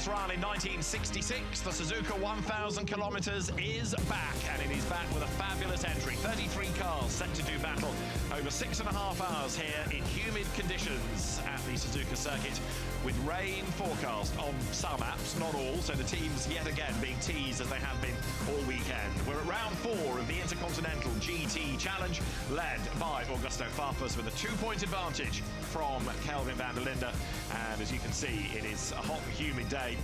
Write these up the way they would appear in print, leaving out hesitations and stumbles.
last run in 1966, the Suzuka 1000 kilometres is back, and it is back with a fabulous entry. 33 cars set to do battle over 6.5 hours here in humid conditions at the Suzuka circuit, with rain forecast on some apps, not all, so the teams yet again being teased as they have been all weekend. We're at round 4 of the Intercontinental GT Challenge, led by Augusto Farfus with a 2-point advantage from Kelvin van der Linde. And as you can see, it is a hot and humid day.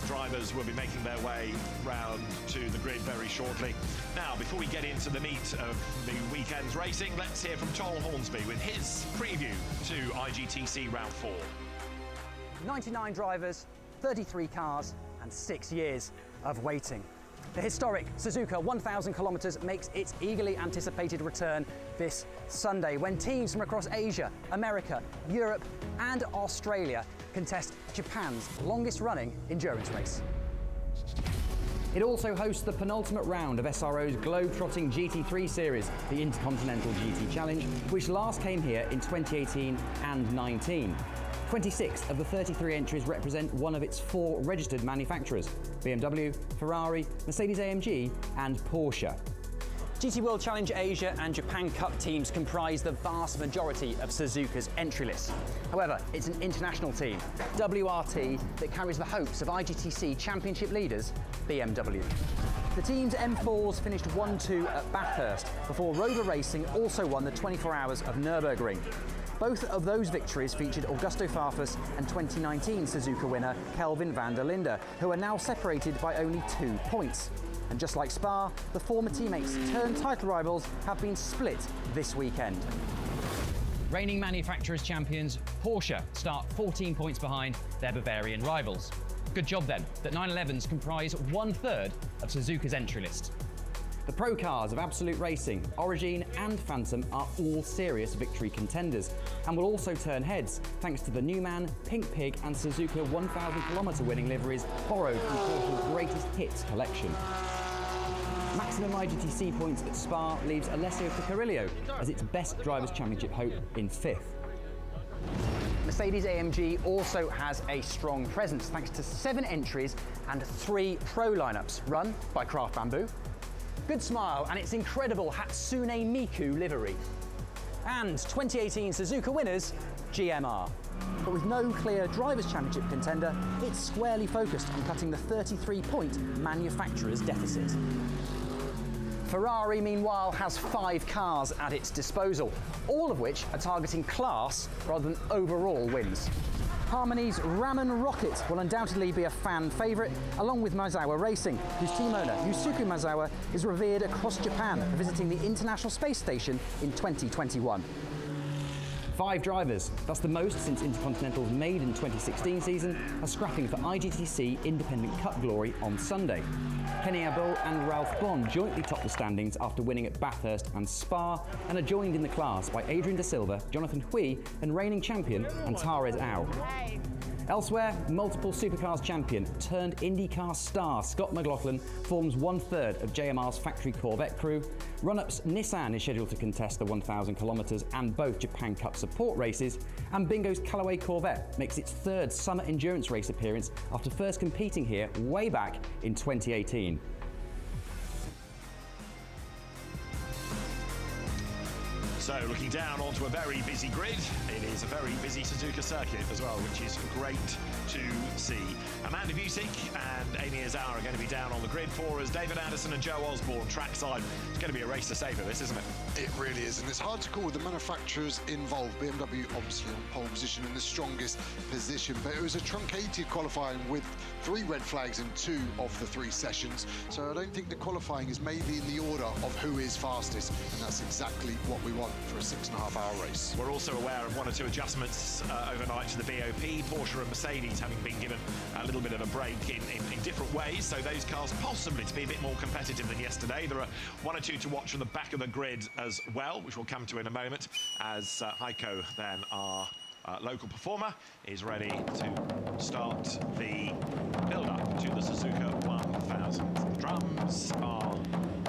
Drivers will be making their way round to the grid very shortly. Now, before we get into the meat of the weekend's racing, let's hear from Tom Hornsby with his preview to IGTC round 4. 99 drivers, 33 cars, and 6 years of waiting. The historic Suzuka 1000 kilometres makes its eagerly anticipated return this Sunday, when teams from across Asia, America, Europe and Australia contest Japan's longest running endurance race. It also hosts the penultimate round of SRO's globe-trotting GT3 series, the Intercontinental GT Challenge, which last came here in 2018 and 19. 26 of the 33 entries represent one of its 4 registered manufacturers: BMW, Ferrari, Mercedes-AMG and Porsche. GT World Challenge Asia and Japan Cup teams comprise the vast majority of Suzuka's entry list. However, it's an international team, WRT, that carries the hopes of IGTC championship leaders, BMW. The team's M4s finished 1-2 at Bathurst, before Rover Racing also won the 24 Hours of Nürburgring. Both of those victories featured Augusto Farfus and 2019 Suzuka winner Kelvin van der Linde, who are now separated by only 2 points. And just like Spa, the former teammates turned title rivals have been split this weekend. Reigning manufacturers champions Porsche start 14 points behind their Bavarian rivals. Good job then that 911s comprise 1/3 of Suzuka's entry list. The pro cars of Absolute Racing, Origin and Phantom are all serious victory contenders, and will also turn heads thanks to the Newman, Pink Pig and Suzuka 1000 kilometre winning liveries borrowed from Porsche's greatest hits collection. Maximum IGTC points at Spa leaves Alessio Picarillo as its best Drivers' Championship hope in 5th. Mercedes-AMG also has a strong presence thanks to 7 entries and 3 pro lineups run by Craft Bamboo, Good Smile and its incredible Hatsune Miku livery, and 2018 Suzuka winners GMR. But with no clear Drivers' Championship contender, it's squarely focused on cutting the 33-point manufacturer's deficit. Ferrari, meanwhile, has 5 cars at its disposal, all of which are targeting class rather than overall wins. Harmony's Ramen Rocket will undoubtedly be a fan favourite, along with Maezawa Racing, whose team owner, Yusuke Maezawa, is revered across Japan, visiting the International Space Station in 2021. 5 drivers, that's the most since Intercontinental's maiden 2016 season, are scrapping for IGTC Independent Cup glory on Sunday. Kenny Abel and Ralph Bond jointly top the standings after winning at Bathurst and Spa, and are joined in the class by Adrian Da Silva, Jonathan Hui and reigning champion Antares Au. Elsewhere, multiple supercars champion turned IndyCar star Scott McLaughlin forms 1/3 of JMR's factory Corvette crew. Run-ups Nissan is scheduled to contest the 1000 kilometres and both Japan Cup support races, and Bingo's Callaway Corvette makes its 3rd summer endurance race appearance after first competing here way back in 2018. So looking down onto a very busy grid, it is a very busy Suzuka circuit as well, which is great to see. Amanda Busick and Amy Azar are going to be down on the grid for us. David Addison and Joe Osborne trackside. It's going to be a race to savour this, isn't it? It really is, and it's hard to call with the manufacturers involved. BMW obviously on pole position in the strongest position, but it was a truncated qualifying with 3 red flags in 2 of the 3 sessions. So I don't think the qualifying is maybe in the order of who is fastest, and that's exactly what we want for a 6.5-hour race. We're also aware of 1 or 2 adjustments overnight to the BOP. Porsche and Mercedes having been given a little bit of a break in different ways, so those cars possibly to be a bit more competitive than yesterday. There are 1 or 2 to watch from the back of the grid as well, which we'll come to in a moment, as Heiko, then our local performer, is ready to start the build-up to the Suzuka 1000. The drums are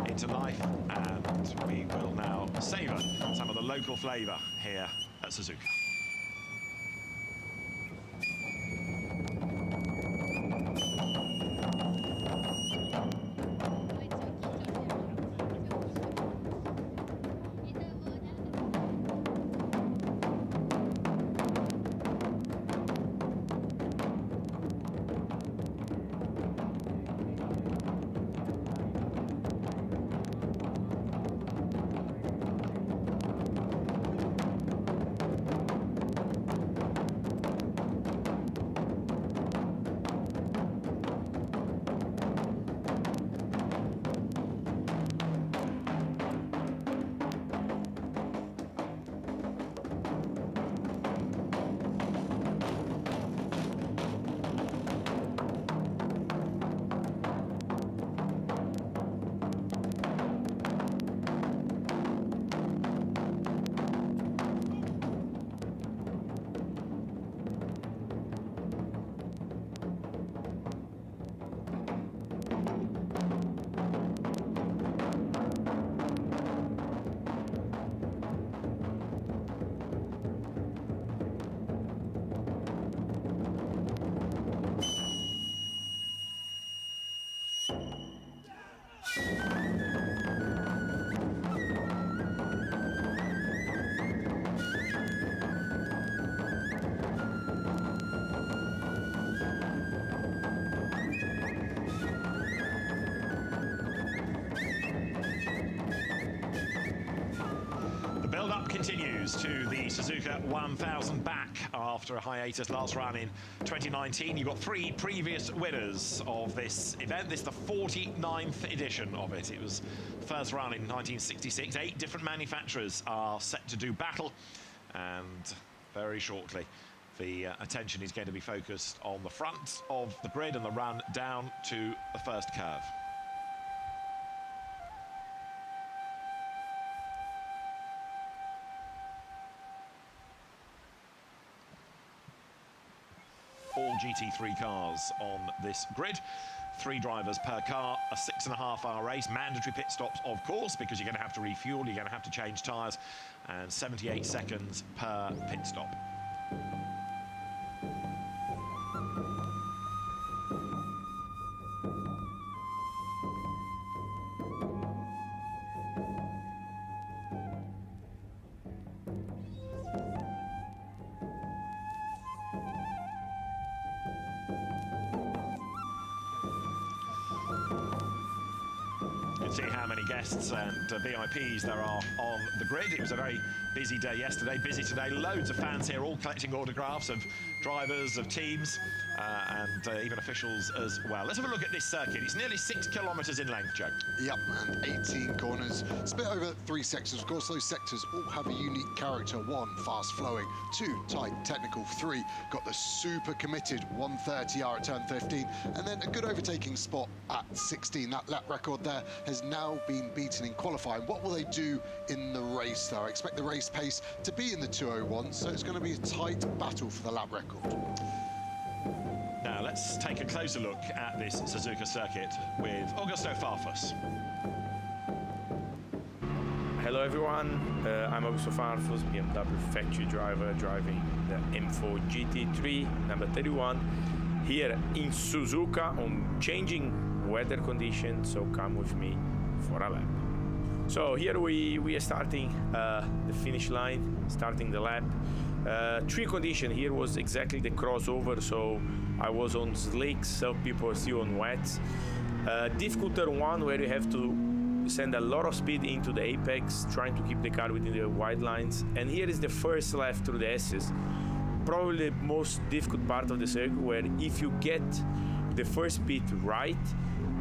into life, and we will now savour some of the local flavour here at Suzuka. continues to the Suzuka 1000 back after a hiatus last run in 2019. You've got 3 previous winners of this event. This is the 49th edition of it. It was the first run in 1966. 8 different manufacturers are set to do battle, and very shortly the attention is going to be focused on the front of the grid and the run down to the first curve. All GT3 cars on this grid. 3 drivers per car, a 6.5-hour race, mandatory pit stops, of course, because you're going to have to refuel, you're going to have to change tyres, and 78 seconds per pit stop. See how many guests and VIPs there are on the grid. It was a very busy day yesterday, busy today. Loads of fans here, all collecting autographs of drivers, of teams, and even officials as well. Let's have a look at this circuit. It's nearly 6 kilometres in length, Joe. Yep, and 18 corners, split over 3 sectors. Of course, those sectors all have a unique character. 1, fast-flowing. 2, tight, technical. 3, got the super committed 130R at turn 15, and then a good overtaking spot at 16. That lap record there has now been beaten in qualifying. What will they do in the race, though? I expect the race pace to be in the 2:01, so it's going to be a tight battle for the lap record. Now let's take a closer look at this Suzuka circuit with Augusto Farfus. Hello everyone, I'm Augusto Farfus, BMW factory driver, driving the M4 GT3 number 31 here in Suzuka on changing weather conditions, so come with me for a lap. So here we are starting the finish line, starting the lap. Tree condition here was exactly the crossover, so I was on slicks, some people are still on wets. Difficult turn 1 where you have to send a lot of speed into the apex, trying to keep the car within the white lines. And here is the first left through the S's. Probably the most difficult part of the circuit, where if you get the first pit right,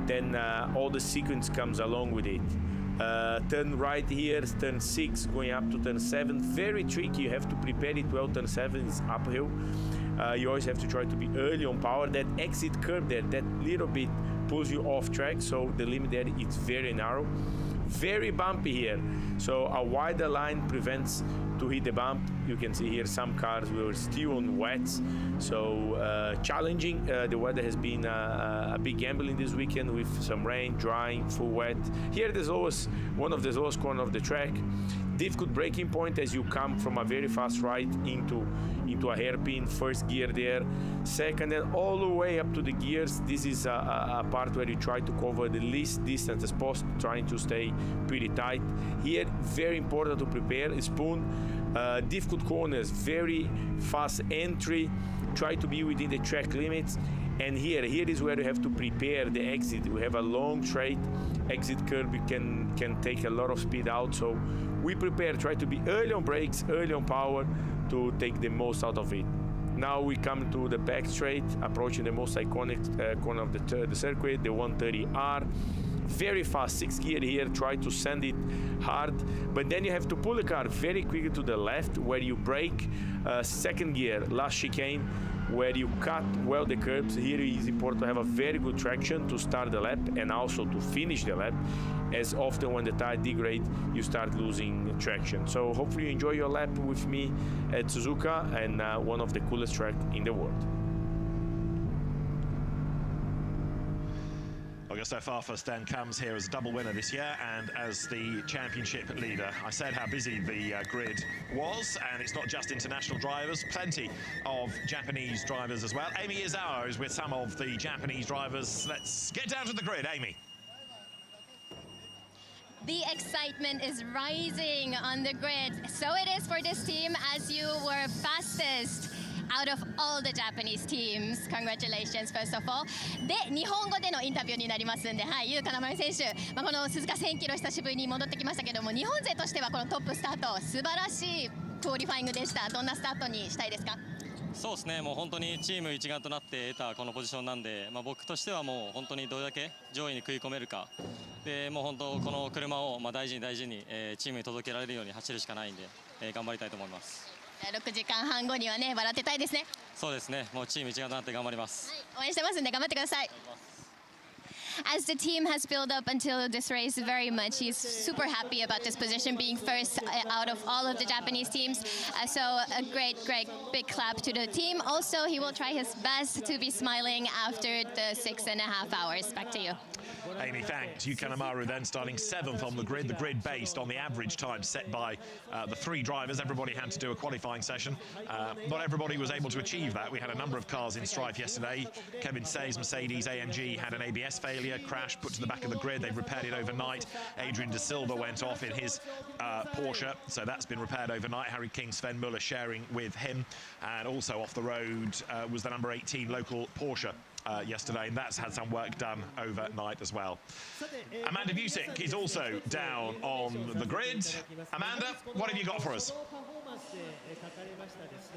then all the sequence comes along with it. Turn right here, turn 6 going up to turn 7, very tricky. You have to prepare it well. Turn 7 is uphill. You always have to try to be early on power. That exit curve there, that little bit pulls you off track, so the limit there is very narrow, very bumpy here, so a wider line prevents to hit the bump. You can see here some cars were still on wets, so challenging. The weather has been a big gamble in this weekend with some rain, drying, full wet. Here there's always one of the lowest corner of the track. Difficult braking point as you come from a very fast right into a hairpin. First gear there, second, and all the way up to the gears. This is a part where you try to cover the least distance as possible, trying to stay pretty tight. Here, very important to prepare a spoon. Difficult corners, very fast entry. Try to be within the track limits. And here is where you have to prepare the exit. We have a long straight exit curve. You can take a lot of speed out. So we prepare, try to be early on brakes, early on power to take the most out of it. Now we come to the back straight, approaching the most iconic corner of the circuit, the 130R. Very fast, 6th gear here, try to send it hard, but then you have to pull the car very quickly to the left where you brake. 2nd gear, last chicane, where you cut well the curbs. Here it is important to have a very good traction to start the lap and also to finish the lap, as often when the tire degrade you start losing traction. So hopefully you enjoy your lap with me at Suzuka, and one of the coolest tracks in the world. Augusto Farfus then comes here as a double winner this year and as the championship leader. I said how busy the grid was, and it's not just international drivers, plenty of Japanese drivers as well. Amy Izawa is with some of the Japanese drivers. Let's get down to the grid, Amy. The excitement is rising on the grid. So it is for this team, as you were fastest out of all the Japanese teams. Congratulations, first of all. で、日本語でのインタビューになりますんで、はい、優金丸選手、この鈴鹿1000キロ久しぶりに戻ってきましたけども、日本勢としてはこのトップスタート、素晴らしいクオリファイングでした。どんなスタートにしたいですか？そうですね、もう本当にチーム一丸となって得たこのポジションなんで、僕としてはもう本当にどれだけ上位に食い込めるかで、もう本当この車を大事に大事に、チームに届けられるように走るしかないんで、頑張りたいと思います。6時間半後にはね、笑ってたいですね。そうですね、もうチーム一丸となって頑張ります。はい、応援してますんで頑張ってください。As the team has built up until this race very much, he's super happy about this position, being first out of all of the Japanese teams. So a great big clap to the team. Also, he will try his best to be smiling after the 6.5 hours. Back to you. Amy, thanks. Yuki Kanemaru then starting 7th on the grid based on the average time set by the 3 drivers. Everybody had to do a qualifying session. Not everybody was able to achieve that. We had a number of cars in strife yesterday. Kevin Say's Mercedes-AMG had an ABS failure, crash, put to the back of the grid. They've repaired it overnight. Adrian De Silva went off in his Porsche, so that's been repaired overnight. Harry King, Sven Muller sharing with him. And also off the road was the number 18 local Porsche yesterday, and that's had some work done overnight as well. Amanda Busick is also down on the grid. Amanda, what have you got for us?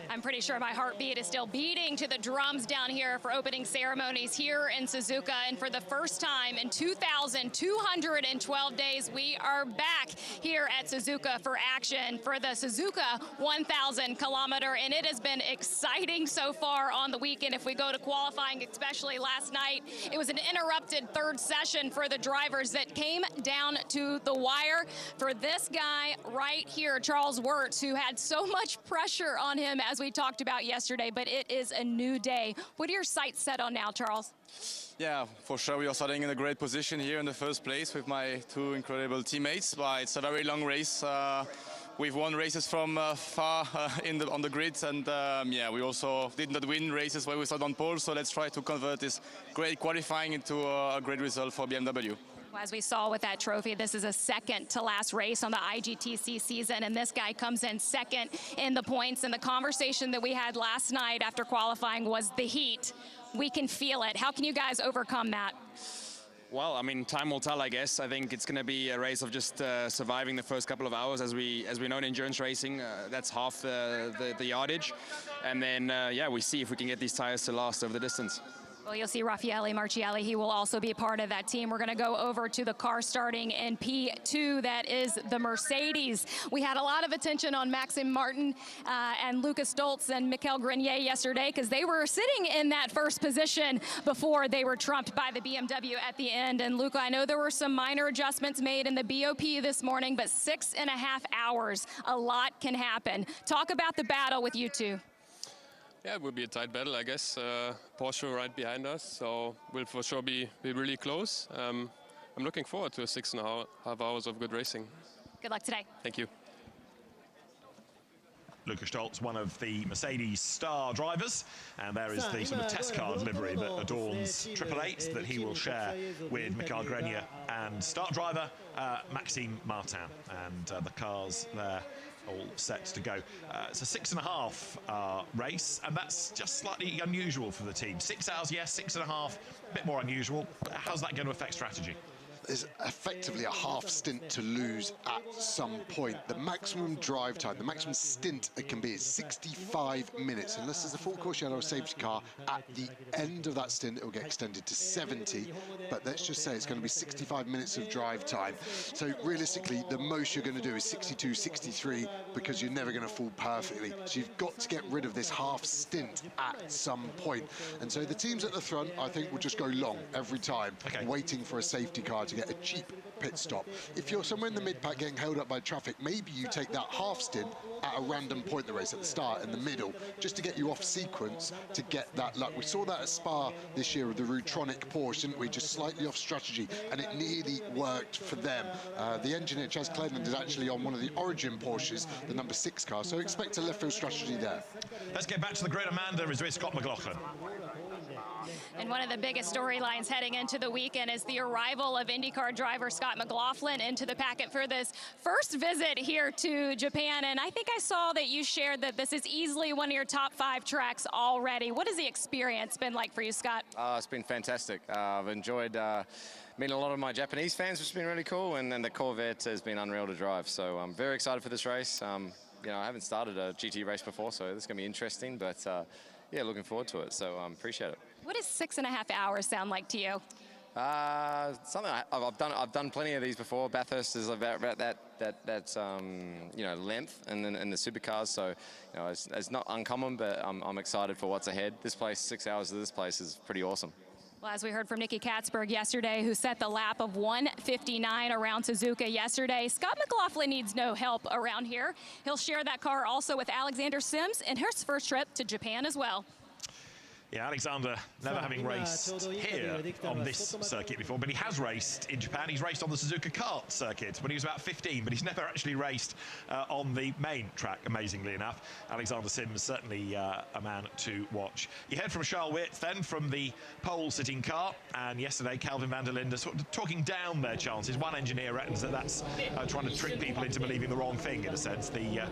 I'm pretty sure my heartbeat is still beating to the drums down here for opening ceremonies here in Suzuka. And for the first time in 2,212 days, we are back here at Suzuka for action for the Suzuka 1,000 kilometer. And it has been exciting so far on the weekend. If we go to qualifying, especially last night, it was an interrupted third session for the drivers that came down to the wire. For this guy right here, Charles Wirtz, who had so much pressure on him as we talked about yesterday, but it is a new day. What are your sights set on now, Charles? Yeah, for sure. We are starting in a great position here in the first place with my 2 incredible teammates. But it's a very long race. We've won races from far on the grid, and yeah, we also did not win races where we started on pole. So let's try to convert this great qualifying into a great result for BMW. As we saw with that trophy, this is a second to last race on the IGTC season, and this guy comes in second in the points. And the conversation that we had last night after qualifying was the heat. We can feel it. How can you guys overcome that? Well, I mean, time will tell, I guess. I think it's going to be a race of just surviving the first couple of hours. As we know in endurance racing, that's half the yardage. And then, yeah, we see if we can get these tires to last over the distance. Well, you'll see Raffaele Marcielli. He will also be part of that team. We're going to go over to the car starting in P2. That is the Mercedes. We had a lot of attention on Maxim Martin and Lucas Stoltz and Michael Grenier yesterday because they were sitting in that first position before they were trumped by the BMW at the end. And Luca, I know there were some minor adjustments made in the BOP this morning, but 6.5 hours, a lot can happen. Talk about the battle with you two. Yeah, it will be a tight battle, I guess. Porsche right behind us, so we'll for sure be really close. I'm looking forward to 6.5 hours of good racing. Good luck today. Thank you. Lucas Stoltz, one of the Mercedes star drivers, and there is the sort of test car livery that adorns 888 that he will share with Michael Grenier and start driver Maxime Martin, and the cars there all set to go. It's a 6.5 race, and that's just slightly unusual for the team. 6 hours, yes, 6.5, a bit more unusual. How's that going to affect strategy? There's effectively a half stint to lose at some point. The maximum drive time, the maximum stint it can be is 65 minutes. Unless there's a full course yellow safety car, at the end of that stint, it will get extended to 70. But let's just say it's going to be 65 minutes of drive time. So realistically, the most you're going to do is 62, 63, because you're never going to fall perfectly. So you've got to get rid of this half stint at some point. And so the teams at the front, I think, will just go long every time, waiting for a safety car to get a cheap pit stop. If you're somewhere in the mid-pack getting held up by traffic, maybe you take that half stint at a random point in the race, at the start, in the middle, just to get you off sequence to get that luck. We saw that at Spa this year with the Rutronic Porsche, didn't we? Just slightly off strategy, and it nearly worked for them. The engineer, Chaz Cleveland, is actually on one of the Origin Porsches, the number 6 car, so expect a left field strategy there. Let's get back to the grid. Amanda is with Scott McLaughlin. And one of the biggest storylines heading into the weekend is the arrival of IndyCar driver Scott McLaughlin into the packet for this first visit here to Japan. And I think I saw that you shared that this is easily one of your top 5 tracks already. What has the experience been like for you, Scott? It's been fantastic. I've enjoyed meeting a lot of my Japanese fans, which has been really cool, and then the Corvette has been unreal to drive. So I'm very excited for this race. You know, I haven't started a GT race before, so this is going to be interesting, but yeah, looking forward to it, so appreciate it. What does 6.5 hours sound like to you? Something I've done plenty of these before. Bathurst is about that you know, length, and then in the supercars, so you know, it's not uncommon, but I'm excited for what's ahead. This place, 6 hours of this place is pretty awesome. Well, as we heard from Nicky Katzberg yesterday, who set the lap of 1:59 around Suzuka yesterday, Scott McLaughlin needs no help around here. He'll share that car also with Alexander Sims in his first trip to Japan as well. Yeah, Alexander never having raced here on this circuit before, but he has raced in Japan. He's raced on the Suzuka kart circuit when he was about 15, but he's never actually raced on the main track, amazingly enough. Alexander Sims, certainly a man to watch. You heard from Charles Witt then from the pole-sitting car, and yesterday Kelvin van der Linde sort of talking down their chances. One engineer reckons that that's trying to trick people into believing the wrong thing, in a sense. The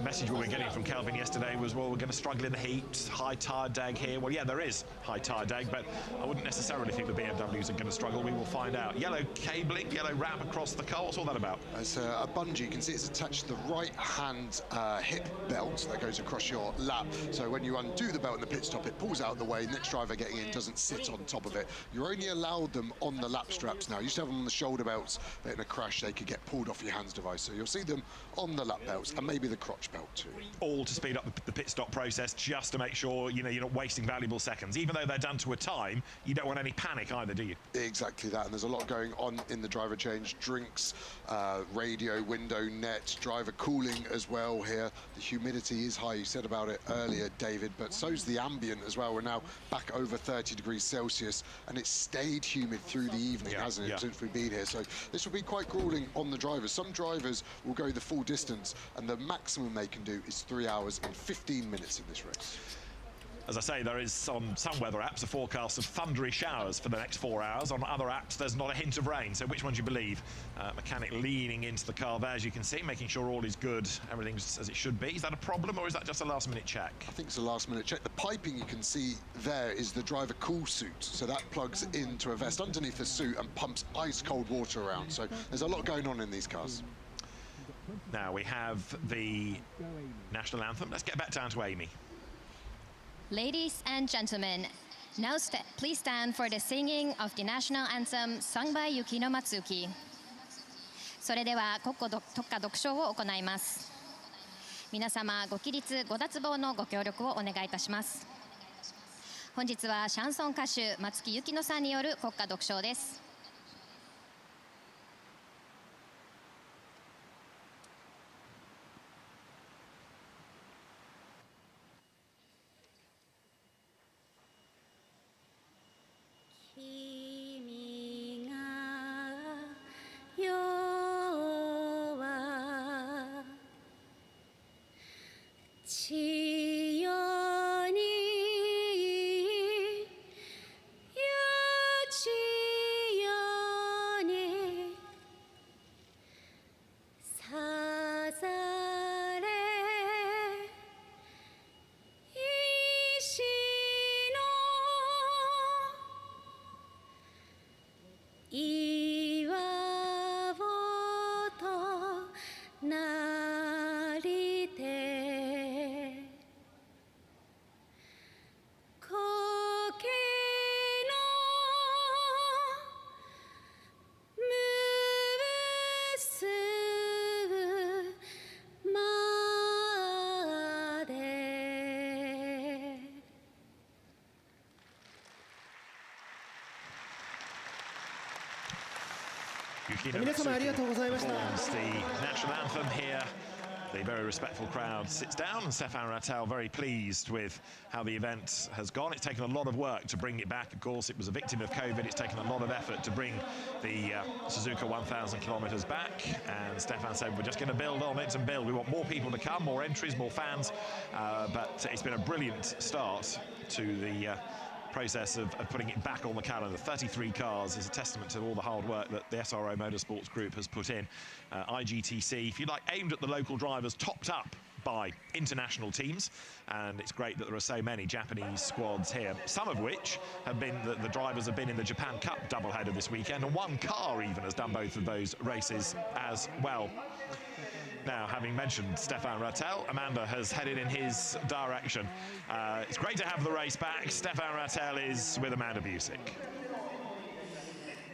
message we were getting from Kelvin yesterday was, well, we're going to struggle in the heat, high tire drag here. Well, yeah, there is high tire drag, but I wouldn't necessarily think the BMWs are going to struggle. We will find out. Yellow cabling, yellow wrap across the car. What's all that about? It's a bungee. You can see it's attached to the right-hand hip belt that goes across your lap. So when you undo the belt in the pit stop, it pulls out of the way. Next driver getting in doesn't sit on top of it. You're only allowed them on the lap straps now. You used to have them on the shoulder belts, but in a crash they could get pulled off your hands device. So you'll see them on the lap belts and maybe the crotch belt too. All to speed up the pit stop process, just to make sure you're not wasting valuable seconds. Even though they're done to a time, you don't want any panic either, do you? Exactly that, and there's a lot going on in the driver change. Drinks, radio, window, net, driver cooling as well here. The humidity is high, you said about it earlier, David, but so's the ambient as well. We're now back over 30 degrees Celsius, and it's stayed humid through the evening, hasn't it, since we've been here. So this will be quite grueling on the drivers. Some drivers will go the full distance, and the maximum they can do is 3 hours and 15 minutes in this race. As I say, there is on some weather apps a forecast of thundery showers for the next 4 hours. On other apps, there's not a hint of rain. So which one do you believe? Mechanic leaning into the car there, as you can see, making sure all is good, everything's as it should be. Is that a problem, or is that just a last-minute check? I think it's a last-minute check. The piping you can see there is the driver cool suit. So that plugs into a vest underneath the suit and pumps ice-cold water around. So there's a lot going on in these cars. Now we have the national anthem. Let's get back down to Amy. Ladies and gentlemen, now please stand for the singing of the national anthem sung by Yukino Matsuki. それでは国歌特歌独唱を行います。皆様ご起立ご脱帽のご協力をお願いいたします。本日はシャンソン歌手松木由紀乃さんによる国歌独唱です。皆様ありがとうございました。The national anthem here. The very respectful crowd sits down, and Stefan Rattel very pleased with how the event has gone. It's taken a lot of work to bring it back. Of course, it was a victim of COVID. It's taken a lot of effort to bring the Suzuka 1,000 kilometers back. And Stefan said, we're just going to build on it and build. We want more people to come, more entries, more fans. But it's been a brilliant start to the process of putting it back on the calendar. 33 cars is a testament to all the hard work that the SRO Motorsports Group has put in. IGTC, if you like, aimed at the local drivers, topped up by international teams, and it's great that there are so many Japanese squads here, some of which have been the drivers have been in the Japan Cup doubleheader this weekend, and one car even has done both of those races as well. Now, having mentioned Stefan Rattel, Amanda has headed in his direction. It's great to have the race back. Stefan Rattel is with Amanda Busick.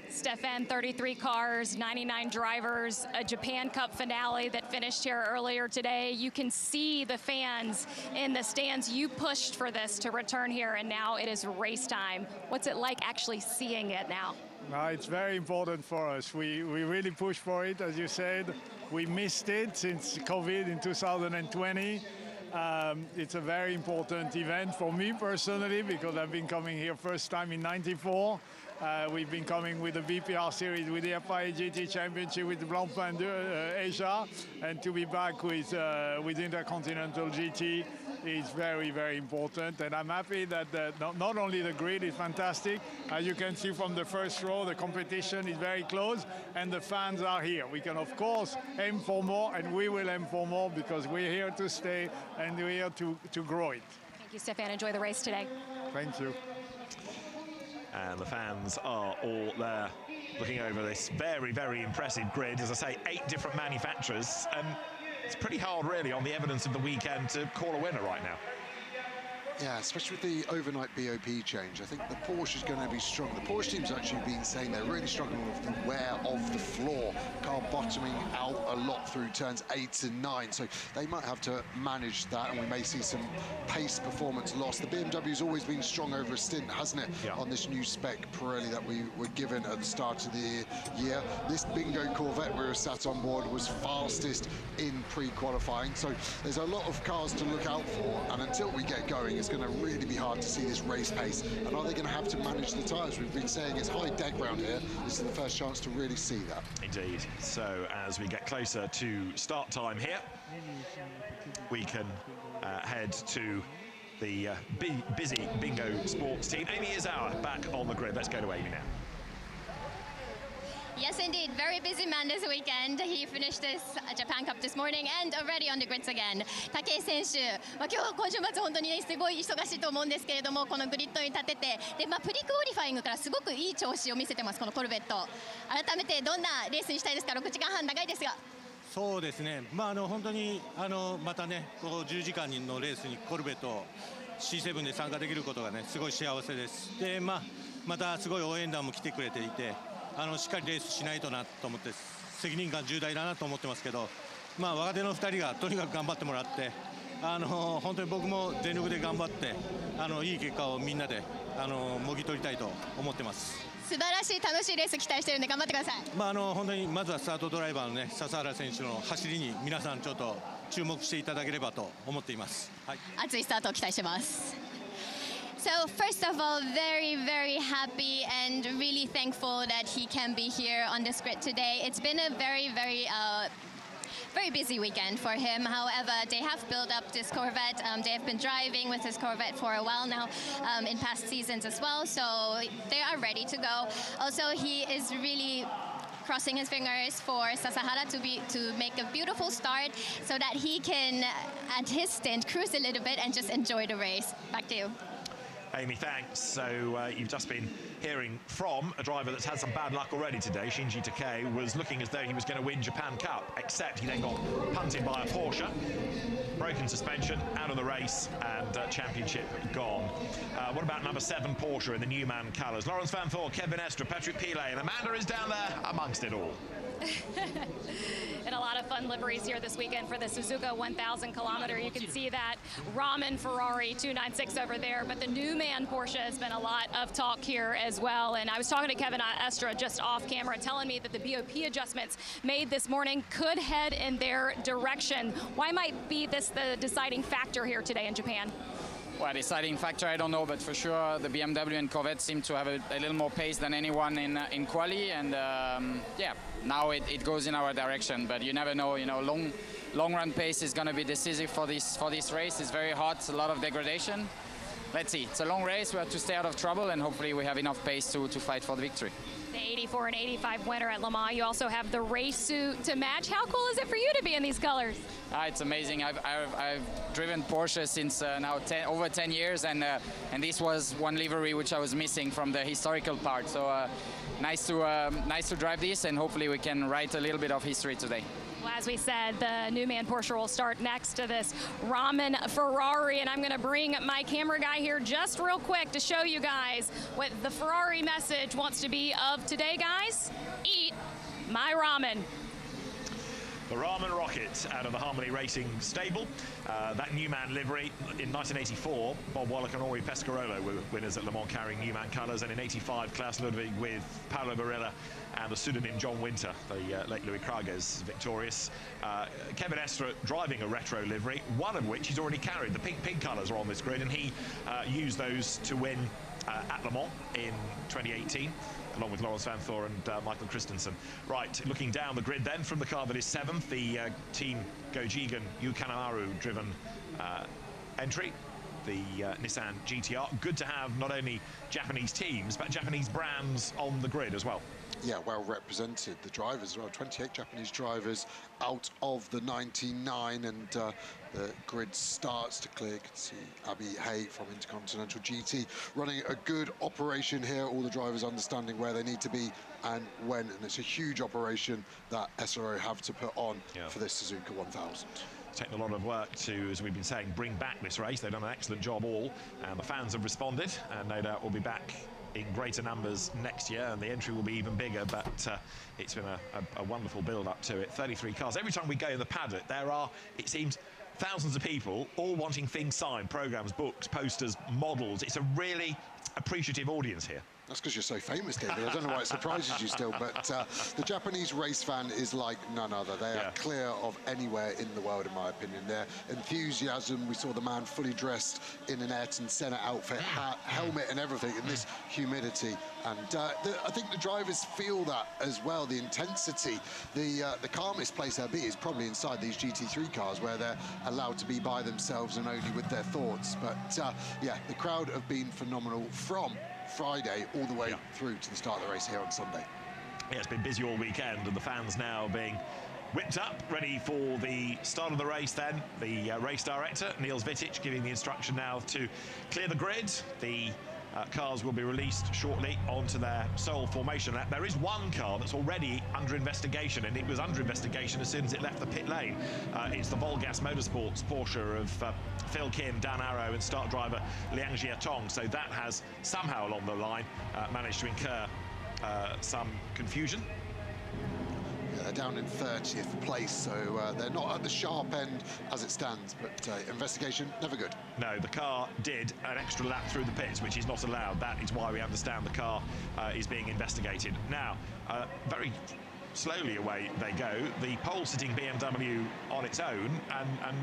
Stefan, 33 cars, 99 drivers, a Japan Cup finale that finished here earlier today. You can see the fans in the stands. You pushed for this to return here, and now it is race time. What's it like actually seeing it now? It's very important for us. We really pushed for it, as you said. We missed it since COVID in 2020. It's a very important event for me personally, because I've been coming here first time in '94. We've been coming with the VPR series, with the FIA GT Championship, with the Blancpain Asia, and to be back with Intercontinental GT is very, very important. And I'm happy that not only the grid is fantastic, as you can see from the first row, the competition is very close, and the fans are here. We can, of course, aim for more, and we will aim for more, because we're here to stay, and we're here to grow it. Thank you, Stefan. Enjoy the race today. Thank you. And the fans are all there looking over this very, very impressive grid. As I say, 8 different manufacturers. It's pretty hard, really, on the evidence of the weekend to call a winner right now. Yeah, especially with the overnight BOP change. I think the Porsche is going to be strong. The Porsche team's actually been saying they're really struggling with the wear of the floor. Car bottoming out a lot through turns 8 and 9. So they might have to manage that, and we may see some pace performance loss. The BMW's always been strong over a stint, hasn't it? Yeah. On this new spec Pirelli that we were given at the start of the year. This bingo Corvette we were sat on board was fastest in pre-qualifying. So there's a lot of cars to look out for, and until we get going, it's going to really be hard to see this race pace. And are they going to have to manage the tyres? We've been saying it's high deck round here. This is the first chance to really see that. Indeed. So as we get closer to start time here, we can head to the busy bingo sports team. Amy Izawa back on the grid. Let's go to Amy now. Yes, indeed. Very busy man this weekend. He finished this Japan Cup this morning and already on the grids again. 武井選手、今週末本当にね、すごい忙しいと思うんですけれども、このグリッドに立てて、で、プリクオリファイングからすごくいい調子を見せてます、このコルベット。改めてどんなレースにしたいですか？6時間半長いですが。そうですね。本当にまたね、この10時間のレースにコルベット C7 で参加できることがね、すごい幸せです。で、またすごい応援団も来てくれていて。しっかりレースしないとなと思って責任感重大だなと思ってますけど、若手の2人がとにかく頑張ってもらって、本当に僕も全力で頑張っていい結果をみんなでもぎ取りたいと思ってます。素晴らしい楽しいレース期待してるんで頑張ってください。本当にまずはスタートドライバーのね笹原選手の走りに皆さんちょっと注目していただければと思っています。はい。熱いスタートを期待してます。So first of all, very, very happy and really thankful that he can be here on this grid today. It's been a very, very busy weekend for him. However, they have built up this Corvette. They have been driving with this Corvette for a while now in past seasons as well. So they are ready to go. Also, he is really crossing his fingers for Sasahara to make a beautiful start so that he can, at his stint, cruise a little bit and just enjoy the race. Back to you. Amy, thanks. So you've just been hearing from a driver that's had some bad luck already today. Shinji Takei was looking as though he was going to win Japan Cup, except he then got punted by a Porsche, broken suspension, out of the race, and championship gone. What about number 7 Porsche in the Newman colours? Lawrence Van Voort, Kevin Estre, Patrick Pilet, and Amanda is down there amongst it all. And a lot of fun liveries here this weekend for the Suzuka 1000 kilometer. You can see that Ramen Ferrari 296 over there, but the Newman Porsche has been a lot of talk here as well. And I was talking to Kevin Estre just off camera, telling me that the BOP adjustments made this morning could head in their direction. Why might be this the deciding factor here today in Japan? Well, deciding factor, I don't know, but for sure the BMW and Corvette seem to have a little more pace than anyone in quali, and yeah, now it goes in our direction. But you never know, long run pace is going to be decisive for this race. It's very hot, a lot of degradation, let's see. It's a long race. We have to stay out of trouble, and hopefully we have enough pace to fight for the victory. The 84 and 85 winner at Le Mans. You also have the race suit to match. How cool is it for you to be in these colors? It's amazing. I've driven Porsche since now over 10 years, and this was one livery which I was missing from the historical part. So nice to drive this, and hopefully we can write a little bit of history today. Well, as we said, the new man Porsche will start next to this Ramen Ferrari, and I'm going to bring my camera guy here just real quick to show you guys what the Ferrari message wants to be of today, guys. Eat my ramen. The Ramen Rocket out of the Harmony Racing stable. That Newman livery in 1984, Bob Wallach and Ori Pescarolo were winners at Le Mans carrying Newman colours, and in 85, Klaus Ludwig with Paolo Barilla and the pseudonym John Winter, the late Louis Krages victorious. Kevin Estre driving a retro livery, one of which he's already carried. The pink colours are on this grid, and he used those to win at Le Mans in 2018. Along with Lawrence Van Thor and Michael Christensen. Right, looking down the grid then from the car that is 7th, the Team Gojigan Yu Kanemaru driven entry, the Nissan GTR. Good to have not only Japanese teams, but Japanese brands on the grid as well. Yeah, well represented, the drivers as well. 28 Japanese drivers out of the 99, and the grid starts to clear. You can see Abby Hay from Intercontinental GT running a good operation here, all the drivers understanding where they need to be and when, and it's a huge operation that SRO have to put on for this Suzuka 1000. Taken a lot of work to, as we've been saying, bring back this race. They've done an excellent job all, and the fans have responded, and no doubt will be back in greater numbers next year, and the entry will be even bigger, but it's been a wonderful build-up to it. 33 cars. Every time we go in the paddock, there are, it seems, thousands of people all wanting things signed, programs, books, posters, models. It's a really appreciative audience here. That's because you're so famous, David. I don't know why it surprises you still, but the Japanese race fan is like none other. They are clear of anywhere in the world, in my opinion. Their enthusiasm, we saw the man fully dressed in an Ayrton Senna outfit, hat, helmet and everything in this humidity. And I think the drivers feel that as well, the intensity. The calmest place they'll be is probably inside these GT3 cars, where they're allowed to be by themselves and only with their thoughts. But yeah, the crowd have been phenomenal from Friday all the way through to the start of the race here on Sunday. Yeah, it's been busy all weekend, and the fans now being whipped up, ready for the start of the race then. The race director, Niels Wittich, giving the instruction now to clear the grid. The cars will be released shortly onto their sole formation lap. There is one car that's already under investigation, and it was under investigation as soon as it left the pit lane. It's the Volgas Motorsports Porsche of Phil Kim, Dan Arrow and start driver Liang Jiatong. So that has somehow along the line managed to incur some confusion. Yeah, they're down in 30th place, so they're not at the sharp end as it stands, but investigation, never good. No, the car did an extra lap through the pits, which is not allowed. That is why we understand the car is being investigated. Now, very slowly away they go. The pole-sitting BMW on its own, and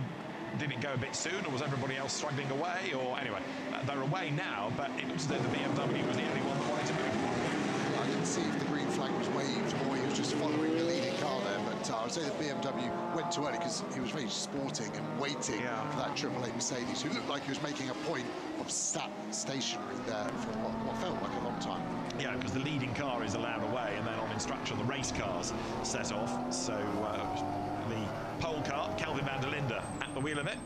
did it go a bit soon, or was everybody else struggling away? Or anyway, they're away now, but it looks as though the BMW was the only one that wanted to move. I didn't see if the green flag was waved or he was just following the leading car there, but I would say the BMW went too early because he was very sporting and waiting for that AAA Mercedes, who looked like he was making a point of sat stationary there for what felt like a long time. Yeah, because the leading car is allowed away, and then on instruction the race cars set off. So the pole car, Kelvin van der Linde at the wheel of it.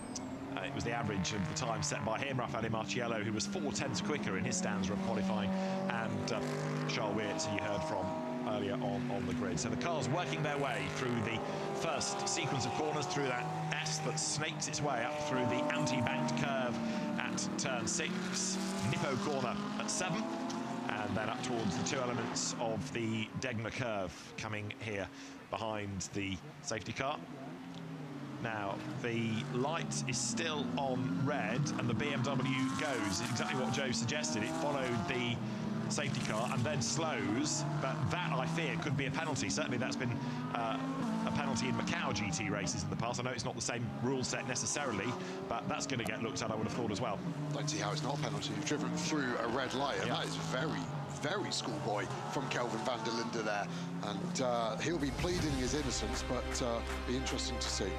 It was the average of the time set by him, Raffaele Marciello, who was 4/10 quicker in his stanza of qualifying, and Charles Weerts, who you heard from earlier on the grid. So the cars working their way through the first sequence of corners, through that S that snakes its way up through the anti-banked curve at turn 6, Nippo corner at 7, and then up towards the two elements of the Degner curve coming here behind the safety car. Now, the light is still on red, and the BMW goes. Exactly what Joe suggested. It followed the safety car and then slows, but that, I fear, could be a penalty. Certainly that's been a penalty in Macau GT races in the past. I know it's not the same rule set necessarily, but that's going to get looked at, I would have thought, as well. I don't see how it's not a penalty. You've driven through a red light, and that is very schoolboy from Kelvin van der Linde there. And he'll be pleading his innocence, but be interesting to see.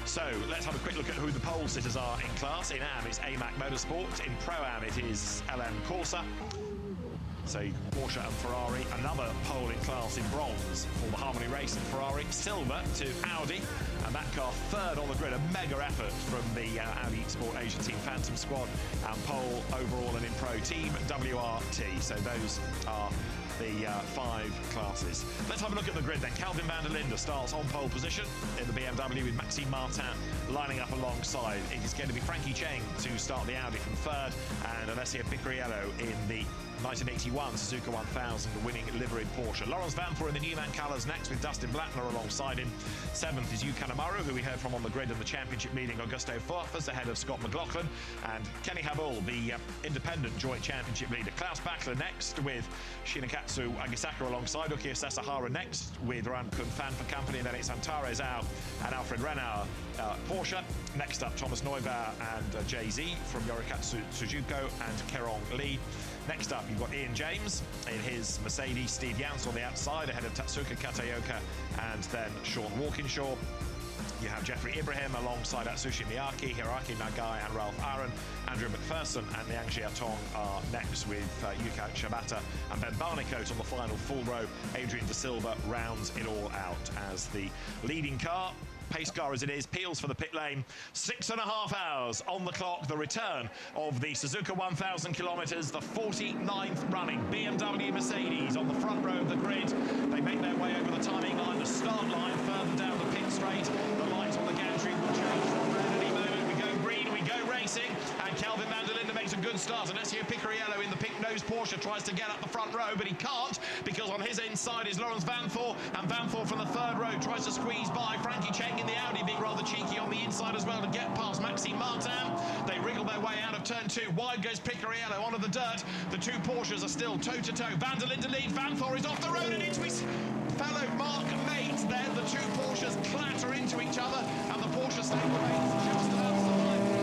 So let's have a quick look at who the pole sitters are in class. In AM, it's AMAC Motorsport. In Pro-Am, it is LM Corsa. So Porsche and Ferrari, another pole in class in bronze for the Harmony Race and Ferrari. Silver to Audi, and that car third on the grid. A mega effort from the Audi Sport Asia Team Phantom squad, and pole overall and in Pro Team WRT. So those are the 5 classes. Let's have a look at the grid then. Kelvin van der Linde starts on pole position in the BMW with Maxime Martin lining up alongside. It is going to be Frankie Cheng to start the Audi from third, and Alessio Picariello in the 1981 Suzuka 1000, the winning liveried Porsche. Lawrence Vanthoor in the Newman colours next with Dustin Blackner alongside him. 7th is Yu Kanemaru, who we heard from on the grid in the championship meeting. Augusto Farfus ahead of Scott McLaughlin, and Kenny Habul, the independent joint championship leader. Klaus Bachler next with Shinakatsu Agisaka alongside. Ukiyo Sasahara next with Ramkun Fan for company, and then it's Antare Zhao and Alfred Renauer Porsche. Next up, Thomas Neubauer and Jay-Z from Yorikatsu Suzuka and Kerong Lee. Next up, you've got Ian James in his Mercedes, Steve Jans on the outside ahead of Tatsuka Kataoka and then Sean Walkinshaw. You have Jeffrey Ibrahim alongside Atsushi Miyake, Hiroaki Nagai and Ralph Aaron. Andrew McPherson and Liang Xiaotong are next with Yuka Shibata and Ben Barnicoat on the final full row. Adrian De Silva rounds it all out as the leading car. Pace car as it is, peels for the pit lane. 6.5 hours on the clock. The return of the Suzuka 1000 kilometres, the 49th running BMW Mercedes on the front row of the grid. They make their way over the timing line, the start line, further down the pit straight. The lights on the gantry will change from red any moment. We go green, we go racing, and Kelvin van der Linde makes a good start. Alessio Picariello in the pink-nosed Porsche tries to get up the front row, but he can't, because on his inside is Lawrence Vanthoor, and Vanthoor from the third row tries to squeeze by Frankie Cheng in the Audi, being rather cheeky on the inside as well to get past Maxime Martin. They wriggle their way out of turn 2. Wide goes Picariello onto the dirt. The 2 Porsches are still toe-to-toe. Van der Linde leads. Vanthoor is off the road and into his fellow Mark mate. Then the 2 Porsches clatter into each other, and the Porsche stablemate just about survived.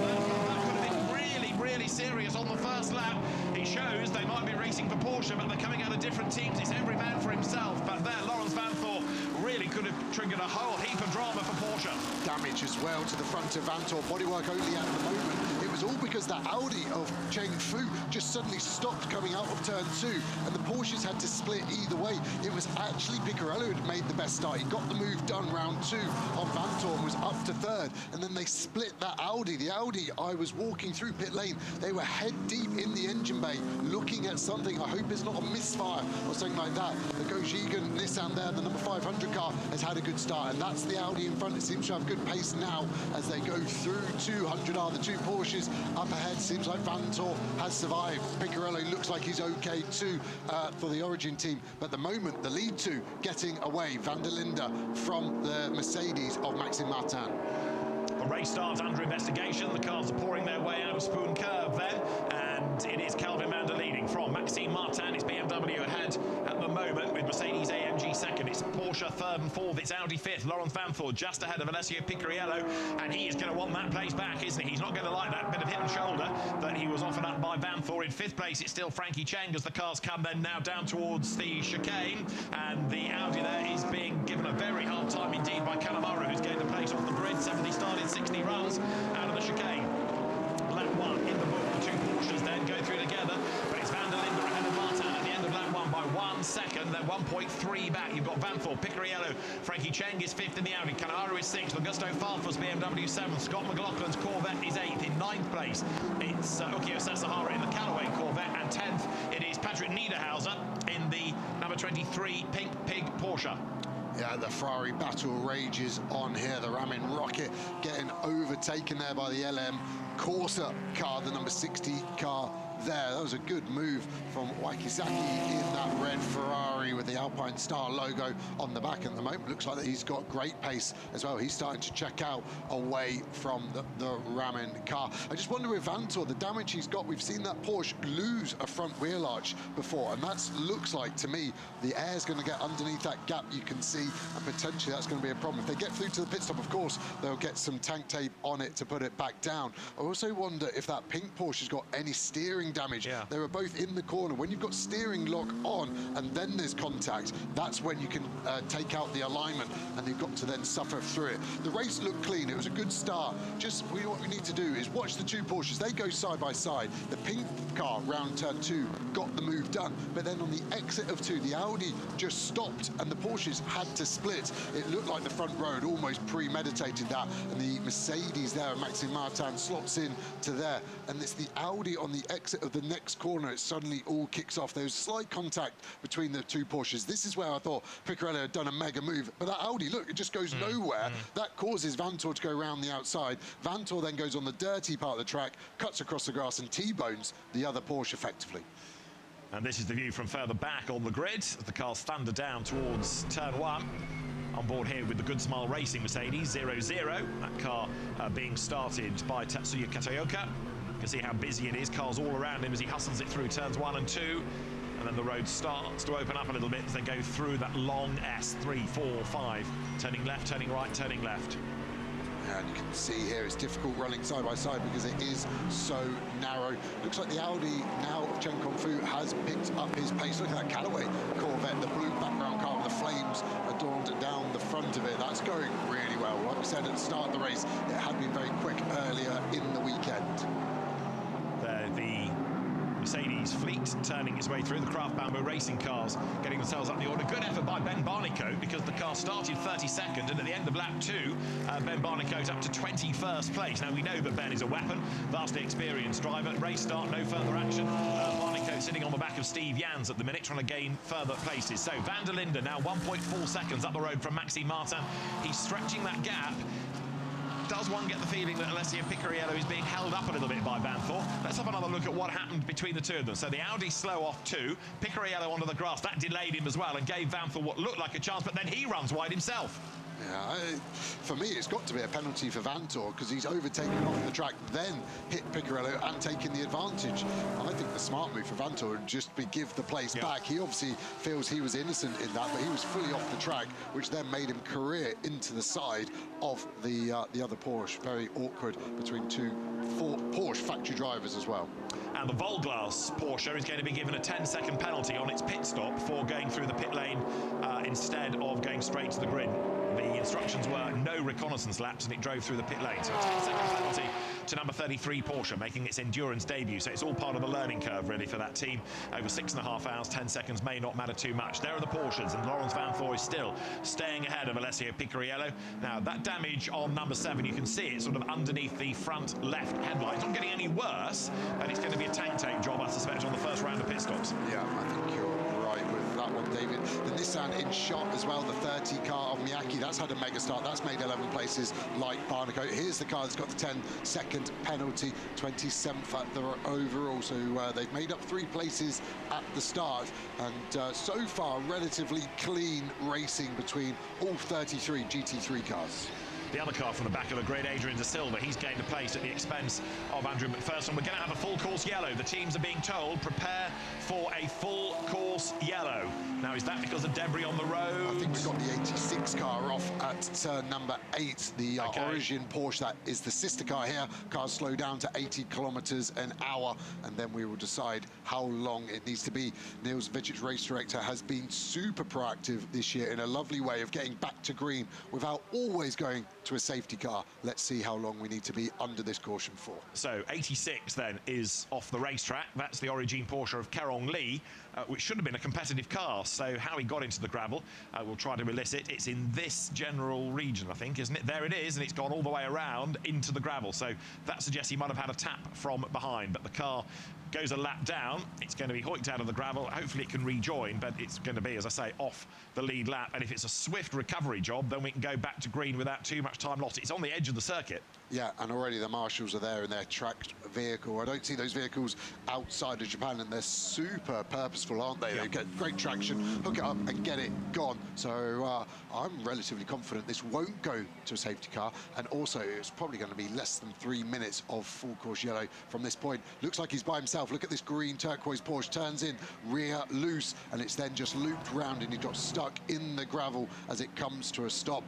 That could have been really serious on the first lap. It shows they might be racing for Porsche, but they're coming out of different teams. It's every man for himself. But there, Lawrence Vanthoor really could have triggered a whole heap of drama for Porsche. Damage as well to the front of Vanthoor. Bodywork only at the moment. It was all because that Audi of Cheng Fu just suddenly stopped coming out of turn 2, and the Porsches had to split either way. It was actually Picariello who made the best start. He got the move done round 2 on Vanthoor and was up to third, and then they split that Audi. The Audi, I was walking through pit lane, they were head deep in the engine bay looking at something. I hope it's not a misfire or something like that. The Gojigin Nissan there, the number 500 car, has had a good start, and that's the Audi in front. It seems to have good pace now as they go through 200R. The 2 Porsches up ahead. Seems like Vanthoor has survived. Picariello looks like he's okay too for the Origin team, but at the moment the lead 2 getting away. Van der Linde from the Mercedes of Maxime Martin. The race starts under investigation. The cars are pouring their way out of Spoon Curve then, and it is Kelvin van der leading from Maxime Martin. It's BMW ahead at the moment with Mercedes-AMG second. It's Porsche third and fourth. It's Audi fifth. Lawrence Vanthoor just ahead of Alessio Picariello, and he is going to want that place back, isn't he? He's not going to like that bit of hit and shoulder that he was offered up by Vanthoor. In fifth place, it's still Frankie Cheng as the cars come then now down towards the chicane, and the Audi there is being given a very hard time indeed by Kanemaru, who's gained the place off the grid. 70 started, 60 runs out of the chicane. Lap 1 in the book. The 2 Porsches then go through together, but it's van der Linde ahead of Martin at the end of lap 1 by 1 second. Then 1.3 back. You've got Vanthoor, Picariello, Frankie Cheng is 5th in the Audi, Kanemaru is 6th, Augusto Farfus BMW 7th, Scott McLaughlin's Corvette is 8th. In 9th place, it's Ukiyo Sasahara in the Callaway Corvette, and 10th it is Patrick Niederhauser in the number 23 Pink Pig Porsche. Yeah, the Ferrari battle rages on here. The Ramin Rocket getting overtaken there by the LM Corsa car, the number 60 car there. That was a good move from Wakizaki in that red Ferrari with the Alpine Star logo on the back at the moment. Looks like that he's got great pace as well. He's starting to check out away from the Ramin car. I just wonder with Vanthoor, the damage he's got, we've seen that Porsche lose a front wheel arch before, and that looks like, to me, the air's going to get underneath that gap you can see, and potentially that's going to be a problem. If they get through to the pit stop, of course, they'll get some tank tape on it to put it back down. I also wonder if that pink Porsche's got any steering steering damage. They were both in the corner. When you've got steering lock on and then there's contact, that's when you can take out the alignment, and you've got to then suffer through it. The race looked clean. It was a good start. Just what we need to do is watch the two Porsches. They go side by side. The pink car round turn 2 got the move done, but then on the exit of 2, the Audi just stopped and the Porsches had to split. It looked like the front row had almost premeditated that, and the Mercedes there, Maxime Martin, slots in to there, and it's the Audi on the exit of the next corner. It suddenly all kicks off. There was slight contact between the two Porsches. This is where I thought Piccarello had done a mega move, but that Audi, look, it just goes nowhere. That causes Vanthoor to go around the outside. Vanthoor then goes on the dirty part of the track, cuts across the grass and T-bones the other Porsche effectively. And this is the view from further back on the grid as the cars thunder down towards turn 1. On board here with the Good Smile Racing Mercedes 0-0. That car being started by Tatsuya Kataoka. You can see how busy it is. Cars all around him as he hustles it through turns 1 and 2. And then the road starts to open up a little bit as they go through that long S, 3, 4, 5. Turning left, turning right, turning left. And you can see here it's difficult running side by side because it is so narrow. Looks like the Audi now of Chen Kongfu has picked up his pace. Look at that Callaway Corvette, the blue background car with the flames adorned down the front of it. That's going really well. Like I said at the start of the race, it had been very quick earlier in the weekend. There, the Mercedes fleet turning its way through. The Craft Bamboo racing cars getting themselves up the order. Good effort by Ben Barnicoat because the car started 32nd, and at the end of lap 2, Ben Barnicoat up to 21st place. Now we know that Ben is a weapon, vastly experienced driver. Race start, no further action. Barnicoat sitting on the back of Steve Jans at the minute, trying to gain further places. So Van der Linde now 1.4 seconds up the road from Maxime Martin. He's stretching that gap. Does one get the feeling that Alessio Picariello is being held up a little bit by Vanthoor? Let's have another look at what happened between the two of them. So the Audi slow off 2, Picariello onto the grass. That delayed him as well and gave Vanthoor what looked like a chance, but then he runs wide himself. Yeah, for me, it's got to be a penalty for Vanthoor because he's overtaken off the track, then hit Piccarello and taken the advantage. I think the smart move for Vanthoor would just be give the place back. He obviously feels he was innocent in that, but he was fully off the track, which then made him career into the side of the other Porsche. Very awkward between two Porsche factory drivers as well. And the Volglas Porsche is going to be given a 10-second penalty on its pit stop for going through the pit lane instead of going straight to the grid. The instructions were no reconnaissance laps, and it drove through the pit lane. So a 10-second penalty to number 33 Porsche, making its endurance debut. So it's all part of a learning curve, really, for that team. Over 6.5 hours, 10 seconds may not matter too much. There are the Porsches, and Laurens Vanthoor is still staying ahead of Alessio Picariello. Now, that damage on number 7, you can see it sort of underneath the front left headlight. It's not getting any worse, but it's going to be a tank tape job, I suspect, on the first round of pit stops. Yeah, I think you're right with that one, David. The Nissan in shot as well, the 30 car of Miyake, that's had a mega start. That's made 11 places like Barnicoat. Here's the car that's got the 10-second penalty, 27th at the overall. So they've made up 3 places at the start. And so far, relatively clean racing between all 33 GT3 cars. The other car from the back of the grid, Adrian De Silva, he's gained a place at the expense of Andrew McPherson. We're going to have a full course yellow. The teams are being told, prepare for a full course yellow. Now, is that because of debris on the road? I think we've got the 86 car off at turn number 8. The Origin Porsche, that is the sister car here. Cars slow down to 80 kilometers an hour, and then we will decide how long it needs to be. Niels Vicic, race director, has been super proactive this year in a lovely way of getting back to green without always going to a safety car. Let's see how long we need to be under this caution for. So 86 then is off the racetrack. That's the Origin Porsche of Kerong Lee, which should have been a competitive car. So how he got into the gravel, we'll try to elicit. It's in this general region, I think, isn't it? There it is, and it's gone all the way around into the gravel. So that suggests he might have had a tap from behind, but the car goes a lap down. It's going to be hoiked out of the gravel. Hopefully it can rejoin, but it's going to be, as I say, off the lead lap. And if it's a swift recovery job, then we can go back to green without too much time lost. It's on the edge of the circuit. Yeah, and already the marshals are there in their tracked vehicle. I don't see those vehicles outside of Japan, and they're super purposeful, aren't they? They get great traction, hook it up and get it gone. So I'm relatively confident this won't go to a safety car, and also it's probably going to be less than 3 minutes of full course yellow from this point. Looks like he's by himself. Look at this green turquoise Porsche, turns in, rear loose, and it's then just looped round, and he got stuck in the gravel as it comes to a stop.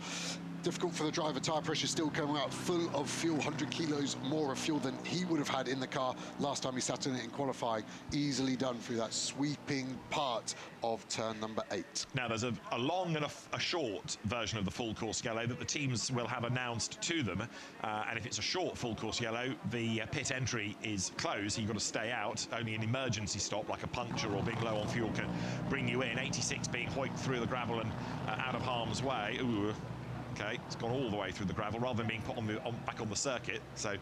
difficult for the driver. Tyre pressure still coming out full of fuel, 100 kilos more of fuel than he would have had in the car last time he sat in it in qualifying. Easily done through that sweeping part of turn number 8. Now, there's a long and a short version of the full course yellow that the teams will have announced to them. And if it's a short full course yellow, the pit entry is closed. So you've got to stay out. Only an emergency stop, like a puncture or being low on fuel, can bring you in. 86 being hoiked through the gravel and out of harm's way. Ooh. Okay, it's gone all the way through the gravel rather than being put back on the circuit. So,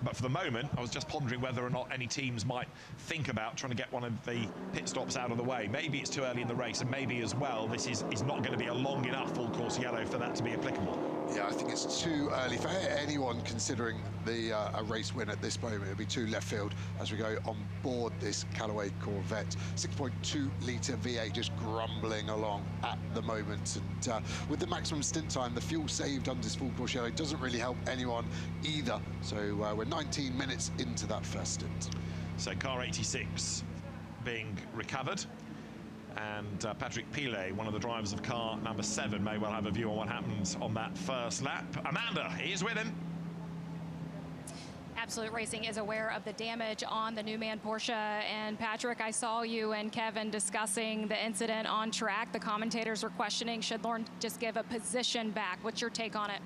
but for the moment, I was just pondering whether or not any teams might think about trying to get one of the pit stops out of the way. Maybe it's too early in the race, and maybe as well, this is not going to be a long enough full course yellow for that to be applicable. Yeah, I think it's too early for anyone considering a race win at this moment. It'll be too left field as we go on board this Callaway Corvette. 6.2 litre V8 just grumbling along at the moment. And with the maximum stint time, the fuel saved under this full course yellow doesn't really help anyone either. So we're 19 minutes into that first stint. So car 86 being recovered. And Patrick Pilet, one of the drivers of car number 7, may well have a view on what happens on that first lap. Amanda is with him. Absolute Racing is aware of the damage on the Newman Porsche. And Patrick, I saw you and Kevin discussing the incident on track. The commentators were questioning, should Lauren just give a position back? What's your take on it?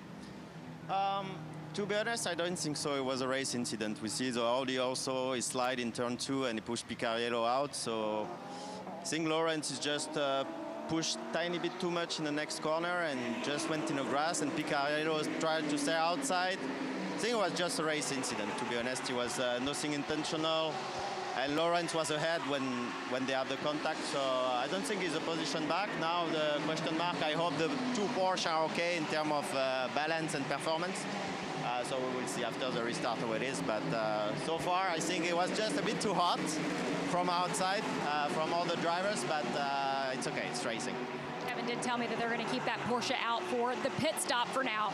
To be honest, I don't think so. It was a race incident. We see the Audi also, he slid in turn 2 and he pushed Picariello out. So I think Lawrence is just pushed tiny bit too much in the next corner and just went in the grass, and Picariello tried to stay outside. I think it was just a race incident, to be honest. It was nothing intentional. And Lawrence was ahead when they had the contact, so I don't think he's a position back. Now the question mark, I hope the 2 Porsche are okay in terms of balance and performance. So we will see after the restart how it is. But so far, I think it was just a bit too hot from outside, from all the drivers, but it's okay, it's racing. Kevin did tell me that they're going to keep that Porsche out for the pit stop for now.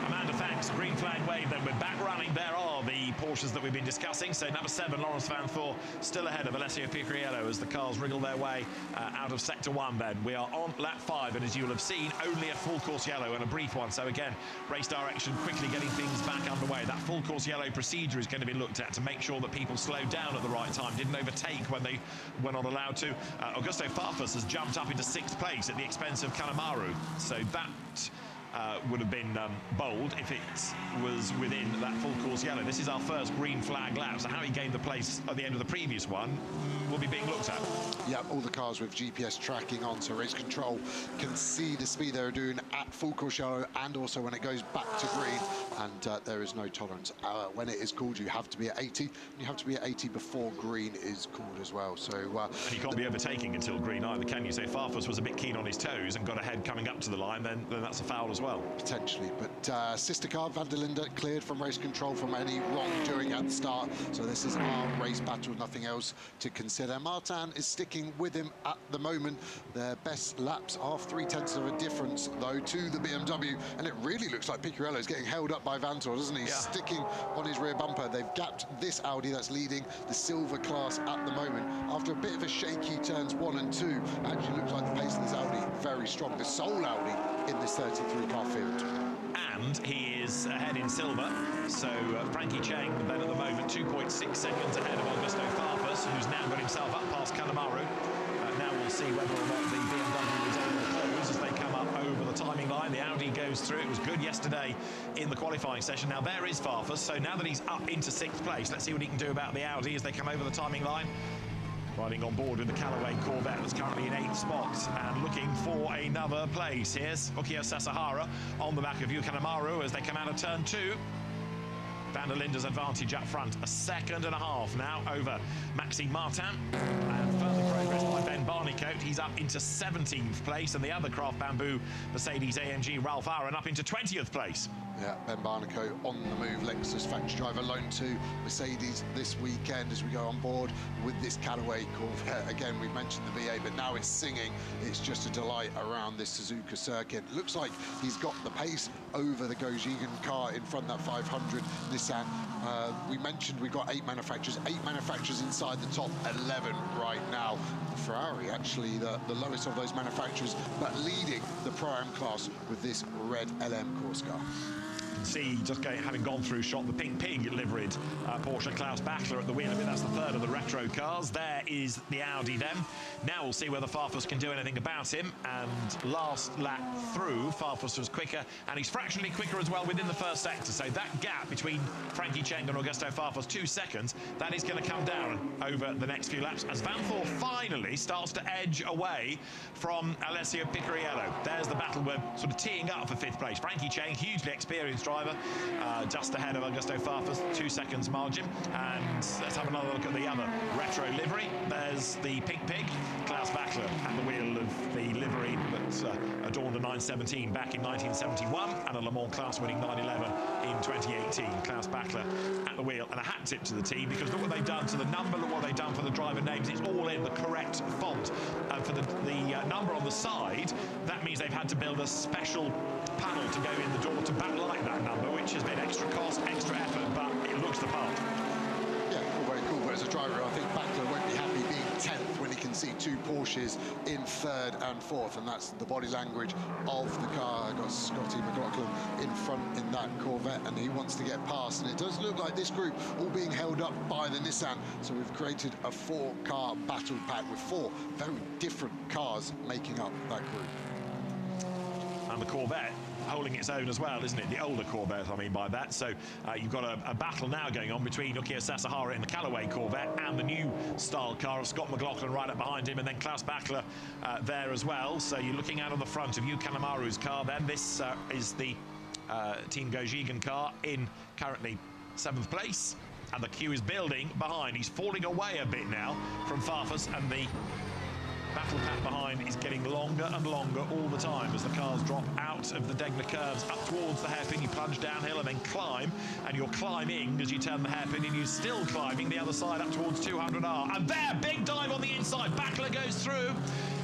Amanda, thanks. Green flag wave, then we're back running. There are the Porsches that we've been discussing. So number 7, Lawrence Van Thor, still ahead of Alessio Picariello as the cars wriggle their way out of sector 1 then. We are on lap 5, and as you will have seen, only a full course yellow and a brief one. So again, race direction, quickly getting things back underway. That full course yellow procedure is going to be looked at to make sure that people slowed down at the right time, didn't overtake when they were not allowed to. Augusto Farfus has jumped up into 6th place at the expense of Kanemaru. So that would have been bold if it was within that full course yellow. This is our first green flag lap, so how he gained the place at the end of the previous one will be being looked at. Yeah, all the cars with GPS tracking on, so race control can see the speed they're doing at full course yellow and also when it goes back to green, and there is no tolerance. When it is called, you have to be at 80, and you have to be at 80 before green is called as well. So and you can't be overtaking until green either, can you? So Farfus was a bit keen on his toes and got ahead coming up to the line, then that's a foul as well. Potentially, but sister car Van der Linde cleared from race control from any wrongdoing at the start, so this is our race battle, nothing else to consider. Martin is sticking with him at the moment. Their best laps are 0.3 of a difference though to the BMW, and it really looks like Picariello is getting held up by Van Thor, doesn't he? Yeah. Sticking on his rear bumper. They've gapped this Audi that's leading the silver class at the moment. After a bit of a shaky turns 1 and 2, actually looks like the pace of this Audi very strong, the sole Audi in this 33 car field. And he is ahead in silver, so Frankie Cheng then at the moment 2.6 seconds ahead of Augusto Farfus, who's now got himself up past Kanemaru. Now we'll see whether or not the BMW is able to close as they come up over the timing line. The Audi goes through. It was good yesterday in the qualifying session. Now there is Farfus, so now that he's up into 6th place, let's see what he can do about the Audi as they come over the timing line. Riding on board with the Callaway Corvette that's currently in 8th spot and looking for another place. Here's Ukio Sasahara on the back of Yuka Amaru as they come out of turn 2. Van der Linde's advantage up front, a 1.5 seconds now over Maxime Martin. And further progress by Ben Barnicoat. He's up into 17th place, and the other Craft Bamboo Mercedes-AMG Ralph Aaron up into 20th place. Yeah, Ben Barnico on the move, Lexus factory driver, loaned to Mercedes this weekend as we go on board with this Callaway Corvette. Again, we've mentioned the V8, but now it's singing. It's just a delight around this Suzuka circuit. Looks like he's got the pace over the Gojigin car in front of that 500 Nissan. We mentioned we've got 8 manufacturers inside the top 11 right now. Ferrari actually the lowest of those manufacturers, but leading the Pro-Am class with this red LM course car. See, just having gone through shot, the pink pig liveried Porsche Klaus Bachler at the wheel of it. That's the third of the retro cars. There is the Audi then. Now we'll see whether Farfus can do anything about him. And last lap through, Farfus was quicker, and he's fractionally quicker as well within the first sector. So that gap between Frankie Cheng and Augusto Farfus, 2 seconds, that is going to come down over the next few laps as Vanthor finally starts to edge away from Alessio Picariello. There's the battle. We're sort of teeing up for 5th place. Frankie Cheng, hugely experienced driver, just ahead of Augusto Farfus, 2 seconds margin. And let's have another look at the other retro livery. There's the pink pig, Klaus Bachler, at the wheel of the livery that adorned a 917 back in 1971 and a Le Mans class winning 911 in 2018. Klaus Bachler at the wheel, and a hat tip to the team, because look what they've done to the number, look what they've done for the driver names. It's all in the correct font. For the number on the side, that means they've had to build a special panel to go in the door to backlight that number, which has been extra cost, extra effort, but it looks the part. Yeah, all very cool, but as a driver, I think Bachler won't be happy being 10th when he can see 2 Porsches in 3rd and 4th, and that's the body language of the car. Got Scotty McLaughlin in front in that Corvette, and he wants to get past, and it does look like this group all being held up by the Nissan. So we've created a 4-car battle pack with 4 very different cars making up that group. And the Corvette holding its own as well, isn't it? The older Corvette, I mean by that. So you've got a battle now going on between Yukio Sasahara in the Callaway Corvette and the new style car of Scott McLaughlin right up behind him, and then Klaus Bachler there as well. So you're looking out on the front of Yu Kanemaru's car then. This is the Team Gojigin car in currently 7th place, and the queue is building behind. He's falling away a bit now from Farfus, and the battle pack behind is getting longer and longer all the time as the cars drop out of the Degner curves up towards the hairpin. You plunge downhill and then climb, and you're climbing as you turn the hairpin, and you're still climbing the other side up towards 200R. And there, big dive on the inside. Bachler goes through,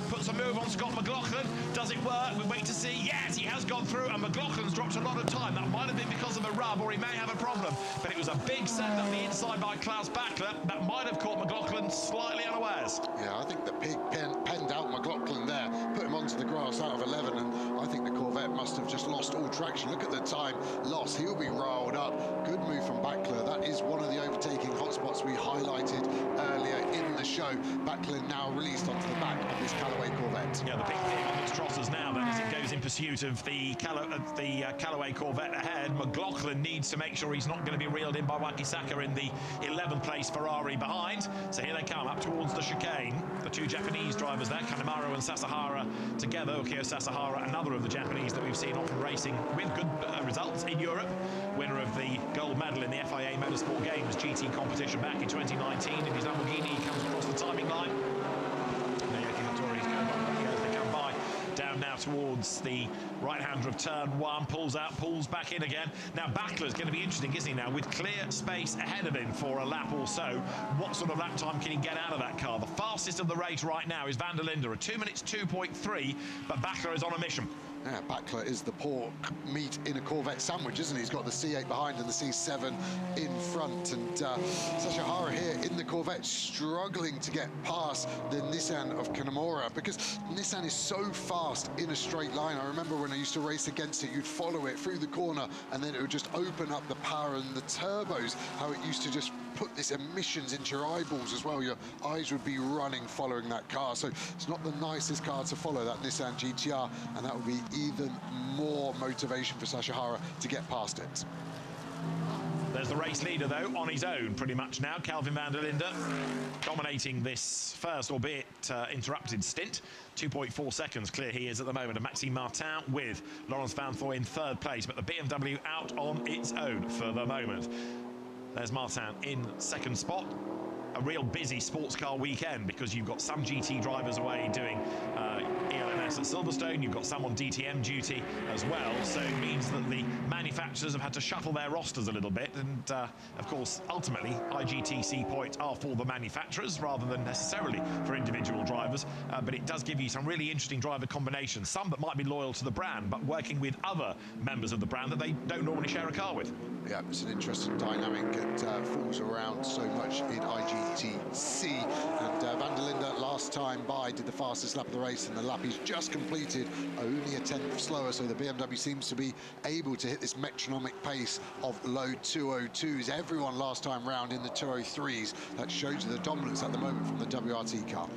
puts a move on Scott McLaughlin. Does it work? We wait to see. Yes, he has gone through, and McLaughlin's dropped a lot of time. That might have been because of a rub, or he may have a problem. But it was a big send up the inside by Klaus Bachler. That might have caught McLaughlin slightly unawares. Yeah, I think the pig penned out McLaughlin there, put him onto the grass out of 11, and I think the Corvette must have just lost all traction. Look at the time lost. He'll be rolled up. Good move from Bachler. That is one of the overtaking hotspots we highlighted earlier in the show. Bachler now released onto the back of this Callaway Corvette. Yeah, the pink pig on its trotters now then as it goes in pursuit of the Callaway Corvette ahead. McLaughlin needs to make sure he's not going to be reeled in by Wakisaka in the 11th place Ferrari behind. So here they come up towards the chicane. The 2 Japanese drivers there, Kanemaru and Sasahara together. Ukio Sasahara, another of the Japanese that we've seen often racing with good results in Europe. Winner of the gold medal in the FIA Motorsport Games GT competition back in 2019. In his Lamborghini, he comes across the timing line. Down now towards the right-hander of turn 1, pulls out, pulls back in again. Now Bachler's going to be interesting, isn't he, now, with clear space ahead of him for a lap or so. What sort of lap time can he get out of that car? The fastest of the race right now is Van der Linde, a 2 minutes 2.3, but Bachler is on a mission. Yeah, Bachler is the pork meat in a Corvette sandwich, isn't he? He's got the C8 behind and the C7 in front. And Sasahara here in the Corvette struggling to get past the Nissan of Kanemaru, because Nissan is so fast in a straight line. I remember when I used to race against it, you'd follow it through the corner and then it would just open up the power and the turbos, how it used to just put this emissions into your eyeballs as well. Your eyes would be running following that car. So it's not the nicest car to follow, that Nissan GTR, and that would be even more motivation for Sasahara to get past it. There's the race leader, though, on his own pretty much now. Kelvin van der Linde dominating this first, albeit interrupted stint. 2.4 seconds clear he is at the moment. And Maxime Martin with Laurens Vanthor in 3rd place, but the BMW out on its own for the moment. There's Martin in 2nd spot. a real busy sports car weekend, because you've got some GT drivers away doing ELMS at Silverstone, you've got some on DTM duty as well, so it means that the manufacturers have had to shuffle their rosters a little bit, and of course ultimately IGTC points are for the manufacturers rather than necessarily for individual drivers, but it does give you some really interesting driver combinations, some that might be loyal to the brand but working with other members of the brand that they don't normally share a car with. Yeah, it's an interesting dynamic that falls around so much in IGTC. And Van der Linde, last time by, did the fastest lap of the race, and the lap he's just completed only a tenth slower. So the BMW seems to be able to hit this metronomic pace of low 202s. Everyone last time round in the 203s. That shows you the dominance at the moment from the WRT car.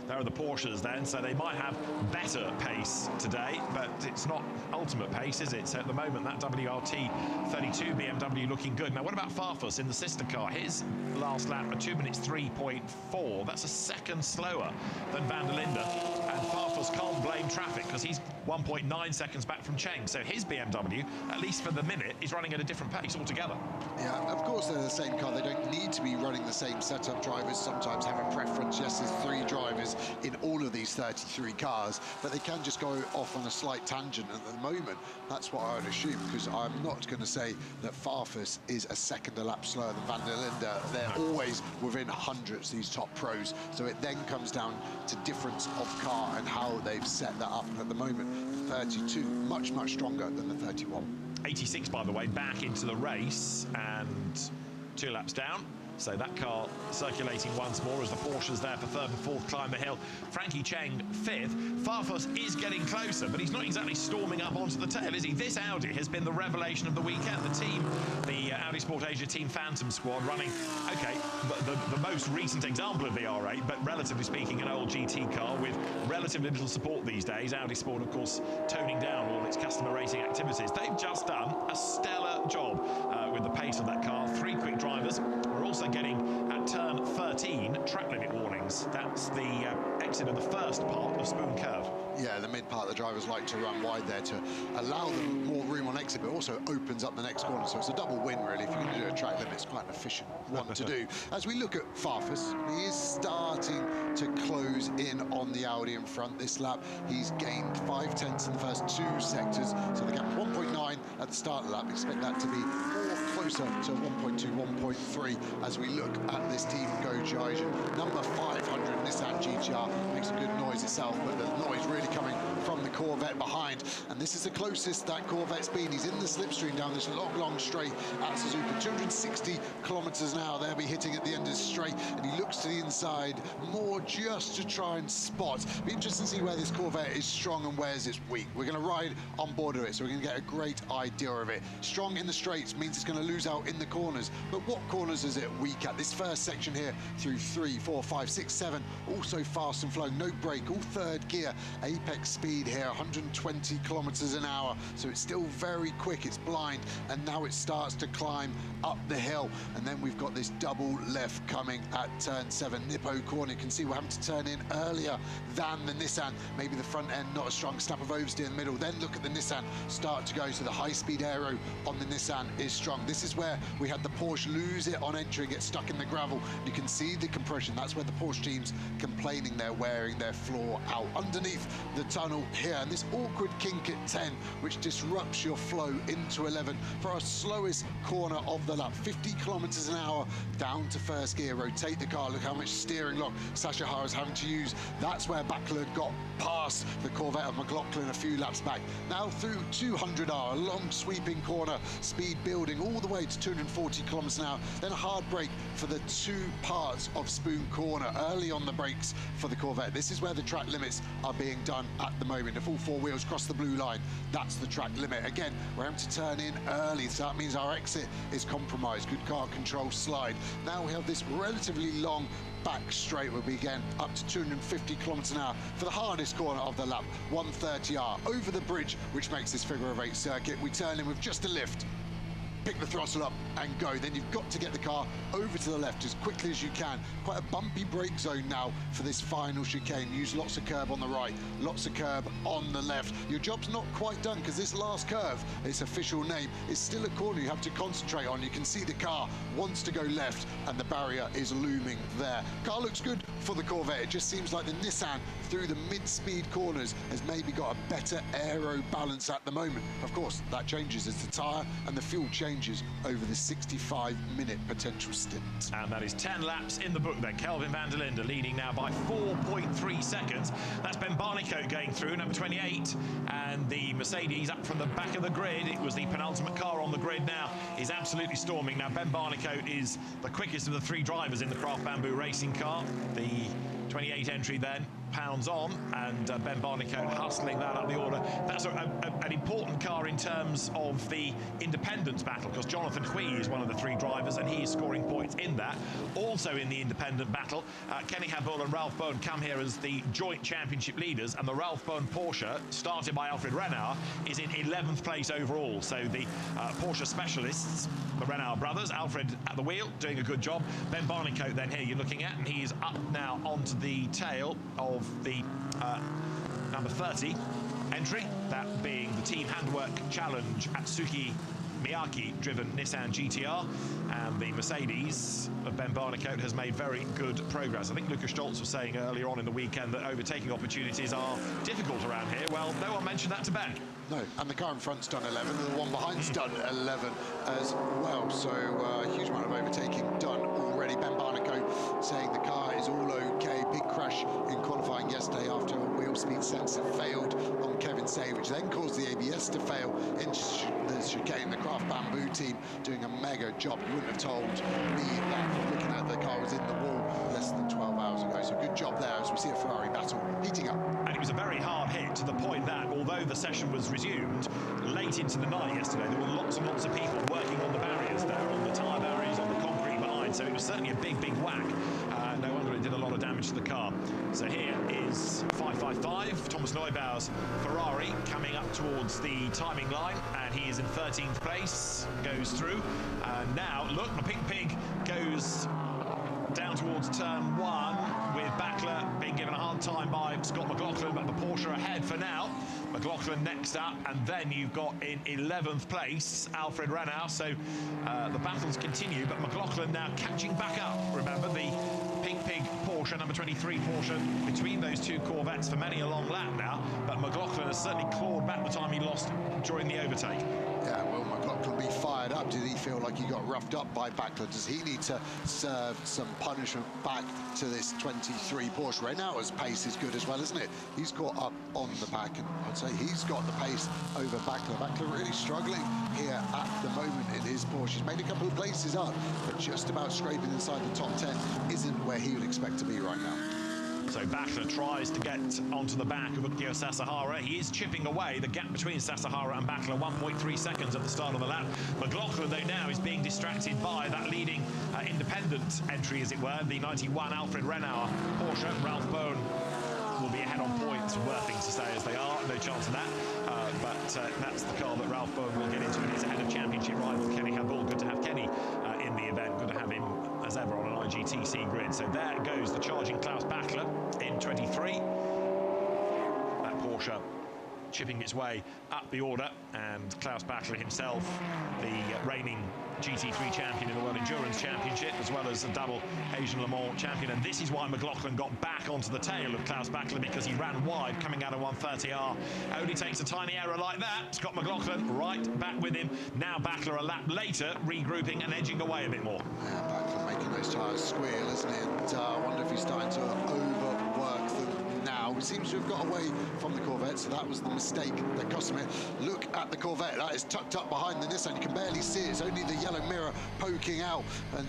There are the Porsches then, so they might have better pace today, but it's not ultimate pace, is it? So at the moment, that WRT 32 BMW looking good. Now, what about Farfus in the sister car? His last lap, a 2 minutes 3.4. That's a second slower than Van der Linde. And Farfus can't blame traffic because he's 1.9 seconds back from Cheng. So his BMW, at least for the minute, is running at a different pace altogether. Yeah, of course they're the same car. They don't need to be running the same setup. Drivers sometimes have a preference. Yes, there's 3 drivers in all of these 33 cars, but they can just go off on a slight tangent at the moment. That's what I would assume, because I'm not going to say that Farfus is a second a lap slower than Van der Linde. They're always within hundreds, these top pros, so it then comes down to difference of car and how they've set that up. And at the moment, the 32 much stronger than the 31. 86, by the way, back into the race and 2 laps down. So that car circulating once more as the Porsches there for 3rd and 4th climb the hill. Frankie Cheng 5th. Farfus is getting closer, but he's not exactly storming up onto the tail, is he? This Audi has been the revelation of the weekend. The team, the Audi Sport Asia Team Phantom squad running, okay, the most recent example of the R8, but relatively speaking, an old GT car with relatively little support these days. Audi Sport, of course, toning down all its customer racing activities. They've just done a stellar job with the pace of that car. 3 quick drivers. We're also getting at turn 13 track limit warnings. That's the exit of the first part of Spoon Curve. Yeah, the mid part, the drivers like to run wide there to allow them more room on exit, but also opens up the next corner. So it's a double win, really. If you're going to do a track limit, it's quite an efficient one to do. As we look at Farfus, he is starting to close in on the Audi in front this lap. He's gained 5 tenths in the first 2 sectors. So the gap 1.9 at the start of the lap. Expect that to be more closer to 1.2, 1.3 as we look at this team go Jiaijin. Number 500 Nissan GTR makes a good noise itself, but the noise really coming from the Corvette behind. And this is the closest that Corvette's been. He's in the slipstream down this long straight at Suzuka. 260 kilometers an hour they'll be hitting at the end of the straight, and he looks to the inside more just to try and spot. Be interesting to see where this Corvette is strong and where's it's weak. We're going to ride on board of it, so we're going to get a great idea of it. Strong in the straights means it's going to lose out in the corners, but what corners is it weak at? This first section here through 3, 4, 5, 6, 7, also fast and flowing, no brake, all 3rd gear, apex speed here, 120 kilometers an hour, so it's still very quick, it's blind, and now it starts to climb up the hill. And then we've got this double left coming at turn 7, Nippo corner. You can see we're having to turn in earlier than the Nissan, maybe the front end not a strong snap of oversteer in the middle. Then look at the Nissan start to go, so the high-speed aero on the Nissan is strong. This is where we had the Porsche lose it on entry, get stuck in the gravel. You can see the compression. That's where the Porsche team's complaining they're wearing their floor out underneath the tunnel here, and this awkward kink at 10 which disrupts your flow into 11 for our slowest corner of the lap. 50 kilometers an hour down to 1st gear, rotate the car. Look how much steering lock Sasha Hara's having to use. That's where Backlund got past the Corvette of McLaughlin a few laps back. Now through 200R, a long sweeping corner, speed building all the way to 240 kilometers an hour, then a hard brake for the 2 parts of Spoon Corner, early on the brakes for the Corvette. This is where the track limits are being done at the moment. The full 4 wheels cross the blue line. That's the track limit. Again, we're having to turn in early, so that means our exit is compromised. Good car control slide. Now we have this relatively long back straight will begin up to 250 kilometers an hour for the hardest corner of the lap, 130R over the bridge, which makes this figure of 8 circuit. We turn in with just a lift. pick the throttle up and go. Then you've got to get the car over to the left as quickly as you can. Quite a bumpy brake zone now for this final chicane. Use lots of curb on the right, lots of curb on the left. Your job's not quite done because this last curve, its official name, is still a corner you have to concentrate on. You can see the car wants to go left and the barrier is looming there. Car looks good for the Corvette. It just seems like the Nissan through the mid-speed corners has maybe got a better aero balance at the moment. Of course, that changes as the tyre and the fuel changes over the 65-minute potential stint. And that is 10 laps in the book then. Kelvin van der Linde leading now by 4.3 seconds. That's Ben Barnicoat going through, number 28. And the Mercedes up from the back of the grid. It was the penultimate car on the grid now. Is absolutely storming. Now, Ben Barnicoat is the quickest of the three drivers in the Craft Bamboo racing car. The 28 entry then pounds on, and Ben Barnicoat hustling that up the order. That's an important car in terms of the independence battle, because Jonathan Hui is one of the three drivers and he is scoring points in that. Also in the independent battle, Kenny Habul and Ralph Bowen come here as the joint championship leaders, and the Ralph Bowen Porsche, started by Alfred Renauer, is in 11th place overall. So the Porsche specialists, the Renauer brothers, Alfred at the wheel, doing a good job. Ben Barnicoat then here you're looking at, and he is up now onto the tail of the number 30 entry, that being the Team Handwork Challenge Atsuki Miyake-driven Nissan GTR, and the Mercedes of Ben Barnicoat has made very good progress. I think Lucas Stoltz was saying earlier on in the weekend that overtaking opportunities are difficult around here. Well, no one mentioned that to Ben. No, and the car in front's done 11, and the one behind's done 11 as well. So a huge amount of overtaking done already. Ben Barnicoat saying the car is all okay. Big crash in qualifying yesterday after a wheel speed sensor failed on Kevin Say, which then caused the ABS to fail in the chicane. The Craft Bamboo team doing a mega job. You wouldn't have told me that from looking at the car was in the wall less than 12 hours ago. So good job there as we see a Ferrari battle heating up. And it was a very hard hit, to the point that although the session was resumed late into the night yesterday, there were lots and lots of people working on the barriers there, on the tyre barriers, on the concrete behind. So it was certainly a big, big whack. No wonder it did a lot of damage to the car. So here is 555, Thomas Neubauer's Ferrari, coming up towards the timing line, and he is in 13th place, goes through. And now, look, the Pink Pig goes down towards turn 1, with Backler being given a hard time by Scott McLaughlin, but the Porsche ahead for now. McLaughlin next up, and then you've got in 11th place Alfred Renauer. So the battles continue, but McLaughlin now catching back up. Remember, the Pink Pig Porsche, number 23 Porsche, between those two Corvettes for many a long lap now, but McLaughlin has certainly clawed back the time he lost during the overtake. Yeah, will McLaughlin be fired up? Did he feel like he got roughed up by Backler? Does he need to serve some punishment back to this 23 Porsche? Renauer's pace is good as well, isn't it? He's caught up on the back, and I'd say he's got the pace over Backler. Backler really struggling here at the moment in his Porsche. He's made a couple of places up, but just about scraping inside the top 10 isn't where he would expect to be right now. So Backler tries to get onto the back of Ukyo Sasahara. He is chipping away. The gap between Sasahara and Backler, 1.3 seconds at the start of the lap. McLaughlin, though, now is being distracted by that leading independent entry, as it were, the 91 Alfred Renauer Porsche. Ralph Bowen will be ahead on points, were things to stay as they are. No chance of that. But that's the car that Ralph Bowen will get into, and he's ahead of championship rival Kenny Habul. Good to have Kenny in the event. Good to have him, as ever, on an IGTC grid. So there goes the charging Klaus Backler in 23. That Porsche chipping its way up the order, and Klaus Backler himself, the reigning GT3 champion in the World Endurance Championship, as well as a double Asian Le Mans champion. And this is why McLaughlin got back onto the tail of Klaus Backler, because he ran wide coming out of 130R. Only takes a tiny error like that. Scott McLaughlin right back with him. Now Backler a lap later, regrouping and edging away a bit more. Yeah, Backler making those tyres squeal, isn't he? And I wonder if he's starting to overwork them now. He seems to have got away from the Corvette, so that was the mistake that cost him it. Look at the Corvette. That is tucked up behind the Nissan. You can barely see it. It's only the yellow mirror poking out. And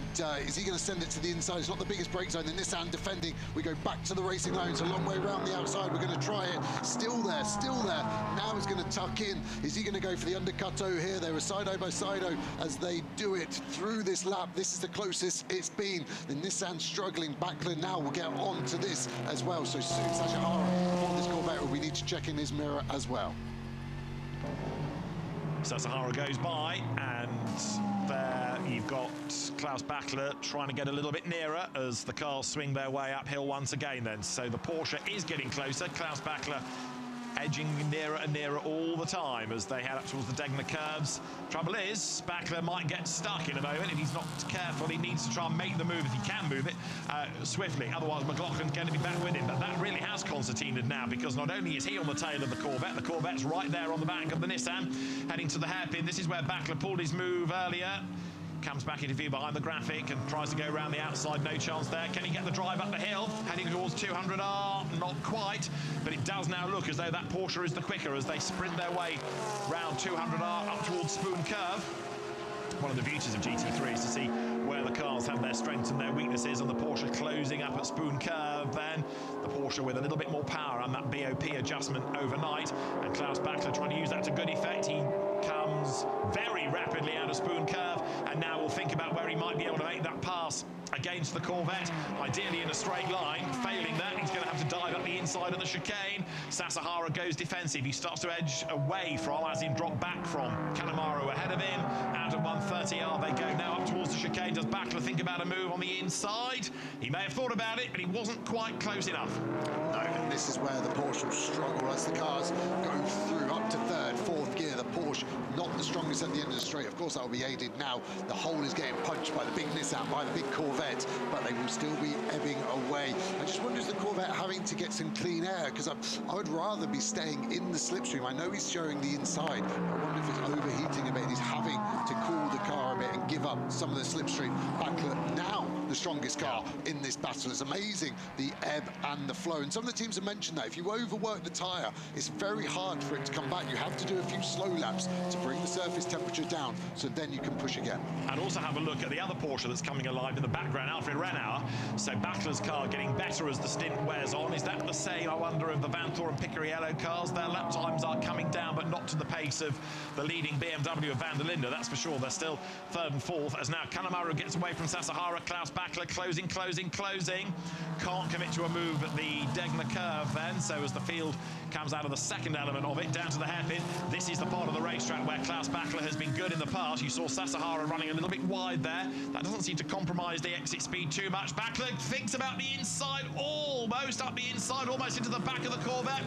is he going to send it to the inside? It's not the biggest brake zone. The Nissan defending. We go back to the racing line. It's a long way around the outside. We're going to try it. Still there, still there. Now he's going to tuck in. Is he going to go for the undercut-o here? They were side-o by side-o as they do it through this lap. This is the closest it's been. The Nissan struggling. Backler now will get on to this as well. So soon Sasahara on this Corvette, we need to check in his mirror as well. Sasahara goes by, and we've got Klaus Bachler trying to get a little bit nearer as the cars swing their way uphill once again then. So the Porsche is getting closer. Klaus Bachler edging nearer and nearer all the time as they head up towards the Degner curves. Trouble is, Bachler might get stuck in a moment if he's not careful. He needs to try and make the move, if he can move it, swiftly. Otherwise, McLaughlin's going to be back with him. But that really has concertinaed now, because not only is he on the tail of the Corvette's right there on the back of the Nissan, heading to the hairpin. This is where Bachler pulled his move earlier. Comes back into view behind the graphic and tries to go around the outside. No chance there. Can he get the drive up the hill? Heading towards 200R. Not quite. But it does now look as though that Porsche is the quicker as they sprint their way round 200R up towards Spoon Curve. One of the beauties of GT3 is to see where the cars have their strengths and their weaknesses, and the Porsche closing up at Spoon Curve, then the Porsche with a little bit more power and that BOP adjustment overnight, and Klaus Bachler trying to use that to good effect. He comes very rapidly out of Spoon Curve, and now we'll think about where he might be able to make that pass against the Corvette, ideally in a straight line. Failing that, he's going to have to dive up the inside of the chicane. Sasahara goes defensive. He starts to edge away from, as in drop back from, Kanemaru ahead of him. Out at 130R they go now up towards the chicane. Does Bachler think about a move on the inside? He may have thought about it, but he wasn't quite close enough. No, and this is where the Porsche will struggle as the cars go through up to third, fourth gear. The Porsche not the strongest at the end of the straight. Of course, that will be aided now. The hole is getting punched by the big Nissan, by the big Corvette, but they will still be ebbing away. I just wonder, is the Corvette having to get some clean air? Because I would rather be staying in the slipstream. I know he's showing the inside, but I wonder if it's overheating a bit and he's having to cool the car a bit and give up some of the slipstream. Bachler now the strongest car in this battle. It's amazing, the ebb and the flow. And some of the teams have mentioned that if you overwork the tyre, it's very hard for it to come back. You have to do a few slow laps to bring the surface temperature down, so then you can push again. And also have a look at the other Porsche that's coming alive in the background, Alfred Renauer. So Bachler's car getting better as the stint wears on. Is that the same, I wonder, of the Vanthoor and Picariello cars? Their lap times are coming down, but not to the pace of the leading BMW of Van der Linde, that's for sure. They're still third and fourth, as now Kanemaru gets away from Sasahara. Klaus Bachler closing. Can't commit to a move at the Degner curve then, so as the field comes out of the second element of it, down to the hairpin. This is the part of the racetrack where Klaus Bachler has been good in the past. You saw Sasahara running a little bit wide there. That doesn't seem to compromise the exit speed too much. Bachler thinks about the inside, almost up the inside, almost into the back of the Corvette.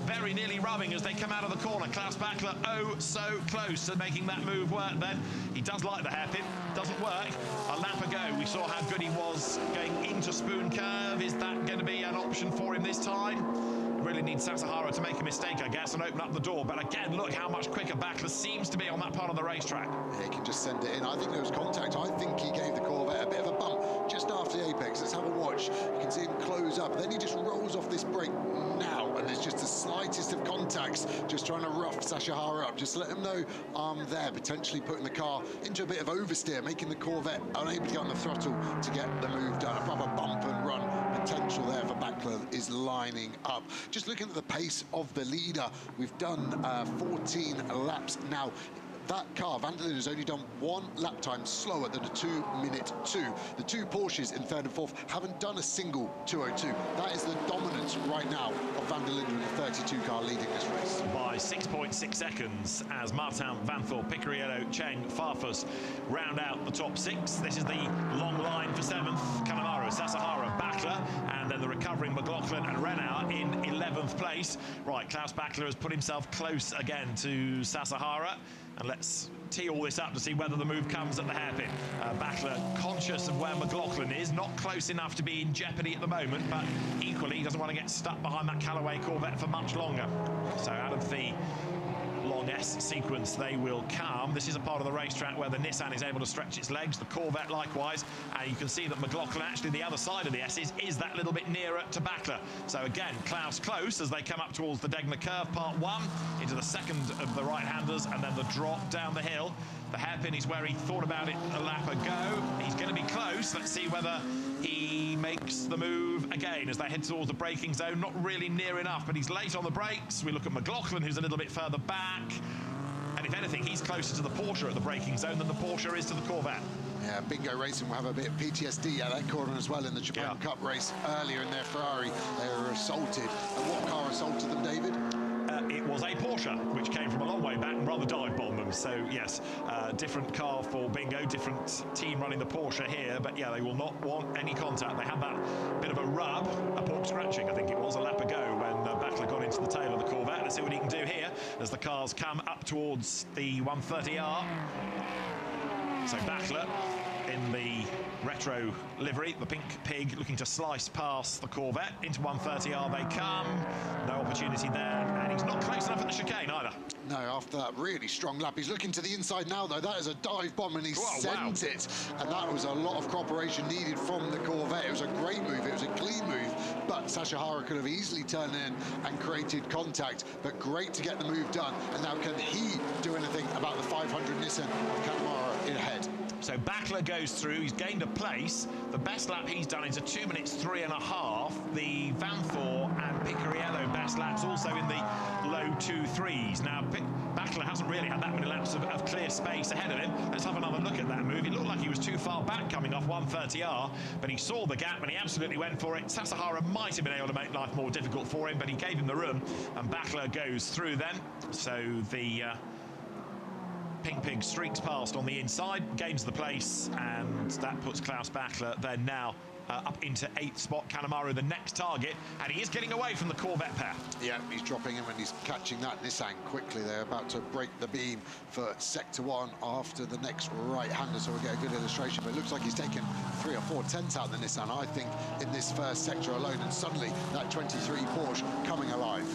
Very nearly rubbing as they come out of the corner. Klaus Bachler, oh so close to making that move work then. He does like the hairpin, doesn't work. A lap ago, we saw how good he was going into Spoon Curve. Is that going to be an option for him this time? Really needs Sasahara to make a mistake, I guess, and open up the door. But again, look how much quicker Bachler seems to be on that part of the racetrack. Yeah, he can just send it in. I think there was contact. I think he gave the Corvette a bit of a bump just after the apex. Let's have a watch. You can see him close up. Then he just rolls off this brake now, and there's just the slightest of contacts, just trying to rough Sasahara up. Just let him know I'm there, potentially putting the car into a bit of oversteer, making the Corvette unable to get on the throttle to get the move done. A proper bump and run potential there for Bachler is lining up. Just looking at the pace of the leader, we've done 14 laps now. That car, Van der Linde, has only done one lap time slower than a 2-minute 2. The two Porsches in third and fourth haven't done a single 2:02. That is the dominance right now of Van der Linde in the 32 car leading this race. By 6.6 seconds as Martin, Vanthoor, Picariello, Cheng, Farfus round out the top six. This is the long line for seventh. Kanemaru, Sasahara, Bachler, and then the recovering McLaughlin and Renauer in 11th place. Right, Klaus Bachler has put himself close again to Sasahara. And let's tee all this up to see whether the move comes at the hairpin. Bachler conscious of where McLaughlin is, not close enough to be in jeopardy at the moment, but equally he doesn't want to get stuck behind that Callaway Corvette for much longer. So out of the long S sequence they will come. This is a part of the racetrack where the Nissan is able to stretch its legs, the Corvette likewise, and you can see that McLaughlin, actually the other side of the S's, is that little bit nearer to Bachler. So again, Klaus close as they come up towards the Degner curve, part one, into the second of the right-handers, and then the drop down the hill. The hairpin is where he thought about it a lap ago. He's going to be close. Let's see whether he makes the move again as they head towards the braking zone. Not really near enough, but he's late on the brakes. We look at McLaughlin, who's a little bit further back. And if anything, he's closer to the Porsche at the braking zone than the Porsche is to the Corvette. Yeah, Bingo Racing will have a bit of PTSD at that corner as well in the Japan Cup race earlier in their Ferrari. They were assaulted. And what car assaulted them, David? It was a Porsche, which came from a long way back and rather dive-bombed them. So, yes, different car for Bingo, different team running the Porsche here, but yeah, they will not want any contact. They had that bit of a rub, a pork scratching, I think it was, a lap ago when Backler got into the tail of the Corvette. Let's see what he can do here as the cars come up towards the 130R. So Backler in the retro livery, the pink pig, looking to slice past the Corvette. Into 130R they come. No opportunity there, and he's not close enough at the chicane either. No, after that really strong lap. He's looking to the inside now, though. That is a dive bomb, and he sent it. And that was a lot of cooperation needed from the Corvette. It was a great move. It was a clean move. But Sasha Hara could have easily turned in and created contact. But great to get the move done. And now can he do anything about the 500 Nissan of Kanemaru in ahead? So Backler goes through, he's gained a place. The best lap he's done is a 2 minutes 3.5. The Vanthor and Picariello best laps also in the low 2.3s. Now, Backler hasn't really had that many laps of clear space ahead of him. Let's have another look at that move. It looked like he was too far back coming off 130R, but he saw the gap and he absolutely went for it. Sasahara might have been able to make life more difficult for him, but he gave him the room, and Backler goes through then. So the Pink Pig streaks past on the inside, gains the place, and that puts Klaus Backler then now up into 8th spot. Kanemaru the next target, and he is getting away from the Corvette pair. Yeah, he's dropping him and he's catching that Nissan quickly. They're about to break the beam for Sector 1 after the next right-hander, so we'll get a good illustration. But it looks like he's taken 3 or 4 tenths out of the Nissan, I think, in this first sector alone, and suddenly that 23 Porsche coming alive.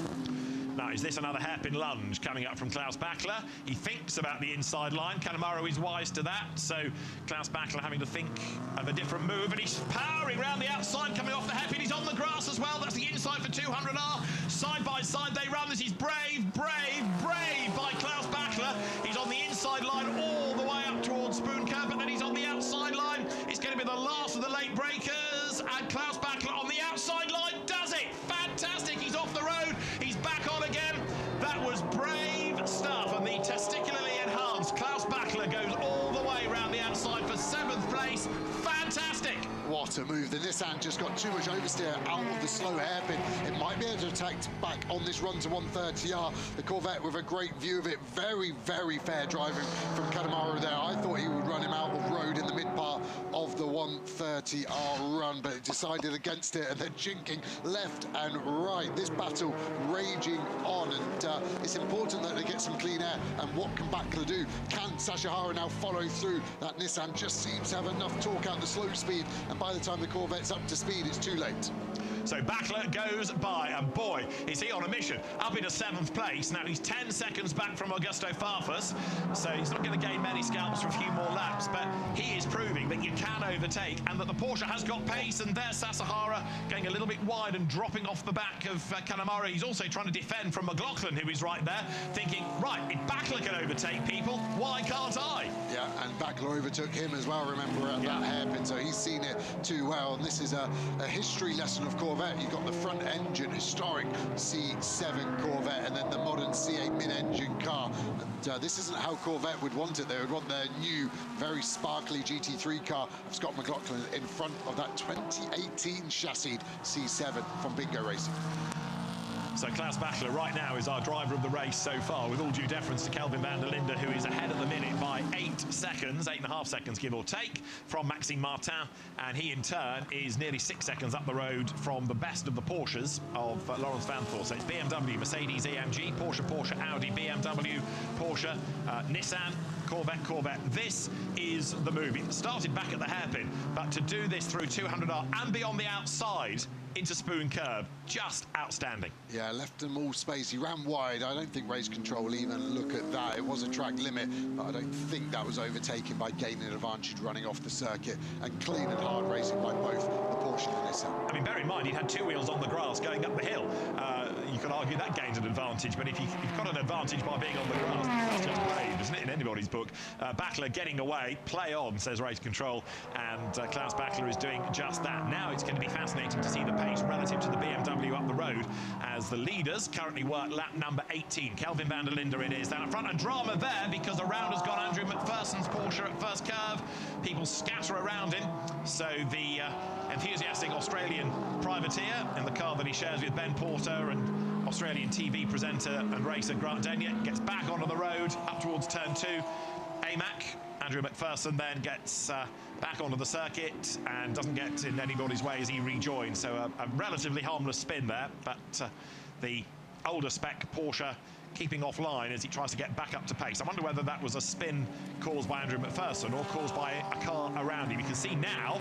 Now, is this another hairpin lunge coming up from Klaus Backler? He thinks about the inside line. Kanemaru is wise to that, so Klaus Backler having to think of a different move, and he's powering around the outside, coming off the hairpin. He's on the grass as well. That's the inside for 200R. Side by side they run. This is brave by Klaus Backler. He's on the inside line all the way up towards Spoon Curve, but then he's on the outside line. It's going to be the last of the late breakers, and Klaus Backler on the outside line does it. Fantastic. He's off the road. He's back on again. That was brave stuff, and the testicularly enhanced Klaus Backler goes all the way around the outside for 7th place. Fantastic. What a move. The Nissan just got too much oversteer out of the slow hairpin. It might be able to attack back on this run to 130R. The Corvette with a great view of it. Very, very fair driving from Kanemaru there. I thought he would run him out of road in the mid part of the 130R run, but it decided against it, and then jinking left and right. This battle raging on, and it's important that they get some clean air. And what can Backler do? Can Sasha Hara now follow through? That Nissan just seems to have enough torque out the slow speed, and by the time the Corvette's up to speed, it's too late. So Backler goes by, and boy, is he on a mission. Up into 7th place. Now he's 10 seconds back from Augusto Farfus, so he's not going to gain many scalps for a few more laps, but he is proving that you can overtake and that the Porsche has got pace. And there's Sasahara going a little bit wide and dropping off the back of Kanemaru. He's also trying to defend from McLaughlin, who is right there, thinking, right, if Backler can overtake people, why can't I? Yeah, and Backler overtook him as well, remember, at that hairpin, so he's seen it too well. And this is a history lesson of Corvette. You've got the front engine, historic C7 Corvette, and then the modern C8 mid-engine car. And this isn't how Corvette would want it. They would want their new, very sparkly GT3 car of Scott McLaughlin in front of that 2018 chassis C7 from Bingo Racing. So Klaus Backler right now is our driver of the race so far, with all due deference to Kelvin van der Linde, who is ahead at the minute by 8 seconds, 8.5 seconds give or take, from Maxime Martin, and he in turn is nearly 6 seconds up the road from the best of the Porsches of Lawrence Vanthor. So it's BMW, Mercedes-AMG, Porsche, Audi, BMW, Porsche, Nissan, Corvette. This is the move. It started back at the hairpin, but to do this through 200R and be on the outside into Spoon Curve, just outstanding. Yeah, left them all space. He ran wide. I don't think race control will even look at that. It was a track limit, but I don't think that was overtaken by gaining an advantage running off the circuit, and clean and hard racing by both the Porsche and the Nissan. I mean, bear in mind, he'd had 2 wheels on the grass going up the hill. You could argue that gains an advantage, but if you've got an advantage by being on the grass, that's just brave, isn't it, in anybody's book? Backler getting away, play on, says race control, and Klaus Backler is doing just that. Now it's going to be fascinating to see the pace relative to the BMW up the road, as the leaders currently work lap number 18. Kelvin van der Linde it is down in front, and drama there because around has gone Andrew McPherson's Porsche at first curve. People scatter around him, so the enthusiastic Australian privateer in the car that he shares with Ben Porter and Australian TV presenter and racer Grant Denyer gets back onto the road up towards turn 2. AMAC, Andrew McPherson, then gets back onto the circuit and doesn't get in anybody's way as he rejoins. So a relatively harmless spin there, but the older spec Porsche keeping offline as he tries to get back up to pace. I wonder whether that was a spin caused by Andrew McPherson or caused by a car around him. You can see now,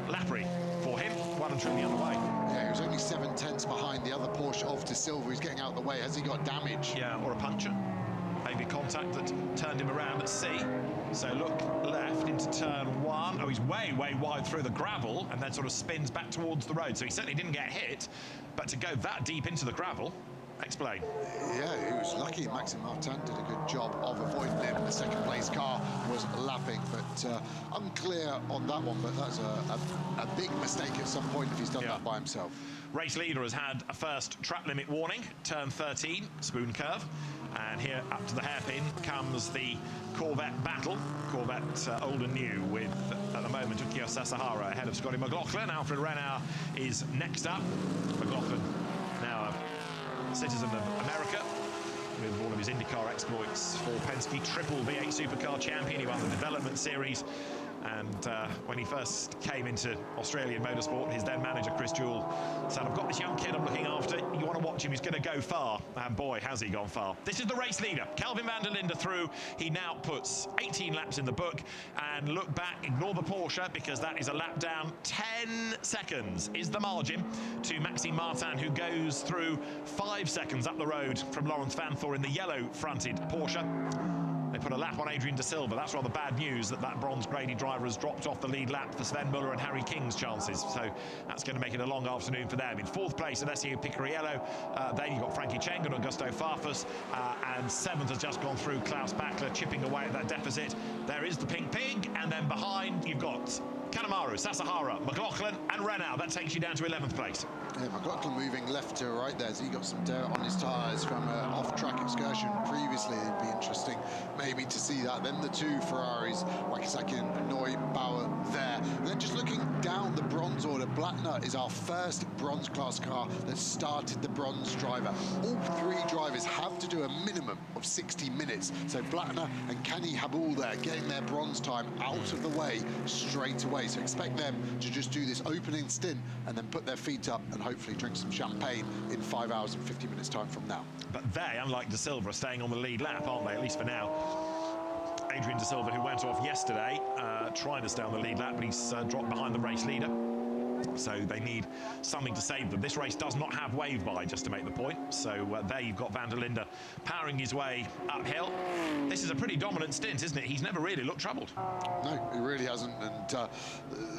Lapri for him, well and truly underway. Yeah, he was only 7/10 behind the other Porsche of De Silva. He's getting out of the way. Has he got damage? Yeah, or a puncture. Maybe contact that turned him around at C. So look left into turn 1. Oh, he's way, way wide through the gravel and then sort of spins back towards the road. So he certainly didn't get hit, but to go that deep into the gravel, explain. Yeah, he was lucky. Maxime Martin did a good job of avoiding him. The second place car was lapping, but unclear on that one. But that's a big mistake at some point if he's done that by himself. Race leader has had a first track limit warning, turn 13, spoon curve. And here up to the hairpin comes the Corvette battle. Corvette old and new with, at the moment, Yukio Sasahara ahead of Scotty McLaughlin. Alfred Renau is next up. McLaughlin now a citizen of America with all of his IndyCar exploits for Penske, triple V8 Supercar champion. He won the development series. And when he first came into Australian motorsport, his then manager, Chris Jewell, said, I've got this young kid I'm looking after. You want to watch him, he's going to go far. And boy, has he gone far. This is the race leader, Kelvin van der Linde through. He now puts 18 laps in the book. And look back, ignore the Porsche, because that is a lap down. 10 seconds is the margin to Maxime Martin, who goes through 5 seconds up the road from Lawrence Vanthoor in the yellow-fronted Porsche. They put a lap on Adrian De Silva. That's rather bad news that bronze Grady driver has dropped off the lead lap for Sven Muller and Harry King's chances. So that's going to make it a long afternoon for them. In 4th place, Alessio Picariello. Then you've got Frankie Cheng and Augusto Farfus. And 7th has just gone through Klaus Bachler, chipping away at that deficit. There is the Pink Pig. And then behind, you've got Kanemaru, Sasahara, McLaughlin and Renau. That takes you down to 11th place. Yeah, McLaughlin moving left to right there. So he got some dirt on his tyres from an off-track excursion previously. It'd be interesting maybe to see that. Then the 2 Ferraris, Wakisaki and Neubauer there. And then just looking down the bronze order, Blattner is our first bronze class car that started the bronze driver. All 3 drivers have to do a minimum of 60 minutes. So Blattner and Kenny Habul there getting their bronze time out of the way straight away. So expect them to just do this opening stint and then put their feet up and hopefully drink some champagne in 5 hours and 50 minutes time from now. But they, unlike De Silva, are staying on the lead lap, aren't they, at least for now. Adrian De Silva, who went off yesterday, trying to stay on the lead lap, but he's dropped behind the race leader. So they need something to save them. This race does not have wave by, just to make the point. So there you've got van der Linde powering his way uphill. This is a pretty dominant stint, isn't it? He's never really looked troubled. No, he really hasn't. And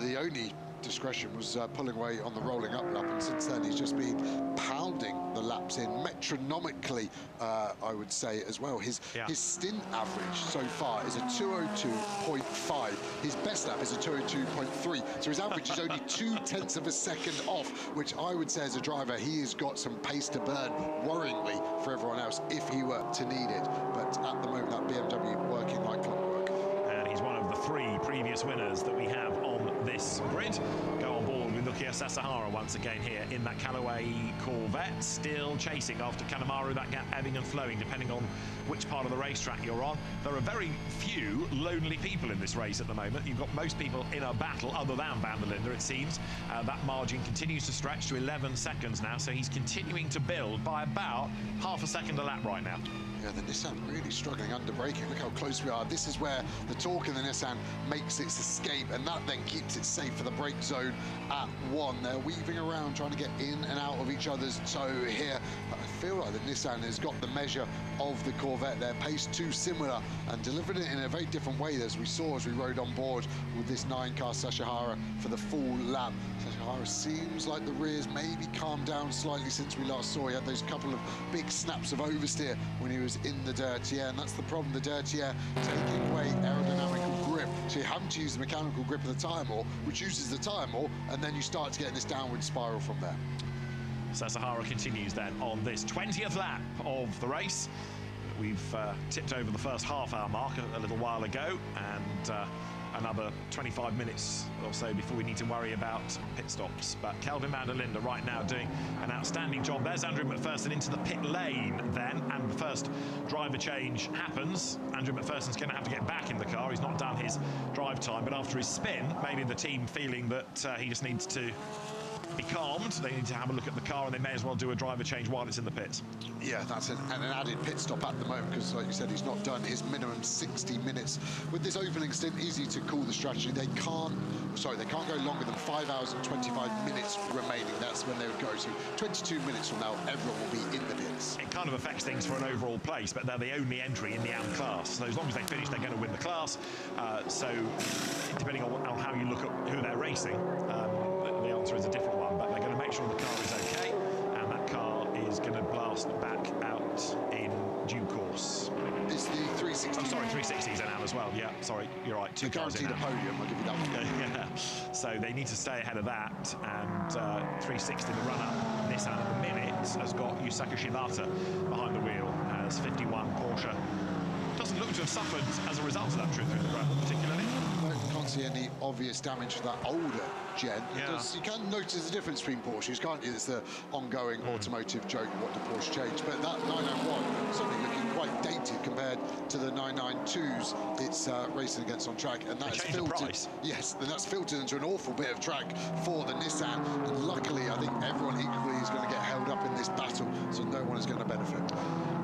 the only discretion was pulling away on the rolling up lap, and since then he's just been pounding the laps in metronomically, I would say as well. His stint average so far is a 202.5. His best lap is a 202.3, so his average is only 0.2 of a second off, which I would say as a driver he has got some pace to burn, worryingly for everyone else if he were to need it. But at the moment that BMW working like clockwork. And he's one of the 3 previous winners that we have on this grid. Go on board with Yukio Sasahara once again here in that Callaway Corvette, still chasing after Kanemaru, that gap ebbing and flowing depending on which part of the racetrack you're on. There are very few lonely people in this race at the moment. You've got most people in a battle other than van der Linde, it seems. That margin continues to stretch to 11 seconds now, so he's continuing to build by about half a second a lap right now. Yeah, the Nissan really struggling under braking. Look how close we are. This is where the torque in the Nissan makes its escape, and that then keeps it safe for the brake zone at 1. They're weaving around, trying to get in and out of each other's toe here. I feel like the Nissan has got the measure of the Corvette. Their pace too similar and delivered it in a very different way, as we saw as we rode on board with this 9-car Sasahara for the full lap. Sasahara seems like the rears maybe calmed down slightly since we last saw. He had those couple of big snaps of oversteer when he was in the dirty air, and that's the problem. The dirty air taking away aerodynamical grip, so you have to use the mechanical grip of the tyre more, which uses the tyre more, and then you start to get in this downward spiral from there. Sasahara continues then on this 20th lap of the race. We've tipped over the first half-hour mark a little while ago, and another 25 minutes or so before we need to worry about pit stops. But Kelvin van der Linde right now doing an outstanding job. There's Andrew McPherson into the pit lane then, and the first driver change happens. Andrew McPherson's going to have to get back in the car. He's not done his drive time, but after his spin, maybe the team feeling that he just needs to be calmed. They need to have a look at the car, and they may as well do a driver change while it's in the pits. Yeah, that's an added pit stop at the moment, because like you said, he's not done his minimum 60 minutes. With this opening stint, easy to call the strategy. They can't go longer than 5 hours and 25 minutes remaining. That's when they would go. So 22 minutes from now, everyone will be in the pits. It kind of affects things for an overall place, but they're the only entry in the AM class. So as long as they finish, they're going to win the class. So depending on how you look at who they're racing, the answer is a different one, but they're going to make sure the car is okay, and that car is going to blast back out in due course. It's the 360. Oh, sorry, 360s are now as well. Yeah, sorry, you're right. Two cars in guaranteed a podium, I'll give you that one. Yeah. So they need to stay ahead of that, and 360, the run-up Nissan at the minute, has got Yusaku Shibata behind the wheel as 51 Porsche. Doesn't look to have suffered as a result of that trip through the ground, particularly. Can't see any obvious damage for that older gen. Yeah. You can notice the difference between Porsches, can't you? It's the ongoing automotive joke, what did Porsche change? But that 991 certainly looking quite dated compared to the 992s it's racing against on track, and that's filtered. Yes, and that's filtered into an awful bit of track for the Nissan. And luckily, I think everyone equally is going to get held up in this battle, so no one is going to benefit.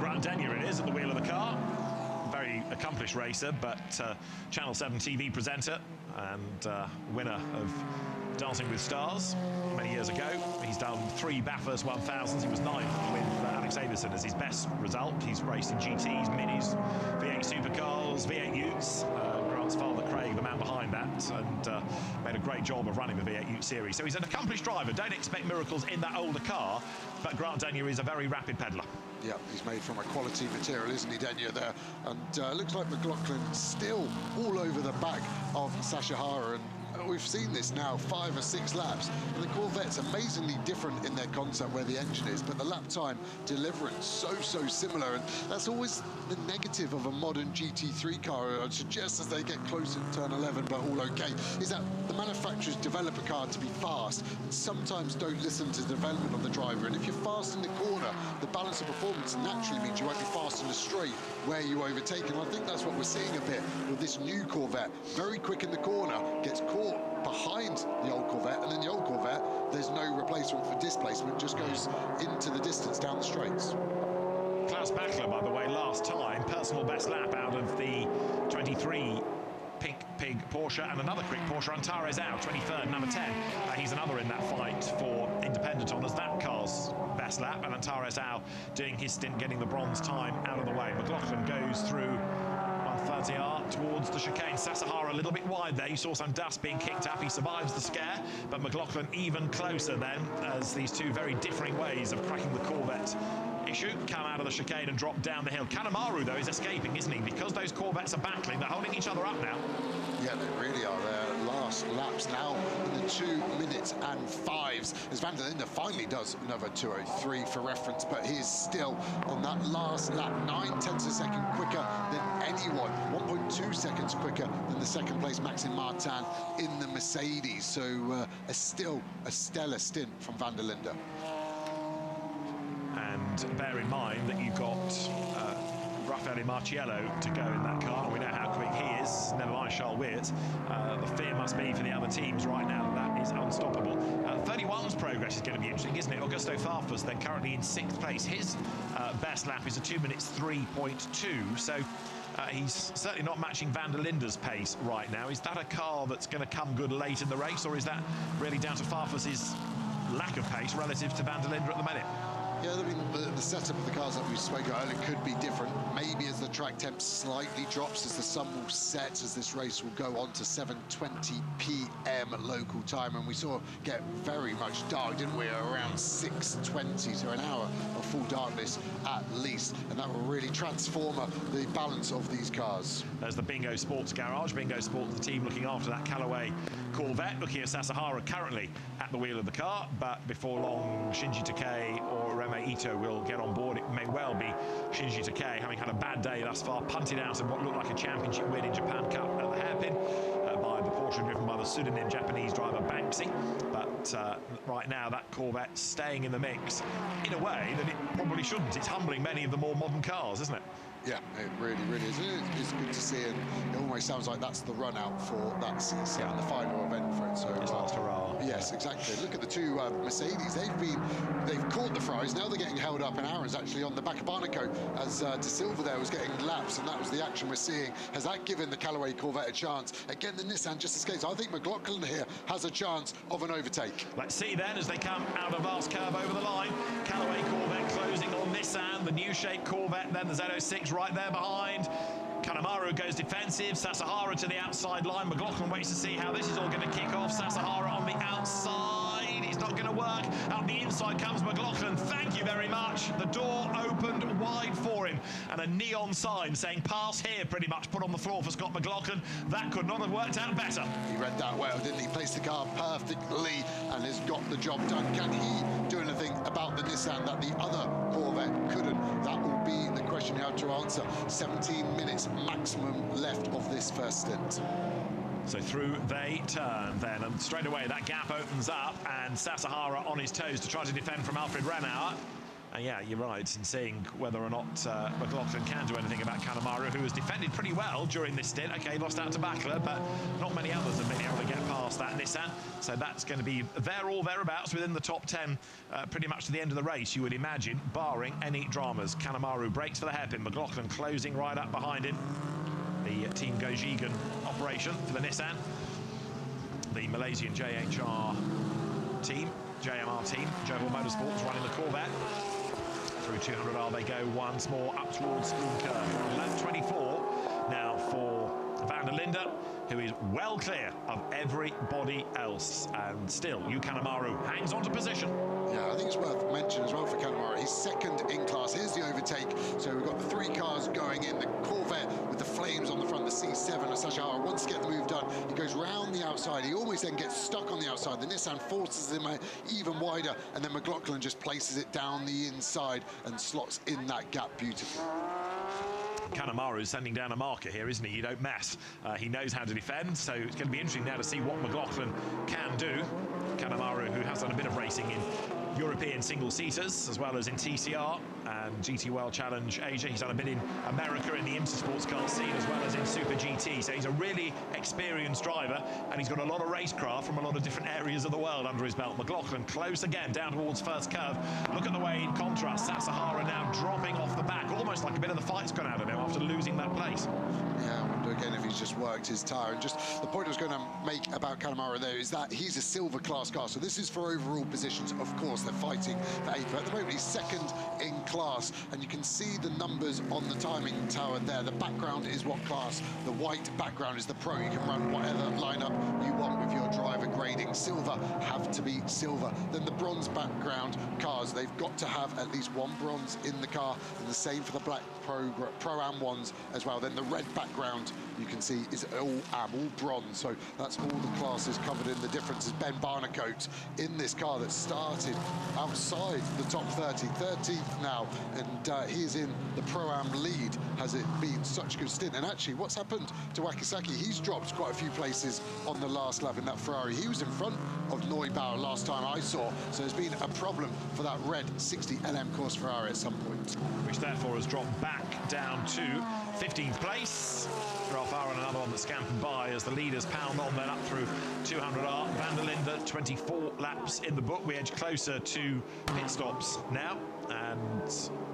Grant Denyer it is at the wheel of the car. Very accomplished racer, but Channel 7 TV presenter and winner of Dancing with Stars many years ago. He's done 3 Bathurst 1000s. He was 9th with Alex Addison as his best result. He's raced in GTs, Minis, V8 Supercars, V8 Utes. Grant's father, Craig, the man behind that, and made a great job of running the V8 Ute series. So he's an accomplished driver. Don't expect miracles in that older car, but Grant Denyer is a very rapid peddler. Yeah, he's made from a quality material, isn't he, Denyer there? And looks like McLaughlin still all over the back of Sasha Hara, and we've seen this now 5 or 6 laps. And the Corvette's amazingly different in their concept where the engine is, but the lap time deliverance so similar, and that's always the negative of a modern GT3 car. I'd suggest as they get closer to turn 11, but all okay, is that the manufacturers develop a car to be fast and sometimes don't listen to the development of the driver. And if you're fast in the corner, the balance of performance naturally means you won't be fast in the straight where you overtake. And I think that's what we're seeing a bit with this new Corvette. Very quick in the corner, gets caught behind the old Corvette, and then the old Corvette, there's no replacement for displacement, just goes into the distance down the straights. Klaus Bachler, by the way, last time, personal best lap out of the 23 Pink Pig Porsche, and another quick Porsche, Antares out, 23rd, number 10. He's another in that fight for independent honours. That car's best lap, and Antares out doing his stint getting the bronze time out of the way. McLaughlin goes through 130R towards the chicane. Sasahara a little bit wide there. You saw some dust being kicked up. He survives the scare, but McLaughlin even closer then, as these two very differing ways of cracking the Corvette issue come out of the chicane and drop down the hill. Kanemaru, though, is escaping, isn't he? Because those Corvettes are battling, they're holding each other up now. Yeah, they really are. Their last laps now in the 2 minutes and 5s, as van der Linde finally does another 2:03 for reference, but he is still on that last lap 9/10 of a second quicker than anyone, 1.2 seconds quicker than the second place Maxime Martin in the Mercedes. So still a stellar stint from van der Linde. And bear in mind that you've got Raffaele Marciello to go in that car, and we know how quick he is, never mind Charles Weird. The fear must be for the other teams right now that is unstoppable. 31's progress is going to be interesting, isn't it? Augusto Farfus, then currently in 6th place. His best lap is a 2 minutes 3.2, so he's certainly not matching van der Linde's pace right now. Is that a car that's going to come good late in the race, or is that really down to Farfus's lack of pace relative to van der Linde at the minute? Yeah, I mean, the setup of the cars that we spoke about earlier could be different. Maybe as the track temp slightly drops, as the sun will set, as this race will go on to 7:20 p.m. local time. And we saw it get very much dark, didn't we? Around 6:20, so an hour of full darkness at least. And that will really transform the balance of these cars. There's the Bingo Sports Garage. Bingo Sports, the team looking after that Callaway Corvette. Looking at Sasahara currently at the wheel of the car, but before long, Shinji Takei or Reme Ito will get on board. It may well be Shinji Takei, having had a bad day thus far, punted out of what looked like a championship win in Japan Cup at the hairpin by the Porsche driven by the pseudonym Japanese driver Banksy. But right now, that Corvette's staying in the mix in a way that it probably shouldn't. It's humbling many of the more modern cars, isn't it? Yeah, it really is. It's good to see, and it almost sounds like that's the run out for that CC and the final event for it. So it's last hurrah. Yes, exactly. Look at the two Mercedes. They've caught the Ferraris. Now they're getting held up, and Aaron's actually on the back of Barnico as De Silva there was getting laps, and that was the action we're seeing. Has that given the Callaway Corvette a chance? Again, the Nissan just escapes. I think McLaughlin here has a chance of an overtake. Let's see then as they come out of last curve over the line. Callaway Corvette closing on Nissan, the new shape Corvette, then the Z06 right there behind. Kanemaru goes defensive, Sasahara to the outside line. McLaughlin waits to see how this is all going to kick off. Sasahara on the outside, it's not going to work. Out the inside comes McLaughlin, thank you very much. The door opened wide for him, and a neon sign saying pass here pretty much put on the floor for Scott McLaughlin. That could not have worked out better. He read that well, didn't he? Placed the car perfectly and has got the job done. Can he do anything about the Nissan that the other Corvette couldn't? That will be the question you have to answer. 17 minutes maximum left of this first stint. So through they turn then, and straight away that gap opens up, and Sasahara on his toes to try to defend from Alfred Renauer. And yeah, you're right in seeing whether or not McLaughlin can do anything about Kanemaru, who has defended pretty well during this stint. Okay, lost out to Backler, but not many others have been able to get past that Nissan. So that's going to be there or thereabouts within the top 10 pretty much to the end of the race, you would imagine, barring any dramas. Kanemaru breaks for the hairpin. McLaughlin closing right up behind him. The Team Gojigan operation for the Nissan. The Malaysian JMR team, Johor Motorsports running the Corvette. Through 200R they go once more up towards Spoon Curve. Lap 24 now for Van der Linde, who is well clear of everybody else. And still, Kanemaru hangs on to position. Yeah, I think it's worth mentioning as well for Kanemaru. He's second in class. Here's the overtake. So we've got the three cars going in. The Corvette with the flames on the front, the C7 of Sasahara wants to get the move done. He goes round the outside. He almost then gets stuck on the outside. The Nissan forces him even wider, and then McLaughlin just places it down the inside and slots in that gap beautifully. Kanemaru is sending down a marker here, isn't he? You don't mess. He knows how to defend, so it's going to be interesting now to see what McLaughlin can do. Kanemaru, who has done a bit of racing in European single-seaters, as well as in TCR and GT World Challenge Asia. He's done a bit in America in the Intersports car scene, as well as in Super GT. So he's a really experienced driver, and he's got a lot of racecraft from a lot of different areas of the world under his belt. McLaughlin close again, down towards first curve. Look at the way, in contrast, Sasahara now dropping off the back, almost like a bit of the fight's gone out of him after losing that place. Yeah, I wonder again if he's just worked his tyre. And just the point I was going to make about Kanemaru there is that he's a silver class car, so this is for overall positions. Of course, they're fighting for 8th, but at the moment he's second in class, and you can see the numbers on the timing tower there. The background is what class. The white background is the pro. You can run whatever lineup you want with your driver grading. Silver have to be silver. Then the bronze background cars, they've got to have at least one bronze in the car, and the same for the black Pro-Am ones as well. Then the red background you can see is all bronze, so that's all the classes covered in. The difference is Ben Barnicoat in this car that started outside the top 30, 13th now, and he's in the Pro-Am lead. Has it been such a good stint? And actually, what's happened to Wakisaki? He's dropped quite a few places on the last lap in that Ferrari. He was in front of Neubauer last time I saw, so there's been a problem for that red 60 LM course Ferrari at some point. Which therefore has dropped back down to 15th place. Ralph Aaron, another one that's scampered by as the leaders pound on then up through 200R. Van der Linde, 24 laps in the book. We edge closer to pit stops now, and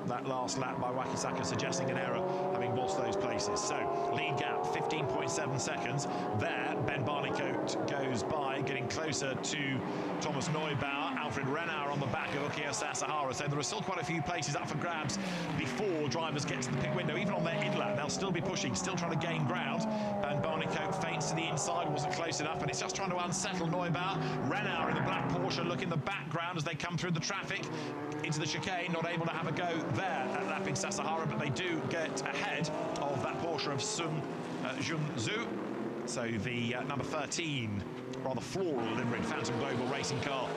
that last lap by Wakisaka suggesting an error, having lost those places. So lead gap 15.7 seconds. There, Ben Barnicoat goes by, getting closer to Thomas Neubauer. Alfred Renauer on the back of Ukio Sasahara. So there are still quite a few places up for grabs before drivers get to the pit window. Even on their in-lap, they'll still be pushing, still trying to gain ground. Ben Barnicoat feints to the inside, wasn't close enough, and it's just trying to unsettle Neubauer. Renauer in the black Porsche look in the background as they come through the traffic into the chicane, not able to have a go there at lapping Sasahara, but they do get ahead of that Porsche of Sun Junzhu. So the number 13, rather floral livery Phantom Global racing car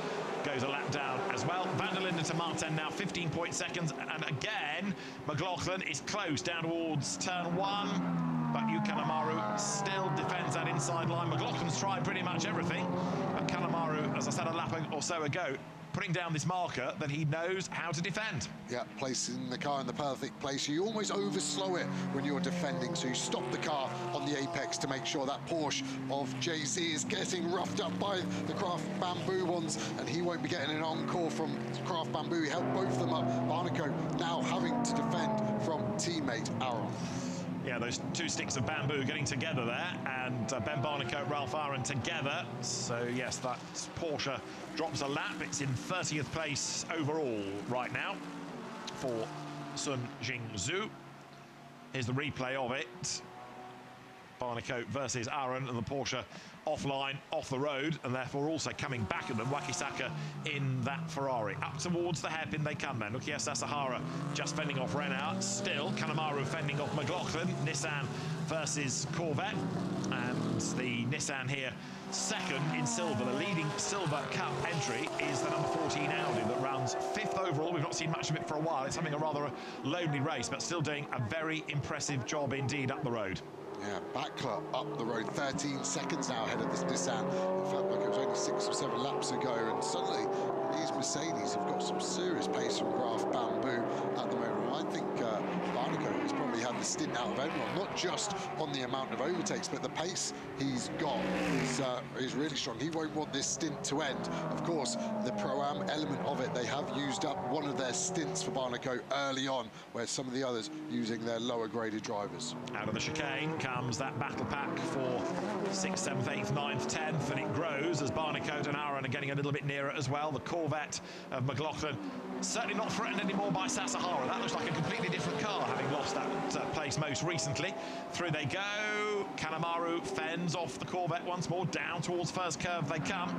goes a lap down as well. Van der Linde to Martin now 15 seconds, and again McLaughlin is close down towards turn 1. but Kanemaru still defends that inside line. McLaughlin's tried pretty much everything, but Kanemaru, as I said a lap or so ago, putting down this marker that he knows how to defend. Yeah, placing the car in the perfect place. You almost overslow it when you're defending, so you stop the car on the apex to make sure that Porsche of JC is getting roughed up by the Craft Bamboo ones, and he won't be getting an encore from Craft Bamboo. He held both of them up. Barnicoat now having to defend from teammate Aaron. Yeah, those two sticks of bamboo getting together there, and Ben Barnicoat, Ralph Aaron together. So yes, that Porsche drops a lap. It's in 30th place overall right now for Sun Jingzhou. Here's the replay of it. Barnicoat versus Aaron, and the Porsche offline, off the road, and therefore also coming back at them. Wakisaka in that Ferrari. Up towards the hairpin they come then. Rukia Sasahara just fending off Renault. Still, Kanemaru fending off McLaughlin. Nissan versus Corvette. And the Nissan here second in silver. The leading Silver Cup entry is the number 14 Audi that runs 5th overall. We've not seen much of it for a while. It's having a rather lonely race, but still doing a very impressive job indeed up the road. Yeah, Backler up the road, 13 seconds now ahead of this Nissan. It felt like it was only 6 or 7 laps ago, and suddenly these Mercedes have got some serious pace from Craft Bamboo at the moment. I think Barnicoat has probably had the stint out of everyone, not just on the amount of overtakes, but the pace he's got is really strong. He won't want this stint to end. Of course, the Pro-Am element of it, they have used up one of their stints for Barnicoat early on, where some of the others using their lower graded drivers. Out of the chicane comes that battle pack for 6th, 7th, 8th, 9th, 10th, and it grows as Barnicoat and Aaron are getting a little bit nearer as well. The Corvette of McLaughlin certainly not threatened anymore by Sasahara. That looks like a completely different car, having lost that place most recently. Through they go. Kanemaru fends off the Corvette once more. Down towards first curve they come.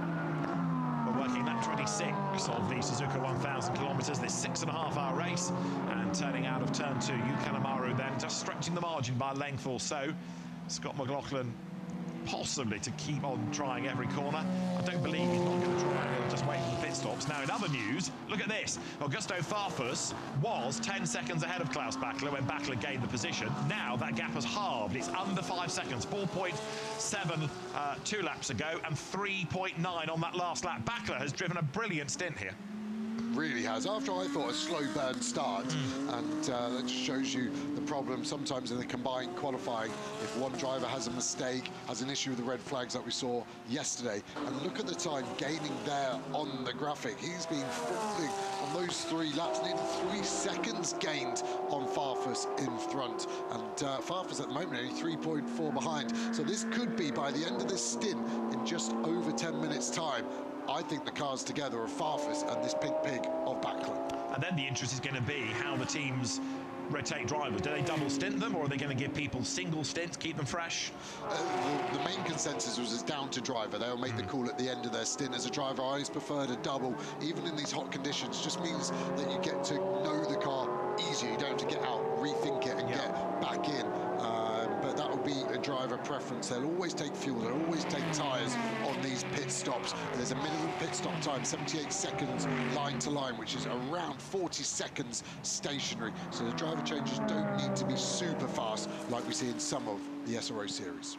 We're working lap 26 of the Suzuka 1,000 kilometres, this 6.5-hour race, and turning out of turn 2. Kanemaru then just stretching the margin by a length or so. Scott McLaughlin possibly to keep on trying every corner. I don't believe he's not going to try. He'll just wait for the pit stops. Now, in other news, look at this. Augusto Farfus was 10 seconds ahead of Klaus Bachler when Bachler gained the position. Now that gap has halved. It's under 5 seconds. 4.7 2 laps ago and 3.9 on that last lap. Bachler has driven a brilliant stint here. Really has. After I thought a slow burn start, and that just shows you the problem sometimes in the combined qualifying. If one driver has a mistake, has an issue with the red flags that we saw yesterday, and look at the time gaining there on the graphic. He's been falling on those 3 laps, nearly 3 seconds gained on Farfus in front, and Farfus at the moment only 3.4 behind. So this could be, by the end of this stint, in just over 10 minutes time, I think the cars together of Farfus and this pink pig of Bachler. And then the interest is going to be how the teams rotate drivers. Do they double stint them, or are they going to give people single stints, keep them fresh? The main consensus was it's down to driver. They'll make the call at the end of their stint. As a driver, I always prefer to double, even in these hot conditions. Just means that you get to know the car easier. You don't have to get out, rethink it, and get back in. But that will be a driver preference. They'll always take fuel, they'll always take tyres on these pit stops. There's a minimum pit stop time, 78 seconds line to line, which is around 40 seconds stationary. So the driver changes don't need to be super fast like we see in some of the SRO series.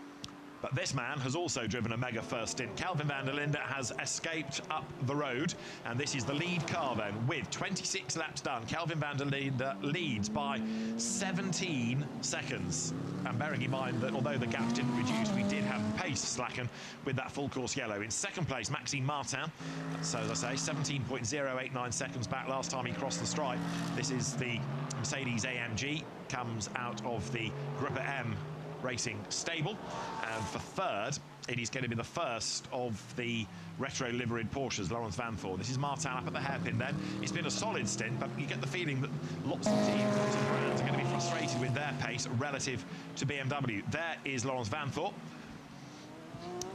But this man has also driven a mega first stint. Kelvin van der Linde has escaped up the road, and this is the lead car then with 26 laps done. Kelvin van der Linde leads by 17 seconds. And bearing in mind that although the gaps didn't reduce, we did have pace slacken with that full course yellow. In second place, Maxime Martin. So as I say, 17.089 seconds back last time he crossed the stripe. This is the Mercedes-AMG, comes out of the Gruppe M Racing stable, and for third it is going to be the first of the retro liveried Porsches, Lawrence Vanthor. This is Martin up at the hairpin then. It's been a solid stint, but you get the feeling that lots of teams, lots of brands are going to be frustrated with their pace relative to BMW. There is Lawrence Vanthor,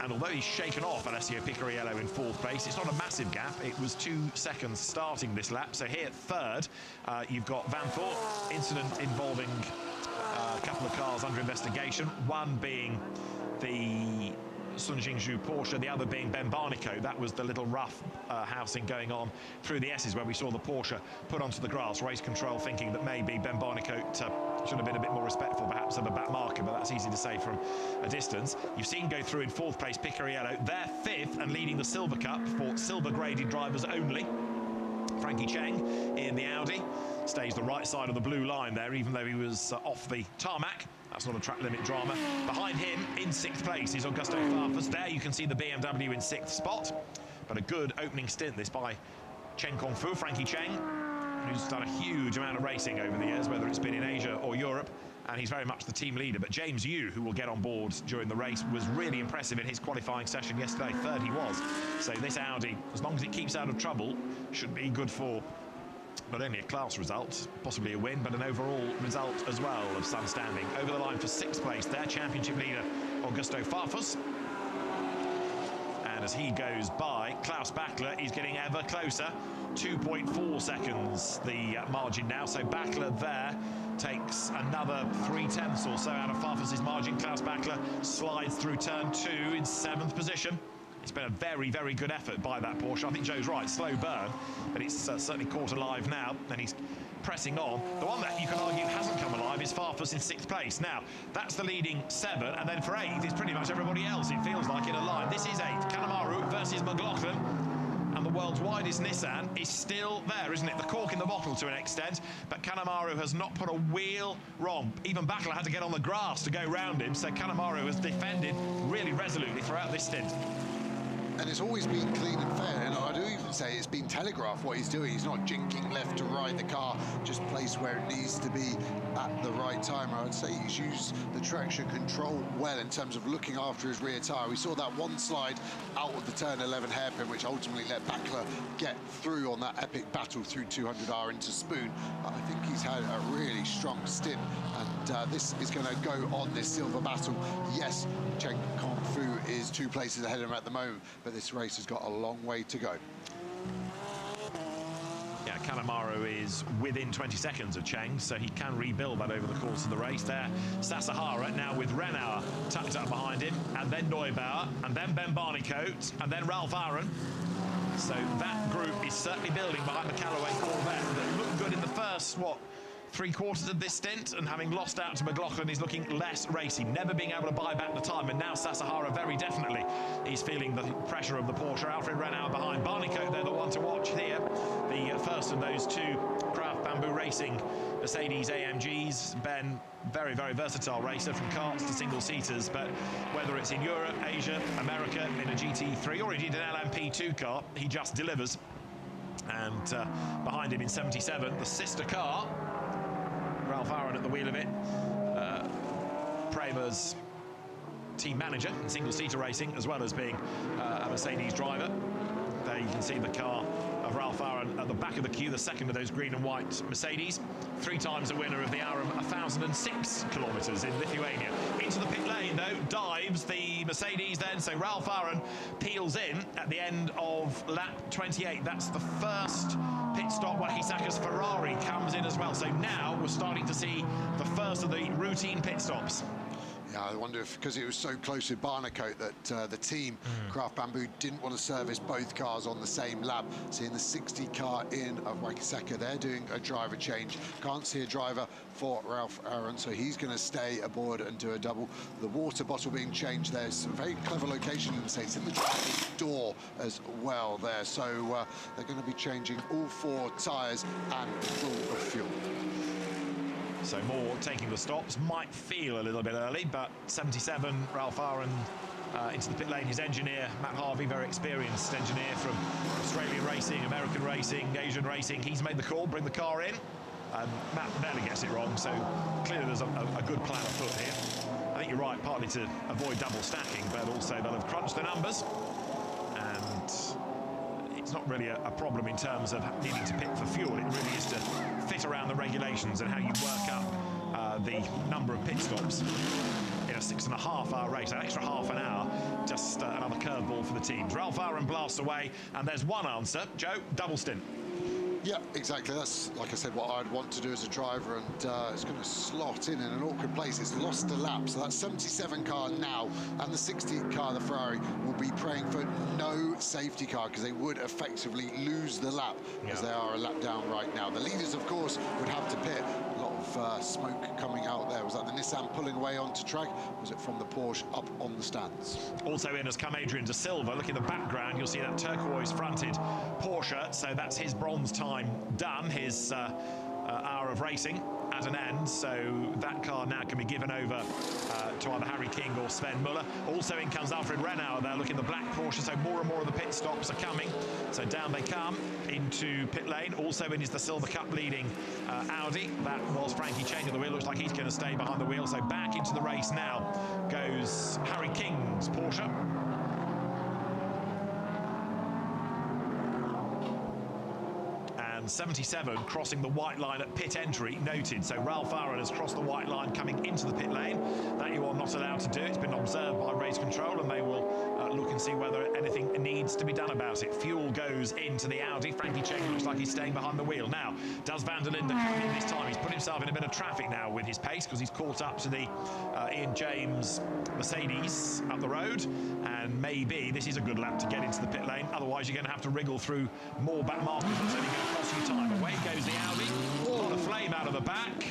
and although he's shaken off Alessio Picariello in 4th place, it's not a massive gap. It was 2 seconds starting this lap. So here, third, you've got Vanthor. Incident involving a couple of cars under investigation, one being the Sun Jingzhou Porsche, the other being Ben Barnicoat. That was the little rough housing going on through the S's where we saw the Porsche put onto the grass. Race control thinking that maybe Ben Barnicoat should have been a bit more respectful perhaps of a back marker, but that's easy to say from a distance. You've seen go through in 4th place Picariello. They're 5th and leading the Silver Cup for silver graded drivers only. Frankie Cheng in the Audi stays the right side of the blue line there, even though he was off the tarmac. That's not a track limit drama. Behind him in 6th place is Augusto Farfus. There you can see the BMW in 6th spot, but a good opening stint this by Chen Kongfu, Frankie Cheng, who's done a huge amount of racing over the years, whether it's been in Asia or Europe, and he's very much the team leader. But James Yu, who will get on board during the race, was really impressive in his qualifying session yesterday. 3rd he was. So this Audi, as long as it keeps out of trouble, should be good for not only a class result, possibly a win, but an overall result as well of some standing. Over the line for 6th place, their championship leader, Augusto Farfus. And as he goes by, Klaus Bachler is getting ever closer. 2.4 seconds the margin now, so Bachler there takes another 3/10 or so out of Farfus's margin. Klaus Bachler slides through turn 2 in 7th position. It's been a very, very good effort by that Porsche. I think Joe's right, slow burn, but it's certainly caught alive now, and he's pressing on. The one that you can argue hasn't come alive is Farfus in 6th place. Now, that's the leading 7, and then for 8th is pretty much everybody else, it feels like, in a line. This is 8th, Kanemaru versus McLaughlin, and the world's widest Nissan is still there, isn't it? The cork in the bottle to an extent, but Kanemaru has not put a wheel wrong. Even Bachler had to get on the grass to go round him, so Kanemaru has defended really resolutely throughout this stint. And it's always been clean and fair, and I do even say it's been telegraphed what he's doing. He's not jinking left to right, the car just placed where it needs to be at the right time. I would say he's used the traction control well in terms of looking after his rear tyre. We saw that one slide out of the turn 11 hairpin, which ultimately let Bachler get through on that epic battle through 200R into Spoon. I think he's had a really strong stint, and this is going to go on this silver battle. Yes, Chen Kongfu is 2 places ahead of him at the moment, but this race has got a long way to go. Yeah, Kanemaru is within 20 seconds of Cheng, so he can rebuild that over the course of the race there. Sasahara now with Renauer tucked up behind him, and then Neubauer, and then Ben Barnicoat, and then Ralph Aaron. So that group is certainly building behind the Callaway Corvette that looked good in the first, 3/4 of this stint, and having lost out to McLaughlin, he's looking less racy, never being able to buy back the time, and now Sasahara very definitely he's feeling the pressure of the Porsche. Alfred Renauer behind Barnicoat, they're the one to watch here, the first of those 2 Craft Bamboo Racing Mercedes-AMGs. Ben, very, very versatile racer from karts to single-seaters, but whether it's in Europe, Asia, America, in a GT3 or indeed an LMP2 car, he just delivers. And behind him in 77, the sister car, Ralph Aaron at the wheel of it, Prema's team manager in single-seater racing, as well as being a Mercedes driver. There you can see the car of Ralph Aaron at the back of the queue, the second of those green and white Mercedes. 3 times the winner of the Aram 1,006 kilometres in Lithuania. Into the pit lane, though, dives the Mercedes then, so Ralph Aaron peels in at the end of lap 28. That's the first pit stop where Hisaka's Ferrari comes in as well. So now we're starting to see the first of the routine pit stops. Yeah, I wonder if, because it was so close with Barnicoat, that the team, Craft Bamboo, didn't want to service both cars on the same lap. Seeing the 60 car in of Wakisaka, they're doing a driver change. Can't see a driver for Ralph Aaron, so he's going to stay aboard and do a double. The water bottle being changed, there's some very clever location in the States, in the driver's door as well there. So they're going to be changing all 4 tyres and full of fuel. So Moore taking the stops, might feel a little bit early, but 77, Ralph Aaron into the pit lane. His engineer, Matt Harvey, very experienced engineer from Australian racing, American racing, Asian racing. He's made the call, bring the car in. Matt barely gets it wrong, so clearly there's a good plan afoot here. I think you're right, partly to avoid double stacking, but also they'll have crunched the numbers. And it's not really a problem in terms of needing to pit for fuel. It really is to fit around the regulations and how you work up the number of pit stops in a 6.5-hour race. An extra half an hour, just another curveball for the teams. Ralph Aaron blasts away, and there's one answer. Joe, double stint. Yeah, exactly. That's, like I said, what I'd want to do as a driver, and it's going to slot in an awkward place. It's lost a lap, so that 77 car now and the 60 car, the Ferrari, will be praying for no safety car because they would effectively lose the lap as they are a lap down right now. The leaders, of course, would have to pit. A lot of smoke coming out there. Was that the Nissan pulling away onto track? Was it from the Porsche up on the stands? Also in has come Adrian De Silva. Look in the background, you'll see that turquoise-fronted Porsche. So that's his bronze time done, his hour of racing at an end. So that car now can be given over to either Harry King or Sven Muller. Also in comes Alfred Renauer there. Look in the black Porsche, so more and more of the pit stops are coming. So down they come into pit lane. Also in is the Silver Cup leading Audi. That was Frankie Cheng at the wheel. Looks like he's going to stay behind the wheel. So back into the race now goes Harry King's Porsche. And 77 crossing the white line at pit entry, noted. So Ralph Aaron has crossed the white line coming into the pit lane. That you are not allowed to do. It's been observed by race control, and they will look and see whether anything needs to be done about it. Fuel goes into the Audi. Frankie Cheng looks like he's staying behind the wheel. Now, does Van der Linde come in this time? He's put himself in a bit of traffic now with his pace because he's caught up to the Ian James Mercedes up the road, and maybe this is a good lap to get into the pit lane. Otherwise, you're going to have to wriggle through more back markers. That's only going to cost you time. Away goes the Audi. A lot of flame out of the back.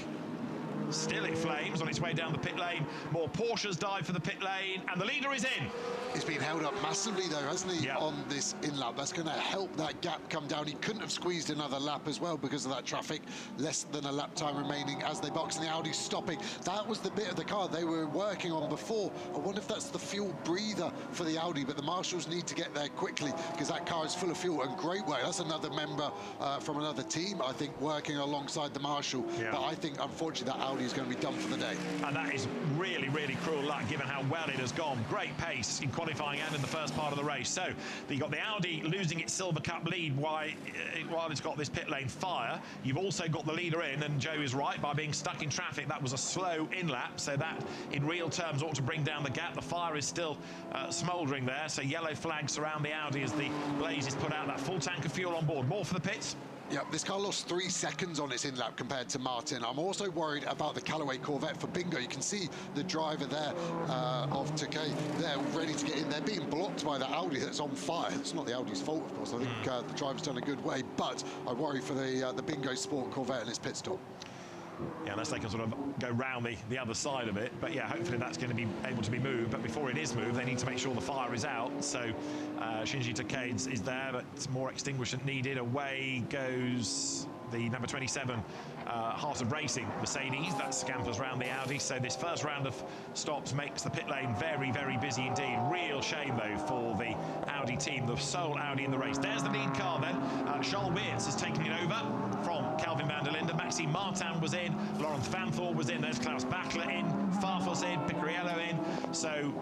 Still it flames on its way down the pit lane. More Porsches dive for the pit lane, and the leader is in. He's been held up massively though, hasn't he, on this in-lap. That's going to help that gap come down. He couldn't have squeezed another lap as well because of that traffic. Less than a lap time remaining as they box, and the Audi's stopping. That was the bit of the car they were working on before. I wonder if that's the fuel breather for the Audi, but the marshals need to get there quickly because that car is full of fuel. And great way, that's another member from another team, I think, working alongside the marshal. But I think, unfortunately, that Audi is going to be done for the day. And that is really, really cruel luck given how well it has gone. Great pace in qualifying and in the first part of the race. So you've got the Audi losing its Silver Cup lead while it's got this pit lane fire. You've also got the leader in, and Joe is right, by being stuck in traffic. That was a slow in-lap, so that in real terms ought to bring down the gap. The fire is still smouldering there, so yellow flags surround the Audi as the blaze is put out. That full tank of fuel on board. More for the pits. Yeah, this car lost 3 seconds on its in-lap compared to Martin. I'm also worried about the Callaway Corvette for Bingo. You can see the driver there of Takei there ready to get in. They're being blocked by the Audi that's on fire. It's not the Audi's fault, of course. I think the driver's done a good way, but I worry for the Bingo Sport Corvette and its pit stop. Yeah, unless they can sort of go round the other side of it. But yeah, hopefully that's going to be able to be moved. But before it is moved, they need to make sure the fire is out. So Shinji Takei is there, but more extinguishment needed. Away goes the number 27 Heart of Racing Mercedes. That scampers round the Audi. So this first round of stops makes the pit lane very, very busy indeed. Real shame, though, for the Audi team, the sole Audi in the race. There's the lead car then. Charles Weerts has taken it over from Kelvin van der Linde. Maxime Martin was in. Laurent Vanthor was in. There's Klaus Bachler in. Farfus in. Picariello in. So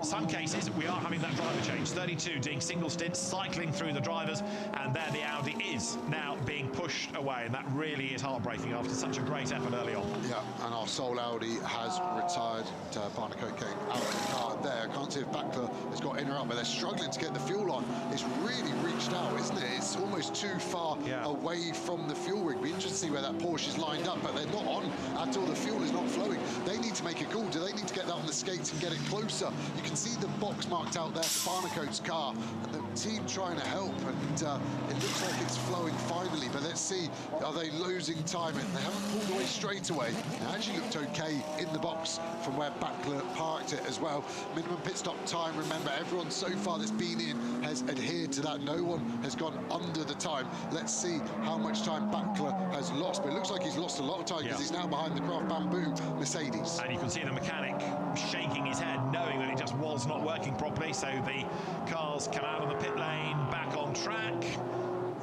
some cases we are having that driver change. 32 doing single stints, cycling through the drivers, and there the Audi is now being pushed away, and that really is heartbreaking after such a great effort early on. Yeah, and our sole Audi has retired. Barnacote came out of the car there. I can't see if Bachler has got in or out, but they're struggling to get the fuel on. It's really reached out, isn't it? It's almost too far away from the fuel rig. Be interesting to see where that Porsche is lined up, but they're not on at all. The fuel is not flowing. They need to make a call. Do they need to get that on the skates and get it closer? You can see the box marked out there for Barnacote's car, and the team trying to help, and it looks like it's flowing finally, but let's see, are they losing time? They haven't pulled away straight away. It actually looked okay in the box from where Bachler parked it as well. Minimum pit stop time, remember, everyone so far that's been in has adhered to that. No one has gone under the time. Let's see how much time Bachler has lost, but it looks like he's lost a lot of time because he's now behind the Craft Bamboo Mercedes. And you can see the mechanic shaking his head, knowing that it just was not working properly. So the cars come out of the pit lane, back on track.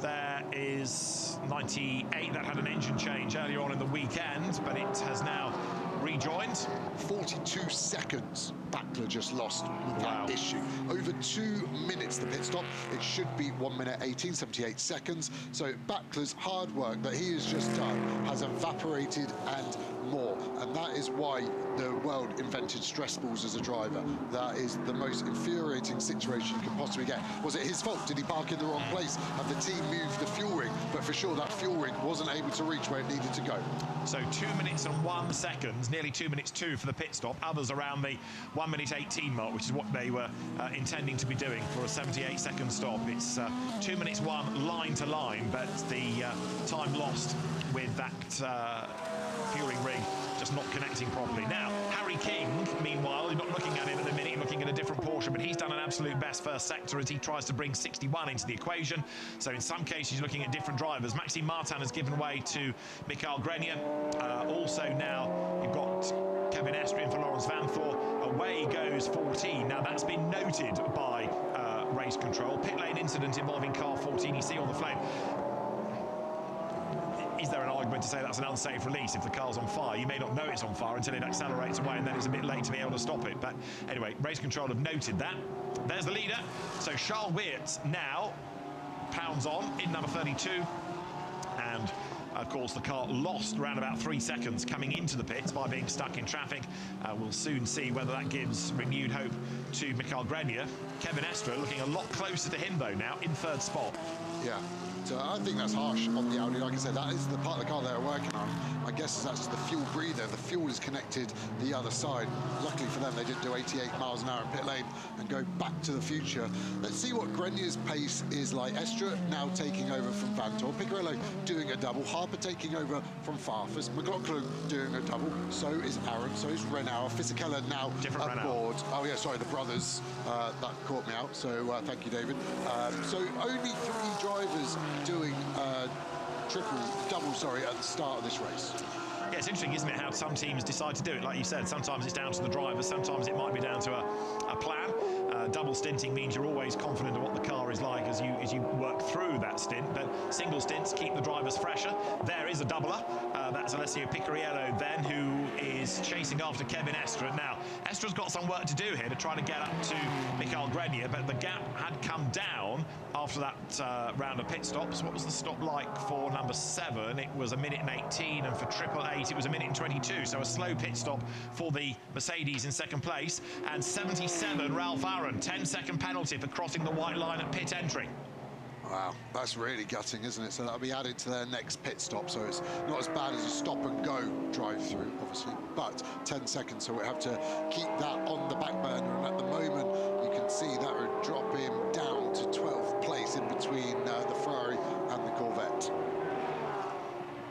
There is 98 that had an engine change earlier on in the weekend, but it has now rejoined. 42 seconds Bachler just lost with that issue. Over 2 minutes the pit stop. It should be 1 minute 18, 78 seconds. So Bachler's hard work that he has just done has evaporated and more. and that is why the world invented stress balls as a driver. That is the most infuriating situation you can possibly get. Was it his fault? Did he park in the wrong place? Have the team moved the fuel ring? But for sure, that fuel ring wasn't able to reach where it needed to go. So 2 minutes and 1 second, nearly 2 minutes 2 for the pit stop. Others around the 1 minute 18 mark, which is what they were intending to be doing for a 78-second stop. It's 2 minutes 1 line to line, but the time lost with that fueling ring just not connecting properly. Now, Harry King, meanwhile, you're not looking at it at the minute, you're looking at a different Porsche, but he's done an absolute best first sector as he tries to bring 61 into the equation. So in some cases, you're looking at different drivers. Maxime Martin has given way to Michael Grenier. Also now, you've got Kevin Estre for Lawrence Vanthor. Away goes 14. Now, that's been noted by race control. Pit lane incident involving car 14, you see on the flame. Is there an argument to say that's an unsafe release if the car's on fire? You may not know it's on fire until it accelerates away, and then it's a bit late to be able to stop it. But anyway, race control have noted that. There's the leader. So Charles Weerts now pounds on in number 32. And of course, the car lost around about 3 seconds coming into the pits by being stuck in traffic. We'll soon see whether that gives renewed hope to Michael Grenier. Kevin Estre looking a lot closer to him, though, now in 3rd spot. Yeah. So I think that's harsh on the Audi. Like I said, that is the part of the car they're working on. My guess is that's the fuel breather. The fuel is connected the other side. Luckily for them, they didn't do 88 miles an hour in pit lane and go back to the future. Let's see what Grenier's pace is like. Estre now taking over from Vanthor. Picarello doing a double. Harper taking over from Farfus. McLaughlin doing a double. So is Aaron. So is Renauer. Fisichella now aboard. Oh, yeah, sorry, the brothers. That caught me out. So thank you, David. So only 3 drivers doing double, at the start of this race. Yeah, it's interesting, isn't it, how some teams decide to do it. Like you said, sometimes it's down to the driver, sometimes it might be down to a plan. Double stinting means you're always confident of what the car is like as you work through that stint, but single stints keep the drivers fresher. There is a doubler. That's Alessio Picariello then, who is chasing after Kevin Estre. Now, Estre's got some work to do here to try to get up to Michael Grenier, but the gap had come down after that round of pit stops. What was the stop like for number 7? It was 1 minute and 18, and for 888 it was 1 minute and 22, so a slow pit stop for the Mercedes in 2nd place. And 77, Ralph Aaron, 10-second penalty for crossing the white line at pit entry. Wow, that's really gutting, isn't it? So that'll be added to their next pit stop, so it's not as bad as a stop-and-go drive-through, obviously, but 10 seconds, so we have to keep that on the back burner, and at the moment, you can see that would drop him down to 12th place in between the Ferrari and the Corvette.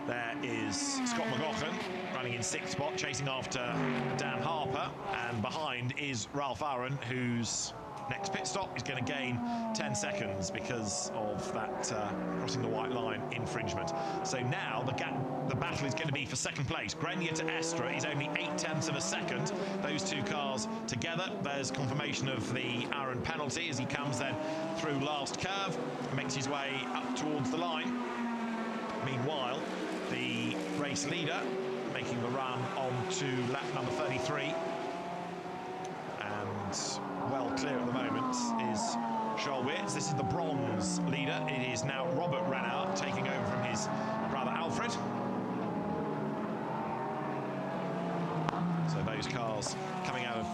There is Scott McLaughlin running in 6th spot, chasing after Dan Harper, and behind is Ralph Aaron, whose next pit stop is going to gain 10 seconds because of that crossing the white line infringement. So now the battle is going to be for 2nd place. Grenier to Estre is only 0.8 of a second. Those 2 cars together. There's confirmation of the Aaron penalty as he comes then through last curve, makes his way up towards the line. Meanwhile, the race leader making the run on to lap number 33. And well clear at the moment is Charles Weerts. This is the bronze leader. It is now Robert Renauer taking over from his brother Alfred. So those cars coming out of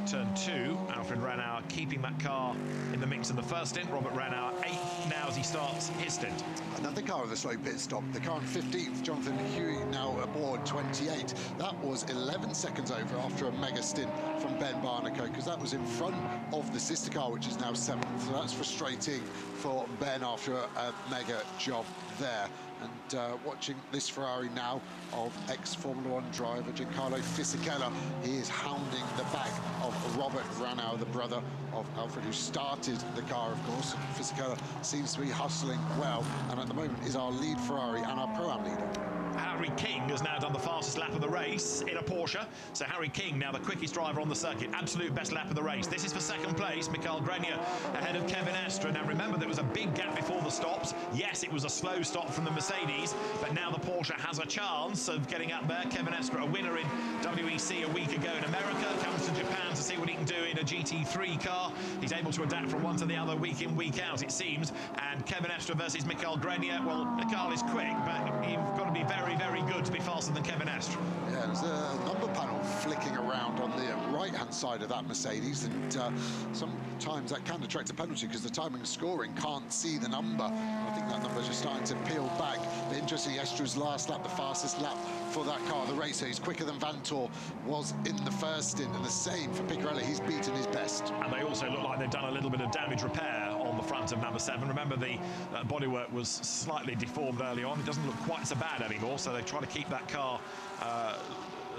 turn 2. Alfred Renauer keeping that car in the mix in the first stint. Robert Renauer 8th now as he starts his stint. Another car with a slow pit stop. The car in 15th, Jonathan Huey now aboard 28. That was 11 seconds over after a mega stint from Ben Barnico, because that was in front of the sister car, which is now 7th. So that's frustrating for Ben after a mega job there. And watching this Ferrari now of ex-Formula 1 driver Giancarlo Fisichella. He is hounding the back of Robert Renauer, the brother of Alfred, who started the car, of course. Fisichella seems to be hustling well, and at the moment is our lead Ferrari and our Pro-Am leader. Harry King has now done the fastest lap of the race in a Porsche. So Harry King now the quickest driver on the circuit. Absolute best lap of the race. This is for 2nd place. Michael Grenier ahead of Kevin Estre. Now remember, there was a big gap before the stops. Yes, it was a slow stop from the Mercedes, but now the Porsche has a chance of getting up there. Kevin Estre, a winner in WEC a week ago in America, comes to Japan to see what he can do in a GT3 car. car. He's able to adapt from one to the other week in, week out, it seems. And Kevin Estre versus Mikael Grenier. Well, Mikael is quick, but you've got to be very, very good to be faster than Kevin Estre. Yeah, there's a number panel flicking around on the right-hand side of that Mercedes, and sometimes that can attract a penalty because the timing and scoring can't see the number. I think that number is just starting to peel back. But interestingly, Estre's last lap, the fastest lap for that car of the race, so he's quicker than Vantor was in the first stint, and the same for Picarelli. He's beaten his best. And they also look like they've done a little bit of damage repair on the front of number 7. Remember, the bodywork was slightly deformed early on. It doesn't look quite so bad anymore, so they try to keep that car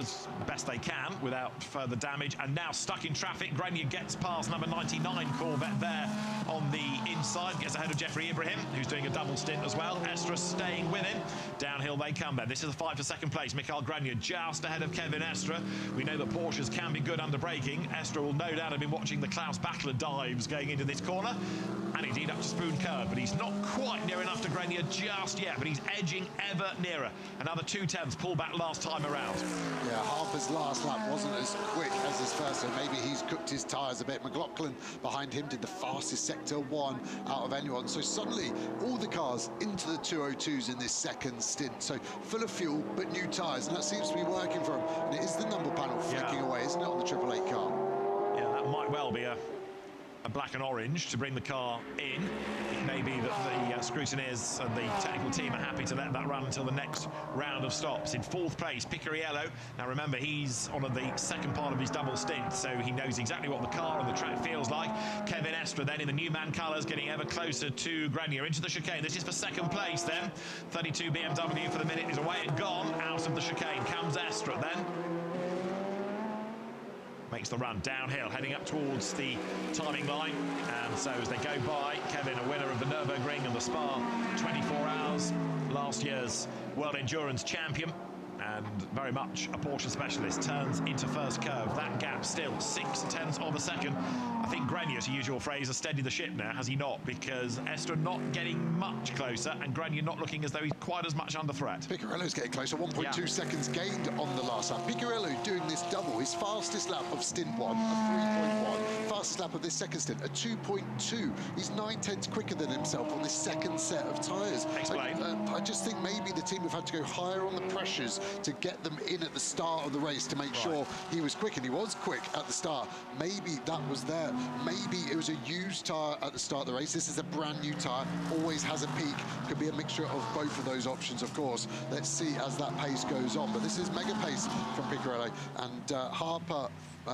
as best they can without further damage. And now stuck in traffic, Grenier gets past number 99 Corvette there on the inside, gets ahead of Jeffrey Ibrahim, who's doing a double stint as well. Estre staying with him. Downhill they come then. This is a fight for second place. Mikael Grenier just ahead of Kevin Estre. We know that Porsches can be good under braking. Estre will no doubt have been watching the Klaus Bachler dives going into this corner, and indeed up to Spoon Curve, but he's not quite near enough to Grenier just yet, but he's edging ever nearer. Another 2/10 pull back last time around. Yeah, Harper's last lap wasn't as quick as his first, so maybe he's cooked his tyres a bit. McLaughlin behind him did the fastest sector 1 out of anyone. So suddenly, all the cars into the 202s in this second stint. So full of fuel, but new tyres, and that seems to be working for him. And it is the number panel flicking away, isn't it, on the 888 car? Yeah, that might well be a black and orange to bring the car in. It may be that the scrutineers and the technical team are happy to let that run until the next round of stops. In 4th place, Picariello. Now remember, he's on the second part of his double stint, so he knows exactly what the car and the track feels like. Kevin Estre then in the Newman colours, getting ever closer to Grenier into the chicane. This is for second place then. 32 BMW for the minute is away and gone. Out of the chicane comes Estre then. Makes the run downhill, heading up towards the timing line. And so as they go by, Kevin, a winner of the Nürburgring and the Spa 24 Hours, last year's World Endurance Champion, and very much a Porsche specialist, turns into first curve. That gap still 0.6 of a second. I think Grenier, to use your phrase, has steadied the ship now, has he not? Because Estre not getting much closer, and Grenier not looking as though he's quite as much under threat. Picarello's getting closer, 1.2 seconds gained on the last lap. Picarello doing this double, his fastest lap of stint 1, a 3.1. Fastest lap of this second stint, a 2.2. He's 9/10 quicker than himself on this second set of tyres. Explain. I just think maybe the team have had to go higher on the pressures to get them in at the start of the race to make sure he was quick, and he was quick at the start. Maybe that was there. Maybe it was a used tyre at the start of the race. This is a brand new tyre, always has a peak. Could be a mixture of both of those options, of course. Let's see as that pace goes on. But this is mega pace from Picarello, and Harper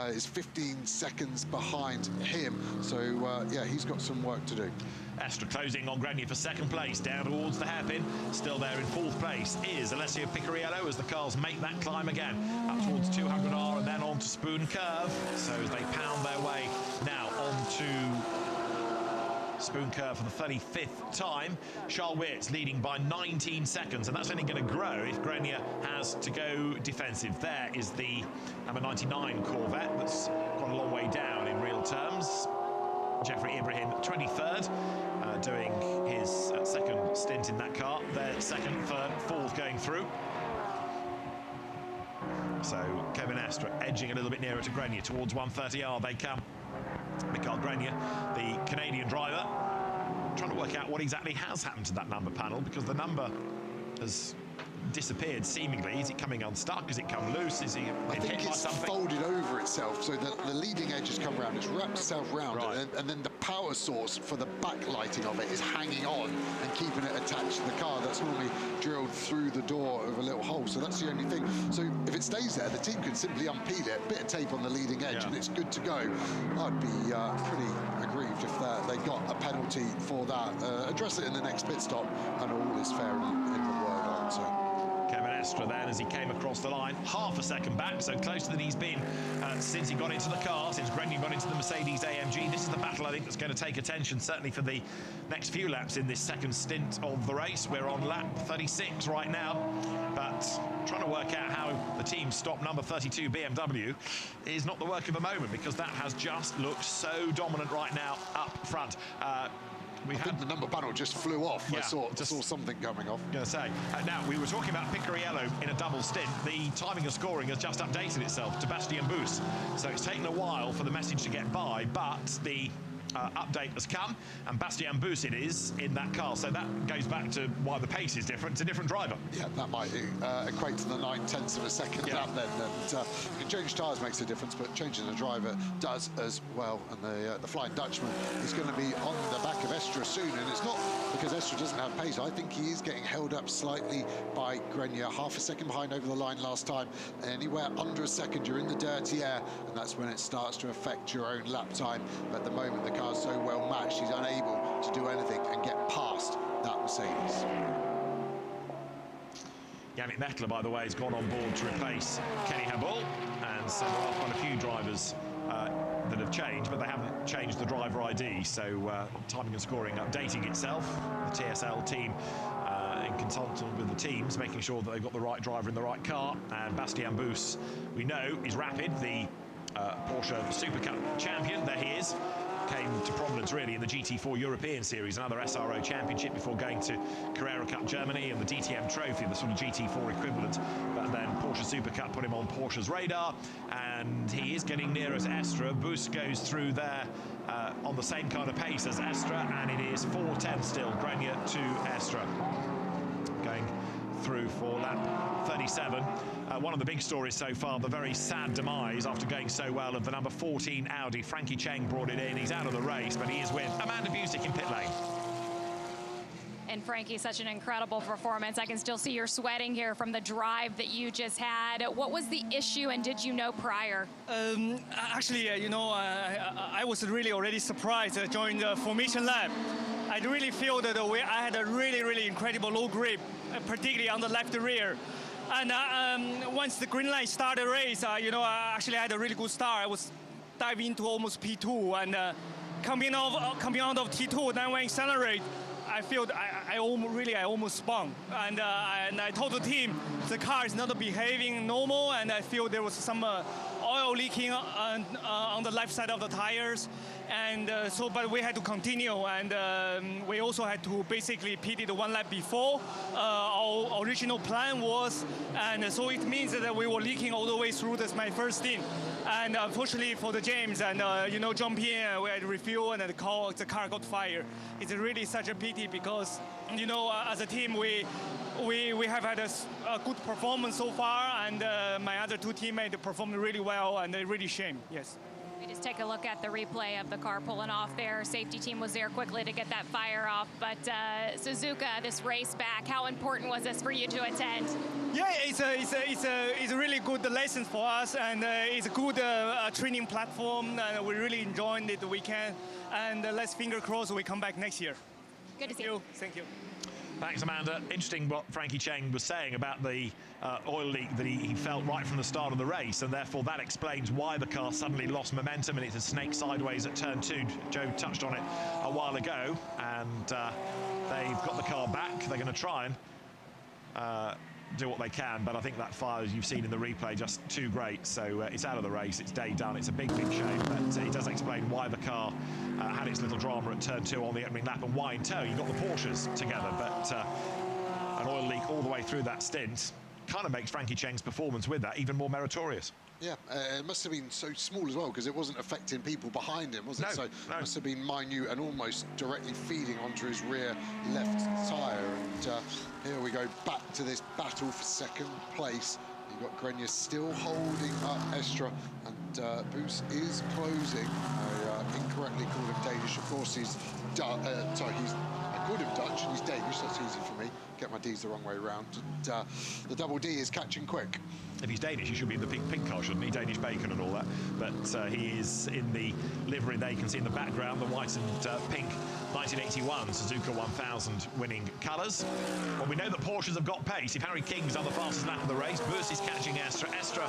is 15 seconds behind him. So, yeah, he's got some work to do. Estre closing on Grenier for second place, down towards the hairpin. Still there in 4th place is Alessio Picariello as the cars make that climb again. Up towards 200R and then on to Spoon Curve. So as they pound their way now on to Spoon Curve for the 35th time. Charles Weertz leading by 19 seconds, and that's only going to grow if Grenier has to go defensive. There is the number 99 Corvette that's got a long way down in real terms. Jeffrey Ibrahim, 23rd, doing his second stint in that car. They're 2nd, 3rd, 4th going through. So Kevin Estre edging a little bit nearer to Grenier towards 130R. They come. Mikael Grenier, the Canadian driver, trying to work out what exactly has happened to that number panel, because the number has disappeared seemingly. Is it coming unstuck? Is it come loose? Is he I think it's folded over itself, so the leading edge has come around, it's wrapped itself round, and then the power source for the backlighting of it is hanging on and keeping it attached to the car. That's normally drilled through the door of a little hole, so that's the only thing. So if it stays there, the team can simply unpeel it, bit of tape on the leading edge, and it's good to go. I'd be pretty aggrieved if they got a penalty for that. Address it in the next pit stop, and all is fair in the world answer. Kevin Estre then, as he came across the line, half a second back, so closer than he's been since he got into the car, since Grenier got into the Mercedes-AMG. This is the battle, I think, that's going to take attention, certainly for the next few laps in this second stint of the race. We're on lap 36 right now, but trying to work out how the team stopped number 32 BMW is not the work of a moment, because that has just looked so dominant right now up front. I think the number panel just flew off. Yeah, I saw something coming off. Going to say. Now, we were talking about Picariello in a double stint. The timing and scoring has just updated itself to Bastien Bus. So it's taken a while for the message to get by, but the update has come, and Bastien Bus it is in that car. So that goes back to why the pace is different. It's a different driver. Yeah, that might equate to the 9/10 of a second lap then. And change tyres makes a difference, but changing the driver does as well. And the Flying Dutchman is going to be on the back of Estre soon, and it's not because Estre doesn't have pace. I think he is getting held up slightly by Grenier, half a second behind over the line last time. Anywhere under a second, you're in the dirty air, and that's when it starts to affect your own lap time. At the moment, the car's so well matched, he's unable to do anything and get past that Mercedes. Yannick Mettler, by the way, has gone on board to replace Kenny Habul, and so there are quite a few drivers that have changed, but they haven't changed the driver ID. So timing and scoring updating itself. The TSL team in consultation with the teams, making sure that they've got the right driver in the right car. And Bastien Bus, we know, is rapid. The Porsche Super Cup champion, there he is. Came to prominence really in the GT4 European Series, another SRO championship before going to Carrera Cup Germany and the DTM Trophy, the sort of GT4 equivalent. But then Porsche Super Cup put him on Porsche's radar, and he is getting nearer to Estre. Bus goes through there on the same kind of pace as Estre, and it is 4:10 still, Grenier to Estre. Going through for lap 37. One of the big stories so far, the very sad demise after going so well of the number 14 Audi. Frankie Cheng brought it in. He's out of the race, but he is with Amanda Busick in pit lane. And Frankie, such an incredible performance. I can still see you're sweating here from the drive that you just had. What was the issue, and did you know prior? Actually, I was really already surprised during the formation lap. I really feel that I had a really incredible low grip, particularly on the left rear. And once the green light started the race, I actually had a really good start. I was diving into almost P2, and coming out of T2, then when I accelerate, I feel I almost spun. And I told the team the car is not behaving normal, and I feel there was some oil leaking on the left side of the tires. And but we had to continue, and we also had to basically pit it one lap before our original plan was, and so it means that we were leaking all the way through my first stint. And unfortunately for the James and John Pierre, we had refuel, and the car got fired. It's really such a pity because as a team we have had a good performance so far, and my other two teammates performed really well, and they really shame. Yes. We just take a look at the replay of the car pulling off there. Safety team was there quickly to get that fire off. But Suzuka, this race back, how important was this for you to attend? Yeah, it's a really good lesson for us, and it's a good training platform, and we're really enjoying the weekend. And let's finger crossed we come back next year. Good to see you. Thank you. Thanks, Amanda. Interesting what Frankie Cheng was saying about the oil leak that he felt right from the start of the race, and therefore that explains why the car suddenly lost momentum and it's a snake sideways at turn 2. Joe touched on it a while ago, and they've got the car back. They're going to try and do what they can, but I think that fire, as you've seen in the replay, just too great. So it's out of the race, it's day done. It's a big shame, but it does explain why the car had its little drama at turn 2 on the opening lap, and why in tow you got the Porsches together. But an oil leak all the way through that stint kind of makes Frankie Cheng's performance with that even more meritorious. Yeah, it must have been so small as well, because it wasn't affecting people behind him, was it? So it must have been minute and almost directly feeding onto his rear left tyre. And here we go back to this battle for second place. You've got Grenier still holding up Estre, and Bus is closing. I incorrectly called him Danish. Of course, he's I called him Dutch, and he's Danish. That's easy for me. Get my D's the wrong way around. And the double D is catching quick. If he's Danish, he should be in the pink car, shouldn't he? Danish bacon and all that. But he is in the livery there. You can see in the background the white and pink 1981 Suzuka 1000 winning colours. Well, we know that Porsches have got pace. If Harry King's done the fastest lap of the race, Bus is catching Estre. Estre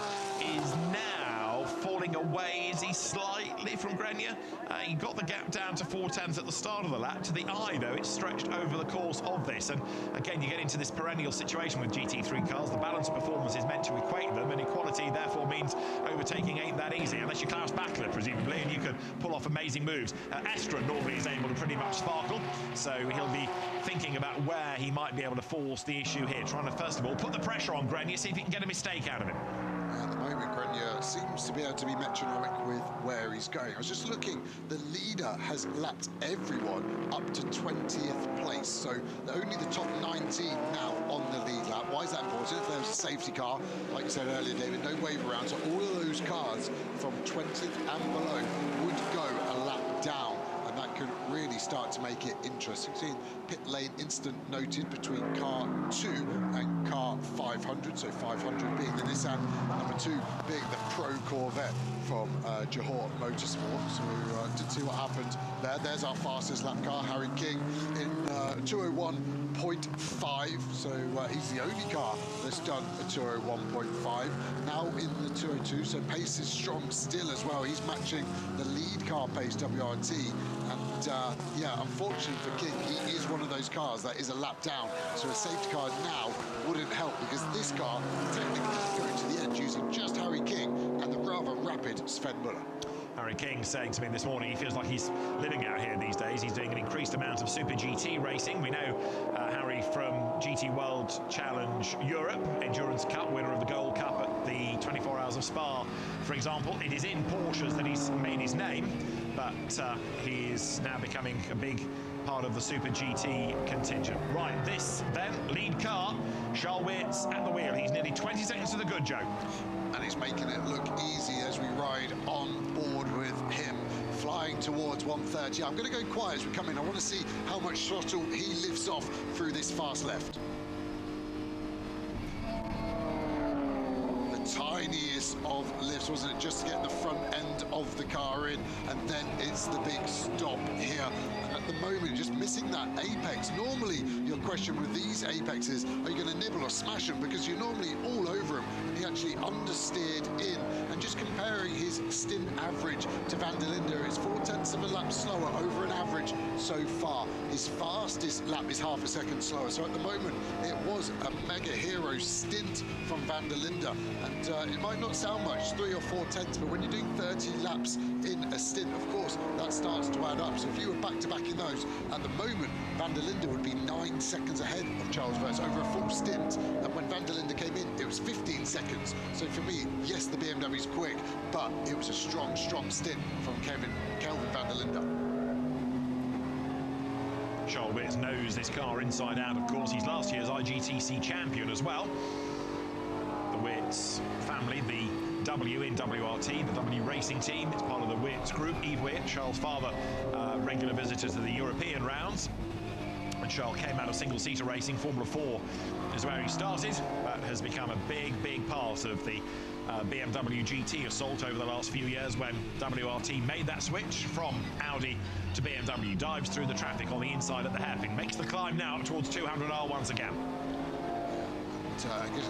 is now falling away, is he, slightly from Grenier? He got the gap down to 4/10 at the start of the lap. To the eye, though, it's stretched over the course of this. And again, you get into this perennial situation with GT3 cars. The balance of performance is meant to equate them, and equality therefore means overtaking ain't that easy, unless you're Klaus Bachler, presumably, and you can pull off amazing moves. Estra normally is able to pretty much sparkle, so he'll be thinking about where he might be able to force the issue here, trying to, first of all, put the pressure on Grenier, see if he can get a mistake out of him. At the moment, Grenier seems to be able to be metronomic with where he's going. I was just looking, the leader has lapped everyone up to 20th place, so only the top 19 now on the lead lap. Why is that important? If there was a safety car, like you said earlier, David, no wave around, so all of those cars from 20th and below would go a lap down, and that could really start to make it interesting. See, pit lane incident noted between car 2 and car 500, so 500 being the Nissan, number 2 being the Pro Corvette from SRO Motorsports. So did see what happened there. There's our fastest lap car, Harry King, in 201.5, so he's the only car that's done a 201.5. Now in the 202, so pace is strong still as well. He's matching the lead car pace, WRT, and yeah, unfortunately for King, he is one of those cars that is a lap down, so a safety car now wouldn't help, because this car technically is going to the edge using just Harry King and the rather rapid Sven Muller. Harry King saying to me this morning he feels like he's living out here these days. He's doing an increased amount of Super GT racing. We know Harry from GT World Challenge Europe, Endurance Cup, winner of the Gold Cup at the 24 Hours of Spa, for example. It is in Porsches that he's made his name, but he is now becoming a big part of the Super GT contingent. Right, this then, lead car, Charles Wirtz at the wheel. He's nearly 20 seconds to the good, Joe. And he's making it look easy as we ride on board with him, flying towards 130. I'm going to go quiet as we come in. I want to see how much throttle he lifts off through this fast left. The tiniest of lifts, wasn't it, just to get the front end of the car in, and then it's the big stop here. And at the moment, just missing that apex. Normally, your question with these apexes, are you going to nibble or smash them? Because you're normally all over him, and he actually understeered in. And just comparing his stint average to Van der Linde, it's 4/10 of a lap slower over an average so far. His fastest lap is half a second slower. So at the moment, it was a mega hero stint from Van der Linde. And it might not sound much, 3 or 4/10, but when you're doing 30 laps in a stint, of course, that starts to add up. So if you were back-to-back in those, at the moment, Van der Linde would be 9 seconds ahead of Charles Wirtz over a full stint. And when Van der Linde came in, it was 15 seconds. So for me, yes, the BMW's quick, but it was a strong, strong stint from Kelvin Van der Linde. Charles Wirtz knows this car inside out, of course. He's last year's IGTC champion as well. The Wirtz family, the W in WRT, the W racing team. It's part of the Wirtz group. Yves Wirtz, Charles' father, regular visitor to the European rounds. And Charles came out of single-seater racing. Formula 4 is where he started, but has become a big, big part of the BMW GT assault over the last few years when WRT made that switch from Audi to BMW. Dives through the traffic on the inside at the hairpin. Makes the climb now up towards 200R once again.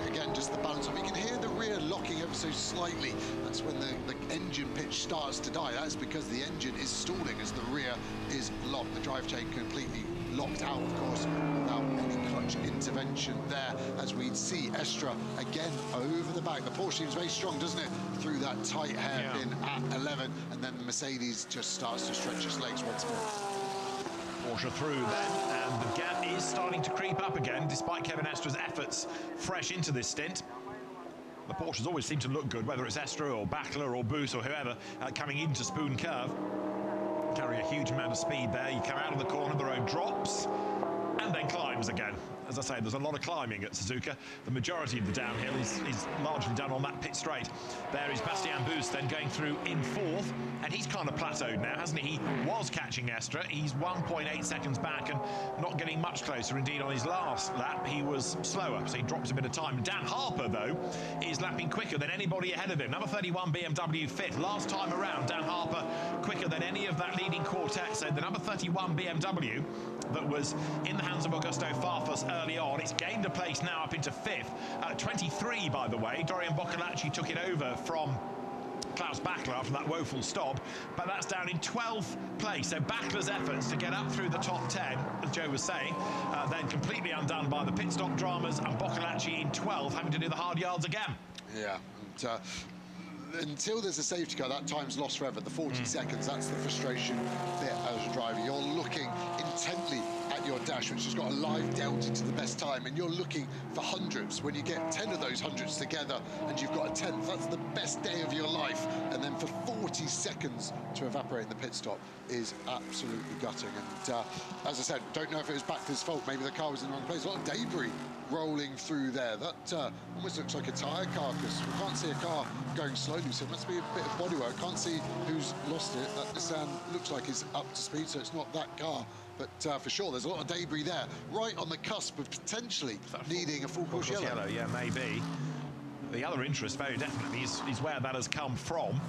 Again, just the balance of it. You can hear the rear locking ever so slightly. That's when the engine pitch starts to die. That's because the engine is stalling as the rear is locked. The drive chain completely locked out, of course, without any clutch intervention there, as we'd see Estra again over the back. The Porsche seems very strong, doesn't it, through that tight hairpin at 11, and then the Mercedes just starts to stretch its legs once more. Porsche through then, and the gap is starting to creep up again, despite Kevin Estra's efforts fresh into this stint. The Porsches always seem to look good, whether it's Estra or Bachler or Boos or whoever, coming into Spoon Curve. Carry a huge amount of speed there. You come out of the corner, the road drops, and then climbs again. As I say, there's a lot of climbing at Suzuka. The majority of the downhill is largely done on that pit straight. There is Bastien Boos then going through in fourth, and he's kind of plateaued now, hasn't he? He was catching Estra. He's 1.8 seconds back and not getting much closer. Indeed, on his last lap, he was slower, so he drops a bit of time. Dan Harper, though, is lapping quicker than anybody ahead of him. Number 31 BMW fifth. Last time around, Dan Harper quicker than any of that leading quartet. So the number 31 BMW that was in the hands of Augusto Farfus early on, it's gained a place now up into fifth. 23, by the way. Dorian Boccolacci took it over from Klaus Bachler after that woeful stop, but that's down in 12th place. So Bachler's efforts to get up through the top 10, as Joe was saying, then completely undone by the pit stop dramas, and Boccolacci in 12th having to do the hard yards again. Yeah, and, until there's a safety car, that time's lost forever. The 40 seconds, that's the frustration bit as a driver. You're looking intently at your dash, which has got a live delta to the best time, and you're looking for hundreds. When you get 10 of those hundreds together and you've got a 10th, that's the best day of your life. And then for 40 seconds to evaporate in the pit stop is absolutely gutting. And as I said, don't know if it was Bachler's fault. Maybe the car was in the wrong place. A lot of debris rolling through there. That almost looks like a tyre carcass. We can't see a car going slowly, so it must be a bit of bodywork. Can't see who's lost it. That Nissan looks like it's up to speed, so it's not that car. But for sure, there's a lot of debris there, right on the cusp of potentially needing a full course yellow. Yeah, maybe. The other interest, very definitely, is where that has come from.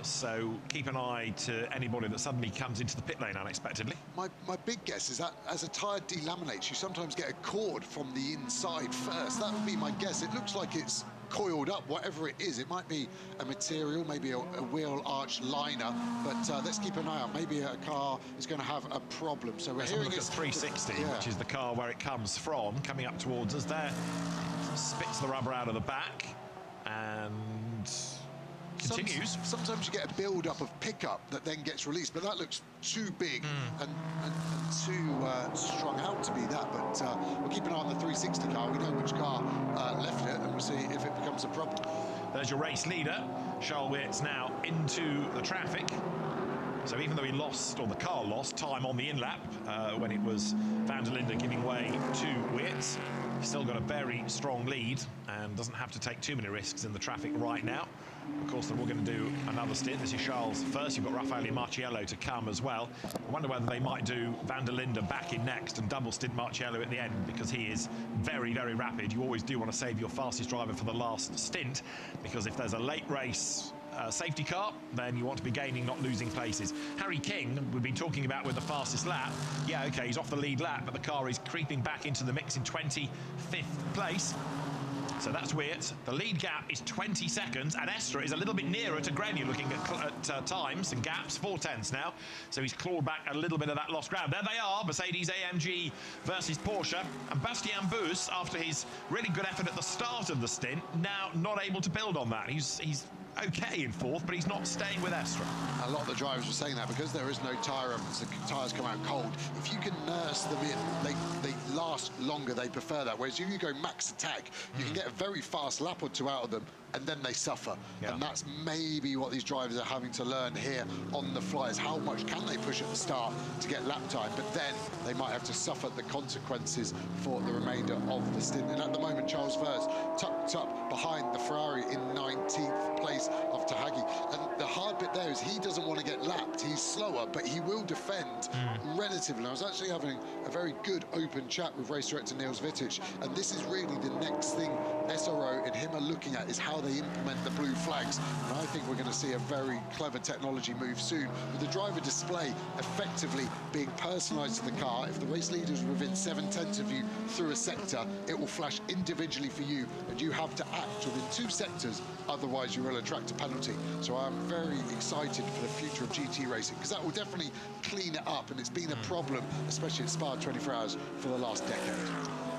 So keep an eye to anybody that suddenly comes into the pit lane unexpectedly. My big guess is that as a tyre delaminates, you sometimes get a cord from the inside first. That would be my guess. It looks like it's coiled up, whatever it is. It might be a material, maybe a wheel arch liner, but let's keep an eye out. Maybe a car is going to have a problem. So we're hearing look at 360, which is the car where it comes from, coming up towards us there. Spits the rubber out of the back and continues. Sometimes you get a build-up of pickup that then gets released, but that looks too big and too strung out to be that. But we'll keep an eye on the 360 car. We know which car left it, and we'll see if it becomes a problem. There's your race leader. Charles Weertz now into the traffic. So even though he lost, or the car lost, time on the in-lap when it was Van der Linde giving way to Weertz, he's still got a very strong lead and doesn't have to take too many risks in the traffic right now. Of course, they're all going to do another stint. This is Charles first. You've got Raffaele Marciello to come as well. I wonder whether they might do Van der Linde back in next and double stint Marciello at the end, because he is very, very rapid. You always do want to save your fastest driver for the last stint, because if there's a late race safety car, then you want to be gaining, not losing places. Harry King, we've been talking about with the fastest lap. Yeah, okay, he's off the lead lap, but the car is creeping back into the mix in 25th place. So that's Weertz. The lead gap is 20 seconds, and Estra is a little bit nearer to Grenier, looking at times and gaps, 4/10 now. So he's clawed back a little bit of that lost ground. There they are, Mercedes-AMG versus Porsche. And Bastien Bus, after his really good effort at the start of the stint, now not able to build on that. He's okay in fourth, but he's not staying with Estra. A lot of the drivers were saying that because there is no tyre runs, the tyres come out cold. If you can nurse them in, they last longer, they prefer that. Whereas if you go max attack, you can get a very fast lap or two out of them, and then they suffer. Yeah. And that's maybe what these drivers are having to learn here on the fly, is how much can they push at the start to get lap time, but then they might have to suffer the consequences for the remainder of the stint. And at the moment, Charles Weertz tucked up behind the Ferrari in 19th place after Hagi. And the hard bit there is he doesn't want to get lapped. He's slower, but he will defend relatively. I was actually having a very good open chat with race director Niels Vittich, and this is really the next thing SRO and him are looking at, is how they implement the blue flags. And I think we're going to see a very clever technology move soon, with the driver display effectively being personalised to the car. If the race leader is within 7/10 of you through a sector, it will flash individually for you, and you have to act within 2 sectors, otherwise you will attract a penalty. So I'm very excited for the future of GT racing, because that will definitely clean it up, and it's been a problem, especially at Spa 24 Hours, for the last decade.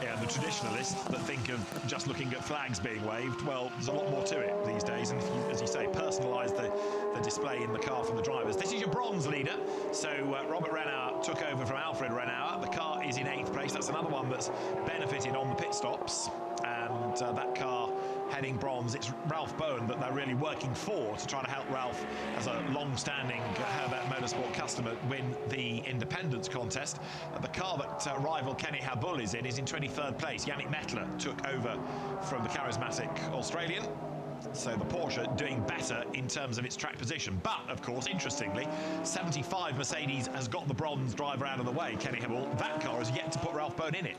Yeah, the traditionalists that think of just looking at flags being waved, well, there's a lot more to it these days, and if you, as you say, personalise the display in the car from the drivers. This is your bronze leader. So Robert Renauer took over from Alfred Renauer. The car is in 8th place. That's another one that's benefited on the pit stops, and that car heading bronze. It's Ralph Bowen that they're really working for, to try to help Ralph, as a long-standing Herbert Motorsport customer, win the Independence contest. The car that rival Kenny Habul is in 23rd place. Yannick Mettler took over from the charismatic Australian. So the Porsche doing better in terms of its track position. But, of course, interestingly, 75 Mercedes has got the bronze driver out of the way, Kenny Habul. That car has yet to put Ralph Bowen in it.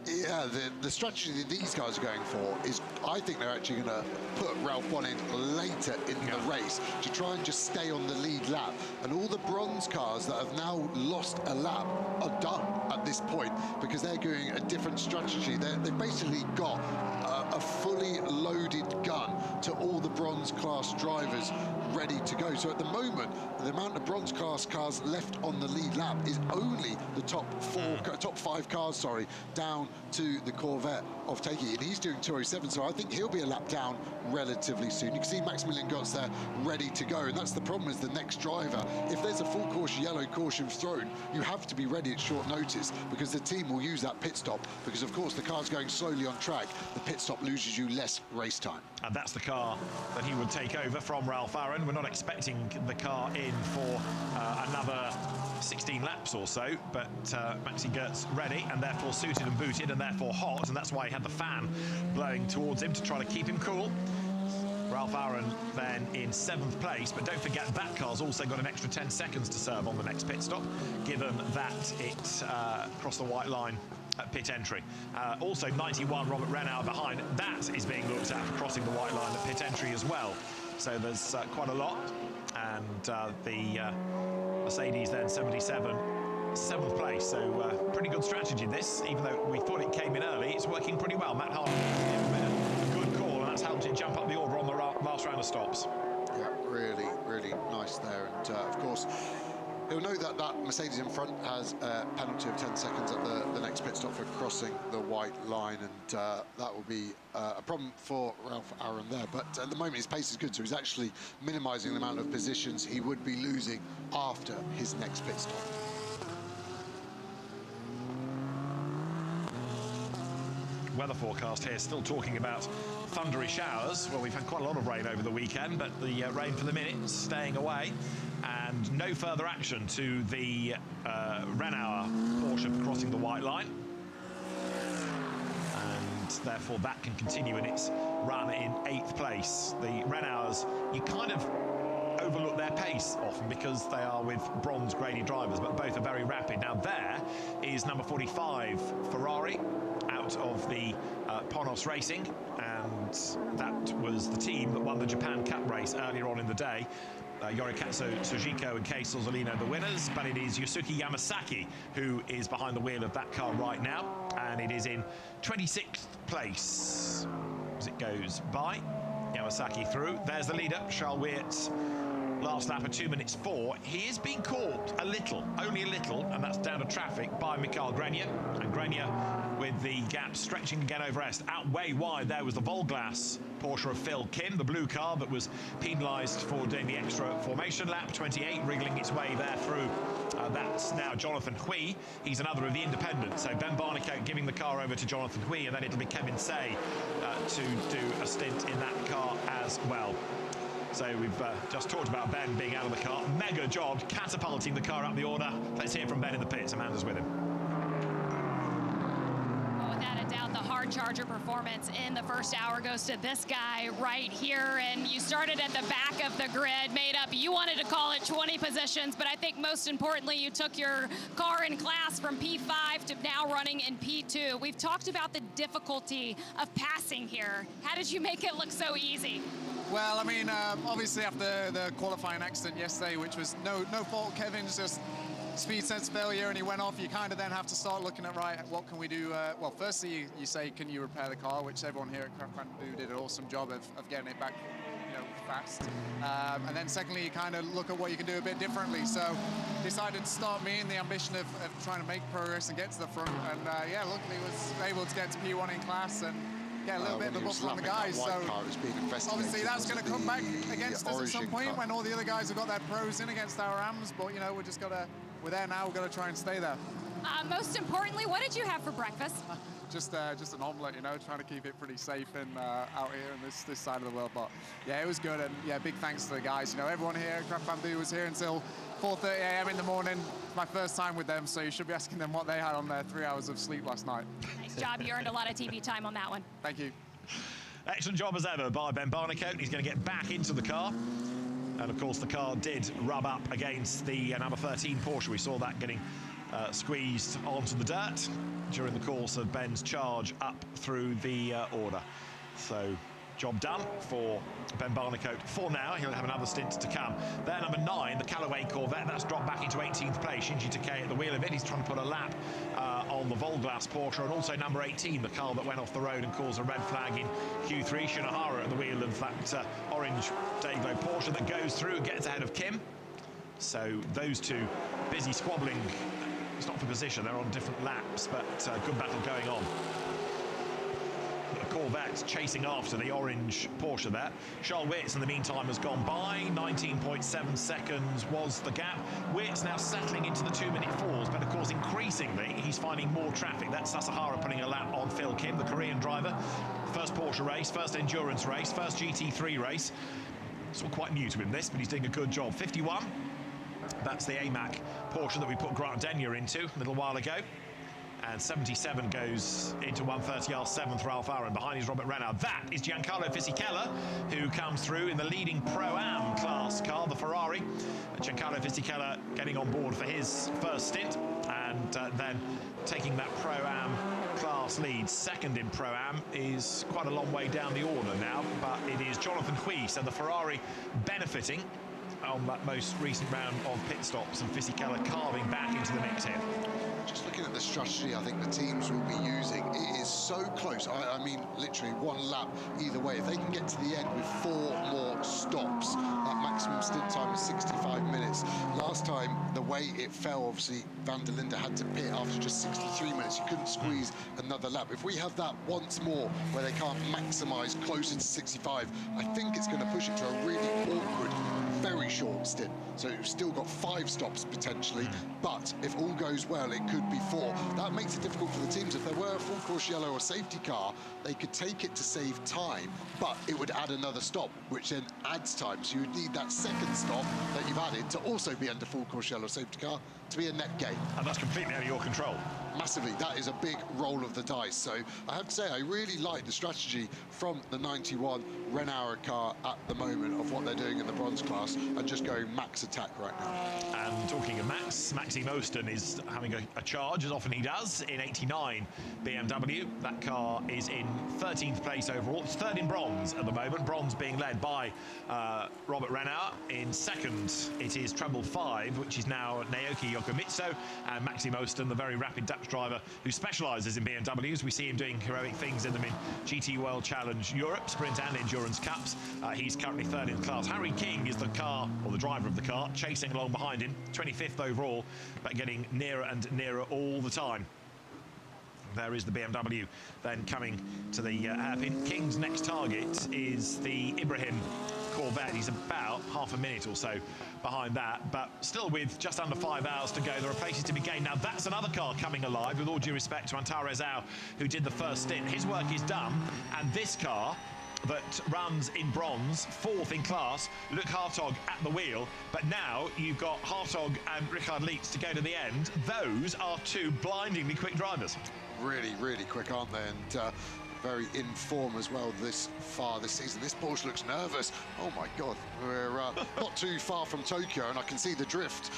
Yeah, the strategy that these guys are going for is, I think they're actually going to put Ralph Bowen in later in the race to try and just stay on the lead lap. And all the bronze cars that have now lost a lap are done at this point because they're doing a different strategy. They've basically got a fully loaded gun to all the bronze class drivers ready to go. So at the moment, the amount of bronze class cars left on the lead lap is only the top five cars, down to the Corvette of Takey, and he's doing 207, so I think he'll be a lap down relatively soon. You can see Maximilian Gott's there ready to go, and that's the problem is the next driver. If there's a full caution, yellow caution thrown, you have to be ready at short notice because the team will use that pit stop because, of course, the car's going slowly on track. The pit stop loses you less race time. And that's the car that he would take over from Ralph Aaron. We're not expecting the car in for another 16 laps or so, but Maxi Goertz ready and therefore suited and booted and therefore hot, and that's why he had the fan blowing towards him to try to keep him cool. Ralph Aaron then in 7th place, but don't forget that car's also got an extra 10 seconds to serve on the next pit stop, given that it crossed the white line at pit entry. Also 91 Robert Renauer behind, that is being looked at for crossing the white line at pit entry as well. So there's quite a lot, and the Mercedes then 77, 7th place, so pretty good strategy this, even though we thought it came in early, it's working pretty well. Matt Harlan made a good call, and that's helped it jump up the order on the last round of stops. Yeah, really, really nice there, and of course, he'll know that that Mercedes in front has a penalty of 10 seconds at the next pit stop for crossing the white line, and that will be a problem for Ralph Aaron there. But at the moment, his pace is good, so he's actually minimising the amount of positions he would be losing after his next pit stop. Weather forecast here still talking about thundery showers. Well, we've had quite a lot of rain over the weekend, but the rain for the minute is staying away, and no further action to the Renauer Porsche for crossing the white line, and therefore that can continue in its run in 8th place. The Renauers, you kind of overlook their pace often because they are with bronze graded drivers, but both are very rapid. Now there is number 45 Ferrari out of the Ponos Racing, and that was the team that won the Japan Cup race earlier on in the day. Yorikazu Sujiko and Kei Sorzolino the winners, but it is Yusuke Yamasaki who is behind the wheel of that car right now, and it is in 26th place as it goes by. Yamasaki through. There's the leader, Charles Weertz. Last lap of 2 minutes 4. He is being caught a little, only a little, and that's down to traffic by Mikael Grenier. And Grenier with the gap stretching again over Est. Out way wide there was the Volglas Porsche of Phil Kim, the blue car that was penalised for doing the extra formation lap. 28 wriggling its way there through. That's now Jonathan Hui. He's another of the independents. So Ben Barnicoat giving the car over to Jonathan Hui, and then it'll be Kevin Say to do a stint in that car as well. So we've just talked about Ben being out of the car. Mega job catapulting the car up the order. Let's hear from Ben in the pits. Amanda's with him. Oh, without a doubt, the hard charger performance in the first hour goes to this guy right here. And you started at the back of the grid, made up, you wanted to call it 20 positions, but I think most importantly, you took your car in class from P5 to now running in P2. We've talked about the difficulty of passing here. How did you make it look so easy? Well, I mean, obviously after the qualifying accident yesterday, which was no fault Kevin's, just speed sense failure, and he went off, you kind of then have to start looking at, right, what can we do? Well, firstly, you say, can you repair the car, which everyone here at Craft Bamboo did an awesome job of getting it back, you know, fast. And then secondly, you kind of look at what you can do a bit differently. So decided to start me in the ambition of trying to make progress and get to the front. And yeah, luckily was able to get to P1 in class and get a little bit of a buffer on the guys. So obviously that's going to come back against us at some point when all the other guys have got their pros in against our AMs. But, you know, we just got to, we're there now, we've got to try and stay there. Most importantly, what did you have for breakfast? Just an omelette, you know, trying to keep it pretty safe and out here in this side of the world. But yeah, it was good, and yeah, big thanks to the guys. You know, everyone here at Craft Bamboo was here until 4:30 a.m. in the morning. It's my first time with them, so you should be asking them what they had on their 3 hours of sleep last night. Nice job. You earned a lot of TV time on that one. Thank you. Excellent job as ever by Ben Barnicoat. He's going to get back into the car. And of course, the car did rub up against the number 13 Porsche. We saw that getting squeezed onto the dirt during the course of Ben's charge up through the order. So, job done for Ben Barnicoat for now. He'll have another stint to come. There, number 9, the Callaway Corvette, that's dropped back into 18th place. Shinji Takei at the wheel of it. He's trying to put a lap on the Volglas Porsche, and also number 18, the car that went off the road and caused a red flag in Q3. Shinohara at the wheel of that orange Dayglow Porsche that goes through and gets ahead of Kim. So those two busy squabbling. It's not for position, they're on different laps, but good battle going on. The Corvette chasing after the orange Porsche there. Charles Wirtz in the meantime has gone by. 19.7 seconds was the gap. Wirtz now settling into the 2-minute fours, but of course increasingly he's finding more traffic. That's Sasahara putting a lap on Phil Kim, the Korean driver. First Porsche race, first endurance race, first GT3 race. It's all quite new to him this, but he's doing a good job. 51, that's the AMAC Porsche that we put Grant Denyer into a little while ago. And 77 goes into 130R, 7th Ralph Aaron. Behind is Robert Renard. That is Giancarlo Fisichella, who comes through in the leading Pro-Am class car, the Ferrari. Giancarlo Fisichella getting on board for his first stint, and then taking that Pro-Am class lead. Second in Pro-Am is quite a long way down the order now, but it is Jonathan Hui, so the Ferrari benefiting on that most recent round of pit stops, and Fisichella carving back into the mix here. Just looking at the strategy I think the teams will be using, it is so close. I mean, literally one lap either way. If they can get to the end with 4 more stops, that maximum stint time is 65 minutes. Last time, the way it fell, obviously, Van der Linde had to pit after just 63 minutes. You couldn't squeeze another lap. If we have that once more, where they can't maximise closer to 65, I think it's going to push it to a really awkward, very short stint. So you've still got 5 stops potentially, but if all goes well, it could be 4. That makes it difficult for the teams. If there were a full course yellow or safety car, they could take it to save time, but it would add another stop, which then adds time. So you would need that second stop that you've added to also be under full course yellow safety car to be a net gain. And that's completely out of your control. Massively, that is a big roll of the dice. So I have to say, I really like the strategy from the 91 Renault car at the moment of what they're doing in the bronze class and just going max attack right now. And talking of Max, Maxime Osborne is having a charge, as often he does, in 89 BMW. That car is in 13th place overall. It's third in bronze at the moment, bronze being led by Robert Renard. In second, it is treble 5, which is now Naoki Yokomitsu, and Maxime Osborne, the very rapid Dutch driver who specialises in BMWs. We see him doing heroic things in them in GT World Challenge Europe, Sprint and Endurance Cups. He's currently third in the class. Harry King is the car, or the driver of the car, chasing along behind him, 25th overall, but getting nearer and nearer all the time. There is the BMW then coming to the hairpin. King's next target is the Ibrahim Corvette. He's about half a minute or so behind that, but still with just under 5 hours to go, there are places to be gained. Now that's another car coming alive, with all due respect to Antares Au, who did the first stint. His work is done, and this car that runs in bronze, 4th in class, Luc Hartog at the wheel, but now you've got Hartog and Richard Lietz to go to the end. Those are 2 blindingly quick drivers. Really, really quick, aren't they? And very in form as well this far this season. This Porsche looks nervous. Oh my God, we're not too far from Tokyo, and I can see the drift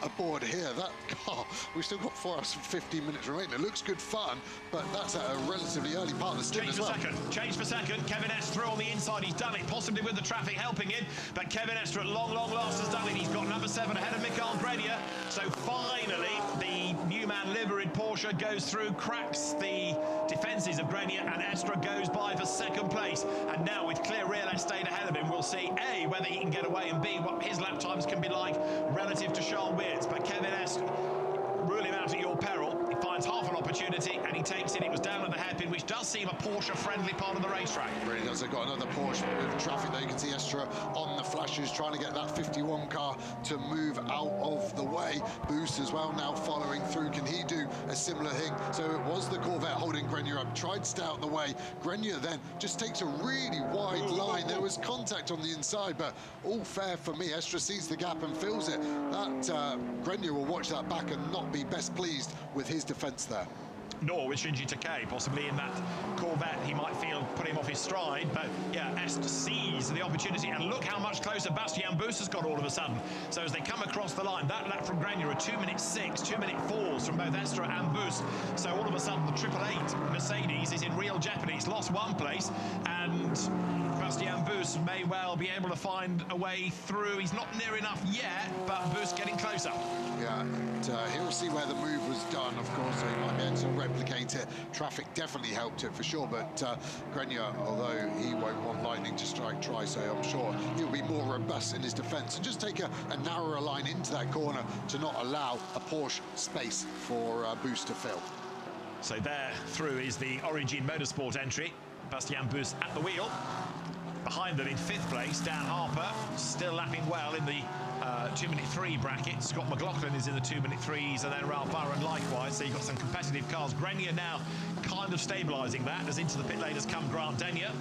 aboard here. That car, we've still got 4 hours and 15 minutes remaining. It looks good fun, but that's at a relatively early part of the stint as well. Change for second. Kevin S through on the inside. He's done it, possibly with the traffic helping him, but Kevin S at long last has done it. He's got number 7 ahead of Mikael Grenier. So finally, the Newman liveried Porsche goes through, cracks the defences of Grenier, and Estra goes by for second place. And now with clear real estate ahead of him, we'll see A, whether he can get away, and B, what his lap times can be like relative to Charles Wirtz. But Kevin Estra, rule him out at your peril. He finds half an opportunity and he takes it. It was down at the hairpin, which does seem a Porsche-friendly part of the racetrack. It really does. They've got another Porsche with traffic there. You can see Estra on the flashes, trying to get that 51 car to move out of the way. Boost as well now following through. Can he do a similar thing? So it was the Corvette holding Grenier up, tried to stay out of the way. Grenier then just takes a really wide line. There was contact on the inside, but all fair for me. Estra sees the gap and fills it. That Grenier will watch that back and not be best pleased with his defence there. Nor with Shinji Takei, possibly in that Corvette he might feel put him off his stride, but yeah, Est sees the opportunity, and look how much closer Bastien Bus has got all of a sudden. So as they come across the line, that lap from Grenier, a 2-minute 6, 2-minute 4s from both Estra and Bus. So all of a sudden the 888 Mercedes is in real jeopardy. It's lost 1 place, and Bastien Bus may well be able to find a way through. He's not near enough yet, but Bus getting closer. Yeah, and he'll see where the move was done, of course, so he might be able to helped it. Traffic definitely helped it for sure, but Grenier, although he won't want lightning to strike twice, so I'm sure he'll be more robust in his defence and just take a narrower line into that corner to not allow a Porsche space for Boost to fill. So there through is the Origin Motorsport entry. Bastien Boost at the wheel. Behind them in 5th place, Dan Harper, still lapping well in the 2-minute 3 bracket. Scott McLaughlin is in the 2-minute 3s, and then Ralph Byron likewise. So you've got some competitive cars. Grenier now kind of stabilising that, as into the pit lane has come Grant Denyer.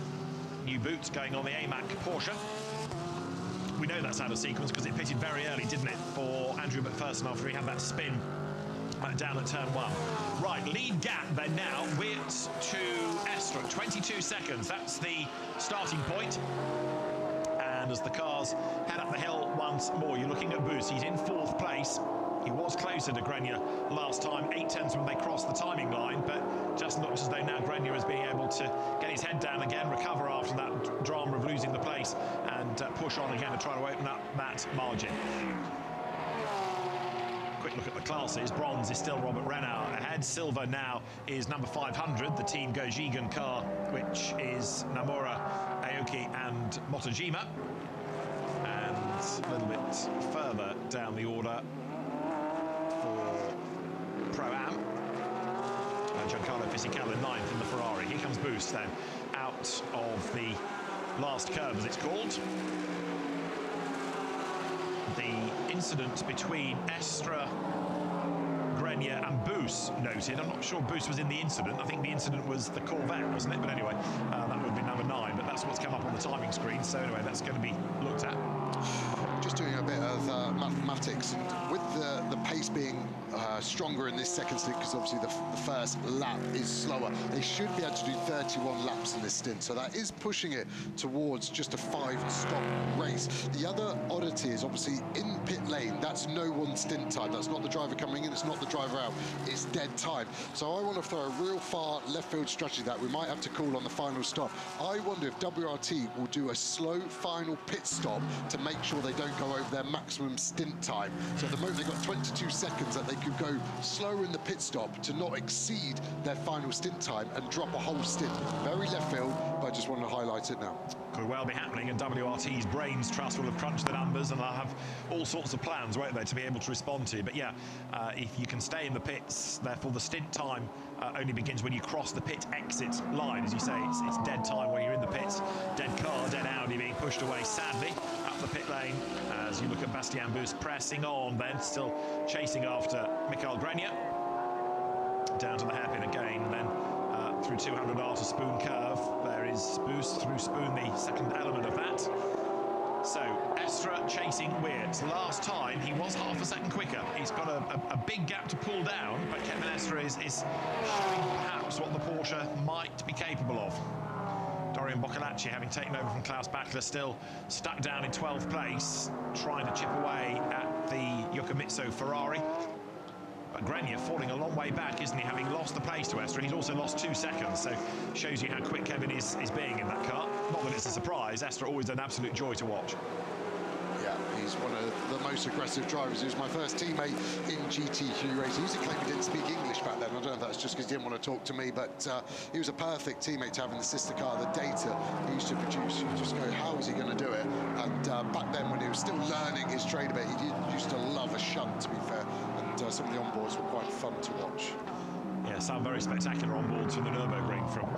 New boots going on the AMAC Porsche. We know that's out of sequence because it pitted very early, didn't it, for Andrew McPherson after he had that spin down at turn 1. Right, lead gap then now, Witt to Estra, 22 seconds. That's the starting point. And as the cars head up the hill once more, you're looking at Boost. He's in 4th place. He was closer to Grenier last time, 8/10 when they crossed the timing line, but just looks as though now Grenier is being able to get his head down again, recover after that drama of losing the place, and push on again to try to open up that margin. Quick look at the classes. Bronze is still Robert Renau ahead. Silver now is number 500, the Team Gojigen car, which is Namura, Aoki and Motojima. And a little bit further down the order for Pro-Am, Giancarlo Fisichella 9th in the Ferrari. Here comes Boost then, out of the last curve as it's called. The incident between Estra, Grenier and Boost noted. I'm not sure Boost was in the incident. I think the incident was the Corvette, wasn't it? But anyway, that would be number 9, but that's what's come up on the timing screen. So anyway, that's going to be looked at. Just doing a bit of mathematics, and with the pace being stronger in this second stint, because obviously the first lap is slower, they should be able to do 31 laps in this stint, so that is pushing it towards just a 5-stop race. The other oddity is obviously in pit lane, that's no one stint time. That's not the driver coming in, it's not the driver out, it's dead time. So I want to throw a real far left field strategy that we might have to call on the final stop. I wonder if WRT will do a slow final pit stop to make sure they don't go over their maximum stint time. So at the moment they've got 22 seconds that they could go slower in the pit stop to not exceed their final stint time and drop a whole stint. Very left field, but I just wanted to highlight it now. Could well be happening, and WRT's brains trust will have crunched the numbers, and they'll have all sorts of plans, won't they, to be able to respond to. But yeah, if you can stay in the pits, therefore the stint time only begins when you cross the pit exit line. As you say, it's dead time when you're in the pits. Dead car, dead Audi being pushed away, sadly, up the pit lane. As you look at Bastien Boost pressing on then, still chasing after Michael Grenier. Down to the hairpin again, then through 200 after Spoon curve. There is Boost through Spoon, the second element of that. So, Estra chasing Weird. Last time, he was half a second quicker. He's got a big gap to pull down, but Kevin Estra is showing perhaps what the Porsche might be capable of. Dorian Boccolacci, having taken over from Klaus Bachler, still stuck down in 12th place, trying to chip away at the Yokomitsu Ferrari. But Grenier falling a long way back, isn't he, having lost the place to Estra. He's also lost 2 seconds, so shows you how quick Kevin is being in that car. Not that it's a surprise, Estra always an absolute joy to watch. Yeah, he's one of the most aggressive drivers. He was my first teammate in GTQ racing. He used to claim he didn't speak English back then. I don't know if that's just because he didn't want to talk to me, but he was a perfect teammate to have in the sister car. The data he used to produce, you just go, how is he going to do it? And back then, when he was still learning his trade a bit, he used to love a shunt, to be fair. And some of the onboards were quite fun to watch. Yeah, some very spectacular onboards from the Nürburgring from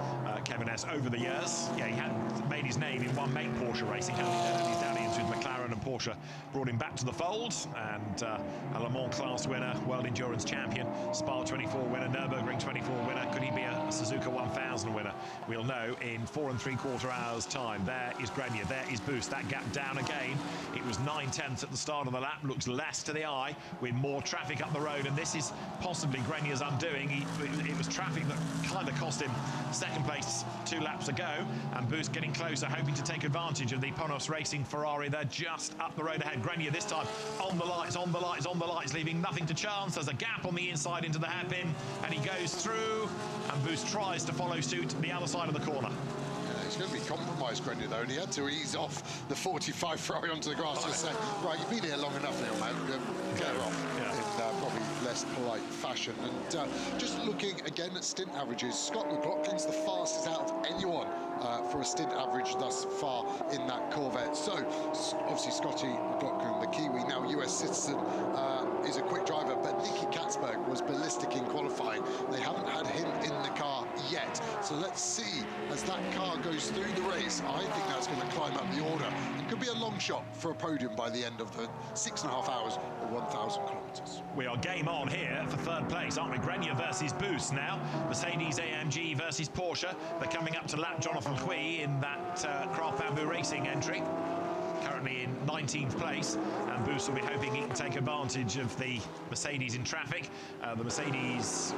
Kevin S over the years. Yeah, he had made his name in one make Porsche racing, hadn't he? He's down into McLaren, and Porsche brought him back to the fold. And a Le Mans class winner, World Endurance champion, Spa 24 winner, Nürburgring 24 winner. Could he be a Suzuka 1000 winner? We'll know in 4 3/4 hours time. There is Grenier, there is Boost. That gap down again. It was 9/10 at the start of the lap. Looks less to the eye with more traffic up the road, and this is possibly Grenier's undoing. It was traffic that kind of cost him second place 2 laps ago, and Boost getting closer, hoping to take advantage of the Ponos Racing Ferrari. They're just up the road ahead. Grenier this time on the lights, on the lights, on the lights, leaving nothing to chance. There's a gap on the inside into the hairpin, and he goes through, and Boost tries to follow suit the other side of the corner. He's going to be compromised, Grenier, though, and he had to ease off the 45 Ferrari onto the grass. Just saying, right, you've been here long enough now, mate. Go off. Yeah. And probably best polite fashion. And just looking again at stint averages, Scott McLaughlin's the fastest out of anyone for a stint average thus far in that Corvette. So obviously Scotty McLaughlin, the Kiwi, now US citizen, is a quick driver, but Nicky Katzberg was ballistic in qualifying. They haven't had him in the car yet. So let's see as that car goes through the race. I think that's going to climb up the order. It could be a long shot for a podium by the end of the 6.5 hours or 1,000 kilometres. We are game on here for third place, aren't we? Grenier versus Boost now. Mercedes-AMG versus Porsche. They're coming up to lap Jonathan Hui in that Craft Bamboo Racing entry. Currently in 19th place, and Boost will be hoping he can take advantage of the Mercedes in traffic. The Mercedes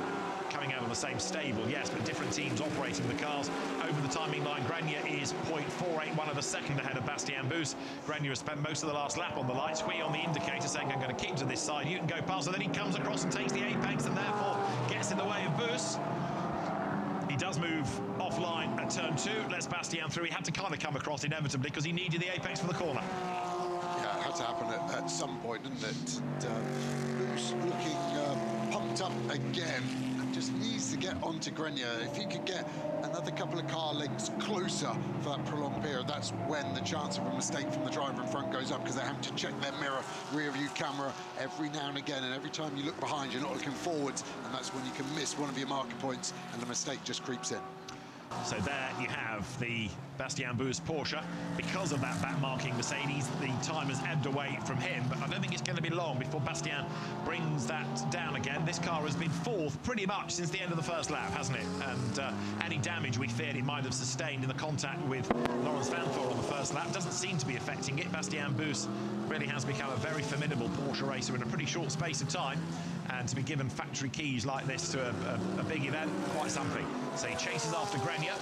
coming out of the same stable, yes, but different teams operating the cars. Over the timing line, Grenier is 0.481 of a second ahead of Bastien Boost. Grenier has spent most of the last lap on the lights. Hui on the indicator saying, I'm going to keep to this side, you can go past, and then he comes across and takes the apex and therefore gets in the way of Boost. He does move offline at turn 2, lets Bastien through. He had to kind of come across inevitably because he needed the apex for the corner. Yeah, it had to happen at some point, didn't it? Boost looking pumped up again and just needs to get onto Grenier. If he could get another couple of car lengths closer for that prolonged period, that's when the chance of a mistake from the driver in front goes up, because they have to check their mirror, rear view camera every now and again, and every time you look behind, you're not looking forwards, and that's when you can miss one of your marker points and the mistake just creeps in. So there you have the Bastien Boost Porsche. Because of that back-marking Mercedes, the time has ebbed away from him, but I don't think it's going to be long before Bastien brings that down again. This car has been fourth pretty much since the end of the first lap, hasn't it? And any damage we feared it might have sustained in the contact with Lawrence Vanthor on the first lap doesn't seem to be affecting it. Bastien Boost really has become a very formidable Porsche racer in a pretty short space of time, and to be given factory keys like this to a big event, quite something. So he chases after Grenier.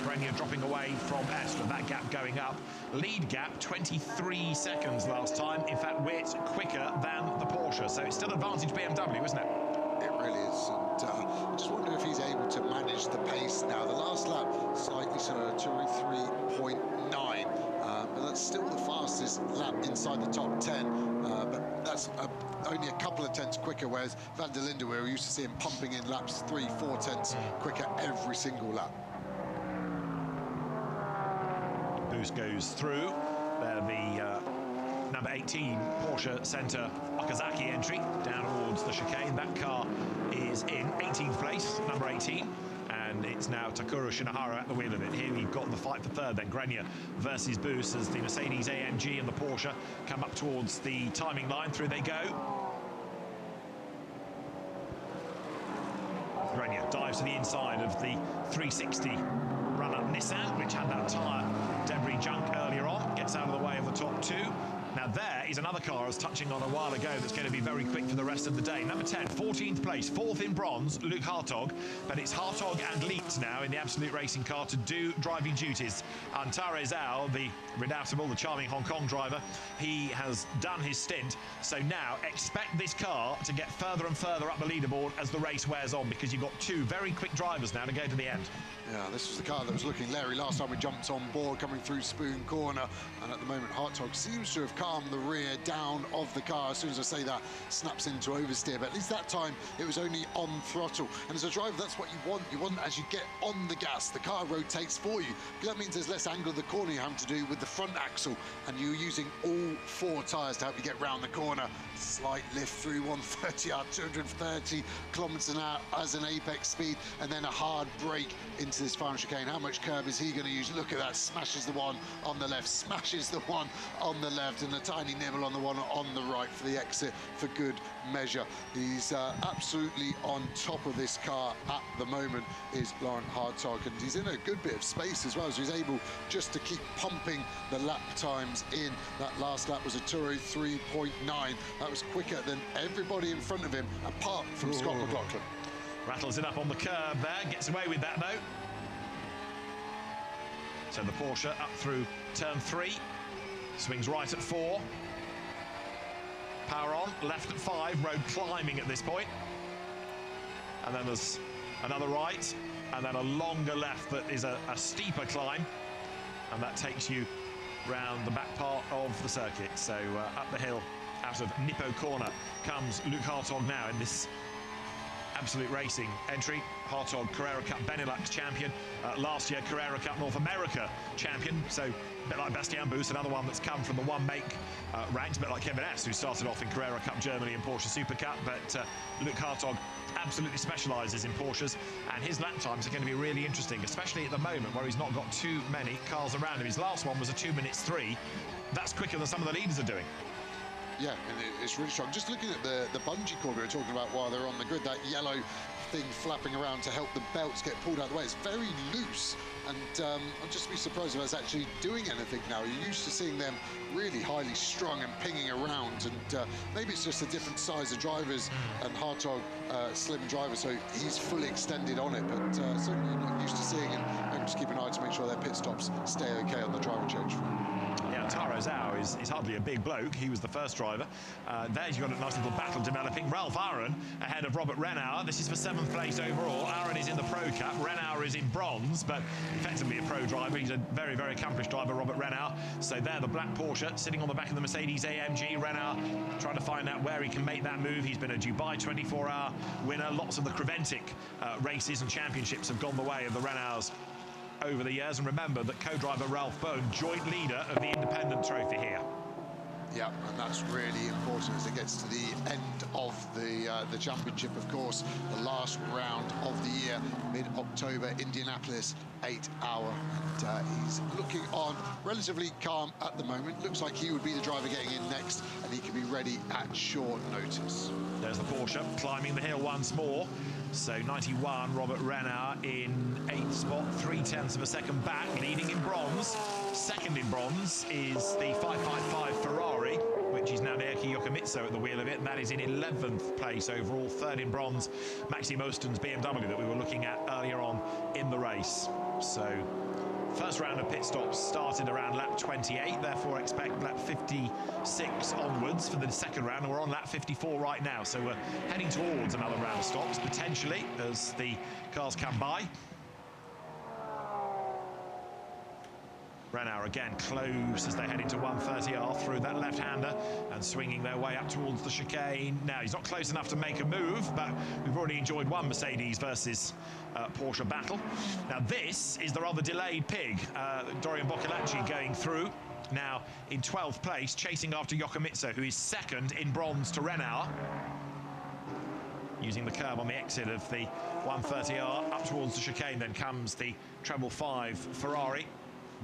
Grenier dropping away from Est, that gap going up. Lead gap 23 seconds last time. In fact, Witt quicker than the Porsche, so it's still advantage BMW, isn't it? It really is, and I just wonder if he's able to manage the pace now. The last lap slightly sort of 203.9, but that's still the fastest lap inside the top 10, but that's only a couple of tenths quicker, whereas Van der Linde, where we used to see him pumping in laps 3-4 tenths quicker every single lap. Boost goes through. There the number 18 Porsche Center Okazaki entry down towards the chicane. That car is in 18th place, number 18. And it's now Takuro Shinohara at the wheel of it. Here we've got the fight for third, then Grenier versus Boost as the Mercedes-AMG and the Porsche come up towards the timing line. Through they go. Grenier dives to the inside of the 360 run-up Nissan, which had that tyre debris junk earlier on. Gets out of the way of the top two. Now there is another car I was touching on a while ago that's going to be very quick for the rest of the day. Number 10, 14th place, fourth in bronze, Luke Hartog. But it's Hartog and Leet now in the Absolute Racing car to do driving duties. Antare Zhao, the redoubtable, the charming Hong Kong driver, he has done his stint. So now expect this car to get further and further up the leaderboard as the race wears on, because you've got two very quick drivers now to go to the end. Yeah, this was the car that was looking leery last time we jumped on board, coming through Spoon Corner, and at the moment Hartog seems to have calmed the rear down of the car. As soon as I say that, snaps into oversteer, but at least that time it was only on throttle, and as a driver that's what you want. You want, as you get on the gas, the car rotates for you. That means there's less angle of the corner you have to do with the front axle, and you're using all four tyres to help you get round the corner. Slight lift through 130 out 230 kilometers an hour as an apex speed, and then a hard brake into this final chicane. How much curb is he going to use? Look at that, smashes the one on the left, smashes the one on the left, and a tiny nibble on the one on the right for the exit for good measure. He's absolutely on top of this car at the moment, is Laurent Hartog, and he's in a good bit of space as well, so he's able just to keep pumping the lap times in. That last lap was a 203.9. That was quicker than everybody in front of him, apart from Scott McLaughlin. Rattles it up on the curb there, gets away with that though. So the Porsche up through turn 3, swings right at 4. Power on, left at 5, road climbing at this point. And then there's another right, and then a longer left that is a steeper climb. And that takes you round the back part of the circuit. So up the hill, out of Nippo Corner, comes Luke Hartog now in this absolute racing entry. Hartog Carrera Cup Benelux champion. Last year Carrera Cup North America champion. So a bit like Bastian Bus, another one that's come from the one make ranks, a bit like Kevin S, who started off in Carrera Cup Germany and Porsche Super Cup. But Luke Hartog absolutely specialises in Porsches, and his lap times are going to be really interesting, especially at the moment where he's not got too many cars around him. His last one was a 2 minutes 3. That's quicker than some of the leaders are doing. Yeah, and it's really strong. Just looking at the bungee cord we were talking about while they're on the grid, that yellow thing flapping around to help the belts get pulled out of the way. It's very loose, and I'd just be surprised if it's actually doing anything now. You're used to seeing them really highly strung and pinging around, and maybe it's just a different size of drivers, and Hartog, slim driver, so he's fully extended on it, but certainly not used to seeing, and maybe just keep an eye to make sure their pit stops stay okay on the driver change. Yeah, Taro Zhao is hardly a big bloke. He was the first driver. There's you've got a nice little battle developing. Ralph Aaron ahead of Robert Renauer. This is for 7th place overall. Aaron is in the Pro Cup. Renauer is in bronze, but effectively a pro driver. He's a very, very accomplished driver, Robert Renauer. So there, the black Porsche sitting on the back of the Mercedes-AMG. Renauer trying to find out where he can make that move. He's been a Dubai 24-hour winner. Lots of the Creventic races and championships have gone the way of the Renauers over the years, and remember that co-driver Ralph Bone, joint leader of the Independent Trophy here. Yeah, and that's really important as it gets to the end of the championship, of course. The last round of the year, mid-October, Indianapolis, 8 hour. And he's looking on relatively calm at the moment. Looks like he would be the driver getting in next, and he can be ready at short notice. There's the Porsche climbing the hill once more. So 91, Robert Renauer in 8th spot, 0.3 of a second back, leading in bronze. Second in bronze is the 555 Ferrari, which is now Naoki Yokomitsu at the wheel of it, and that is in 11th place overall. Third in bronze, Maxime Osten's BMW that we were looking at earlier on in the race. So first round of pit stops started around lap 28, therefore expect lap 56 onwards for the second round, and we're on lap 54 right now, so we're heading towards another round of stops, potentially, as the cars come by. Renauer again close as they head into 130R through that left-hander and swinging their way up towards the chicane. Now, he's not close enough to make a move, but we've already enjoyed one Mercedes versus Porsche battle. Now, this is the rather delayed pig. Dorian Boccolacci going through. Now, in 12th place, chasing after Yokomitsu, who is second in bronze to Renauer. Using the curve on the exit of the 130R up towards the chicane, then comes the treble 5 Ferrari.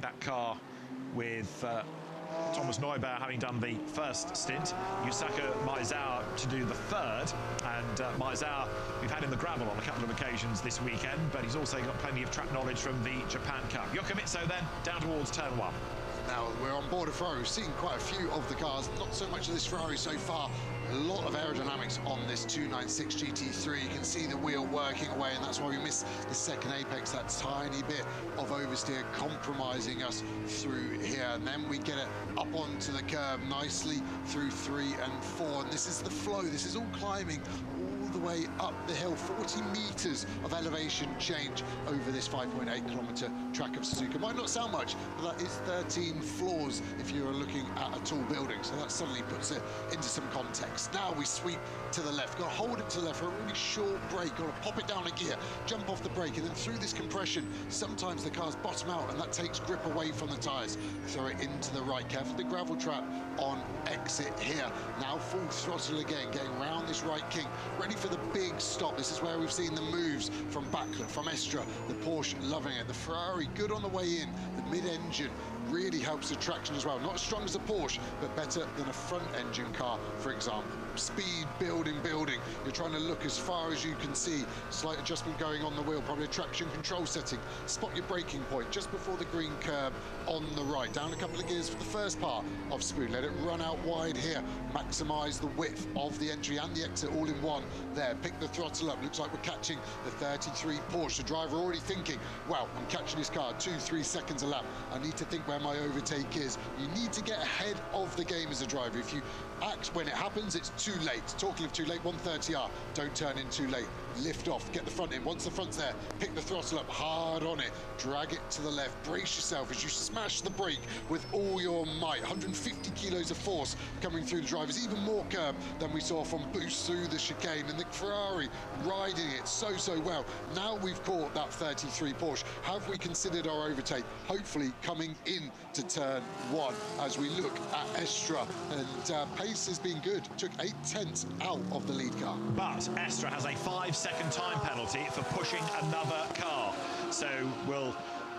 That car with Thomas Neubauer having done the first stint, Yusaku Maezawa to do the third, and Maezawa we've had in the gravel on a couple of occasions this weekend, but he's also got plenty of track knowledge from the Japan Cup. Yokomitsu then down towards turn 1. Now we're on board a Ferrari. We've seen quite a few of the cars, not so much of this Ferrari so far. A lot of aerodynamics on this 296 GT3. You can see the wheel working away, and that's why we miss the second apex, that tiny bit of oversteer compromising us through here. And then we get it up onto the curb nicely through 3 and 4. And this is the flow. This is all climbing all the way up the hill. 40 meters of elevation change over this 5.8 kilometer track of Suzuka. Might not sound much, but that is 13 floors if you're looking at a tall building. So that suddenly puts it into some context. Now we sweep to the left. Got to hold it to the left for a really short brake. Got to pop it down a gear, jump off the brake, and then through this compression, sometimes the cars bottom out, and that takes grip away from the tyres. Throw it into the right. Careful the gravel trap on exit here. Now full throttle again, getting around this right kink, ready for the big stop. This is where we've seen the moves from Bachler, from Estra, the Porsche loving it. The Ferrari good on the way in. The mid-engine really helps the traction as well. Not as strong as the Porsche, but better than a front-engine car, for example. Speed, building. You're trying to look as far as you can see. Slight adjustment going on the wheel, probably a traction control setting. Spot your braking point just before the green curb on the right. Down a couple of gears for the first part of Spoon. Let it run out wide here. Maximise the width of the entry and the exit all in one there. Pick the throttle up. Looks like we're catching the 33 Porsche. The driver already thinking, wow, I'm catching this car 2-3 seconds a lap. I need to think where my overtake is. You need to get ahead of the game as a driver. If you act when it happens, it's too late. Talking of too late, 130R, don't turn in too late. lift off, get the front in. Once the front's there, pick the throttle up hard on it, drag it to the left, brace yourself as you smash the brake with all your might. 150 kilos of force coming through the drivers, even more curb than we saw from Boost through the chicane, and the Ferrari riding it so well. Now we've caught that 33 Porsche. Have we considered our overtake? Hopefully coming in to turn 1 as we look at Estra, and pace has been good. Took 8/10 out of the lead car. But Estra has a 5-second time penalty for pushing another car. So we'll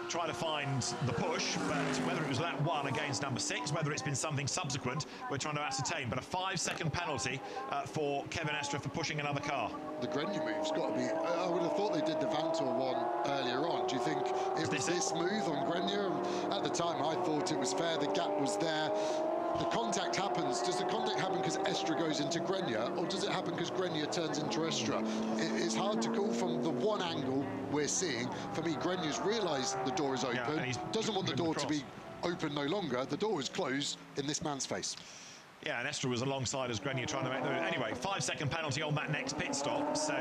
try to find the push, but whether it was lap 1 against number 6, whether it's been something subsequent, we're trying to ascertain. But a 5-second penalty for Kevin Estra for pushing another car. The Grenier move's got to be... I would have thought they did the Vantor one earlier on. Do you think it was this move on Grenier? At the time, I thought it was fair. The gap was there. The contact happens. Does the contact happen because Estra goes into Grenier, or does it happen because Grenier turns into Estra? It's hard to call from the one angle we're seeing. For me, Grenier's realised the door is open, doesn't want the door to be open no longer. The door is closed in this man's face. Yeah, and Estra was alongside as Grenier trying to make the move. Anyway, 5-second penalty on that next pit stop. So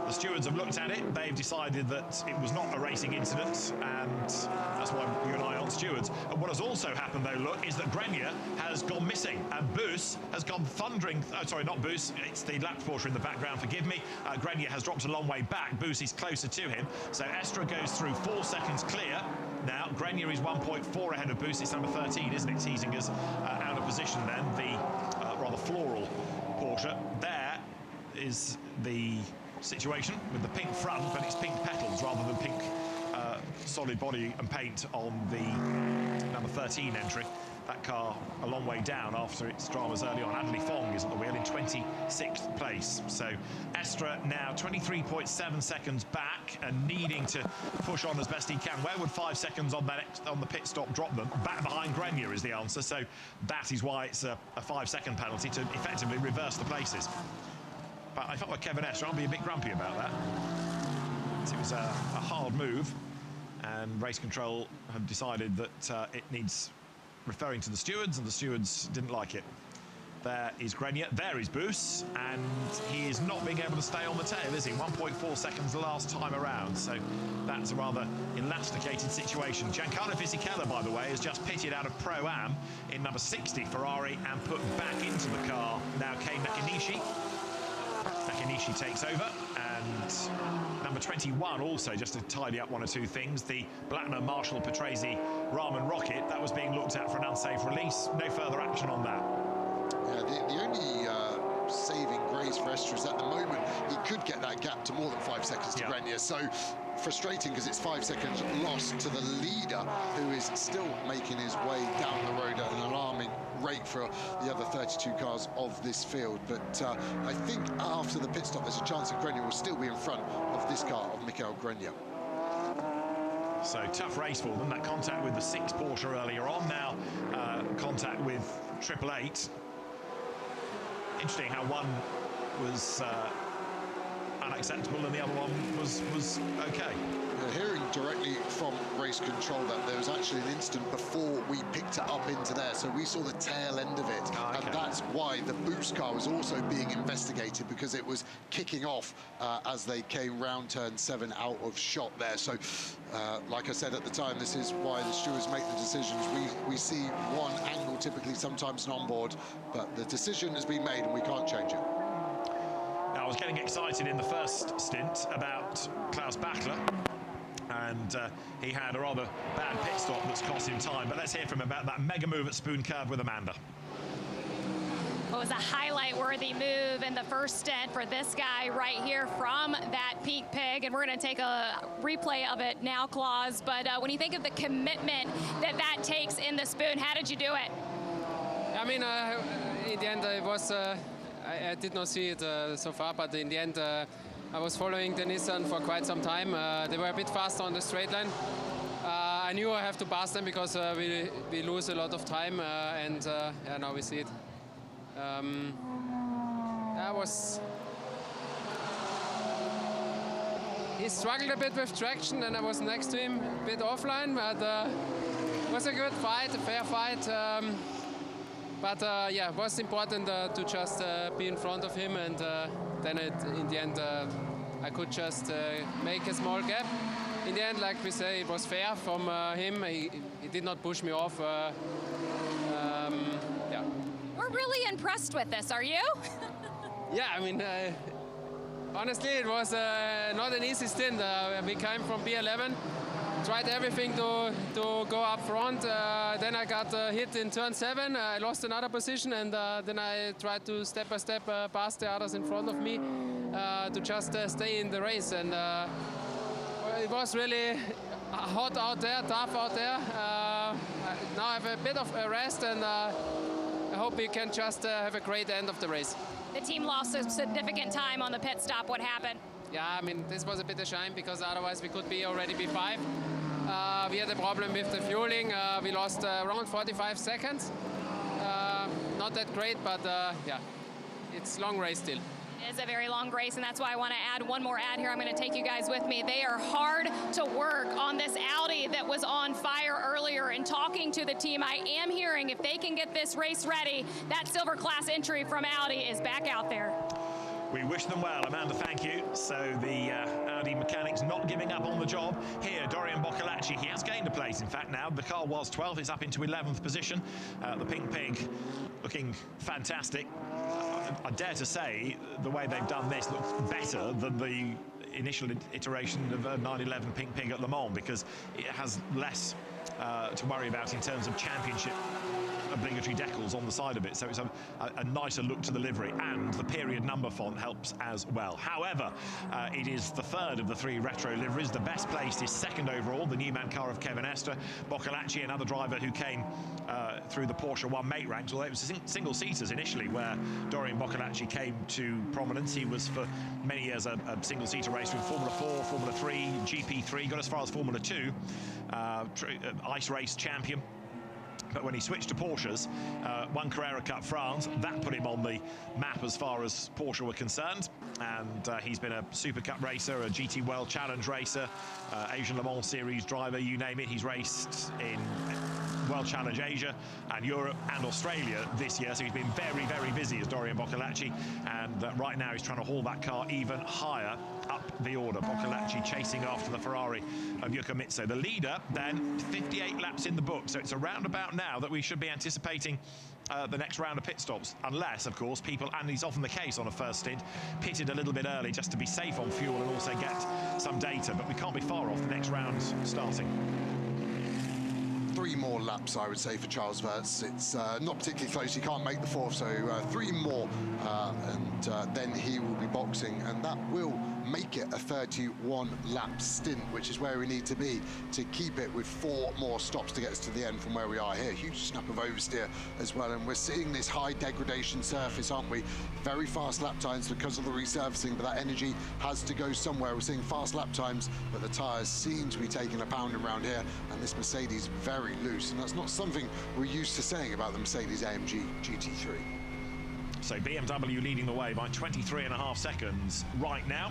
the stewards have looked at it. They've decided that it was not a racing incident, and that's why you and I aren't stewards. And what has also happened, though, look, is that Grenier has gone missing, and Boos has gone thundering. Oh, sorry, not Boos. It's the lap Porsche in the background. Forgive me. Grenier has dropped a long way back. Boos is closer to him. So Estra goes through 4 seconds clear. Now, Grenier is 1.4 ahead of Boos. It's number 13, isn't it? Teasing us out of position then. The rather floral Porsche. There is the situation with the pink front, but it's pink petals rather than pink solid body and paint on the number 13 entry. That car a long way down after its dramas early on. Adley Fong is at the wheel in 26th place. So Estra now 23.7 seconds back and needing to push on as best he can. Where would 5 seconds on the pit stop drop them? Back behind Grenier is the answer. So that is why it's a 5-second penalty to effectively reverse the places. But I felt like Kevin Estra, I'll be a bit grumpy about that. It was a hard move, and race control have decided that it needs referring to the stewards, and the stewards didn't like it. There is Grenier, there is Boos, and he is not being able to stay on the tail, is he? 1.4 seconds the last time around, so that's a rather elasticated situation. Giancarlo Fisichella, by the way, has just pitted out of Pro-Am in number 60 Ferrari and put back into the car now Kei Nakanishi. Nakanishi takes over, and number 21 also, just to tidy up one or two things, the Blattner Marshall Patrese Raman Rocket, that was being looked at for an unsafe release. No further action on that. Yeah, the only saving grace for Estra is at the moment he could get that gap to more than 5 seconds to Grenier. So frustrating because it's 5 seconds lost to the leader, who is still making his way down the road at an alarming rate for the other 32 cars of this field. But I think after the pit stop there's a chance that Grenier will still be in front of this car of Michael Grenier. So tough race for them. That contact with the 6 Porsche earlier on, now contact with 888. Interesting how one was unacceptable and the other one was okay. Hearing directly from race control that there was actually an instant before we picked it up into there, so we saw the tail end of it. And that's why the Boost car was also being investigated, because it was kicking off as they came round turn 7 out of shot there. So like I said at the time, this is why the stewards make the decisions. We see one angle typically, sometimes an onboard, but the decision has been made and we can't change it. Now, I was getting excited in the first stint about Klaus Bachler, and he had a rather bad pit stop that's cost him time. But let's hear from him about that mega move at Spoon Curve with Amanda. Well, it was a highlight-worthy move in the first stint for this guy right here from that Pink Pig, and we're going to take a replay of it now, Claus. But when you think of the commitment that takes in the Spoon, how did you do it? I mean, in the end, it was... I did not see it so far, but in the end, I was following the Nissan for quite some time. They were a bit faster on the straight line. I knew I have to pass them because we lose a lot of time, and yeah, now we see it. He struggled a bit with traction, and I was next to him, a bit offline, but it was a good fight, a fair fight. But yeah, it was important to just be in front of him, and then in the end I could just make a small gap. In the end, like we say, it was fair from him. He did not push me off. Yeah. We're really impressed with this, are you? Yeah, I mean, honestly, it was not an easy stint. We came from B11, tried everything to go up front. Then I got hit in turn 7. I lost another position, and then I tried to step by step pass the others in front of me to just stay in the race. And it was really hot out there, tough out there. Now I have a bit of a rest, and I hope we can just have a great end of the race. The team lost a significant time on the pit stop. What happened? Yeah, I mean, this was a bit of a shame because otherwise we could be already B5. We had a problem with the fueling. We lost around 45 seconds. Not that great, but yeah, it's a long race still. It is a very long race, and that's why I want to add one more ad here. I'm going to take you guys with me. They are hard to work on this Audi that was on fire earlier. And talking to the team, I am hearing if they can get this race ready, that silver class entry from Audi is back out there. We wish them well. Amanda, thank you. So the Audi mechanics not giving up on the job. Here, Dorian Boccolacci, he has gained a place, in fact, now. The car was 12th, it's up into 11th position. The Pink Pig looking fantastic. I dare to say the way they've done this looks better than the initial iteration of a 911 Pink Pig at Le Mans, because it has less to worry about in terms of championship obligatory decals on the side of it, so it's a nicer look to the livery, and the period number font helps as well. However, it is the third of the 3 retro liveries. The best placed is second overall, the Newman car of Kevin Estre. Boccolacci, another driver who came through the Porsche 1 mate ranks, although it was single seaters initially where Dorian Boccolacci came to prominence. He was for many years a single seater racer in Formula 4, Formula 3, GP3, got as far as Formula 2, ice race champion. But when he switched to Porsches, won Carrera Cup France, that put him on the map as far as Porsche were concerned. And he's been a Super Cup racer, a GT World Challenge racer, Asian Le Mans Series driver, you name it. He's raced in World Challenge Asia and Europe and Australia this year, so he's been very, very busy as Dorian Boccolacci, and right now he's trying to haul that car even higher up the order. Boccolacci chasing after the Ferrari of Yuka Mitsu. The leader then 58 laps in the book, so it's around about now that we should be anticipating the next round of pit stops, unless, of course, people, and it's often the case on a first stint, pitted a little bit early just to be safe on fuel and also get some data, but we can't be far off the next round starting. 3 more laps, I would say, for Charles Wirtz. It's not particularly close. He can't make the 4th, so 3 more, and then he will be boxing, and that will make it a 31-lap stint, which is where we need to be to keep it with 4 more stops to get us to the end from where we are here. Huge snap of oversteer as well, and we're seeing this high degradation surface, aren't we? Very fast lap times because of the resurfacing, but that energy has to go somewhere. We're seeing fast lap times, but the tyres seem to be taking a pounding around here, and this Mercedes very loose, and that's not something we're used to saying about the Mercedes-AMG GT3. So BMW leading the way by 23.5 seconds right now.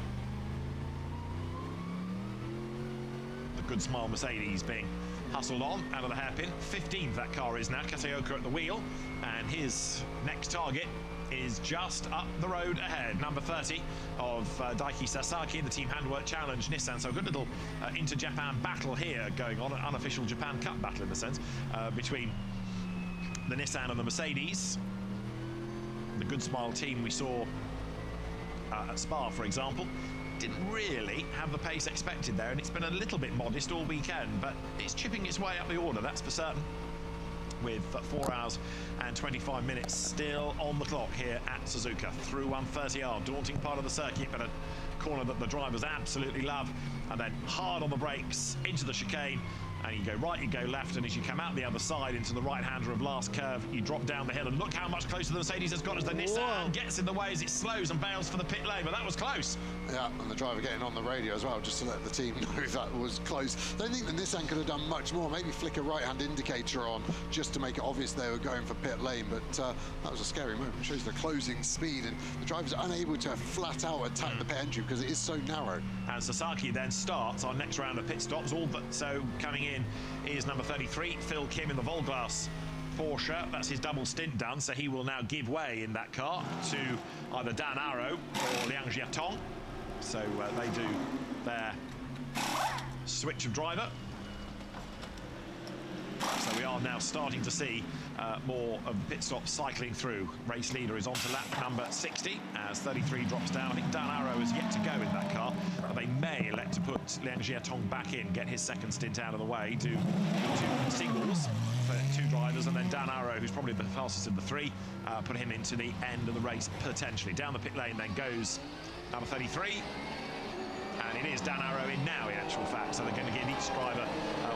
The good smile Mercedes being hustled on out of the hairpin. 15th that car is now, Kataoka at the wheel, and his next target is just up the road ahead, number 30 of Daiki Sasaki in the Team Handwork Challenge Nissan. So a good little inter-Japan battle here going on, an unofficial Japan Cup battle in a sense, between the Nissan and the Mercedes. The Good Smile team we saw at Spa, for example, didn't really have the pace expected there, and it's been a little bit modest all weekend, but it's chipping its way up the order, that's for certain, with 4 hours and 25 minutes still on the clock here at Suzuka. Through 130R, daunting part of the circuit, but a corner that the drivers absolutely love, and then hard on the brakes into the chicane, and you go right, you go left, and as you come out the other side into the right-hander of last curve, you drop down the hill, and look how much closer the Mercedes has got as the Nissan gets in the way as it slows and bails for the pit lane, but that was close. Yeah, and the driver getting on the radio as well, just to let the team know that was close. Don't think the Nissan could have done much more, maybe flick a right-hand indicator on just to make it obvious they were going for pit lane, but that was a scary moment. It shows the closing speed, and the drivers are unable to flat out attack the pit entry because it is so narrow. And Sasaki then starts our next round of pit stops, all but so coming in is number 33, Phil Kim in the Volglas Porsche. That's his double stint done, so he will now give way in that car to either Dan Arrow or Liang Jiatong. So they do their switch of driver. So we are now starting to see more of the pit stops cycling through. Race leader is on to lap number 60 as 33 drops down. I think Dan Arrow has yet to go in that car, but they may elect to put Liang Jiatong back in, get his second stint out of the way, do two singles for two drivers, and then Dan Arrow, who's probably the fastest of the three, put him into the end of the race potentially. Down the pit lane then goes number 33. And it is Dan Arrow in now, in actual fact. So they're going to give each driver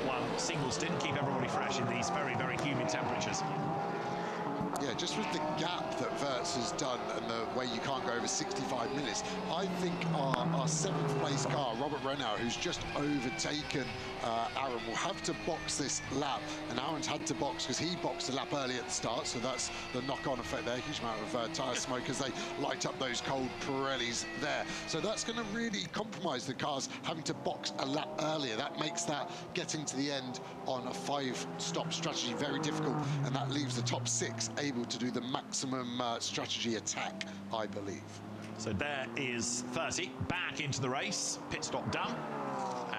one single stint, keep everybody fresh in these very, very humid temperatures. Yeah, just with the gap that Wirtz has done and the way you can't go over 65 minutes, I think our seventh place car, Robert Renau, who's just overtaken Aaron, will have to box this lap. And Aaron's had to box because he boxed a lap early at the start, so that's the knock-on effect there. Huge amount of tyre smoke as they light up those cold Pirellis there. So that's going to really compromise the cars having to box a lap earlier. That makes that getting to the end on a 5-stop strategy very difficult, and that leaves the top 6 able to do the maximum strategy attack, I believe. So there is 30 back into the race, pit stop done,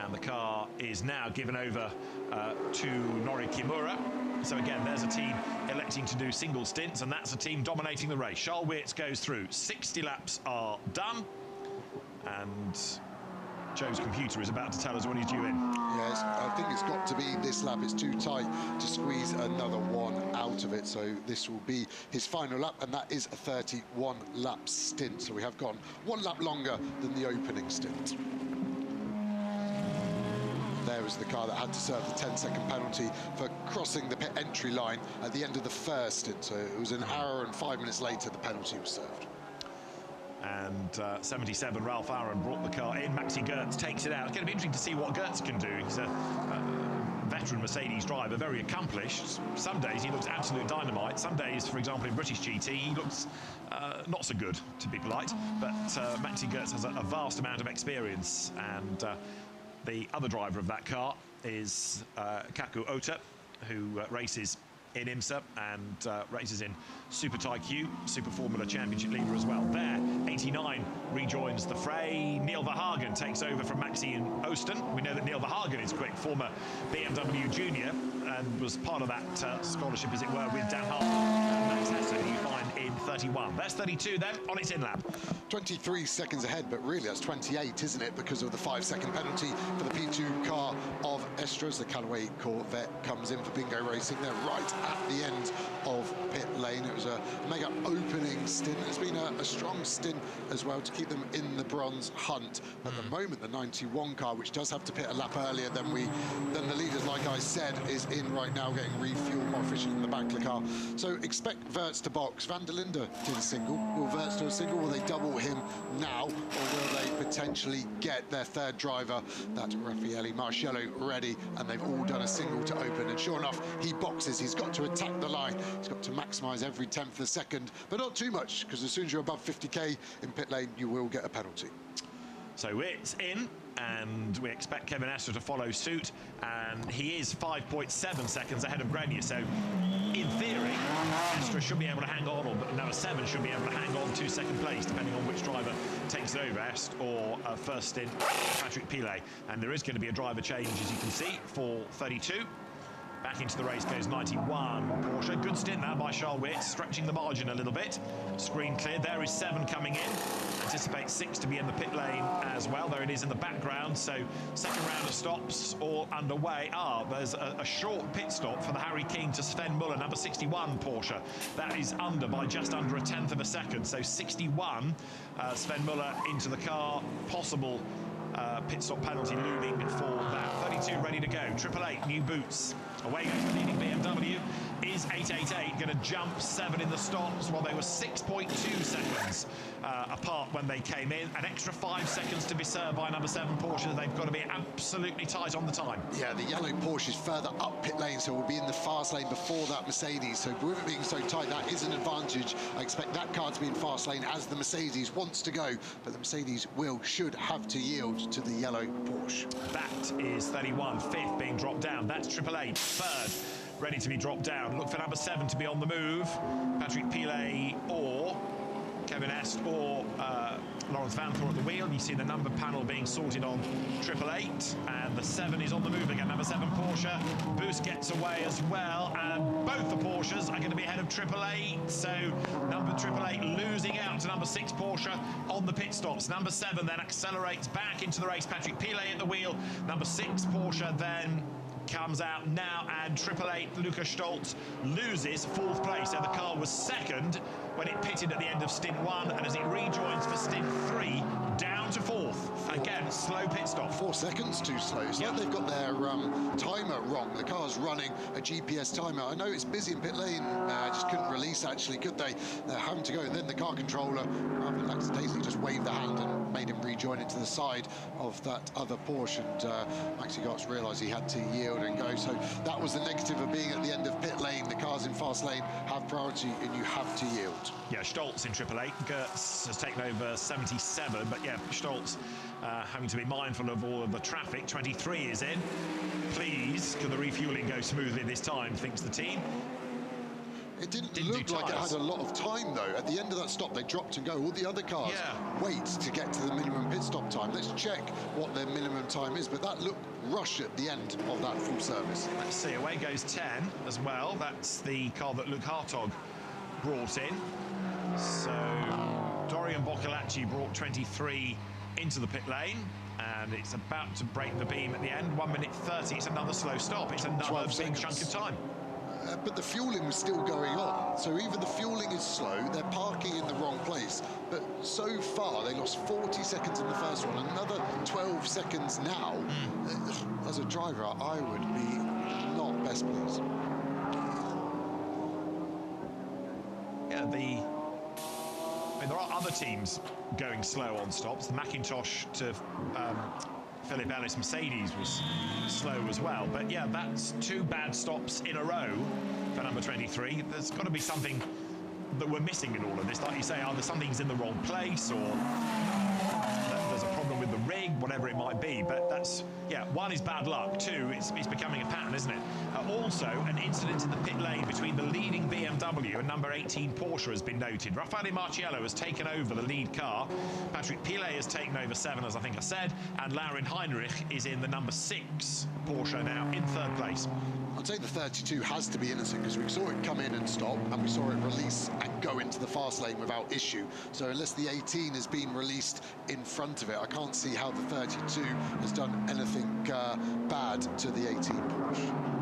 and the car is now given over to Nori Kimura. So again, there's a team electing to do single stints, and that's a team dominating the race. Charles Wirtz goes through. 60 laps are done, and Joe's computer is about to tell us when he's due in. Yes, I think it's got to be this lap. It's too tight to squeeze another one out of it. So this will be his final lap, and that is a 31-lap stint. So we have gone 1 lap longer than the opening stint. There was the car that had to serve the 10-second penalty for crossing the pit entry line at the end of the first stint. So it was an hour and 5 minutes later the penalty was served. And 77, Ralph Aaron brought the car in. Maxi Goertz takes it out. It's going to be interesting to see what Goertz can do. He's a veteran Mercedes driver, very accomplished. Some days he looks absolute dynamite. Some days, for example, in British GT, he looks not so good, to be polite. But Maxi Goertz has a vast amount of experience. And the other driver of that car is Kaku Ota, who races in IMSA and races in Super Taikyu, Super Formula Championship leader as well. There, 89 rejoins the fray. Neil Verhagen takes over from Maxi in Ooston. We know that Neil Verhagen is quick, former BMW junior, and was part of that scholarship, as it were, with Dan Hart and Max Hesse, who you find in 31. That's 32 then, on its in-lap. 23 seconds ahead, but really that's 28, isn't it? Because of the 5-second penalty for the P2 car of Estras. The Callaway Corvette comes in for bingo racing. They're right at the end of pit lane. It was a mega opening stint. It's been a strong stint as well to keep them in the bronze hunt. At the moment, the 91 car, which does have to pit a lap earlier than the leaders, like I said, is in right now, getting refueled, more efficient than the back of the car. So expect Wirtz to box. Van der Linde did a single. Will Wirtz do a single? Will they double him now, or will they potentially get their third driver, that Raffaele Marcello, ready? And they've all done a single to open, and sure enough, he boxes. He's got to attack the line. He's got to maximise every 10th of a second, but not too much, because as soon as you're above 50k in pit lane, you will get a penalty. So it's in, and we expect Kevin Estre to follow suit, and he is 5.7 seconds ahead of Grenier. So in theory, Estre should be able to hang on, or number 7 should be able to hang on to second place, depending on which driver takes it over, Est or first in Patrick Pilet. And there is going to be a driver change, as you can see, for 32. Back into the race goes 91 Porsche. Good stint now by Charles Wirtz, stretching the margin a little bit. Screen cleared. There is 7 coming in. Anticipate 6 to be in the pit lane as well. There it is in the background. So second round of stops all underway. There's a short pit stop for the Harry King to Sven Muller, number 61 Porsche. That is under by just under a 10th of a second. So 61, Sven Muller into the car. Possible pit stop penalty looming for that. 32 ready to go. 888 new boots. Away goes the leading BMW. Is 888 going to jump 7 in the stops? Well, they were 6.2 seconds apart when they came in. An extra 5 seconds to be served by number 7 Porsche. They've got to be absolutely tight on the time. Yeah, the yellow Porsche is further up pit lane, so we'll be in the fast lane before that Mercedes. So with it being so tight, that is an advantage. I expect that car to be in fast lane as the Mercedes wants to go, but the Mercedes should have to yield to the yellow Porsche. That is 31, 5th being dropped down. That's 888, 3rd. Ready to be dropped down. Look for number 7 to be on the move. Patrick Pilet or Kevin Est or Lawrence Vanthor at the wheel. You see the number panel being sorted on 888, and the 7 is on the move again. Number 7 Porsche. Boost gets away as well, and both the Porsches are going to be ahead of 888. So number 888 losing out to number 6 Porsche on the pit stops. Number 7 then accelerates back into the race. Patrick Pilet at the wheel. Number 6 Porsche then comes out now, and 888 Lukas Stolz loses 4th place. So the car was 2nd when it pitted at the end of stint 1, and as it rejoins for stint 3, down to 4th. Again, slow pit stop. 4 seconds too slow. It's like they've got their timer wrong. The car's running a GPS timer. I know it's busy in pit lane. Just couldn't release, actually, could they? They're having to go, and then the car controller, rather than lackadaisically, just waved the hand and made him rejoin into the side of that other Porsche, and Maxi Gartz realised he had to yield and go. So that was the negative of being at the end of pit lane. The cars in fast lane have priority, and you have to yield. Yeah, Stolz in 888. Gertz has taken over 77, but yeah, Stolz having to be mindful of all of the traffic. 23 is in. Please, can the refueling go smoothly this time, thinks the team. It didn't look like it had a lot of time, though. At the end of that stop, they dropped and go. All the other cars wait to get to the minimum pit stop time. Let's check what their minimum time is, but that looked rushed at the end of that full service. Let's see, away goes 10 as well. That's the car that Luke Hartog brought in. So Dorian Boccolacci brought 23 into the pit lane, and it's about to break the beam at the end. 1 minute 30, it's another slow stop. It's another big chunk of time. But the fueling was still going on, so even the fueling is slow. They're parking in the wrong place, but so far they lost 40 seconds in the first one, another 12 seconds now. As a driver, I would be not best pleased. Yeah, I mean, there are other teams going slow on stops. The Macintosh to Philip Ellis Mercedes was slow as well. But yeah, that's 2 bad stops in a row for number 23. There's got to be something that we're missing in all of this. Like you say, either something's in the wrong place, or there's a problem with the rig, whatever it might be. But that's, yeah, 1 is bad luck, 2, it's becoming a pattern, isn't it? Also, an incident in the pit lane between the leading BMW and number 18 Porsche has been noted. Raffaele Marciello has taken over the lead car. Patrick Pilet has taken over 7, as I think I said, and Laurin Heinrich is in the number 6 Porsche now in 3rd place. I'd say the 32 has to be innocent, because we saw it come in and stop, and we saw it release and go into the fast lane without issue. So unless the 18 has been released in front of it, I can't see how the 32 has done anything bad to the 18 Porsche.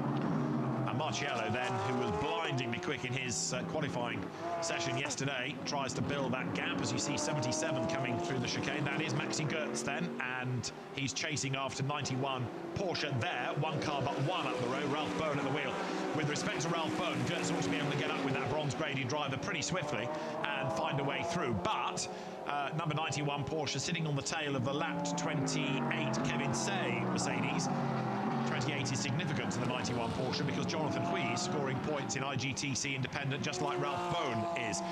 And Marciello then, who was blindingly quick in his qualifying session yesterday, tries to build that gap. As you see 77 coming through the chicane. That is Maxi Gertz then, and he's chasing after 91 Porsche there. 1 car but 1 up the road, Ralph Bowen at the wheel. With respect to Ralph Bowen, Gertz ought to be able to get up with that bronze graded driver pretty swiftly and find a way through. But number 91 Porsche sitting on the tail of the lapped 28 Kevin Say Mercedes. 28 is significant to the 91 Porsche because Jonathan Hui is scoring points in IGTC Independent just like Ralph Bowen is.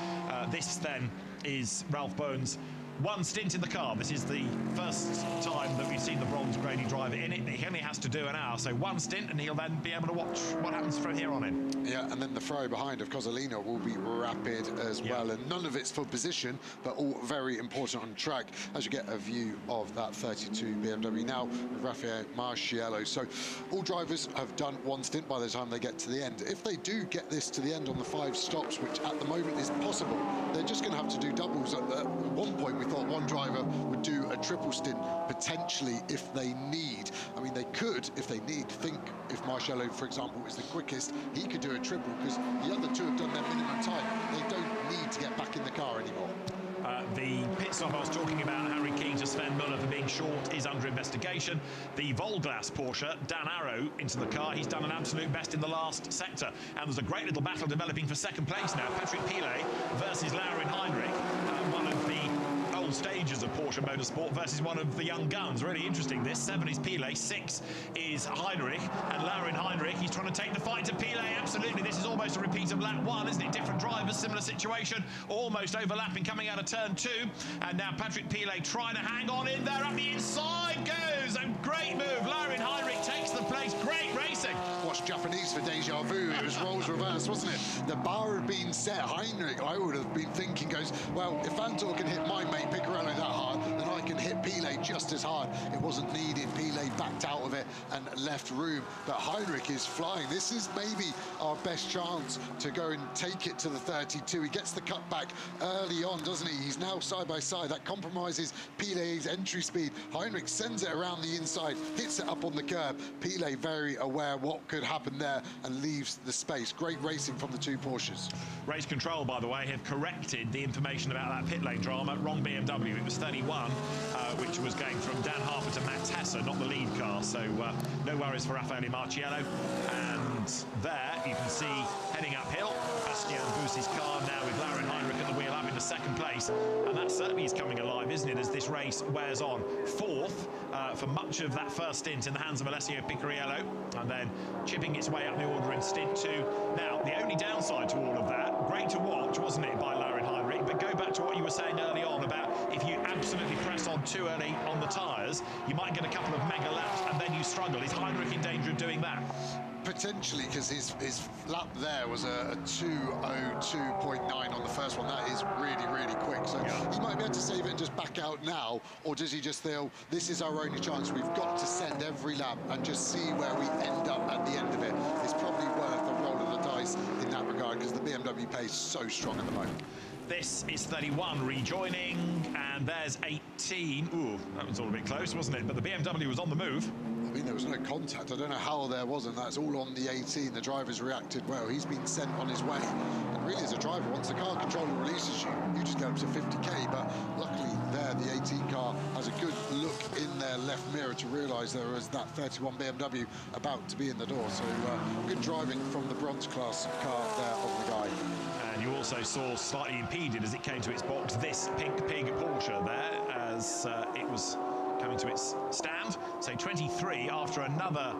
This then is Ralph Bowen's 1 stint in the car. This is the first time that we've seen the bronze graded driver in it. He only has to do an hour, so 1 stint, and he'll then be able to watch what happens from here on in. Yeah, and then the throw behind of Cozzolino will be rapid as well, and none of it's for position, but all very important on track as you get a view of that 32 BMW now with Raffaele Marciello. So all drivers have done 1 stint by the time they get to the end. If they do get this to the end on the 5 stops, which at the moment is possible, they're just going to have to do doubles. At one point we thought 1 driver would do a triple stint potentially if they need. I mean, they could, if they need. Think if Marciello, for example, is the quickest, he could do a triple because the other 2 have done their minimum time. They don't need to get back in the car anymore. The pit stop I was talking about, Harry King to Sven Muller for being short, is under investigation. The Volglas Porsche, Dan Arrow into the car. He's done an absolute best in the last sector. And there's a great little battle developing for 2nd place now. Patrick Pilet versus Laurin Heinrich, one of the old stages of Porsche Motorsport versus one of the young guns. Really interesting this. 7 is Pilet, 6 is Heinrich, and Laurin Heinrich, he's trying to take the fight to Pilet. Absolutely, this is almost a repeat of lap 1, isn't it? Different drivers, similar situation, almost overlapping coming out of turn 2, and now Patrick Pilet trying to hang on in there. Up the inside goes, a great move. Laurin Heinrich takes the place. Great racing. Watch Japanese for deja vu. It was roles reversed, wasn't it? The bar had been set. Heinrich, I would have been thinking, goes, well, if Vanthoor can hit my mate Piccarello that hard, then I can hit Pilet just as hard. It wasn't needed. Pilet backed out of it and left room. But Heinrich is flying. This is maybe our best chance to go and take it to the 32. He gets the cut back early on, doesn't he? He's now side by side. That compromises Pilet's entry speed. Heinrich sends it around the inside, hits it up on the curb. Pilet very aware what could happen there and leaves the space. Great racing from the two Porsches. Race Control, by the way, have corrected the information about that pit lane drama. Wrong BMW. It was 31, which was going from Dan Harper to Matt Tesser, not the lead car. So no worries for Raffaele Marciello. And there you can see heading uphill, Bastian Bussi's car now with Laurin Heinrich at the wheel, having the second place. And that certainly is coming alive, isn't it, as this race wears on. Fourth for much of that first stint in the hands of Alessio Picariello, and then chipping its way up the order in stint 2. Now, the only downside to all of that, great to watch, wasn't it, by Laurin Heinrich, but go back to what you were saying early on about if you absolutely press on too early on the tyres, you might get a couple of mega laps and then you struggle. Is Heinrich in danger of doing that? Potentially, because his lap there was a 2:02.9 on the first one. That is really, really quick. So he might be able to save it and just back out now, or does he just feel this is our only chance? We've got to send every lap and just see where we end up at the end of it. It's probably worth the roll of the dice in that regard, because the BMW pace is so strong at the moment. This is 31 rejoining, and there's 18. Ooh, that was all a bit close, wasn't it? But the BMW was on the move. I mean, there was no contact. I don't know how there wasn't. That's all on the 18. The driver's reacted well. He's been sent on his way. And really, as a driver, once the car controller releases you, you just go up to 50k. But luckily, there, the 18 car has a good look in their left mirror to realise there was that 31 BMW about to be in the door. So good driving from the bronze class car there of the guy. And you also saw slightly impeded as it came to its box, this pink pig Porsche there, as it was coming to its stand. So 23 after another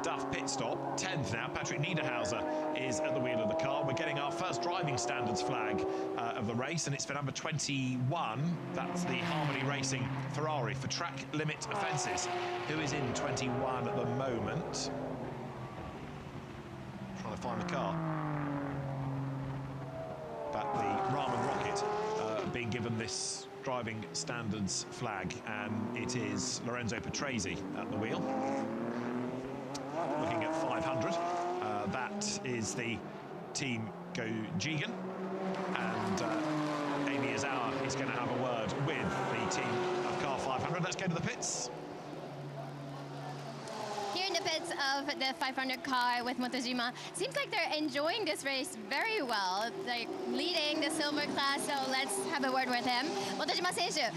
Duff pit stop. 10th now, Patrick Niederhauser is at the wheel of the car. We're getting our first driving standards flag of the race, and it's for number 21. That's the Harmony Racing Ferrari for track limit offences. Who is in 21 at the moment? Trying to find the car. But the Rahmen Rocket being given this driving standards flag, and it is Lorenzo Patrese at the wheel. Looking at 500, that is the Team Gojigan, and Amy Izawa is going to have a word with the team of car 500. Let's go to the pits. Here in the pits of the 500 car with Motojima, seems like they're enjoying this race very well. Like leading the silver class, so let's have a word with him. 本島選手、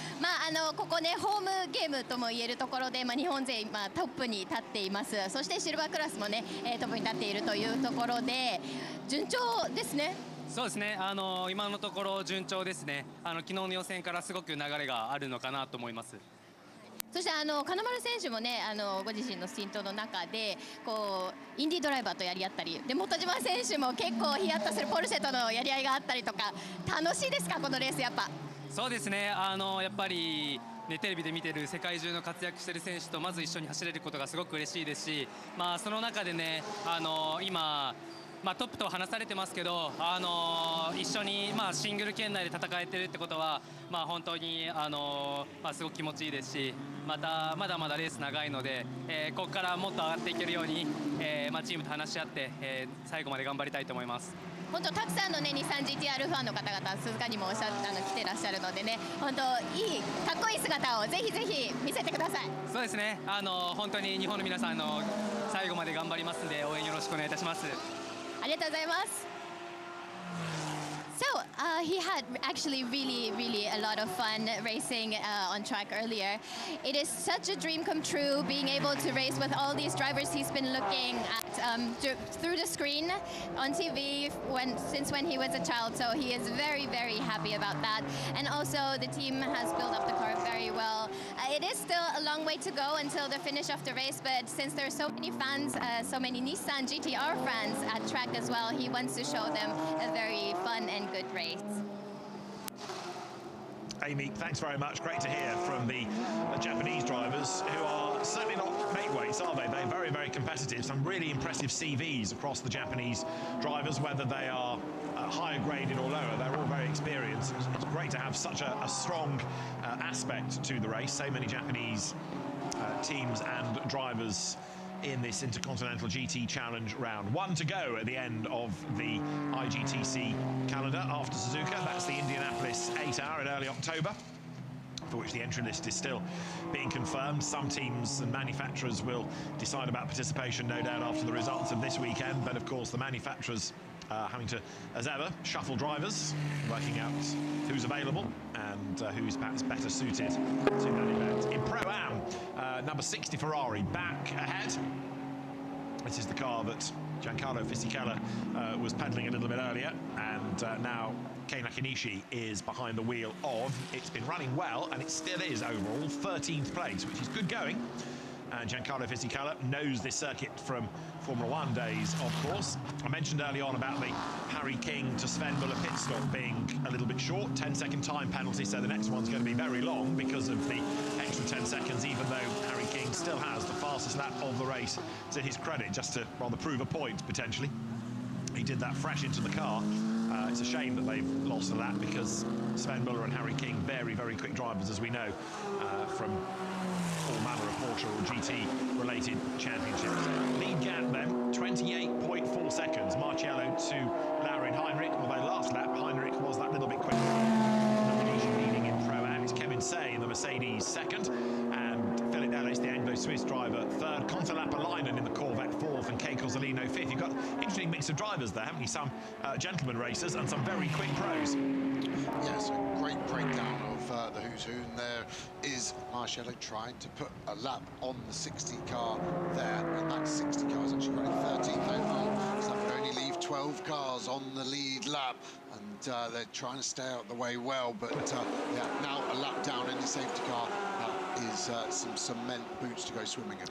ここねホームゲームとも言えるところで、日本勢今トップに立っています。そしてシルバークラスもね、トップに立っているというところで順調ですね。そうですね。今のところ順調ですね。昨日の予選からすごく流れがあるのかなと思います。そして金丸選手もね、ご自身のスティントの中でこうインディードライバーとやり合ったりで、本島選手も結構ヒヤッとするポルシェとのやり合いがあったりとか、楽しいですか、このレースやっぱ。そうですね。やっぱりね、テレビで見てる世界中の活躍してる選手とまず一緒に走れることがすごく嬉しいですし、その中でね、今トップとは話されてますけど、一緒にシングル圏内で戦えてるってことは、本当にすごく気持ちいいですし、まだまだレース長いので、ここからもっと上がっていけるように、チームと話し合って、最後まで頑張りたいと思います。本当たくさんのね日産 GTR ファンの方々、鈴鹿にも来てらっしゃるのでね、本当いいかっこいい姿をぜひぜひ見せてください。そうですね。本当に日本の皆さん最後まで頑張りますので応援よろしくお願いいたします。ありがとうございます。So he had actually really a lot of fun racing on track earlier. It is such a dream come true being able to race with all these drivers he's been looking at through the screen on TV since when he was a child. So he is very happy about that. And also the team has built up the car very well. It is still a long way to go until the finish of the race, but since there are so many fans, so many Nissan GTR fans at track as well, he wants to show them a very fun and good race. Amy, thanks very much. Great to hear from the Japanese drivers, who are certainly not weights, are they? They're very, very competitive. Some really impressive CVs across the Japanese drivers, whether they are higher graded or lower. They're all very experienced. It's great to have such a strong aspect to the race. So many Japanese teams and drivers in this Intercontinental GT Challenge round. One to go at the end of the IGTC calendar after Suzuka. That's the Indianapolis 8-hour in early October, for which the entry list is still being confirmed. Some teams and manufacturers will decide about participation, no doubt, after the results of this weekend. But of course, the manufacturers having to, as ever, shuffle drivers, working out who's available and who's perhaps better suited to that event. In Pro-Am, number 60 Ferrari back ahead. This is the car that Giancarlo Fisichella was pedaling a little bit earlier, and now Kei Nakanishi is behind the wheel of. It's been running well, and it still is overall 13th place, which is good going. And Giancarlo Fisichella knows this circuit from Formula One days, of course. I mentioned early on about the Harry King to Sven Muller pit stop being a little bit short, 10-second time penalty, so the next one's going to be very long because of the extra 10 seconds, even though Harry King still has the fastest lap of the race to his credit, just to rather prove a point, potentially. He did that fresh into the car. It's a shame that they've lost a lap, because Sven Muller and Harry King, very, very quick drivers, as we know, from all manner of Porsche or GT-related championships. Lead gap then, 28.4 seconds. Marciello to Laurin Heinrich, although last lap Heinrich was that little bit quicker. Leading in Pro-Am. It's Kevin Say in the Mercedes second, and Philip Ellis, the Anglo-Swiss driver, third. Kontalappalainen in the Corvette fourth, and Kei Cozzolino fifth. You've got an interesting mix of drivers there, haven't you? Some gentleman racers and some very quick pros. Yes, a great breakdown of the who's who, and there is Marciello trying to put a lap on the 60 car there, and that 60 car is actually running 13th overall, so that would only leave 12 cars on the lead lap, and they're trying to stay out the way well, but yeah, now a lap down in the safety car. That is some cement boots to go swimming in.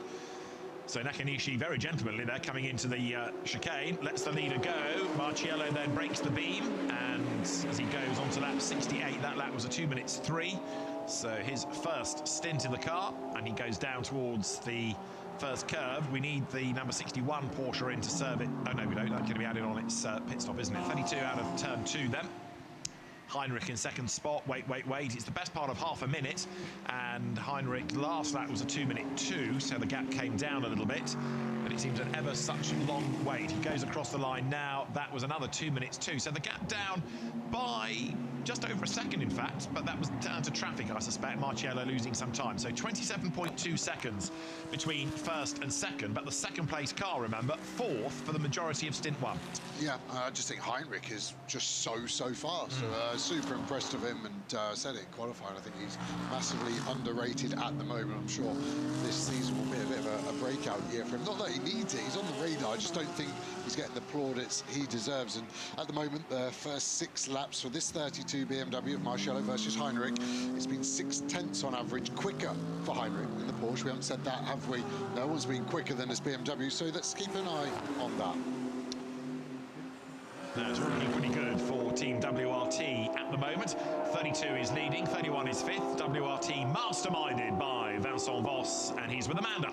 So Nakanishi, very gentlemanly there, coming into the chicane, lets the leader go. Marciello then breaks the beam, and as he goes on to lap 68, that lap was a 2 minutes 3. So his first stint in the car, and he goes down towards the first curve. We need the number 61 Porsche in to serve it. Oh no, we don't. That's going to be added on its pit stop, isn't it? 32 out of turn 2 then. Heinrich in second spot. Wait. It's the best part of half a minute, and Heinrich last lap was a 2 minute 2, so the gap came down a little bit, but it seems an ever such long wait. He goes across the line now. That was another 2 minutes 2, so the gap down by just over a second, in fact, but that was down to traffic, I suspect. Marciello losing some time, so 27.2 seconds between first and second, but the second place car, remember, fourth for the majority of stint 1. Yeah, I just think Heinrich is just so fast. Super impressed of him, and said it in qualifying. I think he's massively underrated at the moment. I'm sure this season will be a bit of a breakout year for him. Not that he needs it, he's on the radar. I just don't think he's getting the plaudits he deserves. And at the moment, the first 6 laps for this 32 BMW of Marciello versus Heinrich, it's been 6/10 on average quicker for Heinrich in the Porsche. We haven't said that, have we? No one's been quicker than this BMW, so let's keep an eye on that. That's looking pretty good for Team WRT at the moment. 32 is leading, 31 is fifth. WRT masterminded by Vincent Voss, and he's with Amanda.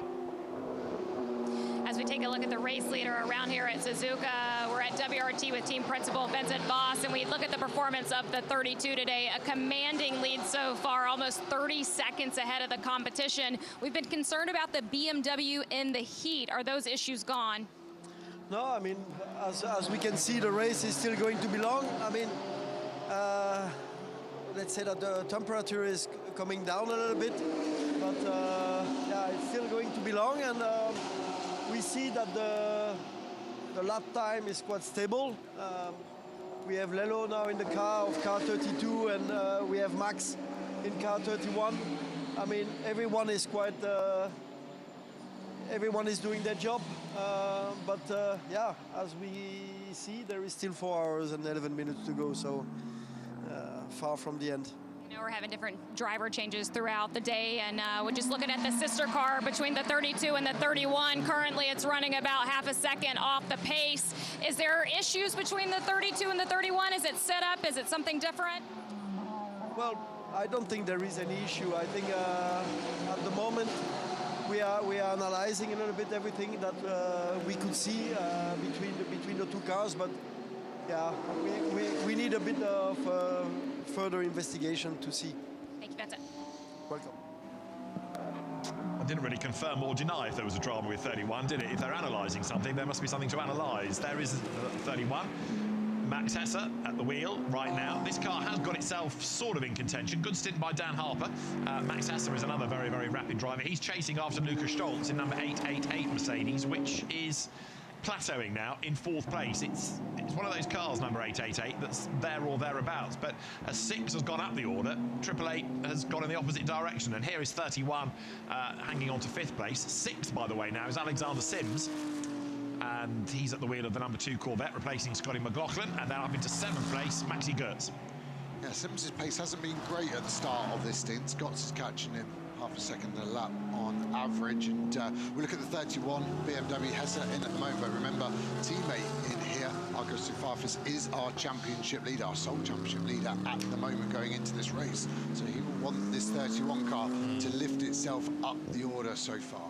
As we take a look at the race leader around here at Suzuka, we're at WRT with team principal Vincent Voss, and we look at the performance of the 32 today. A commanding lead so far, almost 30 seconds ahead of the competition. We've been concerned about the BMW in the heat. Are those issues gone? No, I mean, as we can see, the race is still going to be long. I mean, let's say that the temperature is coming down a little bit, but yeah, it's still going to be long, and we see that the lap time is quite stable. We have Lello now in the car of car 32, and we have Max in car 31. I mean, everyone is quite... everyone is doing their job, but yeah, as we see, there is still 4 hours and 11 minutes to go, so far from the end. You know, we're having different driver changes throughout the day, and we're just looking at the sister car between the 32 and the 31. Currently, it's running about half a second off the pace. Is there issues between the 32 and the 31? Is it set up? Is it something different? Well, I don't think there is any issue. I think at the moment we are analyzing a little bit everything that we could see between the two cars, but yeah, we need a bit of further investigation to see. Thank you, Vincent. Welcome. I didn't really confirm or deny if there was a drama with 31, did it? If they're analysing something, there must be something to analyse. There is 31. Max Hesse at the wheel right now. This car has got itself sort of in contention. Good stint by Dan Harper. Max Hesse is another very, very rapid driver. He's chasing after Luca Stolz in number 888 Mercedes, which is plateauing now in 4th place. It's one of those cars, number 888, that's there or thereabouts. But as 6 has gone up the order, 888 has gone in the opposite direction. And here is 31 hanging on to 5th place. 6th, by the way, now is Alexander Sims. And he's at the wheel of the number 2 Corvette, replacing Scotty McLaughlin. And then up into 7th place, Maxi Goetz. Yeah, Sims' pace hasn't been great at the start of this stint. Goetz is catching him half a second a lap on average. And we look at the 31 BMW Hesse in at the moment. But remember, teammate in here, Augusto Farfus, is our championship leader, our sole championship leader at the moment going into this race. So he will want this 31 car to lift itself up the order so far.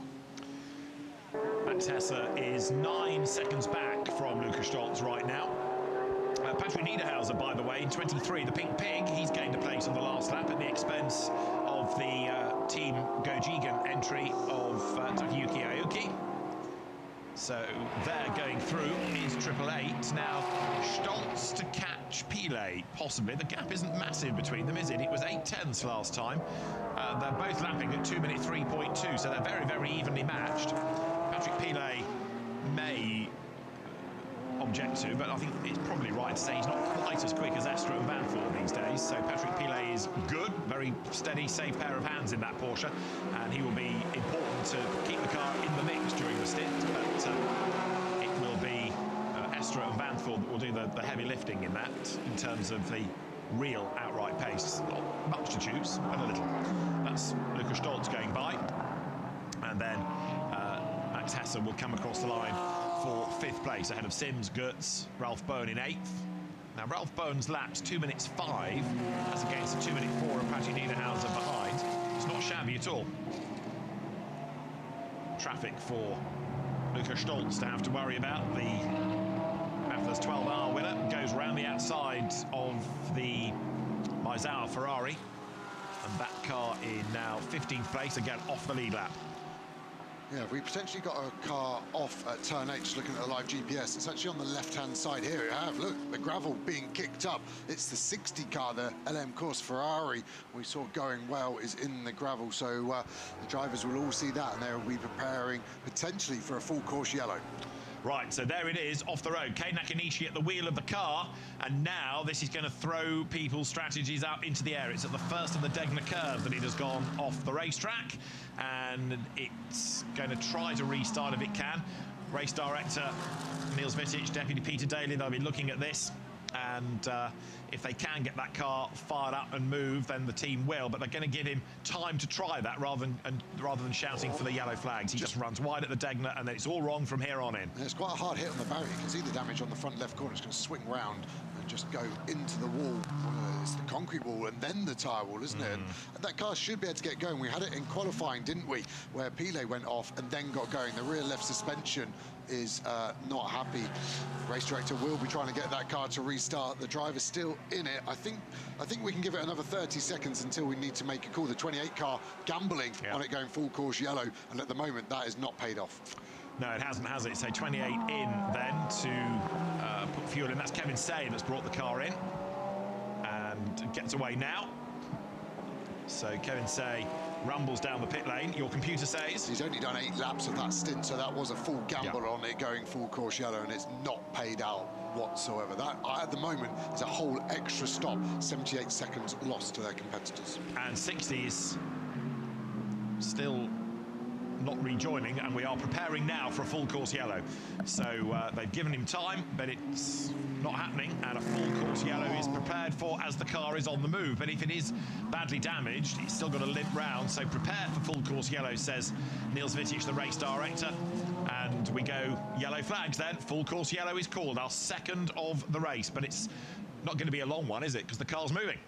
Max Hesse is 9 seconds back from Luca Stolz right now. Patrick Niederhauser, by the way, in 23, the Pink Pig, he's gained a place on the last lap at the expense of the Team Gojigan entry of Takayuki Aoki. So they're going through is 888. Now, Stolz to catch Pile, possibly. The gap isn't massive between them, is it? It was 8/10ths last time. They're both lapping at 2 minute 3.2, so they're very, very evenly matched. Patrick Pile may object to, but I think it's probably right to say he's not quite as quick as Estra and Vanford these days. So Patrick Pile is good, very steady, safe pair of hands in that Porsche, and he will be important to keep the car in the mix during the stint. But it will be Estra and Vanford that will do the heavy lifting in that, in terms of the real outright pace. Not much to choose, but a little. That's Luca Stolz going by, and then Max Hesse will come across the line for 5th place, ahead of Sims, Goetz, Ralph Bohn in 8th. Now, Ralph Bohn's laps 2 minutes 5, as against a 2 minute 4 of Patrick Niederhauser behind. It's not shabby at all. Traffic for Luca Stolz to have to worry about. The Mapler's 12-hour winner goes around the outside of the Maizawa Ferrari, and that car in now 15th place, again off the lead lap. Yeah, we potentially got a car off at turn 8, just looking at the live GPS. It's actually on the left-hand side here. We have, look, the gravel being kicked up. It's the 60 car, the LM Course Ferrari we saw going well is in the gravel. So the drivers will all see that, and they'll be preparing potentially for a full course yellow. Right, so there it is, off the road. Kei Nakanishi at the wheel of the car, and now this is going to throw people's strategies out into the air. It's at the first of the Degner curve that it has gone off the racetrack, and it's going to try to restart if it can. Race director Niels Vitic, Deputy Peter Daly, they'll be looking at this, and if they can get that car fired up and move, then the team will, but they're going to give him time to try that rather than shouting for the yellow flags. He just runs wide at the Degner, and then it's all wrong from here on in. And it's quite a hard hit on the barrier. You can see the damage on the front left corner. It's going to swing round and just go into the wall. It's the concrete wall and then the tyre wall, isn't it? And that car should be able to get going. We had it in qualifying, didn't we, where Pile went off and then got going. The rear left suspension is not happy. The race director will be trying to get that car to restart. The driver's still in it. I think we can give it another 30 seconds until we need to make a call. The 28 car gambling on it going full course yellow, and at the moment that is not paid off. No, it hasn't, has it? So 28 in then to put fuel in. That's Kevin Say that's brought the car in and gets away now. So Kevin Say rumbles down the pit lane. Your computer says he's only done 8 laps of that stint, so that was a full gamble on it going full course yellow, and it's not paid out whatsoever. That at the moment is a whole extra stop. 78 seconds lost to their competitors, and 60 is still not rejoining, and we are preparing now for a full course yellow. So they've given him time, but it's not happening, and a full course yellow is prepared for as the car is on the move. But if it is badly damaged, it's still got to limp round, so prepare for full course yellow, says Niels Vitic, the race director. And we go yellow flags then. Full course yellow is called, our second of the race, but it's not going to be a long one, is it? Because the car's moving.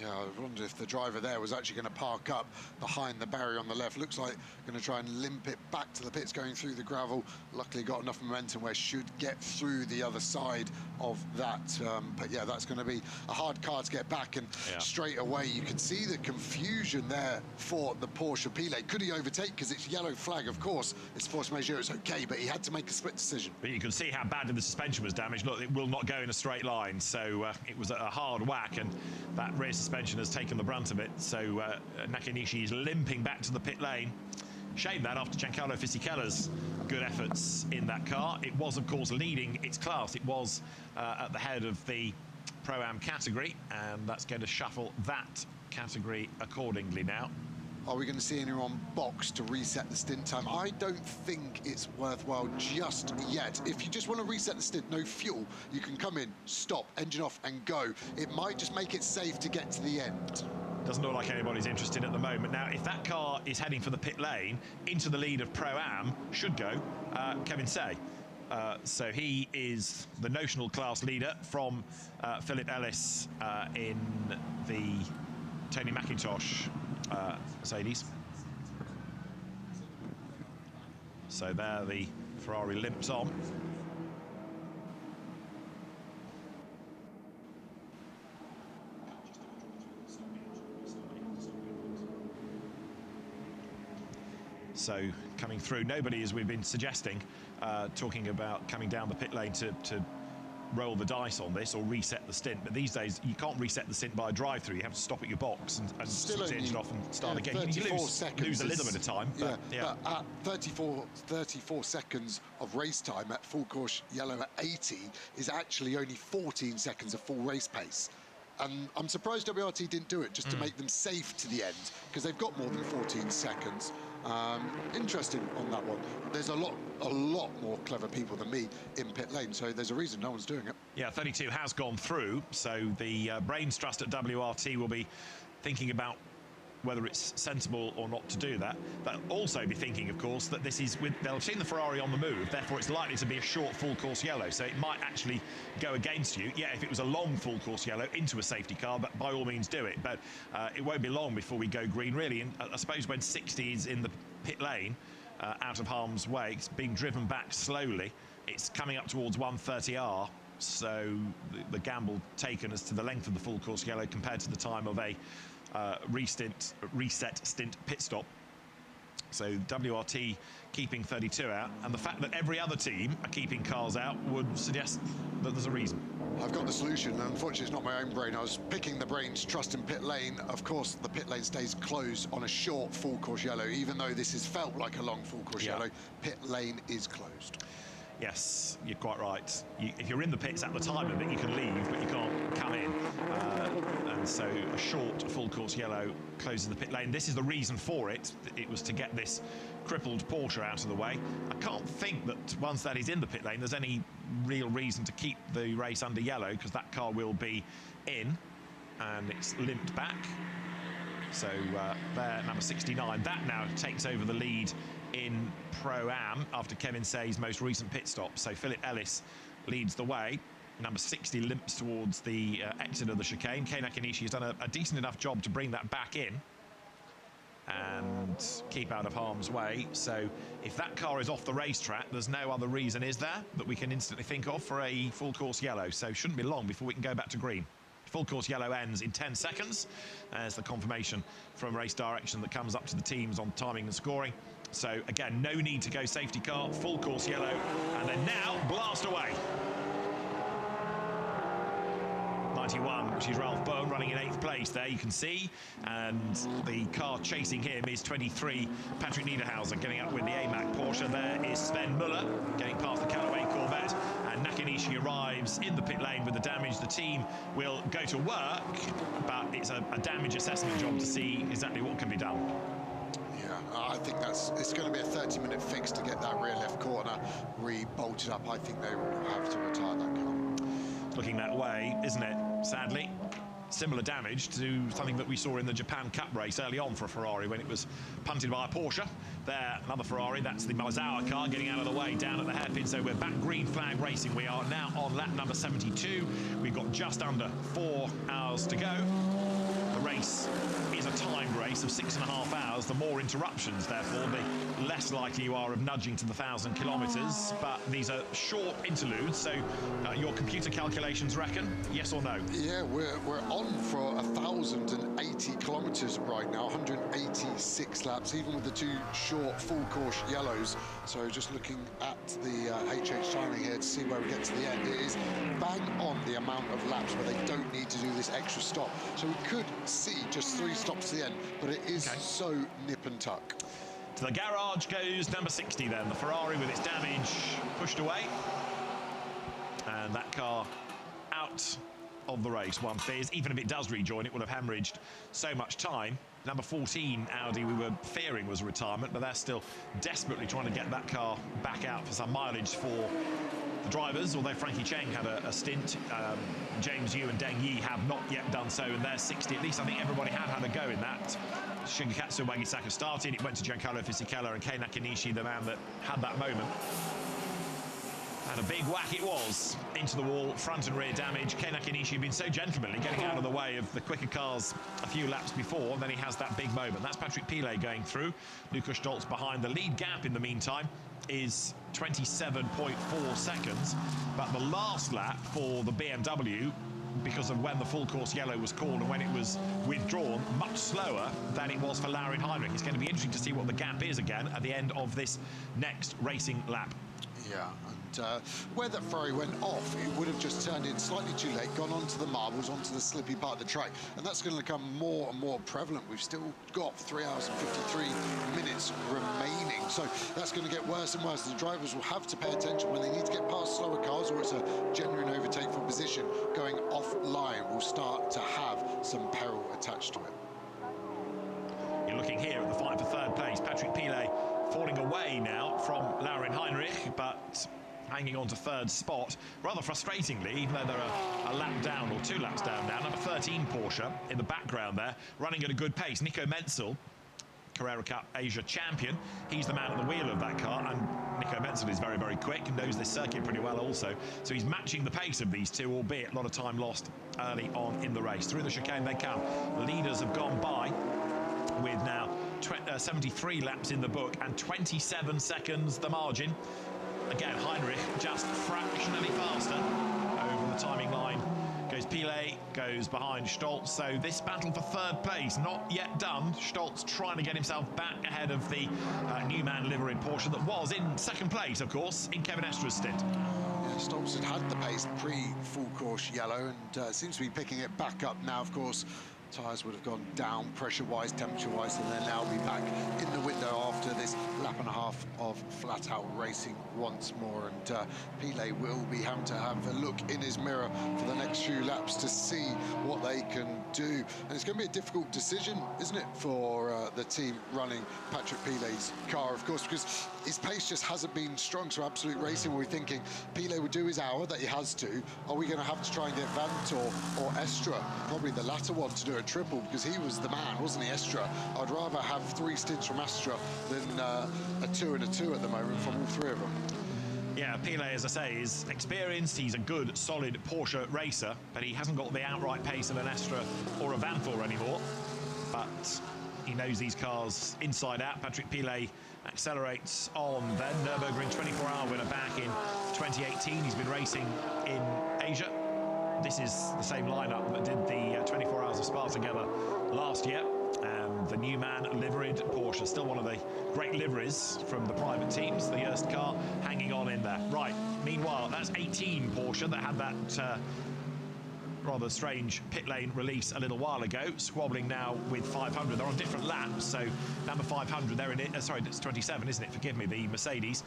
Yeah, I wonder if the driver there was actually going to park up behind the barrier on the left. Looks like going to try and limp it back to the pits going through the gravel. Luckily got enough momentum where should get through the other side of that. But yeah, that's going to be a hard car to get back. And straight away, you can see the confusion there for the Porsche Pile. Could he overtake? Because it's yellow flag, of course. It's force majeure, it's okay, but he had to make a split decision. But you can see how badly the suspension was damaged. Look, it will not go in a straight line. So it was a hard whack, and that rear suspension has taken the brunt of it. So Nakanishi is limping back to the pit lane. Shame that after Giancarlo Fisichello's good efforts in that car. It was, of course, leading its class. It was at the head of the Pro-Am category, and that's going to shuffle that category accordingly now. Are we going to see anyone box to reset the stint time? I don't think it's worthwhile just yet. If you just want to reset the stint, no fuel, you can come in, stop, engine off and go. It might just make it safe to get to the end. Doesn't look like anybody's interested at the moment. Now, if that car is heading for the pit lane, into the lead of Pro-Am, should go Kevin Say. So he is the notional class leader from Philip Ellis in the Tony McIntosh Mercedes. So there the Ferrari limps on. So coming through, nobody, as we've been suggesting, talking about coming down the pit lane to roll the dice on this or reset the stint. But these days, you can't reset the stint by a drive-through. You have to stop at your box and switch the engine off and start again. You lose a little bit of time. But, but at 34 seconds of race time at full course yellow at 80 is actually only 14 seconds of full race pace. And I'm surprised WRT didn't do it just to make them safe to the end, because they've got more than 14 seconds. Interesting on that one. There's a lot more clever people than me in pit lane, so there's a reason no one's doing it. Yeah, 32 has gone through, so the brains trust at WRT will be thinking about whether it's sensible or not to do that. They'll also be thinking, of course, that this is they'll have seen the Ferrari on the move, therefore it's likely to be a short full course yellow, so it might actually go against you. Yeah, if it was a long full course yellow into a safety car, but by all means do it, but it won't be long before we go green, really. And I suppose when 60 is in the pit lane, out of harm's way, it's being driven back slowly, it's coming up towards 130R, so the gamble taken as to the length of the full course yellow compared to the time of a reset stint pit stop. So WRT keeping 32 out, and the fact that every other team are keeping cars out would suggest that there's a reason. I've got the solution. Unfortunately, it's not my own brain. I was picking the brains trust in pit lane. Of course, the pit lane stays closed on a short full course yellow. Even though this has felt like a long full course yellow, pit lane is closed. Yes, you're quite right. If you're in the pits at the time of it, you can leave, but you can't come in. And so a short full course yellow closes the pit lane. This is the reason for it. It was to get this crippled Porsche out of the way. I can't think that once that is in the pit lane, there's any real reason to keep the race under yellow, because that car will be in, and it's limped back. So there, number 69, that now takes over the lead in Pro-Am after Kevin Say's most recent pit stop. So Philip Ellis leads the way. Number 60 limps towards the exit of the chicane. Kei Nakanishi has done a decent enough job to bring that back in and keep out of harm's way. So if that car is off the racetrack, there's no other reason, is there, that we can instantly think of for a full course yellow. So shouldn't be long before we can go back to green. Full course yellow ends in 10 seconds. There's the confirmation from race direction that comes up to the teams on timing and scoring. So again, no need to go safety car, full course yellow, and then now blast away. 91, which is Ralph Bowen running in 8th place there, you can see, and the car chasing him is 23, Patrick Niederhauser, getting up with the AMAC Porsche. There is Sven Muller getting past the Callaway Corvette, and Nakanishi arrives in the pit lane with the damage. The team will go to work, but it's a damage assessment job to see exactly what can be done. I think it's going to be a 30-minute fix to get that rear left corner re-bolted up. I think they will have to retire that car. It's looking that way, isn't it? Sadly, similar damage to something that we saw in the Japan Cup race early on for a Ferrari when it was punted by a Porsche. There, another Ferrari, that's the Maezawa car getting out of the way down at the hairpin. So we're back green flag racing. We are now on lap number 72. We've got just under 4 hours to go. The race is a timed race of 6.5 hours, the more interruptions, therefore, the less likely you are of nudging to the 1,000 kilometres. But these are short interludes, so your computer calculations reckon, yes or no? Yeah, we're on for 1,080 kilometres right now, 186 laps, even with the two short full course yellows. So just looking at the HH timing here to see where we get to the end, it is bang on the amount of laps where they don't need to do this extra stop. So we could see just 3 stops to the end, but it is so nip and tuck. To the garage goes number 60 then, the Ferrari with its damage pushed away. And that car out of the race, one fears. Even if it does rejoin, it will have hemorrhaged so much time. Number 14 Audi we were fearing was a retirement, but they're still desperately trying to get that car back out for some mileage for the drivers, although Frankie Cheng had a stint. James Yu and Deng Yi have not yet done so, and they're 60. At least I think everybody had a go in that. Shigekatsu Wagisaka started, it went to Giancarlo Fisichella, and Kei Nakanishi, the man that had that moment. And a big whack it was into the wall, front and rear damage. Kei Nakanishi had been so gentlemanly, getting out of the way of the quicker cars a few laps before, and then he has that big moment. That's Patrick Pilet going through. Lukas Stolz behind. The lead gap in the meantime is 27.4 seconds, but the last lap for the BMW, because of when the full course yellow was called and when it was withdrawn, much slower than it was for Laurin Heinrich. It's going to be interesting to see what the gap is again at the end of this next racing lap. Yeah, and where that Ferrari went off, it would have just turned in slightly too late, gone onto the marbles, onto the slippy part of the track, and that's going to become more and more prevalent. We've still got 3 hours and 53 minutes remaining, so that's going to get worse and worse. The drivers will have to pay attention when they need to get past slower cars, or it's a genuine overtake for position. Going offline will start to have some peril attached to it. You're looking here at the fight for third place. Patrick Pilet falling away now from Laurin Heinrich, but hanging on to third spot. Rather frustratingly, even though they're a lap down or 2 laps down now. Number 13 Porsche in the background there, running at a good pace. Nico Menzel, Carrera Cup Asia champion, he's the man at the wheel of that car, and Nico Menzel is very, very quick and knows this circuit pretty well also. So he's matching the pace of these two, albeit a lot of time lost early on in the race. Through the chicane they come. The leaders have gone by with now 73 laps in the book and 27 seconds the margin. Again, Heinrich just fractionally faster. Over the timing line goes Pilet, goes behind Stolz. So this battle for third place not yet done. Stolz trying to get himself back ahead of the Newman liveried Porsche that was in second place, of course, in Kevin Estra's stint. Yeah, Stolz had the pace pre-full course yellow and seems to be picking it back up now, of course. Tyres would have gone down pressure-wise, temperature-wise, and then now be back in the window after this lap and a half of flat-out racing once more. And Pilet will be having to have a look in his mirror for the next few laps to see what they can do. And it's going to be a difficult decision, isn't it, for the team running Patrick Pilet's car, of course, because his pace just hasn't been strong. So Absolute Racing, we're thinking Pilet would do his hour that he has to. Are we going to have to try and get Vanthoor or Estra? Probably the latter one to do a triple, because he was the man, wasn't he, Estra? I'd rather have 3 stints from Estra than a 2 and a 2 at the moment from all 3 of them. Yeah, Pilet, as I say, is experienced. He's a good, solid Porsche racer, but he hasn't got the outright pace of an Estra or a Vanthoor anymore. But he knows these cars inside out. Patrick Pilet accelerates on then. Nürburgring 24-hour winner back in 2018. He's been racing in Asia. This is the same lineup that did the 24 Hours of Spa together last year. The Newman liveried Porsche, still one of the great liveries from the private teams. The Erst car hanging on in there. Right, meanwhile, that's 18 Porsche that had that rather strange pit lane release a little while ago, squabbling now with 500. They're on different laps, so number 500, they're in it. Sorry, it's 27, isn't it? Forgive me, the Mercedes.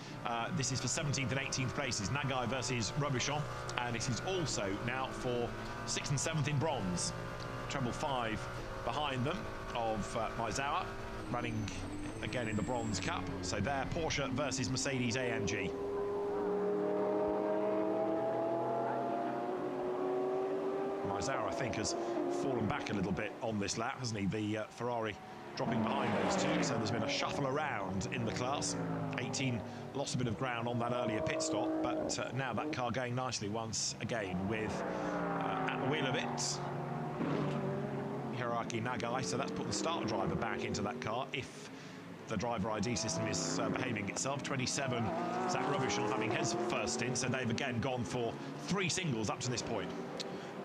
This is for 17th and 18th places. Nagai versus Robuchon, and this is also now for 6th and 7th in bronze. Treble 5 behind them of Maizawa, running again in the Bronze Cup. So there, Porsche versus Mercedes-AMG. Maizawa, I think, has fallen back a little bit on this lap, hasn't he? The Ferrari dropping behind those two, so there's been a shuffle around in the class. 18 lost a bit of ground on that earlier pit stop, but now that car going nicely once again with at the wheel of it. Hiroaki Nagai, so that's put the start driver back into that car if the driver ID system is behaving itself. 27, Zach Robichon having his first stint, so they've again gone for 3 singles up to this point.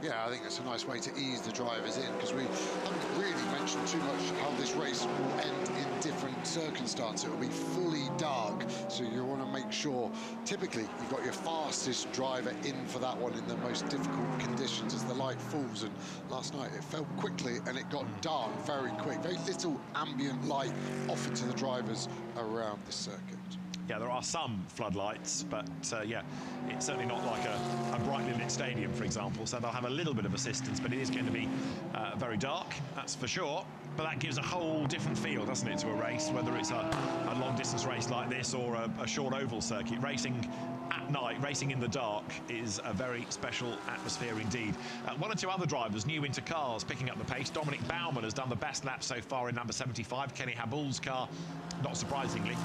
Yeah, I think it's a nice way to ease the drivers in, because we haven't really mentioned too much how this race will end in different circumstances. It will be fully dark, so you want to make sure, typically, you've got your fastest driver in for that one in the most difficult conditions as the light falls. And last night it fell quickly and it got dark very quick. Very little ambient light offered to the drivers around the circuit. Yeah, there are some floodlights, but yeah, it's certainly not like a brightly lit stadium, for example, so they'll have a little bit of assistance, but it is going to be very dark, that's for sure. But that gives a whole different feel, doesn't it, to a race, whether it's a long-distance race like this or a short oval circuit. Racing at night, racing in the dark, is a very special atmosphere indeed. 1 or 2 other drivers new into cars picking up the pace. Dominic Baumann has done the best lap so far in number 75. Kenny Habul's car, not surprisingly.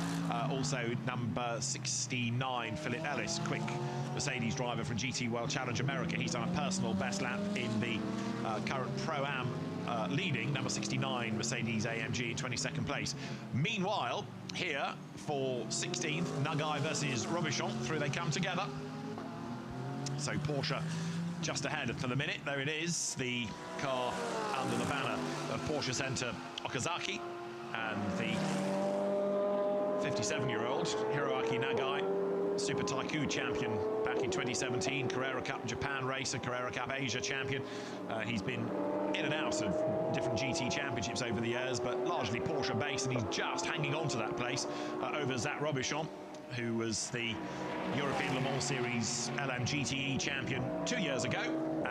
Also number 69, Philip Ellis, quick Mercedes driver from GT World Challenge America. He's done a personal best lap in the current Pro-Am leading number 69 Mercedes-AMG in 22nd place. Meanwhile, here for 16th, Nagai versus Robichon, through they come together. So Porsche just ahead for the minute. There it is, the car under the banner of Porsche Center Okazaki, and the 57-year-old Hiroaki Nagai, Super Taikoo champion back in 2017, Carrera Cup Japan racer, Carrera Cup Asia champion. He's been in and out of different GT championships over the years, but largely Porsche based, and he's just hanging on to that place over Zach Robichon, who was the European Le Mans Series LMGTE champion 2 years ago,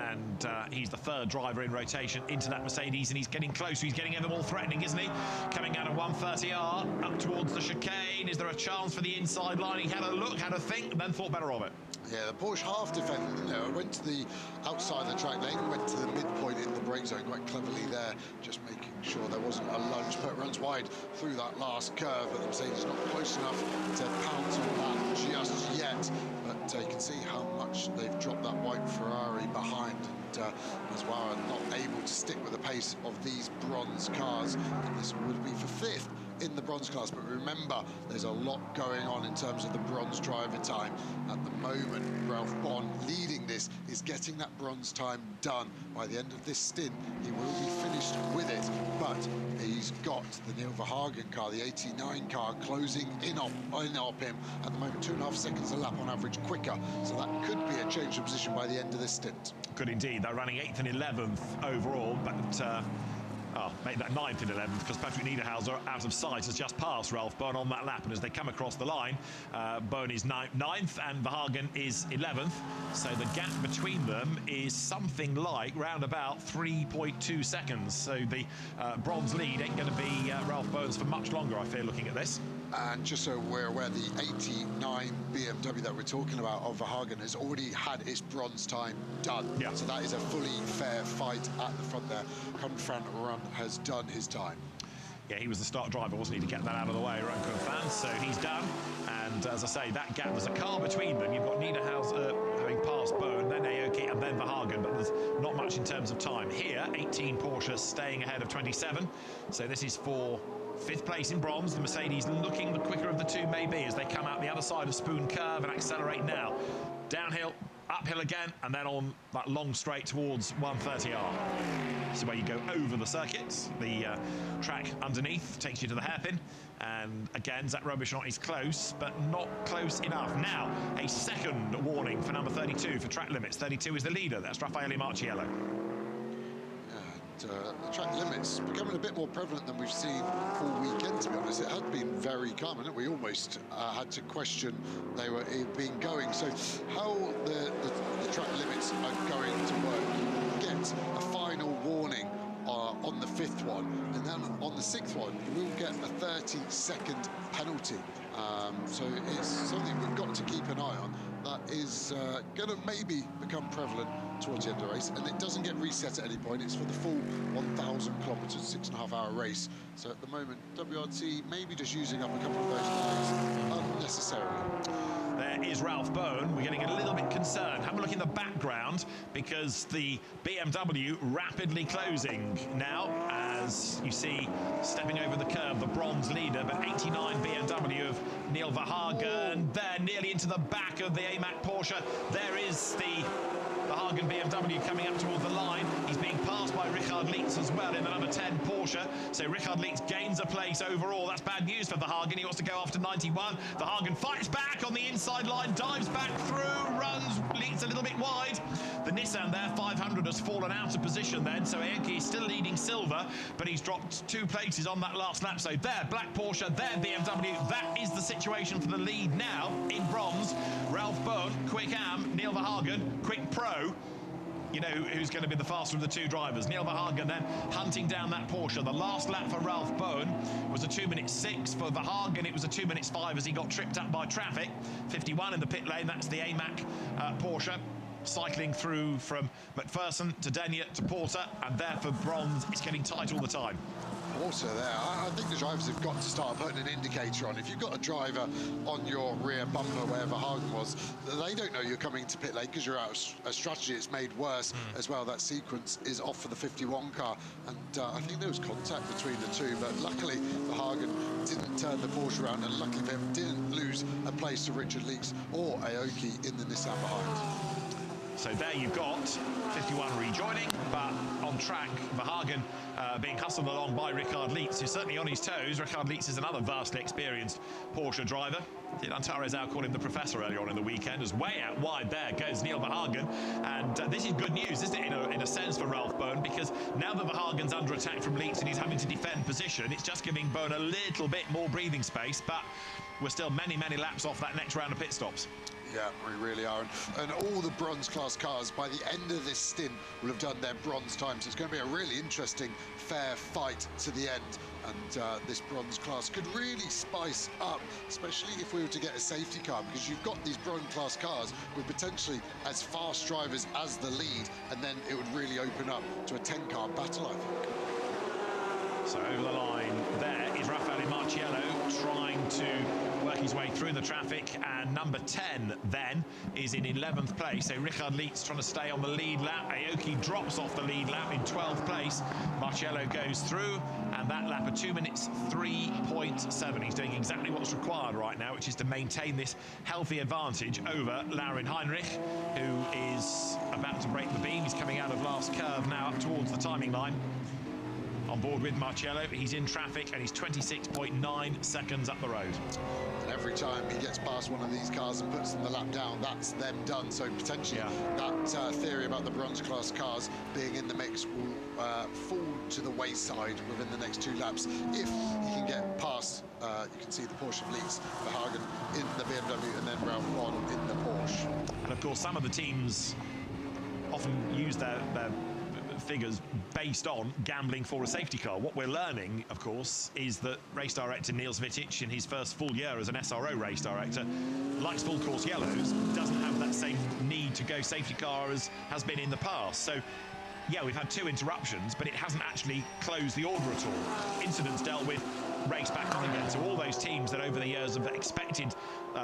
and he's the 3rd driver in rotation into that Mercedes, and he's getting closer. He's getting ever more threatening, isn't he? Coming out of 130R up towards the chicane. Is there a chance for the inside line? He had a look, had a think, and then thought better of it. Yeah, the Porsche half defended, you know, went to the outside of the track lane, went to the midpoint in the brake zone quite cleverly there, just making sure there wasn't a lunge, but runs wide through that last curve, but the Mercedes not close enough to pounce on that just yet. But you can see how much they've dropped that white Ferrari behind, and as well are not able to stick with the pace of these bronze cars. And this would be for 5th in the bronze class, but remember, there's a lot going on in terms of the bronze driver time. At the moment, Ralph Bond leading this is getting that bronze time done. By the end of this stint, he will be finished with it, but he's got the Neil Verhagen car, the 89 car, closing in on him at the moment, 2.5 seconds a lap on average quicker, so that could be a change of position by the end of this stint. Could indeed. They're running 8th and 11th overall, but make that 9th and 11th, because Patrick Niederhauser, out of sight, has just passed Ralph Byrne on that lap, and as they come across the line, Byrne is 9th and Verhagen is 11th, so the gap between them is something like round about 3.2 seconds, so the bronze lead ain't going to be Ralph Byrne's for much longer, I fear, looking at this. And just so we're aware, the 89 BMW that we're talking about of Verhagen has already had its bronze time done. Yeah. So that is a fully fair fight at the front there. Confront Run has done his time. Yeah, he was the start driver, wasn't he, to get that out of the way, Rankin fans, so he's done. And as I say, that gap, there's a car between them. You've got Niederhauser having passed Byrne, then Aoki, and then Verhagen, but there's not much in terms of time. Here, 18 Porsche staying ahead of 27, so this is for 5th place in bronze. The Mercedes looking the quicker of the two, maybe, as they come out the other side of Spoon Curve and accelerate now. Downhill, uphill again, and then on that long straight towards 130R. This is where you go over the circuits. The track underneath takes you to the hairpin. And again, Zach Robichon is close, but not close enough. Now, a second warning for number 32 for track limits. 32 is the leader. That's Raffaele Marciello. The track limits becoming a bit more prevalent than we've seen all weekend, to be honest. It had been very calm, and we almost had to question they were being going. So how the track limits are going to work, you get a final warning on the 5th one, and then on the 6th one you will get a 30-second penalty. So it's something we've got to keep an eye on. That is going to maybe become prevalent towards the end of the race, and it doesn't get reset at any point. It's for the full 1,000 kilometres, 6.5-hour race. So at the moment, WRT maybe just using up a couple of those lines unnecessarily. there is Ralph Bowen. We're getting a little bit concerned. Have a look in the background because the BMW rapidly closing now, as you see stepping over the curb, the bronze leader, but 89 BMW of Neil Verhagen there, nearly into the back of the AMAC Porsche. There is the Verhagen BMW coming up towards the line. He's being passed by Richard Lietz as well in the number 10 Porsche. So Richard Lietz gains a place overall. That's bad news for Verhagen. He wants to go after 91. Verhagen fights back on the inside line, dives back through, runs Lietz a little bit wide. The Nissan there, 500, has fallen out of position then. So Aoki is still leading silver, but he's dropped 2 places on that last lap. So there, black Porsche, there BMW. That is the situation for the lead now in bronze. Ralph Bowen, Quick Am, Neil Verhagen, Quick Pro. You know who's going to be the faster of the 2 drivers. Neil Verhagen then hunting down that Porsche. The last lap for Ralph Bowen was a 2:06. For Verhagen, it was a 2:05 as he got tripped up by traffic. 51 in the pit lane, that's the AMAC Porsche. Cycling through from McPherson to Denyer to Porter, and there for bronze, it's getting tight all the time. Also there, I think the drivers have got to start putting an indicator on. If you've got a driver on your rear bumper where Verhagen was, they don't know you're coming to pit lane because you're out of a strategy. It's made worse as well. That sequence is off for the 51 car, and I think there was contact between the two, but luckily Verhagen didn't turn the Porsche around, and luckily for him didn't lose a place to Richard Lietz or Aoki in the Nissan behind. So there you've got 51 rejoining, but on track, Verhagen being hustled along by Richard Lietz, who's certainly on his toes. Richard Lietz is another vastly experienced Porsche driver. Antares Al called him the professor earlier on in the weekend. As way out wide there goes Neil Verhagen, and this is good news, isn't it, in a sense for Ralph Bowen, because now that Verhagen's under attack from Lietz and he's having to defend position, it's just giving Bowen a little bit more breathing space, but we're still many, many laps off that next round of pit stops. Yeah, we really are. And all the bronze class cars, by the end of this stint, will have done their bronze times. It's going to be a really interesting, fair fight to the end. And this bronze class could really spice up, especially if we were to get a safety car, because you've got these bronze class cars with potentially as fast drivers as the lead, and then it would really open up to a 10-car battle, I think. So over the line there is Raffaele Marciello trying to work his way through the traffic, and number 10 then is in 11th place. So Richard Lietz trying to stay on the lead lap. Aoki drops off the lead lap in 12th place. Marciello goes through, and that lap of 2 minutes 3.7. He's doing exactly what's required right now, which is to maintain this healthy advantage over Laurin Heinrich, who is about to break the beam. He's coming out of last curve now up towards the timing line. On board with Marciello, he's in traffic and he's 26.9 seconds up the road. And every time he gets past one of these cars and puts them the lap down, that's them done. So potentially that theory about the bronze class cars being in the mix will fall to the wayside within the next 2 laps. If he can get past, you can see the Porsche of Lietz, Verhagen in the BMW, and then Ralph Bowen in the Porsche. And of course, some of the teams often use their figures based on gambling for a safety car. What we're learning, of course, is that race director Niels Wittich, in his first full year as an SRO race director, likes full course yellows, doesn't have that same need to go safety car as has been in the past. So yeah, we've had 2 interruptions, but it hasn't actually closed the order at all. Incidents dealt with, race back on again. So all those teams that over the years have expected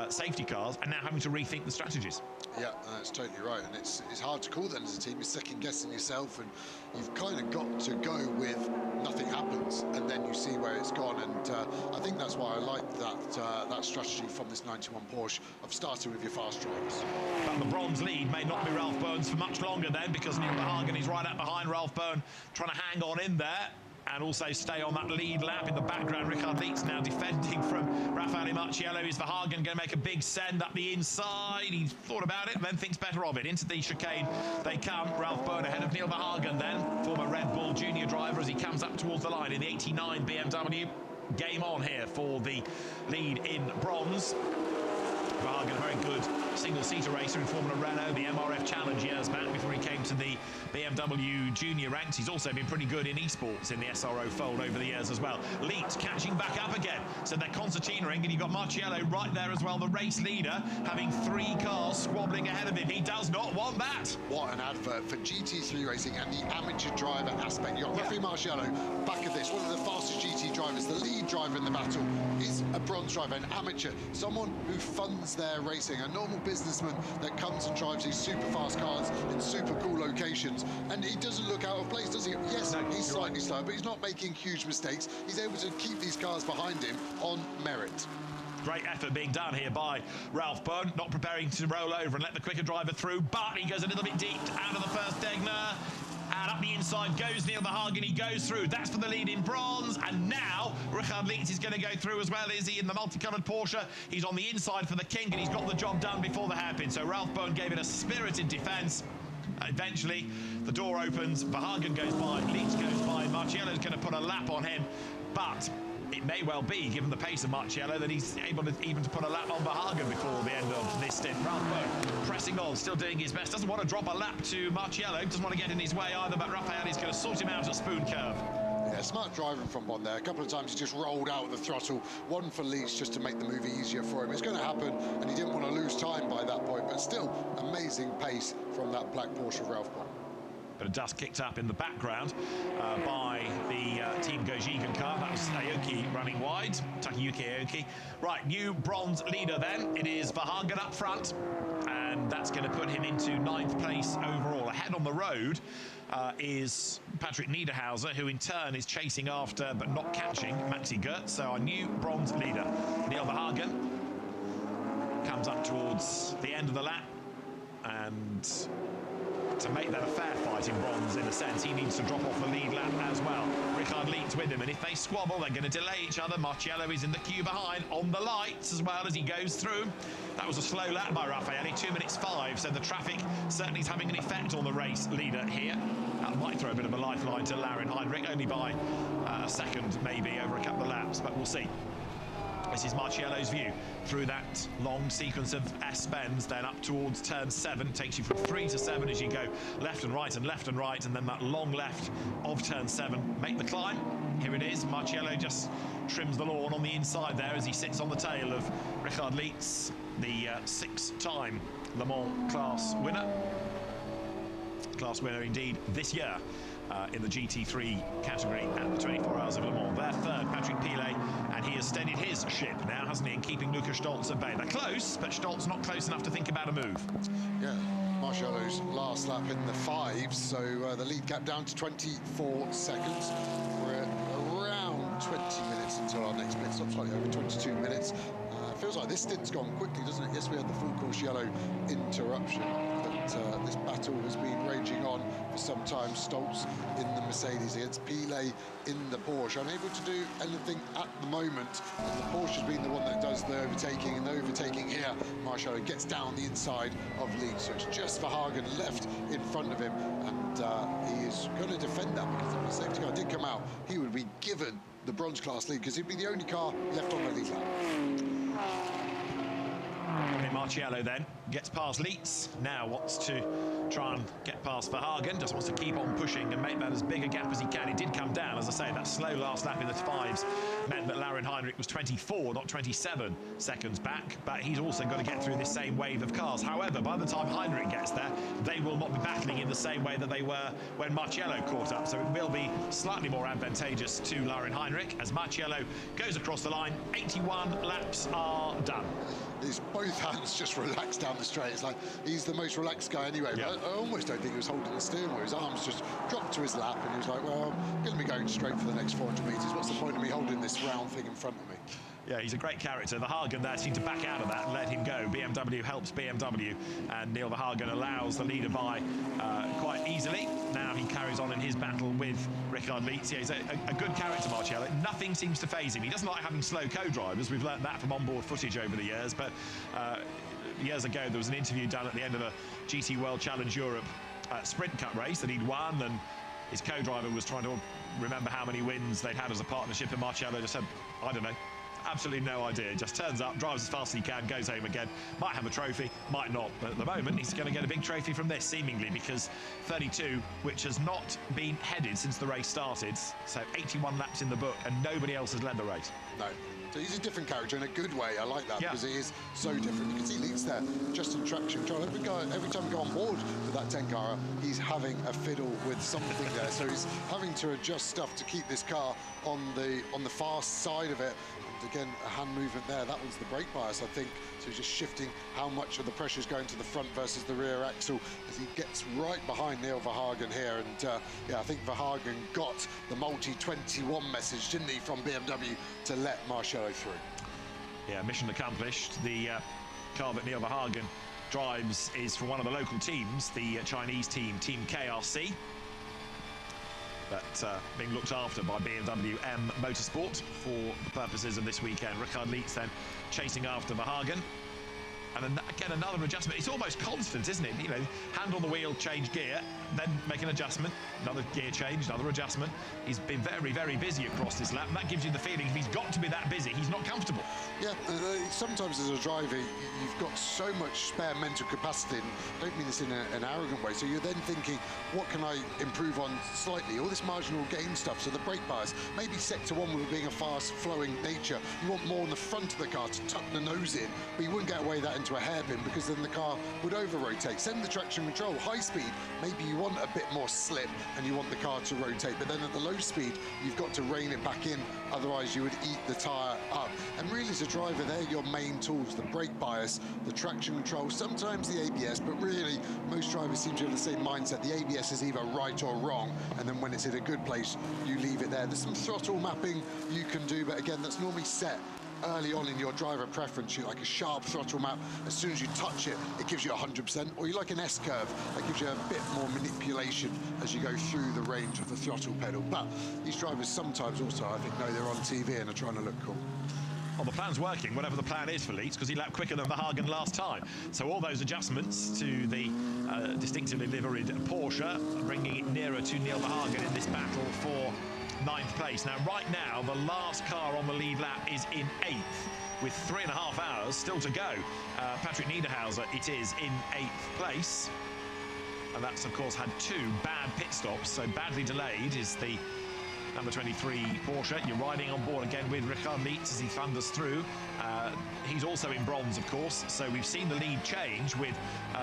safety cars are now having to rethink the strategies. Yeah, that's totally right, and it's hard to call then as a team. You're second guessing yourself, and you've kind of got to go with nothing happens, and then you see where it's gone. And I think that's why I like that strategy from this 91 Porsche of starting with your fast drivers. But the bronze lead may not be Ralph Bowen's for much longer then, because Neil Verhagen is right up behind Ralph Bowen, trying to hang on in there and also stay on that lead lap. In the background, Richard Lietz now defending from Raffaele Marciello. Is Verhagen going to make a big send up the inside? He thought about it and then thinks better of it. Into the chicane they come. Ralph Bowen ahead of Neil Verhagen then, former Red Bull junior driver, as he comes up towards the line in the 89 BMW. Game on here for the lead in bronze. Verhagen, a very good single-seater racer in Formula Renault, the MRF Challenge years back before he came to the BMW junior ranks. He's also been pretty good in esports in the SRO fold over the years as well. Lietz catching back up again. So they're concertinaing, and you've got Marciello right there as well, the race leader, having 3 cars squabbling ahead of him. He does not want that. What an advert for GT3 racing and the amateur driver aspect. You've got Raffi Marciello back of this, one of the fastest GT drivers. The lead driver in the battle is a bronze driver, an amateur, someone who funds their racing, a normal businessman that comes and drives these super fast cars in super cool locations. And he doesn't look out of place, does he? Yes, no, he's slightly slow, but he's not making huge mistakes. He's able to keep these cars behind him on merit. Great effort being done here by Ralph Bohn, not preparing to roll over and let the quicker driver through, but he goes a little bit deep out of the first Degner. And up the inside goes Neil Verhagen, he goes through. That's for the lead in bronze. And now Richard Lietz is going to go through as well, is he, in the multicoloured Porsche? He's on the inside for the King, and he's got the job done before the hairpin. So Ralph Bohn gave it a spirited defence. Eventually, the door opens, Verhagen goes by, Lietz goes by, Marciello's going to put a lap on him, but it may well be, given the pace of Marciello, that he's able to even to put a lap on Verhagen before the end of this stint. Ralph Bohn pressing on, still doing his best, doesn't want to drop a lap to Marciello, doesn't want to get in his way either, but Raffaelli's going to sort him out at Spoon Curve. Yeah, smart driving from Bond there. A couple of times he just rolled out the throttle. One for Leeds just to make the move easier for him. It's going to happen, and he didn't want to lose time by that point, but still amazing pace from that black Porsche of Ralph Bohn. Bit of dust kicked up in the background by the Team Gojigan car. That was Aoki running wide, Takayuki Aoki. Right, new bronze leader then. It is Verhagen up front, and that's going to put him into 9th place overall. Ahead on the road is Patrick Niederhauser, who in turn is chasing after, but not catching, Maxi Goetz. So our new bronze leader, Neil Verhagen, comes up towards the end of the lap, and to make that a fair fight in bronze, in a sense, he needs to drop off the lead lap as well. Richard Lietz with him, and if they squabble, they're going to delay each other. Marciello is in the queue behind, on the lights as well as he goes through. That was a slow lap by Raffaelli, 2 minutes 5, so the traffic certainly is having an effect on the race leader here. That might throw a bit of a lifeline to Laurin Heinrich, only by a second maybe over a couple of laps, but we'll see. This is Marciello's view through that long sequence of S-bends, then up towards turn 7, takes you from 3 to 7 as you go left and right, and then that long left of turn 7. Make the climb. Here it is. Marciello just trims the lawn on the inside there as he sits on the tail of Richard Lietz, the 6-time Le Mans class winner. Class winner indeed this year. In the GT3 category at the 24 Hours of Le Mans. Their third, Patrick Pilet, and he has steadied his ship now, hasn't he, in keeping Lukas Stolz at bay. They're close, but Stolz not close enough to think about a move. Yeah, Marciello's last lap in the 5s, so the lead gap down to 24 seconds. We're at around 20 minutes until our next pit stop, slightly over 22 minutes. Feels like this stint's gone quickly, doesn't it? Yes, we had the full course yellow interruption, but this battle has been raging on for some time. Stolz in the Mercedes against Pilet in the Porsche, unable to do anything at the moment, and the Porsche's been the one that does the overtaking, and the overtaking here, Marciello gets down the inside of Lietz, so it's just Verhagen left in front of him, and he is going to defend that, because if the safety car did come out, he would be given the bronze class lead, because he'd be the only car left on the lead lap. Marciello then gets past Lietz, now wants to try and get past Verhagen, just wants to keep on pushing and make that as big a gap as he can. He did come down, as I say, that slow last lap in the 5s meant that Laurin Heinrich was 24, not 27 seconds back, but he's also got to get through this same wave of cars. However, by the time Heinrich gets there, they will not be battling in the same way that they were when Marciello caught up, so it will be slightly more advantageous to Laurin Heinrich as Marciello goes across the line. 81 laps are done. His both hands just relaxed down the straight. It's like he's the most relaxed guy anyway. Yeah. But I almost don't think he was holding the steering wheel. His arms just dropped to his lap, and he was like, well, I'm going to be going straight for the next 400 metres. What's the point of me holding this round thing in front of me? Yeah, he's a great character. Verhagen there seemed to back out of that and let him go. BMW helps BMW, and Neil Verhagen allows the leader by quite easily. Now he carries on in his battle with Richard Lietz. Yeah, he's a good character, Marciello. Nothing seems to faze him. He doesn't like having slow co-drivers. We've learned that from onboard footage over the years, but years ago there was an interview done at the end of a GT World Challenge Europe Sprint Cup race that he'd won, and his co-driver was trying to remember how many wins they'd had as a partnership, and Marciello just said, I don't know. Absolutely no idea. Just turns up, drives as fast as he can, goes home again. Might have a trophy, might not. But at the moment, he's going to get a big trophy from this, seemingly, because 32, which has not been headed since the race started. So 81 laps in the book, and nobody else has led the race. No. So he's a different character in a good way. I like that because he is so different. You can see Leeds there, just in traction control. Every time we go on board with that 10 car, he's having a fiddle with something there. So he's having to adjust stuff to keep this car on the fast side of it. And again, a hand movement there. That one's the brake bias, I think. So he's just shifting how much of the pressure is going to the front versus the rear axle as he gets right behind Neil Verhagen here. And yeah, I think Verhagen got the multi-21 message, didn't he, from BMW to let Marcello through. Yeah, mission accomplished. The car that Neil Verhagen drives is from one of the local teams, the Chinese team, Team KRC. But being looked after by BMW M Motorsport for the purposes of this weekend. Richard Leitz then chasing after Verhagen. And then, again, another adjustment. It's almost constant, isn't it? You know, hand on the wheel, change gear, then make an adjustment, another gear change, another adjustment. He's been very, very busy across this lap, and that gives you the feeling if he's got to be that busy, he's not comfortable. Yeah, sometimes as a driver, you've got so much spare mental capacity, and I don't mean this in an arrogant way, so you're then thinking, what can I improve on slightly? All this marginal gain stuff, so the brake bias, maybe sector one with being a fast-flowing nature, you want more on the front of the car to tuck the nose in, but you wouldn't get away that into a hairpin because then the car would over-rotate. Send the traction control, high speed, maybe you want a bit more slip and you want the car to rotate, but then at the low speed, you've got to rein it back in, otherwise you would eat the tyre up. And really as a driver, they're your main tools, the brake bias, the traction control, sometimes the ABS, but really most drivers seem to have the same mindset. The ABS is either right or wrong, and then when it's in a good place, you leave it there. There's some throttle mapping you can do, but again, that's normally set early on in your driver preference. You like a sharp throttle map. As soon as you touch it, it gives you 100%, or you like an S-curve that gives you a bit more manipulation as you go through the range of the throttle pedal. But these drivers sometimes also, I think, know they're on TV and are trying to look cool. Well, the plan's working, whatever the plan is for Leeds, because he lapped quicker than Verhagen last time. So all those adjustments to the distinctively liveried Porsche, bringing it nearer to Neil Verhagen in this battle for 9th place. Now, right now, the last car on the lead lap is in 8th, with 3.5 hours still to go. Patrick Niederhauser, it is, in 8th place. And that's, of course, had 2 bad pit stops, so badly delayed is the number 23 Porsche. You're riding on board again with Richard Leitz as he thunders through. He's also in bronze, of course, so we've seen the lead change with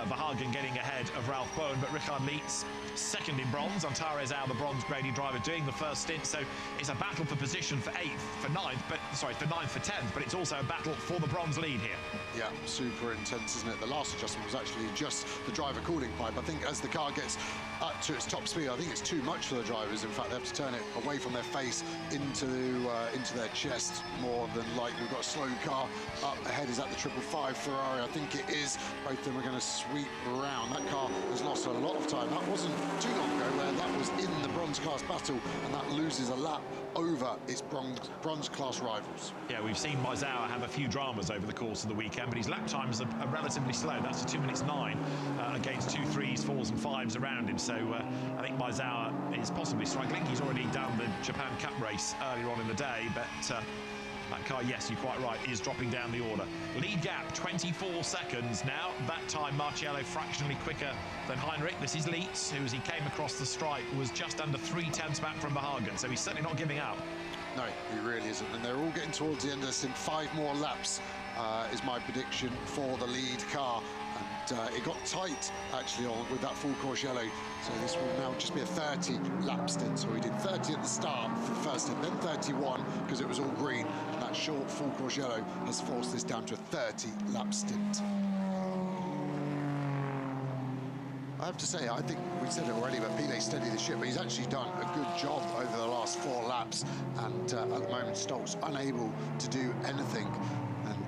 Verhagen getting ahead of Ralph Bowen, but Richard Leitz second in bronze. Antares Al, the bronze graded driver, doing the first stint, so it's a battle for position for 8th, for 9th, but sorry, for 9th, for 10th, but it's also a battle for the bronze lead here. Yeah, super intense, isn't it? The last adjustment was actually just the driver cooling pipe. I think as the car gets up to its top speed, I think it's too much for the drivers. In fact, they have to turn it away from their face into their chest more than likely. We've got a slow car up ahead. Is that the 555 Ferrari? I think it is. Both of them are going to sweep around. That car has lost a lot of time. That wasn't too long ago where that was in the bronze class battle, and that loses a lap over its bronze class rivals. Yeah, we've seen Maizawa have a few dramas over the course of the weekend, but his lap times are relatively slow. That's a 2 minutes 9 against 2 3s, 4s and 5s around him. So I think Maizawa is possibly struggling. He's already done the Japan Cup race earlier on in the day, but that car, yes, you're quite right, is dropping down the order. Lead gap, 24 seconds now. That time, Marciello fractionally quicker than Heinrich. This is Leitz, who, as he came across the stripe, was just under 3/10 back from Verhagen, so he's certainly not giving up. No, he really isn't, and they're all getting towards the end of this. In 5 more laps is my prediction for the lead car. And it got tight, actually, with that full course yellow. So this will now just be a 30-lap stint. So we did 30 at the start for the first stint, then 31 because it was all green. And that short full course yellow has forced this down to a 30-lap stint. I have to say, I think we said it already, but Pilet steadied the ship, but he's actually done a good job over the last 4 laps. And at the moment, Stoltz unable to do anything.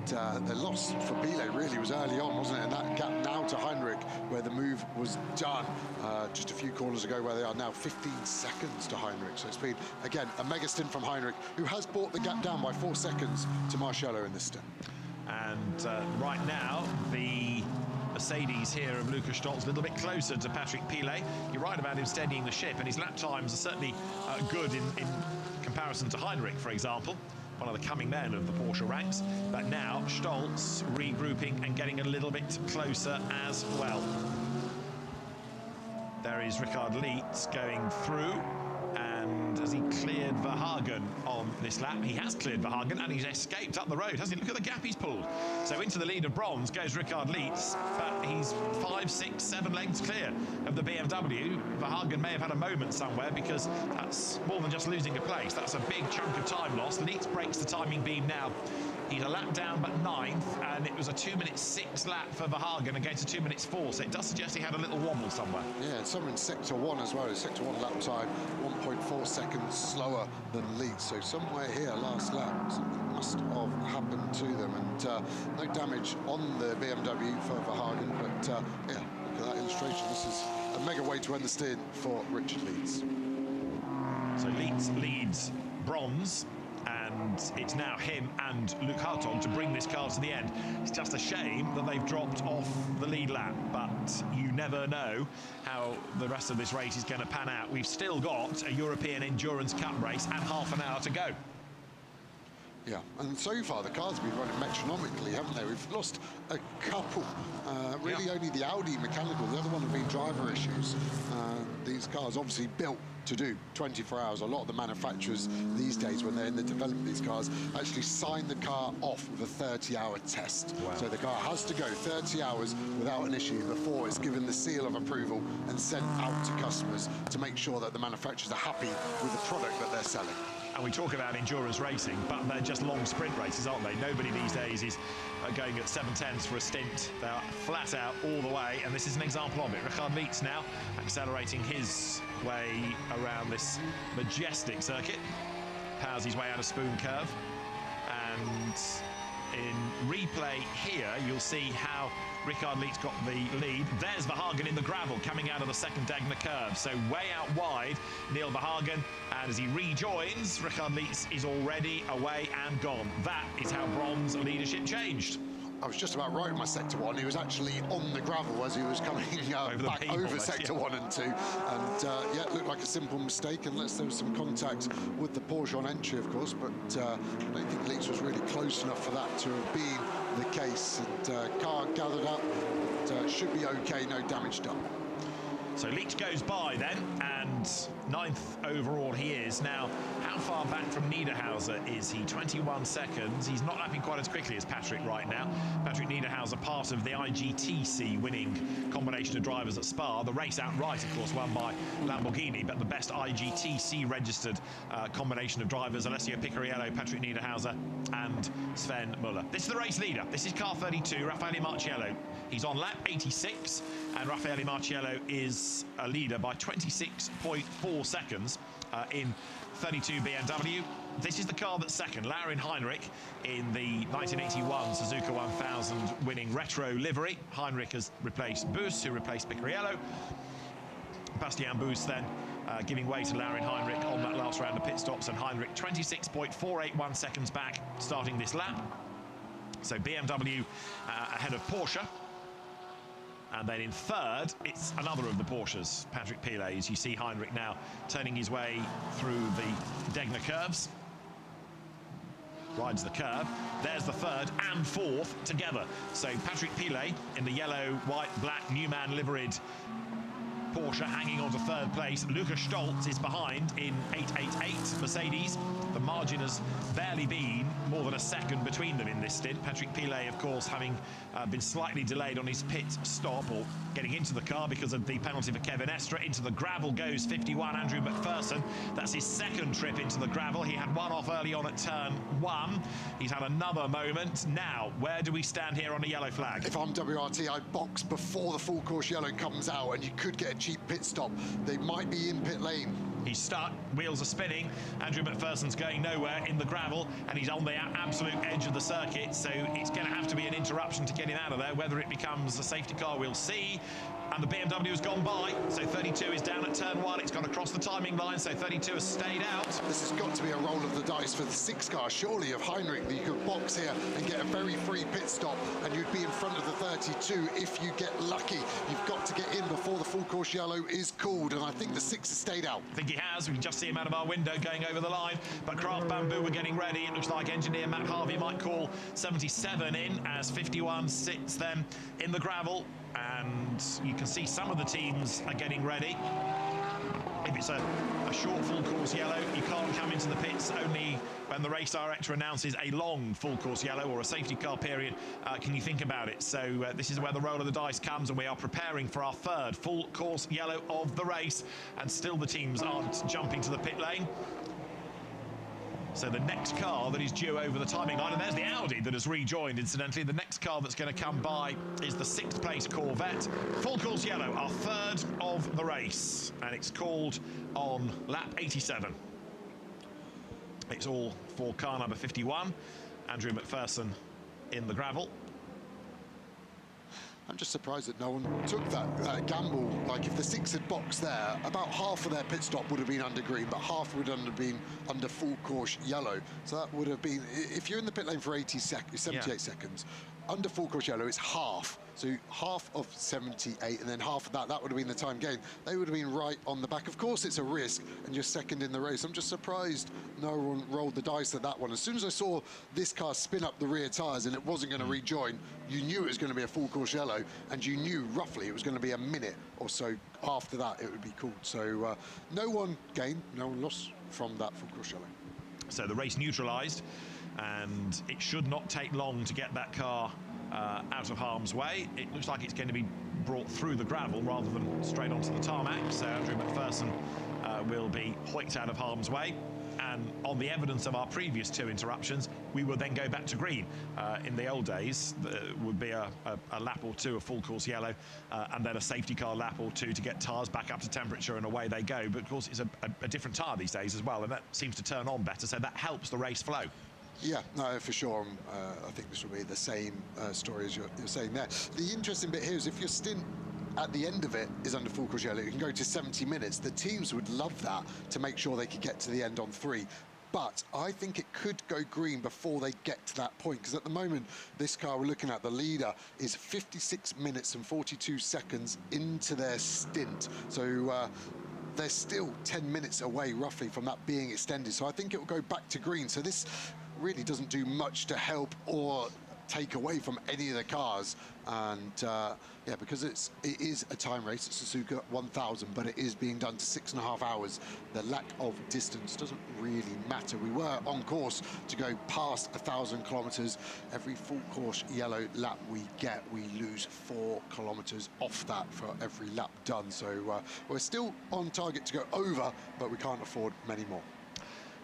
The loss for Pilet really was early on, wasn't it? And that gap now to Heinrich, where the move was done just a few corners ago, where they are now 15 seconds to Heinrich. So it's been, again, a mega stint from Heinrich, who has brought the gap down by 4 seconds to Marciello in this stint. And right now, the Mercedes here of Lukas Stoltz a little bit closer to Patrick Pilet. You're right about him steadying the ship, and his lap times are certainly good in comparison to Heinrich, for example. One of the coming men of the Porsche ranks, but now Stoltz regrouping and getting a little bit closer as well. There is Richard Leitz going through, and And has he cleared Verhagen on this lap? He has cleared Verhagen, and he's escaped up the road, hasn't he? Look at the gap he's pulled. So into the lead of bronze goes Richard Lietz, but he's 5, 6, 7 lengths clear of the BMW. Verhagen may have had a moment somewhere, because that's more than just losing a place. That's a big chunk of time lost. Lietz breaks the timing beam now. He's a lap down, but 9th, and it was a 2:06 lap for Verhagen against a 2:04, so it does suggest he had a little wobble somewhere. Yeah, and somewhere in Sector 1 as well. Sector 1 lap time, 1.4 seconds slower than Leeds. So somewhere here, last lap, something must have happened to them. And no damage on the BMW for Verhagen, but yeah, look at that illustration. This is a mega way to end the stint for Richard Leeds. So Leeds leads bronze, and it's now him and Luke Hartog to bring this car to the end. It's just a shame that they've dropped off the lead lap, but you never know how the rest of this race is going to pan out. We've still got a European Endurance Cup race and half an hour to go. Yeah, and so far the cars have been running metronomically, haven't they? We've lost a couple. Really only the Audi mechanical, the other one have been driver issues. These cars obviously built to do 24 hours. A lot of the manufacturers these days, when they're in the development of these cars, actually sign the car off with a 30-hour test. Wow. So the car has to go 30 hours without an issue before it's given the seal of approval and sent out to customers to make sure that the manufacturers are happy with the product that they're selling. And we talk about endurance racing, but they're just long sprint races, aren't they? Nobody these days is going at 7/10s for a stint. They're flat out all the way, and this is an example of it. Richard Lietz now accelerating his way around this majestic circuit. Powers his way out of Spoon Curve. And in replay here, you'll see how Richard Lietz got the lead. There's Verhagen in the gravel coming out of the second Degner curve. So way out wide, Neil Verhagen. And as he rejoins, Richard Lietz is already away and gone. That is how bronze leadership changed. I was just about right with my Sector 1. He was actually on the gravel as he was coming back over Sector 1 and 2. And yeah, it looked like a simple mistake, unless there was some contact with the Porsche on entry, of course. But I don't think Lietz was really close enough for that to have been the case. And car gathered up, but should be okay, no damage done. So Lietz goes by then, and 9th overall he is. Now, how far back from Niederhauser is he? 21 seconds. He's not lapping quite as quickly as Patrick right now. Patrick Niederhauser, part of the IGTC winning combination of drivers at Spa. The race outright, of course, won by Lamborghini, but the best IGTC registered combination of drivers, Alessio Picariello, Patrick Niederhauser, and Sven Muller. This is the race leader. This is car 32, Raffaele Marciello. He's on lap 86, and Raffaele Marciello is a leader by 26.4 seconds in 32 BMW. This is the car that's second, Laurin Heinrich, in the 1981 Suzuka 1000 winning retro livery. Heinrich has replaced Bus, who replaced Picariello. Bastien Bus then giving way to Laurin Heinrich on that last round of pit stops, and Heinrich 26.481 seconds back starting this lap. So BMW ahead of Porsche. And then in third, it's another of the Porsches, Patrick Pilet. As you see Heinrich now turning his way through the Degner curves. Rides the curve. There's the third and fourth together. So Patrick Pilet in the yellow, white, black, Newman liveried Porsche hanging on to third place. Lukas Stolz is behind in 888 Mercedes. The margin has barely been more than a second between them in this stint. Patrick Pilet, of course, having been slightly delayed on his pit stop, or getting into the car because of the penalty for Kevin Estre. Into the gravel goes 51, Andrew McPherson. That's his second trip into the gravel. He had one off early on at turn 1. He's had another moment. Now, where do we stand here on a yellow flag? If I'm WRT, I'd box before the full course yellow comes out, and you could get a cheap pit stop. They might be in pit lane. He's stuck, wheels are spinning. Andrew McPherson's going nowhere in the gravel, and he's on the absolute edge of the circuit, so it's going to have to be an interruption to get him out of there. Whether it becomes a safety car, we'll see. And the BMW has gone by, so 32 is down at turn 1. It's gone across the timing line, so 32 has stayed out. This has got to be a roll of the dice for the 6 car, surely, of Heinrich, that you could box here and get a very free pit stop, and you'd be in front of the 32 if you get lucky. You've got to get in before the full course yellow is called, and I think the 6 has stayed out. I think he has. We can just see him out of our window going over the line, but Craft Bamboo were getting ready. It looks like engineer Matt Harvey might call 77 in, as 51 sits then in the gravel. And you can see some of the teams are getting ready. if it's a short full course yellow, you can't come into the pits. Only when the race director announces a long full course yellow or a safety car period can you think about it. So this is where the roll of the dice comes, and we are preparing for our third full course yellow of the race, and still the teams aren't jumping to the pit lane. So the next car that is due over the timing line, and there's the Audi that has rejoined, incidentally. The next car that's going to come by is the 6th place Corvette. Full course yellow, our third of the race, and it's called on lap 87. It's all for car number 51, Andrew McPherson in the gravel. I'm just surprised that no one took that gamble. Like, if the 6 had boxed there, about half of their pit stop would have been under green, but half would have been under full course yellow. So that would have been, if you're in the pit lane for 78 seconds, under full course yellow, it's half. So half of 78, and then half of that would have been the time gain. They would have been right on the back. Of course, it's a risk, and you're second in the race. I'm just surprised no one rolled the dice at that one. As soon as I saw this car spin up the rear tyres and it wasn't going to rejoin, you knew it was going to be a full course yellow, and you knew roughly it was going to be a minute or so after that it would be called. So no one gained, no one lost from that full course yellow. So the race neutralised, and it should not take long to get that car out of harm's way. It looks like it's going to be brought through the gravel rather than straight onto the tarmac, so Andrew McPherson will be hoiked out of harm's way. And on the evidence of our previous 2 interruptions, we will then go back to green. In the old days, there would be a lap or 2 of full course yellow, and then a safety car lap or 2 to get tyres back up to temperature, and away they go. But of course, it's a different tyre these days as well, and that seems to turn on better, so that helps the race flow. Yeah, no, for sure. I think this will be the same story as you're saying there. The interesting bit here is if your stint at the end of it is under full course yellow, you can go to 70 minutes. The teams would love that to make sure they could get to the end on 3. But I think it could go green before they get to that point, because at the moment, this car we're looking at, the leader, is 56 minutes and 42 seconds into their stint. So they're still 10 minutes away, roughly, from that being extended. So I think it will go back to green. So this really doesn't do much to help or take away from any of the cars. And yeah, because it is a time race, it's Suzuka 1000, but it is being done to 6.5 hours. The lack of distance doesn't really matter. We were on course to go past 1,000 kilometers. Every full course yellow lap we get, we lose 4 kilometers off that for every lap done. So we're still on target to go over, but we can't afford many more.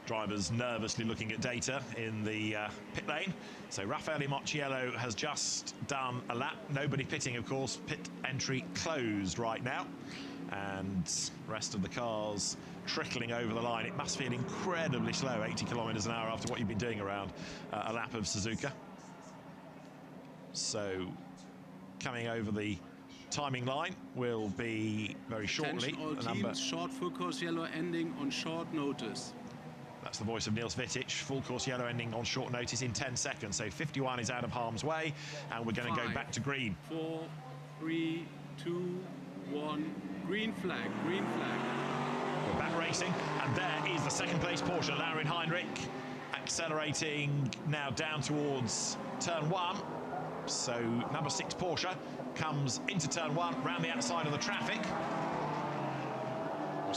Drivers nervously looking at data in the pit lane. So Raffaele Mocciello has just done a lap. Nobody pitting, of course. Pit entry closed right now. And rest of the cars trickling over the line. It must feel incredibly slow, 80 kilometers an hour after what you've been doing around a lap of Suzuka. So coming over the timing line will be very shortly. All teams, short full course yellow ending on short notice. That's the voice of Niels Wittich. Full course yellow ending on short notice in 10 seconds. So 51 is out of harm's way, and we're going to go back to green. 4, 3, 2, 1. Green flag, green flag. We're back racing, and there is the second place Porsche, Laurin Heinrich, accelerating now down towards turn 1. So number 6 Porsche comes into turn 1, round the outside of the traffic.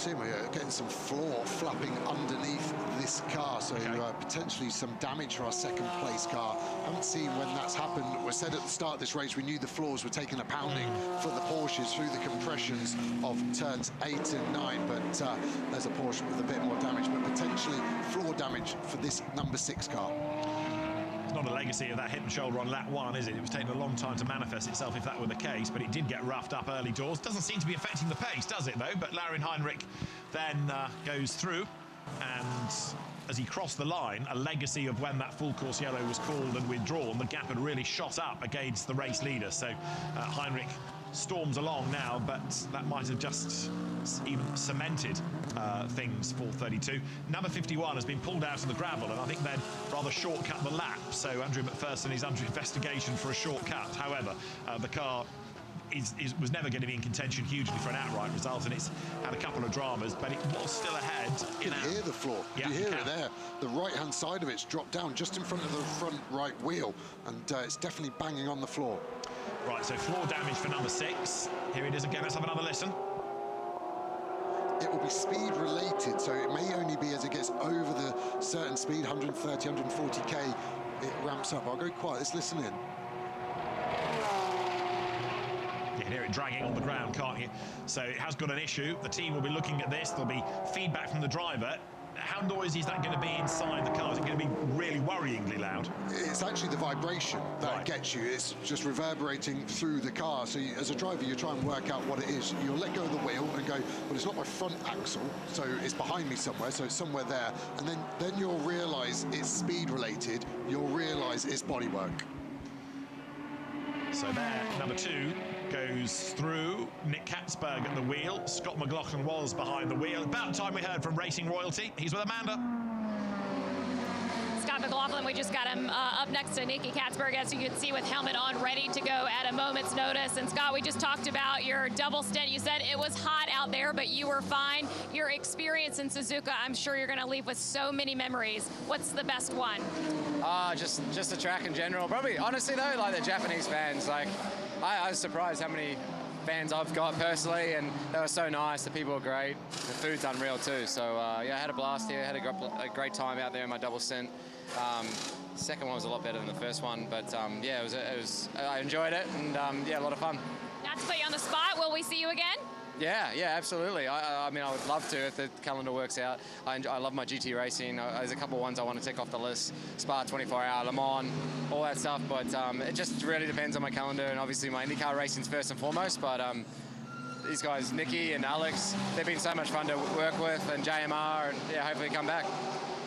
We're getting some floor flapping underneath this car, so potentially some damage for our second place car. Haven't seen when that's happened. We said at the start of this race we knew the floors were taking a pounding for the Porsches through the compressions of turns 8 and 9, but there's a Porsche with a bit more damage, but potentially floor damage for this number 6 car. It's not a legacy of that hip and shoulder on lap 1, is it? It was taking a long time to manifest itself if that were the case, but it did get roughed up early doors. Doesn't seem to be affecting the pace, does it, though? But Laurin Heinrich then goes through, and as he crossed the line, a legacy of when that full course yellow was called and withdrawn, the gap had really shot up against the race leader. So Heinrich storms along now, but that might have just even cemented things for 32. Number 51 has been pulled out of the gravel, and I think then rather shortcut the lap. So Andrew McPherson is under investigation for a shortcut. However, the car was never going to be in contention hugely for an outright result, and it's had a couple of dramas, but it was still ahead. You can hear the floor. Yeah, you hear it there. The right-hand side of it's dropped down just in front of the front right wheel, and it's definitely banging on the floor. Right, so floor damage for number 6. Here it is again. Let's have another listen. it will be speed related, so it may only be as it gets over the certain speed, 130, 140k, it ramps up. I'll go quiet, let's listen in. You can hear it dragging on the ground, can't you? So it has got an issue. The team will be looking at this. There'll be feedback from the driver. How noisy is that going to be inside the car? Is it going to be really worryingly loud? It's actually the vibration that gets you. It's just reverberating through the car. So you, as a driver, you try and work out what it is. You'll let go of the wheel and go, well, it's not my front axle, so it's behind me somewhere, so it's somewhere there. And then you'll realise it's speed related. You'll realise it's bodywork. So there, number 2 goes through. Nick Katzberg at the wheel. Scott McLaughlin was behind the wheel. About time we heard from Racing Royalty. He's with Amanda. Scott McLaughlin, we just got him up next to Nicky Katzberg, as you can see, with helmet on, ready to go at a moment's notice. And Scott, we just talked about your double stint. You said it was hot out there, but you were fine. Your experience in Suzuka, I'm sure you're going to leave with so many memories. What's the best one? Just the track in general. Probably, honestly though, like the Japanese fans, like I was surprised how many fans I've got personally, and they were so nice. The people were great. The food's unreal too. So yeah, I had a blast here. Had a great time out there in my double stint. Second one was a lot better than the first one, but yeah, I enjoyed it, and yeah, a lot of fun. Not to put you on the spot, will we see you again? Yeah, absolutely. I mean, I would love to if the calendar works out. I love my GT racing. There's a couple of ones I want to tick off the list. Spa 24-hour, Le Mans, all that stuff. But it just really depends on my calendar, and obviously my IndyCar racing's first and foremost. But these guys, Nicky and Alex, they've been so much fun to work with, and JMR, and yeah, hopefully come back.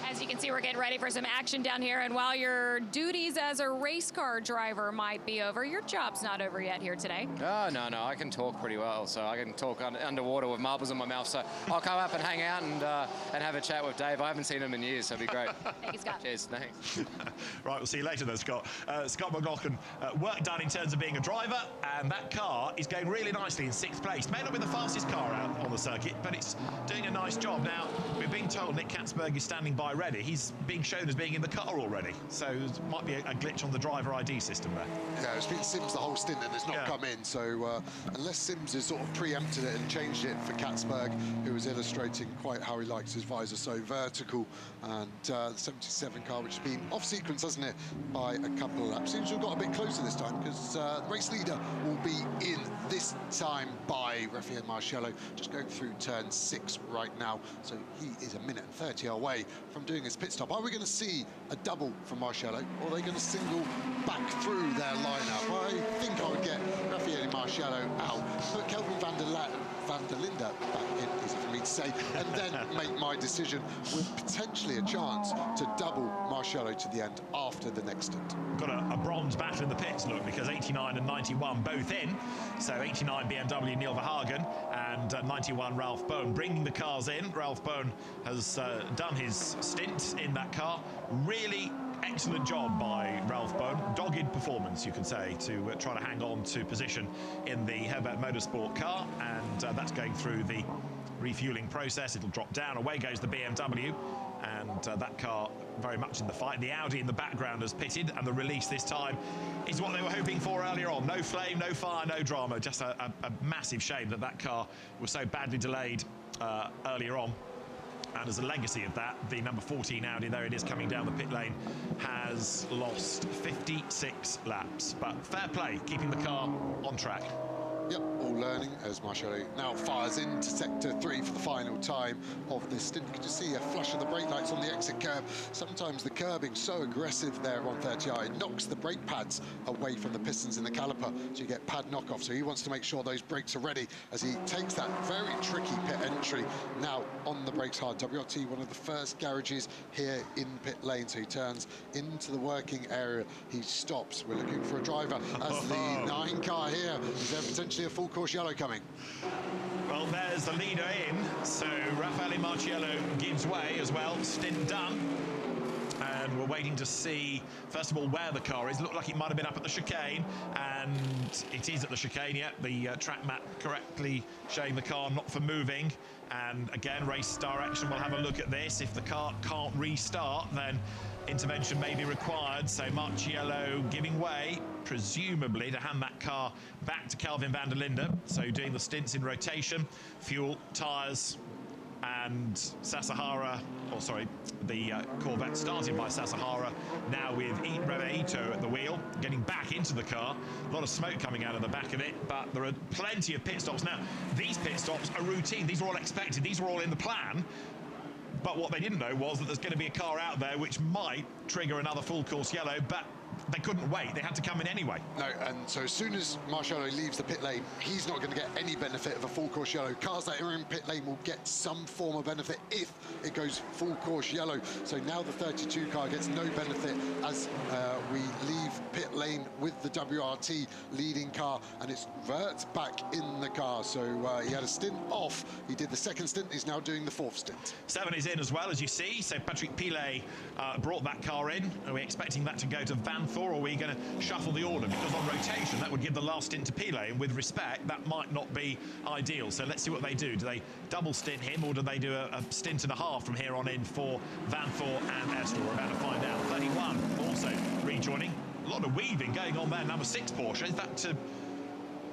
As you can see, we're getting ready for some action down here, and while your duties as a race car driver might be over, your job's not over yet here today. Oh, no, I can talk pretty well, so I can talk underwater with marbles in my mouth, so I'll come up and hang out and have a chat with Dave. I haven't seen him in years, so it'd be great. Thank you, Scott. Cheers, thanks. Right, we'll see you later then, Scott. Scott McLaughlin, work done in terms of being a driver, and that car is going really nicely in 6th place. May not be the fastest car out on the circuit, but it's doing a nice job. Now, we've been told Nick Katzberg is standing by ready. He's being shown as being in the car already, so there might be a glitch on the driver ID system there. Yeah, it's been Sims the whole stint and it's not come in, so unless Sims has sort of preempted it and changed it for Katzberg, who was illustrating quite how he likes his visor so vertical, and the 77 car, which has been off sequence, hasn't it, by a couple of laps. Seems to have got a bit closer this time, because the race leader will be in this time by Rafael Marciello, just going through turn 6 right now, so he is a minute and 30 away from doing his pit stop. Are we going to see a double from Marciello, or are they going to single back through their lineup? I think I would get Rafael Marciello out, put Kelvin van der Linde back in, easy for me to say, and then make my decision with potentially a chance to double Marciello to the end after the next stint. Got a bronze battle in the pits, look, because 89 and 91 both in. So 89 BMW Neil Verhagen and 91 Ralph Bohn bringing the cars in. Ralph Bohn has done his stint in that car. Really excellent job by Ralph Bohn. Dogged performance, you could say, to try to hang on to position in the Herbert Motorsport car, and that's going through the refueling process. It'll drop down, away goes the BMW, and that car very much in the fight. The Audi in the background has pitted, and the release this time is what they were hoping for earlier on. No flame, no fire, no drama. Just a massive shame that that car was so badly delayed earlier on. And as a legacy of that, the number 14 Audi, there it is coming down the pit lane, has lost 56 laps. But fair play, keeping the car on track. Yep, all learning as Marciello now fires into sector 3 for the final time of this stint. You can just see a flash of the brake lights on the exit curb. Sometimes the curbing so aggressive there on 30i, it knocks the brake pads away from the pistons in the caliper, so you get pad knockoff. So he wants to make sure those brakes are ready as he takes that very tricky pit entry. Now on the brakes hard. WRT, one of the first garages here in pit lane, so he turns into the working area. He stops. We're looking for a driver as the 9 car here. Is there potentially a full course yellow coming? Well, there's the leader in, so Rafael Marciello gives way as well. Stint done. And we're waiting to see, first of all, where the car is. It looked like it might have been up at the chicane, and it is at the chicane, yeah. The track map correctly showing the car not for moving. And again, race direction, we'll have a look at this. If the car can't restart, then intervention may be required. So Marciello giving way, presumably to hand that car back to Kelvin van der Linde. So doing the stints in rotation, fuel, tyres, and Sasahara, or sorry, the Corvette started by Sasahara, now with Rebe Ito at the wheel, getting back into the car. A lot of smoke coming out of the back of it, but there are plenty of pit stops. Now, these pit stops are routine. These are all expected. These are all in the plan. But what they didn't know was that there's going to be a car out there which might trigger another full course yellow, but they couldn't wait. They had to come in anyway. No, and so as soon as Marcello leaves the pit lane, he's not going to get any benefit of a full course yellow. Cars that are in pit lane will get some form of benefit if it goes full course yellow. So now the 32 car gets no benefit as we leave pit lane with the WRT leading car, and it's Vert back in the car. So he had a stint off. He did the second stint. He's now doing the fourth stint. 7 is in as well, as you see. So Patrick Pilet brought that car in. Are we expecting that to go to Van Thor, or are we going to shuffle the order? Because on rotation, that would give the last stint to Pilet, and with respect, that might not be ideal. So let's see what they do. Do they double stint him, or do they do a stint and a half from here on in for Van Thor and Esther? We're about to find out. 31 also rejoining. A lot of weaving going on there. Number 6 Porsche. Is that to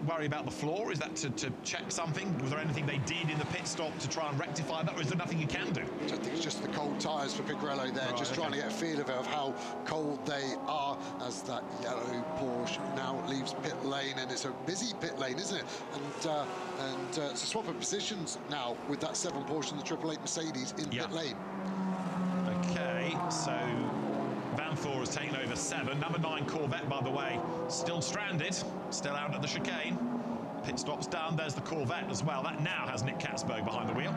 worry about the floor? Is that to check something? Was there anything they did in the pit stop to try and rectify that, or is there nothing you can do? I think it's just the cold tyres for Picarello there, just trying to get a feel of how cold they are as that yellow Porsche now leaves pit lane, and it's a busy pit lane, isn't it? And it's a swap of positions now with that 7 Porsche and the 888 Mercedes in pit lane. Okay, so Van Thor has taken over 7. Number 9 Corvette, by the way, still stranded, still out at the chicane. Pit stop's done. There's the Corvette as well. That now has Nick Katzberg behind the wheel.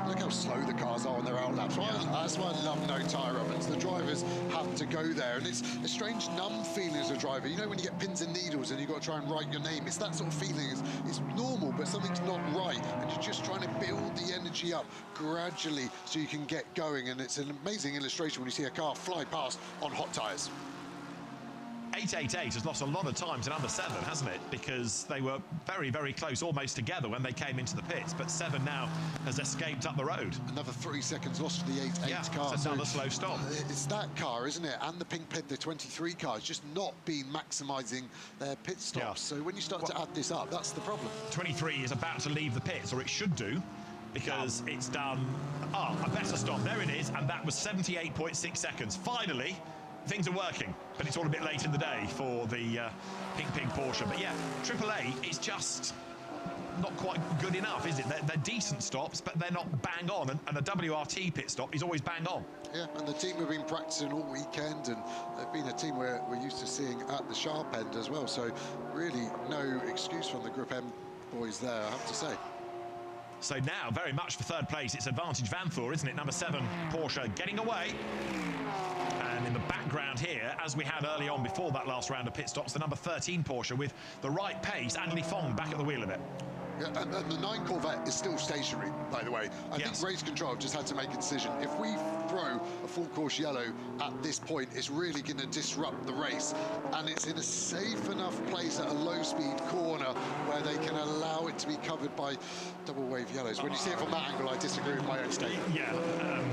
Look how slow the cars are on their out laps. That's why I love no tyre ovens. The drivers have to go there, and it's a strange numb feeling as a driver. You know when you get pins and needles and you've got to try and write your name? It's that sort of feeling. It's normal, but something's not right, and you're just trying to build the energy up gradually so you can get going, and it's an amazing illustration when you see a car fly past on hot tyres. 888 has lost a lot of time to number 7, hasn't it? Because they were very, very close, almost together when they came into the pits. But 7 now has escaped up the road. Another 3 seconds lost for the 888 car. It's another slow stop. It's that car, isn't it? And the pink pit, the 23 car, just not been maximising their pit stops. So when you start to add this up, that's the problem. 23 is about to leave the pits, or it should do, because it's done a better stop. There it is, and that was 78.6 seconds. Finally, things are working, but it's all a bit late in the day for the Pink Pig Porsche. But yeah, AAA is just not quite good enough, is it? They're decent stops, but they're not bang on, and a WRT pit stop is always bang on. Yeah, and the team have been practicing all weekend, and they've been a team we're used to seeing at the sharp end as well, so really no excuse from the Group M boys there, I have to say. So now, very much for third place, it's advantage Van Thor, isn't it? Number 7 Porsche getting away. And in the background here, as we had early on before that last round of pit stops, the number 13 Porsche with the right pace, and Li Fong back at the wheel of it. Yeah, and the 9 Corvette is still stationary, by the way. I think race control just had to make a decision. If we throw a full course yellow at this point, it's really going to disrupt the race. And it's in a safe enough place at a low-speed corner where they can allow it to be covered by double wave yellows. When you see it from that angle, I disagree with my own statement. Yeah,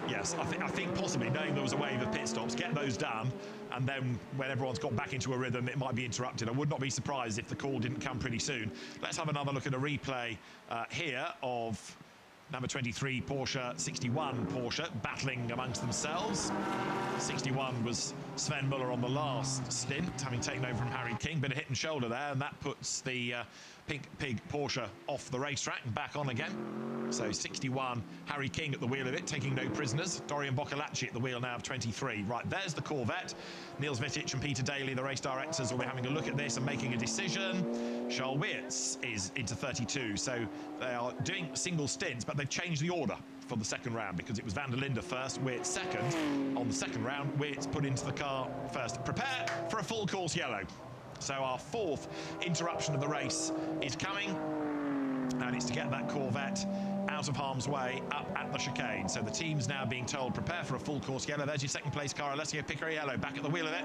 yes, I think possibly knowing there was a wave of pit stops, get those done, and then when everyone's got back into a rhythm, it might be interrupted. I would not be surprised if the call didn't come pretty soon. Let's have another look at a replay here of number 23 Porsche, 61 Porsche battling amongst themselves. 61 was Sven Muller on the last stint, having taken over from Harry King. Bit of hit and shoulder there, and that puts the Pink Pig Porsche off the racetrack and back on again. So 61, Harry King at the wheel of it, taking no prisoners. Dorian Boccolacci at the wheel now of 23. Right, there's the Corvette. Niels Vitic and Peter Daly, the race directors, will be having a look at this and making a decision. Charles Wirtz is into 32, so they are doing single stints, but they've changed the order for the second round because it was Van der Linde first, Wirtz second. On the second round, Wirtz put into the car first. Prepare for a full course yellow. So our 4th interruption of the race is coming, and it's to get that Corvette out of harm's way up at the chicane. So the team's now being told, prepare for a full course yellow. There's your second place car, Alessio Picarello, back at the wheel of it.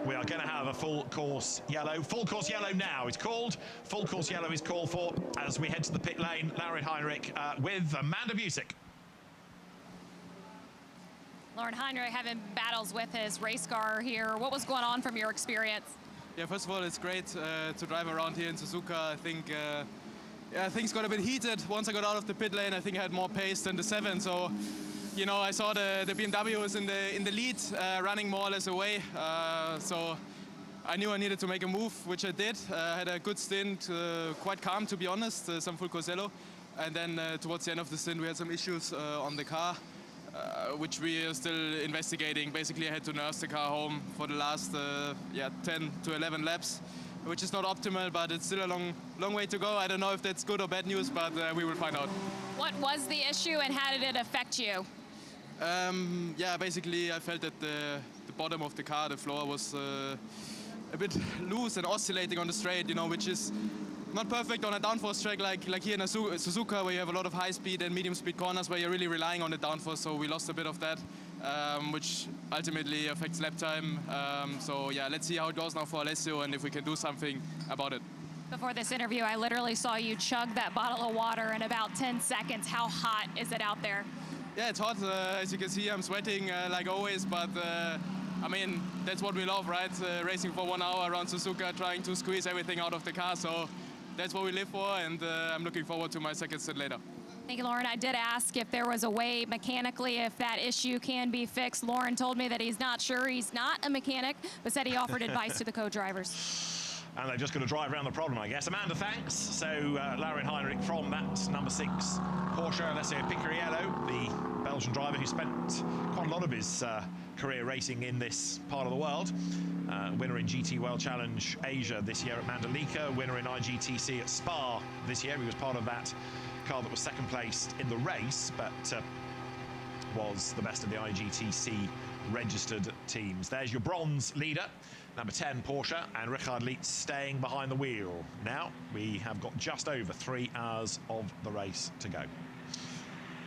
We are going to have a full course yellow. Full course yellow now is called. Full course yellow is called for as we head to the pit lane. Laurin Heinrich with Amanda Busick. Laurin Heinrich having battles with his race car here. What was going on from your experience? Yeah, first of all, it's great to drive around here in Suzuka. I think yeah, things got a bit heated. Once I got out of the pit lane, I think I had more pace than the 7. So, you know, I saw the BMW was in the lead, running more or less away. So I knew I needed to make a move, which I did. I had a good stint, quite calm to be honest, some full Corsello. And then towards the end of the stint, we had some issues on the car, which we are still investigating. Basically, I had to nurse the car home for the last 10 to 11 laps, which is not optimal, but it's still a long way to go. I don't know if that's good or bad news, but we will find out. What was the issue and how did it affect you? Yeah, basically I felt that the bottom of the car, the floor was a bit loose and oscillating on the straight, you know, which is not perfect on a downforce track like here in Suzuka, where you have a lot of high speed and medium speed corners where you're really relying on the downforce, so we lost a bit of that, which ultimately affects lap time. So yeah, let's see how it goes now for Alessio and if we can do something about it. Before this interview, I literally saw you chug that bottle of water in about 10 seconds. How hot is it out there? Yeah, it's hot. As you can see, I'm sweating like always, but I mean, that's what we love, right? Racing for 1 hour around Suzuka, trying to squeeze everything out of the car. So that's what we live for, and I'm looking forward to my second stint later. Thank you, Lauren. I did ask if there was a way mechanically if that issue can be fixed. Lauren told me that he's not sure. He's not a mechanic, but said he offered advice to the co-drivers. And they're just going to drive around the problem, I guess. Amanda, thanks. So, Lauren Heinrich from that number 6 Porsche, Alessio Picariello, the Belgian driver who spent quite a lot of his career racing in this part of the world. Winner in GT World Challenge Asia this year at Mandalika, winner in IGTC at Spa this year. He was part of that car that was second placed in the race, but was the best of the IGTC registered teams. There's your bronze leader, number 10 Porsche, and Richard Lietz staying behind the wheel. Now we have got just over 3 hours of the race to go.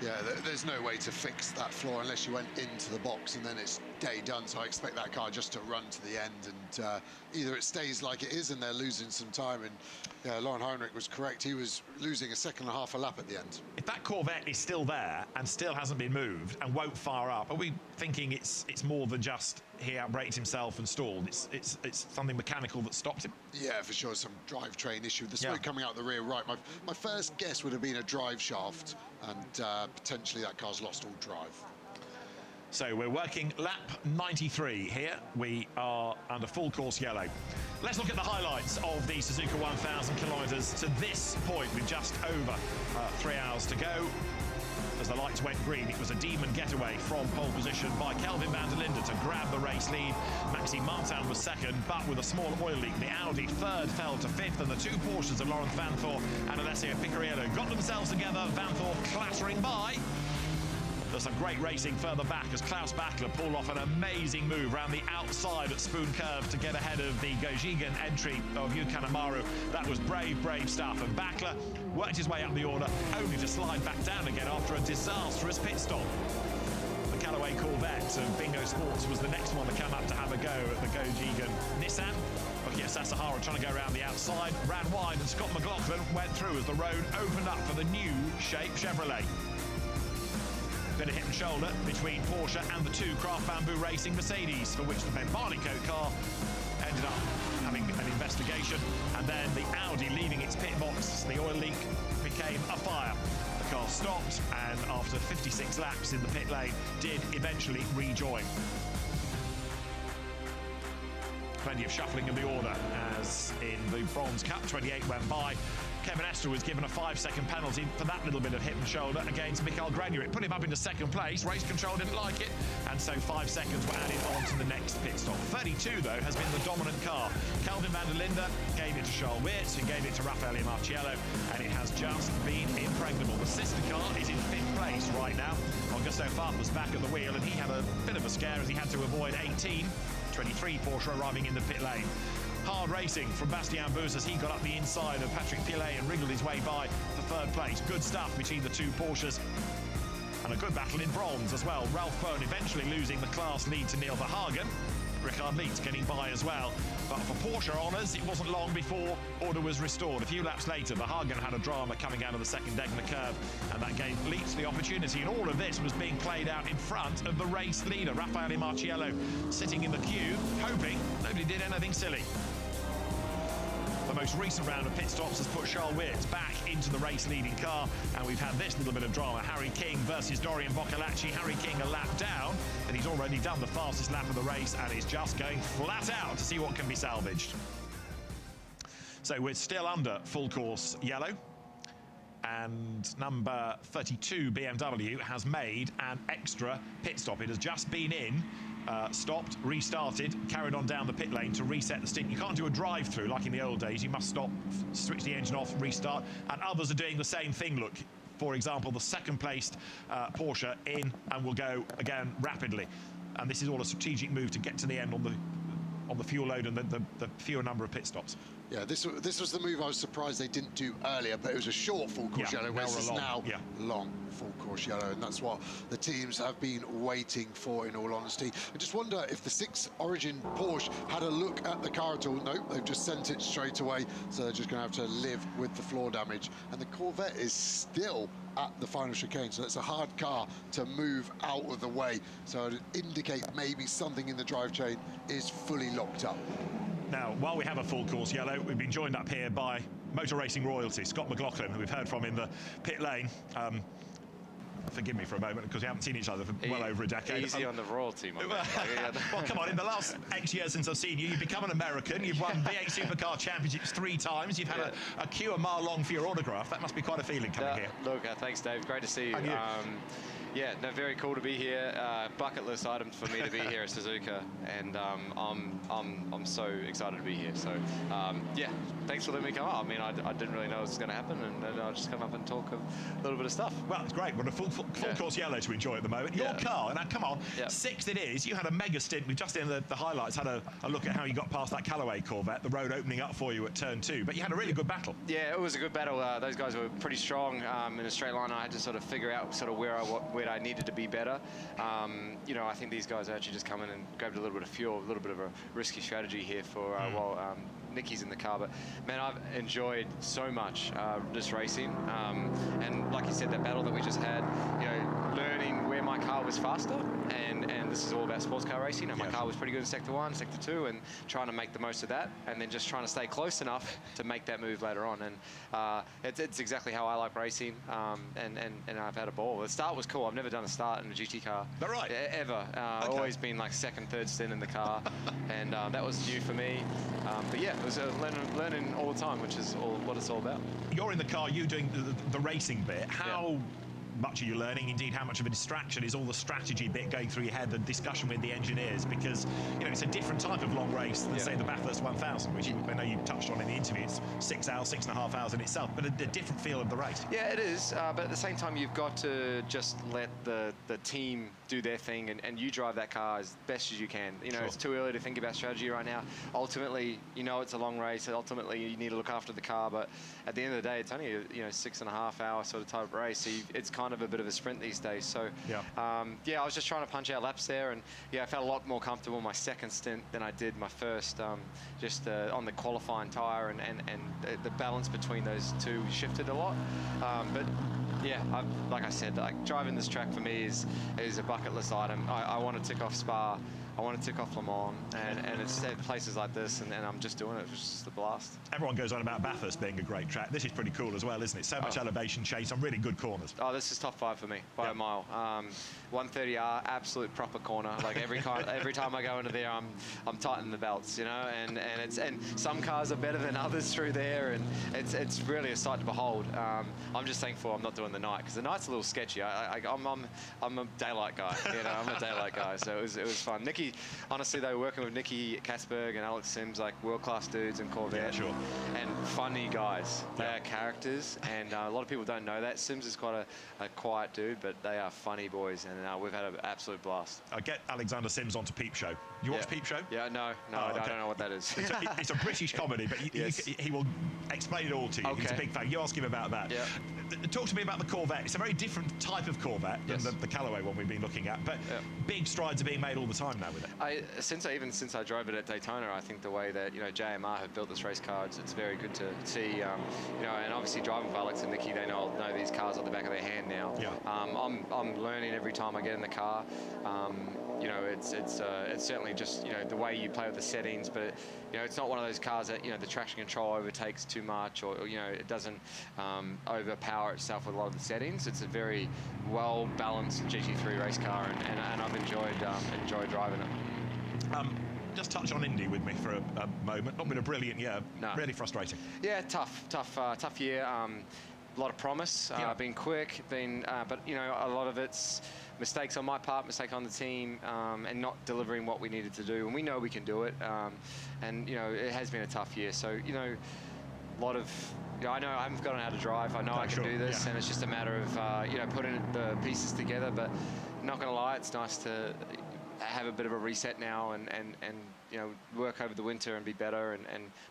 Yeah, there's no way to fix that floor unless you went into the box and then it's day done. So I expect that car just to run to the end, and either it stays like it is and they're losing some time. And yeah, Lauren Heinrich was correct. He was losing a second and a half a lap at the end. If that Corvette is still there and still hasn't been moved and won't fire up, are we thinking it's more than just he outbraked himself and stalled? It's something mechanical that stopped him? Yeah, for sure, some drivetrain issue. The smoke coming out the rear right. My first guess would have been a drive shaft, and potentially that car's lost all drive. So we're working lap 93 here. We are under full course yellow. Let's look at the highlights of the Suzuka 1000 kilometres to this point with just over 3 hours to go. As the lights went green, it was a demon getaway from pole position by Kelvin van der Linde to grab the race lead. Maxime Martin was second, but with a small oil leak. The Audi third fell to fifth, and the 2 Porsches of Laurens Vanthoor and Alessio Picariello got themselves together. Vanthoor clattering by. There's some great racing further back as Klaus Bachler pulled off an amazing move around the outside at Spoon Curve to get ahead of the Gojigen entry of Yukan Amaru. That was brave, brave stuff. And Bachler worked his way up the order, only to slide back down again after a disastrous pit stop. The Callaway Corvette of Bingo Sports was the next one to come up to have a go at the Gojigen Nissan. Okia Sasahara trying to go around the outside, ran wide, and Scott McLaughlin went through as the road opened up for the new shape Chevrolet. Bit of hip and shoulder between Porsche and the 2 Craft Bamboo Racing Mercedes, for which the Ben Barnicoat car ended up having an investigation, and then the Audi leaving its pit box, the oil leak became a fire. The car stopped, and after 56 laps in the pit lane, did eventually rejoin. Plenty of shuffling of the order, as in the Bronze Cup, 28 went by. Kevin Estre was given a 5-second penalty for that little bit of hip and shoulder against Mikael Granuer. It put him up into second place. Race control didn't like it, and so 5 seconds were added on to the next pit stop. 32, though, has been the dominant car. Kelvin van der Linde gave it to Charles Wirtz, who gave it to Raffaele Marciello, and it has just been impregnable. The sister car is in 5th place right now. Augusto Farfus back at the wheel, and he had a bit of a scare as he had to avoid 23 Porsche arriving in the pit lane. Hard racing from Bastien Bous as he got up the inside of Patrick Pilet and wriggled his way by for 3rd place. Good stuff between the 2 Porsches. And a good battle in bronze as well. Ralph Bone eventually losing the class lead to Neil Verhagen. Richard Lietz getting by as well. But for Porsche honours, it wasn't long before order was restored. A few laps later, Verhagen had a drama coming out of the second Degner curve, and that gave Lietz the opportunity. And all of this was being played out in front of the race leader, Raffaele Marciello, sitting in the queue, hoping nobody did anything silly. The most recent round of pit stops has put Charles Wirtz back into the race-leading car, and we've had this little bit of drama. Harry King versus Dorian Boccolacci. Harry King a lap down, and he's already done the fastest lap of the race and is just going flat out to see what can be salvaged. So we're still under full course yellow, and number 32 BMW has made an extra pit stop. It has just been in, stopped, restarted, carried on down the pit lane to reset the stint. You can't do a drive-through like in the old days. You must stop, switch the engine off, restart, and others are doing the same thing. Look, for example, the second-placed Porsche in and will go again rapidly. And this is all a strategic move to get to the end on the fuel load and the fewer number of pit stops. Yeah, this was the move I was surprised they didn't do earlier, but it was a short full course yellow, whereas it's now long full course yellow, and that's what the teams have been waiting for, in all honesty. I just wonder if the 6 Origin Porsche had a look at the car at all. No, they've just sent it straight away, so they're just going to have to live with the floor damage. And the Corvette is still at the final chicane, so it's a hard car to move out of the way, so it'd indicate maybe something in the drive chain is fully locked up. Now, while we have a full course yellow, we've been joined up here by motor racing royalty, Scott McLaughlin, who we've heard from in the pit lane. Forgive me for a moment, because we haven't seen each other for well over a decade. Easy on the royalty, my man. Well, come on, in the last X years since I've seen you, you've become an American, you've won V8 Supercar Championships 3 times, you've had a queue a mile long for your autograph. That must be quite a feeling coming here. Look, thanks, Dave. Great to see you. Yeah, no, very cool to be here. Bucket list items for me to be here at Suzuka, and I'm so excited to be here. So yeah, thanks for letting me come up. I mean, I didn't really know this was going to happen, and I'll just come up and talk a little bit of stuff. Well, it's great. We're a full course yellow to enjoy at the moment. Your car, now come on, 6th it is. You had a mega stint. We've just in the highlights had a look at how you got past that Callaway Corvette, the road opening up for you at turn 2. But you had a really good battle. Yeah, it was a good battle. Those guys were pretty strong in a straight line. I had to sort of figure out sort of where I needed to be better. You know, I think these guys actually just come in and grabbed a little bit of fuel, a little bit of a risky strategy here for while Nicky's in the car. But man, I've enjoyed so much this racing, and like you said, that battle that we just had, you know, learning where my car was faster, and this is all about sports car racing, and my car was pretty good in sector 1, sector 2, and trying to make the most of that, and then just trying to stay close enough to make that move later on. And it's exactly how I like racing, and I've had a ball. The start was cool. I've never done a start in a GT car. All right. Ever. Always been like 2nd, 3rd stint in the car, and that was new for me. But yeah, it was learning all the time, which is what it's all about. You're in the car, you doing the racing bit. How much are you learning? Indeed, how much of a distraction is all the strategy bit going through your head, the discussion with the engineers? Because, you know, it's a different type of long race than, say, the Bathurst 1000, which I know you touched on in the interview. It's 6 hours, 6.5 hours in itself, but a different feel of the race. Yeah, it is. But at the same time, you've got to just let the team do their thing, and you drive that car as best as you can. You know, it's too early to think about strategy right now. Ultimately, you know, it's a long race. Ultimately, you need to look after the car, but at the end of the day, it's only a 6.5 hour sort of type of race. So it's kind of a bit of a sprint these days. So yeah, I was just trying to punch out laps there, and yeah, I felt a lot more comfortable my 2nd stint than I did my first. Just on the qualifying tyre, and the balance between those two shifted a lot. But yeah, like I said, like driving this track for me is a bucket list item. I want to tick off Spa, I want to tick off Le Mans, and it's at places like this, and I'm just doing it. It's just a blast. Everyone goes on about Bathurst being a great track. This is pretty cool as well, isn't it? So much elevation change, some really good corners. Oh, this is top 5 for me by a mile. 130R, absolute proper corner. Like every time I go into there, I'm tightening the belts, you know. And some cars are better than others through there, and it's really a sight to behold. I'm just thankful I'm not doing the night, because the night's a little sketchy. I'm a daylight guy, you know. I'm a daylight guy, so it was fun. Nicky, honestly, they were working with Nicky Katzberg and Alex Sims, like world-class dudes in Corvette, and funny guys. They are characters, and a lot of people don't know that. Sims is quite a quiet dude, but they are funny boys, and we've had an absolute blast. I get Alexander Sims onto Peep Show. You watch Peep Show? Yeah, no, I don't know what that is. It's a British comedy, but he will explain it all to you. Okay. He's a big fan. You ask him about that. Yeah. Talk to me about the Corvette. It's a very different type of Corvette than the Callaway one we've been looking at, but big strides are being made all the time now with with it? Since I drove it at Daytona, I think the way that JMR have built this race car, it's very good to see. And obviously driving with Alex and Nicky, they know these cars at the back of their hand now. Yeah. I'm learning every time I get in the car. It's certainly just the way you play with the settings, but it's not one of those cars that the traction control overtakes too much, or it doesn't overpower itself with a lot of the settings. It's a very well balanced GT3 race car, and I've enjoyed driving it. Just touch on Indy with me for a moment. Not been a brilliant year. No. Really frustrating. Yeah, tough year. A lot of promise. Been quick. But a lot of it's mistakes on my part, mistake on the team, and not delivering what we needed to do. And we know we can do it. It has been a tough year. So a lot of. I know I haven't forgotten how to drive. I know I can do this, and it's just a matter of putting the pieces together. But not going to lie, it's nice to have a bit of a reset now and work over the winter and be better.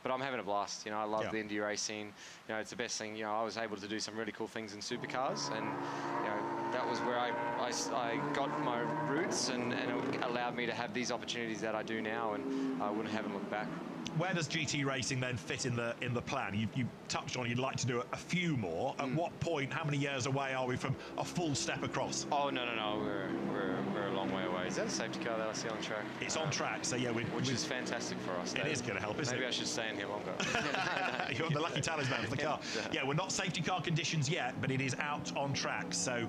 But I'm having a blast. I love the Indy racing. It's the best thing. I was able to do some really cool things in supercars, and that was where I got my roots, and it allowed me to have these opportunities that I do now, and I wouldn't have them look back. Where does GT racing then fit in the plan? You touched on you'd like to do a few more. At what point, how many years away are we from a full step across? Oh, no. We're a long way away. Is that a safety car that I see on track? It's on track, so yeah. Which is fantastic for us. It is going to help, isn't it? Maybe I should stay in here longer. You're the lucky talisman for the car. Yeah, we're not safety car conditions yet, but it is out on track. So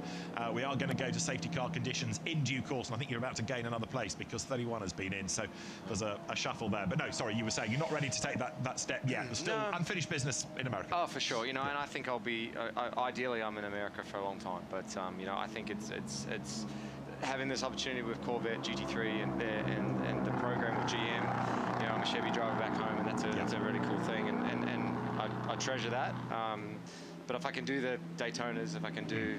we are going to go to safety car conditions in due course, and I think you're about to gain another place because 31 has been in, so there's a shuffle there. But no, sorry, you were saying you're not ready to take that step yet. There's still unfinished business in America. Oh, for sure. And I think I'll be, ideally I'm in America for a long time, but I think it's having this opportunity with Corvette GT3 and the program with GM. I'm a Chevy driver back home, and that's a really cool thing, and I treasure that. But if I can do the Daytonas, if I can do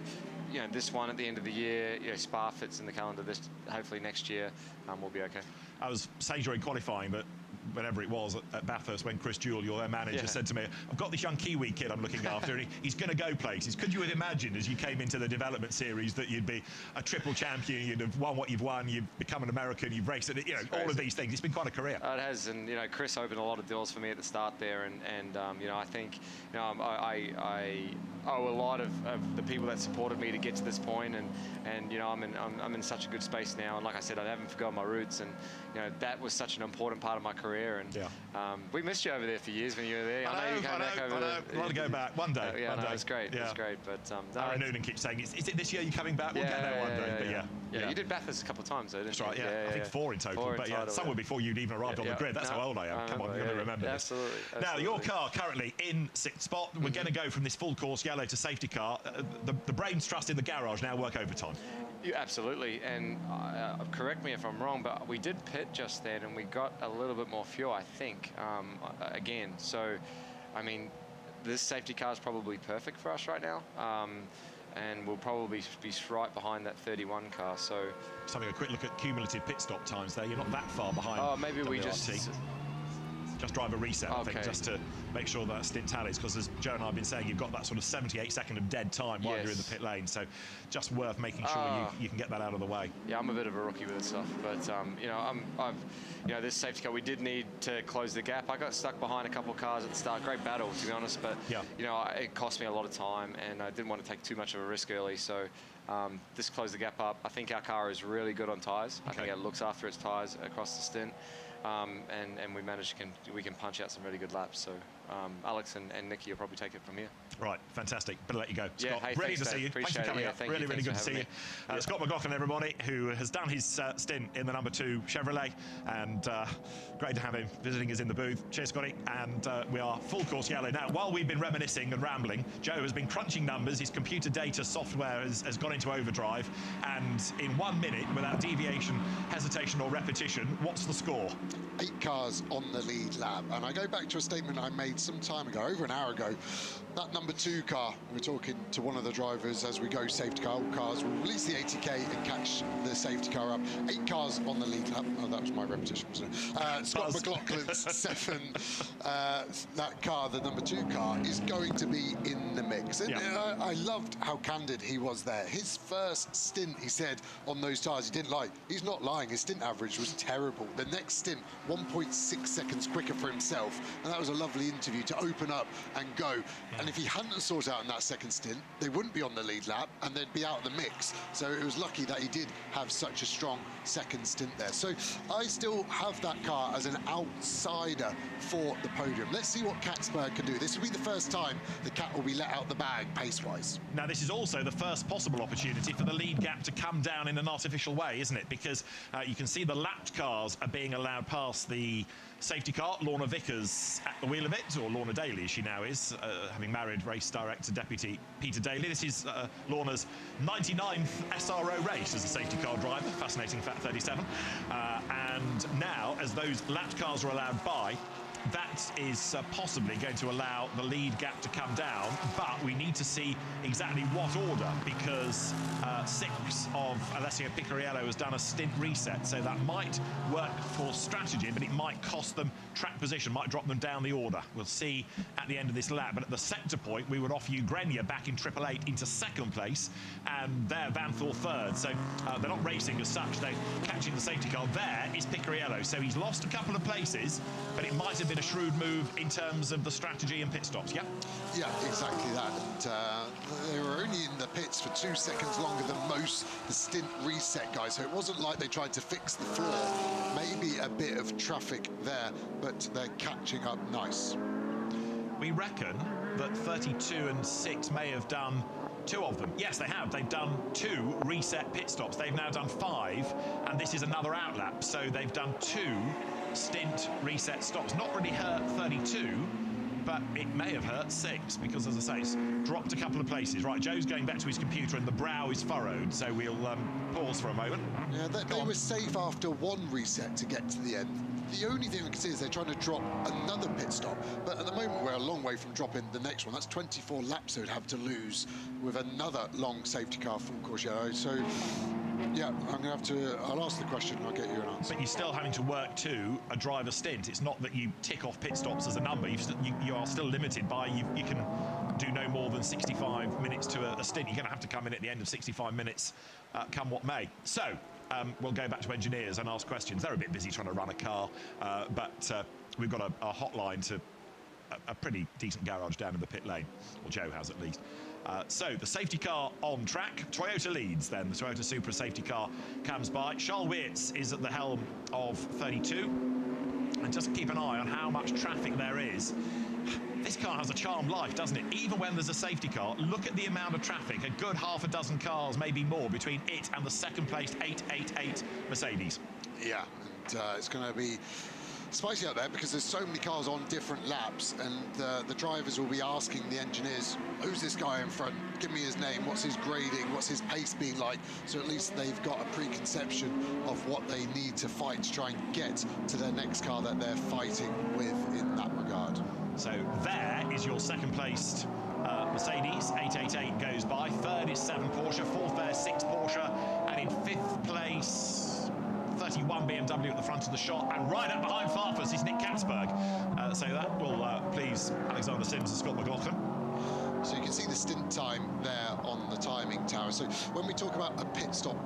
this one at the end of the year, Spa fits in the calendar hopefully next year, we'll be okay. I was saying during qualifying that whenever it was at Bathurst, when Chris Jewell, your manager, said to me, I've got this young Kiwi kid I'm looking after, and he's going to go places. Could you have imagined, as you came into the development series, that you'd be a triple champion, you'd have won what you've won, you've become an American, you've raced it, all of these things. It's been quite a career. It has, and Chris opened a lot of doors for me at the start there, and I think I owe a lot of the people that supported me to get to this point, and I'm in such a good space now, and like I said, I haven't forgotten my roots, and that was such an important part of my career, and we missed you over there for years when you were there. I know you came back over there. I want to go back one day. One day. It's great. It's great. But Aaron Noonan keeps saying, is it this year you're coming back? We'll get there one day. But you did Bathurst a couple of times, though, didn't you? That's right. I think 4 in total. But some were before you'd even arrived on the grid. That's how old I am. Come on, you've got to remember this. Absolutely. Now, your car currently in 6th spot. We're going to go from this full course yellow to safety car. The brains trust in the garage now work overtime. Absolutely, and correct me if I'm wrong, but we did pit just then, and we got a little bit more fuel, I think, again. So, I mean, this safety car is probably perfect for us right now, and we'll probably be right behind that 31 car. So, just having a quick look at cumulative pit stop times there. You're not that far behind. Oh, maybe we just drive a reset, I think, just to make sure that stint tallies, because as Joe and I have been saying, you've got that sort of 78-second of dead time while you're in the pit lane, so just worth making sure you can get that out of the way. Yeah, I'm a bit of a rookie with this stuff, but this safety car, we did need to close the gap. I got stuck behind a couple of cars at the start. Great battle, to be honest, but it cost me a lot of time, and I didn't want to take too much of a risk early, so this closed the gap up. I think our car is really good on tyres. I think it looks after its tyres across the stint. And we managed we can punch out some really good laps. So Alex and Nicky will probably take it from here. Right, fantastic. Better let you go, Scott. Hey, ready to see you. Thanks for coming up. Really good to see you. Scott McLaughlin, everybody, who has done his stint in the number 2 Chevrolet, and great to have him visiting us in the booth. Cheers, Scotty. And we are full course yellow. Now, while we've been reminiscing and rambling, Joe has been crunching numbers. His computer data software has gone into overdrive, and in 1 minute, without deviation, hesitation or repetition, what's the score? 8 cars on the lead lap, and I go back to a statement I made some time ago, over an hour ago, that number 2 car, we were talking to one of the drivers as we go safety car, all cars will release the 80k and catch the safety car up. 8 cars on the lead lap. Oh, that was my repetition, wasn't it? Scott McLaughlin's 7, that car, the number 2 car, is going to be in the mix. And I loved how candid he was there. His first stint, he said, on those tires he didn't like. He's not lying, his stint average was terrible. The next stint, 1.6 seconds quicker for himself, and that was a lovely interview to open up and go. And if he hadn't sorted out in that second stint, they wouldn't be on the lead lap and they'd be out of the mix. So it was lucky that he did have such a strong second stint there. So I still have that car as an outsider for the podium. Let's see what Katzberg can do. This will be the first time the Cat will be let out the bag pace-wise. Now, this is also the first possible opportunity for the lead gap to come down in an artificial way, isn't it? Because you can see the lapped cars are being allowed past the safety car. Lorna Vickers at the wheel of it, or Lorna Daly as she now is, having married race director deputy Peter Daly. This is Lorna's 99th SRO race as a safety car driver. Fascinating fact, 37. And now, as those lapped cars are allowed by, that is possibly going to allow the lead gap to come down, but we need to see exactly what order, because 6 of Alessio Picariello has done a stint reset, so that might work for strategy, but it might cost them track position, might drop them down the order. We'll see at the end of this lap, but at the sector point, we would offer you Grenier back in 888 into 2nd place, and there Van Thor 3rd, so they're not racing as such, they're catching the safety car. There is Picariello, so he's lost a couple of places, but it might have been a shrewd move in terms of the strategy and pit stops. Yeah, exactly that. And they were only in the pits for 2 seconds longer than most the stint reset guys, so it wasn't like they tried to fix the floor. Maybe a bit of traffic there, but they're catching up nice. We reckon that 32 and 6 may have done 2 of them. Yes, they have. They've done 2 reset pit stops. They've now done 5, and this is another outlap. So they've done 2 stint reset stops. Not really hurt 32, but it may have hurt 6, because, as I say, it's dropped a couple of places. Right, Joe's going back to his computer and the brow is furrowed, so we'll pause for a moment. Yeah, they were safe after 1 reset to get to the end. The only thing I can see is they're trying to drop another pit stop, but at the moment we're a long way from dropping the next one. That's 24 laps they'd have to lose with another long safety car full course yellow. So yeah, I'm going to have to, I'll ask the question and I'll get you an answer. But you're still having to work to a driver stint. It's not that you tick off pit stops as a number. You are still limited by, you can do no more than 65 minutes to a stint. You're going to have to come in at the end of 65 minutes, come what may. So we'll go back to engineers and ask questions. They're a bit busy trying to run a car, but we've got a hotline to a pretty decent garage down in the pit lane, or Joe has at least. So the safety car on track. Toyota leads then. The Toyota Supra safety car comes by. Charles Weerts is at the helm of 32. And just keep an eye on how much traffic there is. This car has a charmed life, doesn't it? Even when there's a safety car, look at the amount of traffic. A good half a dozen cars, maybe more, between it and the second-placed 888 Mercedes. Yeah, and it's going to be spicy out there because there's so many cars on different laps, and the drivers will be asking the engineers, who's this guy in front? Give me his name, what's his grading, what's his pace being like? So at least they've got a preconception of what they need to fight to try and get to their next car that they're fighting with in that regard. So there is your second-placed Mercedes. 888 goes by. 3rd is 7 Porsche. 4th there, 6 Porsche. And in 5th place, 31 BMW at the front of the shot. And right up behind Farfus is Nick Katzberg. So that will please Alexander Sims and Scott McLaughlin. So you can see the stint time there on the timing tower. So when we talk about a pit stop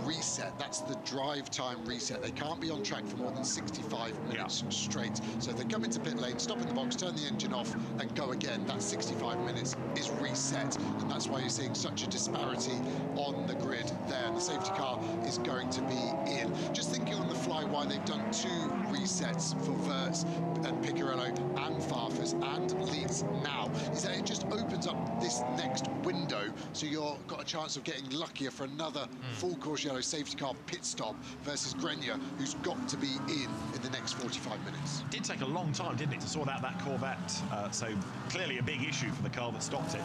reset, that's the drive time reset. They can't be on track for more than 65 minutes straight. So they come into pit lane, stop in the box, turn the engine off and go again. That 65 minutes is reset, and that's why you're seeing such a disparity on the grid there. And the safety car is going to be in. Just thinking on the fly why they've done 2 resets for Weerts and Picariello and Farfus and Leeds now is that it just opens up this next window, so you've got a chance of getting luckier for another full course yellow safety car pit stop versus Grenier, who's got to be in the next 45 minutes. Did take a long time, didn't it, to sort out that Corvette? So clearly a big issue for the car that stopped it.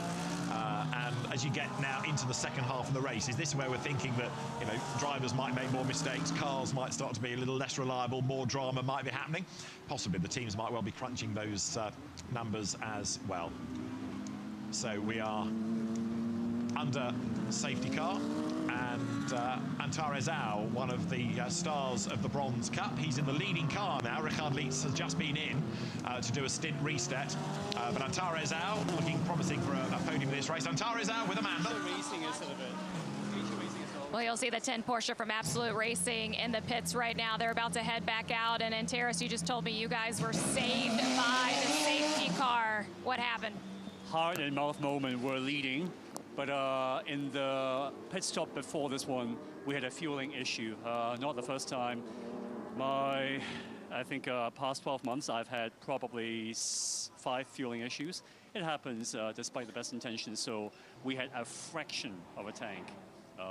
And as you get now into the second half of the race, is this where we're thinking that, you know, drivers might make more mistakes, cars might start to be a little less reliable, more drama might be happening? Possibly the teams might well be crunching those numbers as well. So we are under safety car, and Antares Au, one of the stars of the Bronze Cup. He's in the leading car now. Richard Lietz has just been in to do a stint reset. But Antares Au looking promising for a podium in this race. Antares Au with Amanda. Well, you'll see the 10 Porsche from Absolute Racing in the pits right now. They're about to head back out. And Antares, you just told me you guys were saved by the safety car. What happened? Heart and mouth moment were leading. But in the pit stop before this one, we had a fueling issue. Not the first time. I think past 12 months, I've had probably 5 fueling issues. It happens despite the best intentions. So we had a fraction of a tank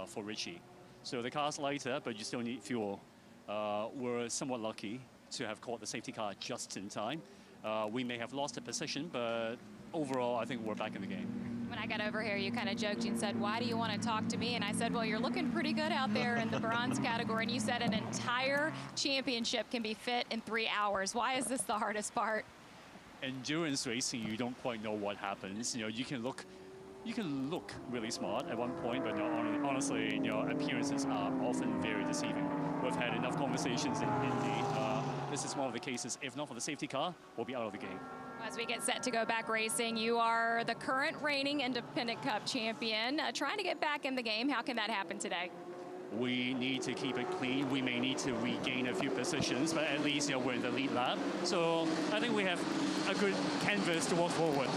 for Richie. So the car's lighter, but you still need fuel. We're somewhat lucky to have caught the safety car just in time. We may have lost a position, but overall, I think we're back in the game. When I got over here, you kind of joked and said, why do you want to talk to me? And I said, well, you're looking pretty good out there in the bronze category. And you said an entire championship can be fit in 3 hours. Why is this the hardest part? Endurance racing, you don't quite know what happens. You know, you can look really smart at one point, but honestly, you know, appearances are often very deceiving. We've had enough conversations in Indy. This is one of the cases. If not for the safety car, we'll be out of the game. As we get set to go back racing, you are the current reigning Independent Cup champion. Trying to get back in the game, how can that happen today? We need to keep it clean. We may need to regain a few positions, but at least, you know, we're in the lead lap. So I think we have a good canvas to walk forward.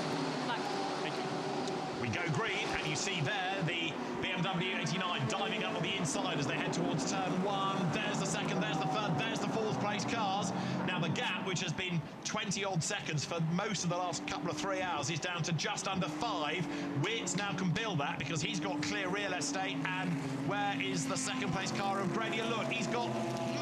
Thank you. We go green, and you see there the BMW 89 diving up on the inside as they head towards turn 1. There's the second, there's the third, there's the fourth place cars. Now the gap, which has been 20-odd seconds for most of the last couple of 3 hours, is down to just under 5. Wirtz now can build that because he's got clear real estate. And where is the second place car of Grenier? Look, he's got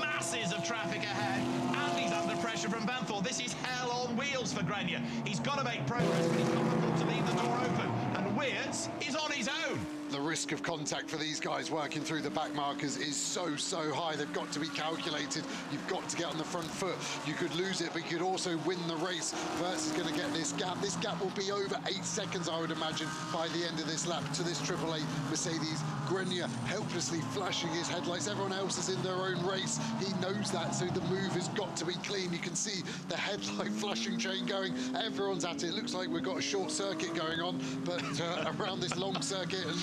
masses of traffic ahead, and he's under pressure from Banthor. This is hell on wheels for Grenier. He's got to make progress, but he's got to leave the door open. And Wirtz is on his own. The risk of contact for these guys working through the back markers is so high. They've got to be calculated. You've got to get on the front foot. You could lose it, but you could also win the race. Wirtz is going to get this gap. This gap will be over 8 seconds, I would imagine, by the end of this lap to this AAA Mercedes. Grenier helplessly flashing his headlights. Everyone else is in their own race. He knows that, so the move has got to be clean. You can see the headlight flashing chain going. Everyone's at it. It looks like we've got a short circuit going on, but around this long circuit, and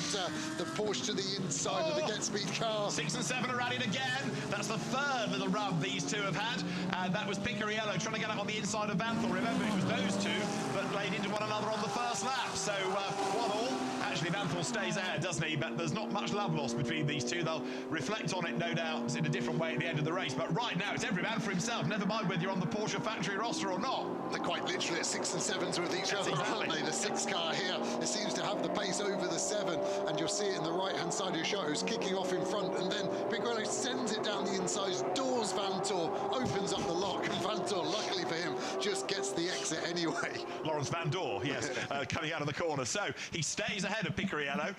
the Porsche to the inside of the Get Speed car. 6 and 7 are rallied again. That's the third little rub these two have had. And that was Picariello trying to get up on the inside of Banthor. Remember, it was those two that played into one another on the first lap. So 1-1. Actually, Banthor stays ahead, doesn't he? But there's not much love lost between these two. They'll reflect on it, no doubt, in a different way at the end of the race. But right now, it's every man for himself. Never mind whether you're on the Porsche factory roster or not. They're quite literally at 6 and 7s with each other, aren't they? The 6 car here, it seems to have the pace over the 7, and you'll see it in the right-hand side of your shot. It's kicking off in front, and then Picariello sends it down the inside, doors Vantor, opens up the lock, and Vantor, luckily for him, just gets the exit anyway. Lawrence Van Door, yes, coming out of the corner. So he stays ahead of Picariello.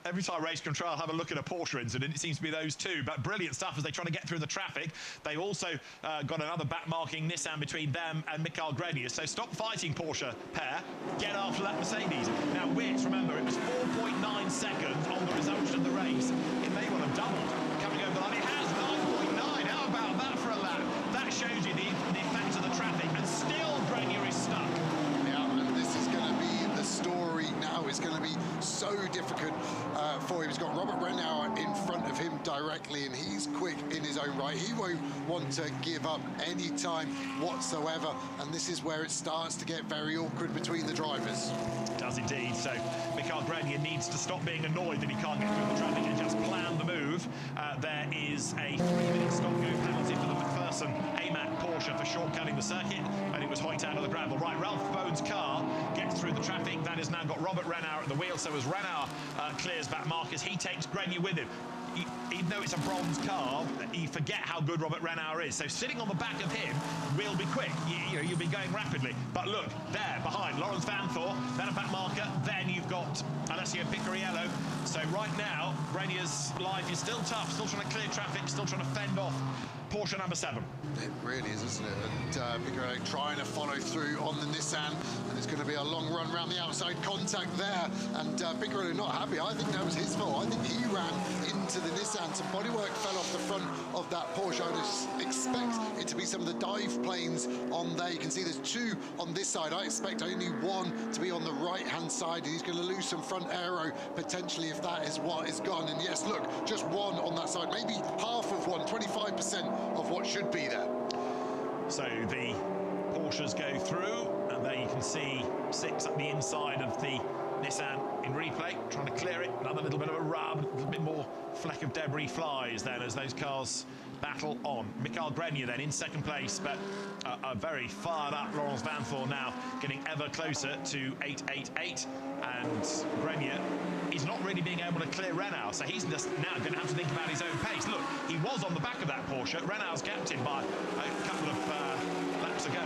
Every time Race Control have a look at a Porsche incident, it seems to be those two. But brilliant stuff as they try to get through the traffic. They've also got another back-marking Nissan between them and Mikael Grenier. So stop fighting, Porsche pair. Get after that Mercedes. Now, Wirtz, remember, it was 4.9 seconds on the resumption of the race. It may well have doubled coming over the line. It has 9.9. How about that for a lap? That shows you the effect of the traffic. And still, Grenier is stuck. Yeah, and this is going to be the story now. It's going to be so difficult for him. He's got Robert Renauer in front of him directly, and he's quick in his own right. He won't want to give up any time whatsoever, and this is where it starts to get very awkward between the drivers. It does indeed. So Mikael Grenier needs to stop being annoyed that he can't get through the traffic and just plan the move. There is a 3-minute stop-go penalty for the person, AMAC Porsche, for shortcutting the circuit, and it was hoiked out of the gravel. Right, Ralph Bone's car gets through the traffic. That has now got Robert Renauer at the wheel, so as Renauer clears back Marcus, he takes Grenier with him. Even though it's a bronze car, you forget how good Robert Renauer is. So sitting on the back of him will be quick. You'll be going rapidly. But look, there, behind, Lawrence Van Thor, then a back marker, then you've got Alessio Picariello. So right now, Grenier's life is still tough, still trying to clear traffic, still trying to fend off Porsche number 7. It really is, isn't it? And Picariello trying to follow through on the Nissan, and it's going to be a long run around the outside, contact there, and Picariello not happy. I think that was his fault. I think he ran into the Nissan. Some bodywork fell off the front of that Porsche. I would expect it to be some of the dive planes on there. You can see there's 2 on this side. I expect only 1 to be on the right-hand side, and he's going to lose some front aero, potentially, if that is what is gone. And yes, look, just 1 on that side, maybe half of 1, 25% of what should be there. So the Porsches go through, and there you can see 6 at the inside of the Nissan in replay, trying to clear it. Another little bit of a rub, a little bit more fleck of debris flies then as those cars battle on. Mikael Grenier then in second place, but a very fired up Laurence Van Thor now getting ever closer to 888, and Grenier is not really being able to clear Renauer, so he's just now going to have to think about his own pace. Look, he was on the back of that Porsche. Renauer's gapped him by a couple of laps ago,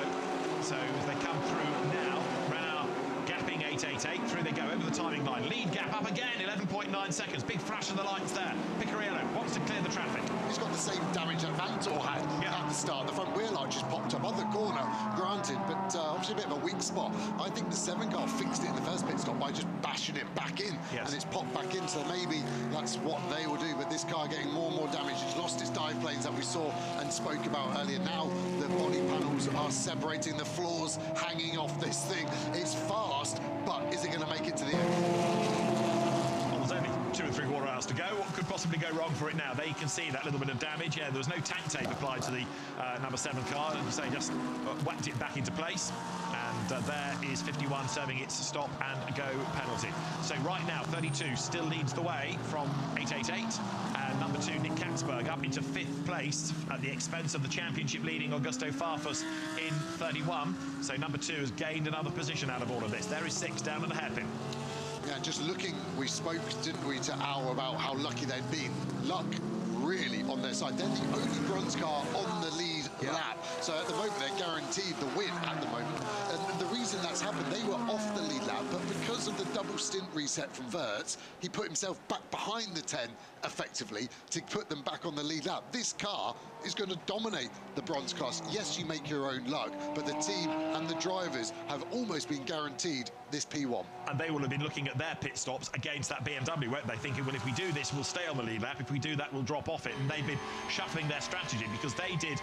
so as they come through now, Renauer gapping 888, through they go over the timing line. Lead gap up again, 11.9 seconds. Big flash of the lights there. Picariello wants to clear the traffic. He's got the same damage that Van Thor had at the start. The front wheel arch just popped up on the corner, granted, but obviously a bit of a weak spot. I think the 7 car fixed it in the first pit stop by just bashing it back in, and it's popped back in, so maybe that's what they will do. But this car getting more and more damage. It's lost its dive planes that we saw and spoke about earlier. Now the body panels are separating, the floors hanging off this thing. It's fast, but is it going to make it to the end? There's only 2 3/4 hours to go. What could possibly go wrong for it now? There you can see that little bit of damage. Yeah, there was no tank tape applied to the number 7 car, and so just whacked it back into place. And there is 51 serving its stop and go penalty. So right now, 32 still leads the way from 888. And number 2, Nick Katzberg, up into 5th place at the expense of the championship leading Augusto Farfus in 31. So number 2 has gained another position out of all of this. There is 6 down at the hairpin. Yeah, just looking, we spoke, didn't we, to Al about how lucky they'd been. Luck really on their side. They're the only bronze car on the lead lap. So at the moment, they're guaranteed the win at the moment. And the reason that's happened, they were off the lead lap, but because of the double stint reset from Wirtz, he put himself back behind the 10 effectively to put them back on the lead lap. This car is going to dominate the bronze class. Yes, you make your own luck, but the team and the drivers have almost been guaranteed this P1. And they will have been looking at their pit stops against that BMW, weren't they? Thinking, well, if we do this, we'll stay on the lead lap. If we do that, we'll drop off it. And they've been shuffling their strategy because they did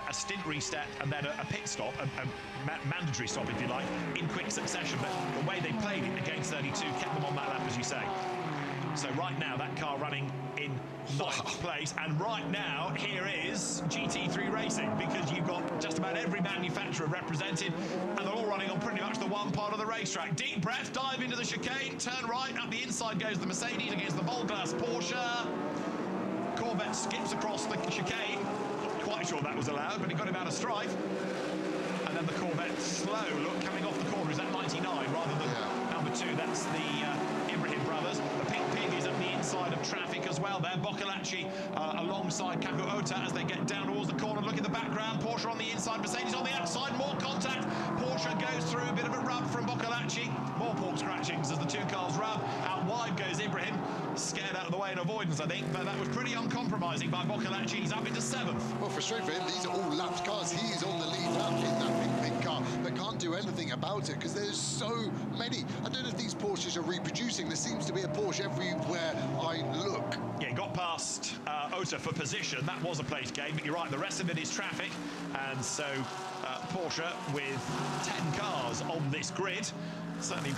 a stint reset and then a pit stop, a mandatory stop, if you like, in quick succession. But the way they played it against 32 kept them on that lap, as you say. So right now, that car running in 9th place. And right now, here is GT3 Racing, because you've got just about every manufacturer represented, and they're all running on pretty much the one part of the racetrack. Deep breath, dive into the chicane, turn right, up the inside goes the Mercedes against the Volglas Porsche. Corvette skips across the chicane. Not quite sure that was allowed, but it got him out of strife. And then the Corvette slow look coming off the corner is at 99 rather than number 2. That's the Ibrahim brothers. The Pink Pig is at the inside of traffic as well there. Boccolacci alongside Kaku Ota as they get down towards the corner. Look at the background. Porsche on the inside, Mercedes on the outside. More contact. Porsche goes through, a bit of a rub from Boccolacci. More pork scratchings as the 2 cars rub. Out wide goes Ibrahim. Scared out of the way in avoidance, I think, but that was pretty uncompromising by Boccolacci. He's up into 7th. Well, frustrating for him, these are all lapped cars. He is on the lead lap in that Pink car, but can't do anything about it because there's so many. I don't know if these Porsches are reproducing. There seems to be a Porsche everywhere I look. Yeah, got past Ota for position. That was a place game, but you're right, the rest of it is traffic. And so Porsche with 10 cars on this grid, certainly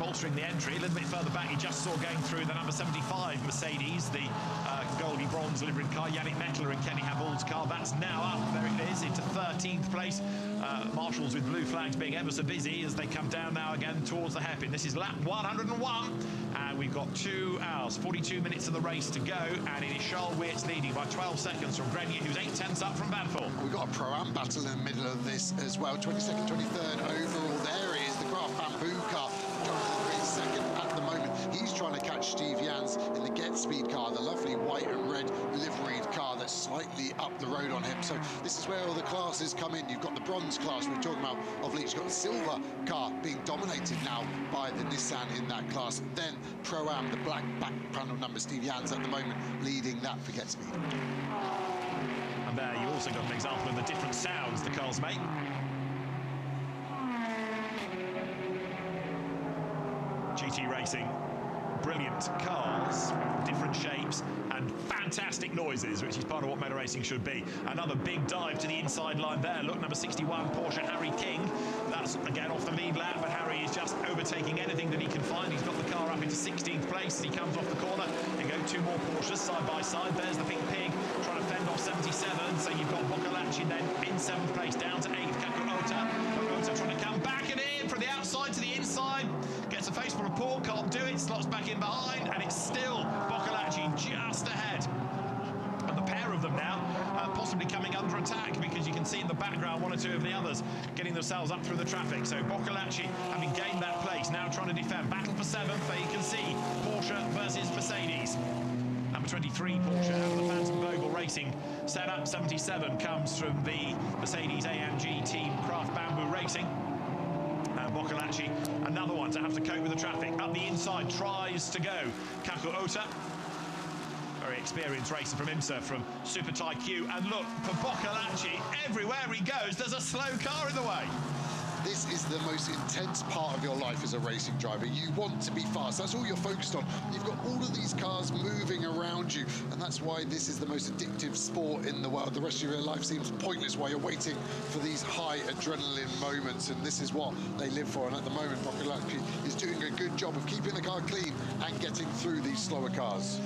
bolstering the entry. A little bit further back, you just saw going through the number 75 Mercedes, the Goldie bronze liveried car, Yannick Mettler and Kenny Habul's car. That's now up, there it is, into 13th place. Marshals with blue flags being ever so busy as they come down now again towards the hairpin. This is lap 101, and we've got 2 hours, 42 minutes of the race to go, and it is Charles Weerts leading by 12 seconds from Grenier, who's 8/10 up from Vanthor. We've got a Pro-Am battle in the middle of this as well. 22nd, 23rd overall. There it is, the Graf Bamboo car. Jonathan Green second at the moment. He's trying to catch Steve Jans in the Get Speed car, the lovely white and red liveried car that's slightly up the road on him. So this is where all the classes come in. You've got the bronze class we were talking about of late. You've got the silver car being dominated now by the Nissan in that class. Then Pro-Am, the black back panel number, Steve Jans at the moment leading that for Get Speed. And there you also got an example of the different sounds the cars make. GT Racing, brilliant cars, different shapes and fantastic noises, which is part of what motor racing should be. Another big dive to the inside line there. Look, number 61 Porsche Harry King. That's again off the lead lap, but Harry is just overtaking anything that he can find. He's got the car up into 16th place as he comes off the corner. And go 2 more Porsches side by side. There's the Pink Pig trying to fend off 77. So you've got Boccolacci then in 7th place down to 8th. Kakuota trying to come back and in from the outside to the inside. Gets a face for a Paul, can't do it, slots back in behind, and it's still Boccolacci just ahead. And the pair of them now possibly coming under attack, because you can see in the background 1 or 2 of the others getting themselves up through the traffic. So Boccolacci, having gained that place, now trying to defend. Battle for 7th, there you can see Porsche versus Mercedes. Number 23 Porsche out of the Phantom Vogel Racing setup. 77 comes from the Mercedes-AMG team Craft Bamboo Racing. Boccolacci, another one to have to cope with the traffic. Up the inside, tries to go. Kakuota, very experienced racer from IMSA, from Super Thai Q. And look, for Boccolacci, everywhere he goes, there's a slow car in the way. This is the most intense part of your life as a racing driver. You want to be fast. That's all you're focused on. You've got all of these cars moving around you, and that's why this is the most addictive sport in the world. The rest of your life seems pointless while you're waiting for these high adrenaline moments, and this is what they live for. And at the moment, Boccolacci is doing a good job of keeping the car clean and getting through these slower cars.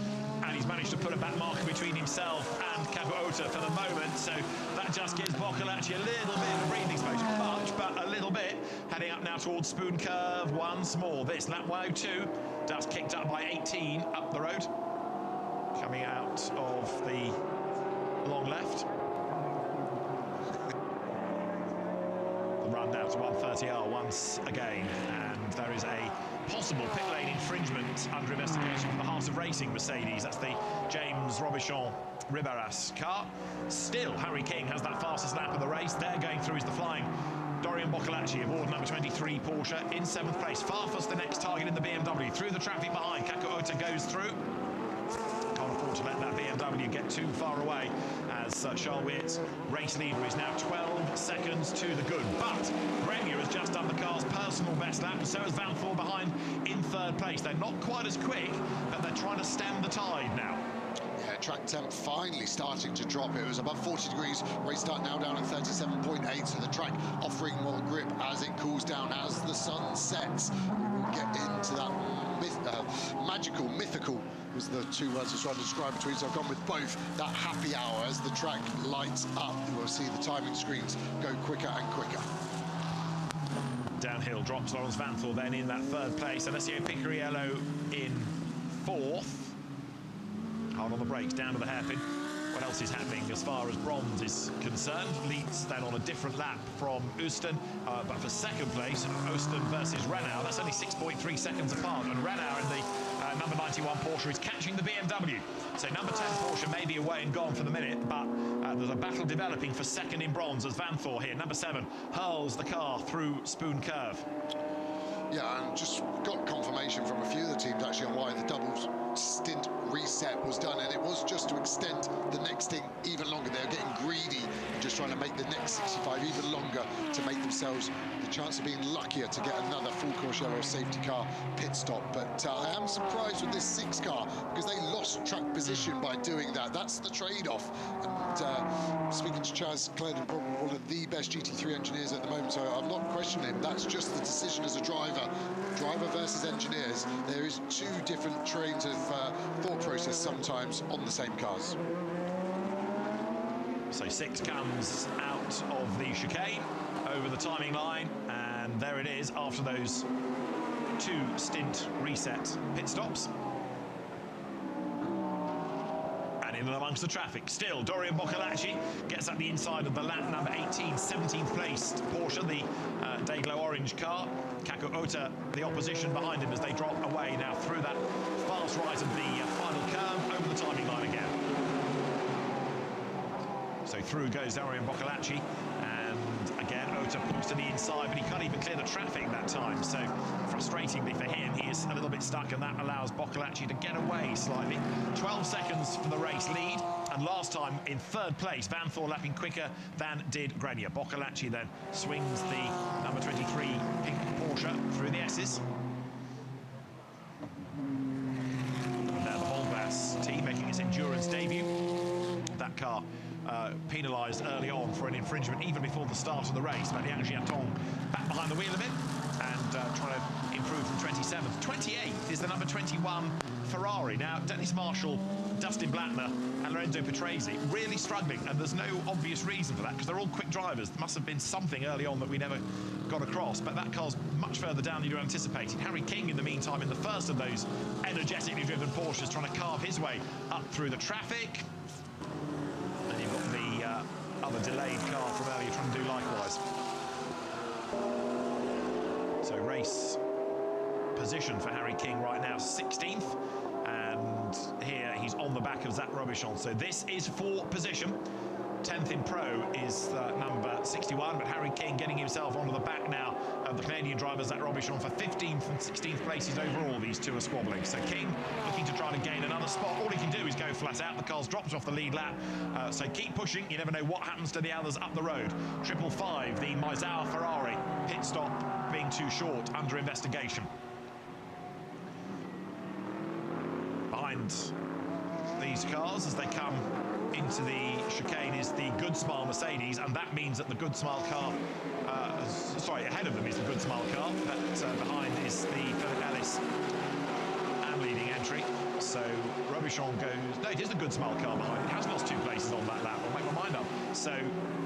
And he's managed to put a back marker between himself and Kakuota for the moment, so that just gives Boccolacci a little bit of breathing space. Much, but a little bit. Heading up now towards Spoon Curve once more. This lap 102, dust kicked up by 18 up the road. Coming out of the long left. The run now to 130R once again, and there is a possible pit lane infringement under investigation from the Heart of Racing Mercedes. That's the James Robichon Ribaras car. Still, Harry King has that fastest lap of the race. There going through is the flying Dorian Boccolacci aboard number 23 Porsche in 7th place. Farfus the next target in the BMW. Through the traffic behind, Kakuota goes through. Can't afford to let that BMW get too far away, as Charles Weerts, race leader, is now 12 seconds to the good. But Grenier has just done the car's personal best lap, and so has Vanthor behind in 3rd place. They're not quite as quick, but they're trying to stem the tide now. Yeah, track temp finally starting to drop. It was above 40 degrees. Race start now down at 37.8, so the track offering more grip as it cools down, as the sun sets. We will get into that magical, mythical was the 2 words I was trying to describe between, so I've gone with both. That happy hour as the track lights up. We'll see the timing screens go quicker and quicker. Downhill drops Lawrence Vanthor then in that 3rd place. Alessio Picariello in 4th. Hard on the brakes, down to the hairpin. What else is happening as far as bronze is concerned? Leeds then on a different lap from Houston, but for 2nd place, Houston versus Renault. That's only 6.3 seconds apart, and Renault in the number 91 Porsche is catching the BMW. So number 10 Porsche may be away and gone for the minute, but there's a battle developing for 2nd in bronze as Vanthor here, number 7, hurls the car through Spoon Curve. Yeah, and just got confirmation from a few of the teams actually on why the double stint reset reset was done, and it was just to extend the next thing even longer. They were getting greedy and just trying to make the next 65 even longer to make themselves the chance of being luckier to get another full Courchevel safety car pit stop. But I am surprised with this 6 car because they lost track position by doing that. That's the trade-off. And speaking to Chaz Cledden, probably one of the best GT3 engineers at the moment, so I'm not questioning him. That's just the decision as a driver versus engineers. There is 2 different trains of thought process sometimes on the same cars. So 6 comes out of the chicane over the timing line, and there it is after those 2 stint reset pit stops. And in and amongst the traffic, still Dorian Boccolacci gets up the inside of the lap number 18, 17th placed Porsche, the day-glow orange car. Kako Ota, the opposition behind him as they drop away now through that fast right of the final curve over the timing line again. So through goes Dorian Boccolacci, and again Ota pulls to the inside, but he can't even clear the traffic that time. So frustratingly for him, he is a little bit stuck, and that allows Boccolacci to get away slightly. 12 seconds for the race lead, and last time in 3rd place, Van Thor lapping quicker than did Grenier. Boccolacci then swings the number 23 pink Porsche through the S's. And now the Volvas team making its endurance debut. That car penalised early on for an infringement even before the start of the race. But Liang Jiatong back behind the wheel of it and trying to improve from 27th. 28th is the number 21 Ferrari. Now, Dennis Marshall, Dustin Blattner and Lorenzo Petresi really struggling, and there's no obvious reason for that because they're all quick drivers. There must have been something early on that we never got across, but that car's much further down than you'd anticipated. Harry King, in the meantime, in the first of those energetically driven Porsches, trying to carve his way up through the traffic. And you've got the other delayed car from earlier trying to do likewise. So race position for Harry King right now, 16th. And here he's on the back of Zach Robichon. So this is for position. 10th in pro is number 61, but Harry King getting himself onto the back now of the Canadian driver Zach Robichon for 15th and 16th places overall. These two are squabbling. So King looking to try to gain another spot. All he can do is go flat out. The car's dropped off the lead lap. So keep pushing. You never know what happens to the others up the road. 555, the Maizawa Ferrari. Pit stop being too short, under investigation. Behind these cars as they come into the chicane is the Goodsmile Mercedes, and that means that the Goodsmile car, ahead of them is the Goodsmile car, but behind is the Philip Ellis and leading entry. So Robichon goes, no, it is the Goodsmile car behind. It has lost 2 places on that lap. I'll make my mind up. So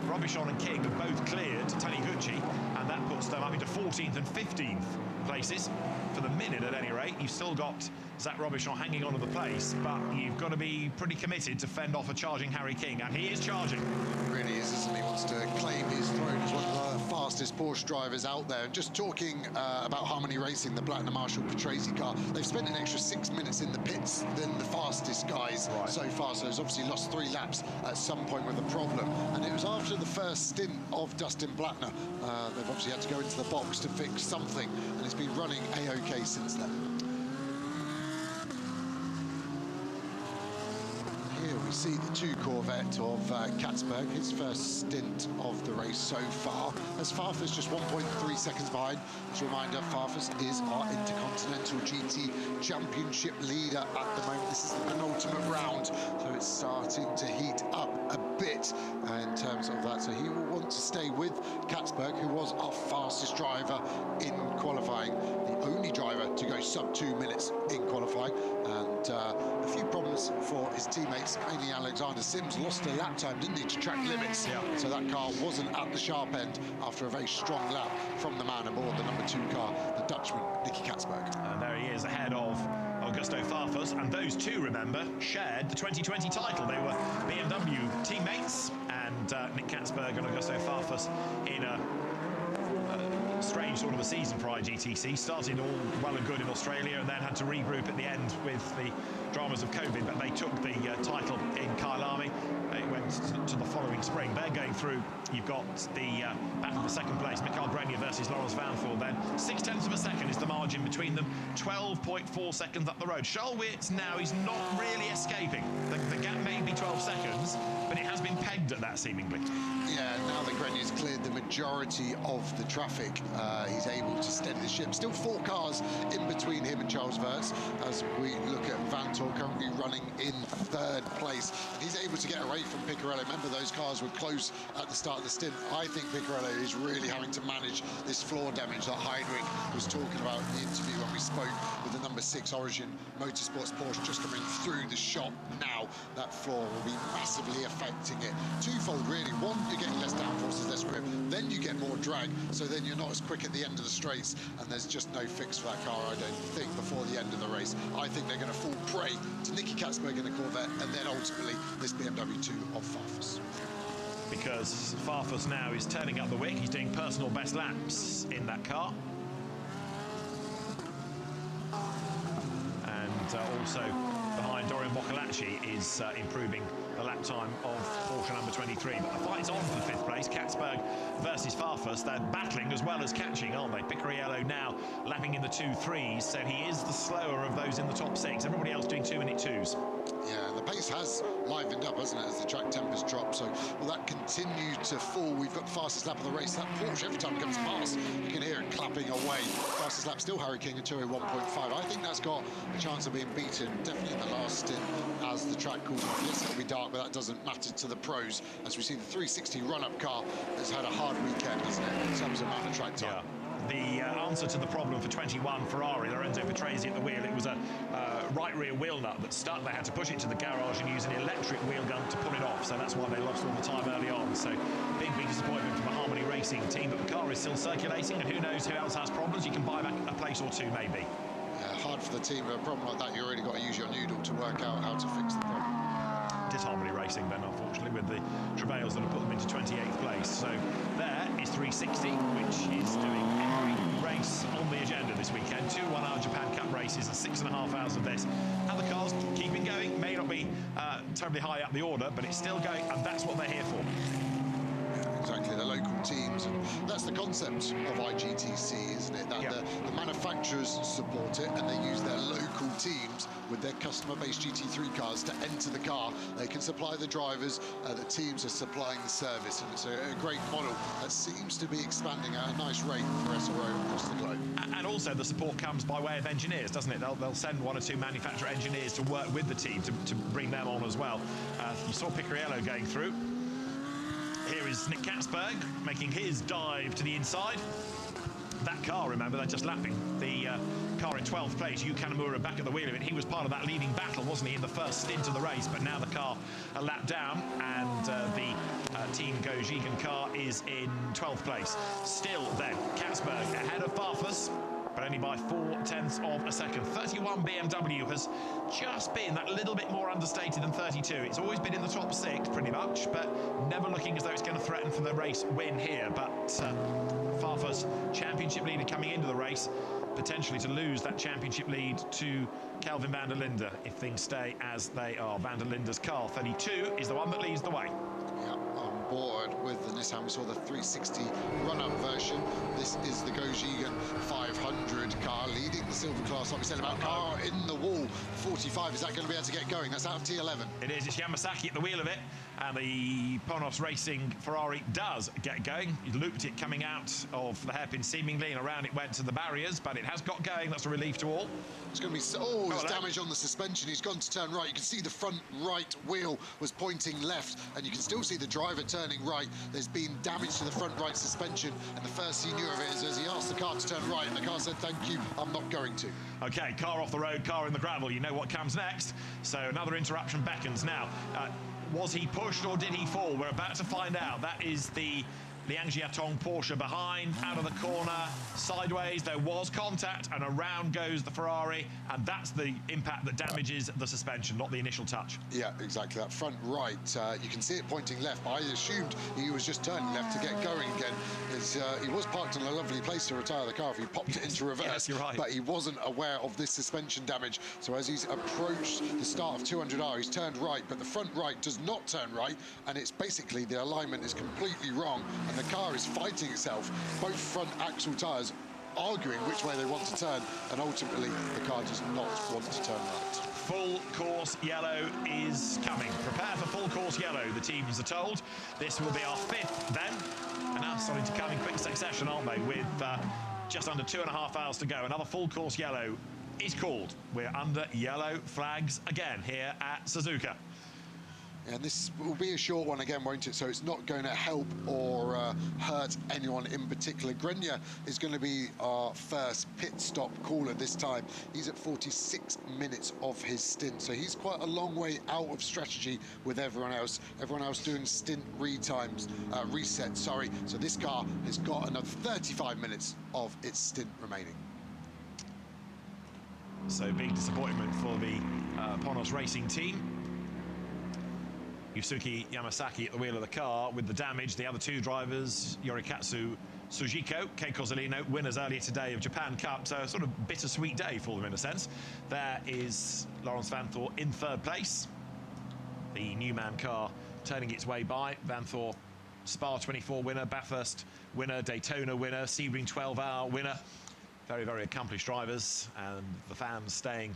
Robichon and King have both cleared Taniguchi, and that puts them up into 14th and 15th places. For the minute, at any rate, you've still got Zach Robichon hanging on to the place, but you've got to be pretty committed to fend off a charging Harry King, and he is charging. He really is, isn't he? He wants to claim his throne as one of the fastest Porsche drivers out there. And just talking about Harmony Racing, the Blattner Marshall Petresi car, they've spent an extra 6 minutes in the pits than the fastest guys so far. So he's obviously lost 3 laps at some point with a problem. And it was after the first stint of Dustin Blattner. They've obviously had to go into the box to fix something, and it's been running A-OK since then. We see the 2 Corvette of Katzberg, his first stint of the race so far, as Farfus just 1.3 seconds behind. As a reminder, Farfus is our Intercontinental GT Championship leader at the moment. This is the penultimate round, so it's starting to heat up a bit in terms of that. So he will want to stay with Katzberg, who was our fastest driver in qualifying, the only driver to go sub 2 minutes in qualifying, and a few problems for his teammates. Mainly Alexander Sims lost a lap time, didn't he, to track limits. So that car wasn't at the sharp end after a very strong lap from the man aboard the number 2 car, the Dutchman, Nicky Katzberg. And there he is ahead of Augusto Farfus, and those two, remember, shared the 2020 title. They were BMW teammates, and Nick Katzberg and Augusto Farfus in a strange sort of a season for IGTC. Started all well and good in Australia and then had to regroup at the end with the dramas of COVID, but they took the title in Kyalami. It went to the following spring. They're going through. You've got the battle for second place, Mikael Grenier versus Lawrence Vanthor. Then 0.6 of a second is the margin between them. 12.4 seconds up the road. Charles Wirtz now, he's not really escaping. The gap may be 12 seconds, but it has been pegged at that seemingly. Yeah, now that Grenier's cleared the majority of the traffic, he's able to steady the ship. Still 4 cars in between him and Charles Wirtz as we look at Vanthor currently running in 3rd place. And he's able to get away from Piccarello. Remember, those cars were close at the start of the stint. I think Piccarello is really having to manage this floor damage that Heinrich was talking about in the interview when we spoke with the number 6 Origin Motorsports Porsche just coming through the shop now. That floor will be massively affecting it. Twofold, really. One, you're getting less downforces, less grip. Then you get more drag, so then you're not as quick at the end of the straights, and there's just no fix for that car, I don't think, before the end of the race. I think they're going to fall prey to Nicky Katzberg in the Corvette, and then ultimately this BMW 2 of Farfus. Because Farfus now is turning up the wick. He's doing personal best laps in that car. And also behind Dorian Boccolacci is improving the lap time of Porsche number 23. But the fight's on for the 5th place. Katzberg versus Farfus. They're battling as well as catching, aren't they? Picariello now lapping in the 2.3s, so he is the slower of those in the top 6. Everybody else doing 2-minute 2s. Yeah, the pace has livened up, hasn't it, as the track tempers drop. So will that continue to fall? We've got the fastest lap of the race. That Porsche, every time it comes past, you can hear it clapping away. Fastest lap still Harry King at 2:01.5. I think that's got a chance of being beaten, definitely in the last stint, as the track cools off. Yes, it'll be dark, but that doesn't matter to the pros. As we see, the 360 run-up car has had a hard weekend, hasn't it, in terms of amount of track time. Yeah. The answer to the problem for 21 Ferrari, Lorenzo Petresi at the wheel, it was a right rear wheel nut that stuck. They had to push it to the garage and use an electric wheel gun to pull it off, so that's why they lost all the time early on. So big disappointment from the Harmony Racing team, but the car is still circulating, and who knows who else has problems. You can buy back a place or 2 maybe. Hard for the team, but a problem like that, you already got to use your noodle to work out how to fix the problem. It is Harmony Racing then, unfortunately, with the travails that have put them into 28th place. So there is 360, which is doing every race on the agenda this weekend. 2 1-hour Japan Cup races and 6.5 hours of this. And the cars keeping going. May not be terribly high up the order, but it's still going, and that's what they're here for. Exactly, the local teams, and that's the concept of IGTC, isn't it? That the manufacturers support it, and they use their local teams with their customer-based GT3 cars to enter the car. They can supply the drivers, the teams are supplying the service, and it's a great model that seems to be expanding at a nice rate for SRO across the globe. And also the support comes by way of engineers, doesn't it? They'll send 1 or 2 manufacturer engineers to work with the team to bring them on as well. You saw Picariello going through. Here is Nick Katzberg making his dive to the inside. That car, remember, they're just lapping. The car in 12th place, Yu Kanemura back at the wheel of it. He was part of that leading battle, wasn't he, in the first stint of the race, but now the car a lap down, and the Team Gojigan car is in 12th place. Still then, Katzberg ahead of Farfus, but only by 0.4 of a second. 31 BMW has just been that little bit more understated than 32. It's always been in the top 6 pretty much, but never looking as though it's going to threaten for the race win here. But Farfus, championship leader coming into the race, potentially to lose that championship lead to Kelvin van der Linde if things stay as they are. Van der Linde's car, 32, is the one that leads the way. Yeah, on board with the Nissan. We saw the 360 run-up version. This is the Gojigan 500 car leading the silver class. Like we said about car in the wall, 45. Is that going to be able to get going? That's out of T11. It is. It's Yamasaki at the wheel of it, and the Ponos Racing Ferrari does get going. He looped it coming out of the hairpin seemingly, and around it went to the barriers, but it has got going. That's a relief to all. It's going to be there's damage on the suspension. He's gone to turn right. You can see the front right wheel was pointing left, and you can still see the driver turning right. There's been damage to the front right suspension, and the first he knew of it is as he asked the car to turn right, and the car said, "Thank you, I'm not going to." Okay, car off the road, car in the gravel. You know what comes next. So another interruption beckons. Now, was he pushed or did he fall? We're about to find out. That is the Lianjiatong Porsche behind, out of the corner, sideways, there was contact, and around goes the Ferrari, and that's the impact that damages the suspension, not the initial touch. Yeah, exactly. That front right, you can see it pointing left, but I assumed he was just turning left to get going again. He was parked in a lovely place to retire the car if he popped it into reverse, yes, you're right. But he wasn't aware of this suspension damage. So as he's approached the start of 200R, he's turned right, but the front right does not turn right, and it's basically the alignment is completely wrong, and the car is fighting itself. Both front axle tyres arguing which way they want to turn, and ultimately the car does not want to turn right. Full course yellow is coming. Prepare for full course yellow, the teams are told. This will be our 5th then, and now starting to come in quick succession, aren't they, with just under 2.5 hours to go. Another full course yellow is called. We're under yellow flags again here at Suzuka. And this will be a short one again, won't it? So it's not going to help or hurt anyone in particular. Grenier is going to be our first pit stop caller this time. He's at 46 minutes of his stint, so he's quite a long way out of strategy with everyone else. Everyone else doing stint reset, sorry. So this car has got another 35 minutes of its stint remaining. So big disappointment for the Ponos Racing team. Yusuke Yamasaki at the wheel of the car with the damage. The other two drivers, Yorikatsu Sujiko, Keiko Zolino, winners earlier today of Japan Cup. So a sort of bittersweet day for them in a sense. There is Lawrence Vanthoor in 3rd place. The Newman car turning its way by. Vanthoor, Spa 24 winner, Bathurst winner, Daytona winner, Sebring 12-hour winner. Very, very accomplished drivers, and the fans staying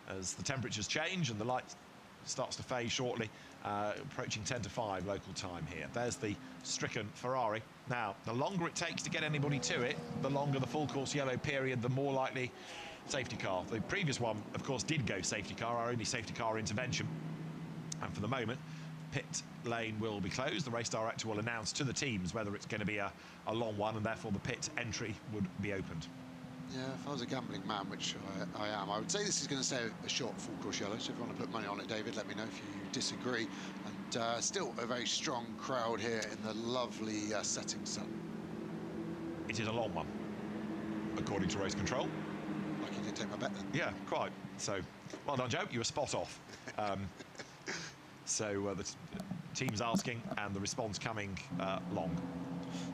as the temperatures change and the light starts to fade shortly. Approaching 10 to 5 local time here. There's the stricken Ferrari. Now, the longer it takes to get anybody to it, the longer the full course yellow period, the more likely safety car. The previous one, of course, did go safety car, our only safety car intervention. And for the moment, pit lane will be closed. The race director will announce to the teams whether it's going to be a long one, and therefore the pit entry would be opened. Yeah, if I was a gambling man, which I am, I would say this is going to stay a short full course yellow. So if you want to put money on it, David, let me know if you disagree. And still a very strong crowd here in the lovely setting sun. It is a long one, according to race control. Like you did take my bet then. Yeah, quite. So, well done, Joe. You were spot off. So the team's asking, and the response coming long.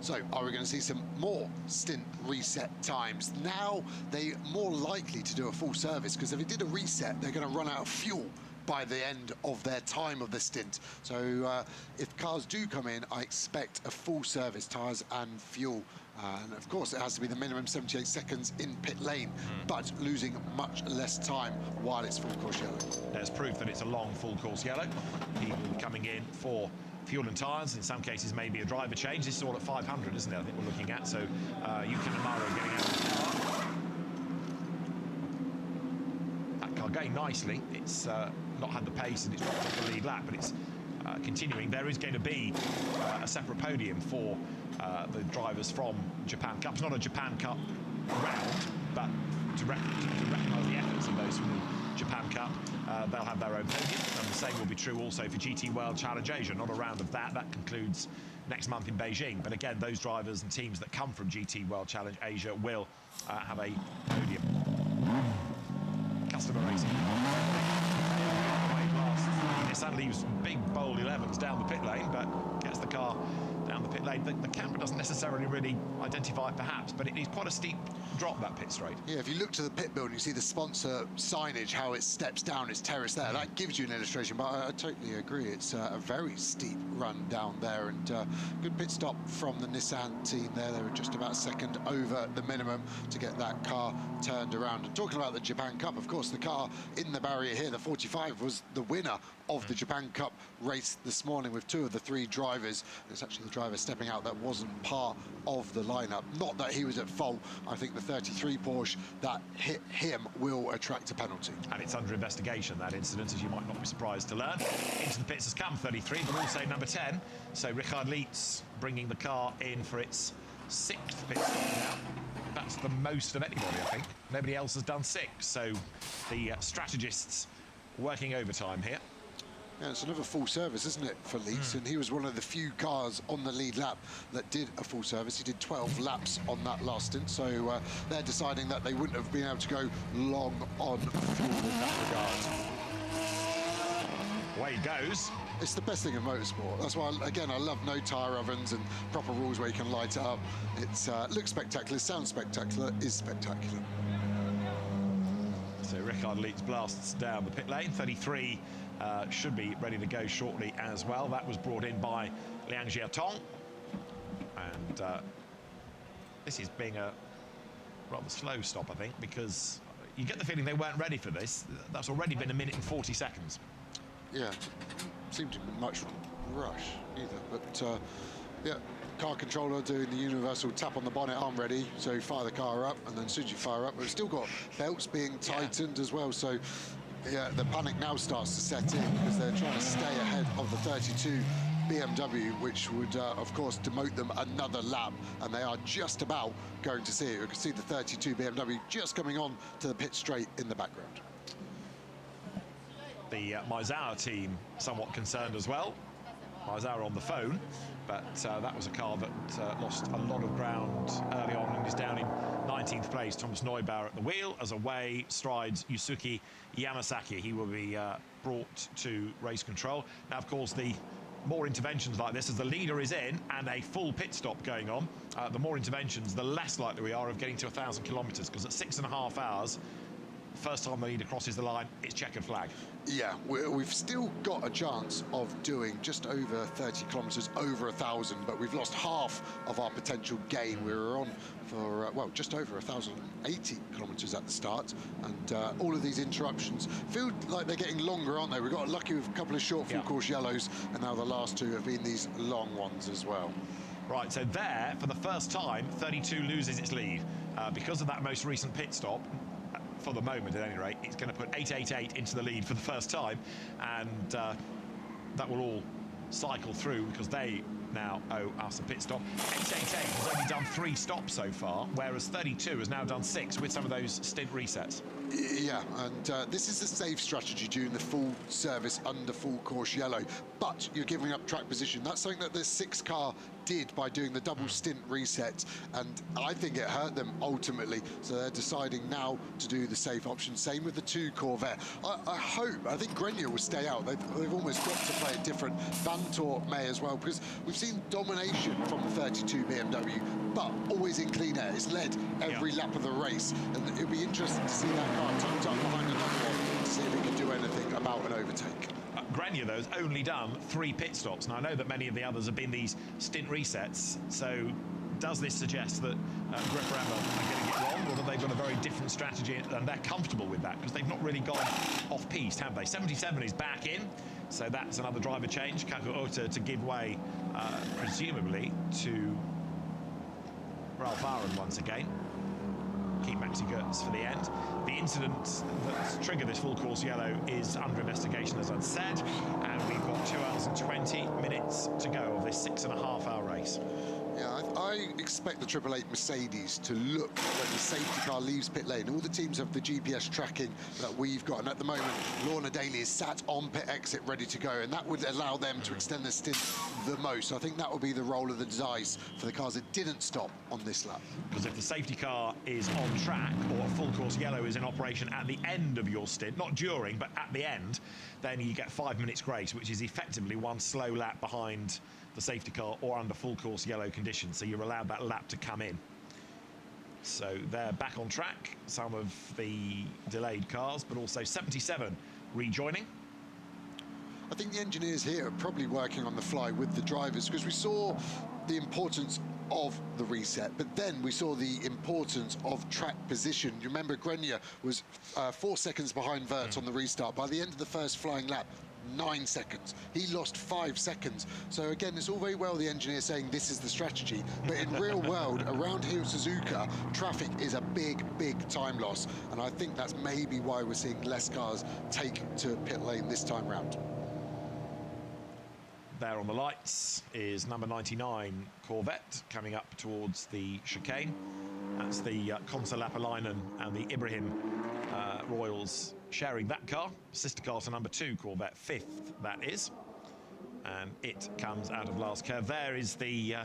So are we going to see some more stint reset times? Now they're more likely to do a full service, because if they did a reset, they're going to run out of fuel by the end of their time of the stint. So if cars do come in, I expect a full service, tyres and fuel. And of course, it has to be the minimum 78 seconds in pit lane, but losing much less time while it's full course yellow. There's proof that it's a long full course yellow. People coming in for fuel and tyres, in some cases maybe a driver change. This is all at 500, isn't it? I think we're looking at. So Yukin Amaro getting out of the car. That car going nicely. It's not had the pace and it's dropped off the lead lap, but it's continuing. There is going to be a separate podium for the drivers from Japan Cup. It's not a Japan Cup round, but to recognise the efforts of those from the Japan Cup, they'll have their own podium, and the same will be true also for GT World Challenge Asia. Not a round of that concludes next month in Beijing, but again, those drivers and teams that come from GT World Challenge Asia will have a podium. Customer racing. Nissan leaves big bold 11s down the pit lane, but gets the car down the pit lane. The camera doesn't necessarily really identify it perhaps, but it is quite a steep drop, that pit straight. Yeah, if you look to the pit building, you see the sponsor signage, how it steps down its terrace there. That gives you an illustration, but I totally agree. It's a very steep run down there, and good pit stop from the Nissan team there. They were just about a second over the minimum to get that car turned around. And talking about the Japan Cup, of course, the car in the barrier here, the 45, was the winner of the Japan Cup race this morning with 2 of the 3 drivers. It's actually the driver stepping out that wasn't part of the lineup. Not that he was at fault. I think the 33 Porsche that hit him will attract a penalty. And it's under investigation, that incident, as you might not be surprised to learn. Into the pits has come 33, but also number 10. So Richard Lietz bringing the car in for its 6th pit stop now. That's the most of anybody, I think. Nobody else has done 6. So the strategists working overtime here. Yeah, it's another full service, isn't it, for Leeds? And he was one of the few cars on the lead lap that did a full service. He did 12 laps on that last stint, so they're deciding that they wouldn't have been able to go long on fuel in that regard. Away he goes. It's the best thing in motorsport. That's why, again, I love no tyre ovens and proper rules where you can light it up. It looks spectacular, sounds spectacular, is spectacular. So Rickard Leeds blasts down the pit lane. 33 should be ready to go shortly as well. That was brought in by Liang Jiatong. And this is being a rather slow stop, I think, because you get the feeling they weren't ready for this. That's already been 1 minute and 40 seconds. Yeah, seemed to be much rush either, but yeah, car controller doing the universal tap on the bonnet, arm ready, so fire the car up, and then as soon as you fire up, but it's still got belts being tightened as well, so yeah, the panic now starts to set in because they're trying to stay ahead of the 32 BMW, which would of course demote them another lap, and they are just about going to see it. You can see the 32 BMW just coming on to the pit straight in the background. The Maizawa team somewhat concerned as well. Maizawa on the phone, but that was a car that lost a lot of ground early on and is down in 19th place. Thomas Neubauer at the wheel, as away strides Yusuke Yamasaki. He will be brought to race control. Now, of course, the more interventions like this, as the leader is in and a full pit stop going on, the more interventions, the less likely we are of getting to 1,000 kilometres, because at 6.5 hours, first time the leader crosses the line, it's checkered flag. Yeah, we've still got a chance of doing just over 30 kilometres, over 1,000, but we've lost half of our potential gain. We were on for, well, just over 1,080 kilometres at the start, and all of these interruptions feel like they're getting longer, aren't they? We got lucky with a couple of short full course yellows, and now the last two have been these long ones as well. Right, so there, for the first time, 32 loses its lead. Because of that most recent pit stop, for the moment at any rate, it's going to put 888 into the lead for the first time, and that will all cycle through because they now owe us a pit stop. 888 has only done 3 stops so far, whereas 32 has now done 6 with some of those stint resets. Yeah, and this is a safe strategy doing the full service under full course yellow, but you're giving up track position. That's something that the 6 car did by doing the double stint reset, and I think it hurt them ultimately, so they're deciding now to do the safe option. Same with the 2 Corvette. I think Grenier will stay out. They've almost got to play it different. Vantor may as well, because we've seen domination from the 32 BMW, but always in clean air. It's led every lap of the race, and it'll be interesting to see that car tucked up behind another one to see if it can do anything about an overtake. Grenier, though, has only done 3 pit stops. Now, I know that many of the others have been these stint resets, so does this suggest that Grip Emma are getting it wrong, or that they've got a very different strategy and they're comfortable with that, because they've not really gone off-piste, have they? 77 is back in, so that's another driver change. Kaku Ota to give way, presumably, to Ralph Aaron once again. Keep Maxi Gertz for the end. The incident that's triggered this full course yellow is under investigation, as I'd said, and we've got 2 hours and 20 minutes to go of this 6.5-hour race. Yeah, I expect the 888 Mercedes to look when the safety car leaves pit lane. All the teams have the GPS tracking that we've got, and at the moment, Lorna Daly is sat on pit exit ready to go, and that would allow them to extend their stint the most. I think that will be the roll of the dice for the cars that didn't stop on this lap. Because if the safety car is on track, or full course yellow is in operation at the end of your stint, not during, but at the end, then you get 5 minutes grace, which is effectively 1 slow lap behind the safety car or under full course yellow conditions, so you're allowed that lap to come in. So they're back on track, some of the delayed cars, but also 77 rejoining. I think the engineers here are probably working on the fly with the drivers, because we saw the importance of the reset, but then we saw the importance of track position. You remember Grenier was 4 seconds behind Wirtz on the restart. By the end of the first flying lap, 9 seconds. He lost 5 seconds. So again, it's all very well the engineer saying this is the strategy, but in real world, around here at Suzuka, traffic is a big, big time loss. And I think that's maybe why we're seeing less cars take to pit lane this time round. There on the lights is number 99 Corvette coming up towards the chicane. That's the Konsa Lapalainen and the Ibrahim Royals sharing that car. Sister car to number 2, Corvette, 5th, that is. And it comes out of last curve. There is the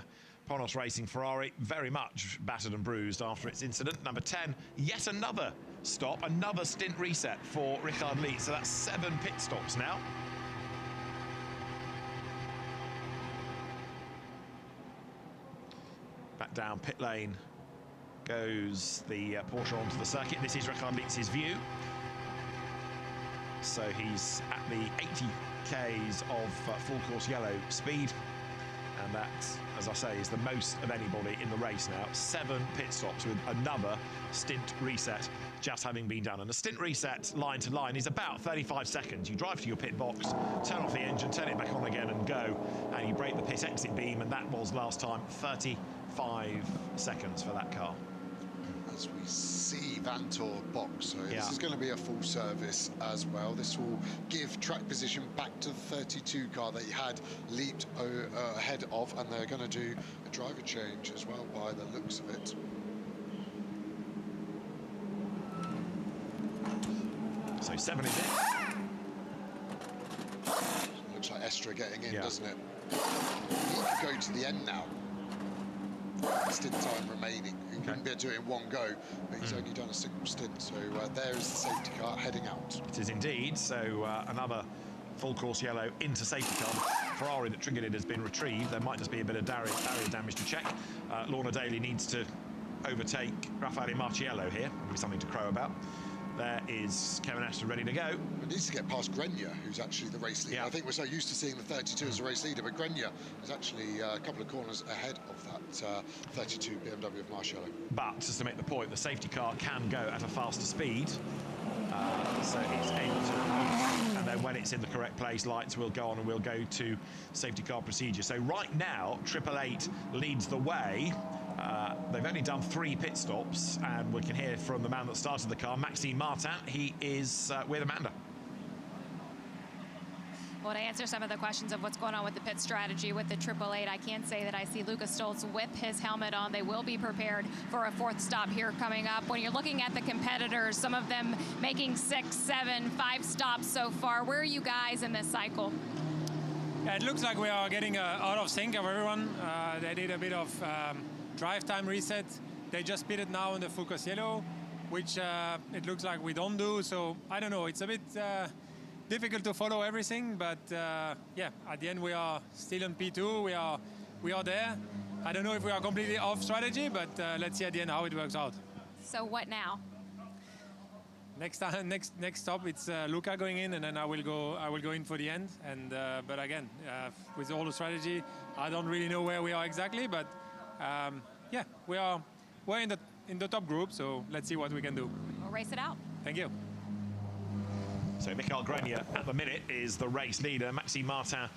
Ponos Racing Ferrari, very much battered and bruised after its incident. Number 10, yet another stop, another stint reset for Richard Lietz. So that's 7 pit stops now. Back down pit lane goes the Porsche onto the circuit. This is Richard Lietz's view. So he's at the 80 k's of full course yellow speed, and that, as I say, is the most of anybody in the race now. 7 pit stops with another stint reset just having been done. And a stint reset line to line is about 35 seconds. You drive to your pit box, turn off the engine, turn it back on again and go, and you break the pit exit beam, and that was last time 35 seconds for that car. As we see Vantor box, so this is going to be a full service as well. This will give track position back to the 32 car that he had leaped ahead of, and they're going to do a driver change as well by the looks of it. So 7 is in. Looks like Estra getting in, doesn't it? He can go to the end now. Stint time remaining. He wouldn't be able to do it in one go, but he's only done a single stint. So there is the safety car heading out. It is indeed. So another full course yellow into safety car. The Ferrari that triggered it has been retrieved. There might just be a bit of barrier damage to check. Lorna Daly needs to overtake Raffaele Marciello here. That'll be something to crow about. There is Kevin Aston ready to go. It needs to get past Grenier, who's actually the race leader. I think we're so used to seeing the 32 as a race leader, but Grenier is actually a couple of corners ahead of that 32 BMW of Marciello. But just to make the point, the safety car can go at a faster speed. So it's able to, and then when it's in the correct place, lights will go on and we'll go to safety car procedure. So right now, 888 leads the way. They've only done 3 pit stops, and we can hear from the man that started the car, Maxime Martin. He is with Amanda. Well, to answer some of the questions of what's going on with the pit strategy with the 888, I can say that I see Lucas Stoltz with his helmet on. They will be prepared for a 4th stop here coming up. When you're looking at the competitors, some of them making 6, 7, 5 stops so far. Where are you guys in this cycle? Yeah, it looks like we are getting out of sync of everyone. They did a bit of drive time reset. They just pitted now in the full course yellow, which it looks like we don't do. So I don't know. It's a bit difficult to follow everything, but yeah, at the end we are still on P2. We are there. I don't know if we are completely off strategy, but let's see at the end how it works out. So what now? Next stop, it's Luca going in, and then I will go in for the end. And but again, with all the strategy, I don't really know where we are exactly, but yeah, we're in the top group, so let's see what we can do. We'll race it out. Thank you. So Michael Grenier at the minute is the race leader. Maxime Martin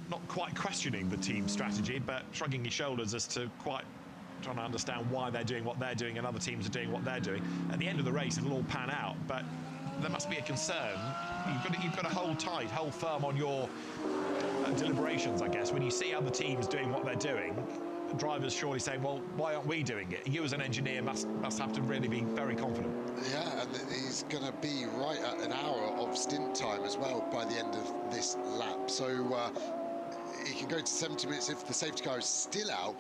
not quite questioning the team strategy, but shrugging his shoulders as to quite trying to understand why they're doing what they're doing and other teams are doing what they're doing. At the end of the race, it'll all pan out, but there must be a concern. You've got to hold tight, hold firm on your deliberations, I guess. When you see other teams doing what they're doing, drivers surely saying, well, why aren't we doing it? You as an engineer must have to really be very confident. Yeah, and he's going to be right at an hour of stint time as well by the end of this lap. So he can go to 70 minutes if the safety car is still out.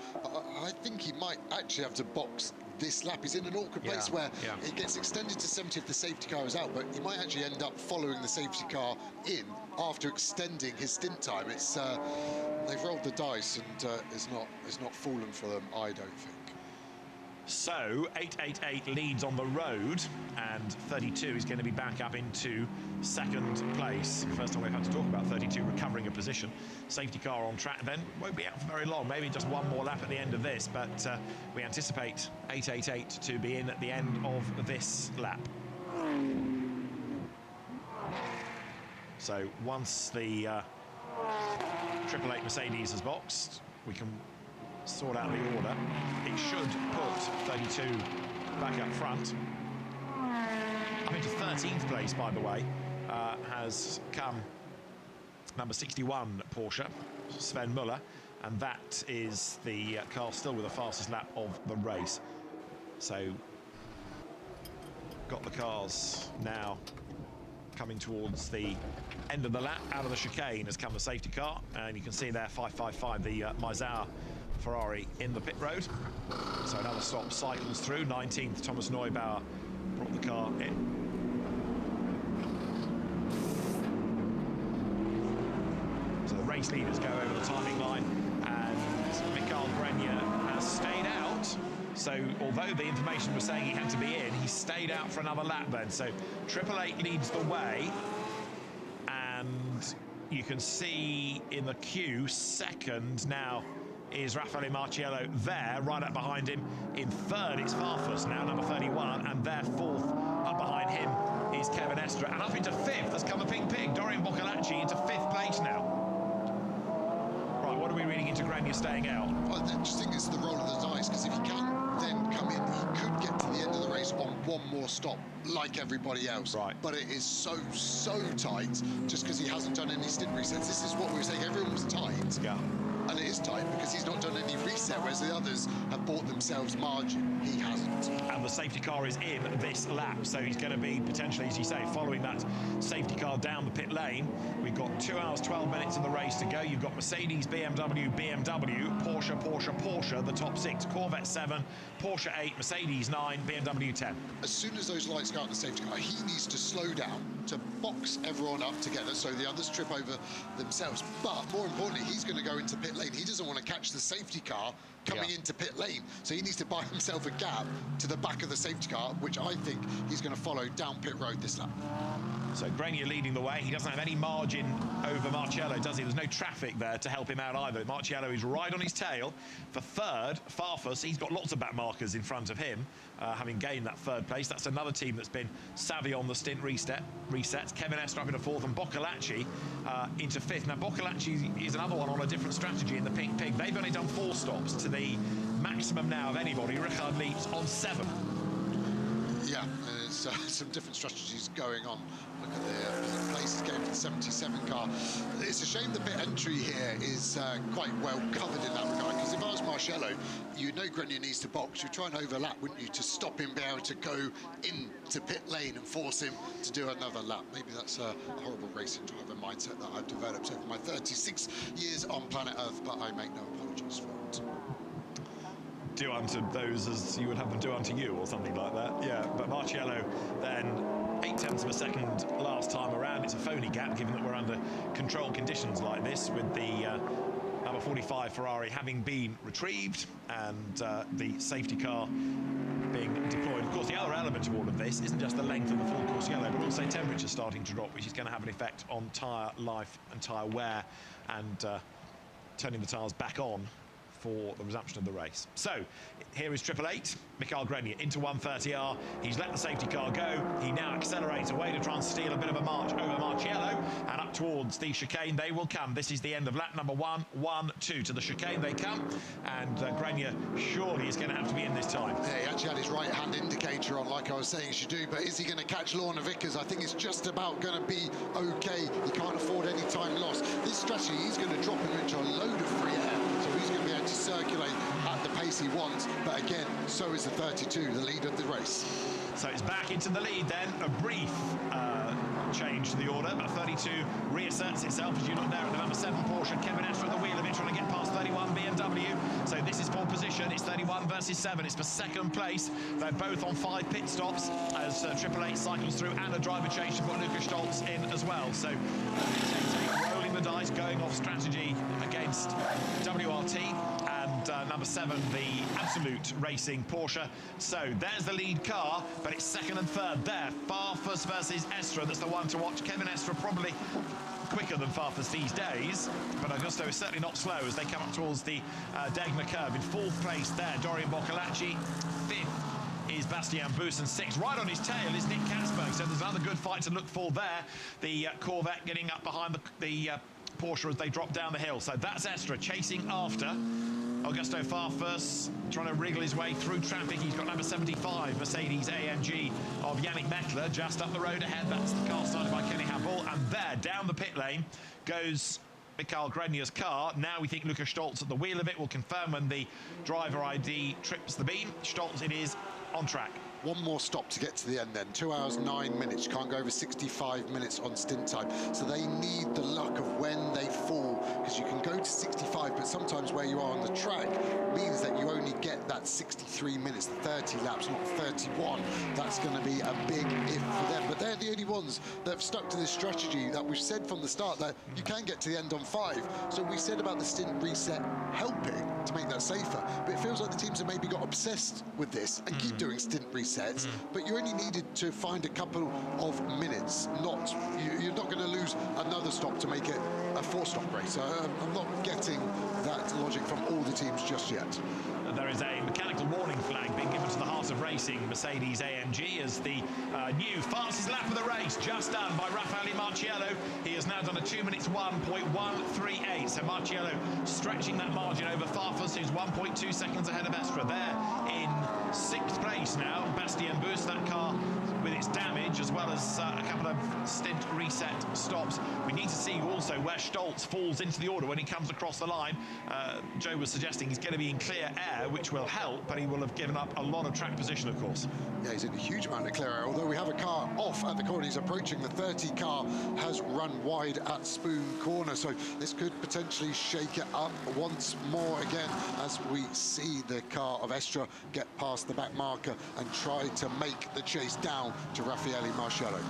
I think he might actually have to box this lap. He's in an awkward place where it gets extended to 70 if the safety car is out, but he might actually end up following the safety car in after extending his stint time. It's they've rolled the dice, and it's not fallen for them, I don't think. So 888 leads on the road, and 32 is going to be back up into 2nd place. First time we've had to talk about 32 recovering a position. Safety car on track then won't be out for very long, maybe just one more lap at the end of this, but we anticipate 888 to be in at the end of this lap. So once the 888 Mercedes has boxed, we can sort out the order. It should put 32 back up front. Up into 13th place, by the way, has come number 61 Porsche, Sven Muller, and that is the car still with the fastest lap of the race. So got the cars now coming towards the end of the lap. Out of the chicane has come the safety car, and you can see there 555, the Maizau Ferrari in the pit road. So another stop cycles through. 19th, Thomas Neubauer brought the car in. So the race leaders go over the timing line, and Mikael Grenier has stayed out. So although the information was saying he had to be in, he stayed out for another lap then. So 888 leads the way, and you can see in the queue, second now is Raffaele Marciello there, right up behind him. In third, it's Farfus now, number 31, and there fourth, up behind him, is Kevin Estre. And up into fifth has come a pink pig, Dorian Boccolacci into fifth place now. Right, what are we reading into Grenier staying out? I just think it's the roll of the dice, because if he can then come in, he could get to the end of the race on one more stop, like everybody else. Right. But it is so tight, just because he hasn't done any stint resets. This is what we were saying, everyone was tight. Yeah. And it is tight because he's not done any reset, whereas the others have bought themselves margin. He hasn't. And the safety car is in this lap, so he's going to be potentially, as you say, following that safety car down the pit lane. We've got 2 hours, 12 minutes in the race to go. You've got Mercedes, BMW, Porsche, the top 6, Corvette 7, Porsche 8, Mercedes 9, BMW 10. As soon as those lights go out in the safety car, he needs to slow down to box everyone up together so the others trip over themselves. But more importantly, he's going to go into pit lane. He doesn't want to catch the safety car coming into pit lane, so he needs to buy himself a gap to the back of the safety car, which I think he's going to follow down pit road this lap. So Grenier leading the way. He doesn't have any margin over Marciello, does he? There's no traffic there to help him out either. Marciello is right on his tail. For third, Farfus, he's got lots of back markers in front of him, having gained that third place. That's another team that's been savvy on the stint resets. Kevin Estre up into fourth, and Boccolacci into fifth. Now, Boccolacci is another one on a different strategy in the Pink Pig. They've only done 4 stops to the maximum now of anybody. Richard Leaps on 7. Yeah, there's some different strategies going on. Look at the places game for the 77 car. It's a shame the pit entry here is quite well covered in that regard, because if I was Marciello, you know Grenier needs to box. You'd try and overlap, wouldn't you, to stop him being able to go into pit lane and force him to do another lap. Maybe that's a horrible racing driver mindset that I've developed over my 36 years on planet Earth, but I make no apologies for it. Do unto those as you would have them do unto you, or something like that. Yeah, but Marciello then 0.8 of a second last time around. It's a phony gap, given that we're under controlled conditions like this, with the number 45 Ferrari having been retrieved and the safety car being deployed. Of course, the other element to all of this isn't just the length of the full course yellow, but also temperature starting to drop, which is going to have an effect on tyre life and tyre wear, and turning the tyres back on for the resumption of the race. So here is 888, Mikael Grenier into 130R. He's let the safety car go. He now accelerates away to try and steal a bit of a march over Marciello, and up towards the chicane they will come. This is the end of lap number 1, 1, 2. To the chicane they come, and Grenier surely is going to have to be in this time. Yeah, he actually had his right hand indicator on, like I was saying he should do, but is he going to catch Lorna Vickers? I think it's just about going to be okay. He can't afford any time lost. This strategy, he's going to drop him into a load of free air, so he's going to be able to circulate at the pace he wants. But again, so is the 32, the lead of the race. So it's back into the lead then. A brief change to the order, but 32 reasserts itself as you look there at the number 7 Porsche. Kevin Estre at the wheel of it, trying to get past 31 BMW. So this is pole position. It's 31 versus 7. It's for second place. They're both on 5 pit stops as 888 cycles through, and a driver change to put Lukas Stoltz in as well. So rolling the dice, going off strategy against WRT. And number 7, the Absolute Racing Porsche. So there's the lead car, but it's second and third there. Farfus versus Estre, that's the one to watch. Kevin Estre probably quicker than Farfus these days, but Augusto is certainly not slow as they come up towards the Degner curve. In 4th place there, Dorian Boccolacci. 5th is Bastien Bussen. 6th, right on his tail, is Nick Katzberg. So there's another good fight to look for there. The Corvette getting up behind the Porsche as they drop down the hill. So that's Estre chasing after Augusto Farfus, trying to wriggle his way through traffic. He's got number 75, Mercedes-AMG of Yannick Meckler, just up the road ahead. That's the car started by Kenny Habel. And there, down the pit lane, goes Mikael Grenier's car. Now we think Lukas Stoltz at the wheel of it will confirm when the driver ID trips the beam. Stoltz, it is on track. one more stop to get to the end then. 2 hours, 9 minutes. You can't go over 65 minutes on stint time. So they need the luck of when they fall, because you can go to 65, but sometimes where you are on the track means that you only get that 63 minutes, 30 laps, not 31. That's going to be a big if for them. But they're the only ones that have stuck to this strategy that we've said from the start that you can get to the end on 5. So we said about the stint reset helping to make that safer, but it feels like the teams have maybe got obsessed with this and keep doing stint resets, but you only needed to find a couple of minutes. You're not going to lose another stop to make it a 4-stop race. I'm not getting that logic from all the teams just yet. There is a mechanical warning flag being given to the heart of racing, Mercedes-AMG, as the new fastest lap of the race just done by Raffaele Marciello. He has now done a 2 minutes 1.138. So Marciello stretching that margin over Farfus, who's 1.2 seconds ahead of Estra. They're in 6th place now. Bastien Bus, that car with its damage, as well as a couple of stint reset stops. We need to see also where Stolz falls into the order when he comes across the line. Joe was suggesting he's going to be in clear air, which will help, but he will have given up a lot of track position, of course. Yeah, he's in a huge amount of clear air, although we have a car off at the corner. He's approaching the 30 car, has run wide at Spoon Corner, so this could potentially shake it up once more again as we see the car of Estra get past the back marker and try to make the chase down to Raffaele Marciello.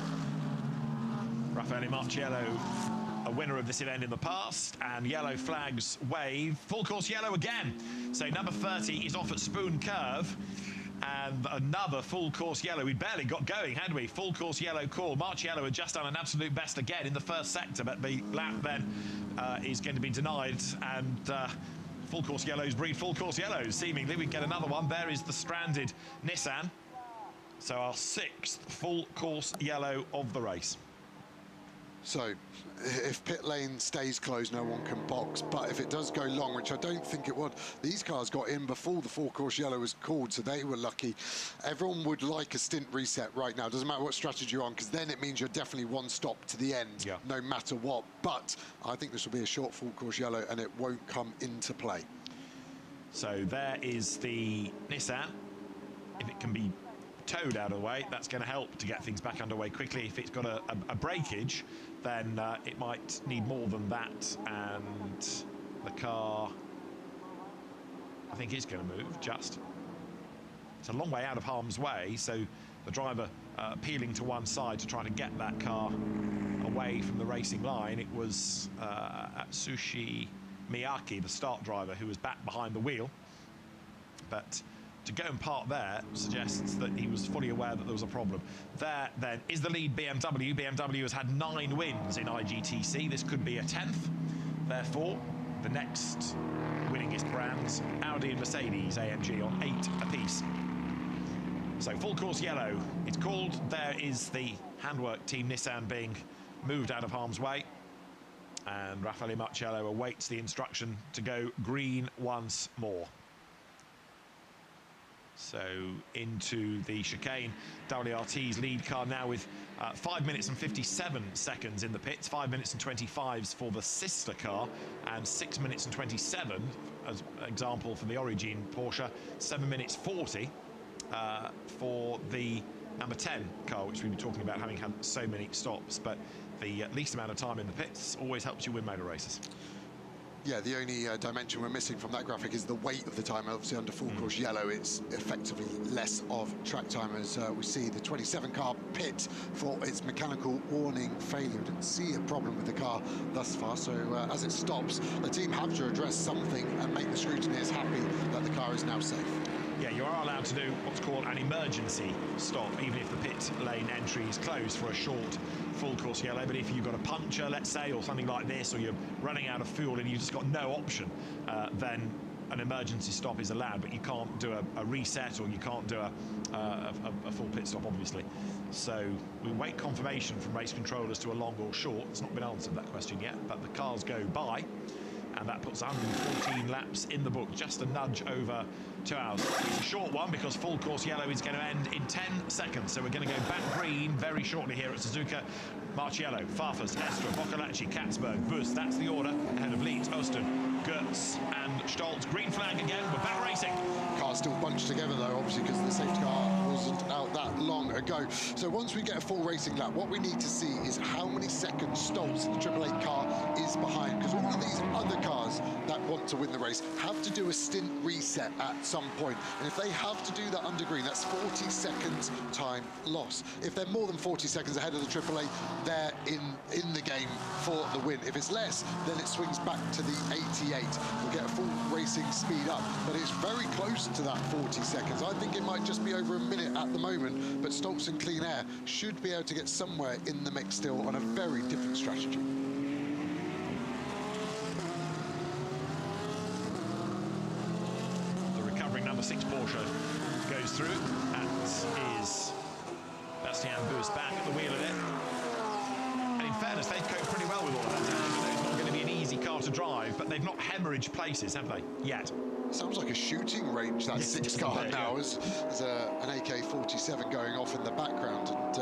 Raffaele Marciello, a winner of this event in the past, and yellow flags wave. Full course yellow again. So number 30 is off at Spoon Curve, and another full course yellow. We barely got going, had we? Full course yellow call. Marciello had just done an absolute best again in the first sector, but the lap then is going to be denied, and full course yellows breed full course yellows. Seemingly we get another one. There is the stranded Nissan. So our 6th full course yellow of the race. So if pit lane stays closed, no one can box, but if it does go long, which I don't think it would, these cars got in before the full course yellow was called, so they were lucky. Everyone would like a stint reset right now. Doesn't matter what strategy you're on, because then it means you're definitely one stop to the end, no matter what. But I think this will be a short full course yellow and it won't come into play. So there is the Nissan. If it can be towed out of the way, that's going to help to get things back underway quickly. If it's got a breakage, then it might need more than that, and the car, I think, is going to move just. It's a long way out of harm's way, so the driver peeling to one side to try to get that car away from the racing line. It was Atsushi Miyake, the start driver, who was back behind the wheel, but to go and park there suggests that he was fully aware that there was a problem. There, then, is the lead BMW. BMW has had 9 wins in IGTC. This could be a 10th. Therefore, the next winningest brands, Audi and Mercedes-AMG, on 8 apiece. So, full course yellow, it's called. There is the handwork team Nissan being moved out of harm's way. And Raffaele Marciello awaits the instruction to go green once more. So into the chicane, WRT's lead car now with 5 minutes and 57 seconds in the pits, 5 minutes and 25s for the sister car, and 6 minutes and 27, as example for the Origin Porsche, 7 minutes 40 for the number 10 car, which we've been talking about having had so many stops, but the least amount of time in the pits always helps you win motor races. Yeah, the only dimension we're missing from that graphic is the weight of the time. Obviously, under full course yellow, it's effectively less of track time, as we see the 27 car pit for its mechanical warning failure. Didn't see a problem with the car thus far, so as it stops, the team have to address something and make the scrutineers happy that the car is now safe. Yeah, you are allowed to do what's called an emergency stop, even if the pit lane entry is closed for a short full course yellow. But if you've got a puncture, let's say, or something like this, or you're running out of fuel and you've just got no option, then an emergency stop is allowed, but you can't do a reset, or you can't do a full pit stop, obviously. So we wait confirmation from race controllers to a long or short. It's not been answered, that question yet, but the cars go by, and that puts 114 laps in the book, just a nudge over 2 hours. It's a short one because full course yellow is going to end in 10 seconds. So we're going to go back green very shortly here at Suzuka. Marciello, Farfus, Estra, Boccolacci, Katzberg, Bus. That's the order ahead of Leeds, Austin, Goetz and Stolz. Green flag again. We're back racing. Cars still bunched together though, obviously, because the safety car wasn't out that long ago. So once we get a full racing lap, what we need to see is how many seconds Stoltz in the Triple Eight car is behind, because all of these other cars that want to win the race have to do a stint reset at some point. And if they have to do that under green, that's 40 seconds time loss. If they're more than 40 seconds ahead of the Triple Eight, they're in the game for the win. If it's less, then it swings back to the 88. We'll get a full racing speed up, but it's very close to that 40 seconds. I think it might just be over a minute at the moment, but Stoltz and Clean Air should be able to get somewhere in the mix still on a very different strategy. The recovering number 6 Porsche goes through. That is Bastien Boost back at the wheel of it. And in fairness, they've coped pretty well with all of that. It's not going to be an easy car to drive, but they've not hemorrhaged places, have they? Yet. Sounds like a shooting range, that 6 car now. There's an AK-47 going off in the background, and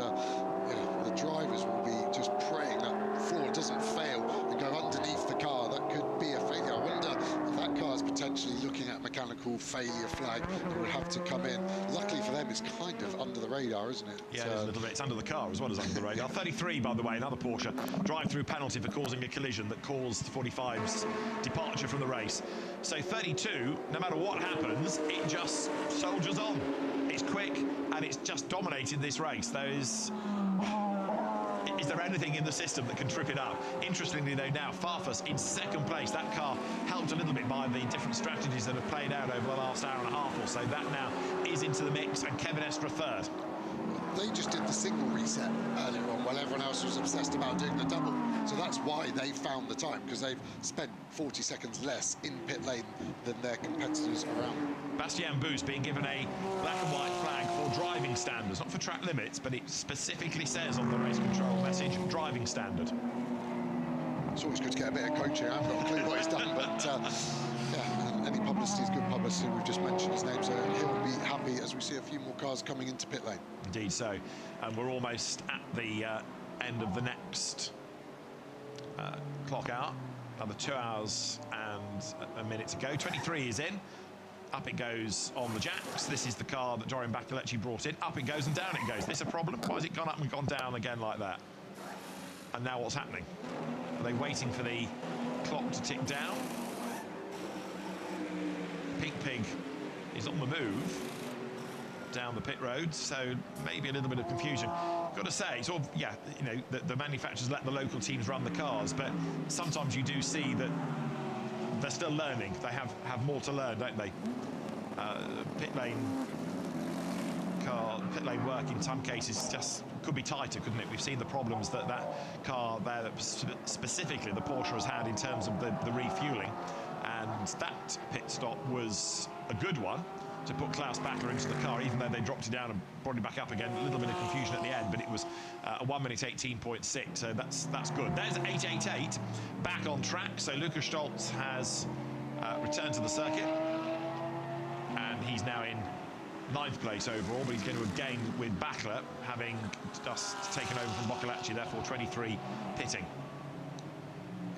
you know, the drivers will be just praying that floor doesn't fail and go underneath the car. That could be a failure. I wonder if that car is potentially looking at mechanical failure flag that would have to come in. Luckily for them, it's kind of under the radar, isn't it? Yeah, it is a little bit. It's under the car as well as under the radar. 33, by the way, another Porsche. Drive-through penalty for causing a collision that caused 45's departure from the race. So 32, no matter what happens, it just soldiers on. It's quick, and it's just dominated this race. Is there anything in the system that can trip it up? Interestingly, though, now Farfus in 2nd place. That car helped a little bit by the different strategies that have played out over the last hour and a half or so. That now is into the mix, and Kevin Estre 3rd. They just did the single reset earlier on while everyone else was obsessed about doing the double. So that's why they found the time, because they've spent 40 seconds less in pit lane than their competitors around. Bastien Boost being given a black and white flag for driving standards, not for track limits, but it specifically says on the race control message, driving standard. It's always good to get a bit of coaching. I haven't got a clue what he's done, but yeah, any publicity is good publicity. We've just mentioned his name, so he'll be happy as we see a few more cars coming into pit lane. Indeed so. And we're almost at the end of the next clock hour. Another 2 hours and a minute to go. 23 is in. Up it goes on the jacks. This is the car that Dorian Bacaletti brought in. Up it goes and down it goes. This a problem? Why has it gone up and gone down again like that? And now what's happening? Are they waiting for the clock to tick down? Pink Pig is on the move down the pit road, so maybe a little bit of confusion. Got to say, sort of, yeah, you know, the manufacturers let the local teams run the cars, but sometimes you do see that they're still learning. They have more to learn, don't they? Pit lane work in some cases just could be tighter, couldn't it? We've seen the problems that car there, specifically the Porsche, has had in terms of the refueling, and that pit stop was a good one to put Klaus Bachler into the car, even though they dropped it down and brought it back up again. A little bit of confusion at the end, but it was a 1 minute 18.6, so that's good. There's 888 back on track, so Lukas Stoltz has returned to the circuit, and he's now in 9th place overall, but he's going to have gained with Bachler, having just taken over from Boccolacci, therefore 23 pitting.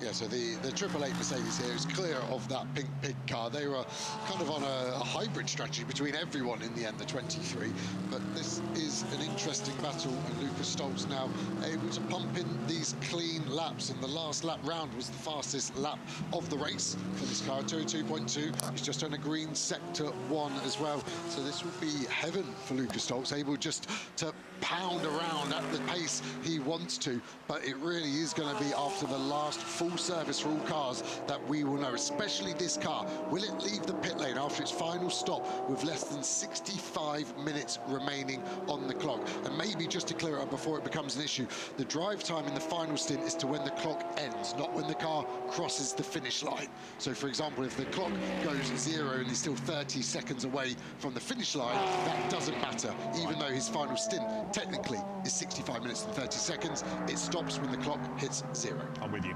Yeah, so the Triple Eight Mercedes here is clear of that Pink Pig car. They were kind of on a hybrid strategy between everyone in the end, the 23. But this is an interesting battle, and Lukas Stoltz now able to pump in these clean laps. And the last lap round was the fastest lap of the race for this car, 202.2. He's just on a green sector 1 as well. So this will be heaven for Lukas Stoltz, able just to pound around at the pace he wants to. But it really is going to be after the last full service for all cars that we will know, especially this car. Will it leave the pit lane after its final stop with less than 65 minutes remaining on the clock? And maybe just to clear it up before it becomes an issue, the drive time in the final stint is to when the clock ends, not when the car crosses the finish line. So for example, if the clock goes 0 and he's still 30 seconds away from the finish line, that doesn't matter, even though his final stint technically is 65 minutes and 30 seconds. It stops when the clock hits 0. I'm with you.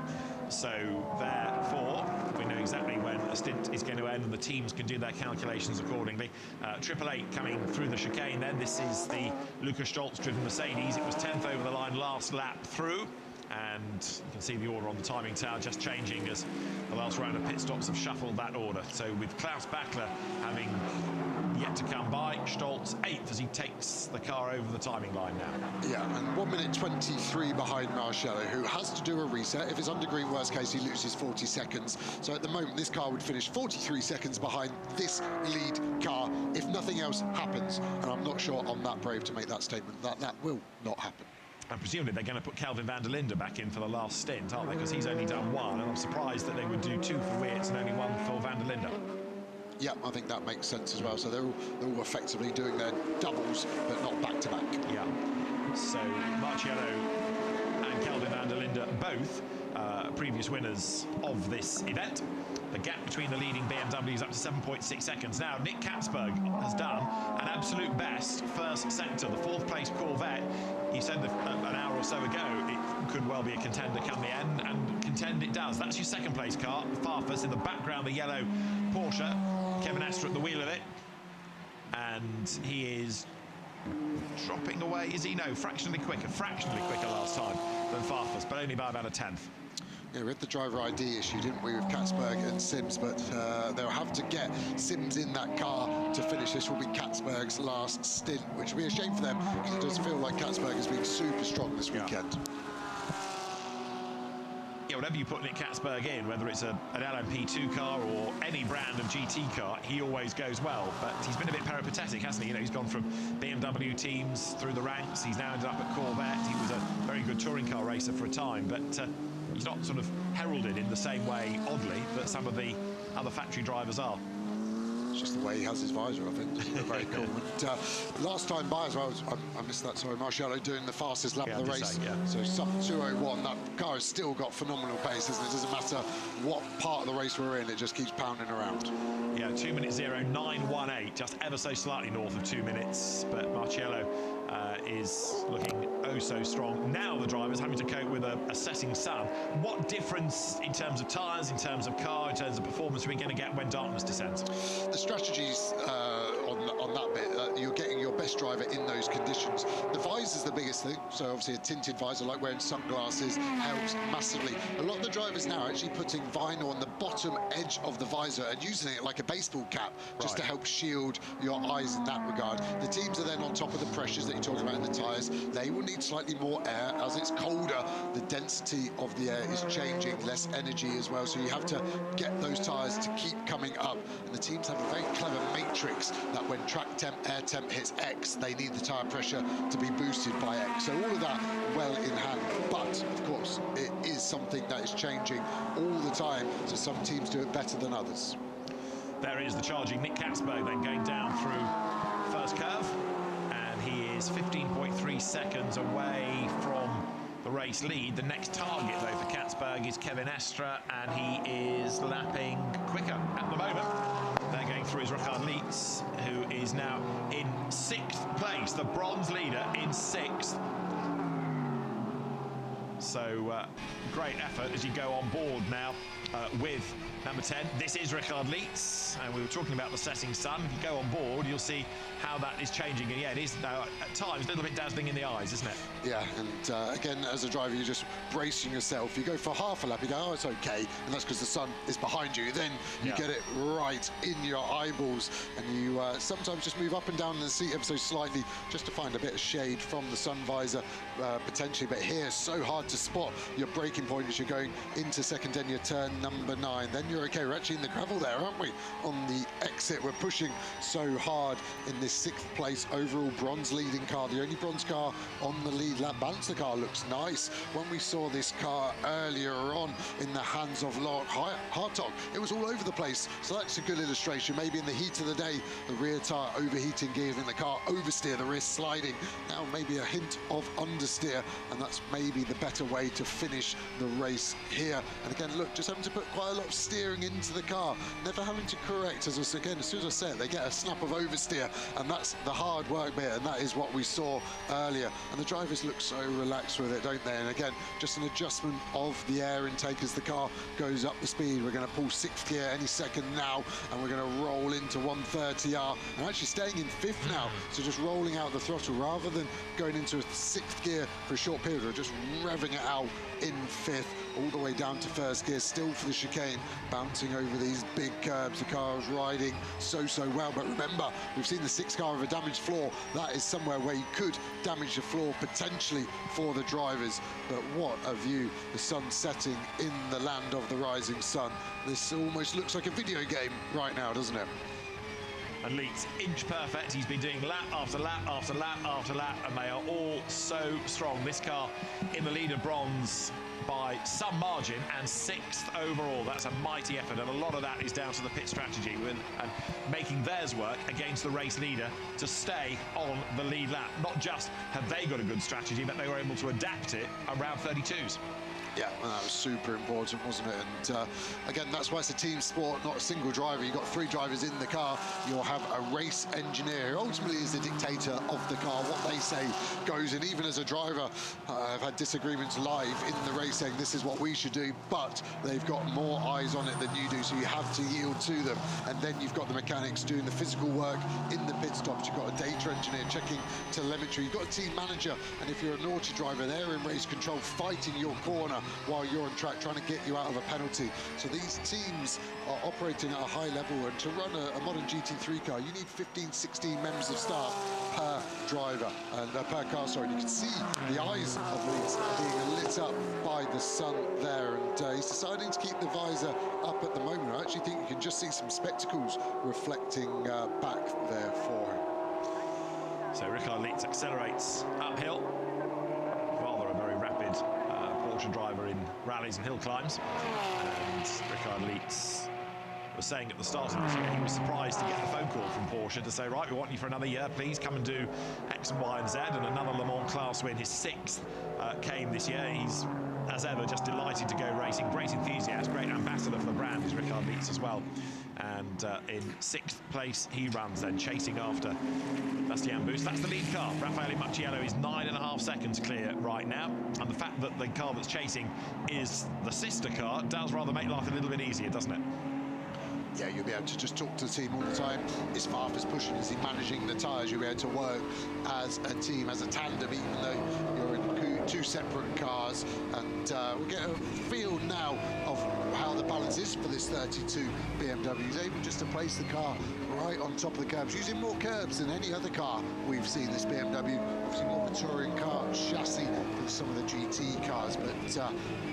So therefore, we know exactly when a stint is going to end, and the teams can do their calculations accordingly. Triple Eight coming through the chicane then. This is the Lukas Stoltz driven Mercedes. It was 10th over the line last lap through. And you can see the order on the timing tower just changing as the last round of pit stops have shuffled that order. So with Klaus Bachler having yet to come by, Stolz 8th as he takes the car over the timing line now. Yeah, and 1 minute 23 behind Marcello, who has to do a reset. If it's under green, worst case, he loses 40 seconds. So at the moment, this car would finish 43 seconds behind this lead car if nothing else happens. And I'm not sure I'm that brave to make that statement, that that will not happen. And presumably they're going to put Kelvin van der Linde back in for the last stint, aren't they? Because he's only done one, and I'm surprised that they would do 2 for Weerts and only 1 for van der Linde. Yeah, I think that makes sense as well. So they're all effectively doing their doubles, but not back-to-back. Yeah. So Marciello and Kelvin van der Linde, both previous winners of this event. The gap between the leading BMW is up to 7.6 seconds. Now, Nick Katzberg has done an absolute best first sector. The 4th place Corvette, he said an hour or so ago, it could well be a contender come the end, and contend it does. That's your 2nd place car, Farfus. In the background, the yellow Porsche. Kevin Estre at the wheel of it. And he is dropping away, is he? No, fractionally quicker last time than Farfus, but only by about a 10th. Yeah, we had the driver ID issue, didn't we, with Katzberg and Sims, but they'll have to get Sims in that car to finish. This will be Katzberg's last stint, which will be a shame for them, because it does feel like Katzberg has been super strong this weekend. Yeah, whatever you put Nick Katzberg in, whether it's an LMP2 car or any brand of GT car, he always goes well. But he's been a bit peripatetic, hasn't he? You know, he's gone from BMW teams through the ranks. He's now ended up at Corvette. He was a very good touring car racer for a time, but he's not sort of heralded in the same way, oddly, that some of the other factory drivers are. It's just the way he has his visor, I think. Very cool. And, last time by as well, I missed that, sorry, Marcello doing the fastest lap of the race. So sub 2:01, that car has still got phenomenal pace, isn't it? It doesn't matter what part of the race we're in, it just keeps pounding around. Yeah, 2 minutes 0918, just ever so slightly north of 2 minutes, but Marcello is looking oh so strong. Now the driver's having to cope with a setting sun. What difference in terms of tyres, in terms of car, in terms of performance are we going to get when darkness descends? The strategies on that bit, you're getting your best driver in those conditions. The visor's the biggest thing, so obviously a tinted visor, like wearing sunglasses, helps massively. A lot of the drivers now are actually putting vinyl on the bottom edge of the visor and using it like a baseball cap, just to help shield your eyes in that regard. The teams are then on top of the pressures that you're talking about in the tyres. They will need slightly more air. As it's colder, the density of the air is changing, less energy as well, so you have to get those tyres to keep coming up. And the teams have a very clever matrix that when track temp, air temp hits X, they need the tyre pressure to be boosted by X. So all of that well in hand. But, of course, it is something that is changing all the time, so some teams do it better than others. There is the charging Nick Katzberg then going down through first curve, and he is 15.3 seconds away from the race lead. The next target, though, for Katzberg is Kevin Estre, and he is lapping quicker at the moment. They're going through is Richard Lietz, who is now in 6th place, the bronze leader in 6th. So great effort as you go on board now with number 10. This is Richard Lietz, and we were talking about the setting sun. If you go on board, you'll see how that is changing. And yeah, it is now at times a little bit dazzling in the eyes, isn't it? Yeah, and again, as a driver, you're just bracing yourself. You go for half a lap, you go, oh, it's okay, and that's because the sun is behind you. Then you get it right in your eyeballs, and you sometimes just move up and down in the seat ever so slightly just to find a bit of shade from the sun visor, potentially. But here, so hard to spot your braking point as you're going into second-denier turn number 9. Then you're okay. We're actually in the gravel there, aren't we? On the exit, we're pushing so hard in this 6th place overall bronze leading car, the only bronze car on the lead lap balance. The car looks nice. When we saw this car earlier on in the hands of Lord Hartog, it was all over the place. So that's a good illustration. Maybe in the heat of the day, the rear tyre overheating, giving the car oversteer, the rear sliding. Now maybe a hint of understeer, and that's maybe the better way to finish the race here. And again, look, just having to put quite a lot of steering into the car, never having to correct. As soon as I said, they get a snap of oversteer, and that's the hard work bit, and that is what we saw earlier. And the drivers look so relaxed with it, don't they? And again, just an adjustment of the air intake as the car goes up the speed. We're going to pull 6th gear any second now, and we're going to roll into 130R, and actually staying in 5th now, so just rolling out the throttle rather than going into a 6th gear for a short period, or just revving battling it out in 5th, all the way down to first gear, still for the chicane, bouncing over these big curbs. The car's riding so well, but remember, we've seen the 6th car of a damaged floor. That is somewhere where you could damage the floor potentially for the drivers. But what a view, the sun setting in the land of the rising sun. This almost looks like a video game right now, doesn't it? And Leeds inch perfect. He's been doing lap after lap after lap after lap, and they are all so strong. This car in the lead of bronze by some margin, and 6th overall. That's a mighty effort, and a lot of that is down to the pit strategy and making theirs work against the race leader to stay on the lead lap. Not just have they got a good strategy, but they were able to adapt it around 32s. Yeah, well, that was super important, wasn't it? And again, that's why it's a team sport, not a single driver. You've got 3 drivers in the car. You'll have a race engineer who ultimately is the dictator of the car. What they say goes. And even as a driver, I've had disagreements live in the race saying this is what we should do, but they've got more eyes on it than you do, so you have to yield to them. And then you've got the mechanics doing the physical work in the pit stops. You've got a data engineer checking telemetry. You've got a team manager, and if you're a naughty driver, they're in race control, fighting your corner while you're on track, trying to get you out of a penalty. So these teams are operating at a high level, and to run a modern GT3 car, you need 15, 16 members of staff per driver, and per car, sorry. You can see the eyes of Leeds being lit up by the sun there, and he's deciding to keep the visor up at the moment. I actually think you can just see some spectacles reflecting back there for him. So Rickard Leeds accelerates uphill. Rather a very rapid Porsche driver in rallies and hill climbs. And Rickard Leeds was saying at the start of this year he was surprised to get the phone call from Porsche to say, right, we want you for another year, please come and do X and Y and Z, and another Le Mans class win. His 6th came this year. He's, as ever, just delighted to go racing. Great enthusiast, great ambassador for the brand is Rickard Leeds as well. And in 6th place he runs, then chasing after Bastian Boost. That's the lead car. Raffaele Macchiello is 9.5 seconds clear right now, and the fact that the car that's chasing is the sister car does rather make life a little bit easier, doesn't it? Yeah, you'll be able to just talk to the team all the time. Is Farfus pushing? Is he managing the tyres? You'll be able to work as a team, as a tandem, even though you're in 2 separate cars. And we'll get a feel now of how the balance is for this 32 BMW. He's able just to place the car right on top of the curbs, using more curbs than any other car we've seen. This BMW, obviously more of a touring car chassis than some of the GT cars, but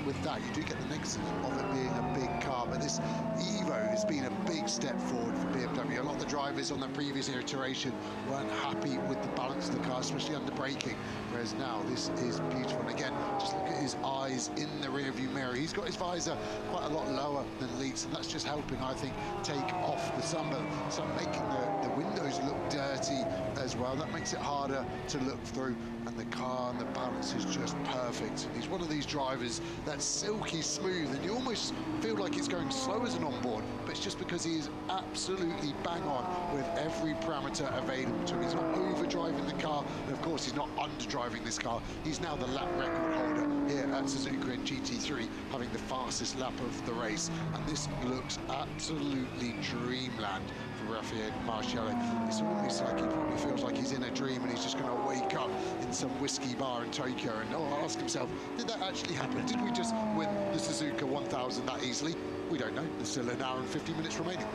with that you do get the negative of it being a big car. But this Evo has been a big step forward for BMW. A lot of the drivers on the previous iteration weren't happy with the balance of the car, especially under braking, whereas now this is beautiful. And again, just look at his eyes in the rear view mirror. He's got his visor quite a lot lower than Leeds, and that's just helping, I think, take off the sun, but so making the windows look dirty as well. That makes it harder to look through, and the car and the balance is just perfect. He's one of these drivers that's silky smooth, and you almost feel like it's going slow as an onboard, but it's just because he is absolutely bang on with every parameter available to him. He's not overdriving the car, and of course he's not underdriving this car. He's now the lap record holder here at Suzuka in GT3, having the fastest lap of the race, and this looks absolutely dreamland for Raffaele Marciello. It's almost like he probably feels like he's in a dream, and he's just going to wake up in some whiskey bar in Tokyo and ask himself, did that actually happen? Did we just win the Suzuka 1000 that easily? We don't know. There's still an hour and 50 minutes remaining.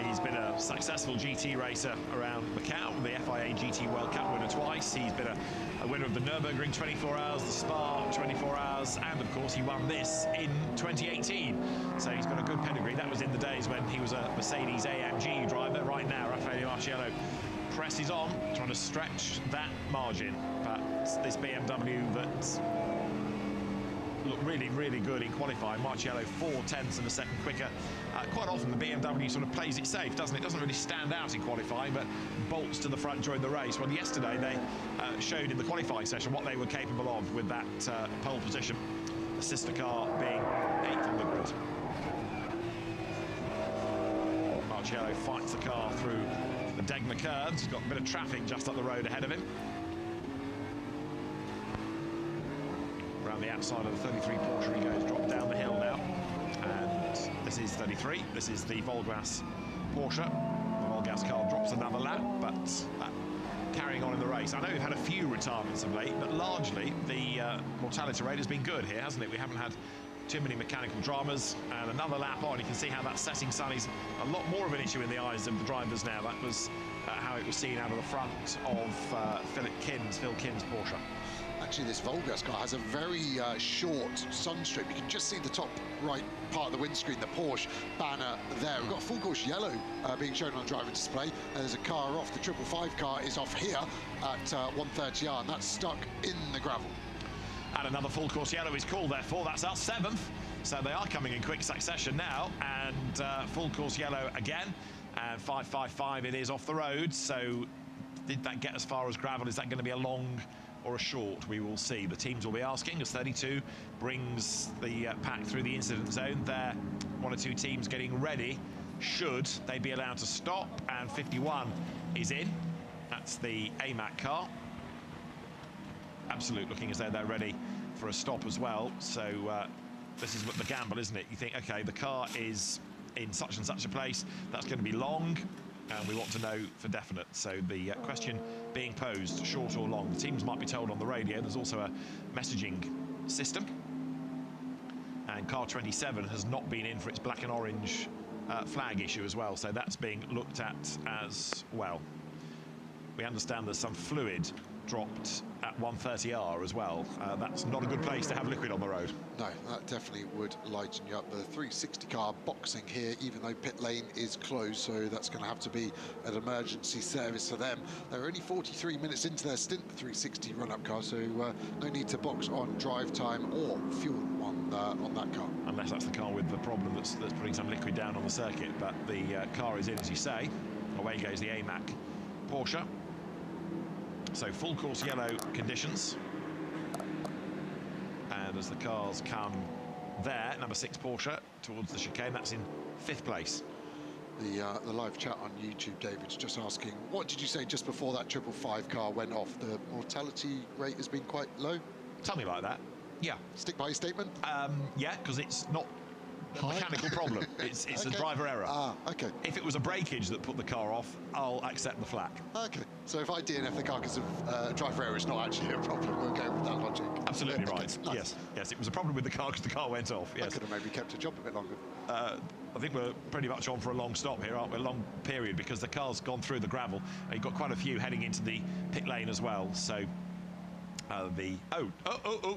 He's been a successful GT racer around Macau, the FIA GT World Cup winner twice. He's been a winner of the Nürburgring 24 hours, the Spa 24 hours, and of course he won this in 2018. So he's got a good pedigree. That was in the days when he was a Mercedes-AMG driver. Right now, Raffaele Marciello presses on, trying to stretch that margin. But this BMW that looked really, really good in qualifying. Marciello 0.4 of a second quicker. Quite often the BMW sort of plays it safe, doesn't it? Doesn't really stand out in qualifying, but bolts to the front during the race. Well, yesterday they showed in the qualifying session what they were capable of with that pole position. The sister car being 8th on the grid. Marciello fights the car through the Degner curves. He's got a bit of traffic just up the road ahead of him. Around the outside of the 33 Porsche he goes, drop down the hill now. And this is 33, this is the Volgas Porsche. The Volgas car drops another lap, but that carrying on in the race. I know we've had a few retirements of late, but largely the mortality rate has been good here, hasn't it? We haven't had too many mechanical dramas, and another lap on, you can see how that setting sun is a lot more of an issue in the eyes of the drivers now. That was how it was seen out of the front of Phil Kinn's Porsche. Actually, this Volgas car has a very short sun strip. You can just see the top right part of the windscreen, the Porsche banner there. We've got a full course yellow being shown on the driver display. And there's a car off. The 555 car is off here at 130R, and that's stuck in the gravel. And another full course yellow is called, therefore. That's our 7th. So they are coming in quick succession now. And full course yellow again. And 555 it is off the road. So did that get as far as gravel? Is that going to be a long or a short? We will see. The teams will be asking as 32 brings the pack through the incident zone. There, 1 or 2 teams getting ready. Should they be allowed to stop? And 51 is in. That's the AMAC car. Absolute looking as though they're ready for a stop as well. So this is what the gamble, isn't it? You think, okay, the car is in such and such a place. That's going to be long, and we want to know for definite. So the question being posed, short or long. The teams might be told on the radio. There's also a messaging system. And car 27 has not been in for its black and orange flag issue as well. So that's being looked at as well. We understand there's some fluid dropped at 130R as well. That's not a good place to have liquid on the road. No, that definitely would lighten you up. The 360 car boxing here, even though pit lane is closed, so that's going to have to be an emergency service for them. They're only 43 minutes into their stint, the 360 run-up car, so no need to box on drive time or fuel on that car. Unless that's the car with the problem that's putting some liquid down on the circuit. But the car is in, as you say. Away goes the AMAC Porsche. So full course yellow conditions. And as the cars come there, number 6 Porsche towards the chicane, that's in 5th place. The live chat on YouTube, David's just asking, what did you say just before that 555 car went off? The mortality rate has been quite low? Tell me like that. Yeah. Stick by your statement? Yeah, because it's not a mechanical problem. It's okay. A driver error. Ah, okay. If it was a breakage that put the car off, I'll accept the flak. Okay. So if I DNF the car because of driver error, it's not actually a problem. We'll go with that logic. Absolutely right. Nice. Yes. Yes, it was a problem with the car because the car went off. Yes. I could have maybe kept a job a bit longer. I think we're pretty much on for a long stop here, aren't we? A long period, because the car's gone through the gravel. You've got quite a few heading into the pit lane as well. So oh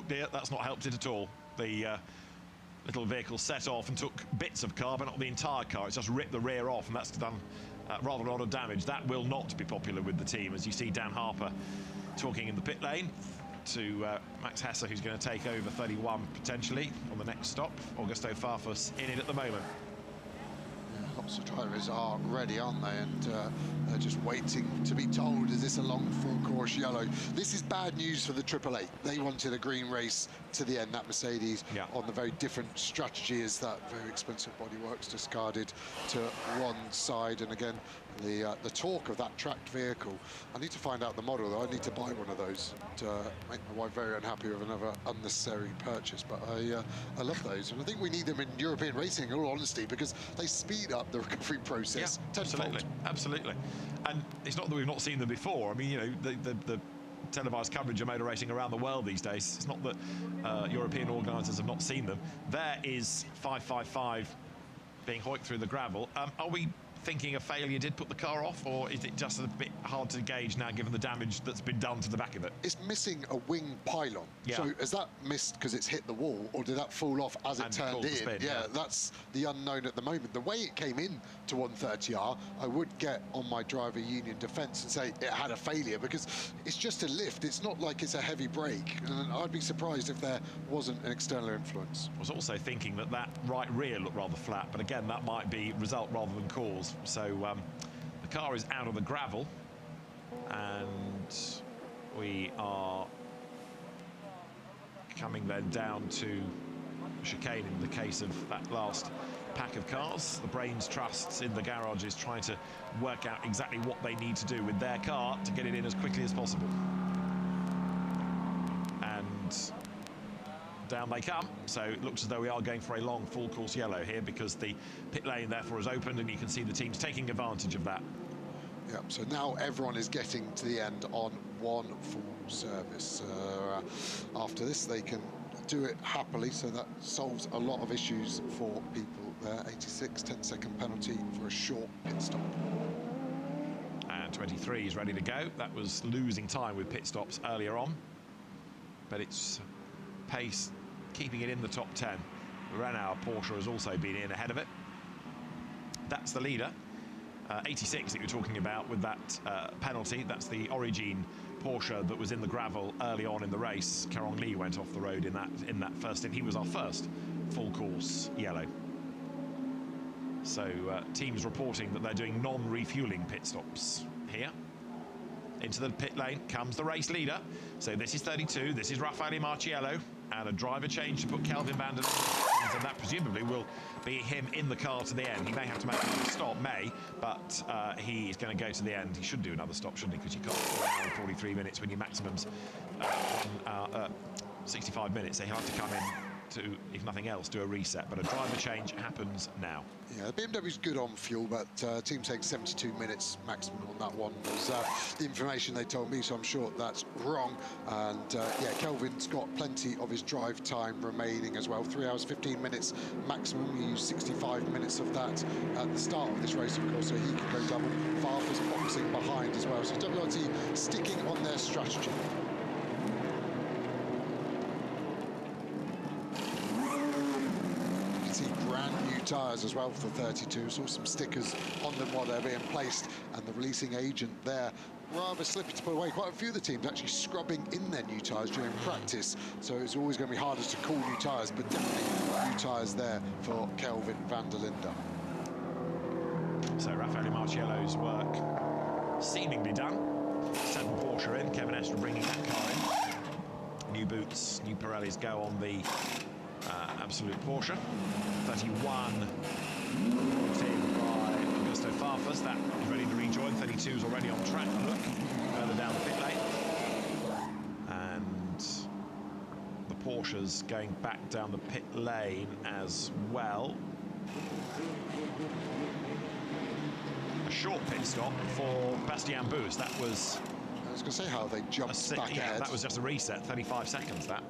dear, that's not helped it at all. The little vehicle set off and took bits of car, but not the entire car. It's just ripped the rear off, and that's done rather a lot of damage. That will not be popular with the team, as you see Dan Harper talking in the pit lane to Max Hesse, who's going to take over 31 potentially on the next stop. Augusto Farfus in it at the moment. Yeah, lots of drivers are ready, aren't they? And they're just waiting to be told, is this a long full course yellow? This is bad news for the AAA. They wanted a green race to the end, that Mercedes, on the very different strategy as that very expensive bodywork's discarded to one side. And again, the torque of that tracked vehicle. I need to find out the model, though. I need to buy one of those to make my wife very unhappy with another unnecessary purchase. But I love those, and I think we need them in European racing, in all honesty, because they speed up the recovery process. Yeah, absolutely. And it's not that we've not seen them before. I mean, you know, the televised coverage of motor racing around the world these days. It's not that European organisers have not seen them. There is 555 being hoiked through the gravel. Are we thinking a failure did put the car off, or is it just a bit hard to gauge now given the damage that's been done to the back of it? It's missing a wing pylon. Yeah. So has that missed because it's hit the wall, or did that fall off as it turned in? Spin, yeah, that's the unknown at the moment. The way it came in to 130R, I would get on my driver union defence and say it had a failure, because it's just a lift. It's not like it's a heavy brake, and I'd be surprised if there wasn't an external influence. I was also thinking that right rear looked rather flat, but again, that might be result rather than cause. So the car is out of the gravel, and we are coming then down to chicane in the case of that last pack of cars. The brains trusts in the garage is trying to work out exactly what they need to do with their car to get it in as quickly as possible. And down they come. So it looks as though we are going for a long full course yellow here, because the pit lane therefore is opened, and you can see the teams taking advantage of that. Yep, so now everyone is getting to the end on one full service. After this, they can do it happily, so that solves a lot of issues for people there. 86, 10-second penalty for a short pit stop. And 23 is ready to go. That was losing time with pit stops earlier on, but it's pace, keeping it in the top 10. Renault Porsche has also been in ahead of it. That's the leader. 86 that you're talking about with that penalty. That's the Origin Porsche that was in the gravel early on in the race. Kerong Lee went off the road in that first stint. He was our first full course yellow. So teams reporting that they're doing non-refueling pit stops here. Into the pit lane comes the race leader. So this is 32, this is Raffaele Marciello, and a driver change to put Kelvin van der Linde, and that presumably will be him in the car to the end. He may have to make another stop, but he is going to go to the end. He should do another stop, shouldn't he? Because you can't do 1 hour and 43 minutes when your maximum's 65 minutes. So he'll have to come in to, if nothing else, do a reset. But a driver change happens now. Yeah, the BMW's good on fuel, but team takes 72 minutes maximum on that one. Was the information they told me, so I'm sure that's wrong. And yeah, Kelvin's got plenty of his drive time remaining as well. 3 hours, 15 minutes maximum. He used 65 minutes of that at the start of this race, of course, so he can go double. Farfus boxing behind as well. So WRT sticking on their strategy. Brand new tyres as well for 32. Saw some stickers on them while they're being placed, and the releasing agent there rather slippy to put away. Quite a few of the teams actually scrubbing in their new tyres during practice, so it's always going to be harder to call new tyres, but definitely new tyres there for Kelvin van der Linde. So Raffaele Marciello's work seemingly done. 7 Porsche in, Kevin Estre bringing that car in. New boots, new Pirellis go on the Absolute Porsche. 31 brought in by Augusto Farfus. That is ready to rejoin. 32 is already on track. Look further down the pit lane. And the Porsche's going back down the pit lane as well. A short pit stop for Bastien Bous. That was... I was going to say how they jumped back ahead. That was just a reset, 35 seconds, that.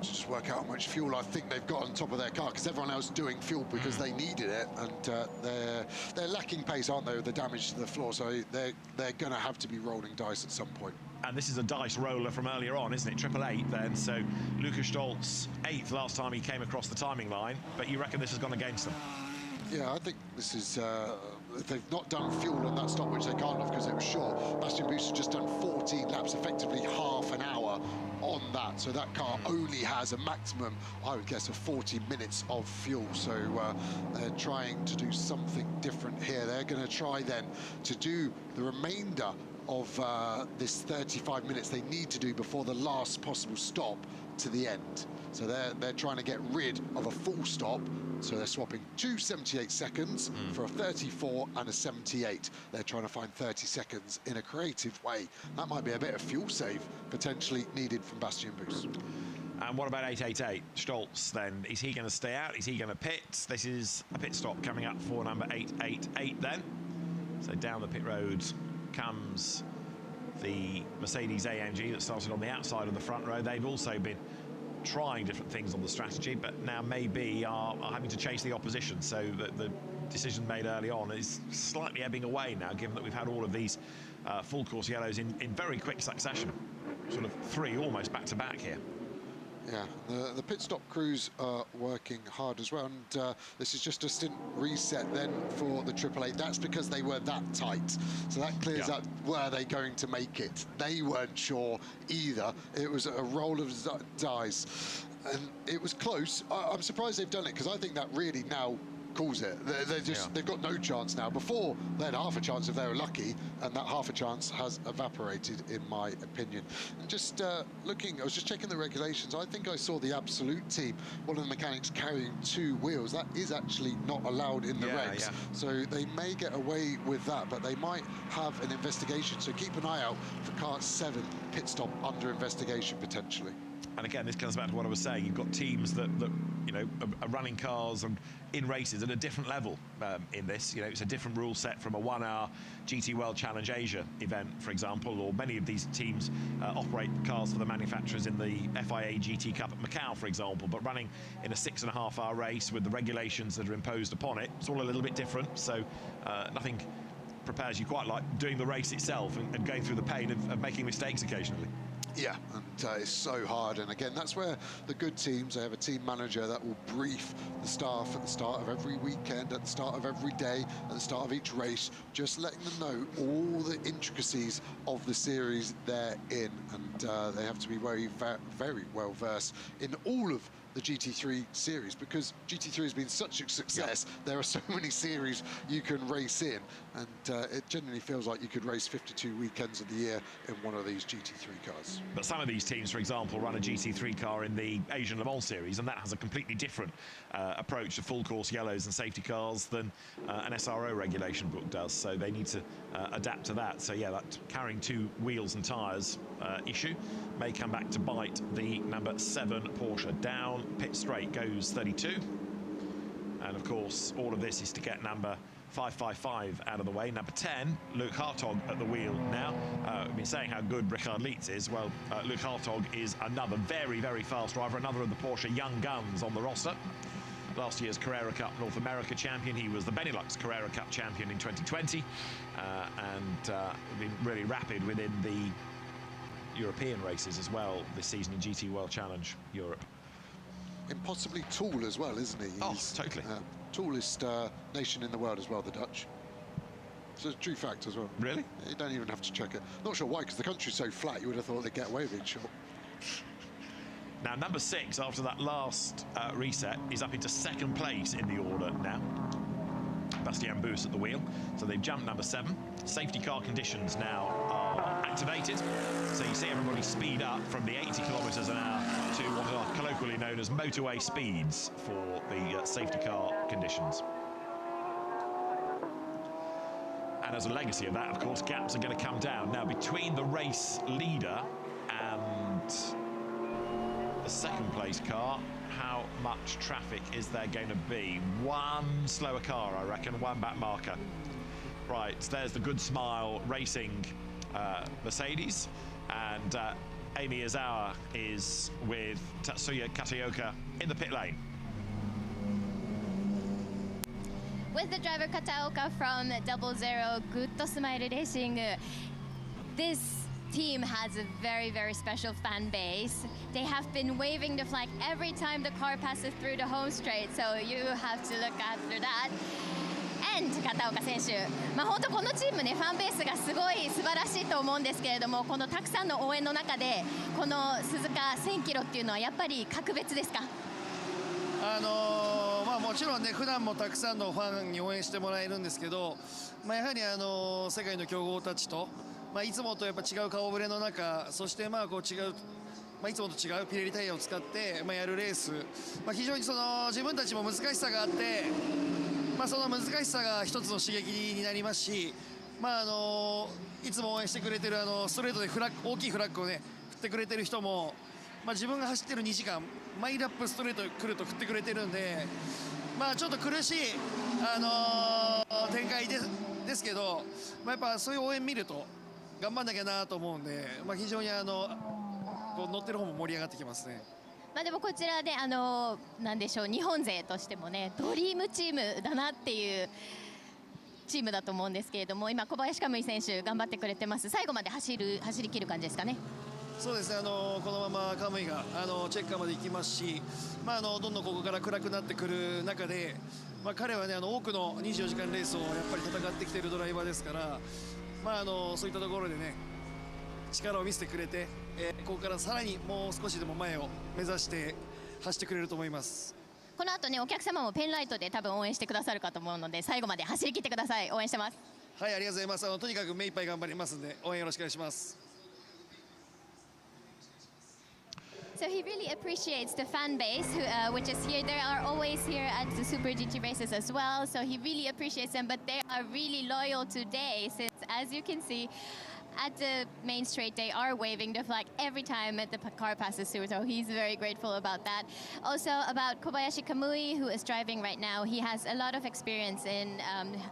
Just work out how much fuel I think they've got on top of their car, because everyone else is doing fuel because they needed it, and they're lacking pace, aren't they, with the damage to the floor, so they're going to have to be rolling dice at some point. And this is a dice roller from earlier on, isn't it? 888 then, so Lukas Stolz 8th last time he came across the timing line, but you reckon this has gone against them? Yeah, I think this is... they've not done fuel on that stop, which they can't have because it was short. Bastien Bous has just done 14 laps, effectively half an hour on that. So that car only has a maximum, I would guess, of 40 minutes of fuel. So they're trying to do something different here. They're going to try then to do the remainder of this 35 minutes they need to do before the last possible stop to the end. So they're trying to get rid of a full stop. So they're swapping 2 78 seconds for a 34 and a 78. They're trying to find 30 seconds in a creative way. That might be a bit of fuel save potentially needed from Bastien Bous. And what about 888? Stolz then, is he going to stay out? Is he going to pit? This is a pit stop coming up for number 888 then. So down the pit road comes the Mercedes-AMG that started on the outside of the front row. They've also been trying different things on the strategy, but now maybe are having to chase the opposition. So the decision made early on is slightly ebbing away now, given that we've had all of these full course yellows in very quick succession. Sort of 3 almost back to back here. Yeah, the pit stop crews are working hard as well, and this is just a stint reset then for the 888. That's because they were that tight, so that clears up were they going to make it. They weren't sure either. It was a roll of dice, and it was close. I'm surprised they've done it, because I think that really now calls it. They've got no chance now. Before they had half a chance if they were lucky, and that half a chance has evaporated in my opinion. And just looking, I was just checking the regulations. I think I saw the Absolute team, one of the mechanics carrying 2 wheels. That is actually not allowed in the regs. So they may get away with that, but they might have an investigation. So keep an eye out for car 7 pit stop under investigation potentially. And again, this comes back to what I was saying. You've got teams that you know, are running cars and in races at a different level in this. You know, it's a different rule set from a 1-hour GT World Challenge Asia event, for example, or many of these teams operate cars for the manufacturers in the FIA GT Cup at Macau, for example, but running in a 6.5-hour race with the regulations that are imposed upon it, it's all a little bit different. So nothing prepares you quite like doing the race itself and going through the pain of making mistakes occasionally. Yeah, and it's so hard. And again, that's where the good teams, they have a team manager that will brief the staff at the start of every weekend, at the start of every day, at the start of each race, just letting them know all the intricacies of the series they're in. And they have to be very, very well versed in all of the GT3 series, because GT3 has been such a success. Yep. There are so many series you can race in, and it genuinely feels like you could race 52 weekends of the year in one of these GT3 cars. But some of these teams, for example, run a GT3 car in the Asian Le Mans series, and that has a completely different approach to full course yellows and safety cars than an SRO regulation book does, so they need to adapt to that. So yeah, that carrying 2 wheels and tyres issue may come back to bite the number 7 Porsche. Down pit straight goes 32, and of course all of this is to get number 555 out of the way. Number 10, Luke Hartog at the wheel now. We've been saying how good Richard Lietz is. Well, Luke Hartog is another very, very fast driver, another of the Porsche young guns on the roster. Last year's Carrera Cup North America champion. He was the Benelux Carrera Cup champion in 2020, and been really rapid within the European races as well this season in GT World Challenge Europe. Impossibly tall as well, isn't he? He's totally. Tallest nation in the world as well, the Dutch. It's a true fact as well. Really? You don't even have to check it. Not sure why, because the country's so flat, you would have thought they'd get away with it, sure. Now, number 6, after that last reset, is up into 2nd place in the order now. Bastien Bus at the wheel. So they've jumped number 7. Safety car conditions now are activated. So you see everybody speed up from the 80 kilometers an hour to what are colloquially known as motorway speeds for the safety car conditions. And as a legacy of that, of course, gaps are going to come down. Now, between the race leader and the 2nd place car, how much traffic is there going to be? 1 slower car, I reckon, 1 back marker. Right, so there's the Good Smile Racing Mercedes, and Amy Izawa is with Tatsuya Kataoka in the pit lane. With the driver Kataoka from 00 Good Smile Racing, this team has a very, very special fan base. They have been waving the flag every time the car passes through the home straight, so you have to look after that. And 片岡選手、本当このチームね、ファンベースがすごい素晴らしいと思うんですけれども、このたくさんの応援の中でこの鈴鹿1000キロっていうのはやっぱり格別ですか？もちろんね、普段もたくさんのファンに応援してもらえるんですけど、やはり世界の強豪たちと、いつもとやっぱ違う顔ぶれの中、そしてこう違う、いつもと違うピレリタイヤを使って、やるレース、非常にその自分たちも難しさがあって、その難しさが一つの刺激になりますし、いつも応援してくれてるストレートで大きいフラッグをね振ってくれてる人も、自分が走ってる2時間毎ラップストレート来ると振ってくれてるんで、ちょっと苦しい展開ですけど、やっぱそういう応援見ると頑張んなきゃなと思うんで、非常にこう乗ってる方も盛り上がってきますね。でもこちらでなんでしょう、日本勢としてもね、ドリームチームだなっていうチームだと思うんですけれども、今小林可夢選手頑張ってくれてます。最後まで走り切る感じですかね。そうですね、このままカムイがチェッカーまで行きますし、どんどんここから暗くなってくる中で、彼はね多くの24時間レースをやっぱり戦ってきているドライバーですから、そういったところでね力を見せてくれて、ここからさらにもう少しでも前を目指して走ってくれると思います。この後ね、お客様もペンライトで多分応援してくださるかと思うので、最後まで走り切ってください。応援してます。はい、ありがとうございます。とにかく目いっぱい頑張りますので応援よろしくお願いします。So he really appreciates the fan base which is here. They are always here at the Super GT races as well. So he really appreciates them, but they are really loyal today since, as you can see, at the main straight, they are waving the flag every time the car passes through, so he's very grateful about that. Also about Kobayashi Kamui, who is driving right now, he has a lot of experience in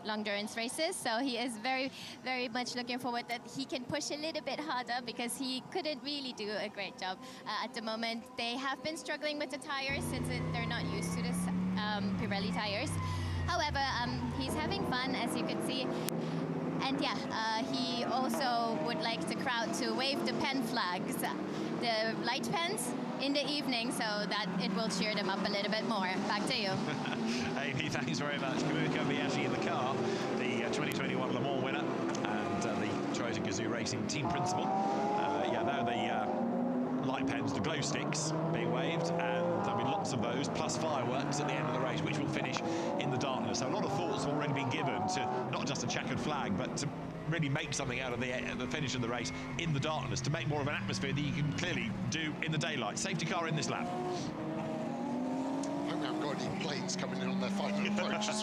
long-endurance races, so he is very, very much looking forward that he can push a little bit harder because he couldn't really do a great job at the moment. They have been struggling with the tires since they're not used to this Pirelli tires. However, he's having fun, as you can see. And yeah, he also would like the crowd to wave the pen flags, the light pens, in the evening, so that it will cheer them up a little bit more. Back to you. Amy, thanks very much. Kamui Kobayashi in the car, the 2021 Le Mans winner, and the Toyota Gazoo Racing team principal. Yeah, they're the light pens, the glow sticks being waved, and there'll be lots of those, plus fireworks at the end of the race, which will finish in the darkness. So a lot of thoughts have already been given to not just a checkered flag, but to really make something out of the finish of the race in the darkness, to make more of an atmosphere that you can clearly do in the daylight. Safety car in this lap. We haven't got any planes coming in on their final approach. We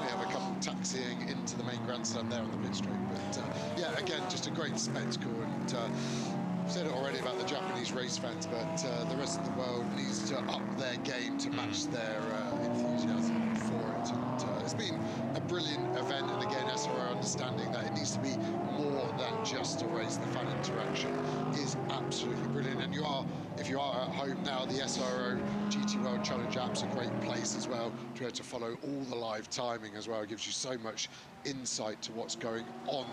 have a couple taxiing into the main grandstand there on the pit straight. But yeah, again, just a great spectacle. And I've said it already about the Japanese race fans, but the rest of the world needs to up their game to match their enthusiasm for it. And it's been a brilliant event, and again, SRO understanding that it needs to be more than just a race. The fan interaction is absolutely brilliant, and if you are at home now, the SRO GT World Challenge app's a great place as well to be able to follow all the live timing as well. It gives you so much insight to what's going on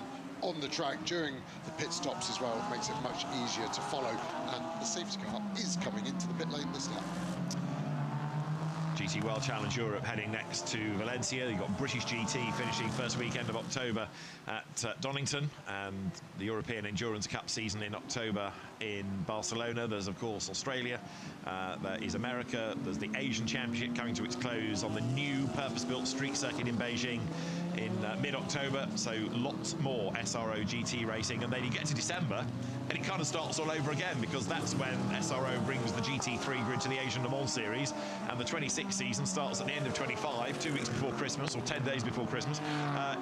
the track during the pit stops as well. It makes it much easier to follow, and the safety car is coming into the pit lane this lap. GT World Challenge Europe heading next to Valencia. You've got British GT finishing first weekend of October at Donington, and the European Endurance Cup season in October in Barcelona. There's, of course, Australia. There is America. There's the Asian Championship coming to its close on the new purpose-built street circuit in Beijing in mid-October. So lots more SRO GT racing. And then you get to December, and it kind of starts all over again, because that's when SRO brings the GT3 grid to the Asian Le Mans Series, and the 26 season starts at the end of 25, 2 weeks before Christmas, or 10 days before Christmas,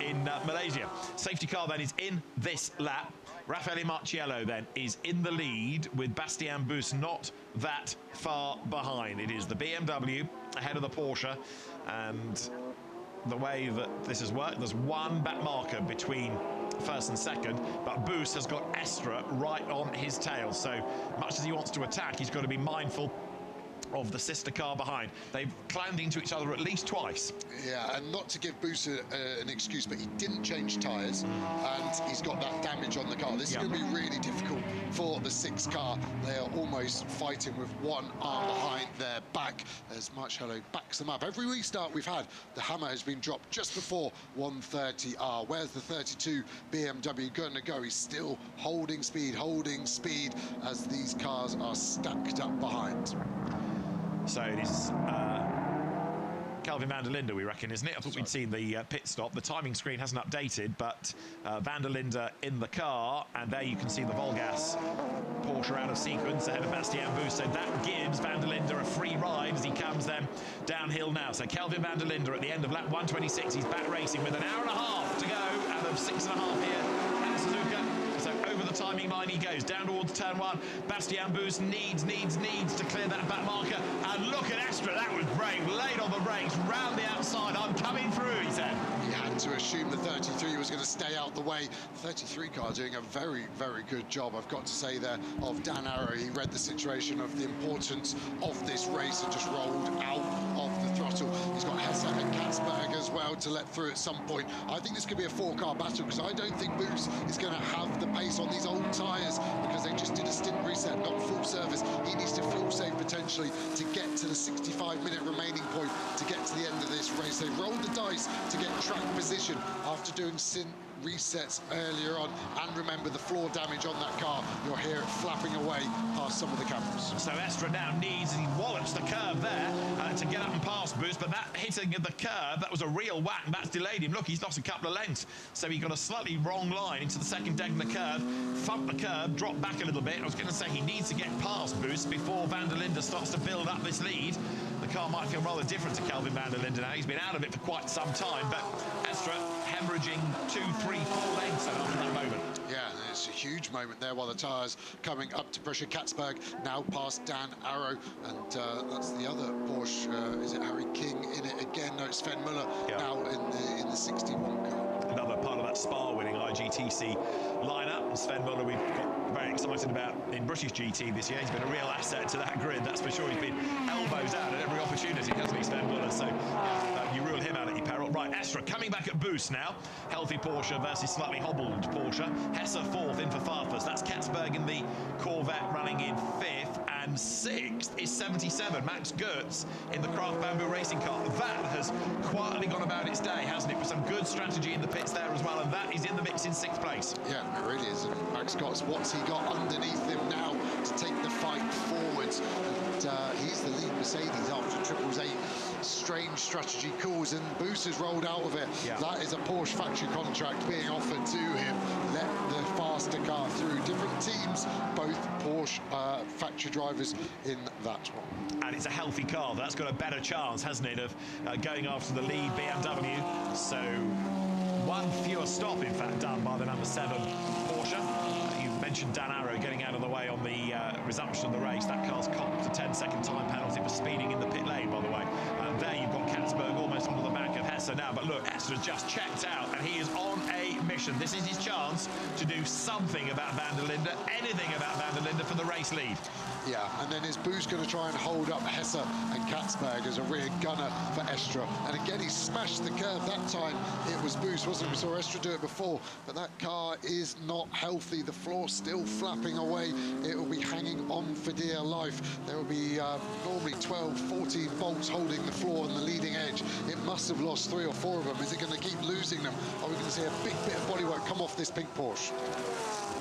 in Malaysia. Safety car then is in this lap. Raffaele Marciello then is in the lead, with Bastien Busse not that far behind. It is the BMW ahead of the Porsche, and the way that this has worked, there's one back marker between first and second, but Busse has got Estra right on his tail, so much as he wants to attack, he's got to be mindful of the sister car behind. They've climbed into each other at least twice. Yeah, and not to give Busse an excuse, but he didn't change tyres, and he's got that damage on the car. This is going to be really difficult for the 6 car. They are almost fighting with one arm behind their back as Marciello backs them up. Every restart we've had, the hammer has been dropped just before 130R. Where's the 32 BMW going to go? He's still holding speed as these cars are stacked up behind. So it is Kelvin van der Linde, we reckon, isn't it? I thought we'd seen the pit stop. The timing screen hasn't updated, but van der Linde in the car, and there you can see the Volgas Porsche out of sequence ahead of Bastien Busse. So that gives van der Linde a free ride as he comes then downhill now. So Kelvin van der Linde at the end of lap 126, he's back racing with an hour and a half to go out of 6.5 here at Suzuka. So over the timing line he goes, down towards turn 1. Bastien Busse needs to clear that back marker. And look at Estra, that was brave, laid on the brakes, round the outside. I'm coming through, he said. He had to assume the 33 was going to stay out the way. 33 car doing a very, very good job, I've got to say there, of Dan Arrow. He read the situation of the importance of this race and just rolled out of the throttle. He's got Hesse and Katzberg as well to let through at some point. I think this could be a 4-car battle, because I don't think Busse is going to have the pace on these old tyres, because they just did a stint reset, not full service. He needs to full save potentially to get to the 65-minute remaining point to get to the end of this race. They've rolled the dice to get track position after doing stint resets earlier on, and remember the floor damage on that car. You'll hear it flapping away past some of the cameras. So Estra now needs, he wallops the curve there to get up and past Busse, but that hitting of the curve, that was a real whack, and that's delayed him. Look, he's lost a couple of lengths, so he got a slightly wrong line into the second deck of the curve, thumped the curve, dropped back a little bit. I was going to say he needs to get past Busse before van der Linde starts to build up this lead. The car might feel rather different to Kelvin van der Linde now. He's been out of it for quite some time, but Estra hemorrhaging 2, 3, 4 lengths after that moment. Yeah, it's a huge moment there while the tyres coming up to pressure. Katzberg now past Dan Arrow, and that's the other Porsche. Is it Harry King in it again? No, it's Sven Muller now in the 61 car. Another part of that Spa-winning IGTC lineup. And Sven Muller, we've got very excited about in British GT this year. He's been a real asset to that grid, that's for sure. He's been elbows out at every opportunity, hasn't he, Sven Muller? So you rule him out at your peril. Right, Estra coming back at boost now. Healthy Porsche versus slightly hobbled Porsche. Hesse fourth in for Farfus. That's Katzberg in the Corvette running in fifth. And sixth is 77, Max Goetz in the Craft Bamboo racing car. That has quietly gone about its day, hasn't it? With some good strategy in the pits there as well, and that is in the mix in sixth place. Yeah, it really is. And Max Goetz, what's he got underneath him now to take the fight forwards? And he's the lead Mercedes after 888. Strange strategy calls, and Boost has rolled out of it. Yeah. That is a Porsche factory contract being offered to him. Let the faster car through. Different teams, both Porsche factory drivers in that one. And it's a healthy car. That's got a better chance, hasn't it, of going after the lead BMW. So one fewer stop, in fact, done by the number 7 Porsche. You mentioned Dan Arrow getting out of the way on the resumption of the race. That car's copped a 10-second time penalty for speeding in the pit lane, by the way. And there you've got Katzberg almost onto the back of Hesse now. But look, Hesse's just checked out, and he is on a mission. This is his chance to do something about Van der Linde, anything about Van der Linde for the race lead. Yeah, and then is Boost going to try and hold up Hesse and Katzberg as a rear gunner for Estra? And again, he smashed the curve. That time it was Boost, wasn't it? We saw Estra do it before, but that car is not healthy. The floor still flapping away. It will be hanging on for dear life. There will be normally 12, 14 bolts holding the floor on the leading edge. It must have lost 3 or 4 of them. Is it going to keep losing them? Are we going to see a big bit of bodywork come off this pink Porsche?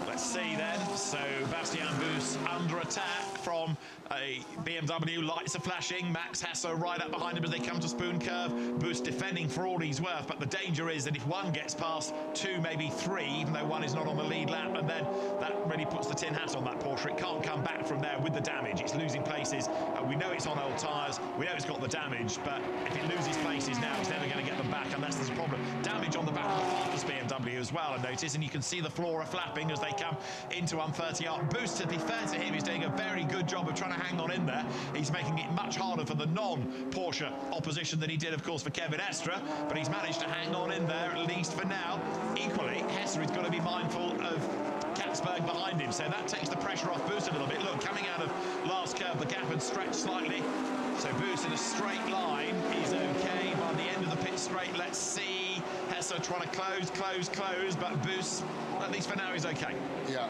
Let's see then. So Bastian Boost under attack from a BMW. Lights are flashing. Max Hesse right up behind him as they come to Spoon Curve. Boost defending for all he's worth, but the danger is that if one gets past 2, maybe 3, even though one is not on the lead lap, and then that really puts the tin hat on that Porsche. It can't come back from there with the damage. It's losing places. We know it's on old tyres. We know it's got the damage, but if it loses places now, it's never going to get them back unless there's a problem. Damage on the back of the Farfus BMW as well, I notice, and you can see the floor flapping as they come into 130R. Boost, to be fair to him, is doing a very good job of trying to hang on in there. He's making it much harder for the non-Porsche opposition than he did, of course, for Kevin Estra, but he's managed to hang on in there, at least for now. Equally, Hesse has got to be mindful of Katzberg behind him, so that takes the pressure off Boost a little bit. Look, coming out of last curve, the gap had stretched slightly, so Boost in a straight line is okay. By the end of the pit straight, let's see Hesse trying to close, but Boost, at least for now, is okay. Yeah,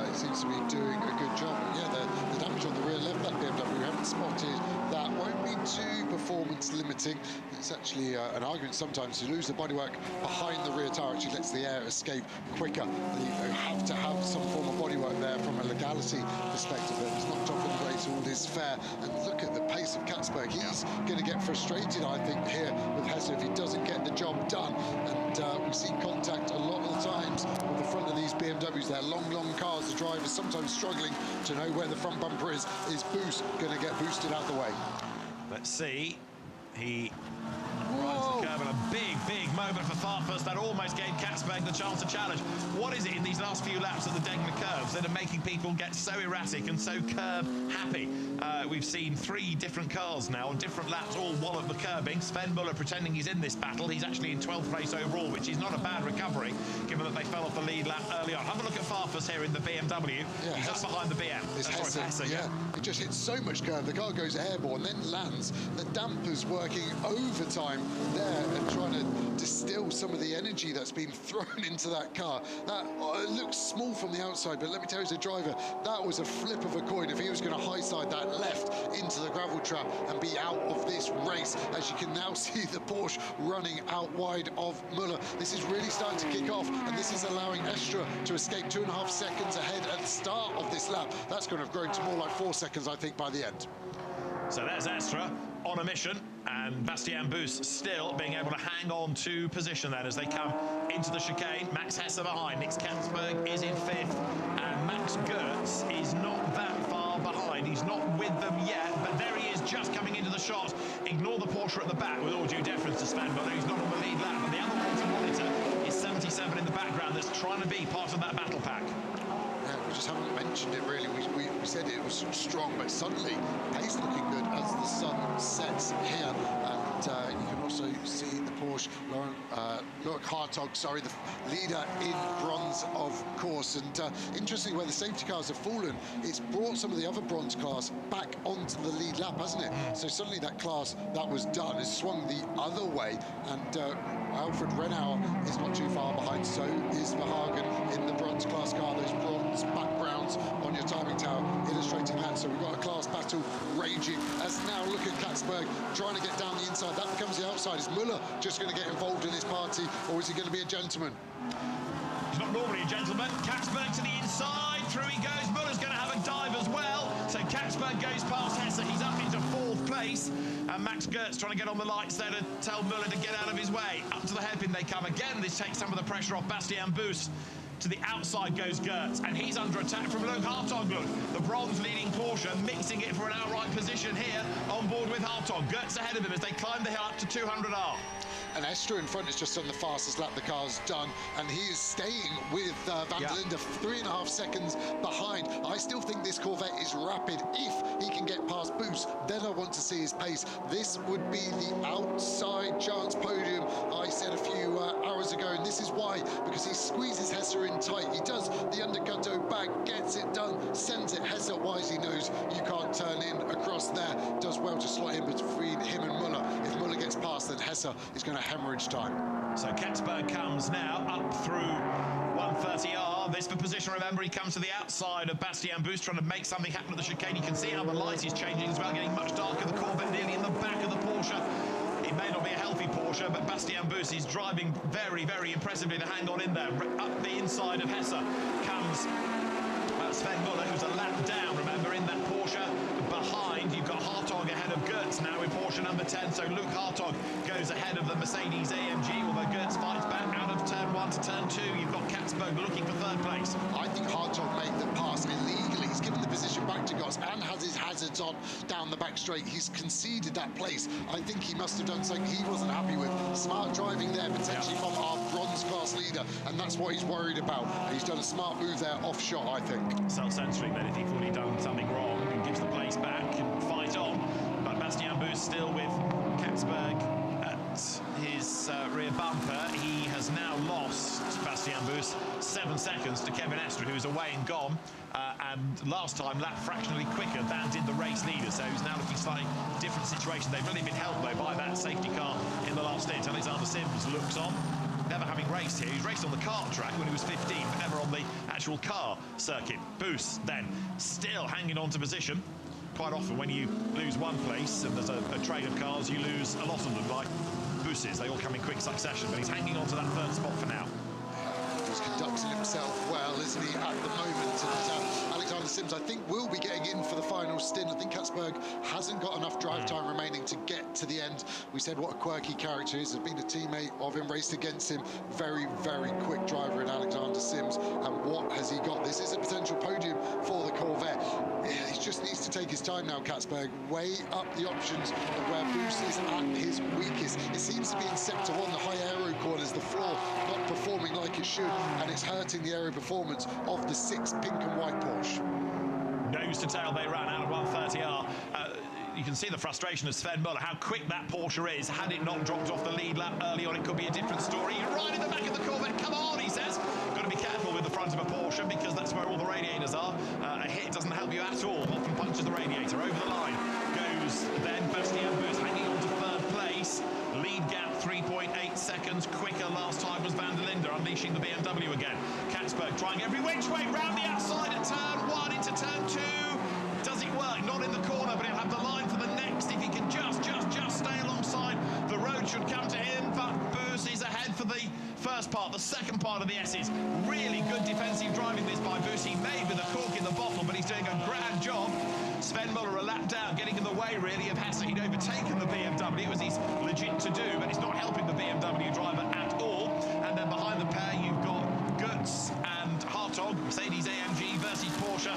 he seems to be doing a good job. Yeah, the damage on the rear left, that BMW, we haven't spotted that. Won't be too performance limiting. It's actually an argument sometimes to lose the bodywork behind the rear tyre. Actually lets the air escape quicker. You have to have some form of bodywork there from a legality perspective. It's not top of the race, all is fair. And look at the pace of Katzberg. He's going to get frustrated, I think, here with Hesse if he doesn't get the job done. And we've seen contact a lot of the times with the front of these BMWs. They're long cars. The driver's sometimes struggling to know where the front bumper is. Is Boost going to get boosted out the way? Let's see. He rides the curve, and a big moment for Farfus that almost gave Katzberg the chance to challenge. What is it in these last few laps of the Degner curves that are making people get so erratic and so curb happy? We've seen 3 different cars now on different laps all wallop the curbing. Sven Muller pretending he's in this battle. He's actually in 12th place overall, which is not a bad recovery given that they fell off the lead lap early on. Have a look at Farfus here in the BMW. Yeah, he's up behind the BM. It's Hesse, yeah. It just hits so much curve. The car goes airborne, then lands. The damper's working overtime there and trying to distill some of the energy that's been thrown into that car. That looks small from the outside, but let me tell you, as a driver, that was a flip of a coin if he was going to high side that left into the gravel trap and be out of this race. As you can now see the Porsche running out wide of Muller. This is really starting to kick off, and this is allowing Estra to escape 2.5 seconds ahead at the start of this lap. That's going to have grown to more like 4 seconds, I think, by the end. So there's Estra on a mission, and Bastian Boost still being able to hang on to position then as they come into the chicane. Max Hesse behind. Nick Katzberg is in 5th, and Max Goetz is not that far behind. He's not with them yet, but there he is just coming into the shot. Ignore the Porsche at the back with all due deference to Sven Muller. He's not on the lead lap, but the other one to monitor is 7 77 in the background that's trying to be part of that battle pack. Yeah, we just haven't mentioned it really. We said it was strong, but suddenly pace looking good as the sun sets here. And you can also see the Porsche, Loic Hartog, sorry, the leader in bronze, of course. And interestingly, where the safety cars have fallen, it's brought some of the other bronze class back onto the lead lap, hasn't it? So suddenly that class that was done has swung the other way. And Alfred Renauer is not too far behind, so is Verhagen in the bronze class car. Those bronze backgrounds on your timing tower illustrating that. So we've got a class battle raging as now look at Katzberg trying to get down the inside. That becomes the outside. Is Muller just going to get involved in this party, or is he going to be a gentleman? He's not normally a gentleman. Katzberg to the inside, through he goes. Muller's going to have a dive as well. So Katzberg goes past Hesse. He's up into 4th place. And Max Gertz trying to get on the lights there to tell Muller to get out of his way. Up to the hairpin they come again. This takes some of the pressure off Bastian Buus. To the outside goes Gertz, and he's under attack from Loic Hartog. Look, the bronze leading Porsche mixing it for an outright position here on board with Hartog. Gertz ahead of him as they climb the hill up to 200R. And Estre in front has just done the fastest lap the car's done, and he is staying with Van der Linde 3.5 seconds behind. I still think this Corvette is rapid. If he can get past Buus, then I want to see his pace. This would be the outside chance podium I said a few hours ago, and this is why, because he squeezes Hesse in tight. He does the undercutto back, gets it done, sends it. Hesse wisely knows you can't turn in across there. Does well to slot in between him and Muller. If Muller gets past, then Hesse is going to hemorrhage time. So Katzberg comes now up through 130R. This for position. Remember, he comes to the outside of Bastian Buus, trying to make something happen at the chicane. You can see how the light is changing as well, getting much darker. The Corvette nearly in the back of the Porsche. It may not be a healthy Porsche, but Bastian Buus is driving very, very impressively to hang on in there. Up the inside of Hesse comes Sven Muller, who's a lap down, remember, in that Porsche. Behind, you've got Hartog ahead of Gertz now in Porsche number 10. So Loic Hartog goes ahead of the Mercedes-AMG, although Gertz fights back out of turn 1 to turn 2. You've got Katzberg looking for 3rd place. I think Hartog made the pass illegally. He's given the position back to Götz and has his hazards on down the back straight. He's conceded that place. I think he must have done something he wasn't happy with. Smart driving there, potentially from our bronze class leader, and that's what he's worried about. And he's done a smart move there off shot, I think. Self-censoring then if he thought he'd done something wrong, and gives the place back and fight on. But Bastian Buus still with Katzberg at his rear bumper. He has now lost, Bastian Buus, 7 seconds to Kevin Estre, who's away and gone. And last time lapped fractionally quicker than did the race leader, so he's now looking slightly different situation. They've really been helped though by that safety car in the last stint. Alexander Sims looks on, never having raced here. He's raced on the kart track when he was 15, but never on the actual car circuit. Buus then still hanging on to position. Quite often when you lose one place and there's a train of cars, you lose a lot of them, like Buus's. They all come in quick succession, but he's hanging on to that 3rd spot for now. He's conducting himself well, isn't he, at the moment? And Alexander Sims, I think, will be getting in for the final stint. I think Katzberg hasn't got enough drive time remaining to get to the end. We said what a quirky character is. Has been a teammate of him, raced against him. Very, very quick driver in Alexander Sims. And what has he got? This is a potential podium for the Corvette. He just needs to take his time now, Katzberg. Weigh up the options of where Buus is at his weakest. It seems to be in Sector 1, the high aero corners, the floor not performing like it should, and it's hurting the aero performance of the 6 pink and white Porsche. Nose to tail they ran out of 130R. You can see the frustration of Sven Muller, how quick that Porsche is. Had it not dropped off the lead lap early on, it could be a different story. Right in the back of the Corvette, come on, he says. Got to be careful with the front of a Porsche because that's where all the radiators are. A hit doesn't help you at all, often punctures the radiator. Over the line goes then Bastian Buus, hanging on to 3rd place. Lead gap 3.8 seconds quicker last time was Van der Linde, unleashing the BMW again. Katzberg trying every which way round the outside at turn 1 into turn 2. Does it work? Not in the corner, but he'll have the line for the next if he can just stay alongside. The road should come to him, but Buus is ahead for the first part. The second part of the S's. Really good defensive driving this by Buus. He made with a cork in the bottle, but he's doing a grand job. Sven Muller a lap down, getting in the way really of Hesse. He'd overtaken the BMW. It was his legit to do, but it's not helping the BMW driver at all. And then behind the pair, you've got Götz and Hartog, Mercedes-AMG versus Porsche.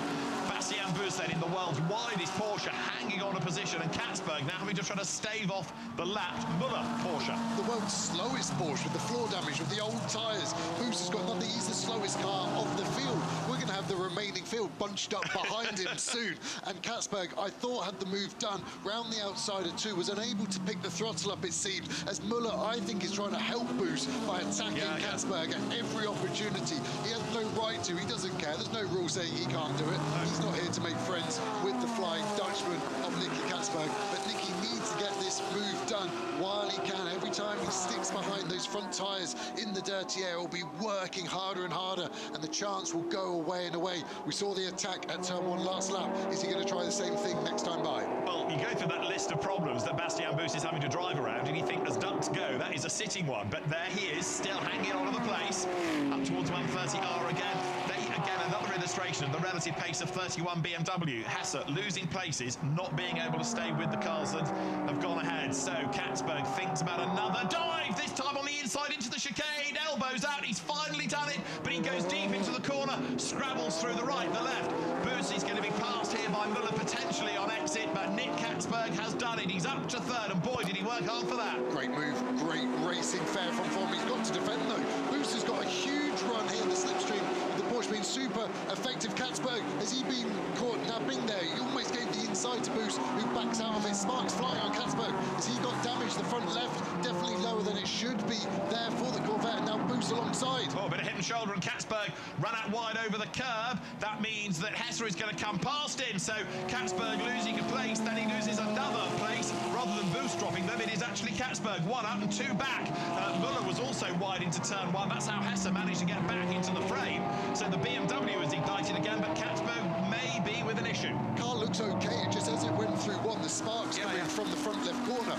Bastian Buus then in the world's widest Porsche, hanging on a position, and Katzberg now having to try to stave off the lapped Müller Porsche. The world's slowest Porsche with the floor damage, with the old tyres. Boos has got nothing. He's the slowest car of the field. We're going to have the remaining field bunched up behind him soon. And Katzberg, I thought, had the move done round the outside of 2, was unable to pick the throttle up, it seemed, as Müller, I think, is trying to help Boos by attacking Katzberg at every opportunity. He has no right to. He doesn't care. There's no rule saying he can't do it. He's not here to make friends with the Flying Dutchman of Nicky Katzberg. But Nicky needs to get this move done while he can. Every time he sticks behind those front tyres in the dirty air, he'll be working harder and harder, and the chance will go away and away. We saw the attack at turn 1 last lap. Is he going to try the same thing next time by? Well, you go through that list of problems that Bastian Boos is having to drive around, and you think as ducks go, that is a sitting one. But there he is, still hanging on to the place, up towards 130R again. Again, another illustration of the relative pace of 31 BMW. Hesse losing places, not being able to stay with the cars that have gone ahead. So Katzberg thinks about another dive, this time on the inside into the chicane. Elbows out, he's finally done it, but he goes deep into the corner, scrabbles through the right, the left. Boos is going to be passed here by Müller potentially on exit, but Nick Katzberg has done it. He's up to 3rd, and boy, did he work hard for that. Great move, great racing, fair from form. He's got to defend though. Boos has got a huge run here in the slipstream. The Porsche being super effective. Katzberg, has he been caught napping there? He almost gave the inside to Boos, who backs out of it. Sparks flying on Katzberg. Has he got damage? The front left definitely lower than it should be there for the Corvette, and now Boos alongside. Oh, a bit of head and shoulder, and Katzberg run out wide over the curb. That means that Hesse is going to come past him, so Katzberg losing a place, then he loses another place. Rather than Boos dropping them, it is actually Katzberg, 1 up and 2 back. Müller was also wide into turn 1. That's how Hesse managed to get back into the frame. So the BMW is ignited again, but Katzberg may be with an issue. Car looks okay, just as it went through 1, the sparks coming from the front left corner.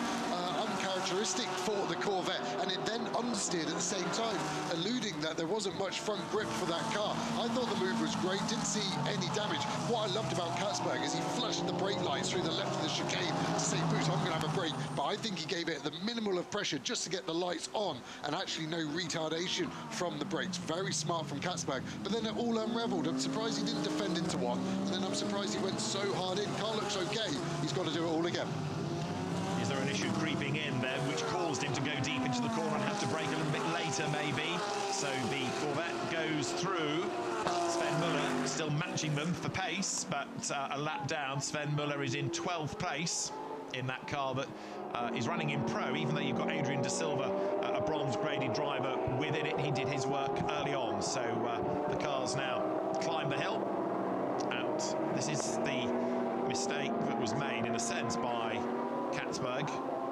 Uncharacteristic for the Corvette, and it then understeered at the same time, alluding that there wasn't much front grip for that car. I thought the move was great, didn't see any damage. What I loved about Katzberg is he flashed the brake lights through the left of the chicane to say, Boos, I'm going to have a break, but I think he gave it the minimal of pressure just to get the lights on, and actually no retardation from the brakes. Very smart from Katzberg, but then it all unraveled. I'm surprised he didn't defend into 1, and then I'm surprised he went so hard in. Car looks okay, he's got to do it all again. Is there an issue creeping in there which caused him to go deep into the corner and have to brake a little bit later, maybe? So the Corvette goes through. Sven Müller still matching them for pace, but a lap down. Sven Müller is in 12th place in that car that is running in Pro, even though you've got Adrian De Silva, a bronze-graded driver, within it. He did his work early on, so the cars now climb the hill out. This is the mistake that was made, in a sense, by Katzberg.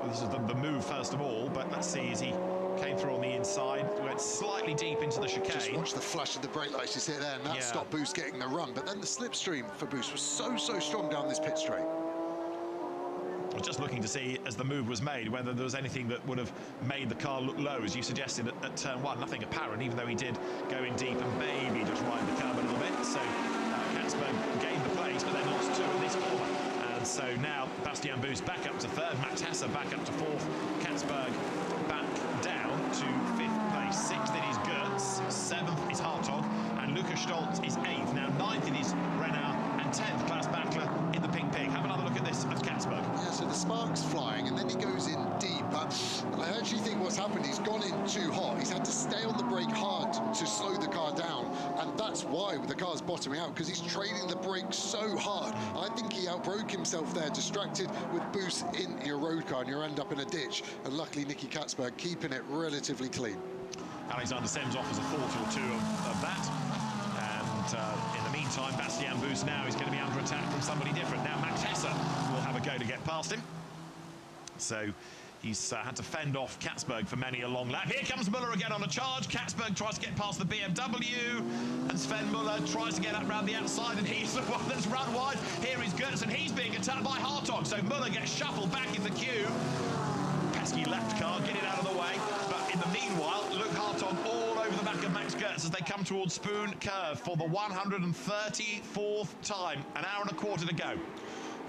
This is the move first of all, but let's see, as he came through on the inside, went slightly deep into the chicane. Just watch the flash of the brake lights you see there, and that stopped Boos getting the run. But then the slipstream for Boos was so strong down this pit straight. I was just looking to see, as the move was made, whether there was anything that would have made the car look low, as you suggested at turn 1. Nothing apparent, even though he did go in deep and maybe just ride the curb a little bit. So Katzberg gained the place, but then lost 2 in this corner. And so now Bastian Boos back up to 3rd, Max Hesse back up to 4th, Katzberg back down to 5th place. 6th is Gertz, 7th is Hartog, and Lukas Stolz is 8th. Now 9th is Renau, and 10th Klaas Backler in the Pink Pig. Have another look at this of Katzberg. Yeah, so the spark's flying, and then he goes in deep. But I actually think what's happened, he's gone in too hot. He's had to stay on the brake hard to slow the car down, and that's why the car's bottoming out, because he's trading the brakes so hard. I think he outbroke himself there, distracted with Boos in your road car, and you end up in a ditch. And luckily, Nicky Katzberg keeping it relatively clean. Alexander Sims offers a thought or two of that. And in the meantime, Bastian Boos now is going to be under attack from somebody different. Now Max Hesse will have a go to get past him. So he's had to fend off Katzberg for many a long lap. Here comes Müller again on a charge. Katzberg tries to get past the BMW, and Sven Müller tries to get up round the outside, and he's the one that's run wide. Here is Gertz, and he's being attacked by Hartog. So Müller gets shuffled back in the queue. Pesky left car, get it out of the way. But in the meanwhile, Luke Hartog all over the back of Max Gertz as they come towards Spoon Curve for the 134th time. An hour and a quarter to go.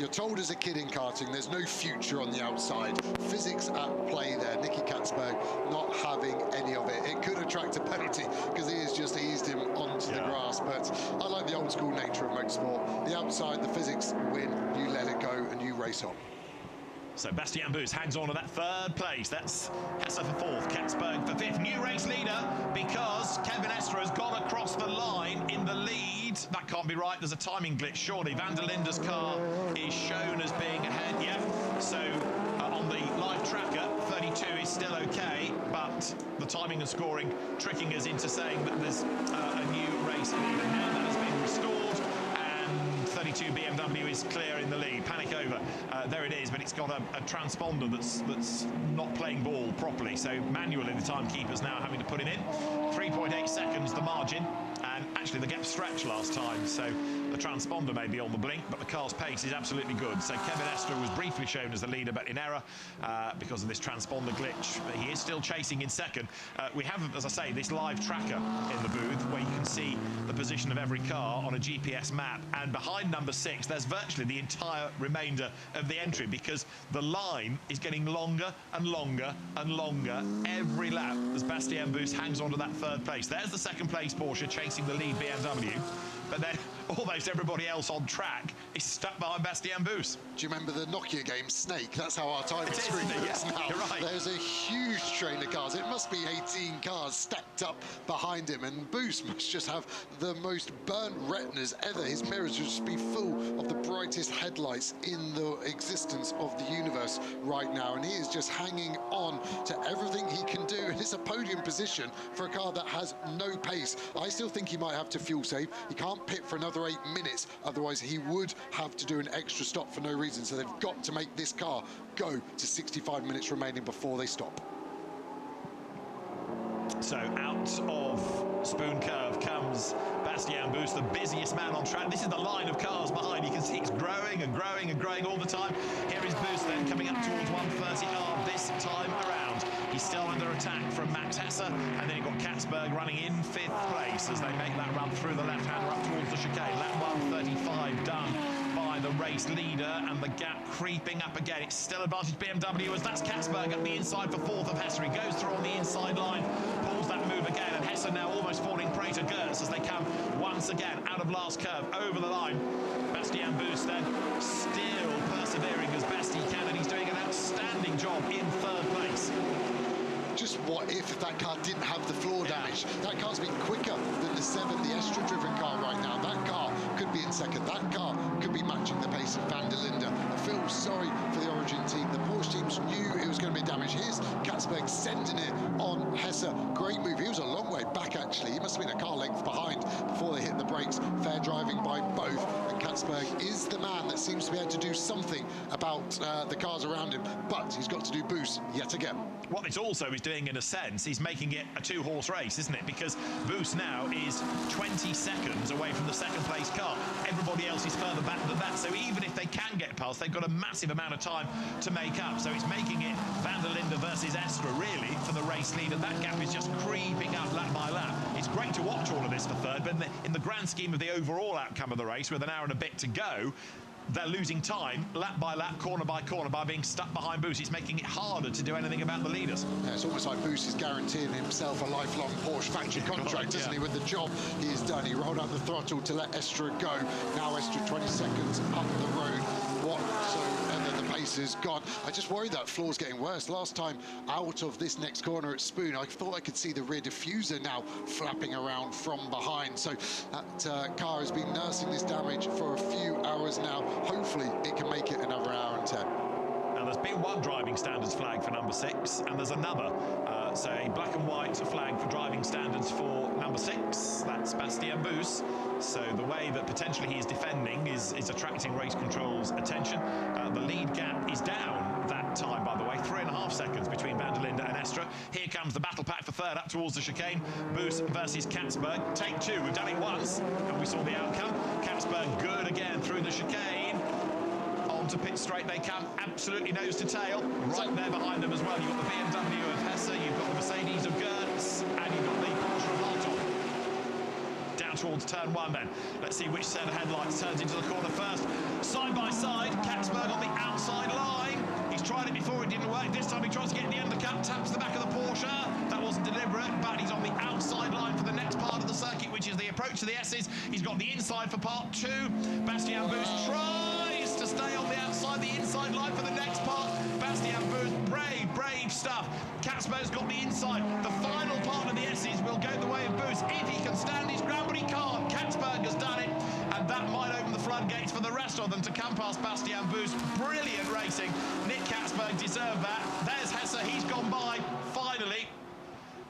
You're told as a kid in karting there's no future on the outside. Physics at play there. Nicky Katzberg not having any of it. It could attract a penalty because he has just eased him onto the grass. But I like the old school nature of motorsport. The outside, the physics win. You let it go and you race on. So Bastien Bus hangs on to that third place. That's Hesse for fourth, Katzberg for fifth. New race leader because Kevin Estre has gone across the line in the lead. That can't be right. There's a timing glitch, surely. Van der Linde's car is shown as being ahead. Yeah, so on the live tracker, 32 is still okay, but the timing and scoring tricking us into saying that there's a new race leader. Now that has been restored. 32 BMW is clear in the lead. Panic over. There it is, but it's got a transponder that's not playing ball properly. So manually the timekeeper's now having to put it in. 3.8 seconds the margin, and actually the gap stretched last time. So the transponder may be on the blink, but the car's pace is absolutely good. So Kevin Estre was briefly shown as the leader, but in error because of this transponder glitch. But he is still chasing in second. We have, as I say, this live tracker in the booth where you can see the position of every car on a GPS map, and behind number 6 there's virtually the entire remainder of the entry because the line is getting longer and longer and longer every lap as Bastien Bus hangs on to that third place. There's the second place Porsche chasing the lead BMW, but then almost everybody else on track is stuck behind Bastien Bus. Do you remember the Nokia game Snake? That's how our timing screen looks now. You're right. There's a huge train of cars. It must be 18 cars stacked up behind him, and Bus must just have the most burnt retinas ever. His mirrors would just be full of the brightest headlights in the existence of the universe right now, and he is just hanging on to everything he can do, and it's a podium position for a car that has no pace. I still think he might have to fuel save. He can't pit for another 8 minutes, otherwise he would have to do an extra stop for no reason. So they've got to make this car go to 65 minutes remaining before they stop. So out of Spoon Curve comes Bastien Bus, the busiest man on track. This is the line of cars behind. You can see it's growing and growing and growing all the time. Here is Bus then coming up towards 130R this time around. He's still under attack from Max Hesse, and then you've got Katzberg running in 5th place as they make that run through the left-hander up towards the chicane. Lap 135 done by the race leader, and the gap creeping up again. It's still advantage BMW as that's Katzberg up the inside for 4th of Hesse. He goes through on the inside line, pulls that move again, and Hesse now almost falling prey to Gertz as they come once again out of last curve over the line. Bastien Bus then still persevering as best he can, and he's doing an outstanding job in 3rd place. Just what if that car didn't have the floor damage? That car's been quicker than the 7, the Estre-driven car right now. That car could be in second. That car could be matching the pace of Van der Linde. I feel sorry for the Origin team. The Porsche teams knew it was going to be damage. Here's Katzberg sending it on Hesse. Great move. He was a long way back, actually. He must have been a car length behind before they hit the brakes. Fair driving by both. And Katzberg is the man that seems to be able to do something about the cars around him. But he's got to do Bus yet again. What this also is doing, in a sense, he's making it a 2-horse race, isn't it? Because Bus now is 20 seconds away from the second place car. Everybody else is further back than that. So even if they can get past, they've got a massive amount of time to make up. So it's making it Van der Linde versus Estre, really, for the race leader. That gap is just creeping up lap by lap. It's great to watch all of this for 3rd, but in the grand scheme of the overall outcome of the race, with an hour and a bit to go, they're losing time lap by lap, corner by corner, by being stuck behind Bus. It's making it harder to do anything about the leaders. Yeah, it's almost like Bus is guaranteeing himself a lifelong Porsche factory contract, isn't he, with the job he has done. He rolled out the throttle to let Estre go. Now Estre 20 seconds up the road. Whatsoever the pace is gone. I just worry that floor's getting worse. Last time out of this next corner at Spoon, I thought I could see the rear diffuser now flapping around from behind. So that car has been nursing this damage for a few hours now. Hopefully it can make it another hour and 10. Now there's been one driving standards flag for number 6, and there's another, say, black and white flag for driving standards for number 6. That's Bastien Bus. So the way that potentially he is defending is attracting race control's attention. The lead gap is down that time, by the way, 3.5 seconds between Van der Linde and Estre. Here comes the battle pack for 3rd up towards the chicane. Bus versus Katzberg. Take 2. We've done it once, and we saw the outcome. Katzberg good again through the chicane. Onto pit straight they come, absolutely nose to tail. Right there behind them as well. You've got the BMW of Hesse, you've got the Mercedes of Gertz, and you've got the Porsche of Hartog. down towards turn 1 then. Let's see which set of headlights turns into the corner first. Side by side, Katzberg on the outside line. He's tried it before, it didn't work. This time he tries to get in the undercut, taps the back of the Porsche. That wasn't deliberate, but he's on the outside line for the next part of the circuit, which is the approach to the S's. He's got the inside for part 2. Bastian Buus tries to stay on the outside, the inside line for the next part. Bastian Buus, brave stuff. Katzberg's got the inside. The final part of the S's will go the way of Buus if he can stand his ground, but he can't. Katzberg has done it, and that might open the floodgates for the rest of them to come past Bastian Buus. Brilliant racing. Nick Katzberg deserved that. There's Hesse, he's gone by, finally.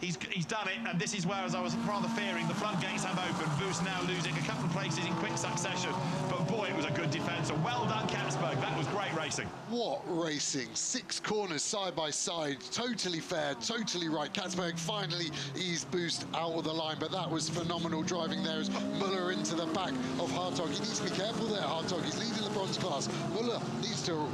He's done it, and this is where, as I was rather fearing, the floodgates have opened. Buus now losing a couple of places in quick succession. But boy, it was a good defence. And well done, Katzberg. That was great racing. What racing. 6 corners side by side. Totally fair, totally right. Katzberg finally eased Buus out of the line, but that was phenomenal driving there as Muller into the back of Hartog. He needs to be careful there, Hartog. He's leading the bronze class. Muller needs to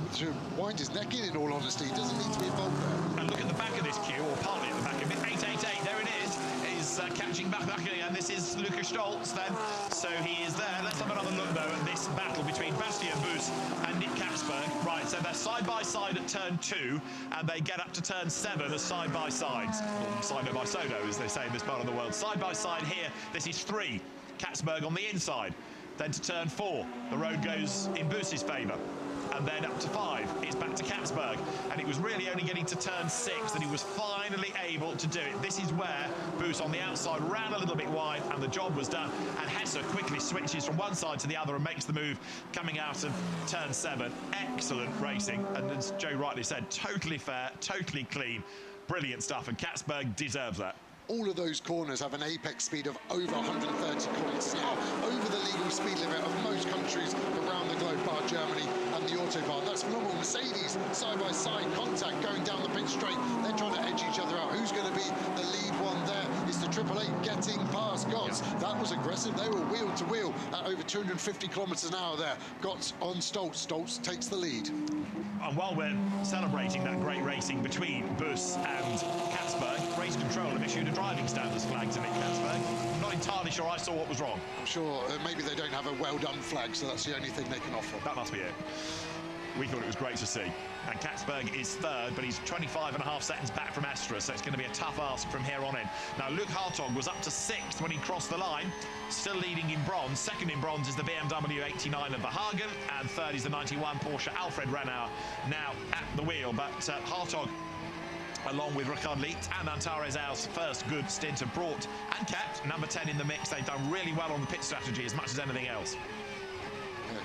wind his neck in all honesty. He doesn't need to be involved there. And look at the back of this queue, or partly at the back of it. 888, there it is. He's catching back again. This is Lucas Stoltz then. So he is there. Let's have another look, though, at this battle between Bastian Buus and Nick Katzberg. Right, so they're side by side at turn 2, and they get up to turn 7 as side by sides. Or side by sodo, as they say in this part of the world. Side by side here, this is 3. Katzberg on the inside. Then to turn 4, the road goes in Buus's favour. And then up to 5, it's back to Katzberg. And it was really only getting to turn 6 that he was finally able to do it. This is where Buus on the outside ran a little bit wide, and the job was done. And Hesse quickly switches from one side to the other and makes the move coming out of turn 7. Excellent racing. And as Joe rightly said, totally fair, totally clean. Brilliant stuff, and Katzberg deserves that. All of those corners have an apex speed of over 130 kilometers an hour, over the legal speed limit of most countries around the globe, bar Germany and the Autobahn. That's phenomenal. Mercedes, side-by-side contact going down the pit straight. They're trying to edge each other out. Who's going to be the lead one there? It's the 888 getting past Gotts. That was aggressive. They were wheel to wheel at over 250 kilometers an hour there. Gotts on Stoltz. Stoltz takes the lead. And while we're celebrating that great racing between Buus and Katzberg, race control have issued a driving standards flag to Nick Katzberg. I'm not entirely sure I saw what was wrong. I'm sure maybe they don't have a well-done flag, so that's the only thing they can offer. That must be it. We thought it was great to see. And Katzberg is 3rd, but he's 25.5 seconds back from Astra, so it's going to be a tough ask from here on in. Now, Luke Hartog was up to 6th when he crossed the line, still leading in bronze. 2nd in bronze is the BMW 89 of Verhagen, and 3rd is the 91 Porsche Alfred Renauer, now at the wheel. But Hartog, along with Ricard Liet and Antares Au's first good stint, have brought and kept number 10 in the mix. They've done really well on the pit strategy as much as anything else.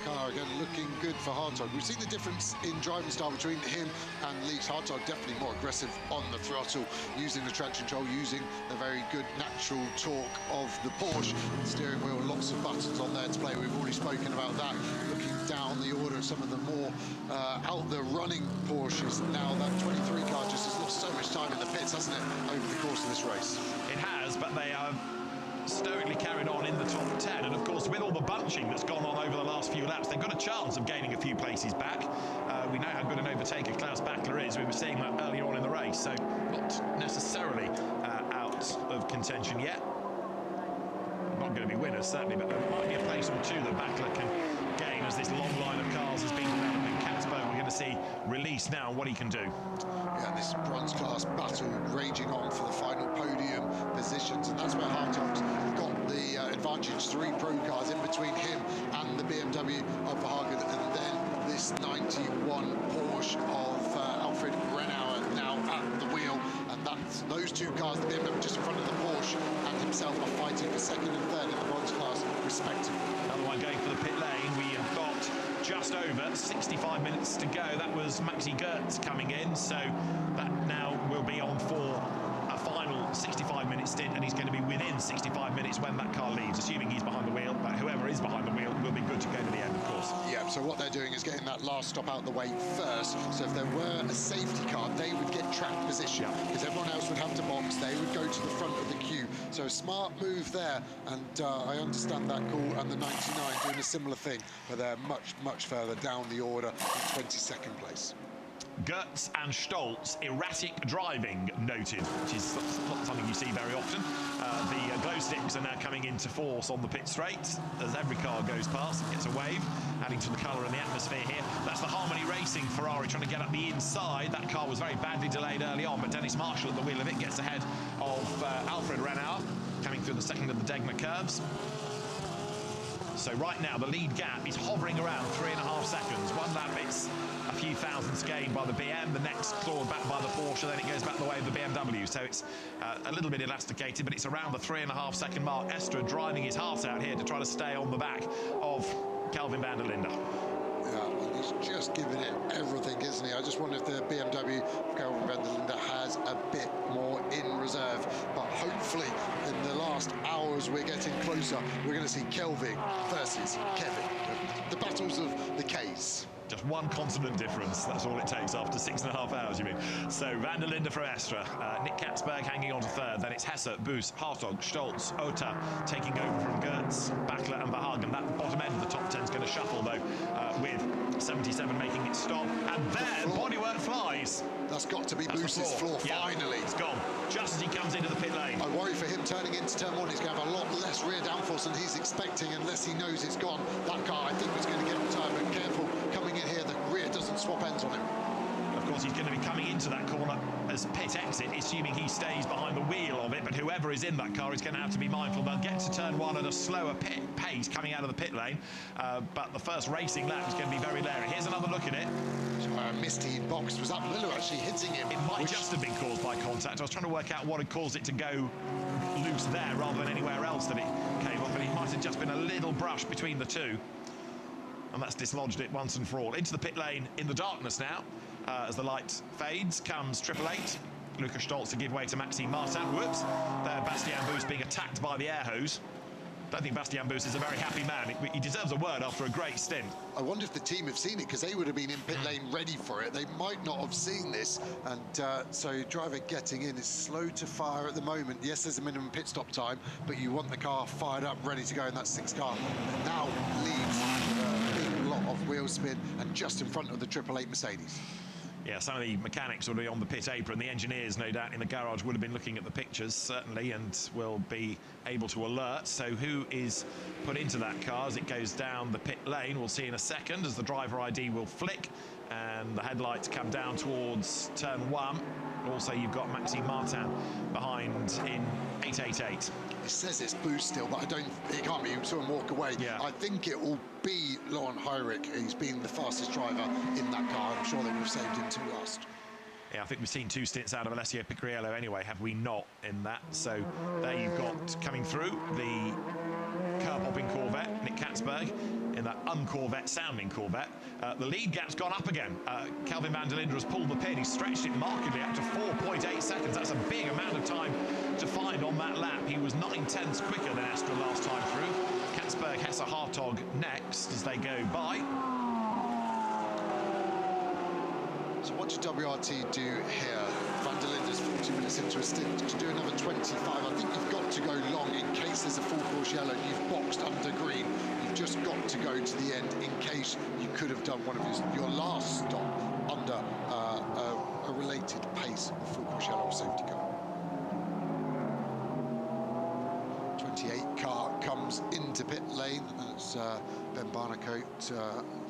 Car again looking good for Hartog. We've seen the difference in driving style between him and Liet. Hartog definitely more aggressive on the throttle, using the traction control, using the very good natural torque of the Porsche. The steering wheel, lots of buttons on there to play. We've already spoken about that. Looking down the order of some of the more out there running Porsches. Now that 23 car just has lost so much time in the pits, hasn't it, over the course of this race? It has, but they are stoically carried on in the top 10, and of course with all the bunching that's gone on over the last few laps, they've got a chance of gaining a few places back. We know how good an overtaker Klaus Bachler is. We were seeing that earlier on in the race, so not necessarily out of contention yet. Not going to be winners certainly, but there might be a place or two that Bachler can gain as this long line of cars has been developing. Katzberg, we're going to see release now and what he can do. Yeah, this bronze class battle raging on for the final podium positions, and that's where Hartog's got the advantage. 3 pro cars in between him and the BMW of Verhagen, and then this 91 Porsche of Alfred Renauer now at the wheel, and that's those 2 cars, the BMW just in front of the Porsche and himself, are fighting for 2nd and 3rd in the bronze class respectively. Another one going for the pit lane. We have got just over 65 minutes to go. That was Maxi Gertz coming in, so that now will be on for a final 65-minute stint, and he's going to be within 65 minutes when that car leaves, assuming he's behind the wheel. But whoever is behind the wheel will be good to go to the end, of course. Yeah, so what they're doing is getting that last stop out the way first. So if there were a safety car, they would get track position, because everyone else would have to box. They would go to the front of the queue. So a smart move there, and I understand that call. And the 99 doing a similar thing, but they're much, much further down the order in 22nd place. Gertz and Stolz, erratic driving noted, which is not something you see very often. The glow sticks are now coming into force on the pit straight as every car goes past and gets a wave, adding to the colour and the atmosphere here. That's the Harmony Racing Ferrari trying to get up the inside. That car was very badly delayed early on, but Dennis Marshall at the wheel of it gets ahead of Alfred Renauer, coming through the second of the Degma curves. So right now the lead gap is hovering around 3.5 seconds. One lap it's a few thousandths gained by the BM, the next clawed back by the Porsche, then it goes back the way of the BMW. So it's a little bit elasticated, but it's around the 3.5 second mark. Estra driving his heart out here to try to stay on the back of Kelvin van der Linde. Yeah, and he's just giving it everything, isn't he? I just wonder if the BMW of Kelvin van der Linde has a bit more in reserve. But hopefully, in the last hours, we're getting closer. We're going to see Kelvin versus Kevin. The battles of the Ks. Just one consonant difference, that's all it takes after 6.5 hours, you mean. So van der Linde for Estra, Nick Katzberg hanging on to third, then it's Hesse, Boos, Hartog, Stolz, Ota taking over from Gertz, Backler and Verhagen. That bottom end of the top 10 is going to shuffle though, with 77 making it stop, and then bodywork flies. That's got to be Boos's floor, finally. It's gone, just as he comes into the pit lane. I worry for him turning into turn one. He's going to have a lot less rear downforce than he's expecting unless he knows it's gone. That car, I think, was going to get on time, but careful coming in here, the rear doesn't swap ends on him. Of course, he's going to be coming into that corner as pit exit, assuming he stays behind the wheel of it, but whoever is in that car is going to have to be mindful. They'll get to turn one at a slower pace coming out of the pit lane, but the first racing lap is going to be very leery. Here's another look at it. Misty box. Was that Lillo actually hitting him? It might just have been caused by contact. I was trying to work out what had caused it to go loose there rather than anywhere else that it came off, but it might have just been a little brush between the two. And that's dislodged it once and for all. Into the pit lane in the darkness now. As the light fades, comes 888. Lucas Stolz to give way to Maxime Martin. Whoops. There, Bastien Boos being attacked by the air hose. Don't think Bastien Boos is a very happy man. He deserves a word after a great stint. I wonder if the team have seen it, because they would have been in pit lane ready for it. They might not have seen this, and so driver getting in is slow to fire at the moment. Yes, there's a minimum pit stop time, but you want the car fired up, ready to go in that 6 car. And now leads with a big lot of wheel spin and just in front of the 888 Mercedes. Yeah, some of the mechanics will be on the pit apron. The engineers, no doubt, in the garage would have been looking at the pictures, certainly, and will be able to alert. So who is put into that car as it goes down the pit lane? We'll see in a second as the driver ID will flick and the headlights come down towards turn 1. Also, you've got Maxime Martin behind in 888. It says it's Boos still, but it can't be. You saw him walk away. Yeah. I think it will be Laurent Heinrich, who's been the fastest driver in that car. I'm sure they would have saved him to last. Yeah, I think we've seen 2 stints out of Alessio Piccirillo anyway, have we not, in that? So there you've got coming through the curb-hopping Corvette, Nick Katzberg, in that un-Corvette sounding Corvette. The lead gap's gone up again. Kelvin van der Linde has pulled the pin. He's stretched it markedly out to 4.8 seconds. That's a big amount of time to find on that lap. He was 9/10ths quicker than Estra last time through. Katzberg, Hesse, Hartog next as they go by. So what did WRT do here? Van der Linde's 40 minutes into a stint to do another 25. I think you've got to go long in case there's a full Porsche yellow. You've boxed under green. You've just got to go to the end in case you could have done one of your last stop under a related pace of full Porsche yellow safety car. 28 car comes into pit lane. That's Ben Barnacote.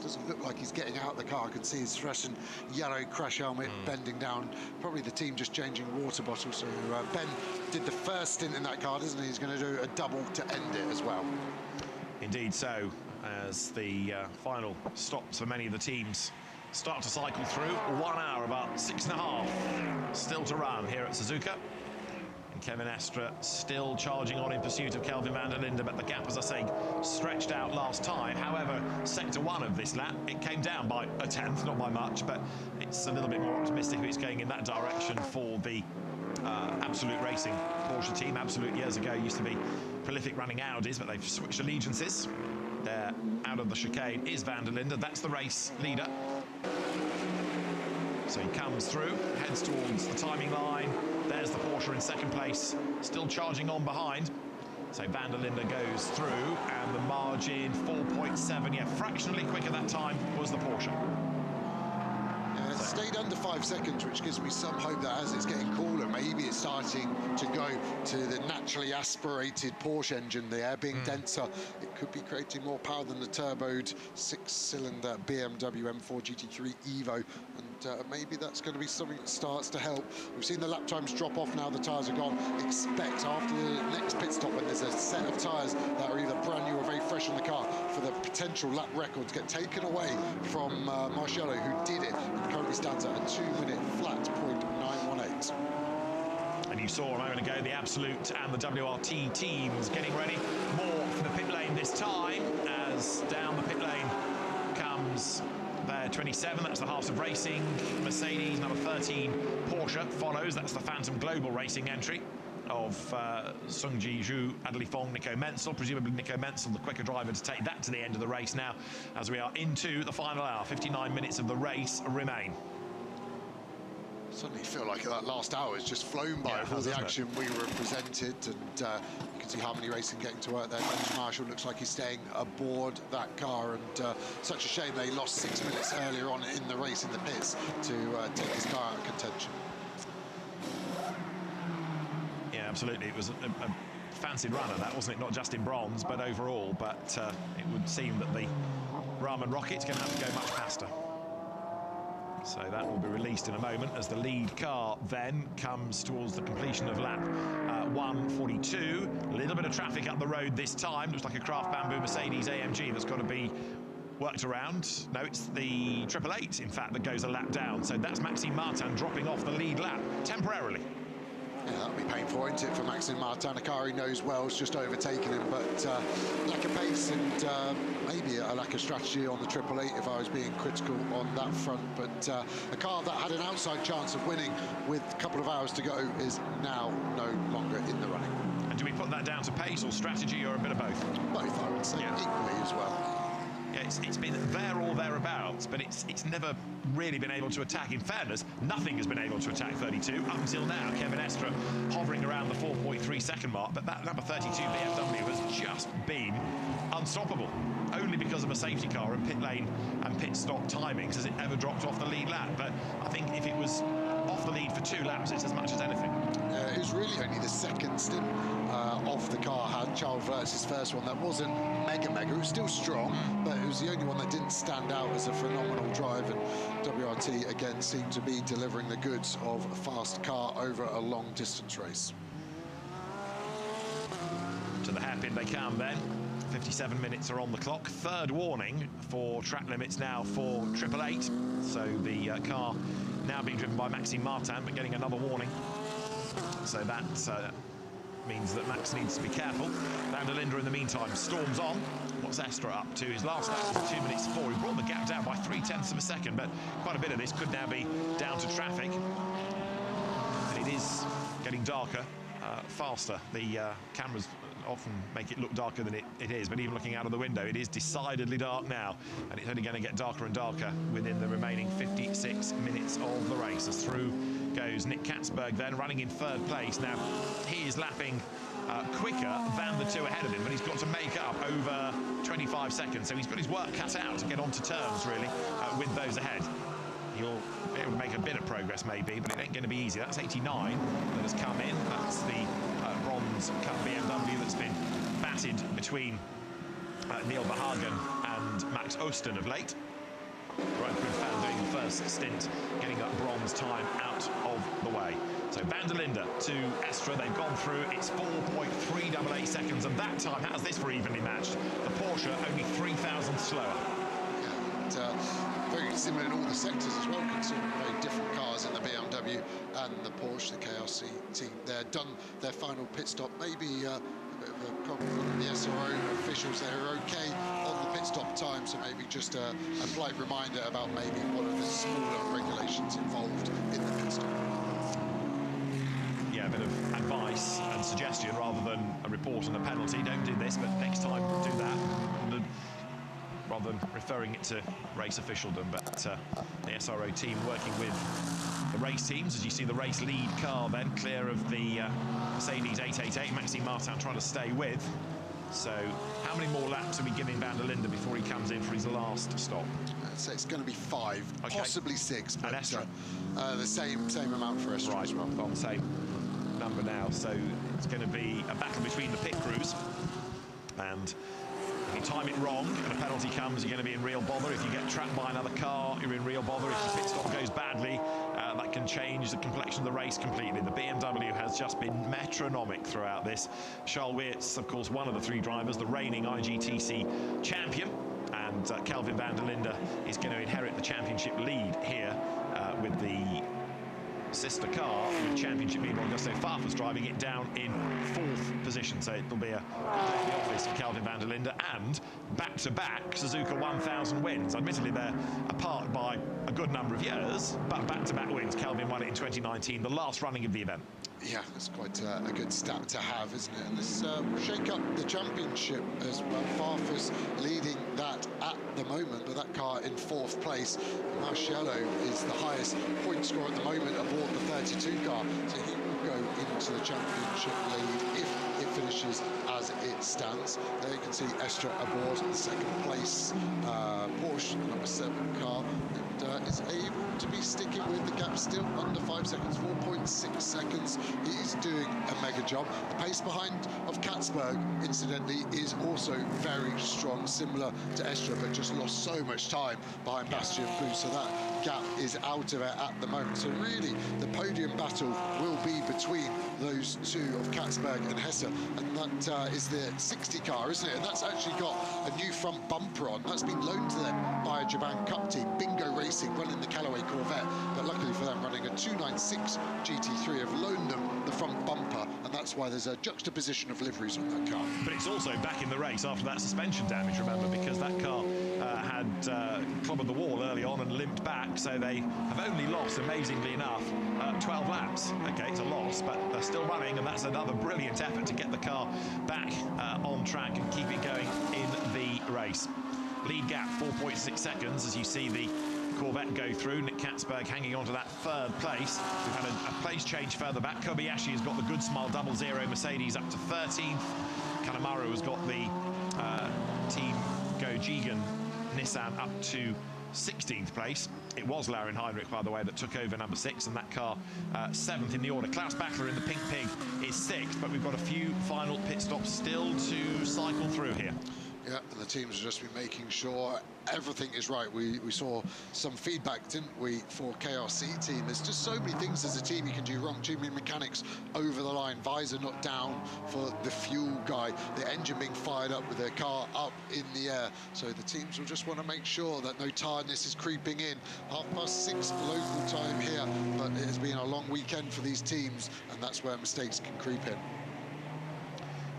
Doesn't look like he's getting out of the car. I can see his fresh and yellow crash helmet bending down. Probably the team just changing water bottles. So Ben did the first stint in that car, doesn't he? He's going to do a double to end it as well. Indeed so, as the final stops for many of the teams start to cycle through. 1 hour, about 6.5 still to run here at Suzuka. Kevin Estra still charging on in pursuit of Kelvin van der Linde, but the gap, as I say, stretched out last time. However, sector 1 of this lap, it came down by a 10th, not by much, but it's a little bit more optimistic if it's going in that direction for the Absolute Racing Porsche team. Absolute years ago used to be prolific running Audis, but they've switched allegiances. There, out of the chicane, is van der Linde. That's the race leader. So he comes through, heads towards the timing line. There's the Porsche in second place, still charging on behind. So van der Linde goes through, and the margin 4.7, yeah, fractionally quicker that time was the Porsche. Stayed under 5 seconds, which gives me some hope that as it's getting cooler, maybe it's starting to go to the naturally aspirated Porsche engine. The air being denser, it could be creating more power than the turboed 6-cylinder BMW M4 GT3 Evo, and maybe that's going to be something that starts to help. We've seen the lap times drop off now, the tyres are gone. Expect after the next pit stop, when there's a set of tyres that are either brand new or very fresh in the car, for the potential lap record to get taken away from Marcello, who did it, and currently stands at a 2-minute flat .918. And you saw a moment ago the Absolute and the WRT teams getting ready more for the pit lane this time, as down the pit lane comes their 27, that's the Heart of Racing Mercedes. Number 13 Porsche follows, that's the Phantom Global Racing entry of Sungji Zhu, Adeli Fong, Nico Menzel. Presumably Nico Menzel, the quicker driver, to take that to the end of the race now, as we are into the final hour. 59 minutes of the race remain. Suddenly feel like that last hour has just flown by with all the action we were presented, and you can see Harmony Racing getting to work there. Quentin Marshall looks like he's staying aboard that car, and such a shame they lost 6 minutes earlier on in the race in the pits to take his car out of contention. Yeah, absolutely. It was a fancied runner, that, wasn't it? Not just in bronze, but overall. But it would seem that the Raman Rocket's going to have to go much faster. So that will be released in a moment as the lead car then comes towards the completion of lap 142. A little bit of traffic up the road this time. Looks like a Craft Bamboo Mercedes-AMG that's got to be worked around. No, it's the 888, in fact, that goes a lap down. So that's Maxime Martin dropping off the lead lap temporarily. Yeah, that'll be painful, isn't it, for Maxime Martin? A car he knows well, has just overtaken him, but lack of pace and maybe a lack of strategy on the 888 if I was being critical on that front. But a car that had an outside chance of winning with a couple of hours to go is now no longer in the running. And do we put that down to pace or strategy, or a bit of both? Both, I would say, equally as well. Yeah, it's been there or thereabouts, but it's never really been able to attack. In fairness, nothing has been able to attack 32 up until now. Kevin Estre hovering around the 4.3 second mark, but that number 32 BMW has just been unstoppable. Only because of a safety car and pit lane and pit stop timings has it ever dropped off the lead lap. But I think if it was off the lead for 2 laps, it's as much as anything. It was really only the second stint of the car had Charles Wirtz's first one that wasn't mega. It was still strong, but it was the only one that didn't stand out as a phenomenal drive, and WRT again seemed to be delivering the goods of a fast car over a long distance race. To the hairpin they come then. 57 minutes are on the clock. Third warning for track limits now for 888. So the car now being driven by Maxime Martin, but getting another warning. So that means that Max needs to be careful. Van der Linde in the meantime storms on. What's Estre up to? His last lap was 2 minutes 4. He brought the gap down by 0.3 of a second, but quite a bit of this could now be down to traffic. And it is getting darker, faster. The cameras often make it look darker than it is, but even looking out of the window, it is decidedly dark now, and it's only going to get darker and darker within the remaining 56 minutes of the race. As through goes Nick Katzberg then, running in 3rd place. Now, he is lapping quicker than the 2 ahead of him, but he's got to make up over 25 seconds, so he's got his work cut out to get onto terms, really, with those ahead. He'll be able to make a bit of progress, maybe, but it ain't going to be easy. That's 89 that has come in. That's the bronze Cup BMW that's been batted between Neil Verhagen and Max Osten of late. Ryan Quinn doing the first stint, getting that bronze time out of the way. So Van der Linde to Estre, they've gone through. It's 4.388 seconds, and that time, how's this for evenly matched? The Porsche only 3,000 slower. Yeah, very similar in all the sectors as well, considering very different cars in the BMW and the Porsche, the KRC team. They're done their final pit stop. Maybe a bit of a problem from the SRO officials. They were okay on the pit stop time, so maybe just a polite reminder about maybe one of the smaller regulations involved in the pit stop. Yeah, a bit of advice and suggestion rather than a report and a penalty. Don't do this, but next time do that. Rather than referring it to race officialdom, but the SRO team working with the race teams. As you see the race lead car then clear of the Mercedes 888, Maxime Martin trying to stay with. So how many more laps are we giving Van der Linde before he comes in for his last stop? I'd say it's going to be 5, Okay. possibly 6, And but Estra? the same amount for Estra Right, as well. on the same number now. So it's going to be a battle between the pit crews. And if you time it wrong and a penalty comes, you're going to be in real bother. If you get trapped by another car, you're in real bother. If the pit stop goes badly, that can change the complexion of the race completely. The BMW has just been metronomic throughout this. Charles Weerts, of course, one of the 3 drivers, the reigning IGTC champion. And Kelvin van der Linde is going to inherit the championship lead here with the sister car, with championship leader Augusto Farfus driving it down in 4th position. So it'll be a good day at the office for Kelvin van der Linde, and back-to-back Suzuka 1000 wins. Admittedly, they're apart by a good number of years, but back-to-back wins. Kelvin won it in 2019, the last running of the event. Yeah, it's quite a good stat to have, isn't it? And this shake up the championship as well. Farfus leading that at the moment, with that car in 4th place. Marciello is the highest point score at the moment aboard the 32 car, so he will go into the championship lead if it finishes as it stands. There you can see Estra aboard the 2nd place Porsche, the number 7 car, and is able to be sticking with the gap still under 5 seconds, 4.6 seconds. He is doing a mega job. The pace behind of Katzberg, incidentally, is also very strong, similar to Estra, but just lost so much time behind Bastian Boo, so that gap is out of it at the moment. So really, the podium battle will be between those 2 of Katzberg and Hesse, and that is the 60 car, isn't it? And that's actually got a new front bumper on. That's been loaned to them by a Japan Cup team, Bingo Racing, running the Callaway Corvette, but luckily for them, running a 296 GT3 have loaned them the front bumper, and that's why there's a juxtaposition of liveries on that car. But it's also back in the race after that suspension damage, remember, because that car had clobbered the wall early on and limped back, so they have only lost, amazingly enough, 12 laps. Okay, it's a loss, but they're still running, and that's another brilliant effort to get the car back on track and keep it going in the race. Lead gap 4.6 seconds as you see the Corvette go through. Nick Katzberg hanging on to that 3rd place. We've had a place change further back. Kobayashi has got the Good Smile 00 Mercedes up to 13th. Kanemaru has got the Team Gojigan Nissan up to 16th place. It was Laurin Heinrich, by the way, that took over number 6, and that car 7th in the order. Klaus Bachler in the Pink Pig is 6th, but we've got a few final pit stops still to cycle through here. Yeah, and the teams have just been making sure everything is right. We saw some feedback, didn't we, for KRC team. There's just so many things as a team you can do wrong. Too many mechanics over the line, visor not down for the fuel guy, the engine being fired up with their car up in the air. So the teams will just want to make sure that no tiredness is creeping in. 6:30 local time here, but it has been a long weekend for these teams, and that's where mistakes can creep in.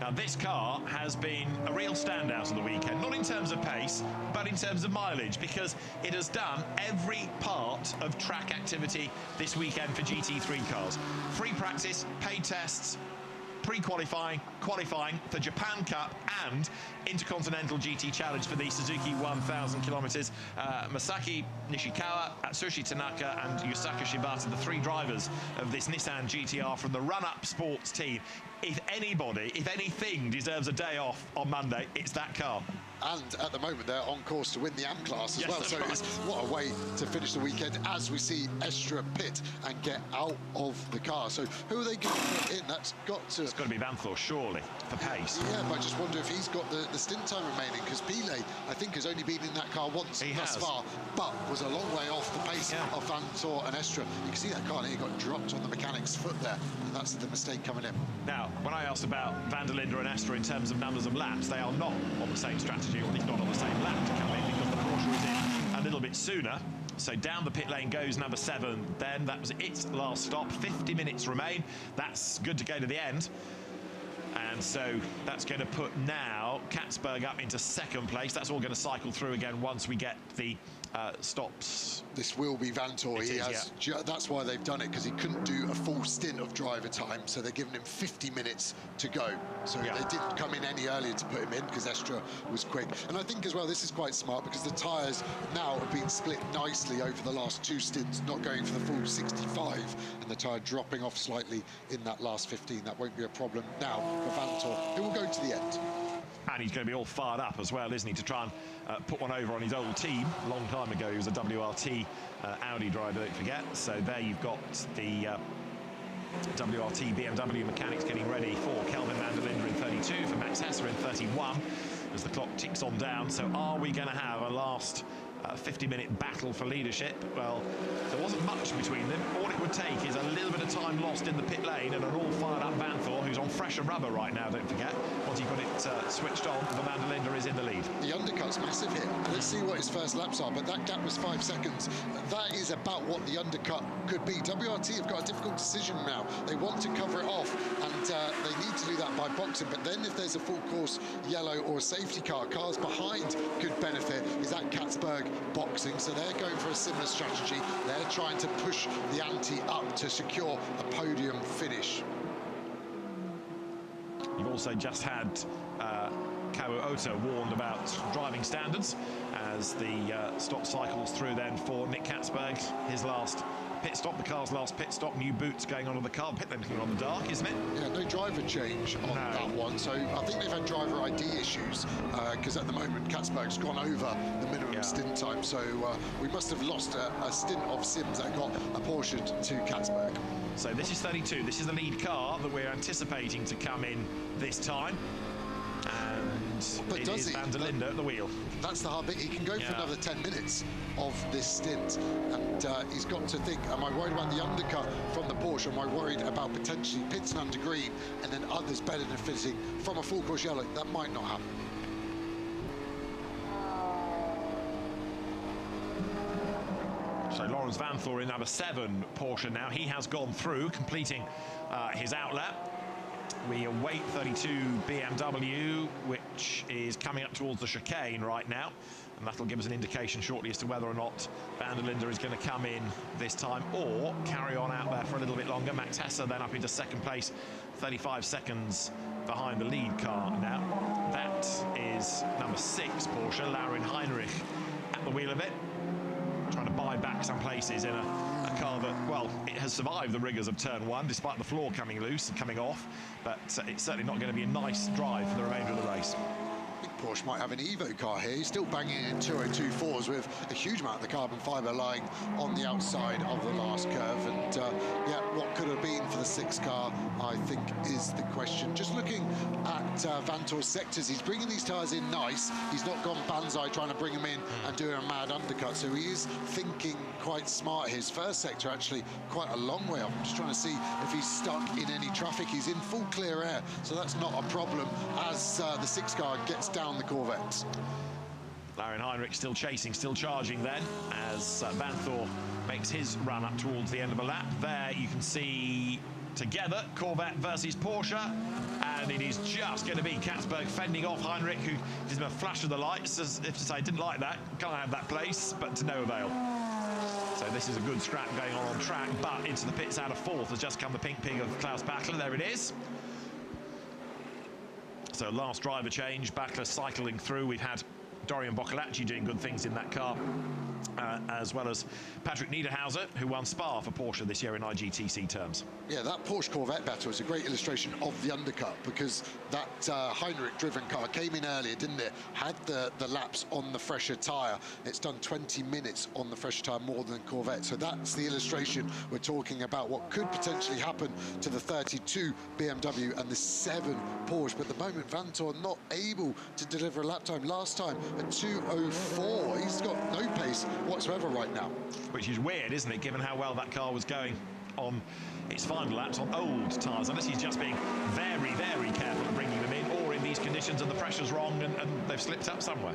Now, this car has been a real standout of the weekend, not in terms of pace, but in terms of mileage, because it has done every part of track activity this weekend for GT3 cars. Free practice, paid tests, pre-qualifying, qualifying for Japan Cup and Intercontinental GT Challenge for the Suzuki 1000 kilometers. Masaki Nishikawa, Atsushi Tanaka and Yusaka Shibata, the 3 drivers of this Nissan GTR from the Run-Up Sports team. If anybody, if anything deserves a day off on Monday, it's that car. And at the moment, they're on course to win the AM class as Yes, well. that's So right. it's, what a way to finish the weekend as we see Estra pit and get out of the car. So who are they going to put in? That's got to... It's got to be Vanthor, surely, for pace. Yeah, but I just wonder if he's got the stint time remaining, because Pile, I think, has only been in that car once thus far, but was a long way off the pace of Vanthor and Estra. You can see that car, he got dropped on the mechanic's foot there, and that's the mistake coming in. Now, when I asked about van der Linde and Estra in terms of numbers of laps, they are not on the same strategy, or at least not on the same lap to come in, because the Porsche is in a little bit sooner. So down the pit lane goes number 7. Then that was its last stop. 50 minutes remain. That's good to go to the end. And so that's going to put now Katzberg up into 2nd place. That's all going to cycle through again once we get the stops. This will be Vanthor. He has. That's why they've done it, because he couldn't do a full stint of driver time, so they're giving him 50 minutes to go. So they didn't come in any earlier to put him in, because Estra was quick. And I think as well, this is quite smart, because the tyres now have been split nicely over the last 2 stints, not going for the full 65, and the tyre dropping off slightly in that last 15. That won't be a problem now for Vanthor, who will go to the end. And he's going to be all fired up as well, isn't he, to try and put one over on his old team a long time ago. He was a WRT Audi driver, don't forget. So there you've got the WRT BMW mechanics getting ready for Kelvin van der Linde in 32, for Max Hesser in 31, as the clock ticks on down. So are we going to have a last 50-minute battle for leadership? Well, there wasn't much between them. All it would take is a little bit of time lost in the pit lane and an all-fired-up Vanthoor, who's on fresher rubber right now, don't forget. Once you've got it switched on, the van der Linde is in the lead. The undercut's massive here. Let's see what his first laps are, but that gap was 5 seconds. That is about what the undercut could be. WRT have got a difficult decision now. They want to cover it off, and they need to do that by boxing, but then if there's a full course yellow or a safety car, cars behind could benefit. Is that Katzberg boxing? So they're going for a similar strategy. They're trying to push the ante up to secure a podium finish. You've also just had Kawu Ota warned about driving standards as the stop cycles through then for Nick Katzberg. His last pit stop, the car's last pit stop, new boots going onto the car. Pit lane on the dark, isn't it? Yeah, no driver change on that one. So I think they've had driver ID issues because at the moment Katzberg's gone over the minimum stint time. So we must have lost a stint of sims that got apportioned to Katzberg. So this is 32. This is the lead car that we're anticipating to come in this time. And it is van der Linde at the wheel. That's the hard bit. He can go for another 10 minutes of this stint, and he's got to think, am I worried about the undercut from the Porsche? Am I worried about potentially pitting under green and then others benefiting from a full course yellow? That might not happen. So Lawrence Vanthoor in number 7 Porsche now. He has gone through, completing his outlap. We await 32 BMW, which is coming up towards the chicane right now, and that'll give us an indication shortly as to whether or not van der Linde is going to come in this time or carry on out there for a little bit longer. Max Hesser then up into second place, 35 seconds behind the lead car now. That is number 6 Porsche, Laurin Heinrich at the wheel of it, trying to buy back some places in a car that, well, it has survived the rigours of turn 1 despite the floor coming loose and coming off, but it's certainly not going to be a nice drive for the remainder of the race. I think Porsche might have an Evo car here. He's still banging in 202.4s with a huge amount of the carbon fibre lying on the outside of the last curve. And yeah, what could have been for the 6 car, I think, is the question. Just looking at Vanthoor's sectors, he's bringing these tyres in nice. He's not gone banzai trying to bring them in and doing a mad undercut. So he is thinking quite smart. His first sector actually quite a long way off. I'm just trying to see if he's stuck in any traffic. He's in full clear air, so that's not a problem as the 6 car gets down the Corvettes. Laurin Heinrich still chasing, still charging then, as Vanthoor makes his run up towards the end of a lap. There you can see together Corvette versus Porsche, and it is just going to be Katzberg fending off Heinrich, who gives him a flash of the lights as if to say, didn't like that, can't have that place, but to no avail. So this is a good scrap going on track, but into the pits out of 4th has just come the pink pig of Klaus Bachler. There it is. So last driver change, Bachler cycling through. We've had Dorian Boccolacci doing good things in that car, as well as Patrick Niederhauser, who won Spa for Porsche this year in IGTC terms. Yeah, that Porsche Corvette battle is a great illustration of the undercut, because that Heinrich-driven car came in earlier, didn't it? Had the laps on the fresher tyre. It's done 20 minutes on the fresher tyre more than Corvette. So that's the illustration we're talking about, what could potentially happen to the 32 BMW and the 7 Porsche. But at the moment, Vanthoor not able to deliver a lap time. Last time at 2:04. He's got no pace whatsoever right now. Which is weird, isn't it, given how well that car was going on its final laps on old tyres, unless he's just being very, very careful of bringing them in, or in these conditions and the pressure's wrong and they've slipped up somewhere.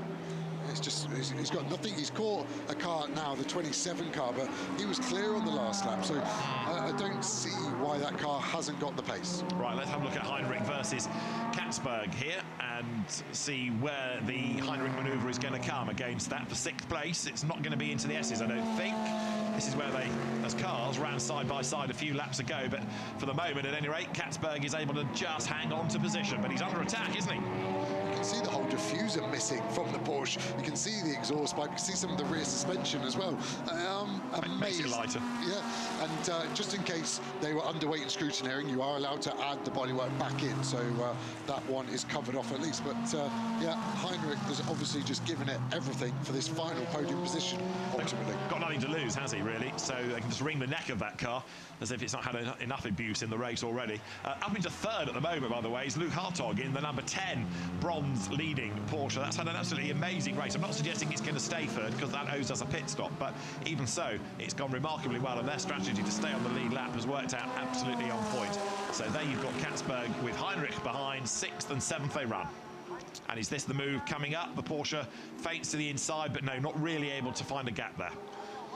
It's just, he's got nothing. He's caught a car now, the 27 car, but he was clear on the last lap, so I don't see why that car hasn't got the pace. Right, let's have a look at Heinrich versus Katzberg here and see where the Heinrich manoeuvre is going to come against that for 6th place. It's not going to be into the S's, I don't think. This is where they, as cars, ran side by side a few laps ago, but for the moment, at any rate, Katzberg is able to just hang on to position, but he's under attack, isn't he? can see the whole diffuser missing from the Porsche. You can see the exhaust pipe. You can see some of the rear suspension as well. Makes it lighter. Yeah, and just in case they were underweight and scrutineering, you are allowed to add the bodywork back in, so that one is covered off at least. But yeah, Heinrich has obviously just given it everything for this final podium position, ultimately. Got nothing to lose, has he, really? So they can just wring the neck of that car as if it's not had enough abuse in the race already. Up into third at the moment, by the way, is Luke Hartog in the number 10 bronze leading Porsche. That's had an absolutely amazing race. I'm not suggesting it's going to stay third because that owes us a pit stop, but even so, it's gone remarkably well, and their strategy to stay on the lead lap has worked out absolutely on point. So there you've got Katzberg with Heinrich behind, 6th and 7th they run. And is this the move coming up? The Porsche feints to the inside, but no, not really able to find a gap there.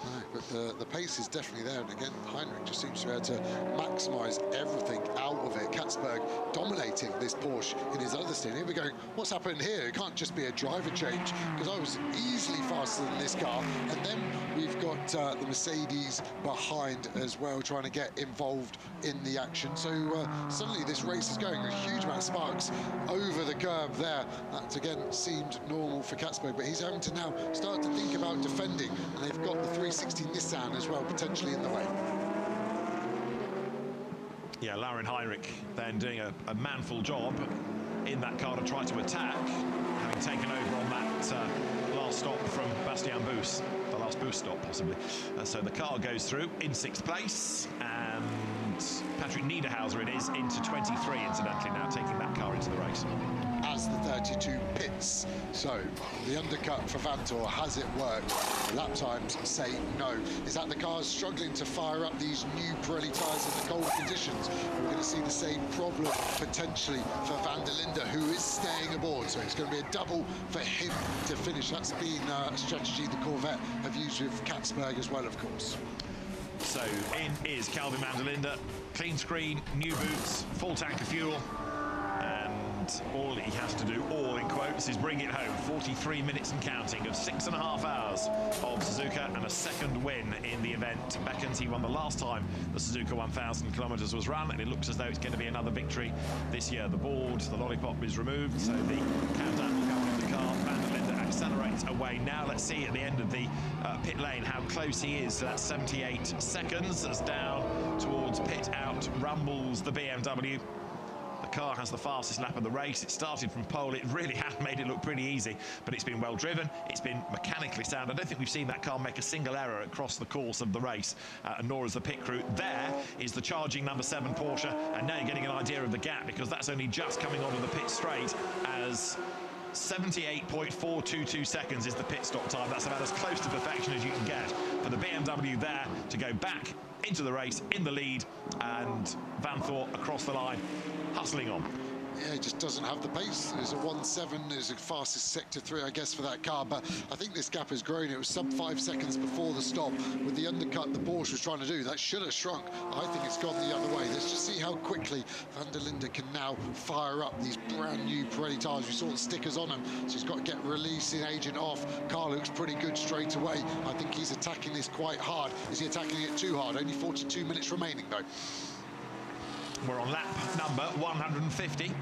No, but the pace is definitely there, and again, Heinrich just seems to be able to maximise everything out of it. Katzberg dominating this Porsche in his other stint. Here we're going, what's happened here? It can't just be a driver change, because I was easily faster than this car. And then we've got the Mercedes behind as well, trying to get involved in the action. So suddenly this race is going, a huge amount of sparks over the curb there. That again seemed normal for Katzberg, but he's having to now start to think about defending, and they've got the 360 Nissan as well, potentially in the way. Yeah, Laurin Heinrich then doing a manful job in that car to try to attack, having taken over on that last stop from Bastian Buus, the last Buus stop possibly. So the car goes through in 6th place, and Patrick Niederhauser it is into 23 incidentally now, taking that car into the race. As the 32 pits. So the undercut for Vanthoor, has it worked? The lap times say no. Is that the cars struggling to fire up these new Pirelli tyres in the cold conditions? We're going to see the same problem potentially for Van der Linde, who is staying aboard. So it's going to be a double for him to finish. That's been a strategy the Corvette have used with Katzberg as well, of course. So in is Kelvin van der Linde, clean screen, new boots, full tank of fuel. All he has to do, all in quotes, is bring it home. 43 minutes and counting of 6.5 hours of Suzuka, and a second win in the event beckons. He won the last time the Suzuka 1,000 kilometers was run, and it looks as though it's going to be another victory this year. The board, the lollipop is removed, so the countdown will go on in the car. Van der Linde accelerates away. Now let's see at the end of the pit lane how close he is to that 78 seconds. As down towards pit out rumbles the BMW. The car has the fastest lap of the race. It started from pole. It really has made it look pretty easy, but it's been well driven. It's been mechanically sound. I don't think we've seen that car make a single error across the course of the race, nor has the pit crew. There is the charging number 7 Porsche, and now you're getting an idea of the gap, because that's only just coming onto the pit straight, as 78.422 seconds is the pit stop time. That's about as close to perfection as you can get for the BMW there to go back into the race in the lead, and Vanthoor across the line hustling on. Yeah, he just doesn't have the pace. There's a 1.7, there's the fastest sector 3, I guess, for that car, but I think this gap has grown. It was sub 5 seconds before the stop. With the undercut the Porsche was trying to do, that should have shrunk. I think it's gone the other way. Let's just see how quickly Van der Linde can now fire up these brand new Pirelli tyres. We saw the stickers on them, so he's got to get releasing agent off. Car looks pretty good straight away. I think he's attacking this quite hard. Is he attacking it too hard? Only 42 minutes remaining, though. We're on lap number 150,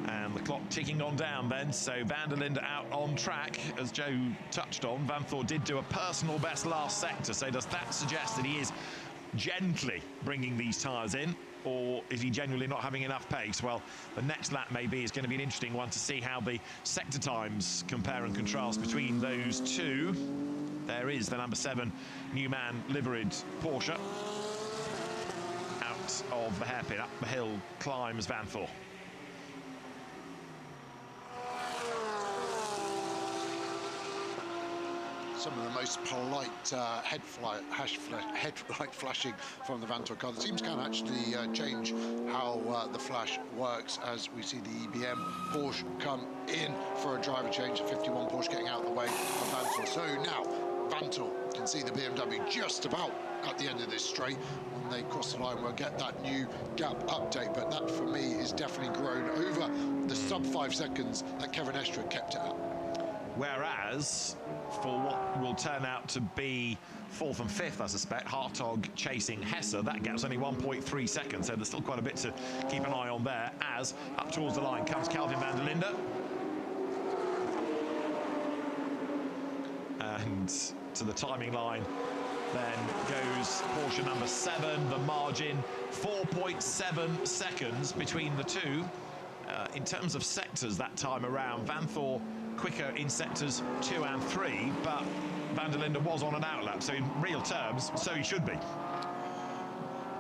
and the clock ticking on down then. So Van der Linde out on track, as Joe touched on. Vanthoor did do a personal best last sector, so does that suggest that he is gently bringing these tyres in, or is he genuinely not having enough pace? Well, the next lap maybe is going to be an interesting one to see how the sector times compare and contrast between those two. There is the number 7 Newman liveried Porsche. Of the hairpin, up the hill climbs Vanthoor. Some of the most polite headlight flashing from the Vanthoor car. The teams can actually change how the flash works, as we see the EBM Porsche come in for a driver change. 51 Porsche getting out of the way of Vanthoor. So now Vanthoor can see the BMW just about at the end of this straight. When they cross the line, we'll get that new gap update, but that for me is definitely grown over the sub 5 seconds that Kevin Estre kept it at. Whereas for what will turn out to be 4th and 5th, I suspect, Hartog chasing Hesse, that gap's only 1.3 seconds, so there's still quite a bit to keep an eye on there, as up towards the line comes Kelvin van der Linde. And to the timing line then goes Porsche number 7. The margin 4.7 seconds between the two. In terms of sectors that time around, Vanthoor quicker in sectors 2 and 3, but Van der Linde was on an outlap, so in real terms, so he should be.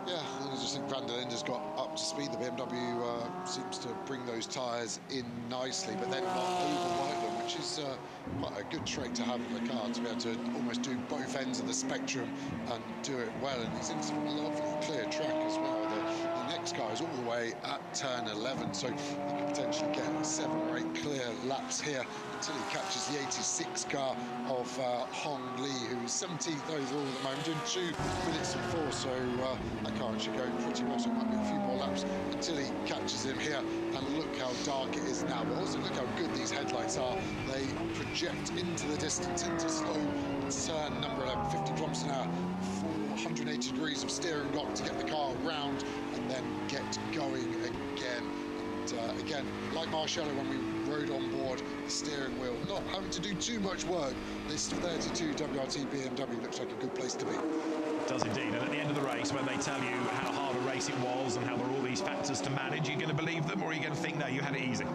Yeah, I just think Van der Linde's got up to speed. The BMW seems to bring those tyres in nicely, but then not override them, which is quite a good trait to have in the car, to be able to almost do both ends of the spectrum and do it well. And he's in some lovely clear track as well. The next car is all the way at turn 11, so he could potentially get 7 or 8 clear laps here until he catches the 86 car of Hong Lee, who is 17th overall at the moment, doing 2 minutes and 4, so that car actually going pretty well, so it might be a few more laps until he catches him here. And look how dark it is now, but also look how good these headlights are. They project into the distance, into slow turn number 11, 50 kilometers an hour, 480 degrees of steering lock to get the car round and then get going again. And again, like Marcello when we rode on board, the steering wheel not having to do too much work. This 32 WRT BMW looks like a good place to be. It does indeed, and at the end of the race, when they tell you how hard a race it was and how there are all these factors to manage, you're going to believe them, or are you going to think, no, you had it easy?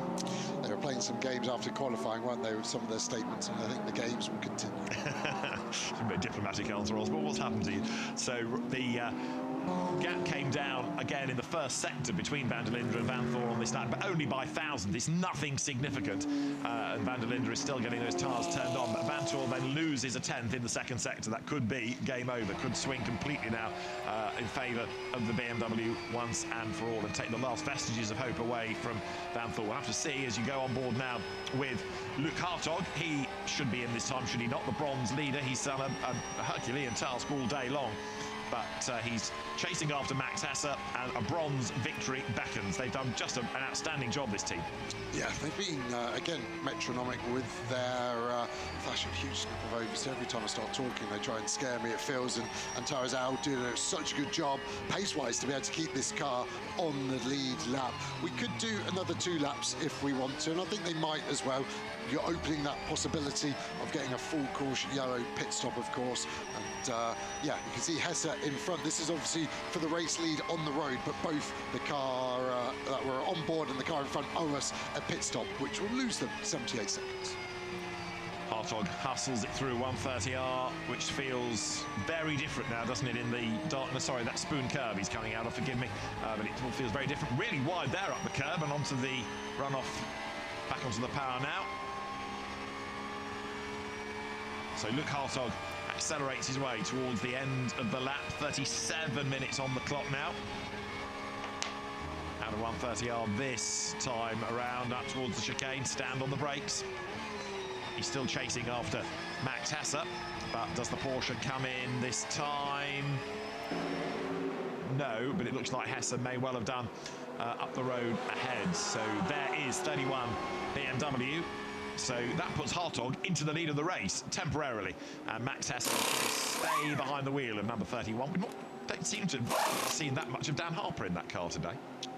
They were playing some games after qualifying, weren't they, with some of their statements, and I think the games will continue. A bit diplomatic answer, Osborne. What's happened to you? So the gap came down again in the first sector between Van der Linde and Vanthoor on this lap, but only by 1,000. It's nothing significant, and Van der Linde is still getting those tyres turned on. But Vanthoor then loses a 10th in the second sector. That could be game over, could swing completely now in favour of the BMW once and for all, and take the last vestiges of hope away from Vanthoor. We'll have to see as you go on board now with Luke Hartog. He should be in this time, should he not? The bronze leader. He's done a Herculean task all day long, but he's chasing after Max Hesse, and a bronze victory beckons. They've done just an outstanding job, this team. Yeah, they've been, again, metronomic with their flash of huge snap of overs. Every time I start talking, they try and scare me, it feels, and Tara's out doing such a good job, pace-wise, to be able to keep this car on the lead lap. We could do another 2 laps if we want to, and I think they might as well. You're opening that possibility of getting a full course yellow pit stop, of course, and yeah, you can see Hesse in front. This is obviously for the race lead on the road, but both the car that were on board and the car in front owe us a pit stop, which will lose them 78 seconds. Hartog hustles it through 130R, which feels very different now, doesn't it, in the darkness? Sorry, that spoon curve he's coming out of, forgive me, but it all feels very different. Really wide there up the curb and onto the runoff, back onto the power now. So Luke Hartog accelerates his way towards the end of the lap. 37 minutes on the clock now. Out of 130R this time around, up towards the chicane, stand on the brakes. He's still chasing after Max Hesse, but does the Porsche come in this time? No, but it looks like Hesse may well have done up the road ahead. So there is 31 BMW. So that puts Hartog into the lead of the race temporarily, and Max Hesse will stay behind the wheel of number 31. We don't seem to have seen that much of Dan Harper in that car today.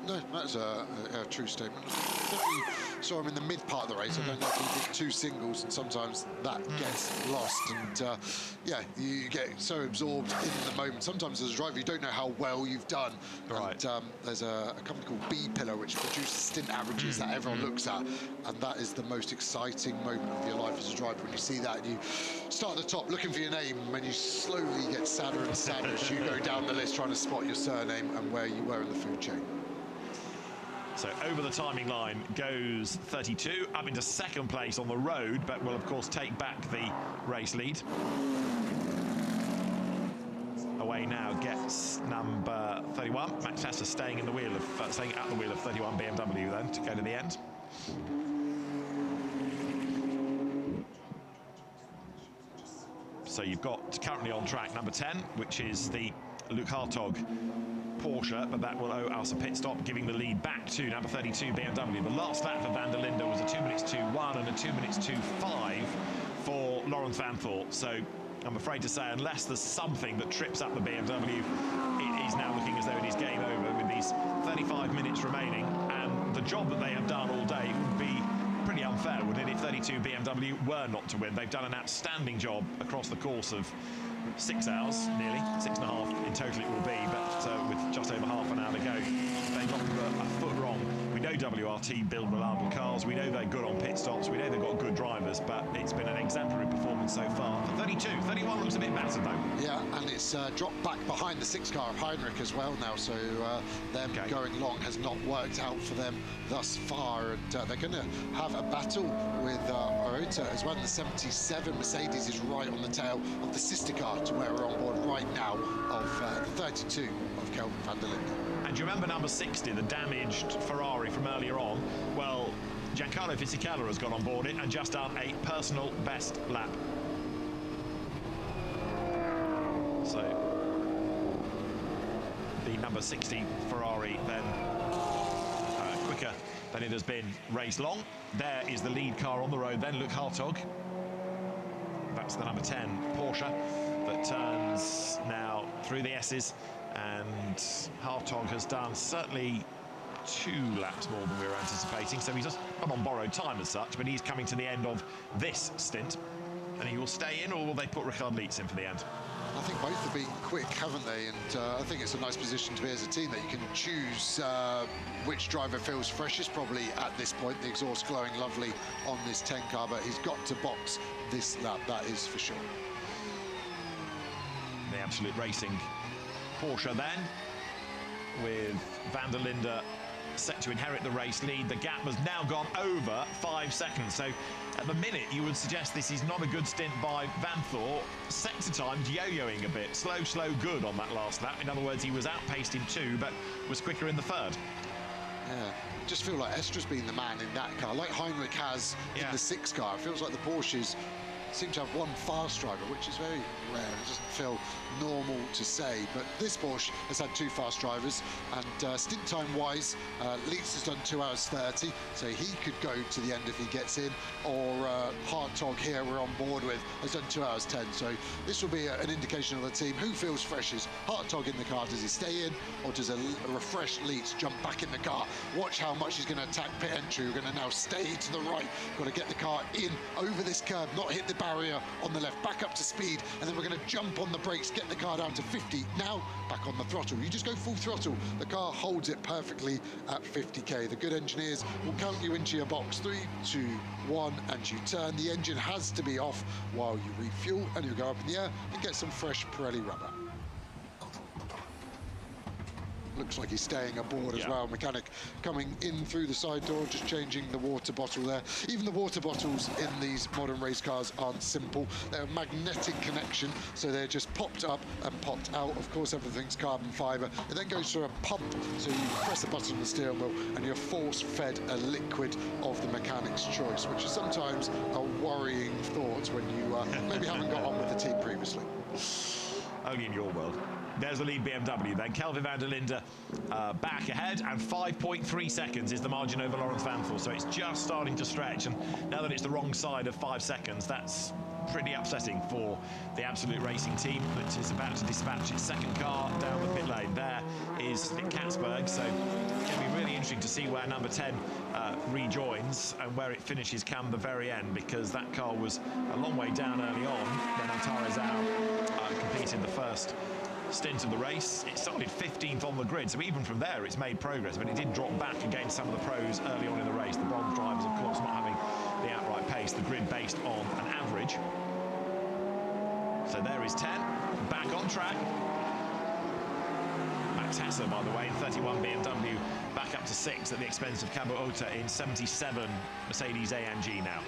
No, that's a true statement. I saw him in the mid part of the race. I don't know if he did 2 singles, and sometimes that gets lost. And yeah, you get so absorbed in the moment. Sometimes as a driver, you don't know how well you've done. Right. And there's a company called B-Pillar, which produces stint averages that everyone looks at, and that is the most exciting moment of your life as a driver when you see that. And you start at the top looking for your name, and when you slowly get sadder and sadder as you go down the list trying to spot your surname and where you were in the food chain. So over the timing line goes 32, up into second place on the road, but will of course take back the race lead. Away now gets number 31. Max Hesse staying in the wheel of staying at the wheel of 31 BMW then to go to the end. So you've got currently on track number 10, which is the Luke Hartog Porsche, but that will owe us a pit stop, giving the lead back to number 32 BMW. The last lap for Van der Linde was a 2 minutes 2.1 and a 2 minutes 2.5 for Laurens Vanthoor. So I'm afraid to say, unless there's something that trips up the BMW, it is now looking as though it is game over with these 35 minutes remaining, and the job that they have done all day would be pretty unfair unfair, wouldn't it, if 32 BMW were not to win? They've done an outstanding job across the course of 6 hours, nearly 6.5 in total it will be, but with just over half an hour to go, they got a foot wrong. We know WRT build reliable cars, we know they're good on pit stops, we know they've got good drivers, but it's been an exemplary performance so far. For 32, 31 looks a bit better though. Yeah, and it's dropped back behind the 6 car of Heinrich as well now, so them going long has not worked out for them thus far, and they're going to have a battle with Orota as well. The 77 Mercedes is right on the tail of the sister car to where we're on board right now of 32 of Kelvin van der Linde. And do you remember number 60, the damaged Ferrari from earlier on? Well, Giancarlo Fisichella has got on board it and just done a personal best lap. So, the number 60 Ferrari then quicker than it has been race long. There is the lead car on the road then, Luke Hartog. That's the number 10 Porsche that turns now through the S's, and Hartog has done certainly 2 laps more than we were anticipating, so he's just not on borrowed time as such, but he's coming to the end of this stint, and he will stay in, or will they put Richard Lietz in for the end? I think both have been quick, haven't they? And I think it's a nice position to be as a team, that you can choose which driver feels freshest probably at this point. The exhaust glowing lovely on this 10 car, but he's got to box this lap, that is for sure. The Absolute Racing Porsche then, with van der Linde set to inherit the race lead. The gap has now gone over 5 seconds, so at the minute you would suggest this is not a good stint by Van Thor. Sector times yo-yoing a bit, slow, good on that last lap. In other words, he was outpaced in 2 but was quicker in the 3rd. Yeah, just feel like Estra's been the man in that car, like Heinrich has in the 6 car. It feels like the Porsches seem to have one fast driver, which is very rare. It doesn't feel normal to say, but this Porsche has had 2 fast drivers, and stint time wise, Lietz has done 2 hours 30, so he could go to the end if he gets in, or Hartog here we're on board with has done 2 hours 10, so this will be an indication of the team who feels freshest. Hartog in the car, does he stay in, or does a refreshed Lietz jump back in the car? Watch how much he's going to attack pit entry. We're going to now stay to the right, got to get the car in over this curb, not hit the barrier on the left, back up to speed, and then we're going to jump on the brakes, get the car down to 50, now back on the throttle. You just go full throttle, the car holds it perfectly at 50k. The good engineers will count you into your box, 3, 2, 1, and you turn. The engine has to be off while you refuel, and you go up in the air and get some fresh Pirelli rubber. Looks like he's staying aboard as well. Mechanic coming in through the side door, just changing the water bottle there. Even the water bottles in these modern race cars aren't simple. They're a magnetic connection, so they're just popped up and popped out. Of course, everything's carbon fiber. It then goes through a pump, so you press a button on the steering wheel and you're force-fed a liquid of the mechanic's choice, which is sometimes a worrying thought when you maybe haven't got on with the team previously. Only in your world. There's the lead BMW then. Kelvin van der Linde back ahead, and 5.3 seconds is the margin over Laurens Vanthoor, so it's just starting to stretch, and now that it's the wrong side of 5 seconds, that's pretty upsetting for the Absolute Racing team that is about to dispatch its 2nd car down the pit lane. There is Nick Katzberg, so it's going to be really interesting to see where number 10 rejoins and where it finishes come the very end, because that car was a long way down early on when Antares completed the first stint of the race. It started 15th on the grid, so even from there it's made progress, but it did drop back against some of the pros early on in the race. The bronze drivers, of course, not having the outright pace, the grid based on an average. So there is 10, back on track. Max Hesse, by the way, in 31 BMW, back up to 6 at the expense of Cabo Ota in 77 Mercedes-AMG now.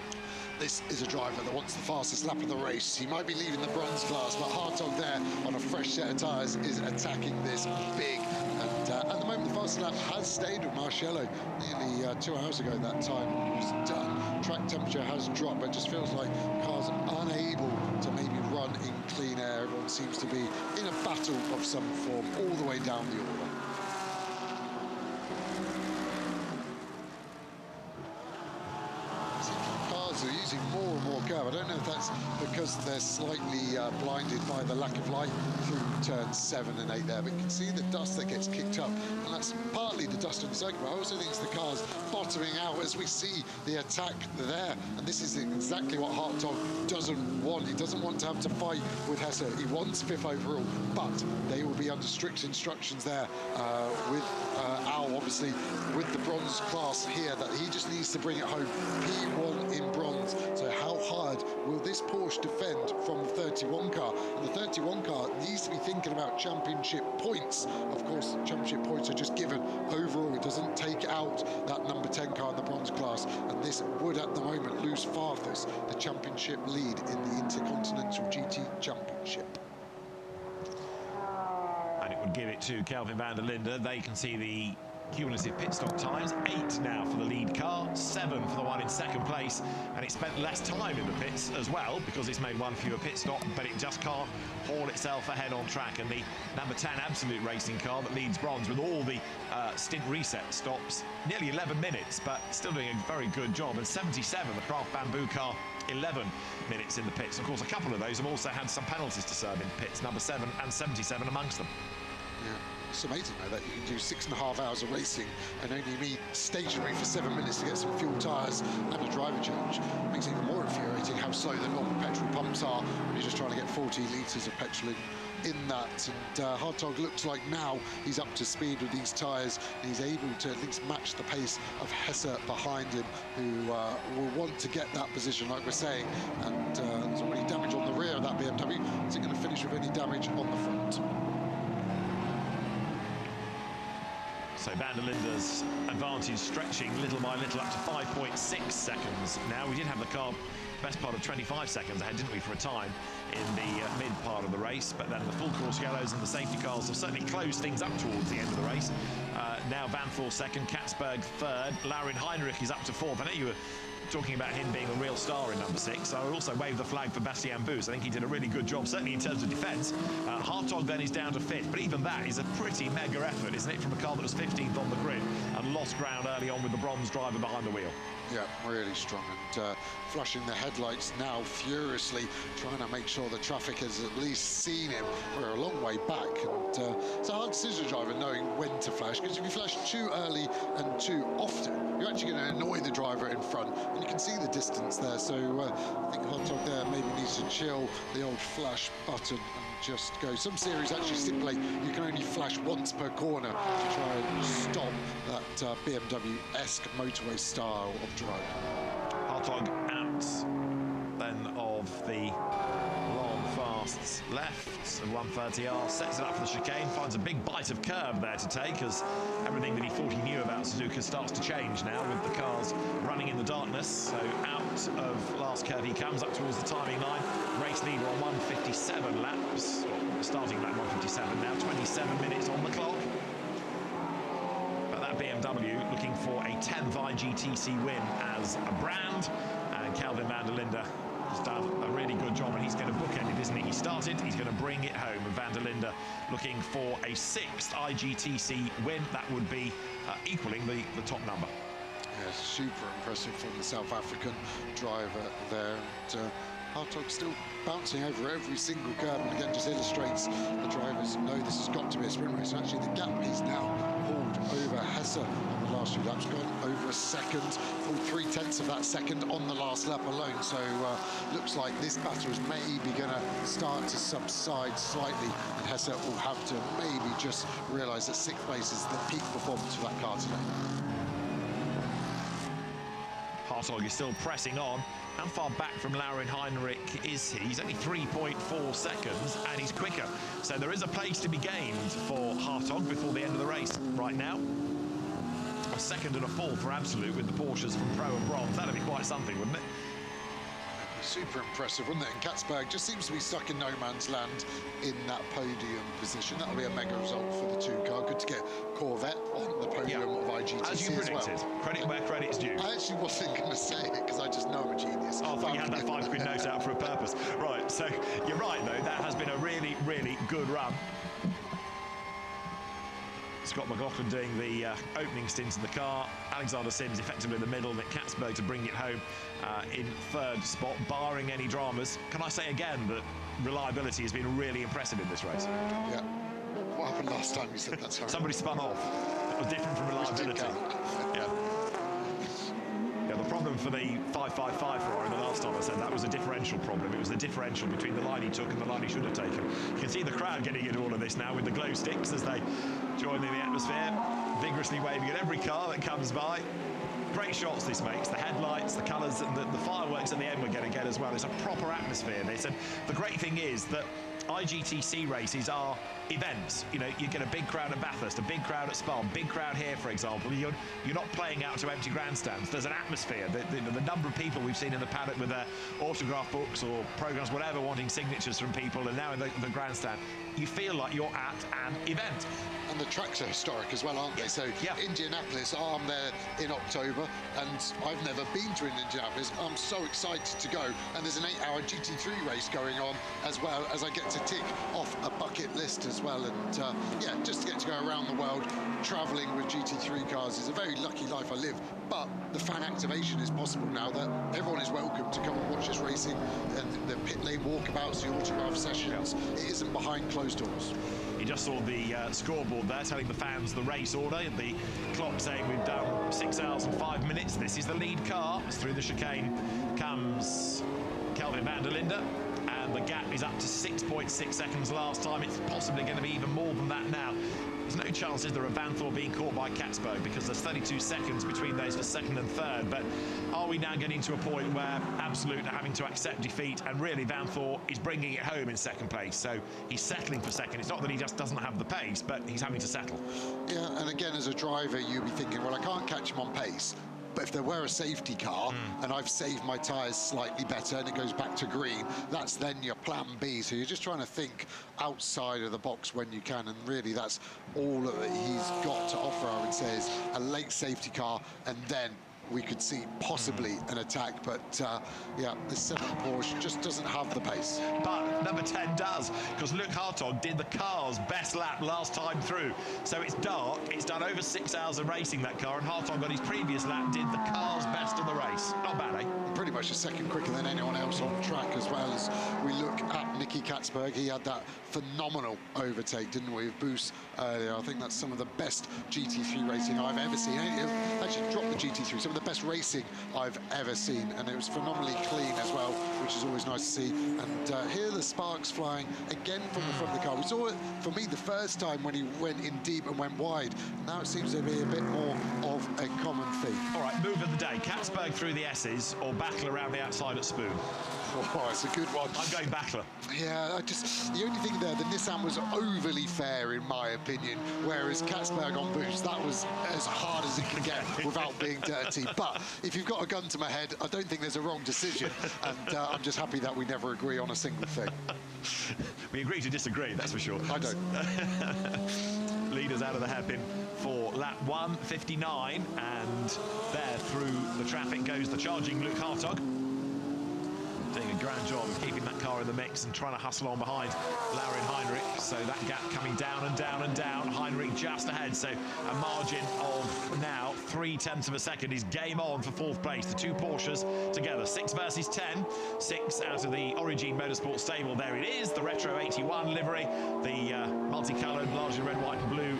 This is a driver that wants the fastest lap of the race. He might be leaving the bronze class, but Hartog there on a fresh set of tyres is attacking this big. And at the moment, the fastest lap has stayed with Marcello. Nearly 2 hours ago that time was done. Track temperature has dropped, but it just feels like cars are unable to maybe run in clean air. Everyone seems to be in a battle of some form all the way down the order. They're using more and more curve. I don't know if that's because they're slightly blinded by the lack of light through turns 7 and 8 there, but you can see the dust that gets kicked up, and that's partly the dust on the circuit, but I also think it's the cars bottoming out as we see the attack there, and this is exactly what Hartog doesn't want. He doesn't want to have to fight with Hesse. He wants 5th overall, but they will be under strict instructions there with Al, obviously, with the bronze class here, that he just needs to bring it home. P1 in bronze. So how hard will this Porsche defend from the 31 car? And the 31 car needs to be thinking about championship points. Of course, championship points are just given overall. It doesn't take out that number 10 car in the bronze class. And this would, at the moment, lose Farfus the championship lead in the Intercontinental GT Championship. And it would give it to Kelvin van der Linde. They can see the cumulative pit stop times. 8 now for the lead car, 7 for the one in second place, and it spent less time in the pits as well because it's made one fewer pit stop, but it just can't haul itself ahead on track. And the number 10 Absolute Racing car that leads bronze with all the stint reset stops, nearly 11 minutes, but still doing a very good job. And 77, the Craft Bamboo car, 11 minutes in the pits. Of course, a couple of those have also had some penalties to serve in pits, number 7 and 77 amongst them. Yeah. It's amazing though that you can do 6.5 hours of racing and only be stationary for 7 minutes to get some fuel tyres and a driver change. It makes it even more infuriating how slow the normal petrol pumps are when you're just trying to get 40 litres of petrol in that. And Hartog looks like now he's up to speed with these tyres, and he's able to at least match the pace of Hesse behind him, who will want to get that position, like we're saying. And there's already damage on the rear of that BMW. Is it going to finish with any damage on the front? So van der Linde's advantage stretching little by little up to 5.6 seconds. Now, we did have the car best part of 25 seconds ahead, didn't we, for a time in the mid part of the race, but then the full course yellows and the safety cars have certainly closed things up towards the end of the race. Now Van Thor second, Katzberg third, Laurin Heinrich is up to fourth. I know you were talking about him being a real star in number 6. I would also wave the flag for Bastien Bus. I think he did a really good job, certainly in terms of defence. Hartog then is down to 5th, but even that is a pretty mega effort, isn't it, from a car that was 15th on the grid and lost ground early on with the bronze driver behind the wheel. Yeah, really strong, and flashing the headlights now furiously, trying to make sure the traffic has at least seen him. We're a long way back, and it's a hard decision, driver, knowing when to flash, because if you flash too early and too often, you're actually going to annoy the driver in front, and you can see the distance there. So I think Hartog there maybe needs to chill the old flash button and just go. Some series actually stipulate you can only flash once per corner to try and stop that BMW-esque motorway style of drive. Hartog out then of the long fast left of 130R, sets it up for the chicane, finds a big bite of curve there to take as everything that he thought he knew about Suzuka starts to change now with the cars running in the darkness. So out of last curve he comes up towards the timing line, race leader on 157 laps, starting lap 157 now, 27 minutes on the clock. But that BMW looking for a 10th IGTC win as a brand, and Kelvin van der Linde has done a really good job, and he's going to bookend it, isn't he? He started, he's going to bring it home, and van der Linde looking for a 6th IGTC win. That would be equaling the top number. Yeah, super impressive from the South African driver there. And, Hartog still bouncing over every single curve, and again just illustrates the drivers know this has got to be a sprint race. And actually the gap is now pulled over Hesse on the last few laps, gone over a second, full 3/10 of that second on the last lap alone. So looks like this battle is maybe going to start to subside slightly, and Hesse will have to maybe just realise that 6th place is the peak performance for that car today. Hartog is still pressing on. How far back from Laurin Heinrich is he? He's only 3.4 seconds, and he's quicker. So there is a place to be gained for Hartog before the end of the race. Right now, a 2nd and a 4th for Absolute with the Porsches from Pro and Bronze. That'd be quite something, wouldn't it? Super impressive, wouldn't it? And Katzberg just seems to be stuck in no man's land in that podium position. That'll be a mega result for the 2 car. Good to get Corvette on the podium of IGTC as you predicted. As well. Credit where credit's due. I actually wasn't going to say it because I just know I'm a genius. Oh, I thought you had that £5 note out for a purpose. Right, so you're right, though. That has been a really, really good run. Scott McLaughlin doing the opening stint in the car. Alexander Sims effectively in the middle. Nick Katzberg to bring it home in third spot, barring any dramas. Can I say again that reliability has been really impressive in this race? Yeah. What happened last time you said that, sorry? Somebody spun off. It was different from reliability. Yeah. Yeah, the problem for the 555 Ferrari, the last time I said that, was a differential problem. It was the differential between the line he took and the line he should have taken. You can see the crowd getting into all of this now with the glow sticks as they join in the atmosphere, vigorously waving at every car that comes by. Great shots this makes, the headlights, the colours, and the fireworks at the end we're going to get as well. It's a proper atmosphere, this. And the great thing is that IGTC races are events. You know, you get a big crowd at Bathurst, a big crowd at Spa, big crowd here, for example. You're not playing out to empty grandstands. There's an atmosphere. The number of people we've seen in the paddock with their autograph books or programmes, whatever, wanting signatures from people, and now in the grandstand, you feel like you're at an event. And the tracks are historic as well, aren't they? So Indianapolis, I'm there in October, and I've never been to Indianapolis. I'm so excited to go, and there's an 8-hour GT3 race going on as well, as I get to tick off a bucket list as well. And yeah, just to get to go around the world travelling with GT3 cars is a very lucky life I live. But the fan activation is possible now that everyone is welcome to come and watch this racing, and the pit lane walkabouts, the autograph sessions. It isn't behind closed doors. You just saw the scoreboard there telling the fans the race order. The clock saying we've done 6 hours and 5 minutes. This is the lead car. As through the chicane comes Kelvin van der Linde, and the gap is up to 6.6 seconds last time. It's possibly going to be even more than that now. There's no chances there of Vanthor being caught by Katzberg, because there's 32 seconds between those for second and third. But are we now getting to a point where Absolute are having to accept defeat, and really Vanthor is bringing it home in second place? So he's settling for second. It's not that he just doesn't have the pace, but he's having to settle. Yeah, and again, as a driver, you'll be thinking, well, I can't catch him on pace. But if there were a safety car and I've saved my tyres slightly better and it goes back to green, that's then your plan B. So you're just trying to think outside of the box when you can, and really that's all that he's got to offer, I would say, is a late safety car, and then we could see possibly an attack. But yeah, the 7 Porsche just doesn't have the pace. But number 10 does, because Luke Hartog did the car's best lap last time through. So it's dark, it's done over 6 hours of racing, that car, and Hartog on his previous lap did the car's best of the race. Not bad, eh? Pretty much a second quicker than anyone else on track, as well. As we look at Nicky Katzberg, he had that phenomenal overtake, didn't we, with Boost earlier. I think that's some of the best GT3 racing I've ever seen. Actually, drop the GT3, some of the best racing I've ever seen, and it was phenomenally clean as well, which is always nice to see. And here are the sparks flying again from the front of the car. We saw it, for me, the first time when he went in deep and went wide. Now it seems to be a bit more of a common theme. All right, move of the day. Katzberg through the S's or battle around the outside at Spoon? Oh, it's a good one. I'm going battler. Yeah, the only thing there, the Nissan was overly fair in my opinion, whereas Katzberg on Boost, that was as hard as it could get without being dirty. But if you've got a gun to my head, I don't think there's a wrong decision, and I'm just happy that we never agree on a single thing. We agree to disagree, that's for sure. I don't. Leaders out of the hairpin for lap 1:59, and there through the traffic goes the charging Luke Hartog. Doing a grand job of keeping that car in the mix and trying to hustle on behind Laurin Heinrich. So that gap coming down and down and down. Heinrich just ahead. So a margin of now 0.3 of a second is game on for fourth place. The two Porsches together, 6 versus 10. 6 out of the Origin Motorsports stable. There it is, the Retro 81 livery. The multicoloured, largely red, white and blue.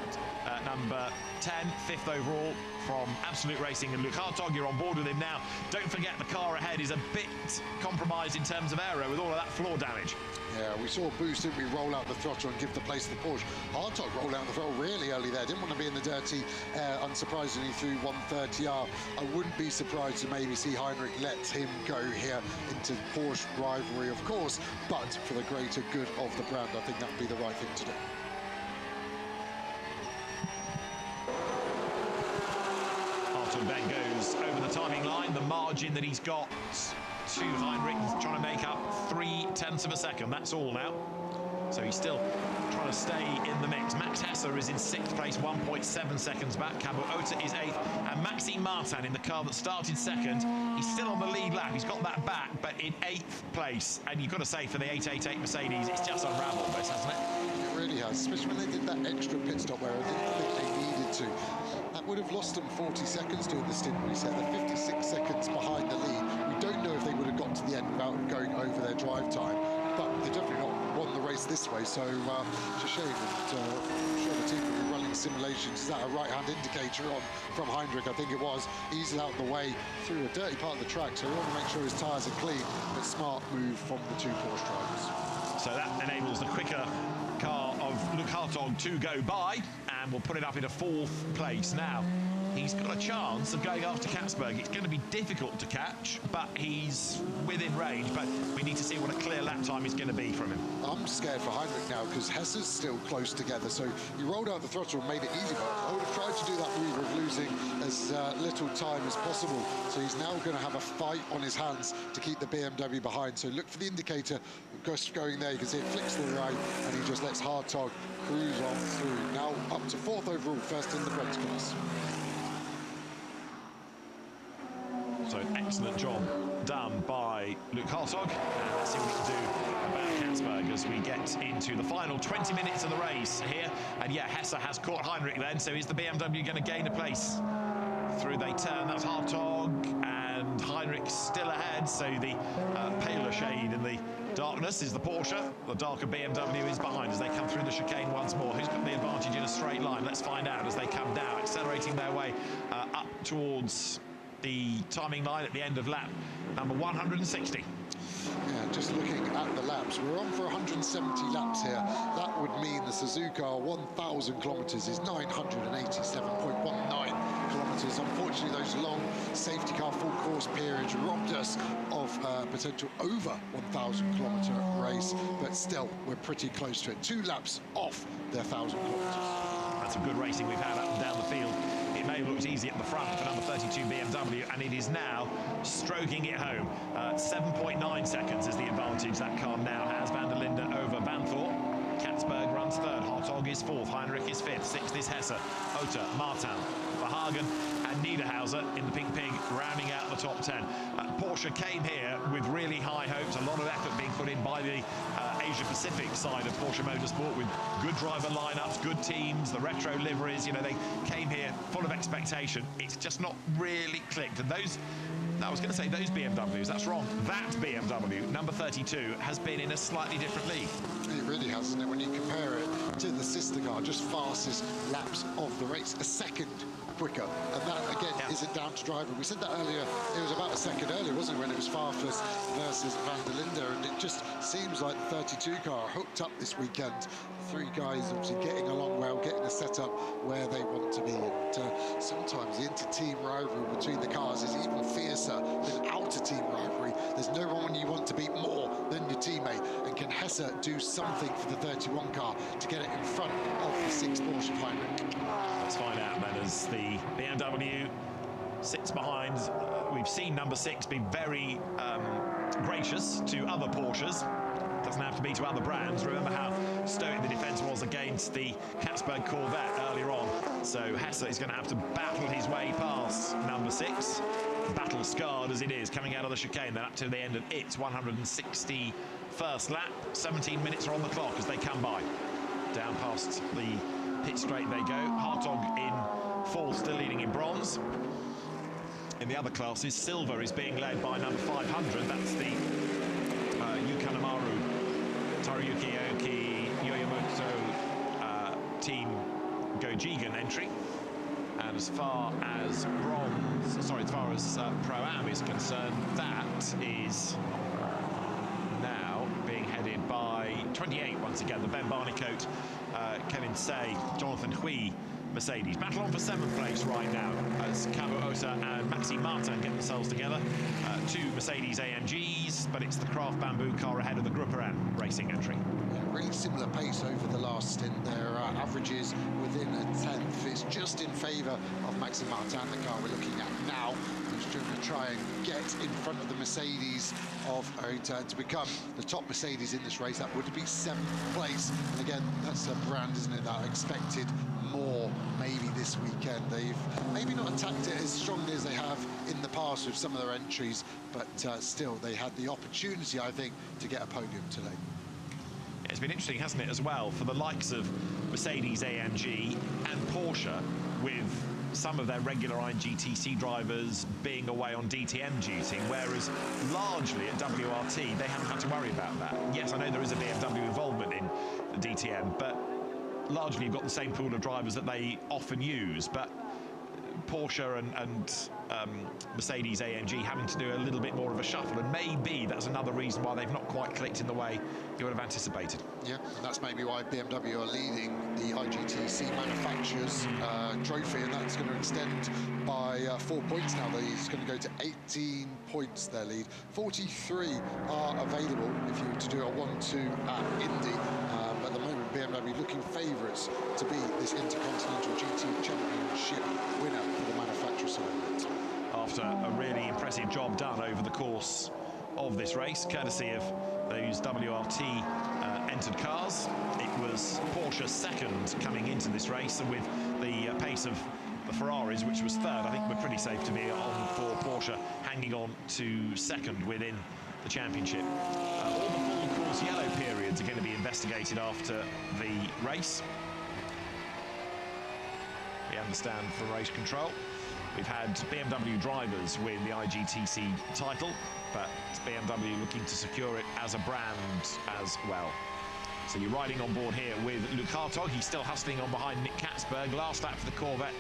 Number 10, 5th overall from Absolute Racing, and Luke Hartog, you're on board with him now. Don't forget the car ahead is a bit compromised in terms of aero with all of that floor damage. Yeah, we saw Boost, didn't we, roll out the throttle and give the place to the Porsche. Hartog rolled out the throttle really early there, didn't want to be in the dirty air, unsurprisingly, through 130R. I wouldn't be surprised to maybe see Heinrich let him go here into Porsche rivalry, of course, but for the greater good of the brand, I think that would be the right thing to do. Ben goes over the timing line. The margin that he's got to Heinrich, he's trying to make up 0.3 of a second. That's all now. So he's still trying to stay in the mix. Max Hesser is in 6th place, 1.7 seconds back. Cabo Ota is 8th. And Maxime Martin in the car that started second. He's still on the lead lap. He's got that back, but in 8th place. And you've got to say, for the 888 Mercedes, it's just unraveled this, hasn't it? It really has, especially when they did that extra pit stop where I didn't think they 32. That would have lost them 40 seconds doing the stint reset. They're 56 seconds behind the lead. We don't know if they would have got to the end without going over their drive time, but they definitely not won the race this way, so it's a shame. And I'm sure the team will be running simulations. Is that a right-hand indicator on from Heinrich? I think it was. Eased out the way through a dirty part of the track, so we want to make sure his tyres are clean. But smart move from the two Porsche drivers. So that enables the quicker car of Luke Hartog to go by, and we'll put it up in a 4th place. Now, he's got a chance of going after Katzberg. It's going to be difficult to catch, but he's within range. But we need to see what a clear lap time is going to be from him. I'm scared for Heinrich now because Hesse's still close together. So he rolled out the throttle and made it easy, but I would have tried to do that move of losing as little time as possible. So he's now going to have a fight on his hands to keep the BMW behind. So look for the indicator just going there. You can see it flicks to the right, and he just lets Hartog cruise on through. Now up to 4th overall, first in the Brents class. So an excellent job done by Luke Hartog. And let's see what he can do about Katzberg as we get into the final 20 minutes of the race here. And yeah, Hesse has caught Heinrich then, so is the BMW going to gain a place? Through they turn, that's Hartog, and Heinrich still ahead, so the paler shade in the darkness is the Porsche. The darker BMW is behind as they come through the chicane once more. Who's got the advantage in a straight line? Let's find out as they come down, accelerating their way up towards the timing line at the end of lap number 160. Yeah, just looking at the laps, we're on for 170 laps here. That would mean the Suzuka 1,000 kilometres is 987.19 kilometres. Unfortunately, those long safety car full course periods robbed us of potential over 1,000 kilometre race, but still, we're pretty close to it. 2 laps off their 1,000 kilometres. That's some good racing we've had up and down the field. It may have looked easy at the front for number 32 BMW, and it is now stroking it home. 7.9 seconds is the advantage that car now has. Van der Linde over Banthorpe. Katzberg runs 3rd, Hartog is 4th, Heinrich is 5th, 6th is Hesse, Ota, Martin, Verhagen and Niederhauser in the Pink Pig, rounding out the top 10. Porsche came here with really high hopes, a lot of effort being put in by the Asia-Pacific side of Porsche Motorsport with good driver lineups, good teams, the retro liveries. You know, they came here full of expectation. It's just not really clicked. And those, I was going to say those BMWs, that's wrong. That BMW, number 32, has been in a slightly different league. It really has, isn't it? When you compare it to the sister car, just fastest laps of the race, a second quicker, and that again isn't down to driver. We said that earlier, it was about a second earlier, wasn't it, when it was Farfus versus Van der Linde, and it just seems like the 32 car hooked up this weekend. 3 guys obviously getting along well, getting the setup where they want to be, and sometimes the inter-team rivalry between the cars is even fiercer than outer-team rivalry. There's no one you want to beat more than your teammate, and can Hesse do something for the 31 car to get it in front of the 6 Porsche Heinrich? Let's find out then as the BMW sits behind. We've seen number 6 be very gracious to other Porsches. Doesn't have to be to other brands. Remember how stoic the defence was against the Katzberg Corvette earlier on. So Hesse is going to have to battle his way past number 6. Battle scarred as it is, coming out of the chicane, then up to the end of its 161st lap. 17 minutes are on the clock as they come by. Down past the pit straight they go. Hartog in 4th, still leading in bronze. In the other classes, silver is being led by number 500. That's the Yukanamaru Taruyuki Aoki Yoyomoto Team Gojigan entry. And as far as bronze, sorry, as far as Pro-Am is concerned, that is now being headed by 28 once again, the Ben Barnicoat, Kevin Say, Jonathan Hui Mercedes. Battle on for 7th place right now as Cabo Ota and Maxime Martin get themselves together. 2 Mercedes-AMGs, but it's the Craft Bamboo car ahead of the Grupperan racing entry. Yeah, really similar pace over the last stint. Their averages within a 10th. It's just in favour of Maxime Martin, the car we're looking at now. He's going to try and get in front of the Mercedes of Ota to become the top Mercedes in this race. That would be 7th place. And again, that's a brand, isn't it, that expected more maybe this weekend. They've maybe not attacked it as strongly as they have in the past with some of their entries, but still they had the opportunity, I think, to get a podium today. Yeah, it's been interesting, hasn't it, as well, for the likes of Mercedes-AMG and Porsche, with some of their regular IGTC drivers being away on DTM duty, whereas largely at WRT they haven't had to worry about that. Yes, I know there is a BMW involvement in the DTM, but largely you've got the same pool of drivers that they often use. But Porsche and Mercedes-AMG having to do a little bit more of a shuffle, and maybe that's another reason why they've not quite clicked in the way you would have anticipated. Yeah, and that's maybe why BMW are leading the IGTC manufacturers trophy, and that's going to extend by 4 points now. It's going to go to 18 points, their lead. 43 are available if you were to do a 1-2 at Indy. At the moment, BMW looking favourites to be this Intercontinental GT Championship winner for the manufacturer side. After a really impressive job done over the course of this race, courtesy of those WRT entered cars, it was Porsche second coming into this race, and with the pace of the Ferraris, which was third, I think we're pretty safe to be on for Porsche hanging on to second within the championship. All the full course yellow periods are going to be investigated after the race. We understand from race control we've had BMW drivers win the IGTC title, but it's BMW looking to secure it as a brand as well. So you're riding on board here with Luke Hartog. He's still hustling on behind Nick Katzberg. Last lap for the Corvette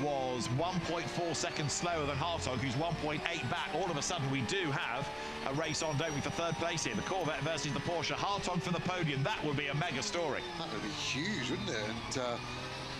was 1.4 seconds slower than Hartog, who's 1.8 back. All of a sudden we do have a race on, don't we, for third place here. The Corvette versus the Porsche. Hartog for the podium. That would be a mega story. That would be huge, wouldn't it? And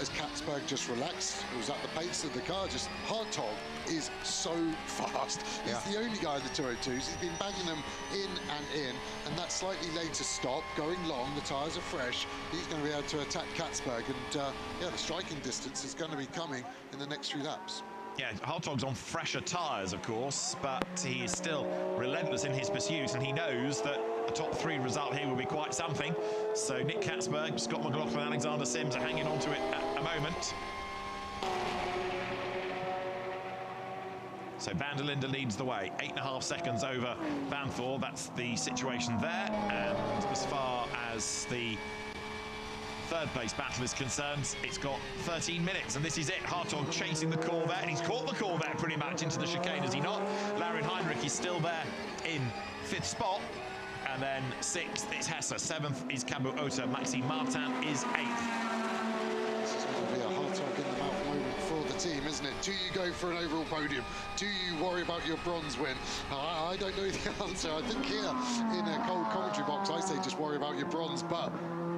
as Katzberg just relaxed, it was at the pace of the car. Just Hartog is so fast. He's the only guy in the 202s. He's been bagging them in, and that slightly later stop, going long, the tyres are fresh. He's going to be able to attack Katzberg, and yeah, the striking distance is going to be coming in the next few laps. Yeah, Hartog's on fresher tyres, of course, but he is still relentless in his pursuit, and he knows that a top 3 result here will be quite something. So Nick Katzberg, Scott McLaughlin, Alexander Sims are hanging on to it at a moment. So Van der Linde leads the way, 8.5 seconds over Van Thor. That's the situation there. And as far as the third place battle is concerned, it's got 13 minutes, and this is it. Hartog chasing the Corvette, and he's caught the Corvette pretty much into the chicane, has he not? Larry Heinrich is still there in 5th spot, and then 6th is Hesse, 7th is Cabu Ota, Maxime Martin is 8th. This is going to be a Hartog in the mouth moment for the team, isn't it? Do you go for an overall podium? Do you worry about your bronze win? I don't know the answer. I think here in a cold commentary box, I say just worry about your bronze, but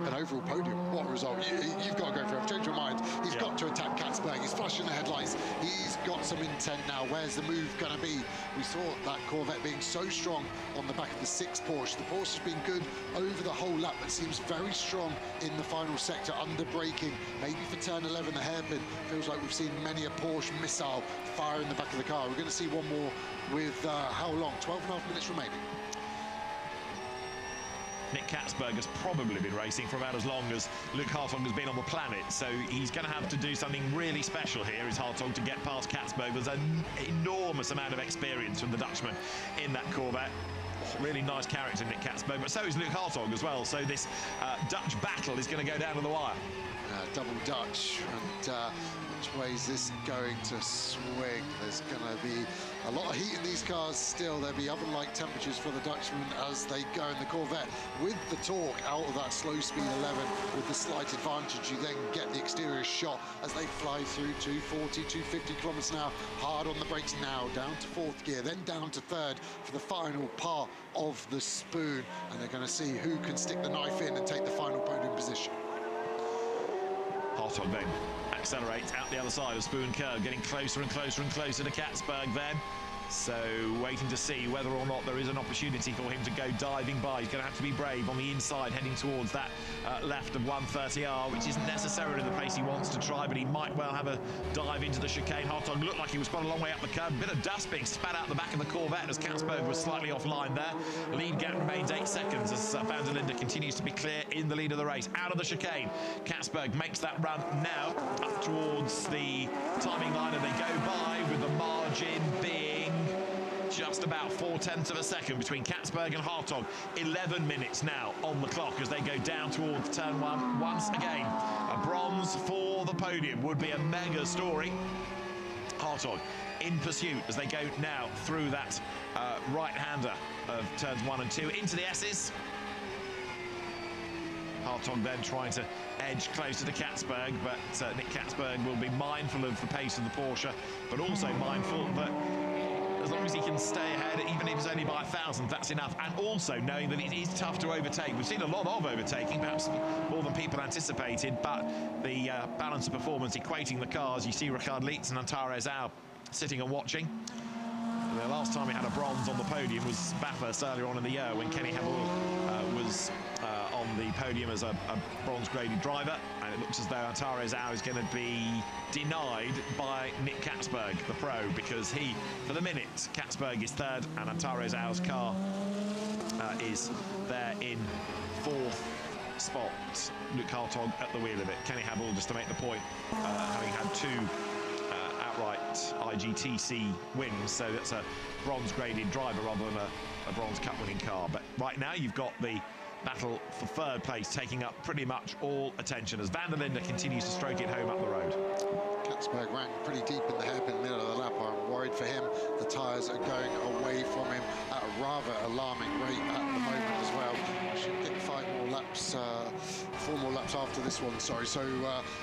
an overall podium, what a result. You've got to go for it. I've changed my mind. He's got to attack Katzberg. He's flashing the headlights. He's got some intent now. Where's the move going to be? We saw that Corvette being so strong on the back of the 6th Porsche. The Porsche has been good over the whole lap, but seems very strong in the final sector, under braking. Maybe for turn 11, the hairpin. Feels like we've seen many a Porsche missile fire in the back of the car. We're going to see one more with how long? 12.5 minutes remaining. Nick Katzberg has probably been racing for about as long as Luke Hartog has been on the planet, so he's going to have to do something really special here, is Hartog, to get past Katzberg. There's an enormous amount of experience from the Dutchman in that Corvette. Really nice character, Nick Katzberg, but so is Luke Hartog as well, so this Dutch battle is going to go down to the wire. Double Dutch, and which way is this going to swing? There's going to be a lot of heat in these cars still. There'll be oven-like temperatures for the Dutchman as they go in the Corvette. With the torque out of that slow speed 11, with the slight advantage, you then get the exterior shot as they fly through 240, 250 kilometers an hour. Hard on the brakes now, down to 4th gear, then down to 3rd for the final part of the spoon. And they're going to see who can stick the knife in and take the final podium position. Hartog then accelerates out the other side of Spoon Curve, getting closer and closer and closer to Katzberg then. So waiting to see whether or not there is an opportunity for him to go diving by. He's going to have to be brave on the inside, heading towards that left of 130R, which isn't necessarily the place he wants to try, but he might well have a dive into the chicane. Hartog looked like he was quite a long way up the curve. Bit of dust being spat out the back of the Corvette as Katzberg was slightly offline there. Lead gap remains 8 seconds as Van der Linde continues to be clear in the lead of the race. Out of the chicane, Katzberg makes that run now up towards the timing line, and they go by with the margin being just about 0.4 of a second between Katzberg and Hartog. 11 minutes now on the clock as they go down towards turn one. Once again, a bronze for the podium would be a mega story. Hartog in pursuit as they go now through that right-hander of turns 1 and 2 into the S's. Hartog then trying to edge closer to Katzberg, but Nick Katzberg will be mindful of the pace of the Porsche, but also mindful that as long as he can stay ahead, even if it's only by 1,000, that's enough. And also knowing that it is tough to overtake. We've seen a lot of overtaking, perhaps more than people anticipated, but the balance of performance equating the cars. You see Ricard Leitz and Antares Au sitting and watching. The last time we had a bronze on the podium was Bathurst earlier on in the year when Kenny Hamel was on the podium as a bronze-graded driver, and it looks as though Antares Au is going to be denied by Nick Katzberg, the pro, because he, for the minute, Katzberg is third and Antares Au's car is there in 4th spot. Luke Hartog at the wheel of it. Kenny Hamel, just to make the point, having had 2 outright IGTC wins, so that's a bronze-graded driver rather than a Bronze Cup winning car. But right now you've got the battle for 3rd place taking up pretty much all attention as Van der Linde continues to stroke it home up the road. Katzberg ran pretty deep in the hairpin middle of the lap. I'm worried for him. The tyres are going away from him at a rather alarming rate at the moment as well. I should get 5 more laps, 4 more laps after this one, sorry. So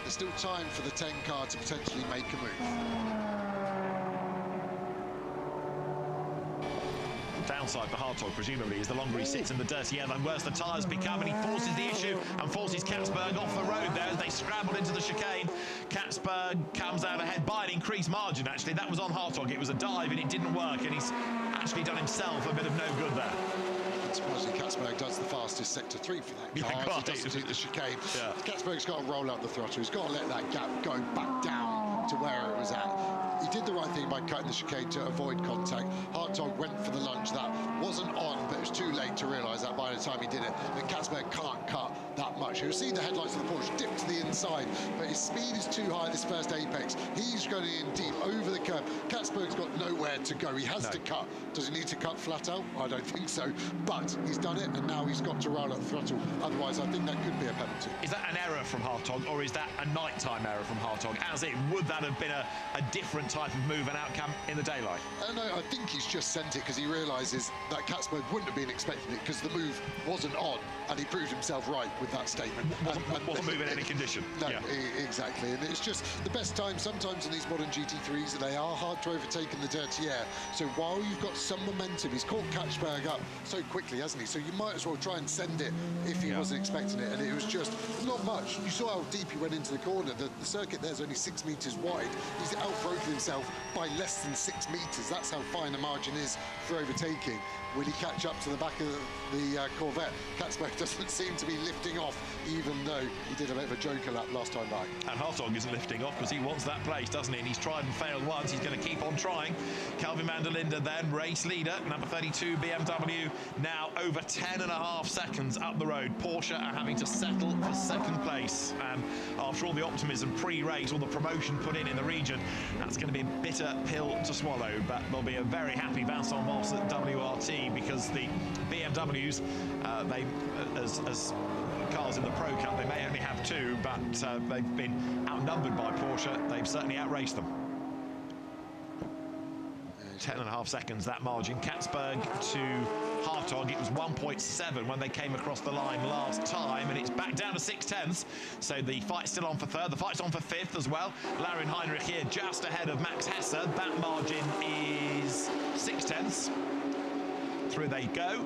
there's still time for the 10 car to potentially make a move. Downside for Hartog, presumably, is the longer he sits in the dirty air, the worse the tyres become, and he forces the issue and forces Katzberg off the road there as they scramble into the chicane. Katzberg comes out ahead by an increased margin, actually. That was on Hartog. It was a dive and it didn't work, and he's actually done himself a bit of no good there. Surprisingly, Katzberg does the fastest sector 3 for that car. Yeah, he doesn't do the chicane. Yeah. Katzberg's got to roll up the throttle. He's got to let that gap go back down to where it was at. He did the right thing by cutting the chicane to avoid contact. Hartog went for the lunge. That wasn't on, but it was too late to realise that by the time he did it. But Katzberg can't cut that much. You'll see the headlights of the Porsche dip to the inside, but his speed is too high this first apex. He's going in deep over the curb. Katzberg's got nowhere to go. He has to cut. Does he need to cut flat out? I don't think so. But he's done it, and now he's got to roll up the throttle. Otherwise, I think that could be a penalty. Is that an error from Hartog, or is that a nighttime error from Hartog? As in, would that have been a different type of move and outcome in the daylight? No, I think he's just sent it because he realises that Katzberg wouldn't have been expecting it because the move wasn't on, and he proved himself right with that statement. Wasn't moving in any condition. No, yeah. Exactly. And it's just the best time sometimes in these modern GT3s. They are hard to overtake in the dirty air. So while you've got some momentum, he's caught Katzberg up so quickly, hasn't he? So you might as well try and send it if he wasn't expecting it. And it was just not much. You saw how deep he went into the corner. The circuit there's only 6 metres wide. He's outbroken himself by less than 6 metres. That's how fine the margin is for overtaking. Will he catch up to the back of the Corvette? Katzberg doesn't seem to be lifting off, even though he did a bit of a joker lap last time back. And Hartog isn't lifting off because he wants that place, doesn't he? And he's tried and failed once. He's going to keep on trying. Kelvin van der Linde then, race leader, number 32 BMW, now over 10.5 seconds up the road. Porsche are having to settle for 2nd place. And after all the optimism pre-race, all the promotion put in the region, that's going to be a bitter pill to swallow. But there'll be a very happy Vincent Voss at WRT because the BMWs, they as cars in the Pro Cup, they may only have 2, but they've been outnumbered by Porsche. They've certainly outraced them. 10.5 seconds, that margin. Katzberg to Hartog, it was 1.7 when they came across the line last time, and it's back down to 0.6. So the fight's still on for 3rd. The fight's on for 5th as well. Larin Heinrich here just ahead of Max Hesse. That margin is 0.6. Through they go.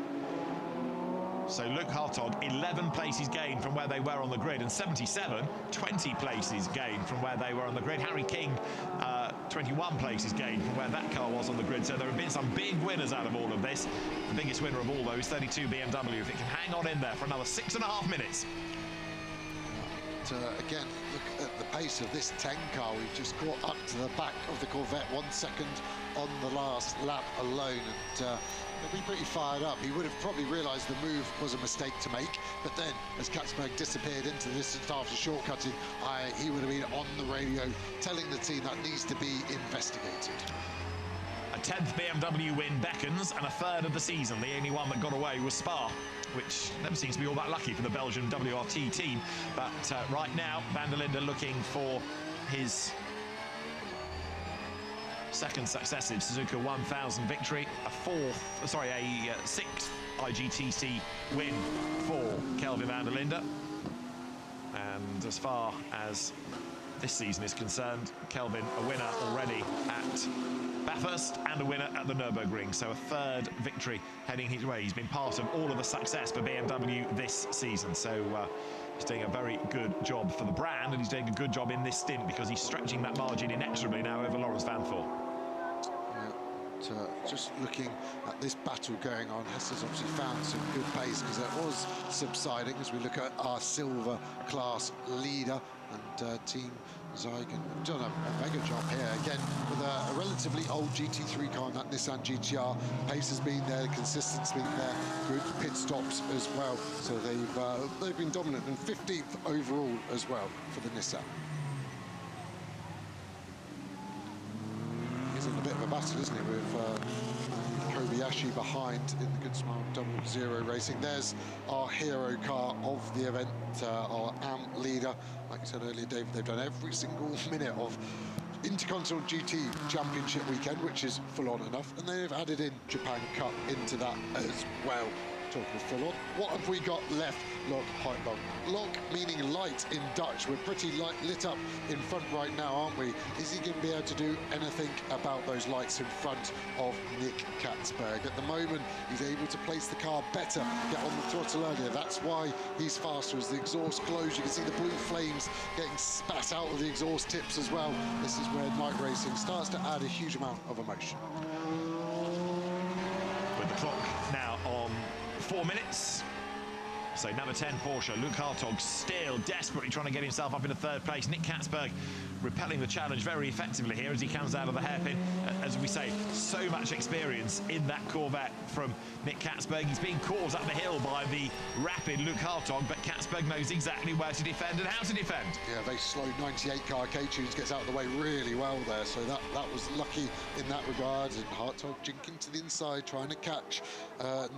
So Luke Hartog, 11 places gained from where they were on the grid, and 77, 20 places gained from where they were on the grid. Harry King, 21 places gained from where that car was on the grid. So there have been some big winners out of all of this. The biggest winner of all, though, is 32 BMW. If it can hang on in there for another 6.5 minutes. Again, look at the pace of this 10 car. We've just caught up to the back of the Corvette, 1 second on the last lap alone, and he'll be pretty fired up. He would have probably realised the move was a mistake to make, but then as Katzberg disappeared into the distance after shortcutting, he would have been on the radio telling the team that needs to be investigated. A 10th BMW win beckons, and a third of the season. The only one that got away was Spa, which never seems to be all that lucky for the Belgian WRT team. But right now, Van der Linde looking for his second successive Suzuka 1000 victory, a sixth IGTC win for Kelvin van der Linde. And as far as this season is concerned, Kelvin a winner already at Bathurst and a winner at the Nürburgring, so a third victory heading his way. He's been part of all of the success for BMW this season, so he's doing a very good job for the brand, and he's doing a good job in this stint because he's stretching that margin inexorably now over Lawrence Vanthoor. Just looking at this battle going on, Hesse's obviously found some good pace because it was subsiding as we look at our silver class leader, and Team Zygon done a mega job here again with a relatively old GT3 car, that Nissan GTR. Pace has been there, consistency's been there, good pit stops as well, so they've been dominant, and 15th overall as well for the Nissan. He's in a bit of a battle, isn't he, with Kobayashi behind in the Good Smile 00 Racing. There's our hero car of the event, our AMP leader. Like you said earlier, David, they've done every single minute of Intercontinental GT Championship weekend, which is full on enough, and they've added in Japan Cup into that as well. Talking of full on, what have we got left? Lok height long. Lok meaning light in Dutch. We're pretty lit up in front right now, aren't we? Is he going to be able to do anything about those lights in front of Nick Katzberg? At the moment, he's able to place the car better, get on the throttle earlier. That's why he's faster. As the exhaust glows, you can see the blue flames getting spat out of the exhaust tips as well. This is where night racing starts to add a huge amount of emotion. With the clock now on 4 minutes. So number 10 Porsche, Luke Hartog still desperately trying to get himself up into third place. Nick Katzberg repelling the challenge very effectively here as he comes out of the hairpin. As we say, so much experience in that Corvette from Nick Katzberg. He's being caught up the hill by the rapid Luke Hartog, but Katzberg knows exactly where to defend and how to defend. Yeah, very slow 98 car. K-Tunes gets out of the way really well there, so that was lucky in that regard. And Hartog jinking to the inside, trying to catch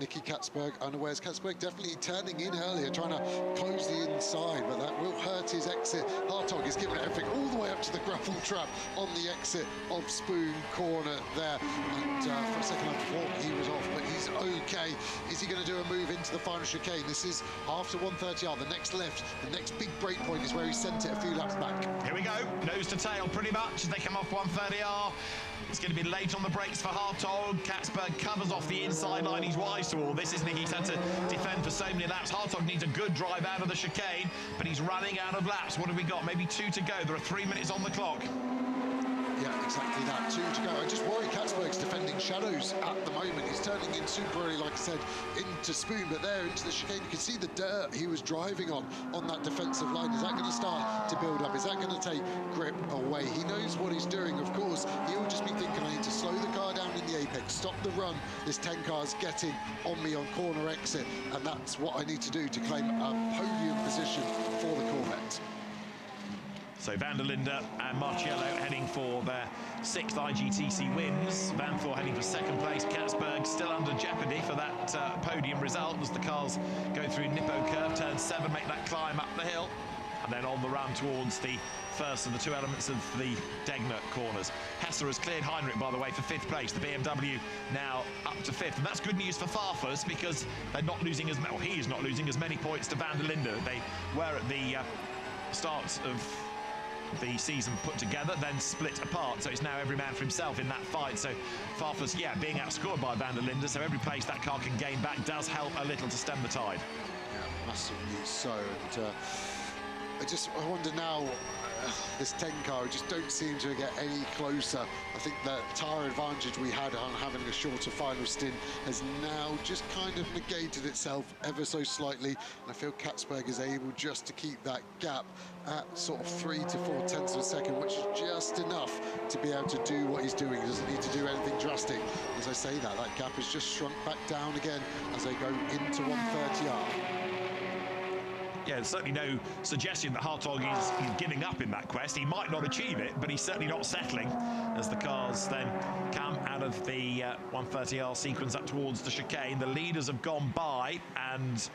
Nicky Katzberg unawares. Katzberg definitely turning in earlier, trying to close the inside, but that will hurt his exit. Hartog is giving it everything all the way up to the gravel trap on the exit of Spoon Corner there. And for a second I thought he was off, but he's okay. Is he going to do a move into the final chicane? This is after 130R, the next left, the next big break point is where he sent it a few laps back. Here we go, nose to tail pretty much as they come off 130R. It's going to be late on the brakes for Hartog. Katzberg covers off the inside line. He's wise to all this, isn't he? He's had to defend for so many laps. Hartog needs a good drive out of the chicane, but he's running out of laps. What have we got? Maybe 2 to go. There are 3 minutes on the clock. Yeah, exactly that. 2 to go. I just worry Katzberg's defending shadows at the moment. He's turning in super early, like I said, into Spoon, but there into the chicane. You can see the dirt he was driving on that defensive line. Is that going to start to build up? Is that going to take grip away? He knows what he's doing, of course. He'll just be thinking, I need to slow the car down in the apex, stop the run. This 10 car's getting on me on corner exit, and that's what I need to do to claim a podium position for the Corvette. So Van der Linde and Marciello heading for their 6th IGTC wins. Vanthoor heading for 2nd place. Katzberg still under jeopardy for that podium result as the cars go through Nippo curve, turn 7, make that climb up the hill, and then on the run towards the first of the 2 elements of the Degner corners. Hesse has cleared Heinrich, by the way, for 5th place. The BMW now up to 5th, and that's good news for Farfus because they're not losing as many, or he is not losing as many points to Van der Linde. They were at the start of the season put together, then split apart, so it's now every man for himself in that fight. So Farfus, yeah, being outscored by Van der Linde, so every place that car can gain back does help a little to stem the tide. Yeah, massively so. And I wonder now, this 10 car, we just don't seem to get any closer. I think the tyre advantage we had on having a shorter final stint has now just kind of negated itself ever so slightly. And I feel Katzberg is able just to keep that gap at sort of 3 to 4 tenths of a second, which is just enough to be able to do what he's doing. He doesn't need to do anything drastic. As I say that gap has just shrunk back down again as they go into 130R. yeah, there's certainly no suggestion that Hartog is giving up in that quest. He might not achieve it, but he's certainly not settling as the cars then come out of the 130R sequence up towards the chicane. The leaders have gone by, and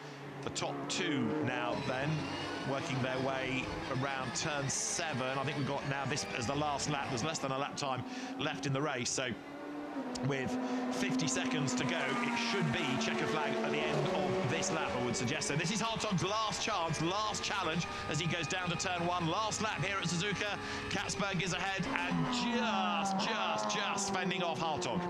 the top two now then working their way around turn 7. I think we've got now this as the last lap. There's less than a lap time left in the race, so with 50 seconds to go, it should be checker flag at the end of this lap, I would suggest. So this is Hartog's last chance, last challenge as he goes down to turn 1. Last lap here at Suzuka. Katzberg is ahead and just fending off Hartog.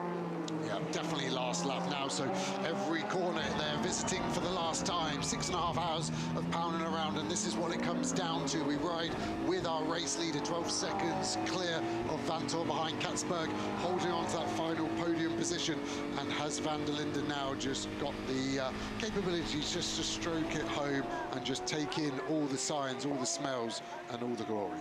Yeah, definitely last lap now, so every corner they're visiting for the last time. 6.5 hours of pounding around, and this is what it comes down to. We ride with our race leader, 12 seconds clear of Vanthoor behind Katzberg, holding on to that final podium position. And has Van der Linde now just got the capability just to stroke it home and just take in all the signs, all the smells, and all the glory.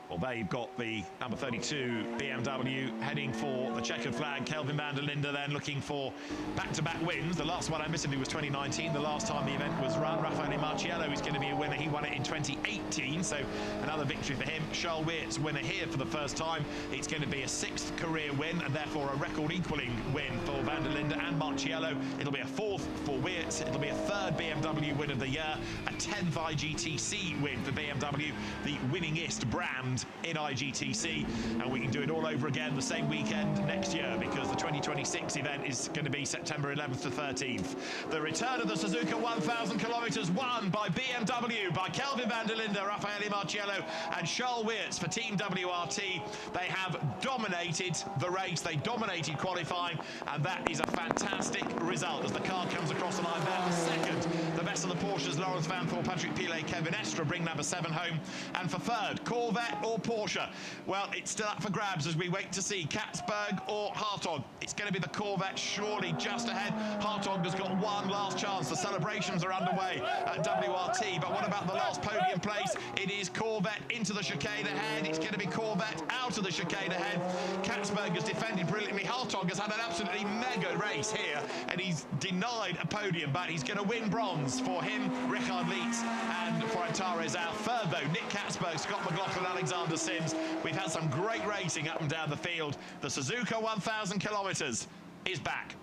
Well, there you've got the number 32 BMW heading for the checkered flag. Kelvin van der Linde then looking for back-to-back wins. The last one, admittedly, was 2019. The last time the event was run. Raffaele Marciello is going to be a winner. He won it in 2018, so another victory for him. Charles Weert's winner here for the first time. It's going to be a 6th career win, and therefore a record-equaling win for van der Linde and Marciello. It'll be a 4th for Weert. It'll be a 3rd BMW win of the year, a 10th IGTC win for BMW, the winningest brand in IGTC, and we can do it all over again the same weekend next year, because the 2026 event is going to be September 11th to 13th. The return of the Suzuka 1,000 kilometers won by BMW, by Kelvin van der Linde, Raffaele Marciello and Charles Weerts for Team WRT. They have dominated the race, they dominated qualifying, and that is a fantastic result as the car comes across the line there. Second, the best of the Porsches, Laurens Vanthoor, Patrick Pilet, Kevin Estre bring number 7 home, and for 3rd, Corvette or Porsche. Well, it's still up for grabs as we wait to see Katzberg or Hartog. It's going to be the Corvette surely just ahead. Hartog has got one last chance. The celebrations are underway at WRT, but what about the last podium place? It is Corvette into the chicane ahead. It's going to be Corvette out of the chicane ahead. Katzberg has defended brilliantly. Hartog has had an absolutely mega race here, and he's denied a podium, but he's going to win bronze for him, Richard Lietz, and for Antares out. 3rd though, Nick Katzberg, Scott McLaughlin, Alexander Sims. We've had some great racing up and down the field. The Suzuka 1,000 kilometers is back.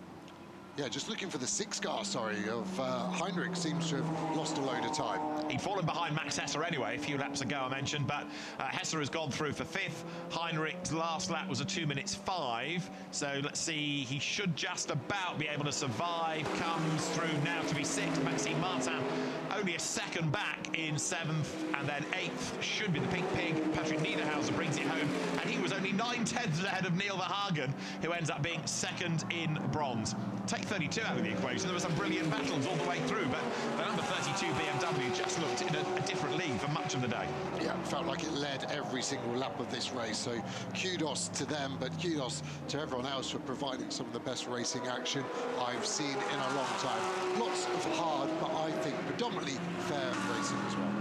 Yeah, just looking for the 6th car, of Heinrich seems to have lost a load of time. He'd fallen behind Max Hesser anyway, a few laps ago I mentioned, but Hesser has gone through for 5th. Heinrich's last lap was a 2 minutes 5, so let's see, he should just about be able to survive. Comes through now to be 6th. Maxime Martin only a 2nd back in 7th, and then 8th should be the Pink Pig. Patrick Niederhauser brings it home, and he was only 9/10 ahead of Neil Verhagen, who ends up being 2nd in bronze. Take 32 out of the equation, there were some brilliant battles all the way through, but the number 32 BMW just looked in a different league for much of the day. Yeah, felt like it led every single lap of this race, so kudos to them, but kudos to everyone else for providing some of the best racing action I've seen in a long time. Lots of hard, but I think predominantly fair racing as well.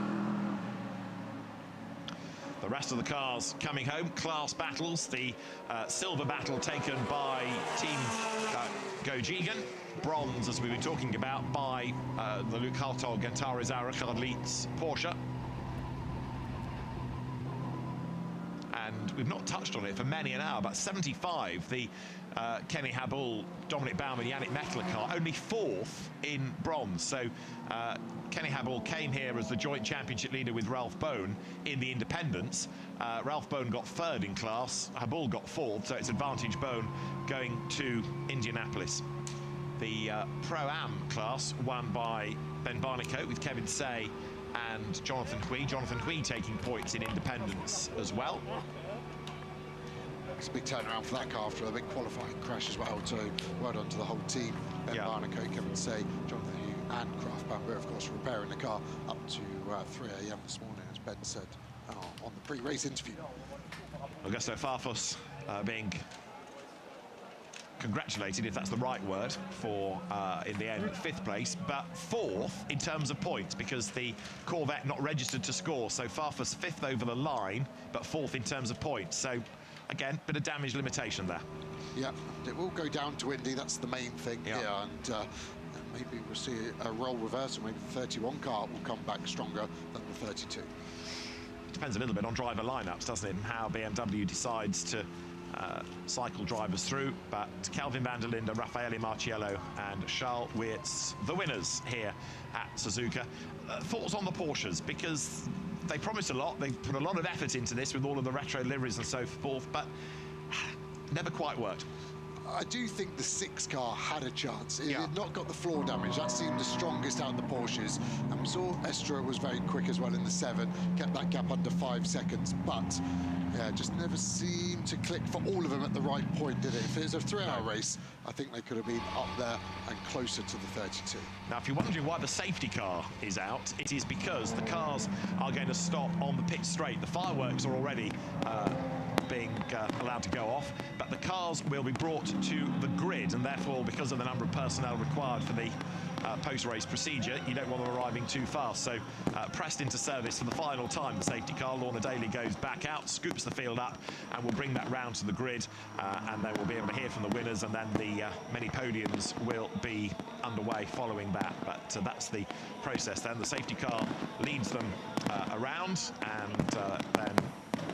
The rest of the cars coming home, class battles, the silver battle taken by Team Gojigen, bronze, as we were talking about, by the Luke Hartog and Antares Richard Lietz Porsche. And we've not touched on it for many an hour, but 75, the Kenny Habul, Dominic Baumann, Yannick Mettler car, only 4th in bronze. So Kenny Habul came here as the joint championship leader with Ralph Bone in the independents. Ralph Bone got 3rd in class, Habul got 4th, so it's advantage Bone going to Indianapolis. The Pro-Am class won by Ben Barnicoat with Kevin Say and Jonathan Hui. Jonathan Hui taking points in independents as well. It's a big turnaround for that car after a big qualifying crash as well, so well done to the whole team. Ben Barnicoat, Kevin Say, Jonathan Hui and Kraft Bamber, of course, repairing the car up to 3 a.m. this morning, as Ben said on the pre-race interview. Augusto Farfus being congratulated, if that's the right word, for, in the end, 5th place, but 4th in terms of points, because the Corvette not registered to score, so Farfus 5th over the line, but 4th in terms of points. So, again, bit of damage limitation there. Yeah, it will go down to Indy, that's the main thing here, and maybe we'll see a role reversal. Maybe the 31 car will come back stronger than the 32. Depends a little bit on driver lineups, doesn't it, and how BMW decides to cycle drivers through. But Kelvin van der Linde, Raffaele Marciello and Charles Weerts, the winners here at Suzuka. Thoughts on the Porsches, because they promised a lot, they put a lot of effort into this with all of the retro liveries and so forth, but never quite worked. I do think the 6 car had a chance. It had not got the floor damage. That seemed the strongest out of the Porsches. And we saw SRO was very quick as well in the 7, kept that gap under 5 seconds. But yeah, just never seemed to click for all of them at the right point, did it? If it was a 3-hour race, I think they could have been up there and closer to the 32. Now, if you're wondering why the safety car is out, it is because the cars are going to stop on the pit straight. The fireworks are already being allowed to go off, but the cars will be brought to the grid, and therefore, because of the number of personnel required for the post-race procedure, you don't want them arriving too fast. So pressed into service for the final time, the safety car, Lorna Daly, goes back out, scoops the field up, and will bring that round to the grid, and they will be able to hear from the winners, and then the many podiums will be underway following that. But that's the process then. The safety car leads them around, and then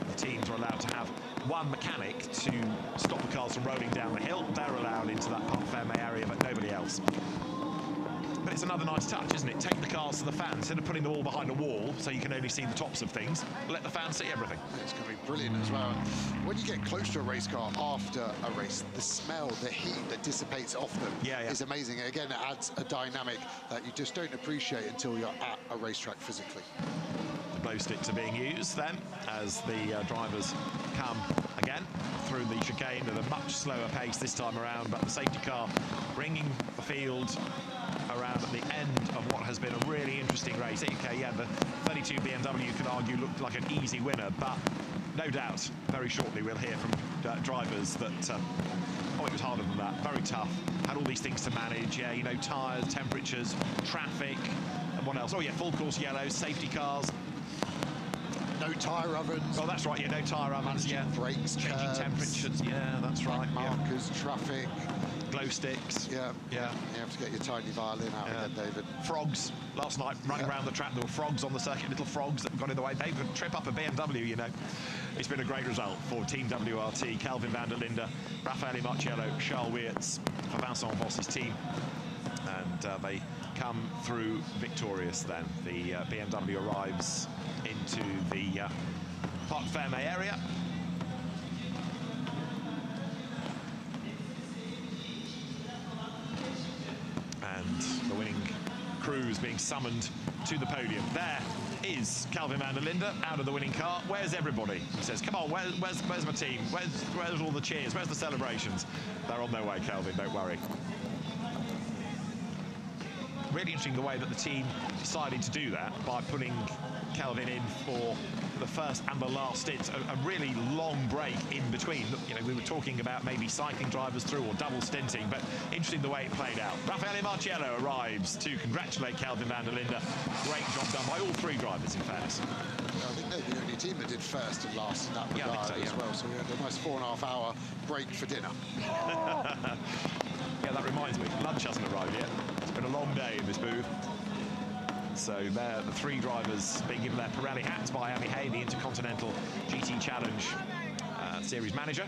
the teams are allowed to have one mechanic to stop the cars from rolling down the hill. They're allowed into that Parc Fermé area, but nobody else. But it's another nice touch, isn't it? Take the cars to the fans instead of putting them all behind a wall so you can only see the tops of things. Let the fans see everything. It's going to be brilliant as well. When you get close to a race car after a race, the smell, the heat that dissipates off them is amazing. Again, it adds a dynamic that you just don't appreciate until you're at a racetrack physically. The glow sticks are being used then as the drivers come again through the chicane at a much slower pace this time around, but the safety car bringing the field around at the end of what has been a really interesting race. Okay, yeah, the 32 BMW, you could argue, looked like an easy winner, but no doubt very shortly we'll hear from drivers that oh, it was harder than that, very tough, had all these things to manage. Yeah, you know, tyres, temperatures, traffic, and what else? Oh yeah, full course yellows, safety cars, no tyre ovens. Oh, that's right, yeah, no tyre ovens, yeah. Brakes, changing temperatures, yeah, that's right. Markers, traffic. Glow sticks. Yeah. You have to get your tiny violin out again, David. Frogs. Last night, running around the track, there were frogs on the circuit, little frogs that got in the way. They could trip up a BMW, you know. It's been a great result for Team WRT, Kelvin van der Linde, Raffaele Marciello, Charles Weerts for Vincent Voss's team. And they come through victorious then. The BMW arrives into the Parc Fermé area. And the winning crew is being summoned to the podium. There is Kelvin van der Linde out of the winning car. Where's everybody? He says, come on, where's my team? Where's all the cheers? Where's the celebrations? They're on their way, Kelvin, don't worry. Really interesting the way that the team decided to do that by putting Kelvin in for the first and the last stint, a really long break in between. You know, we were talking about maybe cycling drivers through or double stinting, but interesting the way it played out. Raffaele Marciello arrives to congratulate Kelvin van der Linde. Great job done by all 3 drivers, in fairness. I think they're the only team that did first and last in that regard as well. So we had a nice 4.5-hour break for dinner. Yeah, that reminds me, lunch hasn't arrived yet. It's been a long day in this booth. So there, the 3 drivers being given their Pirelli hats by Amy Hay, the Intercontinental GT Challenge series manager.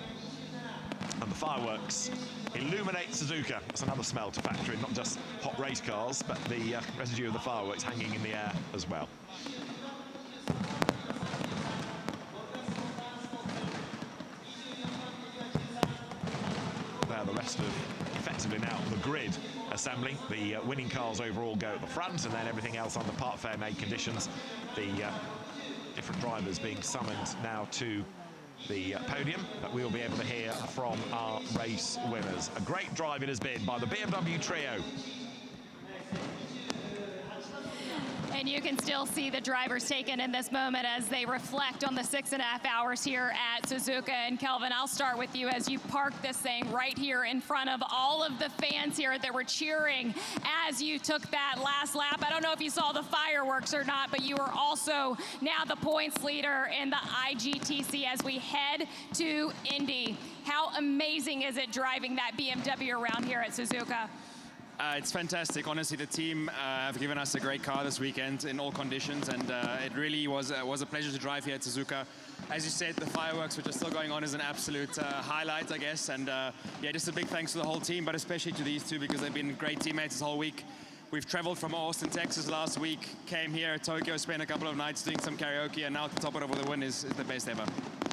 And the fireworks illuminate Suzuka. That's another smell to factor in, not just hot race cars, but the residue of the fireworks hanging in the air as well. There, the rest of effectively now the grid assembling. The winning cars overall go at the front, and then everything else under Parc Fermé conditions. The different drivers being summoned now to the podium, but we will be able to hear from our race winners. A great drive it has been by the BMW trio. And you can still see the drivers taken in this moment as they reflect on the 6.5 hours here at Suzuka. And Kelvin, I'll start with you as you park this thing right here in front of all of the fans here that were cheering as you took that last lap. I don't know if you saw the fireworks or not, but you are also now the points leader in the IGTC as we head to Indy. How amazing is it driving that BMW around here at Suzuka? It's fantastic. Honestly, the team have given us a great car this weekend in all conditions, and it really was a pleasure to drive here at Suzuka. As you said, the fireworks, which are still going on, is an absolute highlight, I guess. And yeah, just a big thanks to the whole team, but especially to these two because they've been great teammates this whole week. We've traveled from Austin, Texas last week, came here at Tokyo, spent a couple of nights doing some karaoke, and now to top it off with a win is the best ever.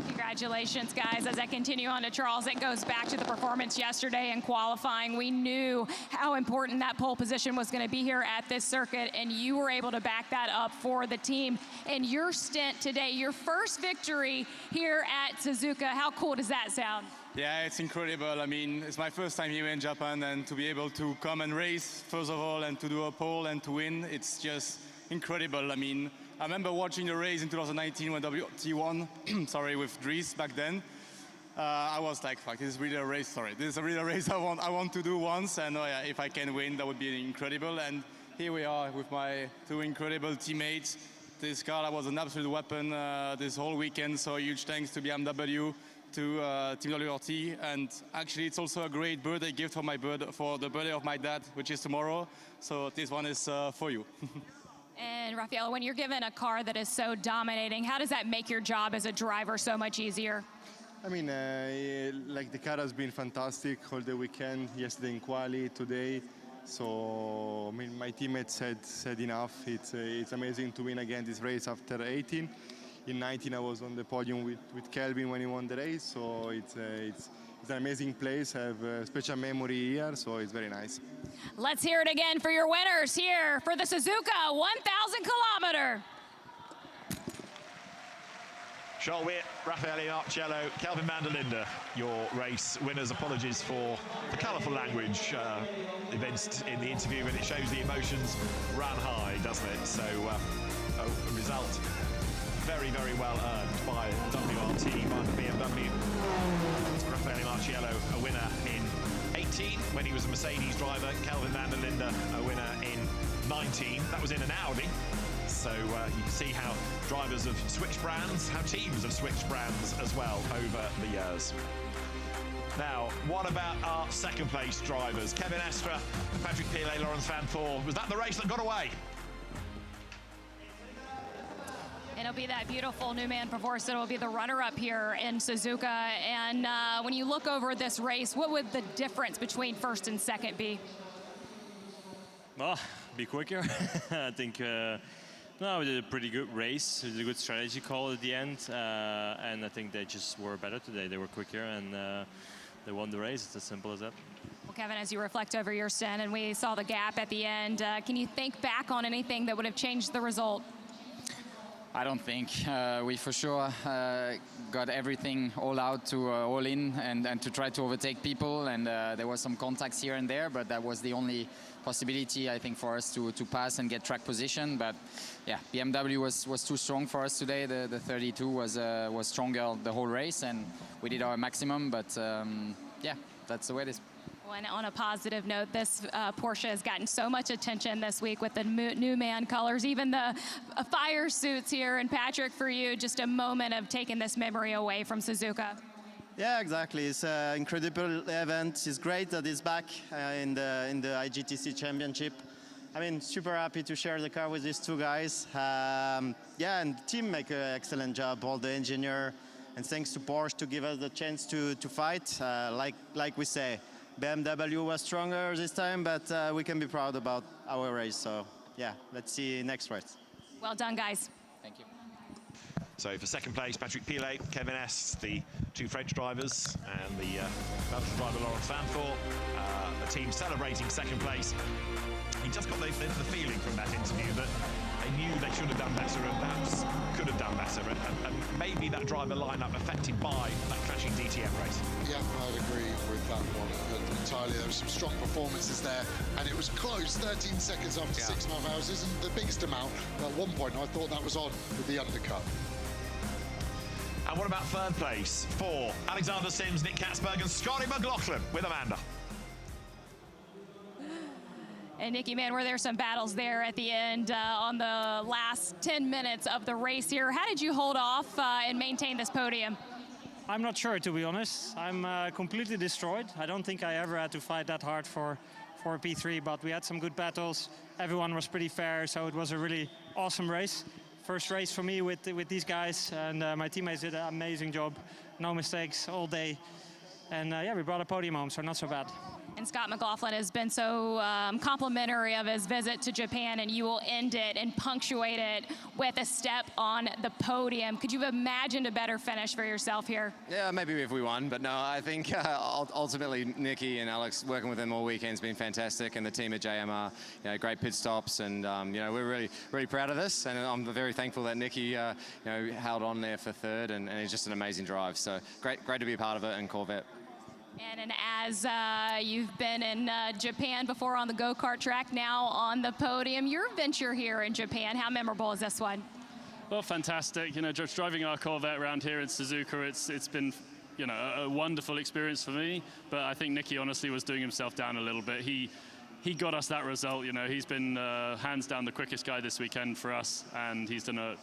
Congratulations, guys. As I continue on to Charles, it goes back to the performance yesterday in qualifying. We knew how important that pole position was going to be here at this circuit, and you were able to back that up for the team. In your stint today, your first victory here at Suzuka, how cool does that sound? Yeah, it's incredible. I mean, it's my first time here in Japan, and to be able to come and race, first of all, and to do a pole and to win, it's just incredible. I mean, I remember watching the race in 2019 when WT won, sorry, with Dries back then. I was like, fuck, this is really a race, sorry. This is really a race I want to do once, and oh yeah, if I can win, that would be incredible. And here we are with my two incredible teammates. This car was an absolute weapon this whole weekend, so huge thanks to BMW, to Team WRT, and actually it's also a great birthday gift for for the birthday of my dad, which is tomorrow. So this one is for you. And Raffaele, when you're given a car that is so dominating, how does that make your job as a driver so much easier? I mean, like the car has been fantastic all the weekend, yesterday in quali, today. So I mean, my teammates said enough. It's amazing to win again this race after 18. In 19, I was on the podium with Kelvin when he won the race. So it's an amazing place. I have a special memory here, so it's very nice. Let's hear it again for your winners here for the Suzuka 1,000 kilometer. Charles Witt, Raffaele Marciello, Kelvin van der Linde, your race winners. Apologies for the colourful language evinced in the interview, but it shows the emotions ran high, doesn't it? So a result very, very well earned by WRT, by the BMW. Raffaele Marciello, a winner in 18 when he was a Mercedes driver. Kelvin van der Linde, a winner in 19. That was in an Audi. So you can see how drivers have switched brands, how teams have switched brands as well over the years. Now, what about our second place drivers? Kevin Estre, Patrick Pilet, Laurens Vanthoor. Was that the race that got away? It'll be that beautiful new man Pavorsat. It'll be the runner-up here in Suzuka. And when you look over this race, what would the difference between first and second be? Well, be quicker. I think no, we did a pretty good race. We did a good strategy call at the end. And I think they just were better today. They were quicker and they won the race. It's as simple as that. Well, Kevin, as you reflect over your stint and we saw the gap at the end, can you think back on anything that would have changed the result? I don't think. We for sure got everything all out to all in and to try to overtake people. And there was some contacts here and there, but that was the only possibility, I think, for us to pass and get track position. But yeah, BMW was too strong for us today. The 32 was stronger the whole race, and we did our maximum. But yeah, that's the way it is. And on a positive note, this Porsche has gotten so much attention this week with the new man colors, even the fire suits here. And Patrick, for you, just a moment of taking this memory away from Suzuka. Yeah, exactly. It's an incredible event. It's great that it's back in the IGTC Championship. I mean, super happy to share the car with these two guys. Yeah, and the team make an excellent job, all the engineer. And thanks to Porsche to give us the chance to fight. Like we say, BMW was stronger this time, but we can be proud about our race. So yeah, let's see next race. Well done, guys. Thank you. So for second place, Patrick Pilet, Kevin S, the two French drivers, and the Belgian driver Laurens Vanthoor, the team celebrating second place. He just got the feeling from that interview that they knew they should have done better and perhaps could have done better, and maybe that driver lineup affected by that crashing DTM race. Yeah, I'd agree with that one entirely. There were some strong performances there, and it was close, 13 seconds after 6.5 hours. Isn't the biggest amount. At one point, I thought that was on with the undercut. And what about third place for Alexander Sims, Nick Katzberg, and Scotty McLaughlin with Amanda? And Nicky, man, were there some battles there at the end on the last 10 minutes of the race here? How did you hold off and maintain this podium? I'm not sure, to be honest. I'm completely destroyed. I don't think I ever had to fight that hard for for P3, but we had some good battles. Everyone was pretty fair, so it was a really awesome race. First race for me with these guys, and my teammates did an amazing job. No mistakes all day. And yeah, we brought a podium home, so not so bad. And Scott McLaughlin has been so complimentary of his visit to Japan, and you will end it and punctuate it with a step on the podium. Could you have imagined a better finish for yourself here? Yeah, maybe if we won, but no, I think ultimately Nicky and Alex, working with them all weekend has been fantastic, and the team at JMR, you know, great pit stops, and you know, we're really proud of this, and I'm very thankful that Nicky you know, held on there for third, and it's just an amazing drive. So great to be a part of it, and Corvette. And as you've been in Japan before on the go-kart track, now on the podium, your venture here in Japan, how memorable is this one? Well, fantastic. You know, just driving our Corvette around here in Suzuka, it's been, you know, a wonderful experience for me. But I think Nicky honestly was doing himself down a little bit. He got us that result. You know, he's been hands down the quickest guy this weekend for us, and he's done a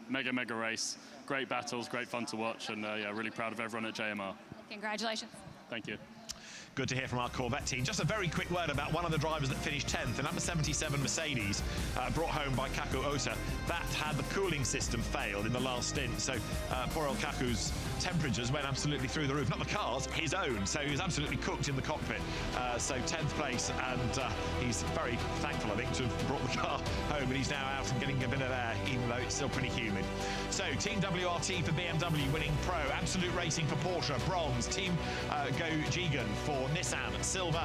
mega race. Great battles, great fun to watch, and yeah, really proud of everyone at JMR. Congratulations. Thank you. Good to hear from our Corvette team. Just a very quick word about one of the drivers that finished 10th, the number 77 Mercedes, brought home by Kaku Ota. That had the cooling system failed in the last stint, so poor old Kaku's temperatures went absolutely through the roof. Not the car's, his own, so he was absolutely cooked in the cockpit. So 10th place, and he's very thankful, I think, to have brought the car home, and he's now out and getting a bit of air, even though it's still pretty humid. So Team WRT for BMW winning Pro, Absolute Racing for Porsche, bronze, Team Go Jigen for Nissan, silver,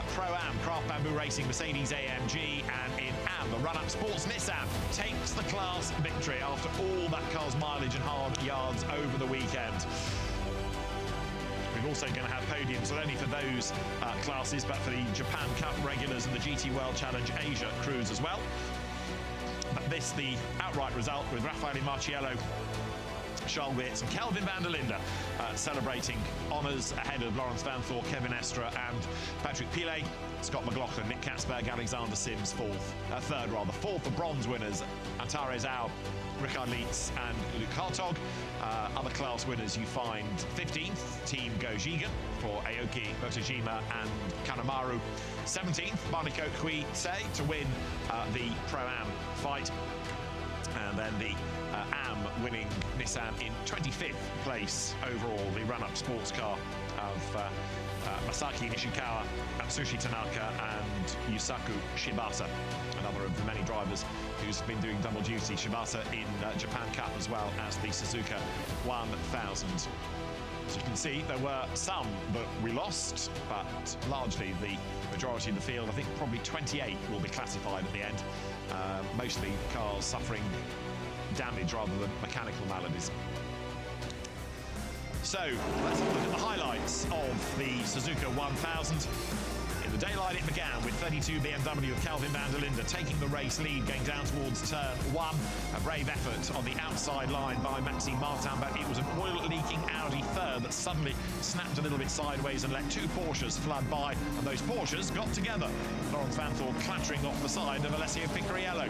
Pro-Am, Craft Bamboo Racing, Mercedes-AMG, and in AM, the run-up Sports Nissan takes the class victory after all that car's mileage and hard yards over the weekend. We're also going to have podiums, not only for those classes, but for the Japan Cup regulars and the GT World Challenge Asia crews as well. But this, the outright result with Raffaele Marciello, Charles Weerts and Kelvin van der Linde celebrating honours ahead of Laurens Vanthoor, Kevin Estre and Patrick Pilet. Scott McLaughlin, Nick Kasberg, Alexander Sims fourth, the bronze winners, Antares Au, Richard Lietz and Luke Hartog. Other class winners you find 15th, Team Go Jigen for Aoki, Motojima and Kanemaru. 17th, Mariko Kuitse to win the Pro-Am fight. And then the AM winning Nissan in 25th place overall, the run-up sports car of Masaki Nishikawa, Atsushi Tanaka and Yusaku Shibata, another of the many drivers who's been doing double duty. Shibata in Japan Cup as well as the Suzuka 1000. As you can see, there were some that we lost, but largely the majority of the field, I think probably 28 will be classified at the end. Mostly cars suffering damage rather than mechanical maladies. So let's have a look at the highlights of the Suzuka 1000. In the daylight it began with 32 BMW of Kelvin van der Linde taking the race lead going down towards turn 1. A brave effort on the outside line by Maxime Martin, but it was an oil-leaking Audi third that suddenly snapped a little bit sideways and let two Porsches flood by, and those Porsches got together. Laurens Vanthoor clattering off the side of Alessio Picariello.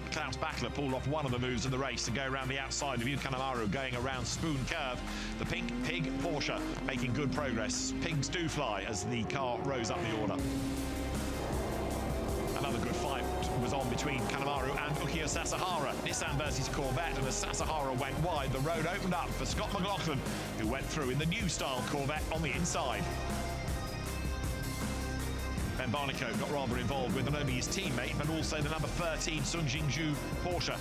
Klaus Bachler pulled off one of the moves of the race to go around the outside of Yu Kanemaru, going around Spoon Curve. The Pink Pig Porsche making good progress. Pigs do fly as the car rose up the order. Another good fight was on between Kanemaru and Ukiyo Sasahara. Nissan versus Corvette, and as Sasahara went wide, the road opened up for Scott McLaughlin, who went through in the new style Corvette on the inside. Ben Barnico got rather involved with not only his teammate, but also the number 13 Sun Jingzhu Porsche,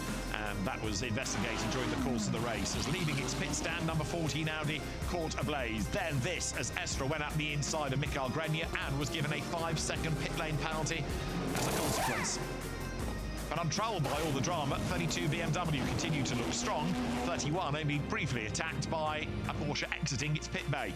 and that was investigated during the course of the race, as leaving its pit stand, number 14 Audi caught ablaze. Then this, as Estre went up the inside of Mikael Grenier and was given a 5-second pit lane penalty as a consequence. But untroubled by all the drama, 32 BMW continued to look strong. 31 only briefly attacked by a Porsche exiting its pit bay.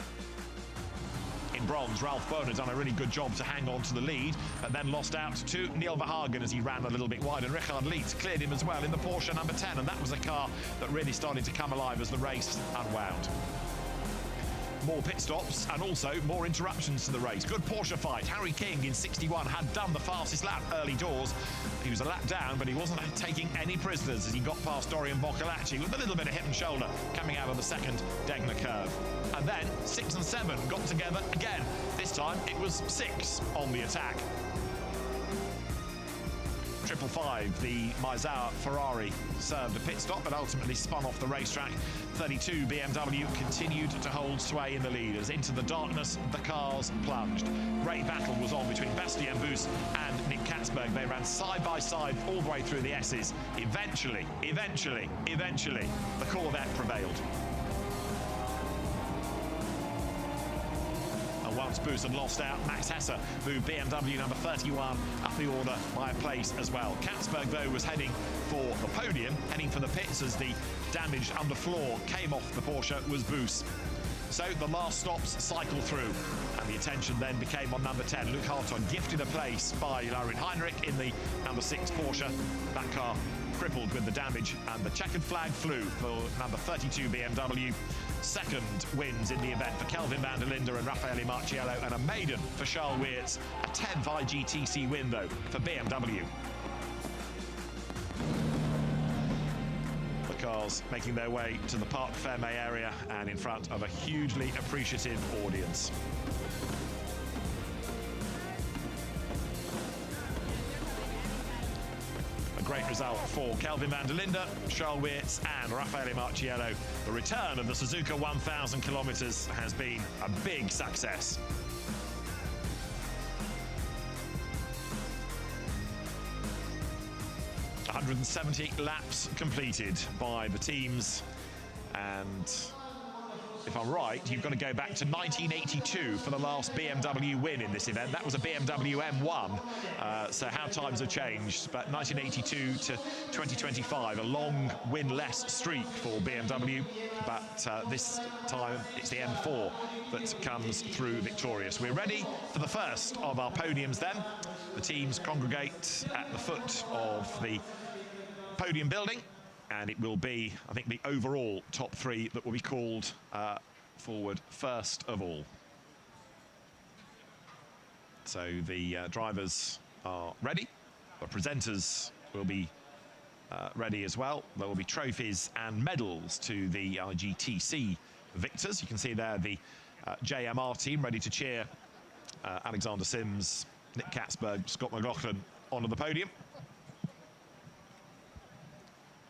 In bronze, Ralph Bohn had done a really good job to hang on to the lead, but then lost out to Neil Verhagen as he ran a little bit wide, and Richard Lietz cleared him as well in the Porsche number 10, and that was a car that really started to come alive as the race unwound. more pit stops and also more interruptions to the race. Good Porsche fight. Harry King in 61 had done the fastest lap early doors. He was a lap down, but he wasn't taking any prisoners as he got past Dorian Boccolacci with a little bit of hip and shoulder coming out of the second Degner curve. And then 6 and 7 got together again. This time it was 6 on the attack. 555, the Maizawa Ferrari served a pit stop but ultimately spun off the racetrack. 32 BMW continued to hold sway in the lead as into the darkness the cars plunged. Great battle was on between Bastian Buus and Nick Katzberg. They ran side by side all the way through the S's. Eventually, the Corvette prevailed. Once Buus had lost out, Max Hesse moved BMW number 31 up the order by a place as well. Katzberg, though, was heading for the podium, heading for the pits as the damaged underfloor came off the Porsche was Buus. So the last stops cycled through, and the attention then became on number 10. Luke Harton gifted a place by Laurin Heinrich in the number 6 Porsche. That car crippled with the damage, and the checkered flag flew for number 32 BMW. Second wins in the event for Kelvin van der Linde and Raffaele Marciello, and a maiden for Charles Weerts. A 10th IGTC win, though, for BMW. The cars making their way to the Parc Ferme area and in front of a hugely appreciative audience. Great result for Kelvin van der Linde, Charles Weerts and Raffaele Marciello. The return of the Suzuka 1000 kilometers has been a big success. ...170 laps completed by the teams, and if I'm right, you've got to go back to 1982 for the last BMW win in this event. That was a BMW M1, so how times have changed. But 1982 to 2025, a long win-less streak for BMW. But this time, it's the M4 that comes through victorious. We're ready for the first of our podiums then. The teams congregate at the foot of the podium building, and it will be, I think, the overall top 3 that will be called forward first of all. So the drivers are ready. The presenters will be ready as well. There will be trophies and medals to the IGTC victors. You can see there the JMR team ready to cheer Alexander Sims, Nick Katzberg, Scott McLaughlin onto the podium.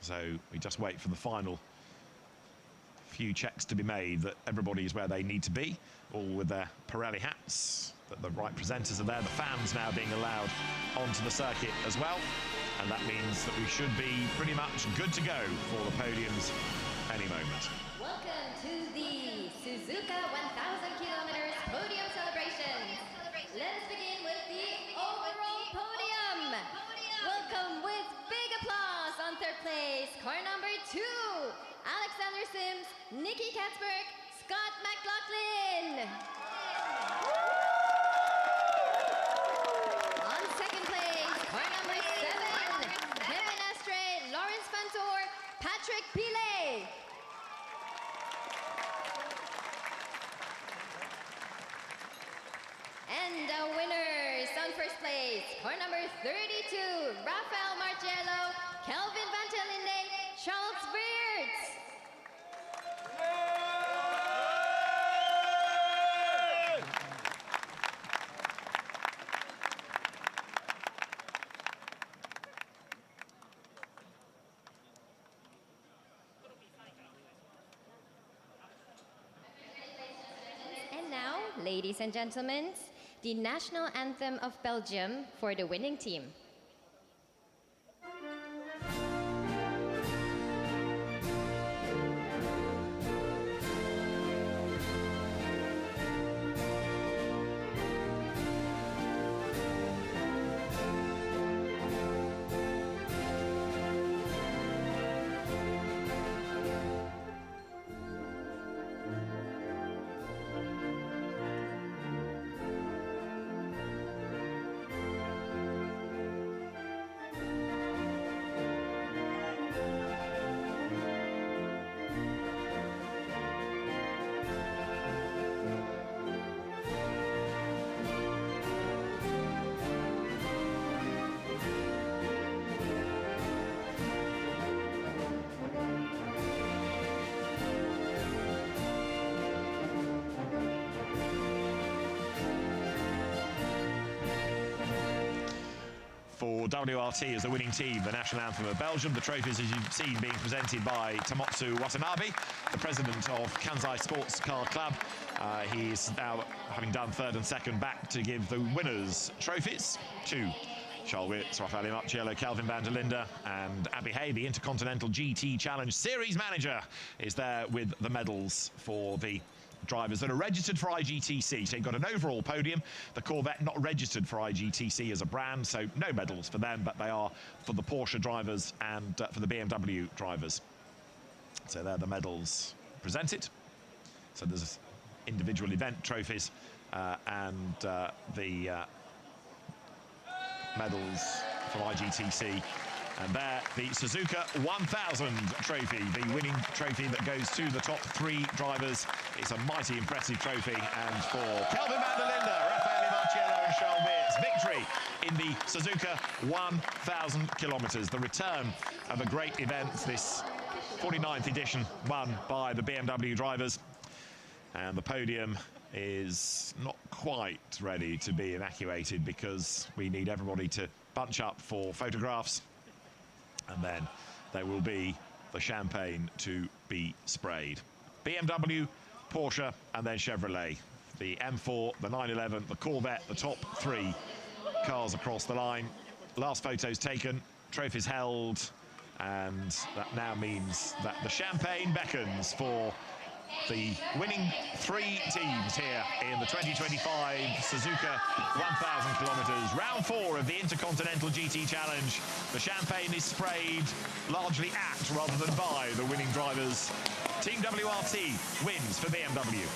So we just wait for the final few checks to be made that everybody is where they need to be, all with their Pirelli hats, that the right presenters are there, the fans now being allowed onto the circuit as well. And that means that we should be pretty much good to go for the podiums any moment. Welcome to the Suzuka 1000 kilometers podium celebration. Let's begin with the overall podium. Welcome with big applause on third place, car number 2, Alexander Sims, Nicky Katzberg, Scott McLaughlin. On second place, car number 7, Kevin Astre, Lawrence Fantor, Patrick Pilet. And the winners on first place, car number 32, Rafael Marciello, Kelvin van der Linde, Charles Weerts. And now, ladies and gentlemen, the national anthem of Belgium for the winning team. WRT as the winning team, the national anthem of Belgium. The trophies, as you've seen, being presented by Tomotsu Watanabe, the president of Kansai Sports Car Club. He's now, having done third and second, back to give the winners' trophies to Charles Wirtz, Raffaele Marciello, Kelvin van der Linde and Abby Hay. The Intercontinental GT Challenge Series manager is there with the medals for the drivers that are registered for IGTC. So you've got an overall podium. The Corvette not registered for IGTC as a brand, so no medals for them, but they are for the Porsche drivers and for the BMW drivers. So they're the medals presented. So there's individual event trophies and the medals from IGTC. And there, the Suzuka 1000 trophy, the winning trophy that goes to the top 3 drivers. It's a mighty impressive trophy. And for Kelvin van der Linde, Raffaele Marciello and Charles Wirtz, victory in the Suzuka 1000 kilometers. The return of a great event, this 49th edition, won by the BMW drivers. And the podium is not quite ready to be evacuated because we need everybody to bunch up for photographs, and then there will be the champagne to be sprayed. BMW, Porsche and then Chevrolet. The M4, the 911, the Corvette, the top 3 cars across the line. Last photos taken, trophies held, and that now means that the champagne beckons for the winning 3 teams here in the 2025 Suzuka 1000 kilometers. Round 4 of the Intercontinental GT Challenge. The champagne is sprayed largely at rather than by the winning drivers. Team WRT wins for BMW.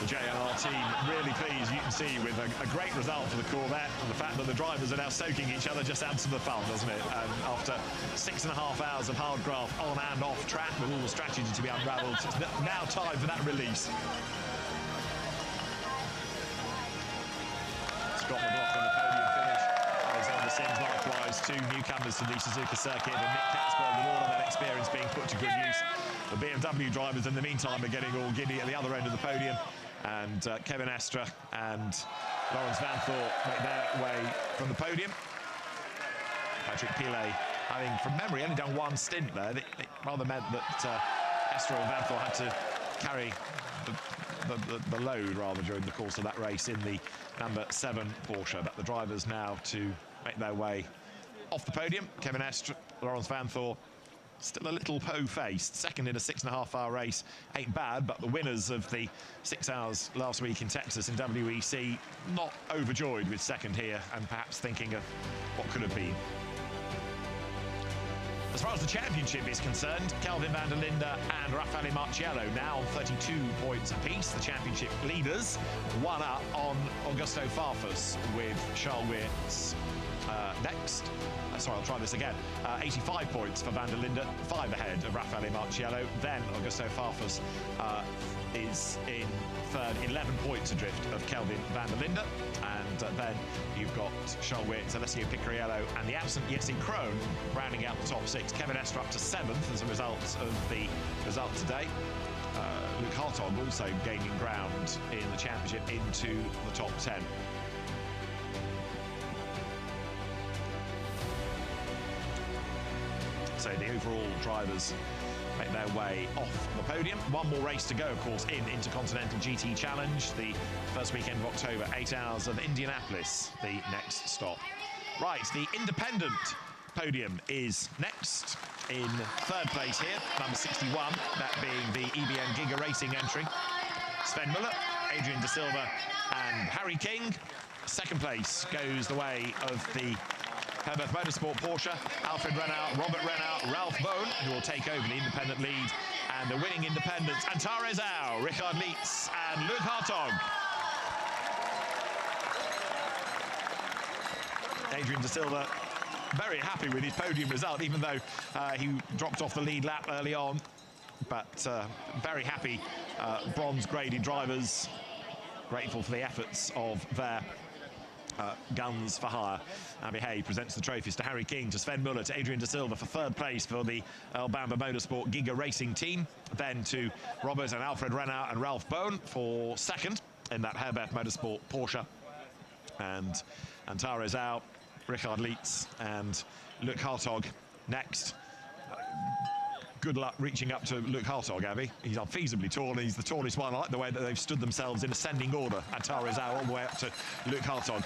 The JLR team really pleased, you can see, with a great result for the Corvette, and the fact that the drivers are now soaking each other just adds to the fun, doesn't it? And after 6.5 hours of hard graft on and off track with all the strategy to be unravelled, it's now time for that release. Scott McLaughlin, the podium finish. Alexander Sims, likewise, 2 newcomers to the Suzuka circuit, and Nick Catsburg, with all of that experience being put to good use. The BMW drivers, in the meantime, are getting all giddy at the other end of the podium. And Kevin Estre and Lawrence Vanthorpe make their way from the podium. Patrick Pilet, having, from memory, only done 1 stint there. It rather meant that Estre and Vanthorpe had to carry the load, rather, during the course of that race in the number 7 Porsche. But the drivers now to make their way off the podium. Kevin Estre, Lawrence Vanthorpe, still a little po-faced. Second in a 6.5-hour race ain't bad, but the winners of the 6 hours last week in Texas in WEC not overjoyed with second here, and perhaps thinking of what could have been. As far as the championship is concerned, Kelvin van der Linde and Raffaele Marciello now on 32 points apiece. The championship leaders, 1 up on Augusto Farfus with Charles Wirtz next. Sorry, I'll try this again. 85 points for van der Linde, 5 ahead of Raffaele Marciello. Then Augusto Farfus is in third, 11 points adrift of Kelvin van der Linde. And then you've got Charles Wirtz, Alessio Picariello and the absent Jesse Krohn rounding out the top 6. Kevin Estre up to 7th as a result of the result today. Luke Hartog also gaining ground in the championship into the top 10. So the overall drivers make their way off the podium. 1 more race to go, of course, in Intercontinental GT Challenge. The first weekend of October, 8 hours of Indianapolis, the next stop. Right, the independent podium is next. In 3rd place here, number 61, that being the EBN Giga Racing entry. Sven Muller, Adrian De Silva and Harry King. 2nd place goes the way of the Herbert Motorsport Porsche, Alfred Renault, Robert Renault, Ralph Bone, who will take over the independent lead, and the winning independents, Antares Au, Richard Lietz and Luke Hartog. Adrian De Silva very happy with his podium result, even though he dropped off the lead lap early on, but very happy. Bronze graded drivers, grateful for the efforts of their guns for hire. Abbey Hay presents the trophies to Harry King, to Sven Muller, to Adrian De Silva for third place for the Bamba Motorsport Giga Racing team. Then to Robert and Alfred Renau and Ralph Bone for second in that Herbert Motorsport Porsche. And Antares out, Richard Lietz and Luc Hartog next. Good luck reaching up to Luc Hartog, Abby. He's unfeasibly tall, and he's the tallest one. I like the way that they've stood themselves in ascending order. Antares out all the way up to Luc Hartog.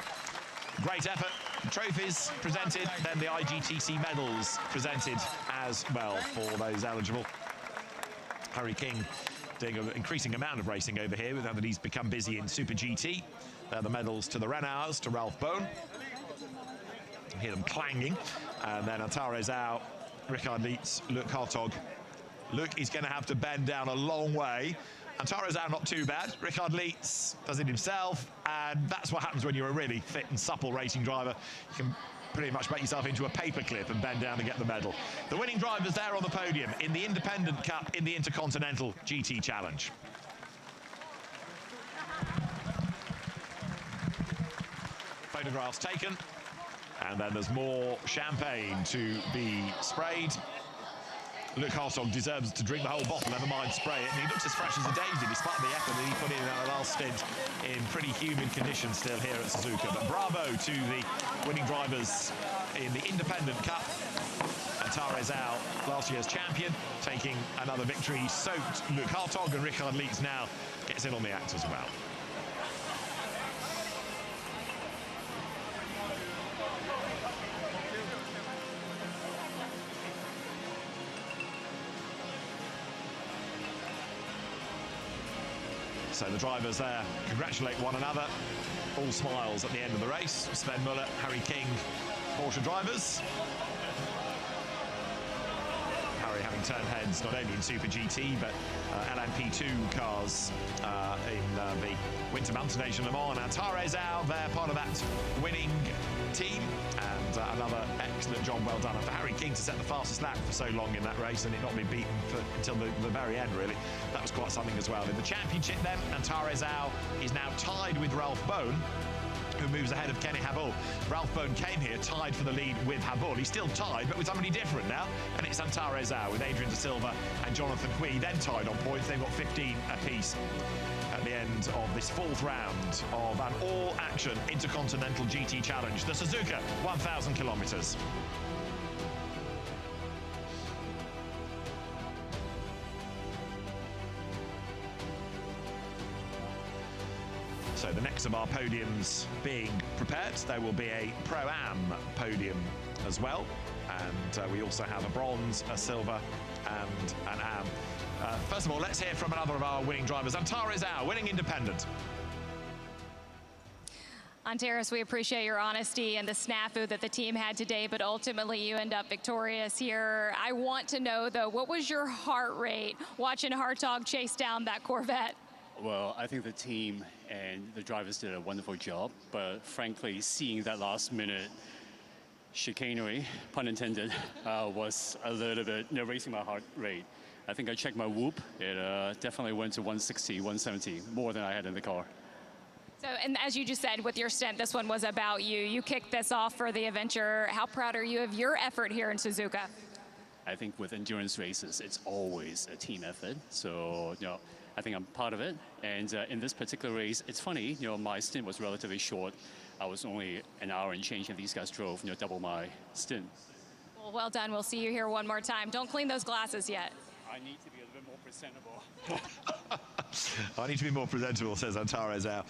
Great effort. Trophies presented, then the IGTC medals presented as well for those eligible. Harry King doing an increasing amount of racing over here, now that he's become busy in Super GT. The medals to the Renaults, to Ralph Bone. You hear them clanging. And then Antares out, Richard Lietz, Luc Hartog. Luc is going to have to bend down a long way. Antares out, not too bad. Richard Lietz does it himself, and that's what happens when you're a really fit and supple racing driver. You can pretty much make yourself into a paperclip and bend down to get the medal. The winning drivers there on the podium in the Independent Cup in the Intercontinental GT Challenge. Photographs taken. And then there's more champagne to be sprayed. Luc Hartog deserves to drink the whole bottle, never mind spray it. And he looks as fresh as a daisy, despite the effort that he put in our last stint in pretty humid conditions still here at Suzuka. But bravo to the winning drivers in the Independent Cup. Antares out, last year's champion, taking another victory. He soaked Luc Hartog, and Richard Lietz now gets in on the act as well. So the drivers there congratulate one another. All smiles at the end of the race. Sven Muller, Harry King, Porsche drivers. Harry having turned heads not only in Super GT, but LMP2 cars in the Winter Mountain Nation Le Mans. Antares out, they're part of that winning team. And another excellent job, well done. And for Harry King to set the fastest lap for so long in that race and it not be beaten until the very end, really. That was quite something as well. In the championship then, Antares out is now tied with Ralph Bone, who moves ahead of Kenny Habul. Ralph Bone came here tied for the lead with Habul. He's still tied, but with somebody different now. And it's Antares out with Adrian De Silva and Jonathan Hui, then tied on points. They've got 15 apiece at the end of this fourth round of an all-action Intercontinental GT Challenge, the Suzuka 1,000 kilometers. So the next of our podiums being prepared, there will be a Pro-Am podium as well. And we also have a bronze, a silver, and an Am. First of all, let's hear from another of our winning drivers, Antares out, winning independent. Antares, we appreciate your honesty and the snafu that the team had today, but ultimately you end up victorious here. I want to know, though, what was your heart rate watching Hartog chase down that Corvette? Well, I think the team and the drivers did a wonderful job, but frankly, seeing that last minute chicanery, pun intended, was a little bit raising my heart rate. I think I checked my whoop. It definitely went to 160, 170, more than I had in the car. So, and as you just said, with your stint, this one was about you. You kicked this off for the adventure. How proud are you of your effort here in Suzuka? I think with endurance races, it's always a team effort. So, I think I'm part of it. And in this particular race, it's funny, my stint was relatively short. I was only an hour and change, and these guys drove, double my stint. Well done. We'll see you here one more time. Don't clean those glasses yet. I need to be a little bit more presentable. I need to be more presentable, says Antares out,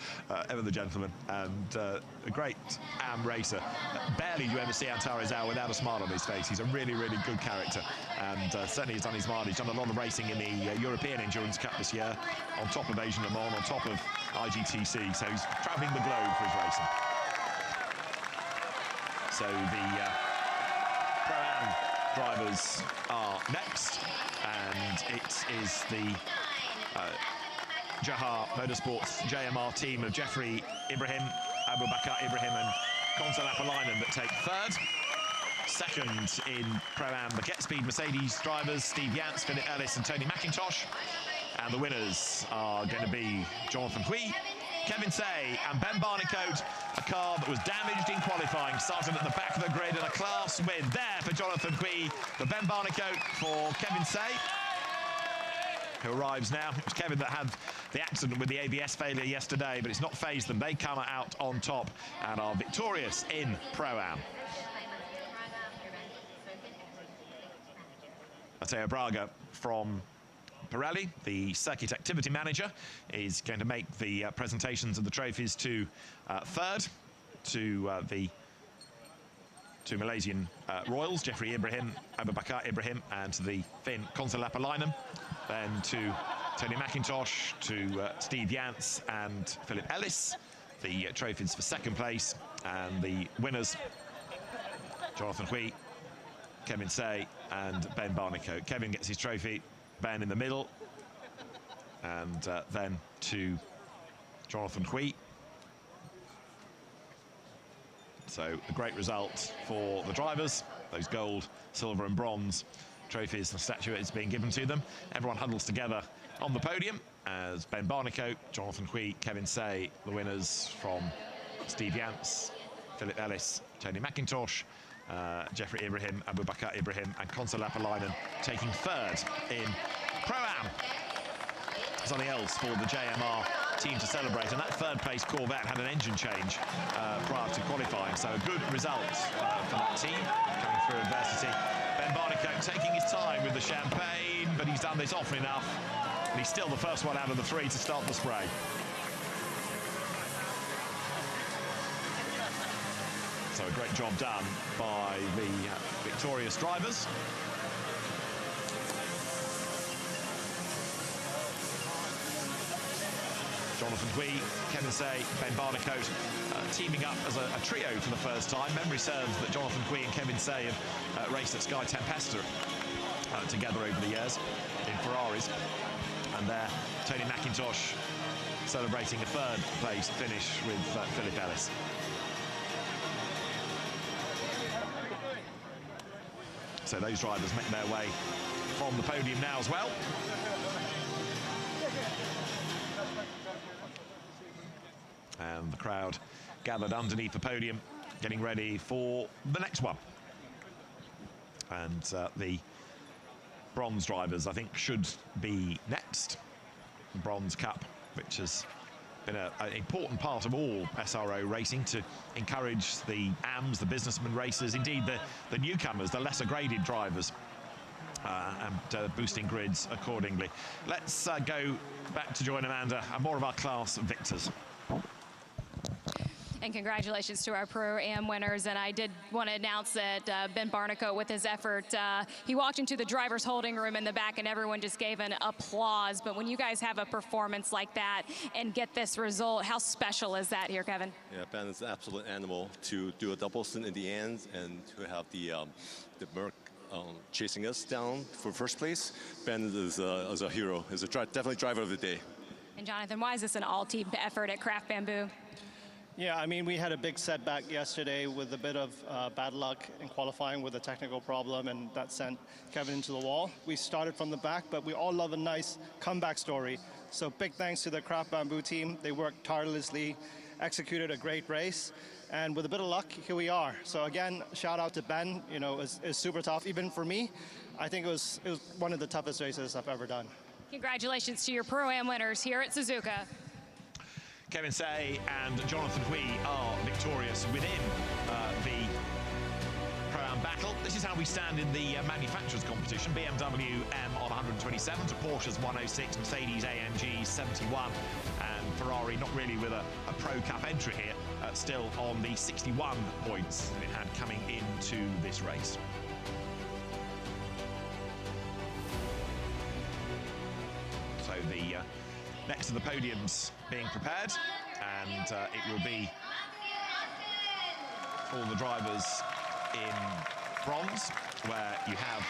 ever the gentleman, and a great Am racer. Barely do you ever see Antares out without a smile on his face. He's a really, really good character, and certainly he's done his mileage. Done a lot of racing in the European Endurance Cup this year, on top of Asian Le Mans, on top of IGTC, so he's travelling the globe for his racing. So the Pro-Am drivers are next, and it is the Jahar Motorsports JMR team of Jeffrey Ibrahim, Abu Bakr Ibrahim and Konsal Apalainen that take third. Second in Pro-Am, the Get Speed Mercedes drivers, Steve Yance, Philip Ellis and Tony McIntosh. And the winners are going to be Jonathan Hui, Kevin Say and Ben Barnicoat, a car that was damaged in qualifying, started at the back of the grid, and a class win there for Jonathan Hui, for Ben Barnicoat, for Kevin Say, who arrives now. It was Kevin that had the accident with the ABS failure yesterday, but it's not phased them. They come out on top and are victorious in Pro-Am. Matteo Braga from Pirelli, the circuit activity manager, is going to make the presentations of the trophies to third, to the two Malaysian Royals, Jeffrey Ibrahim, Abu Bakar Ibrahim, and to the Finn Konsalapalainen, then to Tony McIntosh, to Steve Yance and Philip Ellis, the trophies for second place, and the winners, Jonathan Hui, Kevin Say and Ben Barnicoat. Kevin gets his trophy, Ben in the middle, and then to Jonathan Hui. So a great result for the drivers. Those gold, silver and bronze trophies and statuettes being given to them. Everyone huddles together on the podium as Ben Barnicoat, Jonathan Hui, Kevin Say, the winners from Steve Yance, Philip Ellis, Tony McIntosh, Jeffrey Ibrahim, Abu Bakar Ibrahim and Konsalapalainen taking third in Pro-Am. Something else for the JMR team to celebrate, and that third place Corvette had an engine change prior to qualifying, so a good result for that team coming through adversity. Ben Barnicoat taking his time with the champagne, but he's done this often enough, and he's still the first one out of the three to start the spray. So a great job done by the victorious drivers. Jonathan Hui, Kevin Say, Ben Barnicoat teaming up as a trio for the first time. Memory serves that Jonathan Hui and Kevin Say have raced at Sky Tempesta together over the years in Ferraris. And there, Tony McIntosh celebrating a third place finish with Philip Ellis. So those drivers make their way from the podium now as well. And the crowd gathered underneath the podium, getting ready for the next one. And the bronze drivers, I think, should be next. The Bronze Cup, which has been an important part of all SRO racing to encourage the AMs, the businessman racers, indeed the newcomers, the lesser graded drivers, and boosting grids accordingly. Let's go back to join Amanda and more of our class victors. And congratulations to our Pro-Am winners. And I did want to announce that Ben Barnicoat, with his effort, he walked into the driver's holding room in the back and everyone just gave an applause. But when you guys have a performance like that and get this result, how special is that here, Kevin? Yeah, Ben is an absolute animal to do a double stint in the end and to have the Merc chasing us down for first place. Ben is a hero. He's definitely driver of the day. And Jonathan, why is this an all-team effort at Craft Bamboo? Yeah, I mean, we had a big setback yesterday with a bit of bad luck in qualifying with a technical problem, and that sent Kevin into the wall. We started from the back, but we all love a nice comeback story. So big thanks to the Craft Bamboo team. They worked tirelessly, executed a great race, and with a bit of luck, here we are. So again, shout out to Ben. You know, it's super tough, even for me. I think it was one of the toughest races I've ever done. Congratulations to your Pro-Am winners here at Suzuka. Kevin Say and Jonathan Hui are victorious within the Pro-Am battle. This is how we stand in the manufacturers competition. BMW M on 127 to Porsche's 106, Mercedes-AMG 71, and Ferrari not really with a Pro Cup entry here, still on the 61 points that it had coming into this race. So the next to the podiums being prepared, and it will be all the drivers in bronze, where you have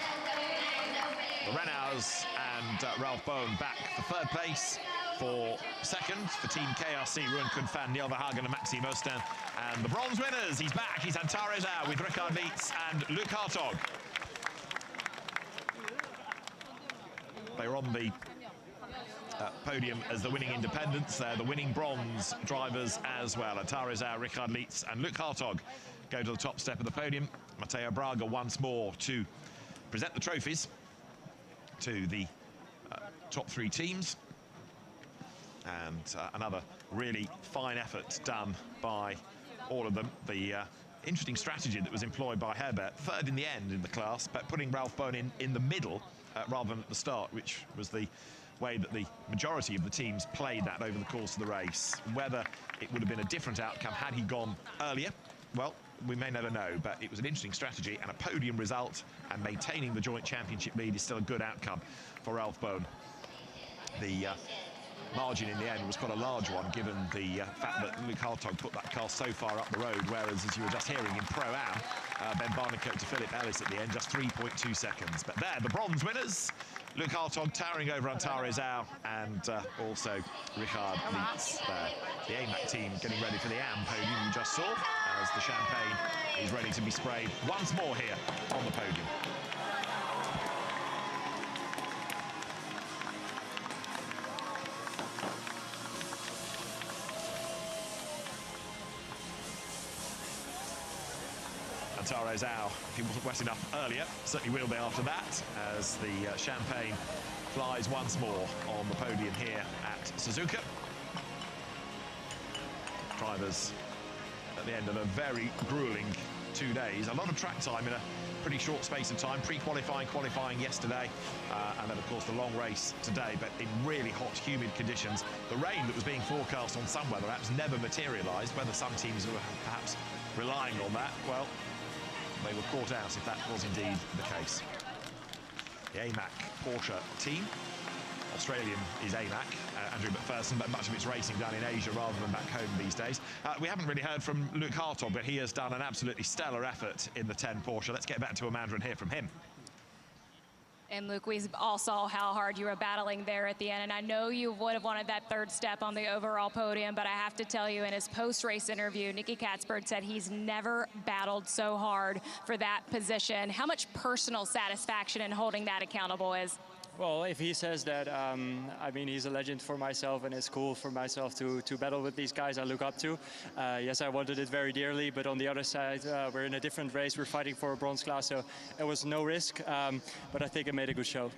the Renaults and Ralph Bowen back for third place. For second, for Team KRC, Ruan Kunfan, Neil Verhagen and Maxime Osten. And the bronze winners, he's back, he's Antares out with Richard Lietz and Luc Hartog. They were on the podium as the winning independents. They're the winning bronze drivers as well. Atarizao, Richard Lietz and Luke Hartog go to the top step of the podium. Matteo Braga once more to present the trophies to the top 3 teams. And another really fine effort done by all of them. The interesting strategy that was employed by Herbert, third in the end in the class, but putting Ralph Bohn in the middle rather than at the start, which was the way that the majority of the teams played that over the course of the race. Whether it would have been a different outcome had he gone earlier, well, we may never know, but it was an interesting strategy and a podium result, and maintaining the joint championship lead is still a good outcome for Ralph Bohn. The margin in the end was quite a large one, given the fact that Luke Hartog put that car so far up the road, whereas, as you were just hearing in Pro-Am, Ben Barnicoat to Philip Ellis at the end, just 3.2 seconds. But there, the bronze winners, Luke Hartog towering over Antares-Au, and also Richard Lietz there. The AMAC team getting ready for the AM podium you just saw, as the champagne is ready to be sprayed once more here on the podium. Antares-Au, if he wasn't wet enough earlier, certainly will be after that, as the champagne flies once more on the podium here at Suzuka. Drivers at the end of a very grueling 2 days. A lot of track time in a pretty short space of time. Pre-qualifying, qualifying yesterday, and then of course the long race today, but in really hot, humid conditions. The rain that was being forecast on some weather apps never materialised. Whether some teams were perhaps relying on that, well, they were caught out if that was indeed the case. The AMAC Porsche team, Australian is AMAC, Andrew McPherson, but much of its racing done in Asia rather than back home these days. We haven't really heard from Luke Hartog, but he has done an absolutely stellar effort in the 10 Porsche. Let's get back to Amanda and hear from him. And Luke, we all saw how hard you were battling there at the end, and I know you would have wanted that third step on the overall podium, but I have to tell you, in his post-race interview, Nicky Catsburg said he's never battled so hard for that position. How much personal satisfaction in holding that accountable is? Well, if he says that, I mean, he's a legend for myself, and it's cool for myself to battle with these guys I look up to. Yes, I wanted it very dearly, but on the other side, we're in a different race. We're fighting for a bronze class, so it was no risk, but I think I made a good show.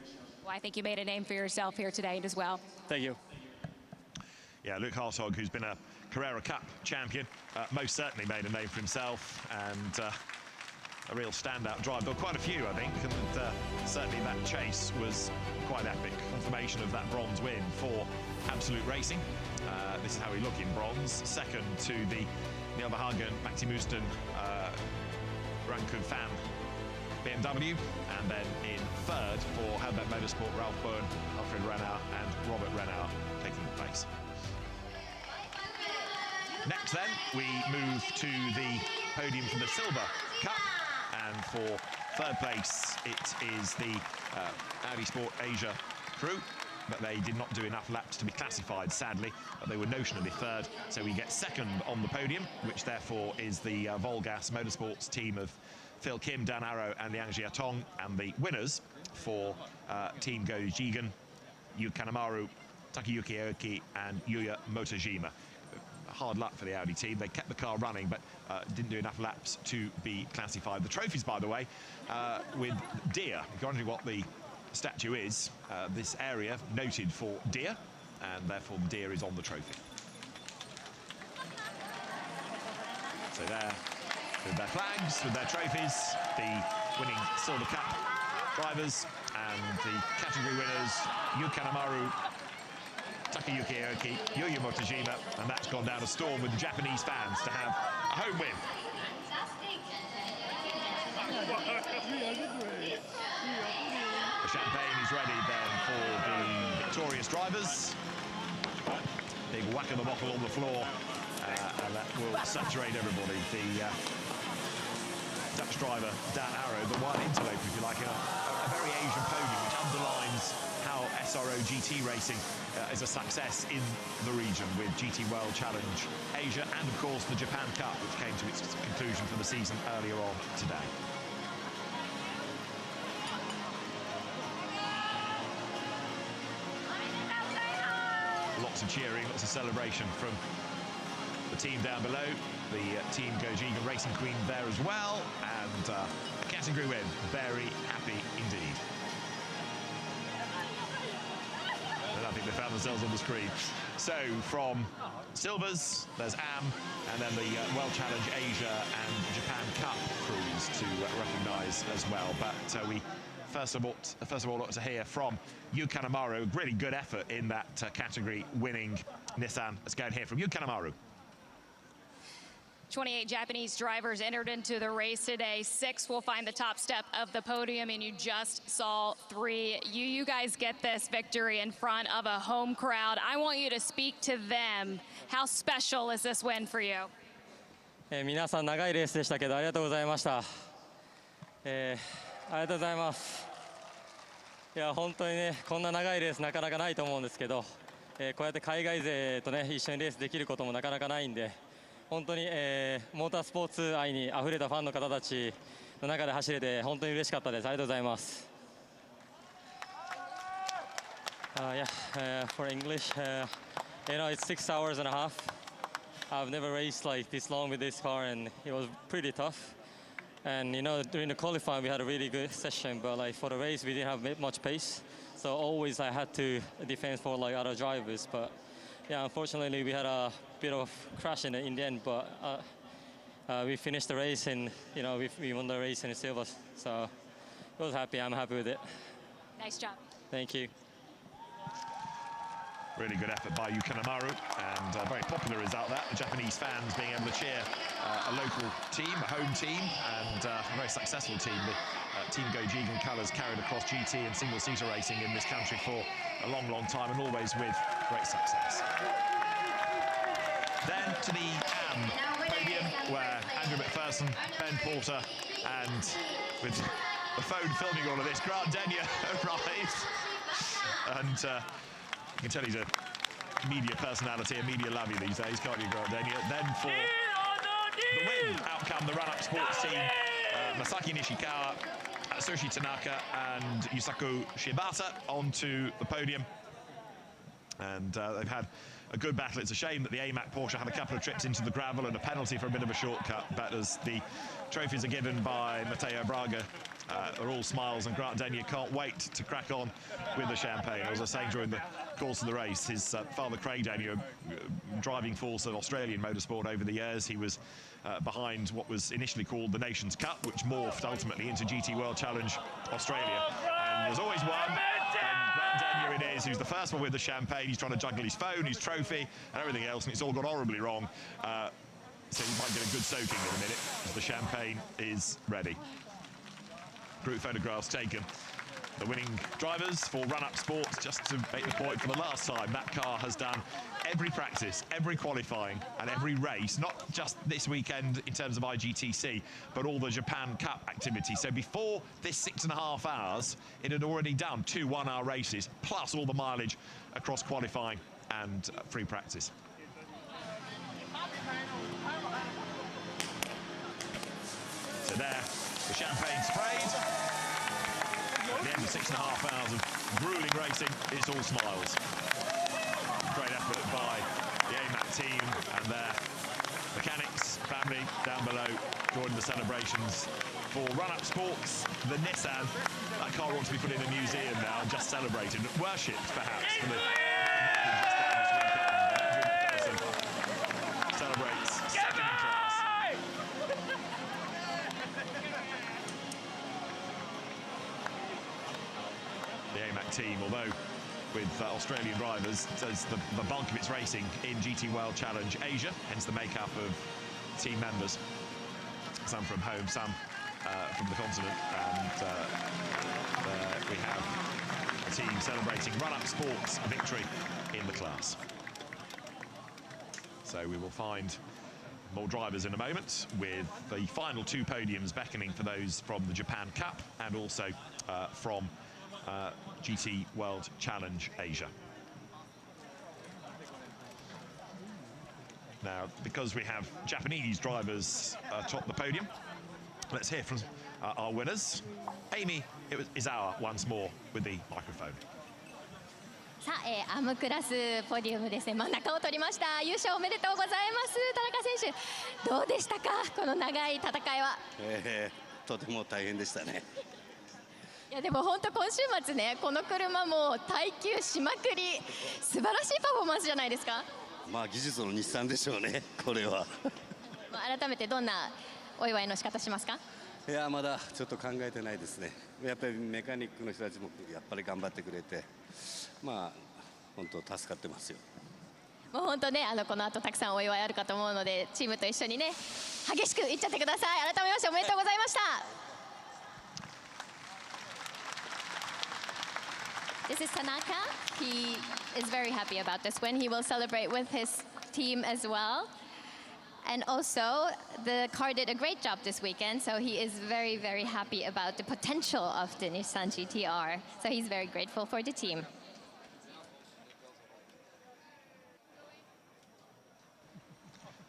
Well, I think you made a name for yourself here today as well. Thank you. Yeah, Luke Hartog, who's been a Carrera Cup champion, most certainly made a name for himself, and a real standout drive. There were quite a few, I think, and certainly that chase was quite epic. Confirmation of that bronze win for Absolute Racing. This is how we look in bronze. Second to the Neil Verhagen, Maxi Musten, Rankin Fan BMW, and then in third for Herbert Motorsport, Ralph Bohn, Alfred Renauer, and Robert Renauer taking the place. Next then, we move to the podium for the Silver Cup. And for third place, it is the Audi Sport Asia crew, but they did not do enough laps to be classified, sadly, but they were notionally third. So we get second on the podium, which therefore is the Volgas Motorsports team of Phil Kim, Dan Arrow, and Liang Jiatong, and the winners for Team Go Jigen, Yu Kanemaru, Takayuki Aoki, and Yuya Motojima. Hard luck for the Audi team. They kept the car running, but didn't do enough laps to be classified. The trophies, by the way, with deer. If you're wondering what the statue is, this area noted for deer, and therefore the deer is on the trophy. So there, with their flags, with their trophies, the winning Silver Cup drivers, and the category winners, Yu Kanemaru, Takayuki Aoki, Yuya Motojima, and that's gone down a storm with the Japanese fans to have a home win. The champagne is ready then for the victorious drivers. Big whack of the bottle on the floor, and that will saturate everybody. The Dutch driver, Dan Arrow, the one interloper, if you like, a very Asian podium, which underlines how SRO GT racing is a success in the region, with GT World Challenge Asia and, of course, the Japan Cup, which came to its conclusion for the season earlier on today. lots of cheering, lots of celebration from the team down below. The Team Gojigan Racing Queen there as well, and a category win. Very happy indeed. And I think they found themselves on the screen. So from silvers, there's AM, and then the World Challenge Asia and Japan Cup crews to recognise as well. But we first of all ought to hear from Yu Kanemaru. Really good effort in that category winning Nissan. Let's go and hear from Yu Kanemaru. 28 Japanese drivers entered into the race today. 6 will find the top step of the podium, and you just saw 3. You guys get this victory in front of a home crowd. I want you to speak to them. How special is this win for you? 皆さん長いレースでしたけどありがとうございました。ありがとうございます。いや本当にねこんな長いレースなかなかないと思うんですけど、こうやって海外勢とね一緒にレースできることもなかなかないんで。本当に、モータースポーツ愛にあふれたファンの方たちの中で走れて本当に嬉しかったです。ありがとうございます。For English, you know, it's 6 hours and a half. I've never raced like this long with this car, and it was pretty tough. And you know, during the qualifying, we had a really good session, but like for the race, we didn't have much pace. So always, I had to defend for like other drivers, but. Yeah, unfortunately, we had a bit of crash in the end, but we finished the race and, you know, we won the race in silver. So I was happy. I'm happy with it. Nice job. Thank you. Really good effort by Yu Kanemaru, and a very popular result that. The Japanese fans being able to cheer a local team, a home team, and a very successful team. The Team Gojigan colours carried across GT and single-seater racing in this country for a long, long time, and always with great success. Then to the AM podium, where Andrew McPherson, Ben Porter, and with the phone filming all of this, Grant Denyer arrives. And you can tell he's a media personality, a media lovey these days, can't you, Grant Denyer? Then for the win, out come the run-up sports team, Masaki Nishikawa, Atsushi Tanaka and Yusaku Shibata onto the podium. And they've had a good battle. It's a shame that the AMAC Porsche had a couple of trips into the gravel and a penalty for a bit of a shortcut. But as the trophies are given by Matteo Braga, are all smiles, and Grant Denyer can't wait to crack on with the champagne. As I was saying during the course of the race, his father Craig Denyer, driving force of Australian motorsport over the years. He was behind what was initially called the Nations Cup, which morphed ultimately into GT World Challenge Australia. And there's always one. And Grant Denyer it is, who's the first one with the champagne. He's trying to juggle his phone, his trophy, and everything else, and it's all gone horribly wrong. So he might get a good soaking in a minute as the champagne is ready. Group photographs taken. The winning drivers for run-up sports, just to make the point for the last time, that car has done every practice, every qualifying and every race, not just this weekend in terms of IGTC, but all the Japan Cup activity. So before this 6.5 hours, it had already done 2 one-hour races, plus all the mileage across qualifying and free practice. So there, the champagne sprayed. At the end of 6.5 hours of grueling racing, it's all smiles. Great effort by the AMAC team and their mechanics, family down below, joining the celebrations for run-up sports. The Nissan, that car ought to be put in a museum now and just celebrated, worshipped perhaps for the celebrates second in class. The AMAC team, although with Australian drivers, does the bulk of its racing in GT World Challenge Asia, hence the makeup of team members. Some from home, some from the continent, and there we have a team celebrating run-up sports victory in the class. So we will find more drivers in a moment, with the final 2 podiums beckoning for those from the Japan Cup and also from GT World Challenge Asia. Now, because we have Japanese drivers atop the podium, let's hear from our winners. Amy Izawa once more with the microphone. さあ、アームクラスポディウムですね、真ん中を取りました。優勝おめでとうございます。田中選手、どうでしたか、この長い戦いは。とても大変でしたね。いやでも本当今週末ね、この車も耐久しまくり、素晴らしいパフォーマンスじゃないですか。まあ技術の日産でしょうね、これは。改めてどんなお祝いの仕方しますか。いやまだちょっと考えてないですね。やっぱりメカニックの人たちもやっぱり頑張ってくれて、まあ本当助かってますよ。もう本当ね、この後たくさんお祝いあるかと思うので、チームと一緒にね激しくいっちゃってください。改めましておめでとうございました。This is Tanaka. He is very happy about this win. He will celebrate with his team as well. And also, the car did a great job this weekend, so he is very, very happy about the potential of the Nissan GT-R. So he's very grateful for the team.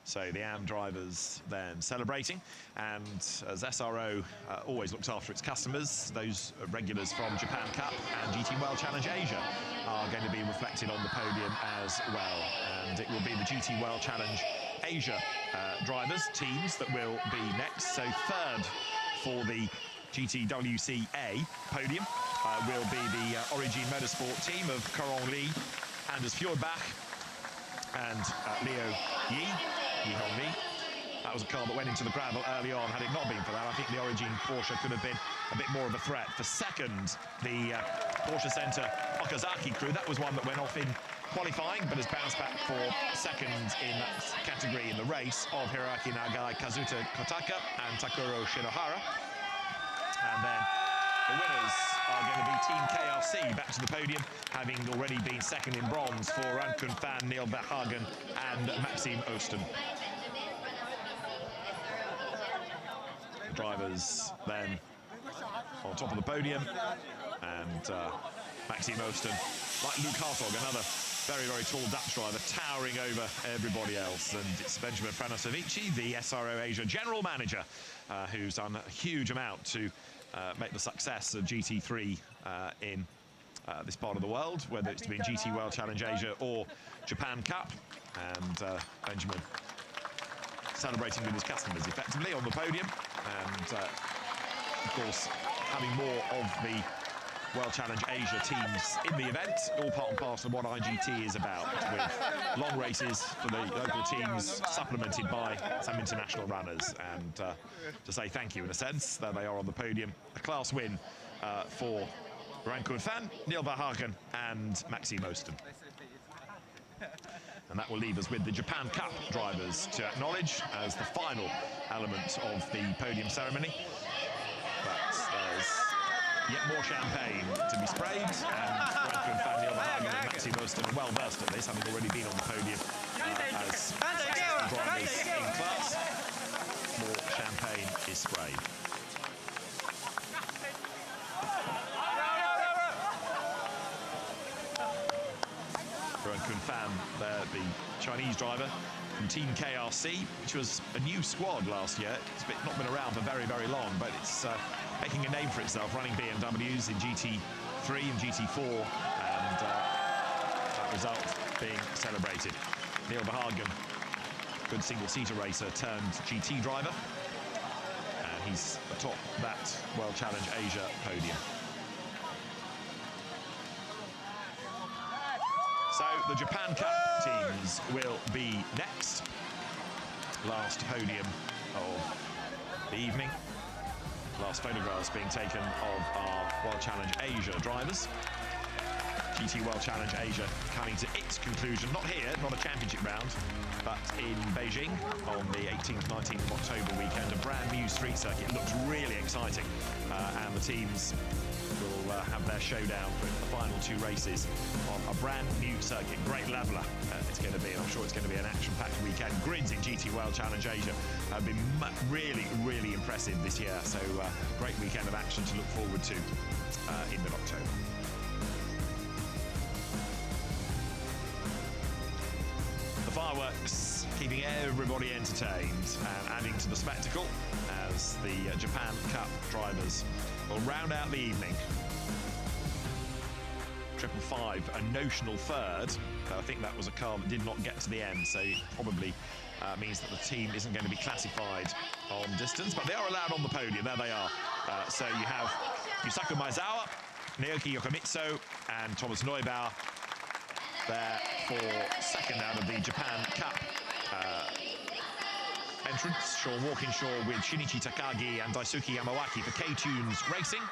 So the AM drivers then celebrating, and as SRO always looks after its customers, those regulars from Japan Cup and GT World Challenge Asia are going to be reflected on the podium as well. And it will be the GT World Challenge Asia drivers, teams that will be next. So third for the GTWCA podium will be the Origin Motorsport team of Caron Lee, Anders Fjordbach and Leo Yi. That was a car that went into the gravel early on. Had it not been for that, I think the Origin Porsche could have been a bit more of a threat. For second, the Porsche Center Okazaki crew, that was one that went off in qualifying, but has bounced back for second in that category in the race of Hiroaki Nagai, Kazuta Kotaka and Takuro Shinohara. And then the winners are going to be Team KRC back to the podium, having already been second in bronze for Rankun Fan, Neil Verhagen and Maxime Osten. The drivers then on top of the podium, and Maxime Osten, like Luke Hartog, another very, very tall Dutch driver, towering over everybody else. And it's Benjamin Franosovici, the SRO Asia General Manager, who's done a huge amount to make the success of GT3 in this part of the world, whether it's been GT World Challenge Asia or Japan Cup. And Benjamin celebrating with his customers effectively on the podium. And of course, having more of the World Challenge Asia teams in the event, all part and parcel of what IGT is about, with long races for the local teams supplemented by some international runners. And to say thank you in a sense that they are on the podium. A class win for Rankun Fan, Neil Verhagen and Maxime Osten. And that will leave us with the Japan Cup drivers to acknowledge as the final element of the podium ceremony. But there's yet more champagne to be sprayed, and Rankun Fan, Neil Verhagen and Maxime Osten are well versed at this, having already been on the podium as drivers in class. More champagne is sprayed. Rankun Fan, the Chinese driver from Team KRC, which was a new squad last year. It's not been around for very, very long, but it's making a name for itself, running BMWs in GT3 and GT4, and that result being celebrated. Neil Verhagen, good single-seater racer turned GT driver, and he's atop that World Challenge Asia podium. So the Japan Cup teams will be next. Last podium of the evening. Last photographs being taken of our World Challenge Asia drivers. GT World Challenge Asia coming to its conclusion, not here, not a championship round, but in Beijing on the 18th, 19th of October weekend. A brand new street circuit, looks really exciting, and the teams will have their showdown for the final two races on a brand new circuit. Great leveler it's going to be, and I'm sure it's going to be an action-packed weekend. Grids in GT World Challenge Asia have been really, really impressive this year, so great weekend of action to look forward to in mid-October. The fireworks keeping everybody entertained and adding to the spectacle as the Japan Cup drivers will round out the evening. 555, a notional third. I think that was a car that did not get to the end, so it probably means that the team isn't going to be classified on distance, but they are allowed on the podium. There they are. So you have Yusaku Maezawa, Naoki Yokomitsu, and Thomas Neubauer there for second out of the Japan Cup entrance. Sean Walkinshaw with Shinichi Takagi and Daisuke Yamawaki for K-Tunes Racing.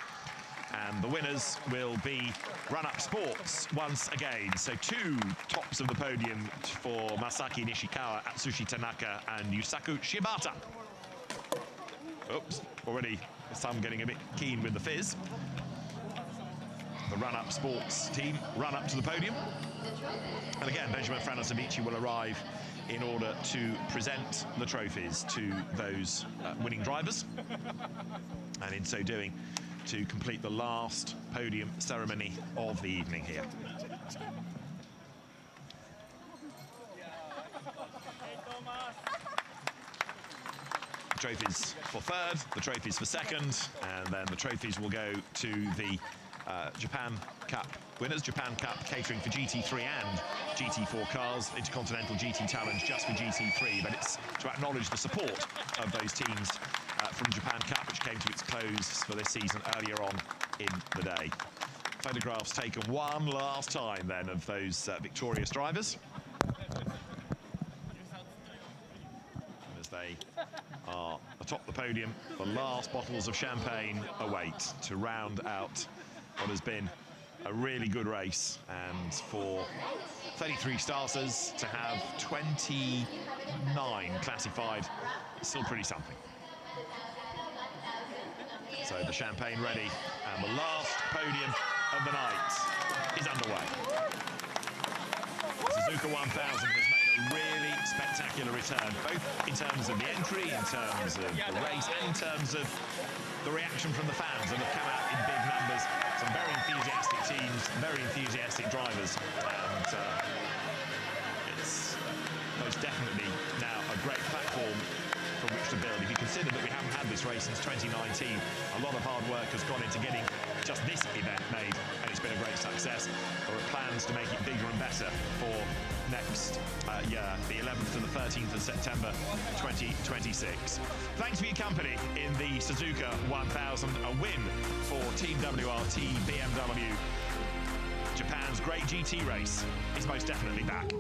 And the winners will be Run-Up Sports once again. So two tops of the podium for Masaki Nishikawa, Atsushi Tanaka, and Yusaku Shibata. Oops, already some getting a bit keen with the fizz. The Run-Up Sports team run up to the podium. And again, Benjamin Franosavici will arrive in order to present the trophies to those winning drivers. And in so doing, to complete the last podium ceremony of the evening here. The trophies for third, the trophies for second, and then the trophies will go to the Japan Cup winners. Japan Cup catering for GT3 and GT4 cars, Intercontinental GT Challenge just for GT3, but it's to acknowledge the support of those teams from Japan Cup, which came to its close for this season earlier on in the day. Photographs taken one last time then of those victorious drivers. As they are atop the podium, the last bottles of champagne await to round out what has been a really good race, and for 33 starters to have 29 classified is still pretty something. So the champagne ready, and the last podium of the night is underway. Suzuka 1000 has made a really spectacular return, both in terms of the entry, in terms of the race, and in terms of the reaction from the fans that have come out in big numbers. Some very enthusiastic teams, very enthusiastic drivers, and it's most definitely now a great platform from which to build. If you consider that we haven't had this race since 2019, a lot of hard work has gone into getting just this event made, and it's been a great success. There are plans to make it bigger and better for next year, the 11th to the 13th of September 2026. Thanks for your company in the Suzuka 1000, a win for Team WRT BMW. Japan's great GT race is most definitely back.